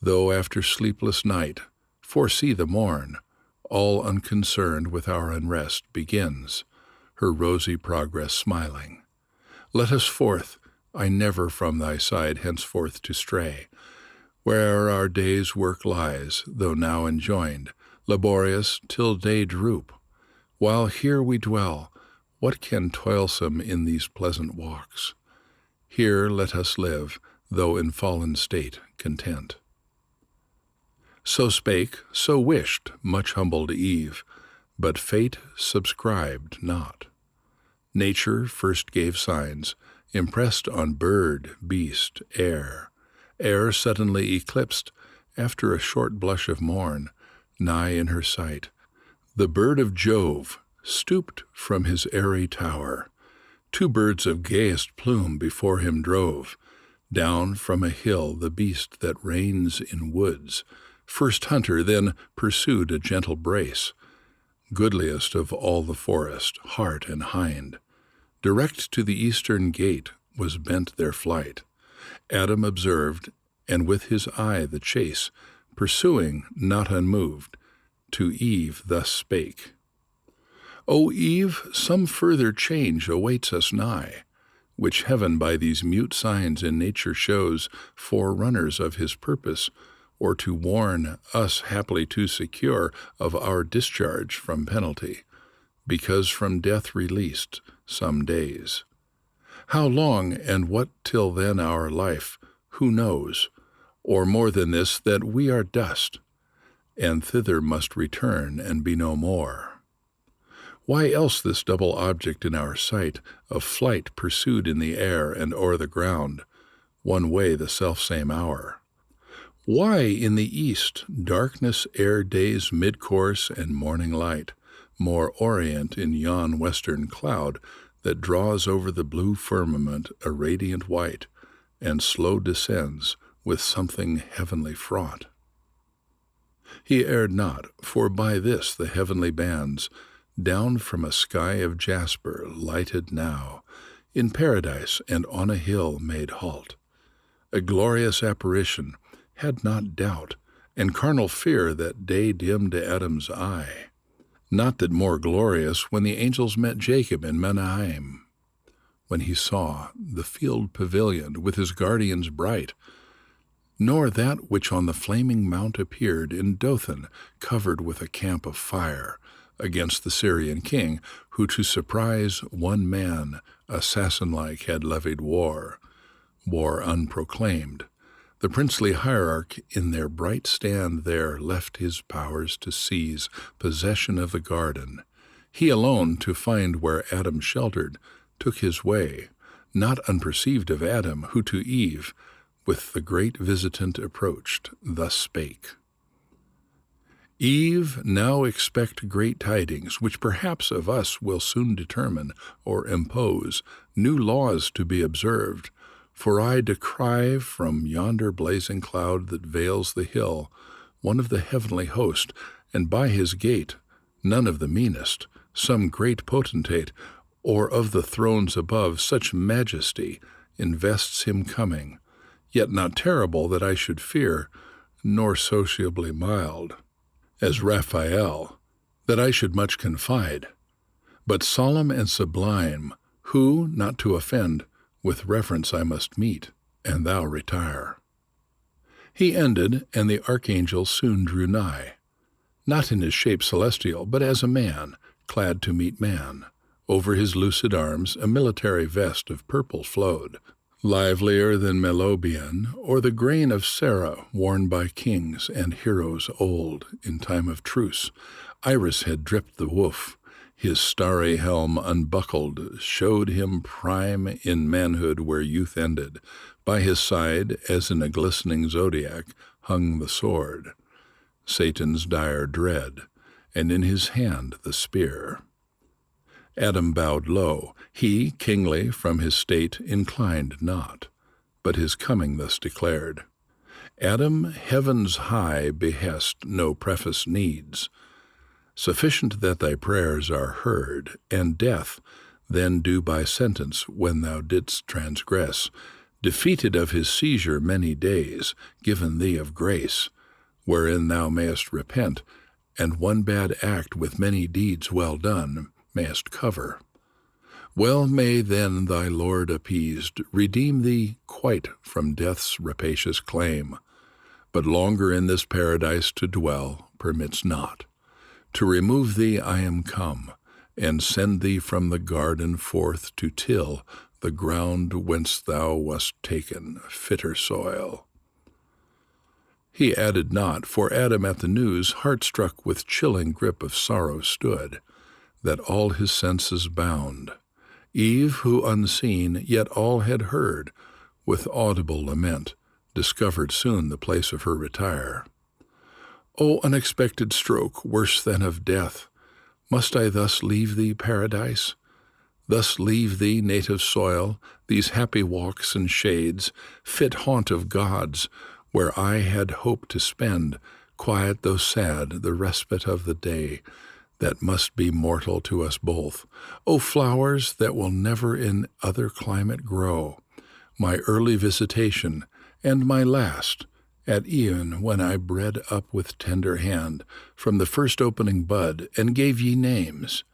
Speaker 8: though after sleepless night, foresee the morn, all unconcerned with our unrest, begins, her rosy progress smiling. Let us forth, I never from thy side henceforth to stray, where our day's work lies, though now enjoined, laborious till day droop. While here we dwell, what can toilsome in these pleasant walks? Here let us live, though in fallen state content. So spake, so wished, much humbled Eve, but fate subscribed not. Nature first gave signs, impressed on bird, beast, air. Air suddenly eclipsed, after a short blush of morn, nigh in her sight. The bird of Jove stooped from his airy tower. 2 birds of gayest plume before him drove, Down from a hill the beast that reigns in woods, first hunter, then pursued a gentle brace, goodliest of all the forest, heart and hind. Direct to the eastern gate was bent their flight. Adam observed, and with his eye the chase, pursuing, not unmoved, to Eve thus spake. O Eve, some further change awaits us nigh, which heaven by these mute signs in nature shows, forerunners of his purpose, or to warn us haply to secure of our discharge from penalty, because from death released some days. How long and what till then our life, who knows? Or more than this, that we are dust, and thither must return and be no more. Why else this double object in our sight, of flight pursued in the air and o'er the ground, one way the selfsame hour? Why in the east darkness ere day's mid-course and morning light, more orient in yon western cloud that draws over the blue firmament a radiant white, and slow descends with something heavenly fraught? He erred not, for by this the heavenly bands, down from a sky of jasper, lighted now, in paradise and on a hill made halt. A glorious apparition, had not doubt, and carnal fear that day dimmed Adam's eye. Not that more glorious when the angels met Jacob in Menahem, when he saw the field pavilion with his guardians bright, nor that which on the flaming mount appeared in Dothan, covered with a camp of fire, against the Syrian king, who to surprise one man, assassin-like, had levied war unproclaimed. The princely hierarch in their bright stand there left his powers to seize possession of the garden. He alone, to find where Adam sheltered, took his way, not unperceived of Adam, who to Eve, with the great visitant approached, thus spake. Eve, now expect great tidings, which perhaps of us will soon determine or impose new laws to be observed. For I descry from yonder blazing cloud that veils the hill one of the heavenly host, and by his gate none of the meanest, some great potentate, or of the thrones above such majesty invests him coming, yet not terrible that I should fear, nor sociably mild as Raphael, that I should much confide, but solemn and sublime, who, not to offend, with reverence I must meet, and thou retire. He ended, and the archangel soon drew nigh, not in his shape celestial, but as a man, clad to meet man. Over his lucid arms a military vest of purple flowed, livelier than Melobian, or the grain of Sarah worn by kings and heroes old in time of truce. Iris had dripped the woof. His starry helm unbuckled showed him prime in manhood where youth ended. By his side, as in a glistening zodiac, hung the sword, Satan's dire dread, and in his hand the spear. Adam bowed low. He, kingly, from his state inclined not, but his coming thus declared. Adam, heaven's high behest no preface needs. Sufficient that thy prayers are heard, and death then due by sentence when thou didst transgress, defeated of his seizure many days, given thee of grace, wherein thou mayest repent, and one bad act with many deeds well done mayest cover. Well may then thy Lord appeased redeem thee quite from death's rapacious claim, but longer in this paradise to dwell permits not. To remove thee I am come, and send thee from the garden forth to till the ground whence thou wast taken, fitter soil. He added not, for Adam at the news, heart-struck with chilling grip of sorrow stood, that all his senses bound. Eve, who unseen, yet all had heard, with audible lament, discovered soon the place of her retire. O unexpected stroke, worse than of death! Must I thus leave thee, paradise? Thus leave thee, native soil, these happy walks and shades, fit haunt of gods, where I had hoped to spend, quiet though sad, the respite of the day that must be mortal to us both. O flowers that will never in other climate grow, my early visitation, and my last, at e'en when I bred up with tender hand from the first opening bud, and gave ye names,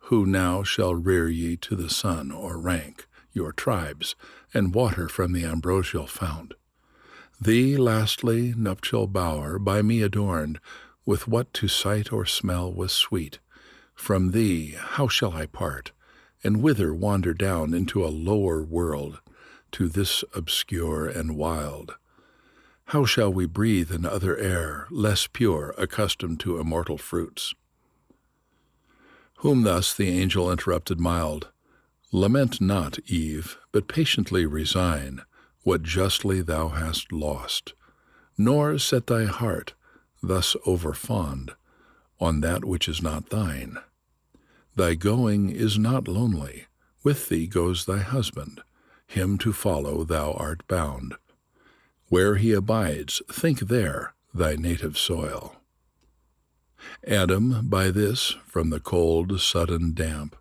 Speaker 8: who now shall rear ye to the sun, or rank your tribes, and water from the ambrosial fount. Thee, lastly, nuptial bower, by me adorned, with what to sight or smell was sweet. From thee how shall I part, and whither wander down into a lower world, to this obscure and wild? How shall we breathe in other air, less pure, accustomed to immortal fruits? Whom thus the angel interrupted mild, Lament not, Eve, but patiently resign what justly thou hast lost, nor set thy heart, thus over-fond, on that which is not thine. Thy going is not lonely, with thee goes thy husband, him to follow thou art bound. Where he abides, think there thy native soil. Adam, by this, from the cold, sudden damp,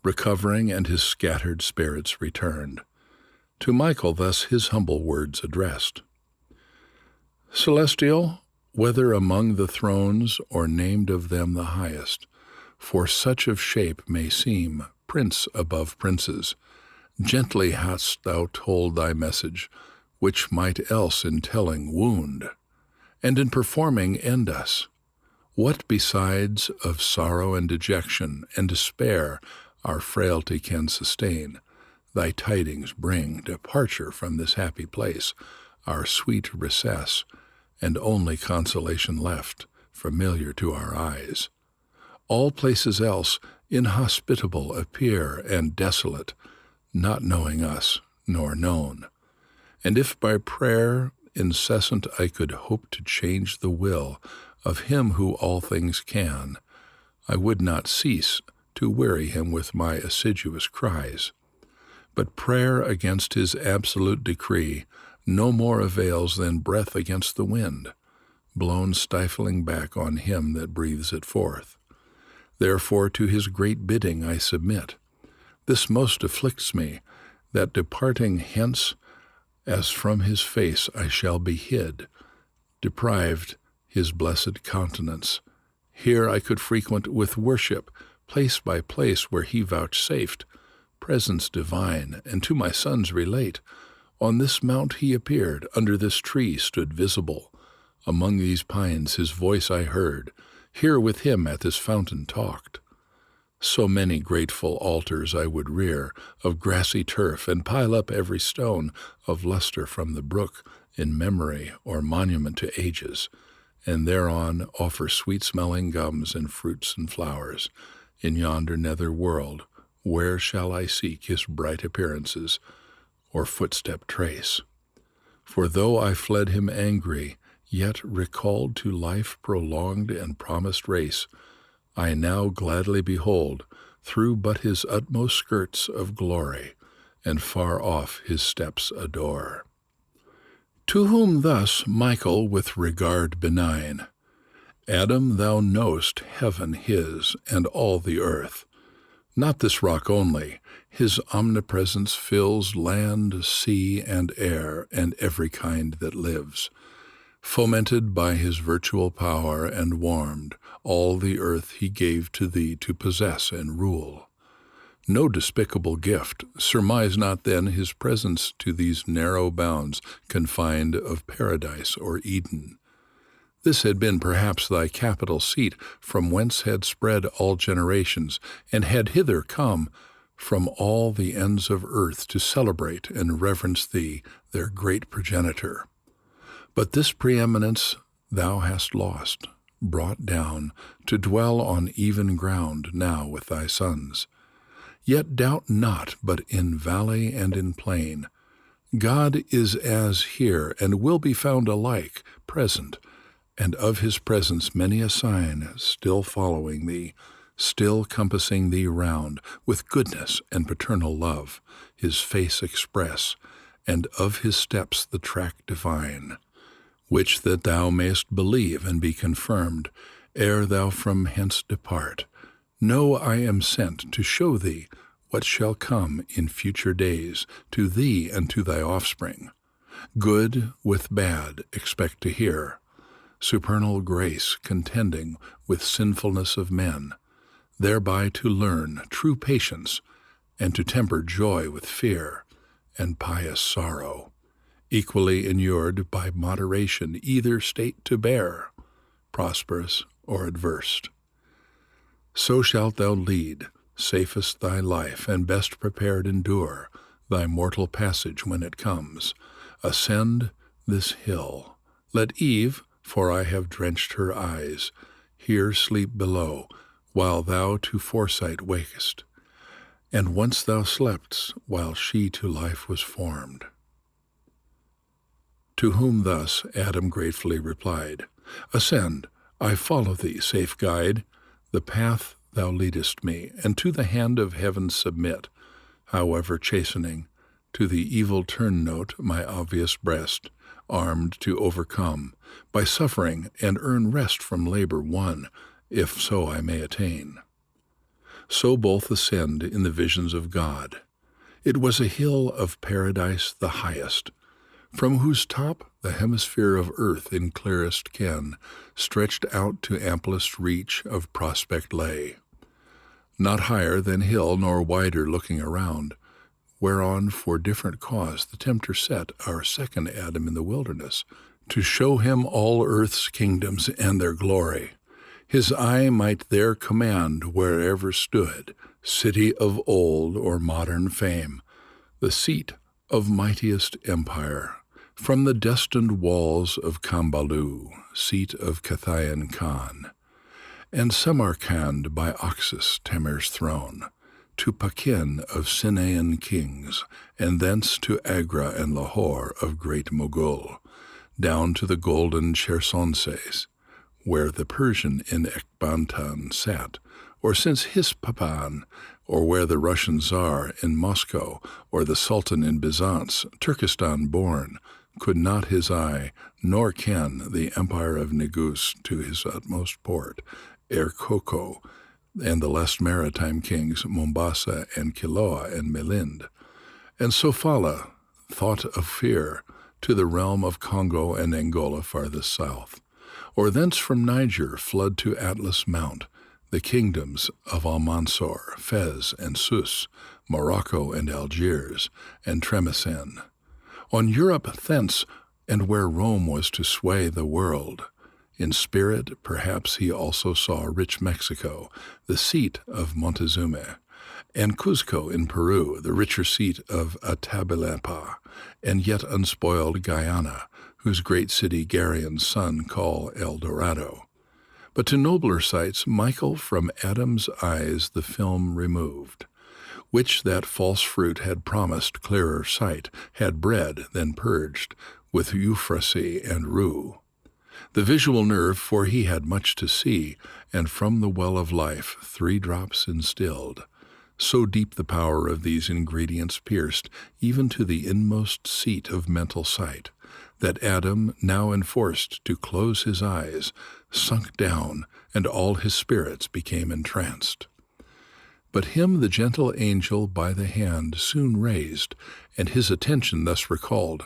Speaker 8: recovering and his scattered spirits returned, to Michael thus his humble words addressed. Celestial, whether among the thrones or named of them the highest, for such of shape may seem prince above princes, gently hast thou told thy message, which might else in telling wound, and in performing end us. What besides of sorrow and dejection and despair our frailty can sustain, thy tidings bring departure from this happy place, our sweet recess, and only consolation left, familiar to our eyes. All places else inhospitable appear and desolate, not knowing us, nor known. And if by prayer incessant I could hope to change the will of him who all things can, I would not cease to weary him with my assiduous cries. But prayer against his absolute decree no more avails than breath against the wind, blown stifling back on him that breathes it forth. Therefore to his great bidding I submit. This most afflicts me, that departing hence, as from his face I shall be hid, deprived his blessed countenance. Here I could frequent with worship, place by place where he vouchsafed, presence divine, and to my sons relate. On this mount he appeared, under this tree stood visible. Among these pines his voice I heard, here with him at this fountain talked. So many grateful altars I would rear of grassy turf, and pile up every stone of luster from the brook in memory or monument to ages, and thereon offer sweet-smelling gums and fruits and flowers. In yonder nether world, where shall I seek his bright appearances or footstep trace? For though I fled him angry, yet recalled to life prolonged and promised race, I now gladly behold through but his utmost skirts of glory, and far off his steps adore. To whom thus Michael with regard benign, Adam, thou know'st heaven his, and all the earth. Not this rock only, his omnipresence fills land, sea, and air, and every kind that lives. Fomented by his virtual power and warmed, all the earth he gave to thee to possess and rule. No despicable gift, surmise not then his presence to these narrow bounds confined of paradise or Eden. This had been perhaps thy capital seat, from whence had spread all generations, and had hither come from all the ends of earth to celebrate and reverence thee, their great progenitor. But this preeminence thou hast lost, brought down to dwell on even ground now with thy sons. Yet doubt not, but in valley and in plain, God is as here, and will be found alike present, and of his presence many a sign still following thee, still compassing thee round with goodness and paternal love, his face express, and of his steps the track divine, which that thou mayst believe and be confirmed, ere thou from hence depart. Know I am sent to show thee what shall come in future days to thee and to thy offspring. Good with bad expect to hear, supernal grace contending with sinfulness of men, thereby to learn true patience, and to temper joy with fear, and pious sorrow, equally inured by moderation either state to bear, prosperous or adverse. So shalt thou lead, safest thy life, and best prepared endure thy mortal passage when it comes. Ascend this hill. Let Eve, for I have drenched her eyes, here sleep below, while thou to foresight wakest. And once thou slept'st, while she to life was formed. To whom thus Adam gratefully replied, Ascend, I follow thee, safe guide, the path thou leadest me, and to the hand of heaven submit, however chastening, to the evil turn note my obvious breast, armed to overcome, by suffering and earn rest from labor won, if so I may attain. So both ascend in the visions of God. It was a hill of paradise the highest, from whose top the hemisphere of earth in clearest ken stretched out to amplest reach of prospect lay. Not higher than hill nor wider looking around, whereon for different cause the tempter set our second Adam in the wilderness, to show him all earth's kingdoms and their glory. His eye might there command wherever stood, city of old or modern fame, the seat of mightiest empire, from the destined walls of Kambalu, seat of Cathayan Khan, and Samarkand by Oxus, Tamir's throne, to Pekin of Sinayan kings, and thence to Agra and Lahore of great Mughal, down to the golden Chersonses, where the Persian in Ekbatan sat, or since Hispapan, or where the Russian Tsar in Moscow, or the Sultan in Byzance, Turkestan born, could not his eye, nor ken the empire of Negus to his utmost port, Erkoko, and the less maritime kings Mombasa and Kiloa and Melind, and Sofala, thought of fear, to the realm of Congo and Angola farthest south, or thence from Niger flood to Atlas Mount, the kingdoms of Almansor, Fez and Sus, Morocco and Algiers, and Tremesen. On Europe thence, and where Rome was to sway the world. In spirit, perhaps he also saw rich Mexico, the seat of Montezuma, and Cuzco in Peru, the richer seat of Atabalapa, and yet unspoiled Guyana, whose great city Garion's son call El Dorado. But to nobler sights Michael from Adam's eyes the film removed, which that false fruit had promised clearer sight, had bred, then purged, with euphrasy and rue. The visual nerve, for he had much to see, and from the well of life 3 drops instilled. So deep the power of these ingredients pierced, even to the inmost seat of mental sight, that Adam, now enforced to close his eyes, sunk down, and all his spirits became entranced. But him the gentle angel by the hand soon raised, and his attention thus recalled.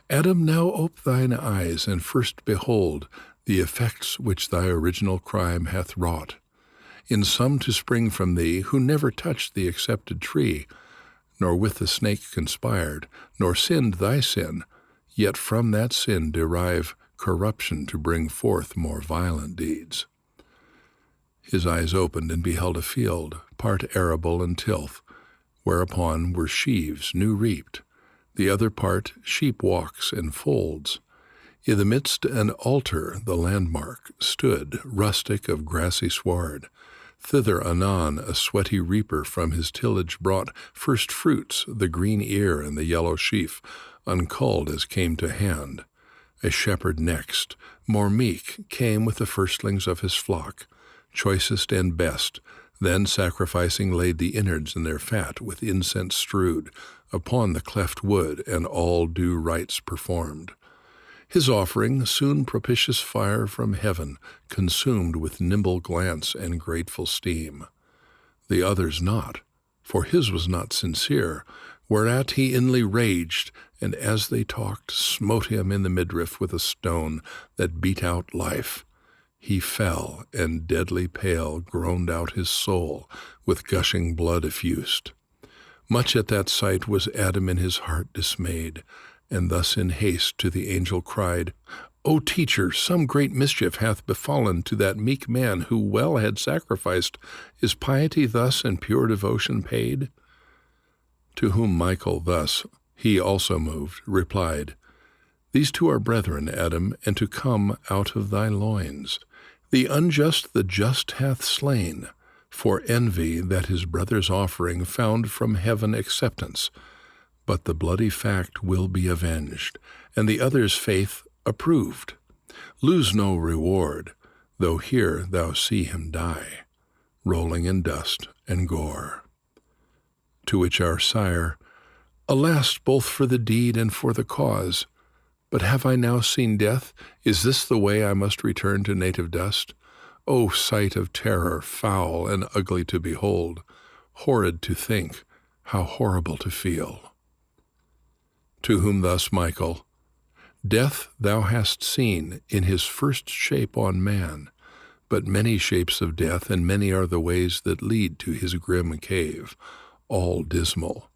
Speaker 8: Adam, now ope thine eyes, and first behold the effects which thy original crime hath wrought, in some to spring from thee, who never touched the accepted tree, nor with the snake conspired, nor sinned thy sin, yet from that sin derive corruption to bring forth more violent deeds. His eyes opened and beheld a field, part arable and tilth, whereupon were sheaves new reaped, the other part sheep walks and folds. In the midst an altar, the landmark, stood, rustic of grassy sward. Thither anon a sweaty reaper from his tillage brought first fruits, the green ear and the yellow sheaf, unculled as came to hand. A shepherd next, more meek, came with the firstlings of his flock, choicest and best, then sacrificing laid the innards and their fat with incense strewed upon the cleft wood, and all due rites performed. His offering soon propitious fire from heaven consumed with nimble glance and grateful steam. The others not, for his was not sincere, whereat he inly raged, and as they talked, smote him in the midriff with a stone that beat out life. He fell, and deadly pale groaned out his soul, with gushing blood effused. Much at that sight was Adam in his heart dismayed, and thus in haste to the angel cried, O teacher, some great mischief hath befallen to that meek man who well had sacrificed. Is piety thus and pure devotion paid? To whom Michael thus, he also moved, replied, These two are brethren, Adam, and to come out of thy loins. The unjust the just hath slain, for envy that his brother's offering found from heaven acceptance. But the bloody fact will be avenged, and the other's faith approved. Lose no reward, though here thou see him die, rolling in dust and gore. To which our sire, Alas, both for the deed and for the cause! But have I now seen death? Is this the way I must return to native dust? O sight of terror, foul and ugly to behold, horrid to think, how horrible to feel. To whom thus Michael, Death thou hast seen in his first shape on man, but many shapes of death, and many are the ways that lead to his grim cave, all dismal,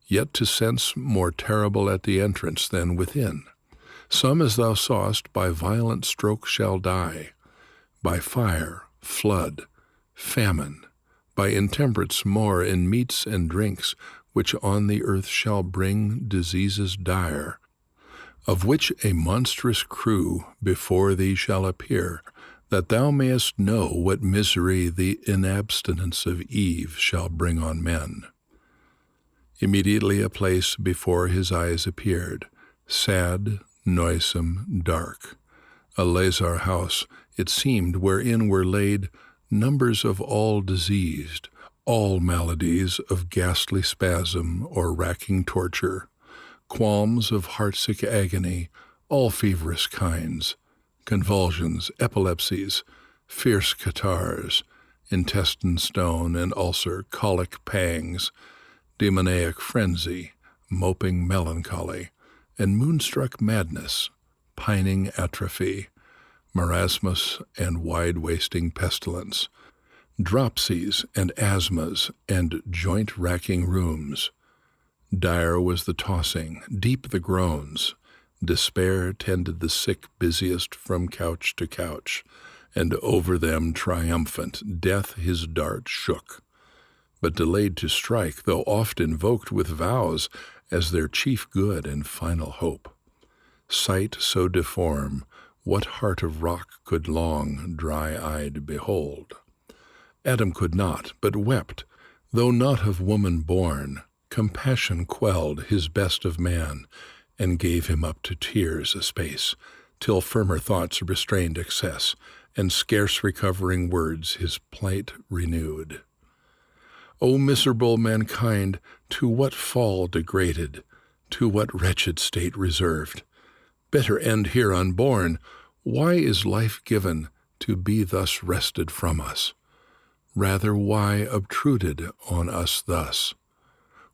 Speaker 8: yet to sense more terrible at the entrance than within. Some, as thou sawest, by violent stroke shall die, by fire, flood, famine, by intemperance more in meats and drinks, which on the earth shall bring diseases dire, of which a monstrous crew before thee shall appear, that thou mayest know what misery the inabstinence of Eve shall bring on men. Immediately a place before his eyes appeared, sad, noisome, dark, a lazar house, it seemed, wherein were laid numbers of all diseased, all maladies of ghastly spasm or racking torture, qualms of heartsick agony, all feverous kinds, convulsions, epilepsies, fierce catarrhs, intestine stone and ulcer, colic pangs, demoniac frenzy, moping melancholy, and moonstruck madness, pining atrophy, marasmus and wide-wasting pestilence, dropsies and asthmas and joint-racking rheums. Dire was the tossing, deep the groans. Despair tended the sick busiest from couch to couch, and over them triumphant death his dart shook, but delayed to strike, though oft invoked with vows as their chief good and final hope. Sight so deform, what heart of rock could long, dry-eyed, behold? Adam could not, but wept, though not of woman born. Compassion quelled his best of man, and gave him up to tears a space, till firmer thoughts restrained excess, and scarce recovering words his plight renewed. O miserable mankind, to what fall degraded, to what wretched state reserved? Better end here unborn. Why is life given to be thus wrested from us? Rather, why obtruded on us thus?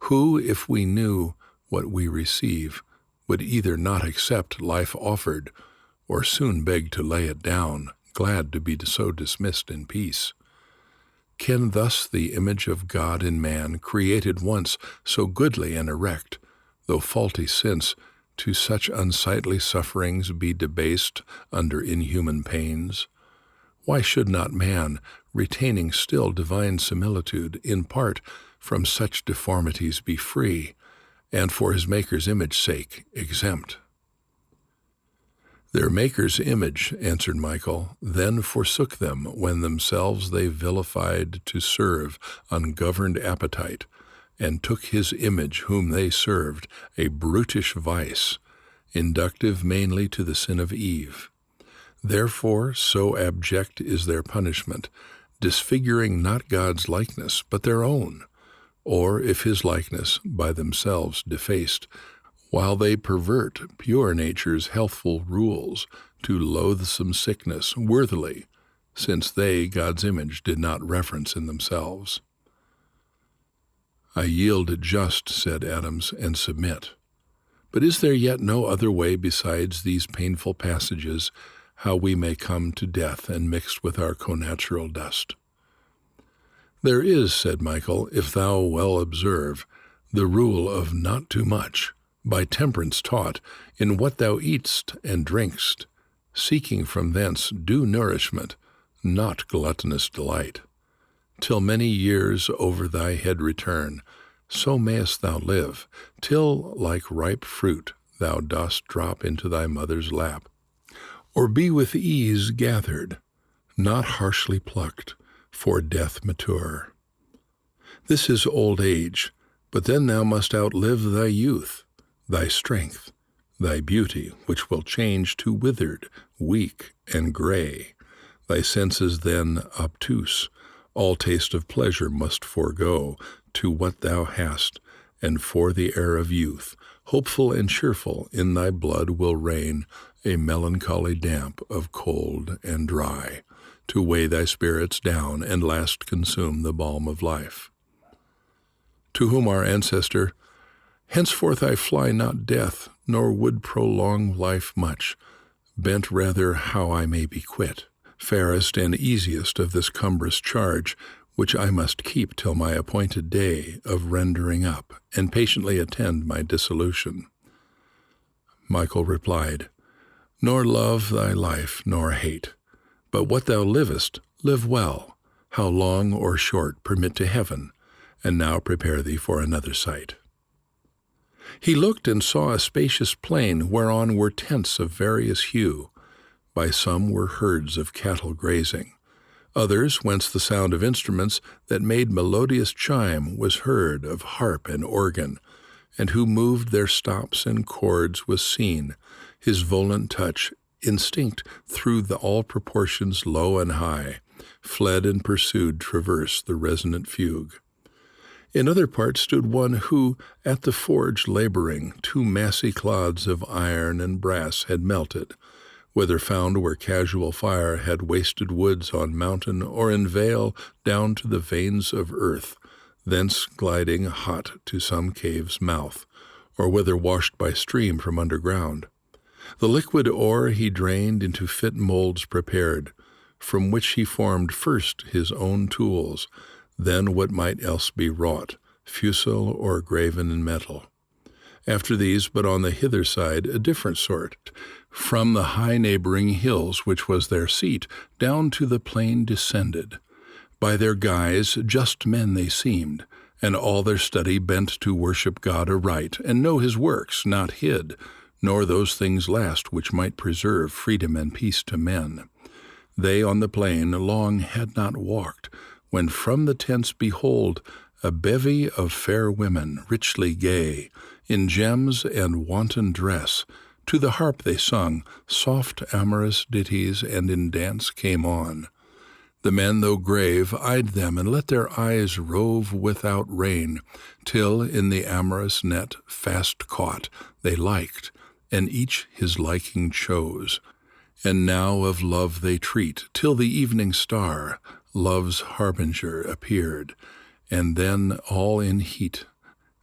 Speaker 8: Who, if we knew what we receive, would either not accept life offered, or soon beg to lay it down, glad to be so dismissed in peace? Can thus the image of God in man, created once so goodly and erect, though faulty since, to such unsightly sufferings be debased under inhuman pains? Why should not man, retaining still divine similitude, in part from such deformities be free, and for his Maker's image sake exempt? Their Maker's image, answered Michael, then forsook them when themselves they vilified to serve ungoverned appetite, and took his image whom they served, a brutish vice, inductive mainly to the sin of Eve. Therefore, so abject is their punishment, disfiguring not God's likeness, but their own, or if his likeness by themselves defaced, while they pervert pure nature's healthful rules to loathsome sickness worthily, since they God's image did not reverence in themselves. I yield just, said Adams, and submit. But is there yet no other way besides these painful passages how we may come to death and mix with our connatural dust? There is, said Michael, if thou well observe, the rule of not too much, by temperance taught, in what thou eat'st and drink'st, seeking from thence due nourishment, not gluttonous delight. Till many years over thy head return, so mayest thou live, till, like ripe fruit, thou dost drop into thy mother's lap, or be with ease gathered, not harshly plucked, for death mature. This is old age, but then thou must outlive thy youth, thy strength, thy beauty, which will change to withered, weak, and gray. Thy senses then obtuse, all taste of pleasure must forego to what thou hast, and for the air of youth, hopeful and cheerful, in thy blood will reign a melancholy damp of cold and dry, to weigh thy spirits down and last consume the balm of life. To whom our ancestor, henceforth I fly not death, nor would prolong life much, bent rather how I may be quit, fairest and easiest of this cumbrous charge, which I must keep till my appointed day of rendering up, and patiently attend my dissolution. Michael replied, Nor love thy life, nor hate, but what thou livest, live well, how long or short permit to heaven, and now prepare thee for another sight. He looked and saw a spacious plain, whereon were tents of various hue. By some were herds of cattle grazing, others whence the sound of instruments that made melodious chime was heard of harp and organ, and who moved their stops and chords was seen, his volant touch, instinct through the all proportions low and high, fled and pursued traverse the resonant fugue. In other parts stood one who, at the forge laboring, 2 massy clods of iron and brass had melted, whether found where casual fire had wasted woods on mountain or in vale down to the veins of earth, thence gliding hot to some cave's mouth, or whether washed by stream from underground. The liquid ore he drained into fit molds prepared, from which he formed first his own tools, then what might else be wrought, fusel or graven in metal. After these, but on the hither side, a different sort, from the high neighboring hills, which was their seat, down to the plain descended. By their guise just men they seemed, and all their study bent to worship God aright, and know his works, not hid, nor those things last which might preserve freedom and peace to men. They on the plain long had not walked, when from the tents behold a bevy of fair women, richly gay, in gems and wanton dress. To the harp they sung soft amorous ditties, and in dance came on. The men, though grave, eyed them, and let their eyes rove without rein, till in the amorous net fast caught they liked, and each his liking chose. And now of love they treat, till the evening star, love's harbinger, appeared, and then all in heat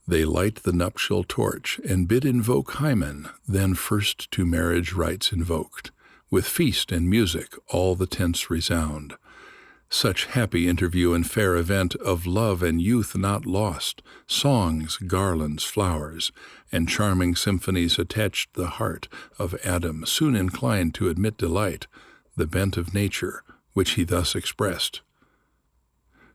Speaker 8: they light the nuptial torch, and bid invoke Hymen, then first to marriage rites invoked. With feast and music all the tents resound. Such happy interview and fair event of love and youth not lost, songs, garlands, flowers, and charming symphonies attached the heart of Adam, soon inclined to admit delight, the bent of nature, which he thus expressed.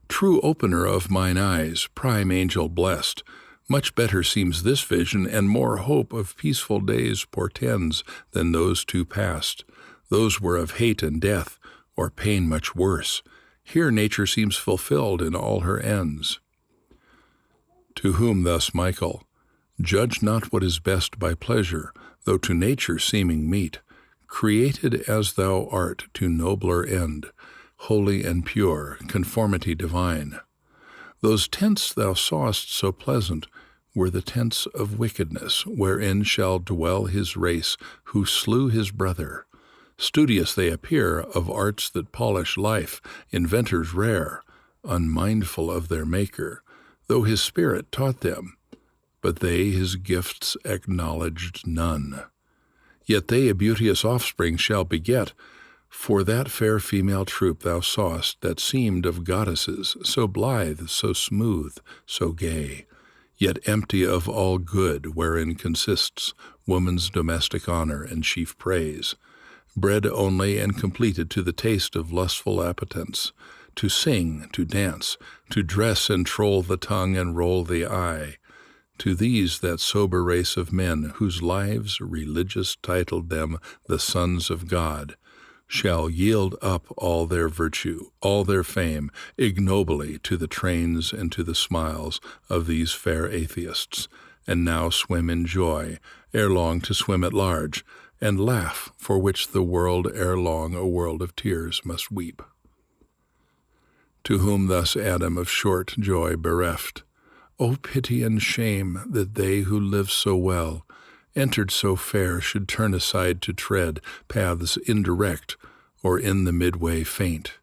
Speaker 8: True opener of mine eyes, prime angel blessed, much better seems this vision, and more hope of peaceful days portends than those 2 past. Those were of hate and death, or pain much worse. Here nature seems fulfilled in all her ends. To whom thus Michael, Judge not what is best by pleasure, though to nature seeming meet, created as thou art to nobler end. holy and pure, conformity divine. Those tents thou sawest so pleasant were the tents of wickedness, wherein shall dwell his race who slew his brother. Studious they appear of arts that polish life, inventors rare, unmindful of their Maker, though his Spirit taught them, but they his gifts acknowledged none. Yet they a beauteous offspring shall beget, for that fair female troop thou sawest that seemed of goddesses, so blithe, so smooth, so gay, yet empty of all good wherein consists woman's domestic honor and chief praise, bred only and completed to the taste of lustful appetence, to sing, to dance, to dress and troll the tongue and roll the eye, to these that sober race of men whose lives religious titled them the sons of God, shall yield up all their virtue, all their fame, ignobly to the trains and to the smiles of these fair atheists, and now swim in joy, ere long to swim at large, and laugh, for which the world ere long a world of tears must weep. To whom thus Adam of short joy bereft, O pity and shame that they who live so well, entered so fair, should turn aside to tread paths indirect, or in the midway faint.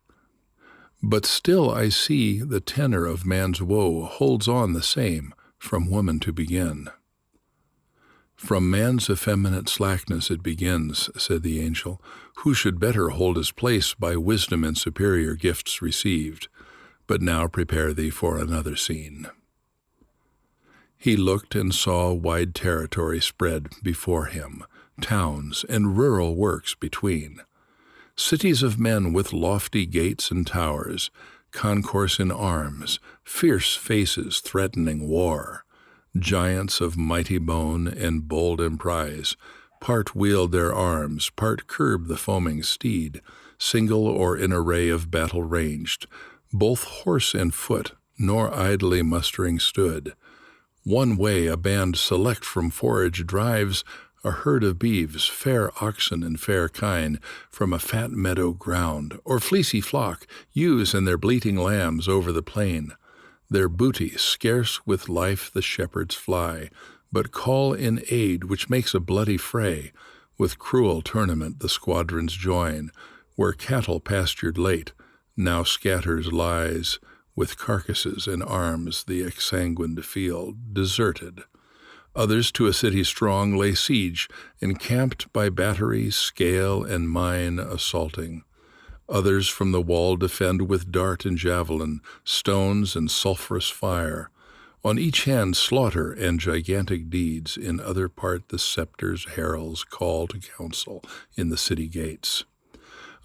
Speaker 8: But still I see the tenor of man's woe holds on the same, from woman to begin. From man's effeminate slackness it begins, said the angel, who should better hold his place by wisdom and superior gifts received. But now prepare thee for another scene. He looked and saw wide territory spread before him, towns and rural works between, cities of men with lofty gates and towers, concourse in arms, fierce faces threatening war, giants of mighty bone and bold emprise, part wield their arms, part curb the foaming steed, single or in array of battle ranged, both horse and foot, nor idly mustering stood. One way a band select from forage drives a herd of beeves, fair oxen and fair kine, from a fat meadow ground, or fleecy flock, ewes and their bleating lambs over the plain. Their booty scarce with life the shepherds fly, but call in aid which makes a bloody fray. With cruel tournament the squadrons join, where cattle pastured late, now scatters lies, with carcasses and arms the exsanguined field, deserted. Others to a city strong lay siege, encamped by battery, scale, and mine assaulting. Others from the wall defend with dart and javelin, stones and sulphurous fire. On each hand slaughter and gigantic deeds, in other part the scepter's heralds call to council in the city gates.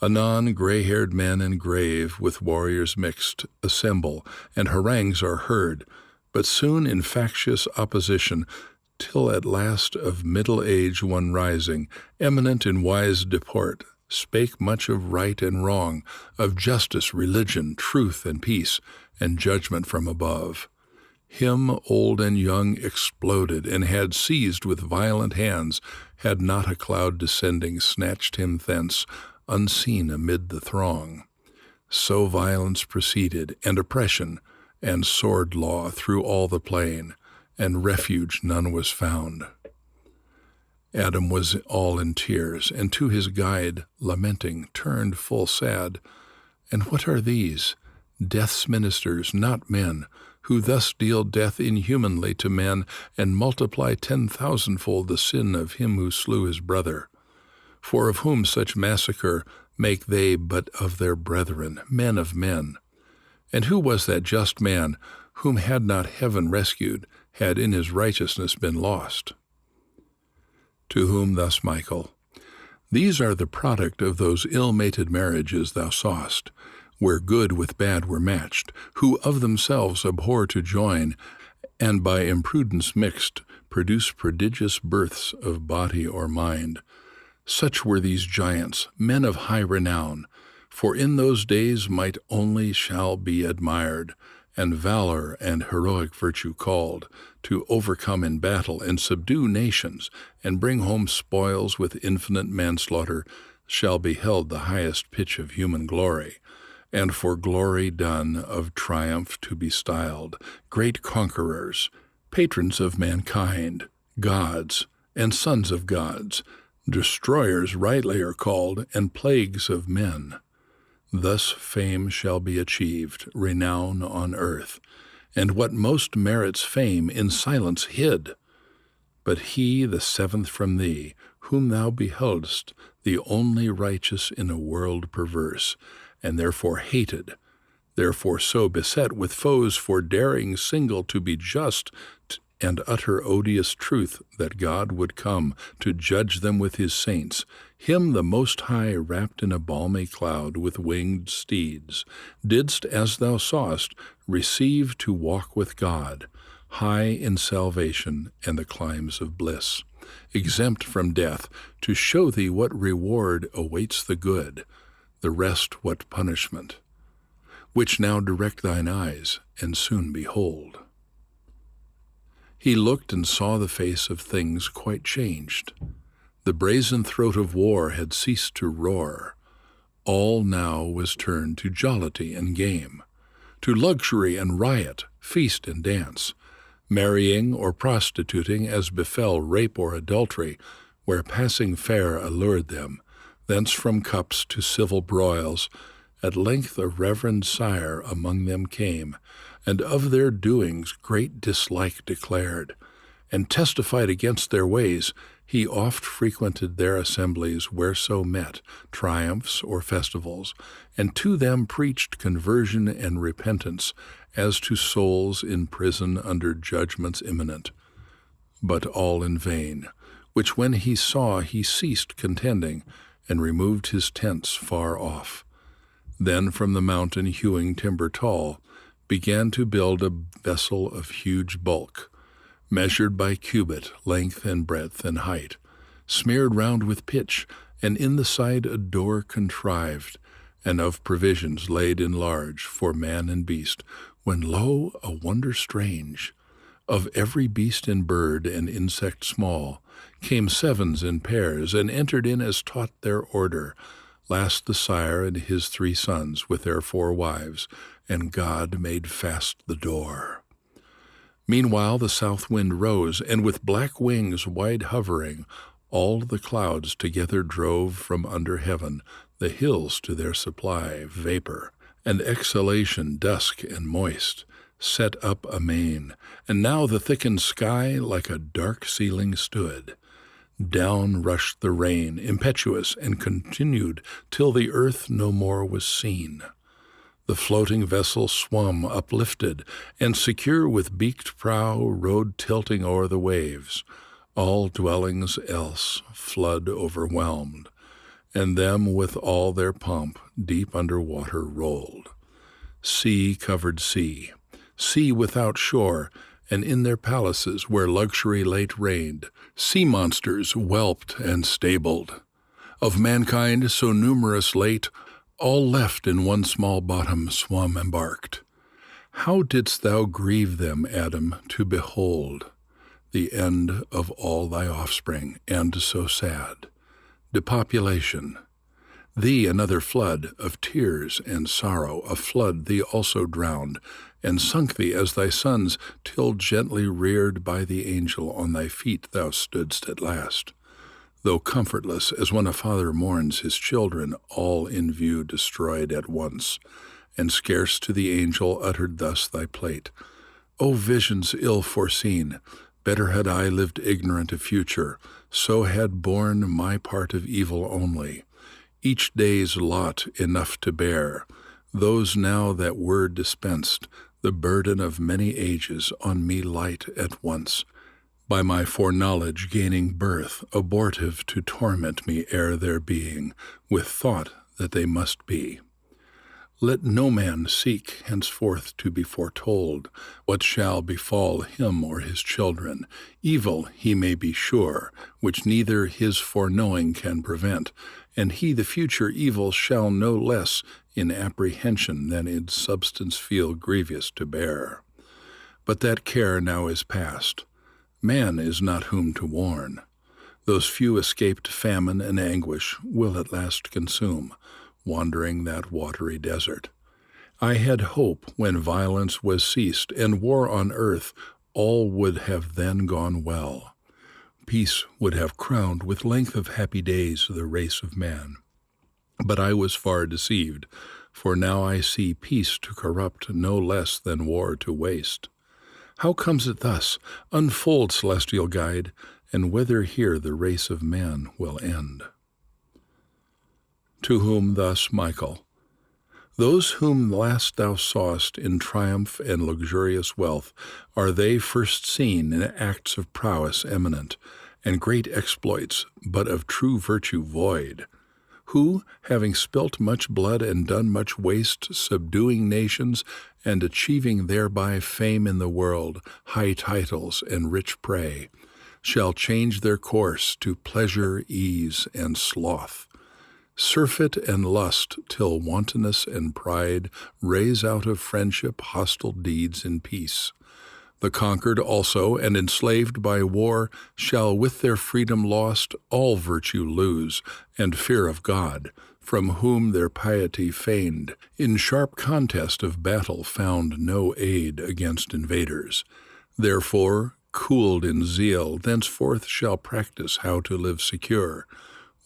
Speaker 8: Anon gray-haired men and grave, with warriors mixed, assemble, and harangues are heard, but soon in factious opposition, till at last of middle age one rising, eminent in wise deport, spake much of right and wrong, of justice, religion, truth, and peace, and judgment from above. Him old and young exploded, and had seized with violent hands, had not a cloud descending snatched him thence, unseen amid the throng. So violence proceeded, and oppression, and sword law through all the plain, and refuge none was found. Adam was all in tears, and to his guide, lamenting, turned full sad. And what are these? Death's ministers, not men, who thus deal death inhumanly to men, and multiply 10,000-fold the sin of him who slew his brother. For of whom such massacre make they but of their brethren, men of men? And who was that just man, whom had not heaven rescued, had in his righteousness been lost? To whom thus Michael, these are the product of those ill-mated marriages thou sawest, where good with bad were matched, who of themselves abhor to join, and by imprudence mixed, produce prodigious births of body or mind. Such were these giants, men of high renown, for in those days might only shall be admired, and valor and heroic virtue called, to overcome in battle and subdue nations, and bring home spoils with infinite manslaughter, shall be held the highest pitch of human glory. and for glory done of triumph to be styled, great conquerors, patrons of mankind, gods, and sons of gods, destroyers rightly are called, and plagues of men. Thus fame shall be achieved, renown on earth, and what most merits fame in silence hid. But he, the seventh from thee, whom thou beheldst, the only righteous in a world perverse, and therefore hated, therefore so beset with foes for daring single to be just and utter odious truth that God would come to judge them with his saints, him the Most High wrapped in a balmy cloud with winged steeds, didst, as thou sawest, receive to walk with God, high in salvation and the climes of bliss, exempt from death, to show thee what reward awaits the good, the rest what punishment, which now direct thine eyes, and soon behold. He looked and saw the face of things quite changed. The brazen throat of war had ceased to roar. All now was turned to jollity and game, to luxury and riot, feast and dance, marrying or prostituting as befell rape or adultery, where passing fair allured them, thence from cups to civil broils. At length a reverend sire among them came, and of their doings great dislike declared, and testified against their ways. He oft frequented their assemblies whereso met, triumphs or festivals, and to them preached conversion and repentance, as to souls in prison under judgments imminent. But all in vain, which when he saw he ceased contending, and removed his tents far off. Then from the mountain hewing timber tall, began to build a vessel of huge bulk, measured by cubit, length and breadth and height, smeared round with pitch, and in the side a door contrived, and of provisions laid in large for man and beast, when lo, a wonder strange! Of every beast and bird and insect small came sevens in pairs, and entered in as taught their order, last the sire and his 3 sons with their 4 wives, and God made fast the door. Meanwhile the south wind rose, and with black wings wide hovering, all the clouds together drove from under heaven, the hills to their supply, vapor, and exhalation dusk and moist, set up amain, and now the thickened sky like a dark ceiling stood. Down rushed the rain, impetuous, and continued till the earth no more was seen. The floating vessel swum uplifted, and secure with beaked prow rode tilting o'er the waves, all dwellings else flood overwhelmed, and them with all their pomp deep under water rolled. Sea covered sea, sea without shore, and in their palaces where luxury late reigned, sea monsters whelped and stabled. Of mankind so numerous late, all left in one small bottom swum embarked. How didst thou grieve them, Adam, to behold the end of all thy offspring, and so sad? Depopulation. Thee another flood of tears and sorrow, a flood thee also drowned, and sunk thee as thy sons, till gently reared by the angel on thy feet thou stoodst at last. Though comfortless as when a father mourns his children, all in view destroyed at once, and scarce to the angel uttered thus thy plate, O visions ill foreseen! Better had I lived ignorant of future, so had borne my part of evil only, each day's lot enough to bear, those now that were dispensed, the burden of many ages on me light at once, by my foreknowledge gaining birth, abortive to torment me ere their being, with thought that they must be. Let no man seek henceforth to be foretold what shall befall him or his children. Evil he may be sure, which neither his foreknowing can prevent, and he the future evil shall no less in apprehension than in substance feel grievous to bear. But that care now is past. Man is not whom to warn. Those few escaped famine and anguish will at last consume, wandering that watery desert. I had hope when violence was ceased, and war on earth, all would have then gone well. Peace would have crowned with length of happy days the race of man. But I was far deceived, for now I see peace to corrupt no less than war to waste. How comes it thus? Unfold, celestial guide, and whether here the race of man will end. To whom thus Michael, those whom last thou sawest in triumph and luxurious wealth, are they first seen in acts of prowess eminent, and great exploits, but of true virtue void, who, having spilt much blood and done much waste, subduing nations, and achieving thereby fame in the world, high titles and rich prey, shall change their course to pleasure, ease, and sloth, surfeit and lust, till wantonness and pride raise out of friendship hostile deeds in peace. The conquered also and enslaved by war shall with their freedom lost all virtue lose, and fear of God, from whom their piety feigned, in sharp contest of battle found no aid against invaders. Therefore, cooled in zeal, thenceforth shall practice how to live secure,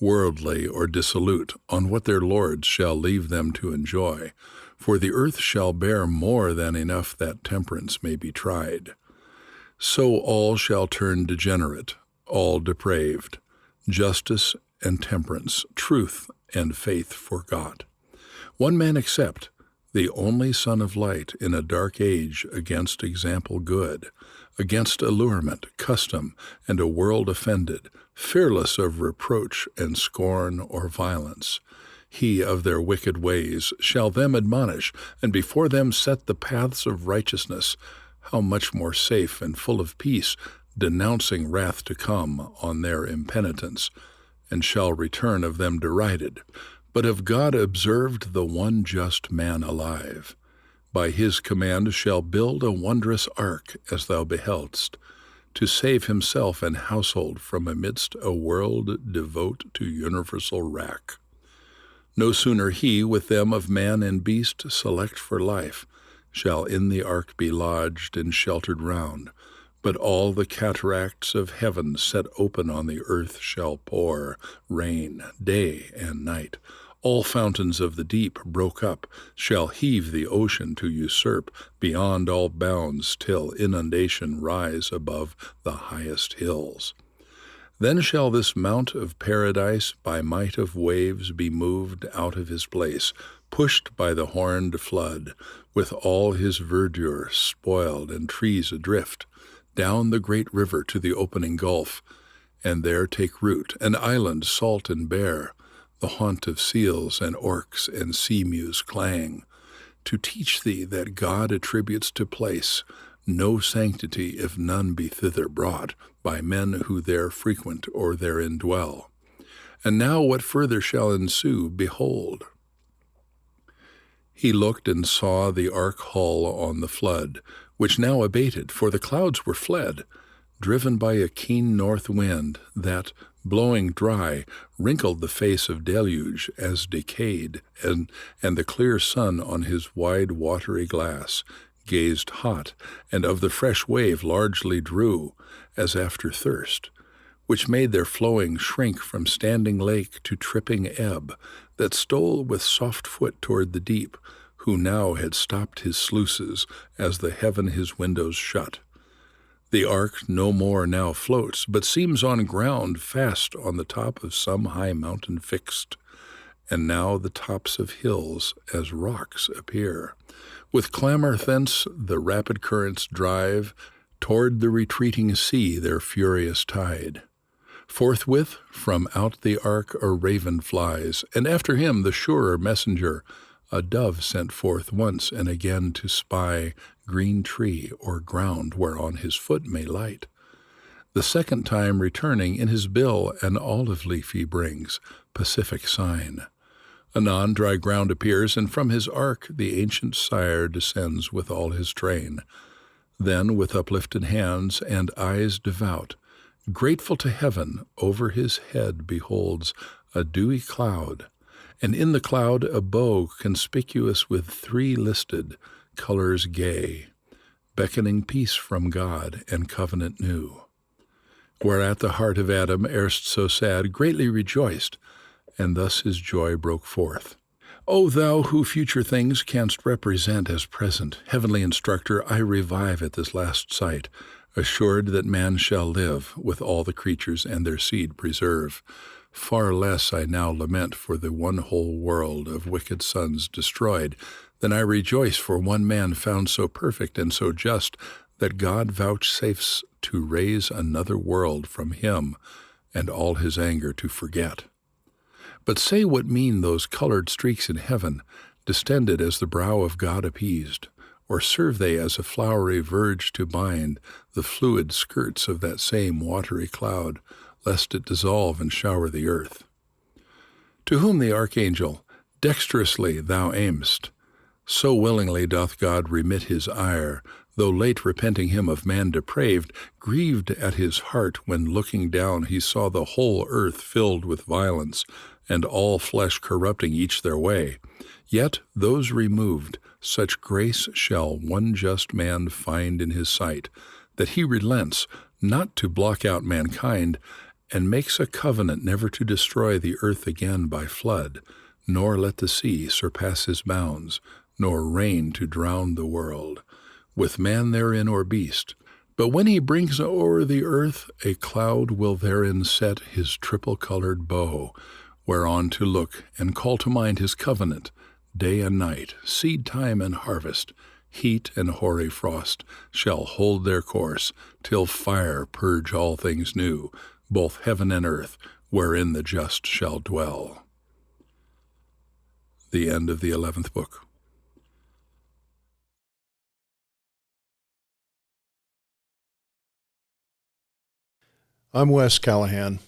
Speaker 8: worldly or dissolute, on what their lords shall leave them to enjoy. For the earth shall bear more than enough that temperance may be tried. So all shall turn degenerate, all depraved, justice and temperance, truth and faith forgot. One man except, the only son of light in a dark age, against example good, against allurement, custom, and a world offended, fearless of reproach and scorn or violence. He of their wicked ways shall them admonish, and before them set the paths of righteousness, how much more safe and full of peace, denouncing wrath to come on their impenitence, and shall return of them derided, but of God observed the one just man alive. By his command shall build a wondrous ark, as thou beheldst, to save himself and household from amidst a world devote to universal wrack. No sooner he with them of man and beast select for life, shall in the ark be lodged and sheltered round, but all the cataracts of heaven set open on the earth shall pour rain day and night. All fountains of the deep broke up shall heave the ocean to usurp beyond all bounds till inundation rise above the highest hills. Then shall this mount of paradise by might of waves be moved out of his place, pushed by the horned flood, with all his verdure spoiled and trees adrift, down the great river to the opening gulf, and there take root, an island salt and bare, the haunt of seals and orcs and sea-mews clang, to teach thee that God attributes to place no sanctity if none be thither brought by men who there frequent or therein dwell. And now what further shall ensue, behold. He looked and saw the ark hull on the flood, which now abated, for the clouds were fled, driven by a keen north wind that, blowing dry, wrinkled the face of deluge as decayed, and the clear sun on his wide watery glass gazed hot, and of the fresh wave largely drew, as after thirst, which made their flowing shrink from standing lake to tripping ebb, that stole with soft foot toward the deep, who now had stopped his sluices as the heaven his windows shut. The ark no more now floats, but seems on ground fast on the top of some high mountain fixed, and now the tops of hills as rocks appear. With clamor thence the rapid currents drive toward the retreating sea their furious tide. Forthwith from out the ark a raven flies, and after him the surer messenger, a dove sent forth once and again to spy green tree or ground whereon his foot may light. The second time returning in his bill an olive leaf he brings, pacific sign. Anon dry ground appears, and from his ark the ancient sire descends with all his train. Then with uplifted hands and eyes devout, grateful to heaven, over his head beholds a dewy cloud, and in the cloud a bow conspicuous with 3 listed, colors gay, beckoning peace from God and covenant new. Whereat the heart of Adam, erst so sad, greatly rejoiced, and thus his joy broke forth. O thou who future things canst represent as present, heavenly instructor, I revive at this last sight, assured that man shall live, with all the creatures and their seed preserve. Far less I now lament for the one whole world of wicked sons destroyed, than I rejoice for one man found so perfect and so just, that God vouchsafes to raise another world from him, and all his anger to forget. But say what mean those colored streaks in heaven, distended as the brow of God appeased, or serve they as a flowery verge to bind the fluid skirts of that same watery cloud, lest it dissolve and shower the earth? To whom the archangel, dexterously thou aim'st, so willingly doth God remit his ire, though late repenting him of man depraved, grieved at his heart when looking down he saw the whole earth filled with violence, and all flesh corrupting each their way. Yet those removed, such grace shall one just man find in his sight, that he relents not to block out mankind, and makes a covenant never to destroy the earth again by flood, nor let the sea surpass his bounds, nor rain to drown the world, with man therein or beast. But when he brings o'er the earth, a cloud will therein set his triple-colored bow, whereon to look and call to mind his covenant, day and night, seed time and harvest, heat and hoary frost, shall hold their course, till fire purge all things new, both heaven and earth, wherein the just shall dwell. The end of the 11th book.
Speaker 3: I'm Wes Callihan,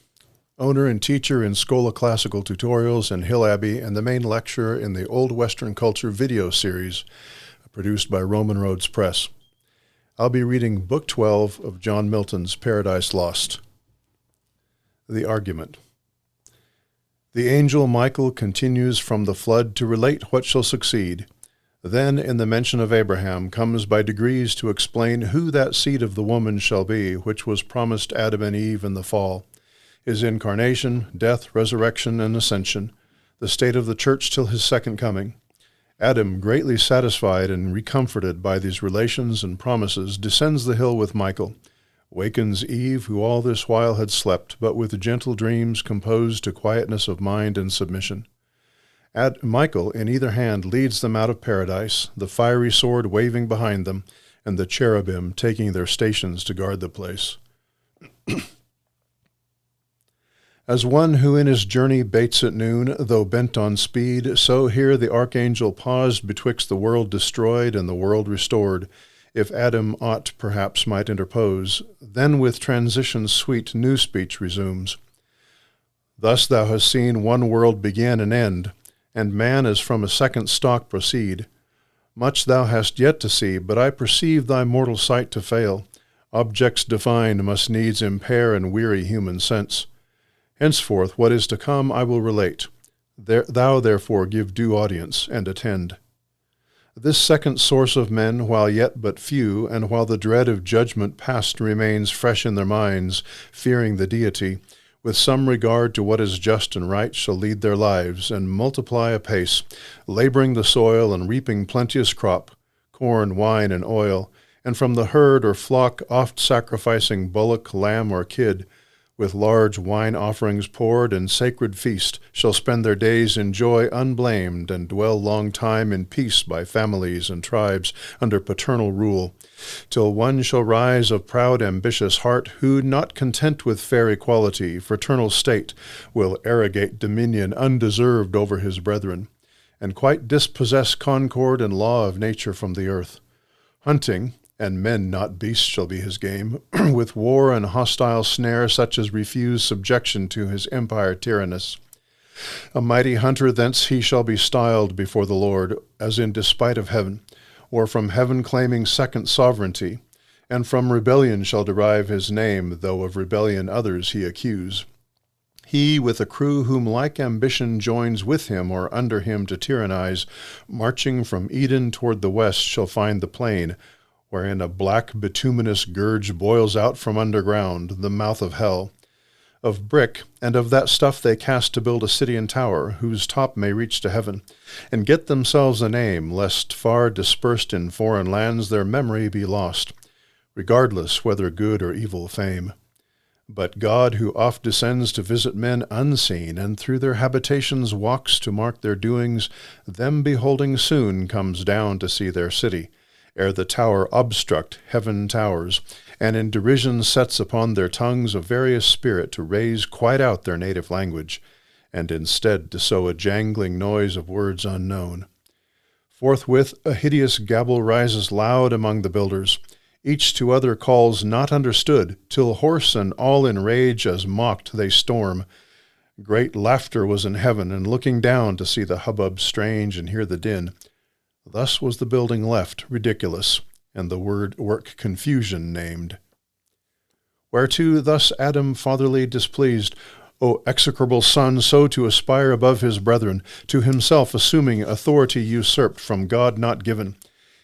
Speaker 3: owner and teacher in Schola Classical Tutorials in Hill Abbey and the main lecturer in the Old Western Culture video series produced by Roman Roads Press. I'll be reading Book 12 of John Milton's Paradise Lost. The Argument. The angel Michael continues from the flood to relate what shall succeed. Then, in the mention of Abraham, comes by degrees to explain who that seed of the woman shall be, which was promised Adam and Eve in the fall, his incarnation, death, resurrection, and ascension, the state of the church till his second coming. Adam, greatly satisfied and recomforted by these relations and promises, descends the hill with Michael, wakens Eve, who all this while had slept, but with gentle dreams composed to quietness of mind and submission. Michael, in either hand, leads them out of paradise, the fiery sword waving behind them, and the cherubim taking their stations to guard the place. As one who in his journey baits at noon, though bent on speed, so here the archangel paused betwixt the world destroyed and the world restored, if Adam aught perhaps might interpose, then with transition sweet new speech resumes. Thus thou hast seen one world begin and end, and man as from a second stock proceed. Much thou hast yet to see, but I perceive thy mortal sight to fail. Objects defined must needs impair and weary human sense. Henceforth what is to come I will relate. Thou therefore give due audience, and attend. This second source of men, while yet but few, and while the dread of judgment past remains fresh in their minds, fearing the deity, with some regard to what is just and right, shall lead their lives, and multiply apace, laboring the soil and reaping plenteous crop, corn, wine, and oil, and from the herd or flock oft sacrificing bullock, lamb, or kid, with large wine offerings poured and sacred feast, shall spend their days in joy unblamed, and dwell long time in peace by families and tribes under paternal rule, till one shall rise of proud ambitious heart, who, not content with fair equality, fraternal state, will arrogate dominion undeserved over his brethren, and quite dispossess concord and law of nature from the earth. Hunting, and men not beasts shall be his game, with war and hostile snare such as refuse subjection to his empire tyrannous. A mighty hunter thence he shall be styled before the Lord, as in despite of heaven, or from heaven claiming second sovereignty, and from rebellion shall derive his name, though of rebellion others he accuse.
Speaker 11: He with a crew whom like ambition joins with him or under him to tyrannize, marching from Eden toward the west, shall find the plain, wherein a black bituminous gurge boils out from underground, the mouth of hell. Of brick, and of that stuff they cast to build a city and tower, whose top may reach to heaven, and get themselves a name, lest far dispersed in foreign lands their memory be lost, regardless whether good or evil fame. But God, who oft descends to visit men unseen, and through their habitations walks to mark their doings, them beholding soon comes down to see their city, ere the tower obstruct heaven towers, and in derision sets upon their tongues a various spirit to raise quite out their native language, and instead to sow a jangling noise of words unknown. Forthwith a hideous gabble rises loud among the builders, each to other calls not understood, till hoarse and all in rage as mocked they storm. Great laughter was in heaven, and looking down to see the hubbub strange and hear the din. Thus was the building left ridiculous, and the work confusion named. Whereto thus Adam fatherly displeased, O execrable son, so to aspire above his brethren, to himself assuming authority usurped from God not given.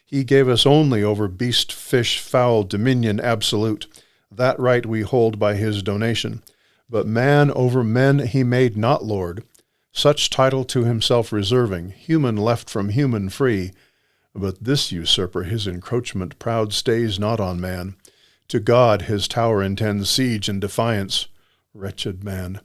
Speaker 11: He gave us only over beast, fish, fowl, dominion absolute. That right we hold by his donation. But man over men he made not Lord, such title to himself reserving, human left from human free. But this usurper his encroachment proud stays not on man. To God his tower intends siege and defiance. Wretched man!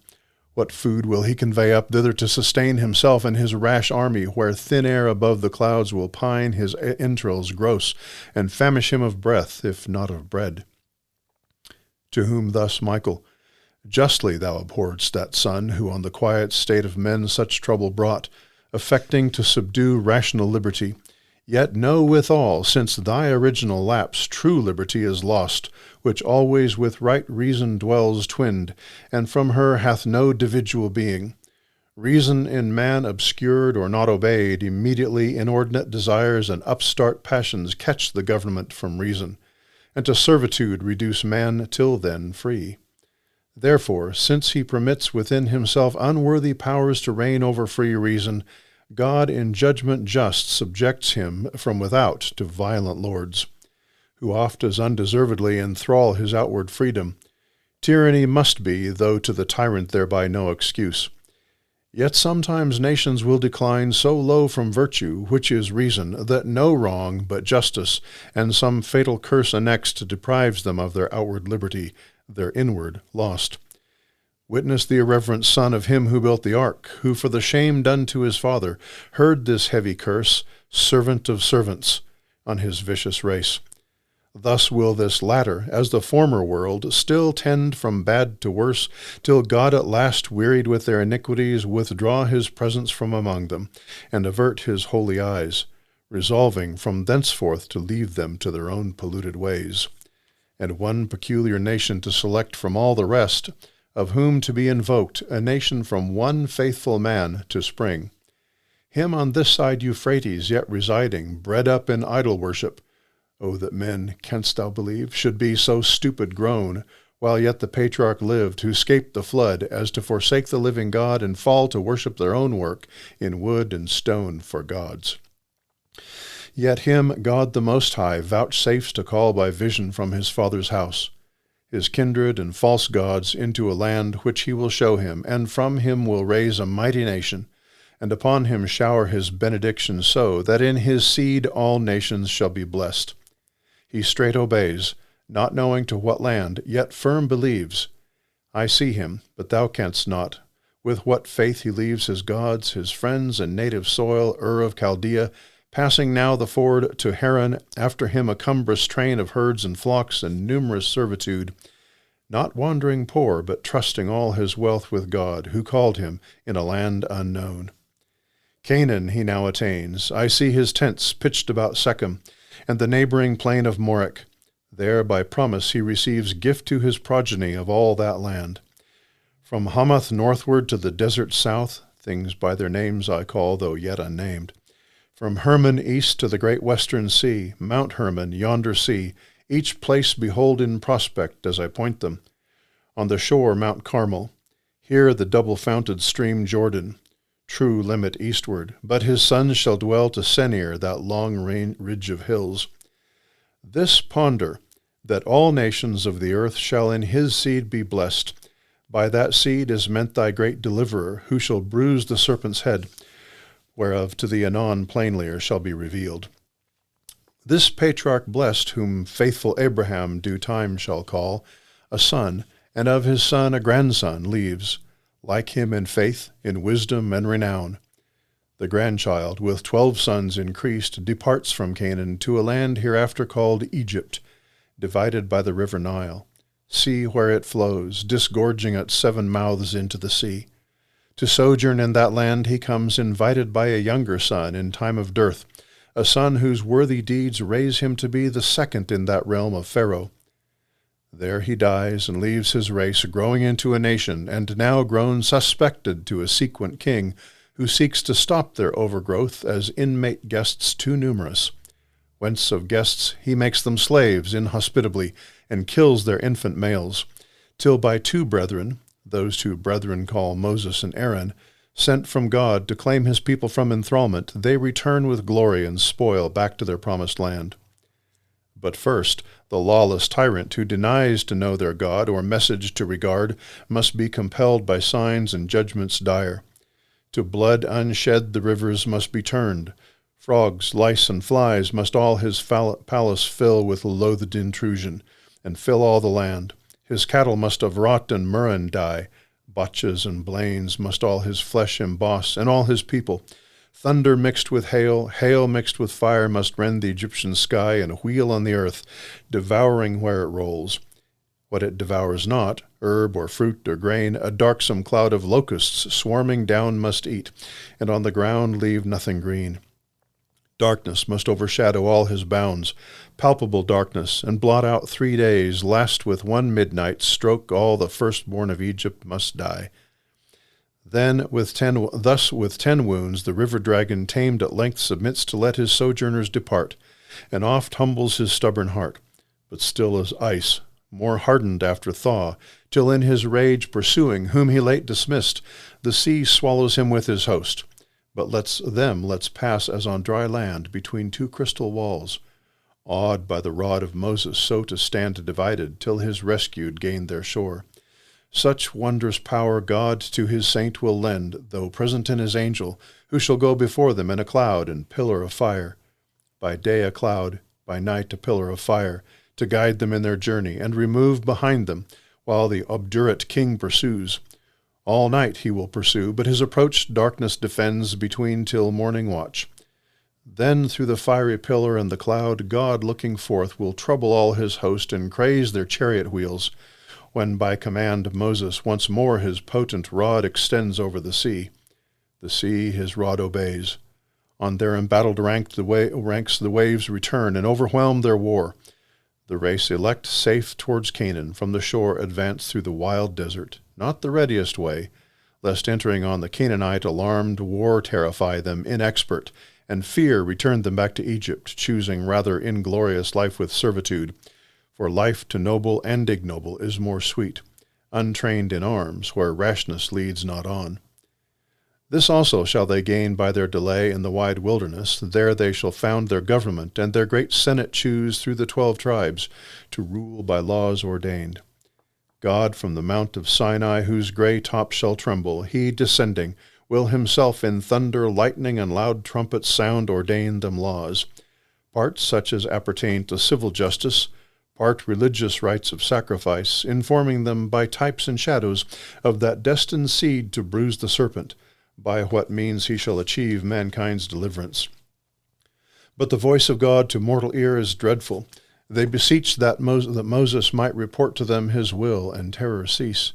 Speaker 11: What food will he convey up thither to sustain himself and his rash army, where thin air above the clouds will pine his entrails gross, and famish him of breath, if not of bread? To whom thus Michael, justly thou abhorredst that son, who on the quiet state of men such trouble brought, affecting to subdue rational liberty. Yet know withal, since thy original lapse, true liberty is lost, which always with right reason dwells twinned, and from her hath no dividual being. Reason in man obscured or not obeyed, immediately inordinate desires and upstart passions catch the government from reason, and to servitude reduce man till then free. Therefore, since he permits within himself unworthy powers to reign over free reason, God in judgment just subjects him from without to violent lords, who oft as undeservedly enthrall his outward freedom. Tyranny must be, though to the tyrant thereby no excuse. Yet sometimes nations will decline so low from virtue, which is reason, that no wrong but justice, and some fatal curse annexed, deprives them of their outward liberty, their inward lost. Witness the irreverent son of him who built the ark, who for the shame done to his father heard this heavy curse, servant of servants, on his vicious race. Thus will this latter, as the former world, still tend from bad to worse, till God at last, wearied with their iniquities, withdraw his presence from among them, and avert his holy eyes, resolving from thenceforth to leave them to their own polluted ways, and one peculiar nation to select from all the rest, of whom to be invoked, a nation from one faithful man to spring. Him on this side Euphrates yet residing, bred up in idol worship. O that men, canst thou believe, should be so stupid grown, while yet the patriarch lived, who 'scaped the flood, as to forsake the living God, and fall to worship their own work, in wood and stone for gods. Yet him God the Most High vouchsafes to call by vision from his father's house, his kindred and false gods, into a land which he will show him, and from him will raise a mighty nation, and upon him shower his benediction so, that in his seed all nations shall be blessed. He straight obeys, not knowing to what land, yet firm believes. I see him, but thou canst not, with what faith he leaves his gods, his friends, and native soil, of Chaldea, passing now the ford to Haran, after him a cumbrous train of herds and flocks and numerous servitude, not wandering poor, but trusting all his wealth with God, who called him in a land unknown. Canaan he now attains. I see his tents pitched about Shechem, and the neighboring plain of Morek. There by promise he receives gift to his progeny of all that land. From Hamath northward to the desert south, things by their names I call, though yet unnamed. From Hermon east to the great western sea, Mount Hermon, yonder sea, each place behold in prospect as I point them. On the shore Mount Carmel. Here the double-founted stream Jordan, true limit eastward, but his sons shall dwell to Senir, that long ridge of hills. This ponder, that all nations of the earth shall in his seed be blessed. By that seed is meant thy great deliverer, who shall bruise the serpent's head, whereof to thee anon plainlier shall be revealed. This patriarch blessed, whom faithful Abraham due time shall call, a son, and of his son a grandson leaves, like him in faith, in wisdom, and renown. The grandchild, with 12 sons increased, departs from Canaan to a land hereafter called Egypt, divided by the river Nile. See where it flows, disgorging at 7 mouths into the sea. To sojourn in that land he comes invited by a younger son in time of dearth, a son whose worthy deeds raise him to be the second in that realm of Pharaoh. There he dies and leaves his race growing into a nation, and now grown suspected to a sequent king, who seeks to stop their overgrowth as inmate guests too numerous. Whence of guests he makes them slaves inhospitably, and kills their infant males, till by 2 brethren, those 2 brethren call Moses and Aaron, sent from God to claim his people from enthrallment, they return with glory and spoil back to their promised land. But first, the lawless tyrant who denies to know their God or message to regard must be compelled by signs and judgments dire. To blood unshed the rivers must be turned. Frogs, lice, and flies must all his palace fill with loathed intrusion, and fill all the land. His cattle must of rot and murrain die. Botches and blains must all his flesh emboss, and all his people. Thunder mixed with hail, hail mixed with fire must rend the Egyptian sky and wheel on the earth, devouring where it rolls. What it devours not, herb or fruit or grain, a darksome cloud of locusts swarming down must eat, and on the ground leave nothing green. Darkness must overshadow all his bounds, palpable darkness, and blot out 3 days, last with 1 midnight stroke all the firstborn of Egypt must die. Then thus with 10 wounds the river dragon tamed at length submits to let his sojourners depart, and oft humbles his stubborn heart, but still as ice, more hardened after thaw, till in his rage pursuing whom he late dismissed, the sea swallows him with his host, but lets pass as on dry land between 2 crystal walls, awed by the rod of Moses so to stand divided till his rescued gain their shore. Such wondrous power God to his saint will lend, though present in his angel, who shall go before them in a cloud and pillar of fire. By day a cloud, by night a pillar of fire, to guide them in their journey, and remove behind them, while the obdurate king pursues. All night he will pursue, but his approach darkness defends between till morning watch. Then through the fiery pillar and the cloud, God looking forth will trouble all his host and craze their chariot wheels, when by command Moses once more his potent rod extends over the sea. The sea his rod obeys. On their embattled ranks the waves return and overwhelm their war. The race elect safe towards Canaan from the shore advance through the wild desert, not the readiest way, lest entering on the Canaanite alarmed war terrify them inexpert, and fear return them back to Egypt, choosing rather inglorious life with servitude. For life to noble and ignoble is more sweet, untrained in arms, where rashness leads not on. This also shall they gain by their delay in the wide wilderness. There they shall found their government, and their great senate choose through the 12 tribes, to rule by laws ordained. God from the mount of Sinai, whose grey top shall tremble, he descending, will himself in thunder, lightning, and loud trumpet sound ordain them laws, parts such as appertain to civil justice, part religious rites of sacrifice, informing them by types and shadows of that destined seed to bruise the serpent, by what means he shall achieve mankind's deliverance. But the voice of God to mortal ear is dreadful. They beseech that Moses might report to them his will, and terror cease.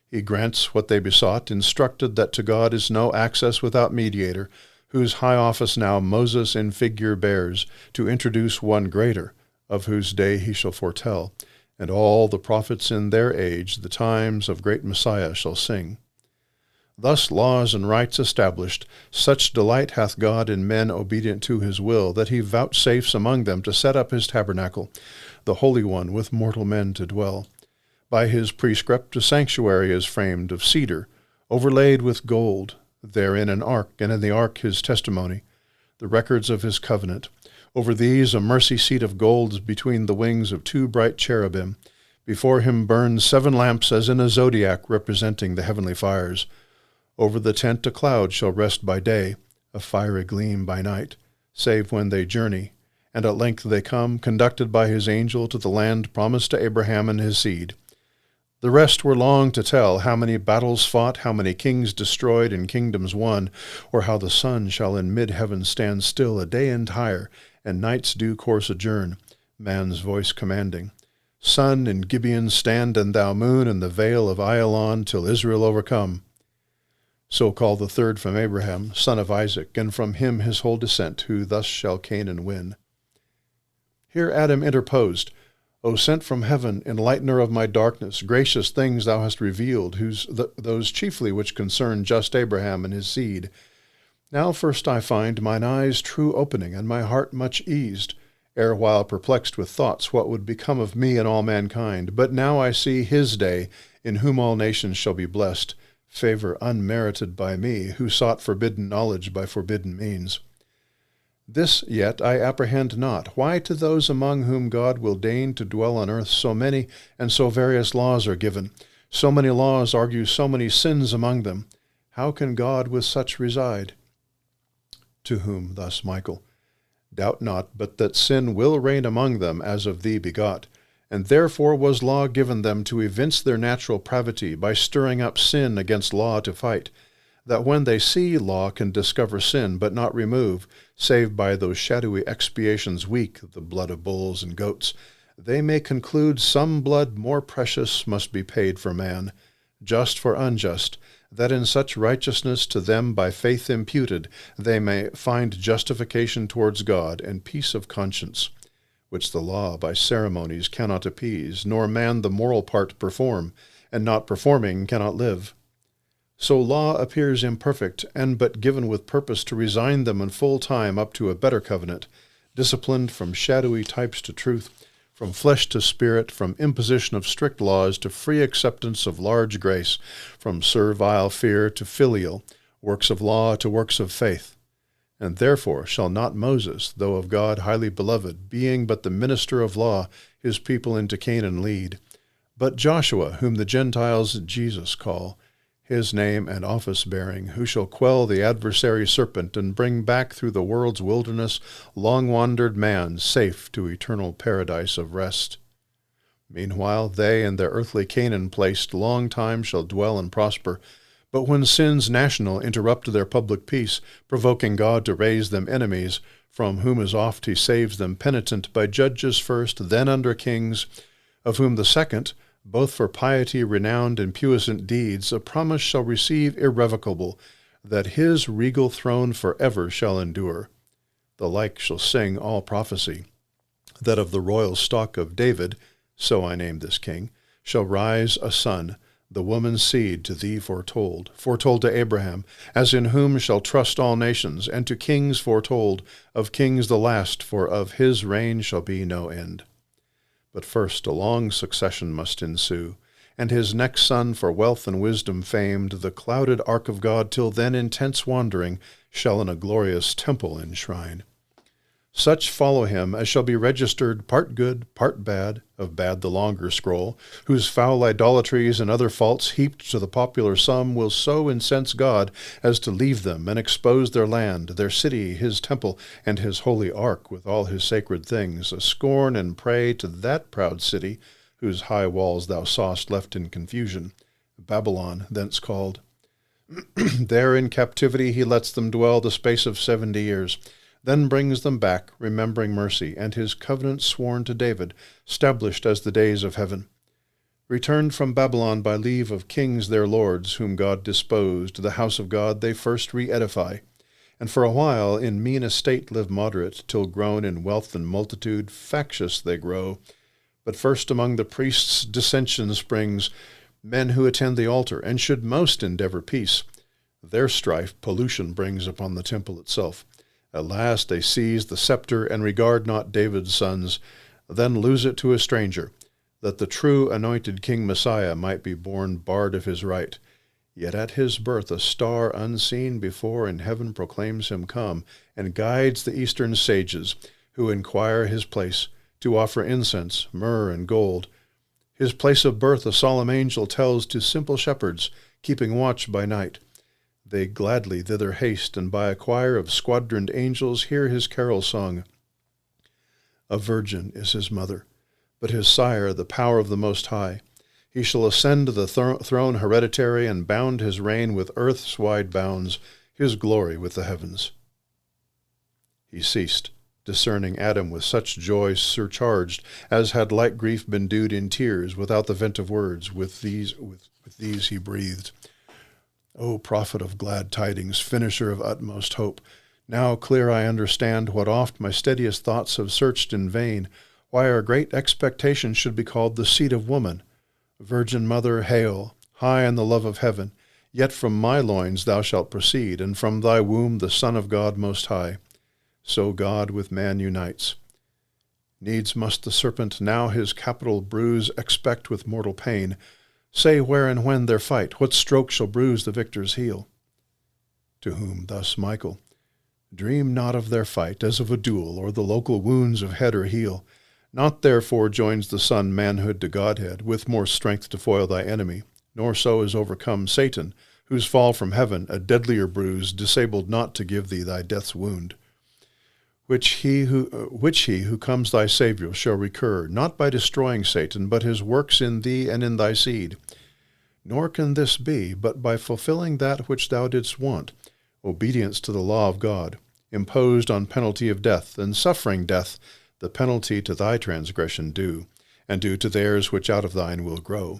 Speaker 11: He grants what they besought, instructed that to God is no access without mediator, whose high office now Moses in figure bears, to introduce one greater, of whose day he shall foretell, and all the prophets in their age the times of great Messiah shall sing. Thus laws and rights established, such delight hath God in men obedient to his will, that he vouchsafes among them to set up his tabernacle, the Holy One with mortal men to dwell. By his prescript a sanctuary is framed of cedar, overlaid with gold, therein an ark, and in the ark his testimony, the records of his covenant. Over these a mercy seat of gold between the wings of 2 bright cherubim. Before him burn 7 lamps as in a zodiac representing the heavenly fires. Over the tent a cloud shall rest by day, a fiery gleam by night, save when they journey. And at length they come, conducted by his angel, to the land promised to Abraham and his seed. The rest were long to tell, how many battles fought, how many kings destroyed and kingdoms won, or how the sun shall in mid-heaven stand still a day entire, and night's due course adjourn, man's voice commanding. Sun in Gibeon stand, and thou moon in the vale of Ajalon, till Israel overcome. So called the third from Abraham, son of Isaac, and from him his whole descent, who thus shall Canaan win. Here Adam interposed, O sent from heaven, enlightener of my darkness, gracious things thou hast revealed, those chiefly which concern just Abraham and his seed. Now first I find mine eyes true opening, and my heart much eased, erewhile perplexed with thoughts what would become of me and all mankind. But now I see his day, in whom all nations shall be blessed, favor unmerited by me, who sought forbidden knowledge by forbidden means. This yet I apprehend not, why to those among whom God will deign to dwell on earth so many and so various laws are given. So many laws argue so many sins among them. How can God with such reside? To whom thus Michael, Doubt not but that sin will reign among them as of thee begot, and therefore was law given them to evince their natural pravity by stirring up sin against law to fight, that when they see law can discover sin but not remove, save by those shadowy expiations weak, the blood of bulls and goats, they may conclude some blood more precious must be paid for man, just for unjust, that in such righteousness to them by faith imputed they may find justification towards God and peace of conscience, which the law by ceremonies cannot appease, nor man the moral part perform, and not performing cannot live. So law appears imperfect, and but given with purpose to resign them in full time up to a better covenant, disciplined from shadowy types to truth, from flesh to spirit, from imposition of strict laws to free acceptance of large grace, from servile fear to filial, works of law to works of faith. And therefore shall not Moses, though of God highly beloved, being but the minister of law, his people into Canaan lead, but Joshua, whom the Gentiles Jesus call, his name and office bearing, who shall quell the adversary serpent and bring back through the world's wilderness long-wandered man safe to eternal paradise of rest. Meanwhile they in their earthly Canaan placed long time shall dwell and prosper, but when sins national interrupt their public peace, provoking God to raise them enemies, from whom as oft he saves them penitent by judges first, then under kings, of whom the second, both for piety renowned and puissant deeds, a promise shall receive irrevocable, that his regal throne forever shall endure. The like shall sing all prophecy, that of the royal stock of David, so I name this king, shall rise a son, the woman's seed to thee foretold to Abraham, as in whom shall trust all nations, and to kings foretold, of kings the last, for of his reign shall be no end. But first a long succession must ensue, and his next son for wealth and wisdom famed, the clouded ark of God till then intense wandering, shall in a glorious temple enshrine. Such follow him as shall be registered part good, part bad, of bad the longer scroll, whose foul idolatries and other faults heaped to the popular sum will so incense God as to leave them and expose their land, their city, his temple, and his holy ark with all his sacred things, a scorn and prey to that proud city, whose high walls thou sawest left in confusion, Babylon thence called. There in captivity he lets them dwell the space of 70 years, then brings them back, remembering mercy, and his covenant sworn to David, stablished as the days of heaven. Returned from Babylon by leave of kings their lords, whom God disposed, the house of God they first re-edify, and for a while in mean estate live moderate, till grown in wealth and multitude, factious they grow. But first among the priests dissension springs, men who attend the altar, and should most endeavor peace. Their strife pollution brings upon the temple itself. At last they seize the scepter and regard not David's sons, then lose it to a stranger. that the true anointed King Messiah might be born bard of his right. Yet at his birth a star unseen before in heaven proclaims him come, and guides the eastern sages, who inquire his place, to offer incense, myrrh, and gold. His place of birth a solemn angel tells to simple shepherds, keeping watch by night. They gladly thither haste, and by a choir of squadroned angels hear his carol sung. A virgin is his mother, but his sire the power of the Most High. He shall ascend to the throne hereditary, and bound his reign with earth's wide bounds, his glory with the heavens. He ceased, discerning Adam with such joy surcharged, as had like grief been dewed in tears, without the vent of words. With these he breathed, O prophet of glad tidings, finisher of utmost hope, now clear I understand what oft my steadiest thoughts have searched in vain, why our great expectation should be called the seed of woman. Virgin Mother, hail, high in the love of heaven, yet from my loins thou shalt proceed, and from thy womb the Son of God Most High. So God with man unites. Needs must the serpent now his capital bruise expect with mortal pain. Say where and when their fight, what stroke shall bruise the victor's heel? To whom thus Michael, dream not of their fight as of a duel, or the local wounds of head or heel. Not therefore joins the Son manhood to Godhead, with more strength to foil thy enemy, nor so is overcome Satan, whose fall from heaven, a deadlier bruise, disabled not to give thee thy death's wound. Which he who comes thy Saviour shall recur, not by destroying Satan, but his works in thee and in thy seed. Nor can this be, but by fulfilling that which thou didst want, obedience to the law of God, imposed on penalty of death, and suffering death, the penalty to thy transgression due, and due to theirs which out of thine will grow.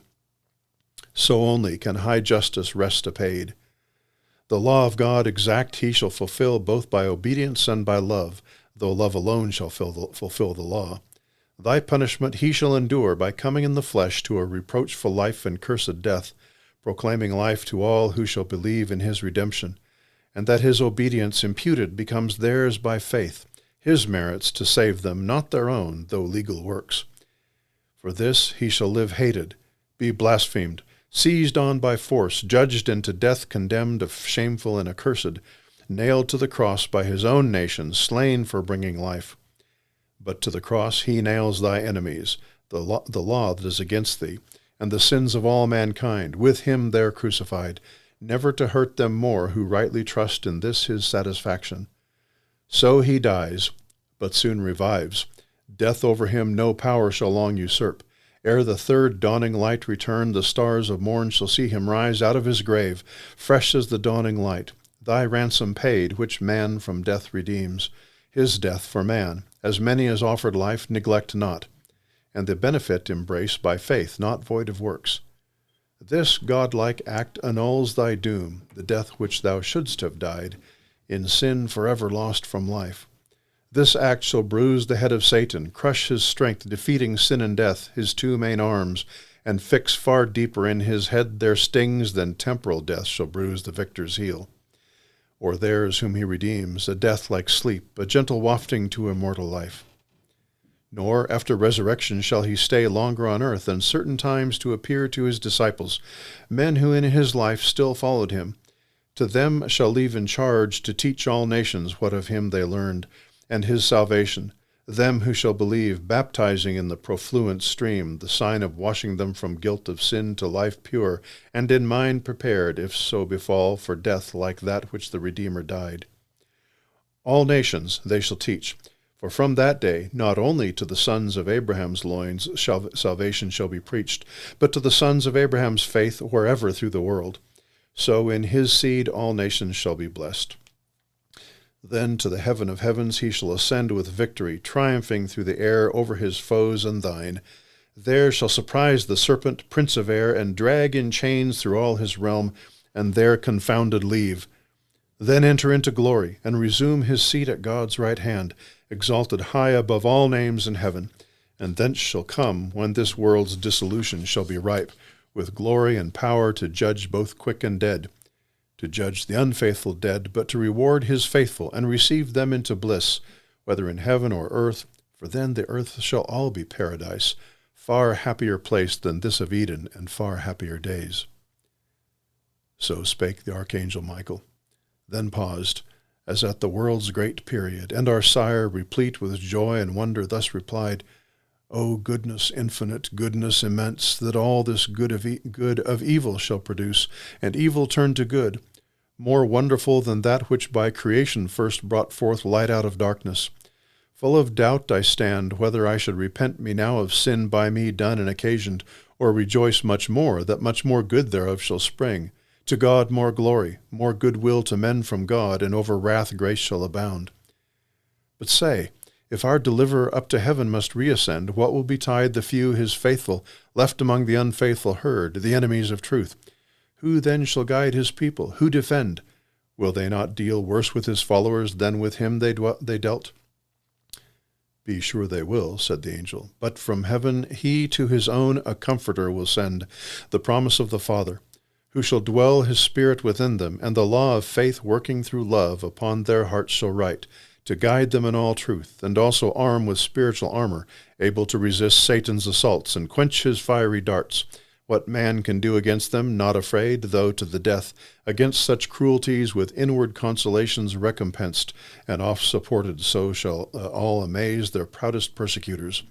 Speaker 11: So only can high justice rest apaid. The law of God exact he shall fulfill both by obedience and by love, though love alone shall fulfill the law. Thy punishment he shall endure by coming in the flesh to a reproachful life and cursed death, proclaiming life to all who shall believe in his redemption, and that his obedience imputed becomes theirs by faith, his merits to save them, not their own, though legal works. For this he shall live hated, be blasphemed, seized on by force, judged into death, condemned of shameful and accursed, nailed to the cross by his own nation, slain for bringing life. But to the cross he nails thy enemies, the law that is against thee, and the sins of all mankind, with him there crucified, never to hurt them more who rightly trust in this his satisfaction. So he dies, but soon revives. Death over him no power shall long usurp. Ere the third dawning light return, the stars of morn shall see him rise out of his grave, fresh as the dawning light. Thy ransom paid, which man from death redeems, his death for man, as many as offered life neglect not, and the benefit embrace by faith, not void of works. This godlike act annuls thy doom, the death which thou shouldst have died, in sin forever lost from life. This act shall bruise the head of Satan, crush his strength, defeating sin and death, his two main arms, and fix far deeper in his head their stings than temporal death shall bruise the victor's heel. Or theirs whom he redeems, a death like sleep, a gentle wafting to immortal life. Nor after resurrection shall he stay longer on earth than certain times to appear to his disciples, men who in his life still followed him. To them shall leave in charge to teach all nations what of him they learned, and his salvation, them who shall believe, baptizing in the profluent stream, the sign of washing them from guilt of sin to life pure, and in mind prepared, if so befall, for death like that which the Redeemer died. All nations they shall teach, for from that day not only to the sons of Abraham's loins salvation shall be preached, but to the sons of Abraham's faith wherever through the world. So in his seed all nations shall be blessed. Then to the heaven of heavens he shall ascend with victory, triumphing through the air over his foes and thine. There shall surprise the serpent, prince of air, and drag in chains through all his realm, and there confounded leave. Then enter into glory, and resume his seat at God's right hand, exalted high above all names in heaven. And thence shall come, when this world's dissolution shall be ripe, with glory and power to judge both quick and dead, to judge the unfaithful dead, but to reward his faithful, and receive them into bliss, whether in heaven or earth, for then the earth shall all be paradise, far happier place than this of Eden, and far happier days. So spake the archangel Michael, then paused, as at the world's great period, and our sire, replete with joy and wonder, thus replied, O goodness infinite, goodness immense, that all this good of evil shall produce, and evil turn to good, more wonderful than that which by creation first brought forth light out of darkness. Full of doubt I stand, whether I should repent me now of sin by me done and occasioned, or rejoice much more, that much more good thereof shall spring. To God more glory, more goodwill to men from God, and over wrath grace shall abound. But say, if our deliverer up to heaven must reascend, what will betide the few his faithful, left among the unfaithful herd, the enemies of truth? Who then shall guide his people? Who defend? Will they not deal worse with his followers than with him they dealt? Be sure they will, said the angel. But from heaven he to his own a comforter will send, the promise of the Father, who shall dwell his Spirit within them, and the law of faith working through love upon their hearts shall write, to guide them in all truth, and also arm with spiritual armor, able to resist Satan's assaults and quench his fiery darts. What man can do against them, not afraid, though to the death, against such cruelties with inward consolations recompensed, and oft supported, so shall all amaze their proudest persecutors.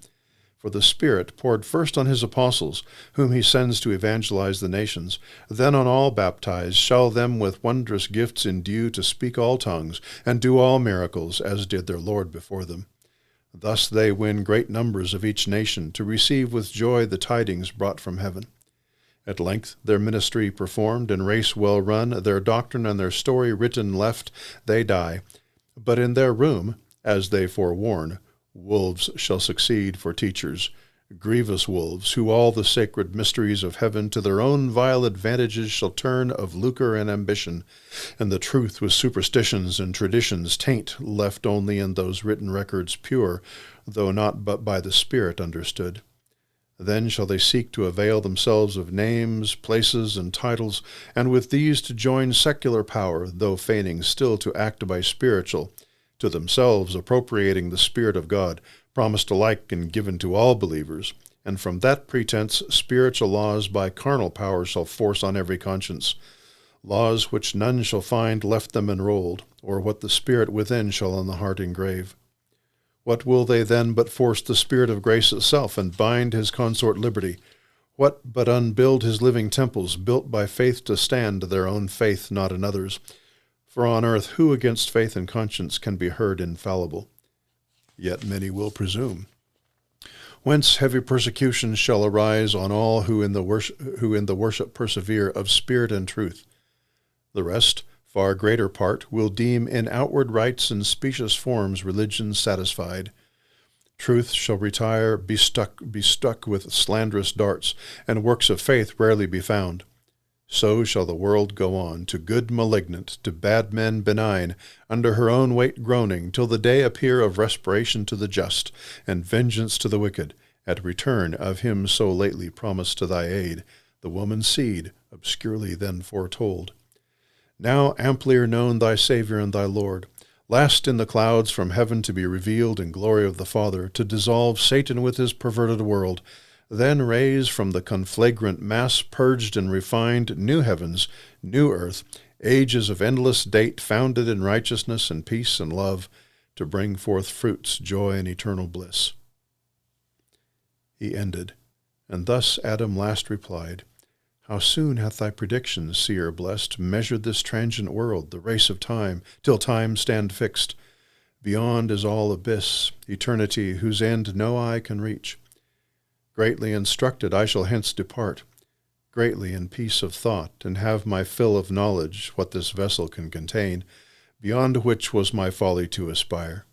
Speaker 11: For the Spirit poured first on his apostles, whom he sends to evangelize the nations, then on all baptized, shall them with wondrous gifts endue to speak all tongues, and do all miracles, as did their Lord before them. Thus they win great numbers of each nation, to receive with joy the tidings brought from heaven. At length, their ministry performed, and race well run, their doctrine and their story written left, they die. But in their room, as they forewarn, wolves shall succeed for teachers, grievous wolves, who all the sacred mysteries of heaven to their own vile advantages shall turn of lucre and ambition, and the truth with superstitions and traditions taint, left only in those written records pure, though not but by the Spirit understood. Then shall they seek to avail themselves of names, places, and titles, and with these to join secular power, though feigning still to act by spiritual, to themselves appropriating the Spirit of God, promised alike and given to all believers, and from that pretense spiritual laws by carnal power shall force on every conscience, laws which none shall find left them enrolled, or what the Spirit within shall on the heart engrave. What will they then but force the Spirit of grace itself, and bind his consort liberty? What but unbuild his living temples, built by faith to stand their own faith, not another's? For on earth who against faith and conscience can be heard infallible? Yet many will presume. Whence heavy persecution shall arise on all who in the worship persevere of spirit and truth. The rest, far greater part, will deem in outward rites and specious forms religion satisfied. Truth shall retire, be stuck with slanderous darts, and works of faith rarely be found. So shall the world go on, to good malignant, to bad men benign, under her own weight groaning, till the day appear of respiration to the just, and vengeance to the wicked, at return of him so lately promised to thy aid, the woman's seed, obscurely then foretold. Now amplier known thy Saviour and thy Lord, last in the clouds from heaven to be revealed in glory of the Father, to dissolve Satan with his perverted world, then raise from the conflagrant mass purged and refined new heavens, new earth, ages of endless date founded in righteousness and peace and love, to bring forth fruits, joy, and eternal bliss. He ended, and thus Adam last replied, How soon hath thy prediction, seer blessed, measured this transient world, the race of time, till time stand fixed. Beyond is all abyss, eternity, whose end no eye can reach. Greatly instructed I shall hence depart, greatly in peace of thought, and have my fill of knowledge, what this vessel can contain, beyond which was my folly to aspire.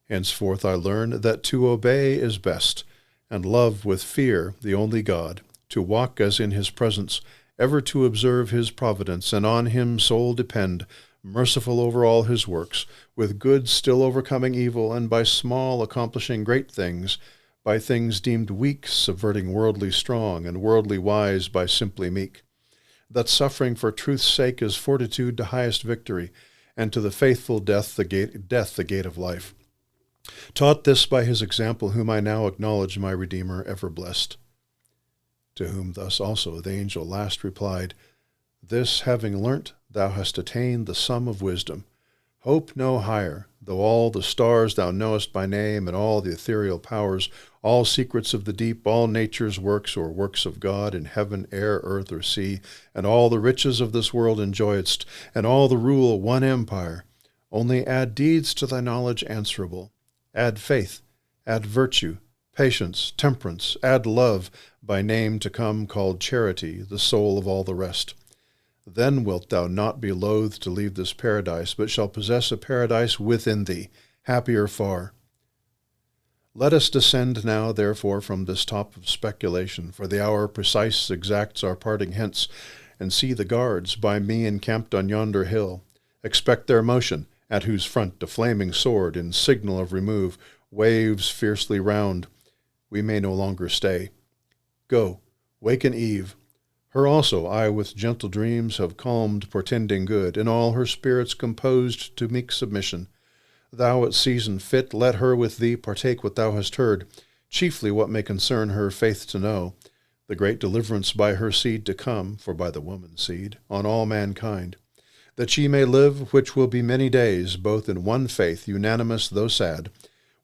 Speaker 11: Henceforth I learn that to obey is best, and love with fear the only God, to walk as in his presence, ever to observe his providence, and on him sole depend, merciful over all his works, with good still overcoming evil, and by small accomplishing great things, by things deemed weak subverting worldly strong, and worldly wise by simply meek. That suffering for truth's sake is fortitude to highest victory, and to the faithful death the gate of life. Taught this by his example, whom I now acknowledge my Redeemer, ever blessed. To whom thus also the angel last replied, This having learnt, thou hast attained the sum of wisdom. Hope no higher, though all the stars thou knowest by name, and all the ethereal powers, all secrets of the deep, all nature's works or works of God in heaven, air, earth, or sea, and all the riches of this world enjoyedst, and all the rule one empire. Only add deeds to thy knowledge answerable. Add faith, add virtue, patience, temperance, add love, by name to come called charity, the soul of all the rest. Then wilt thou not be loath to leave this paradise, but shall possess a paradise within thee, happier far. Let us descend now, therefore, from this top of speculation, for the hour precise exacts our parting hence, and see the guards by me encamped on yonder hill. Expect their motion, at whose front a flaming sword, in signal of remove, waves fiercely round. We may no longer stay. Go, waken Eve. Her also I with gentle dreams have calmed, portending good, and all her spirits composed to meek submission. Thou at season fit, let her with thee partake what thou hast heard, chiefly what may concern her faith to know, the great deliverance by her seed to come, for by the woman's seed, on all mankind, that she may live, which will be many days, both in one faith, unanimous though sad,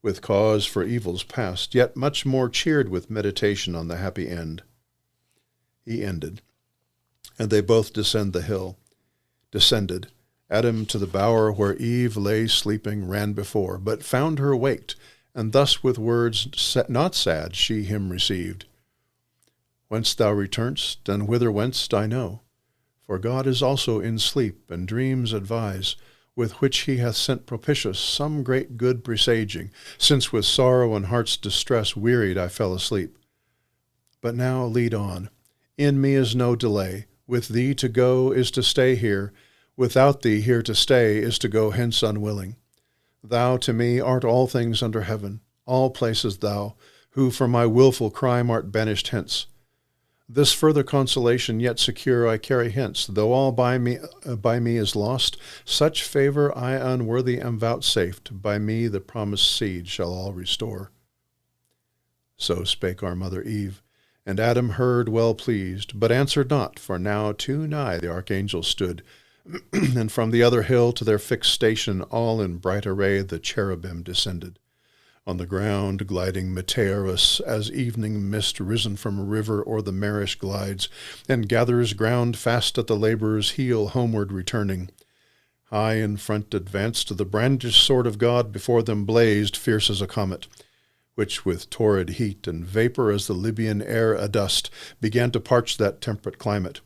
Speaker 11: with cause for evils past, yet much more cheered with meditation on the happy end. He ended, and they both descended, Adam to the bower where Eve lay sleeping ran before, but found her waked, and thus with words not sad she him received. Whence thou return'st, and whither went'st, I know, for God is also in sleep, and dreams advise, with which he hath sent propitious some great good presaging, since with sorrow and heart's distress wearied I fell asleep. But now lead on. In me is no delay. With thee to go is to stay here. Without thee here to stay is to go hence unwilling. Thou to me art all things under heaven, all places thou, who for my wilful crime art banished hence. This further consolation yet secure I carry hence, though all by me is lost, such favor I unworthy am vouchsafed, by me the promised seed shall all restore. So spake our mother Eve, and Adam heard well pleased, but answered not, for now too nigh the archangel stood, and from the other hill to their fixed station all in bright array the cherubim descended. On the ground gliding Meteorus, as evening mist risen from a river o'er the marish glides, and gathers ground fast at the laborer's heel homeward returning. High in front advanced the brandished sword of God, before them blazed fierce as a comet, which with torrid heat and vapor as the Libyan air adust began to parch that temperate climate.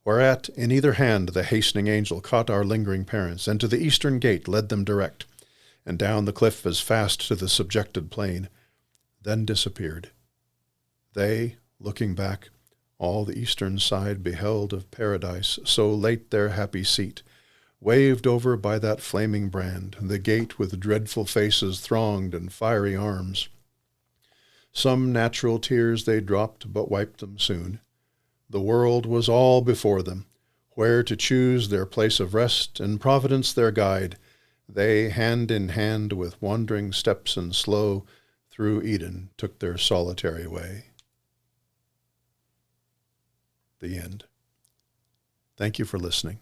Speaker 11: Whereat in either hand the hastening angel caught our lingering parents, and to the eastern gate led them direct, and down the cliff as fast to the subjected plain, then disappeared. They, looking back, all the eastern side beheld of paradise, so late their happy seat, waved over by that flaming brand, the gate with dreadful faces thronged and fiery arms. Some natural tears they dropped, but wiped them soon. The world was all before them, where to choose their place of rest, and Providence their guide. They, hand in hand, with wandering steps and slow, through Eden took their solitary way. The end. Thank you for listening.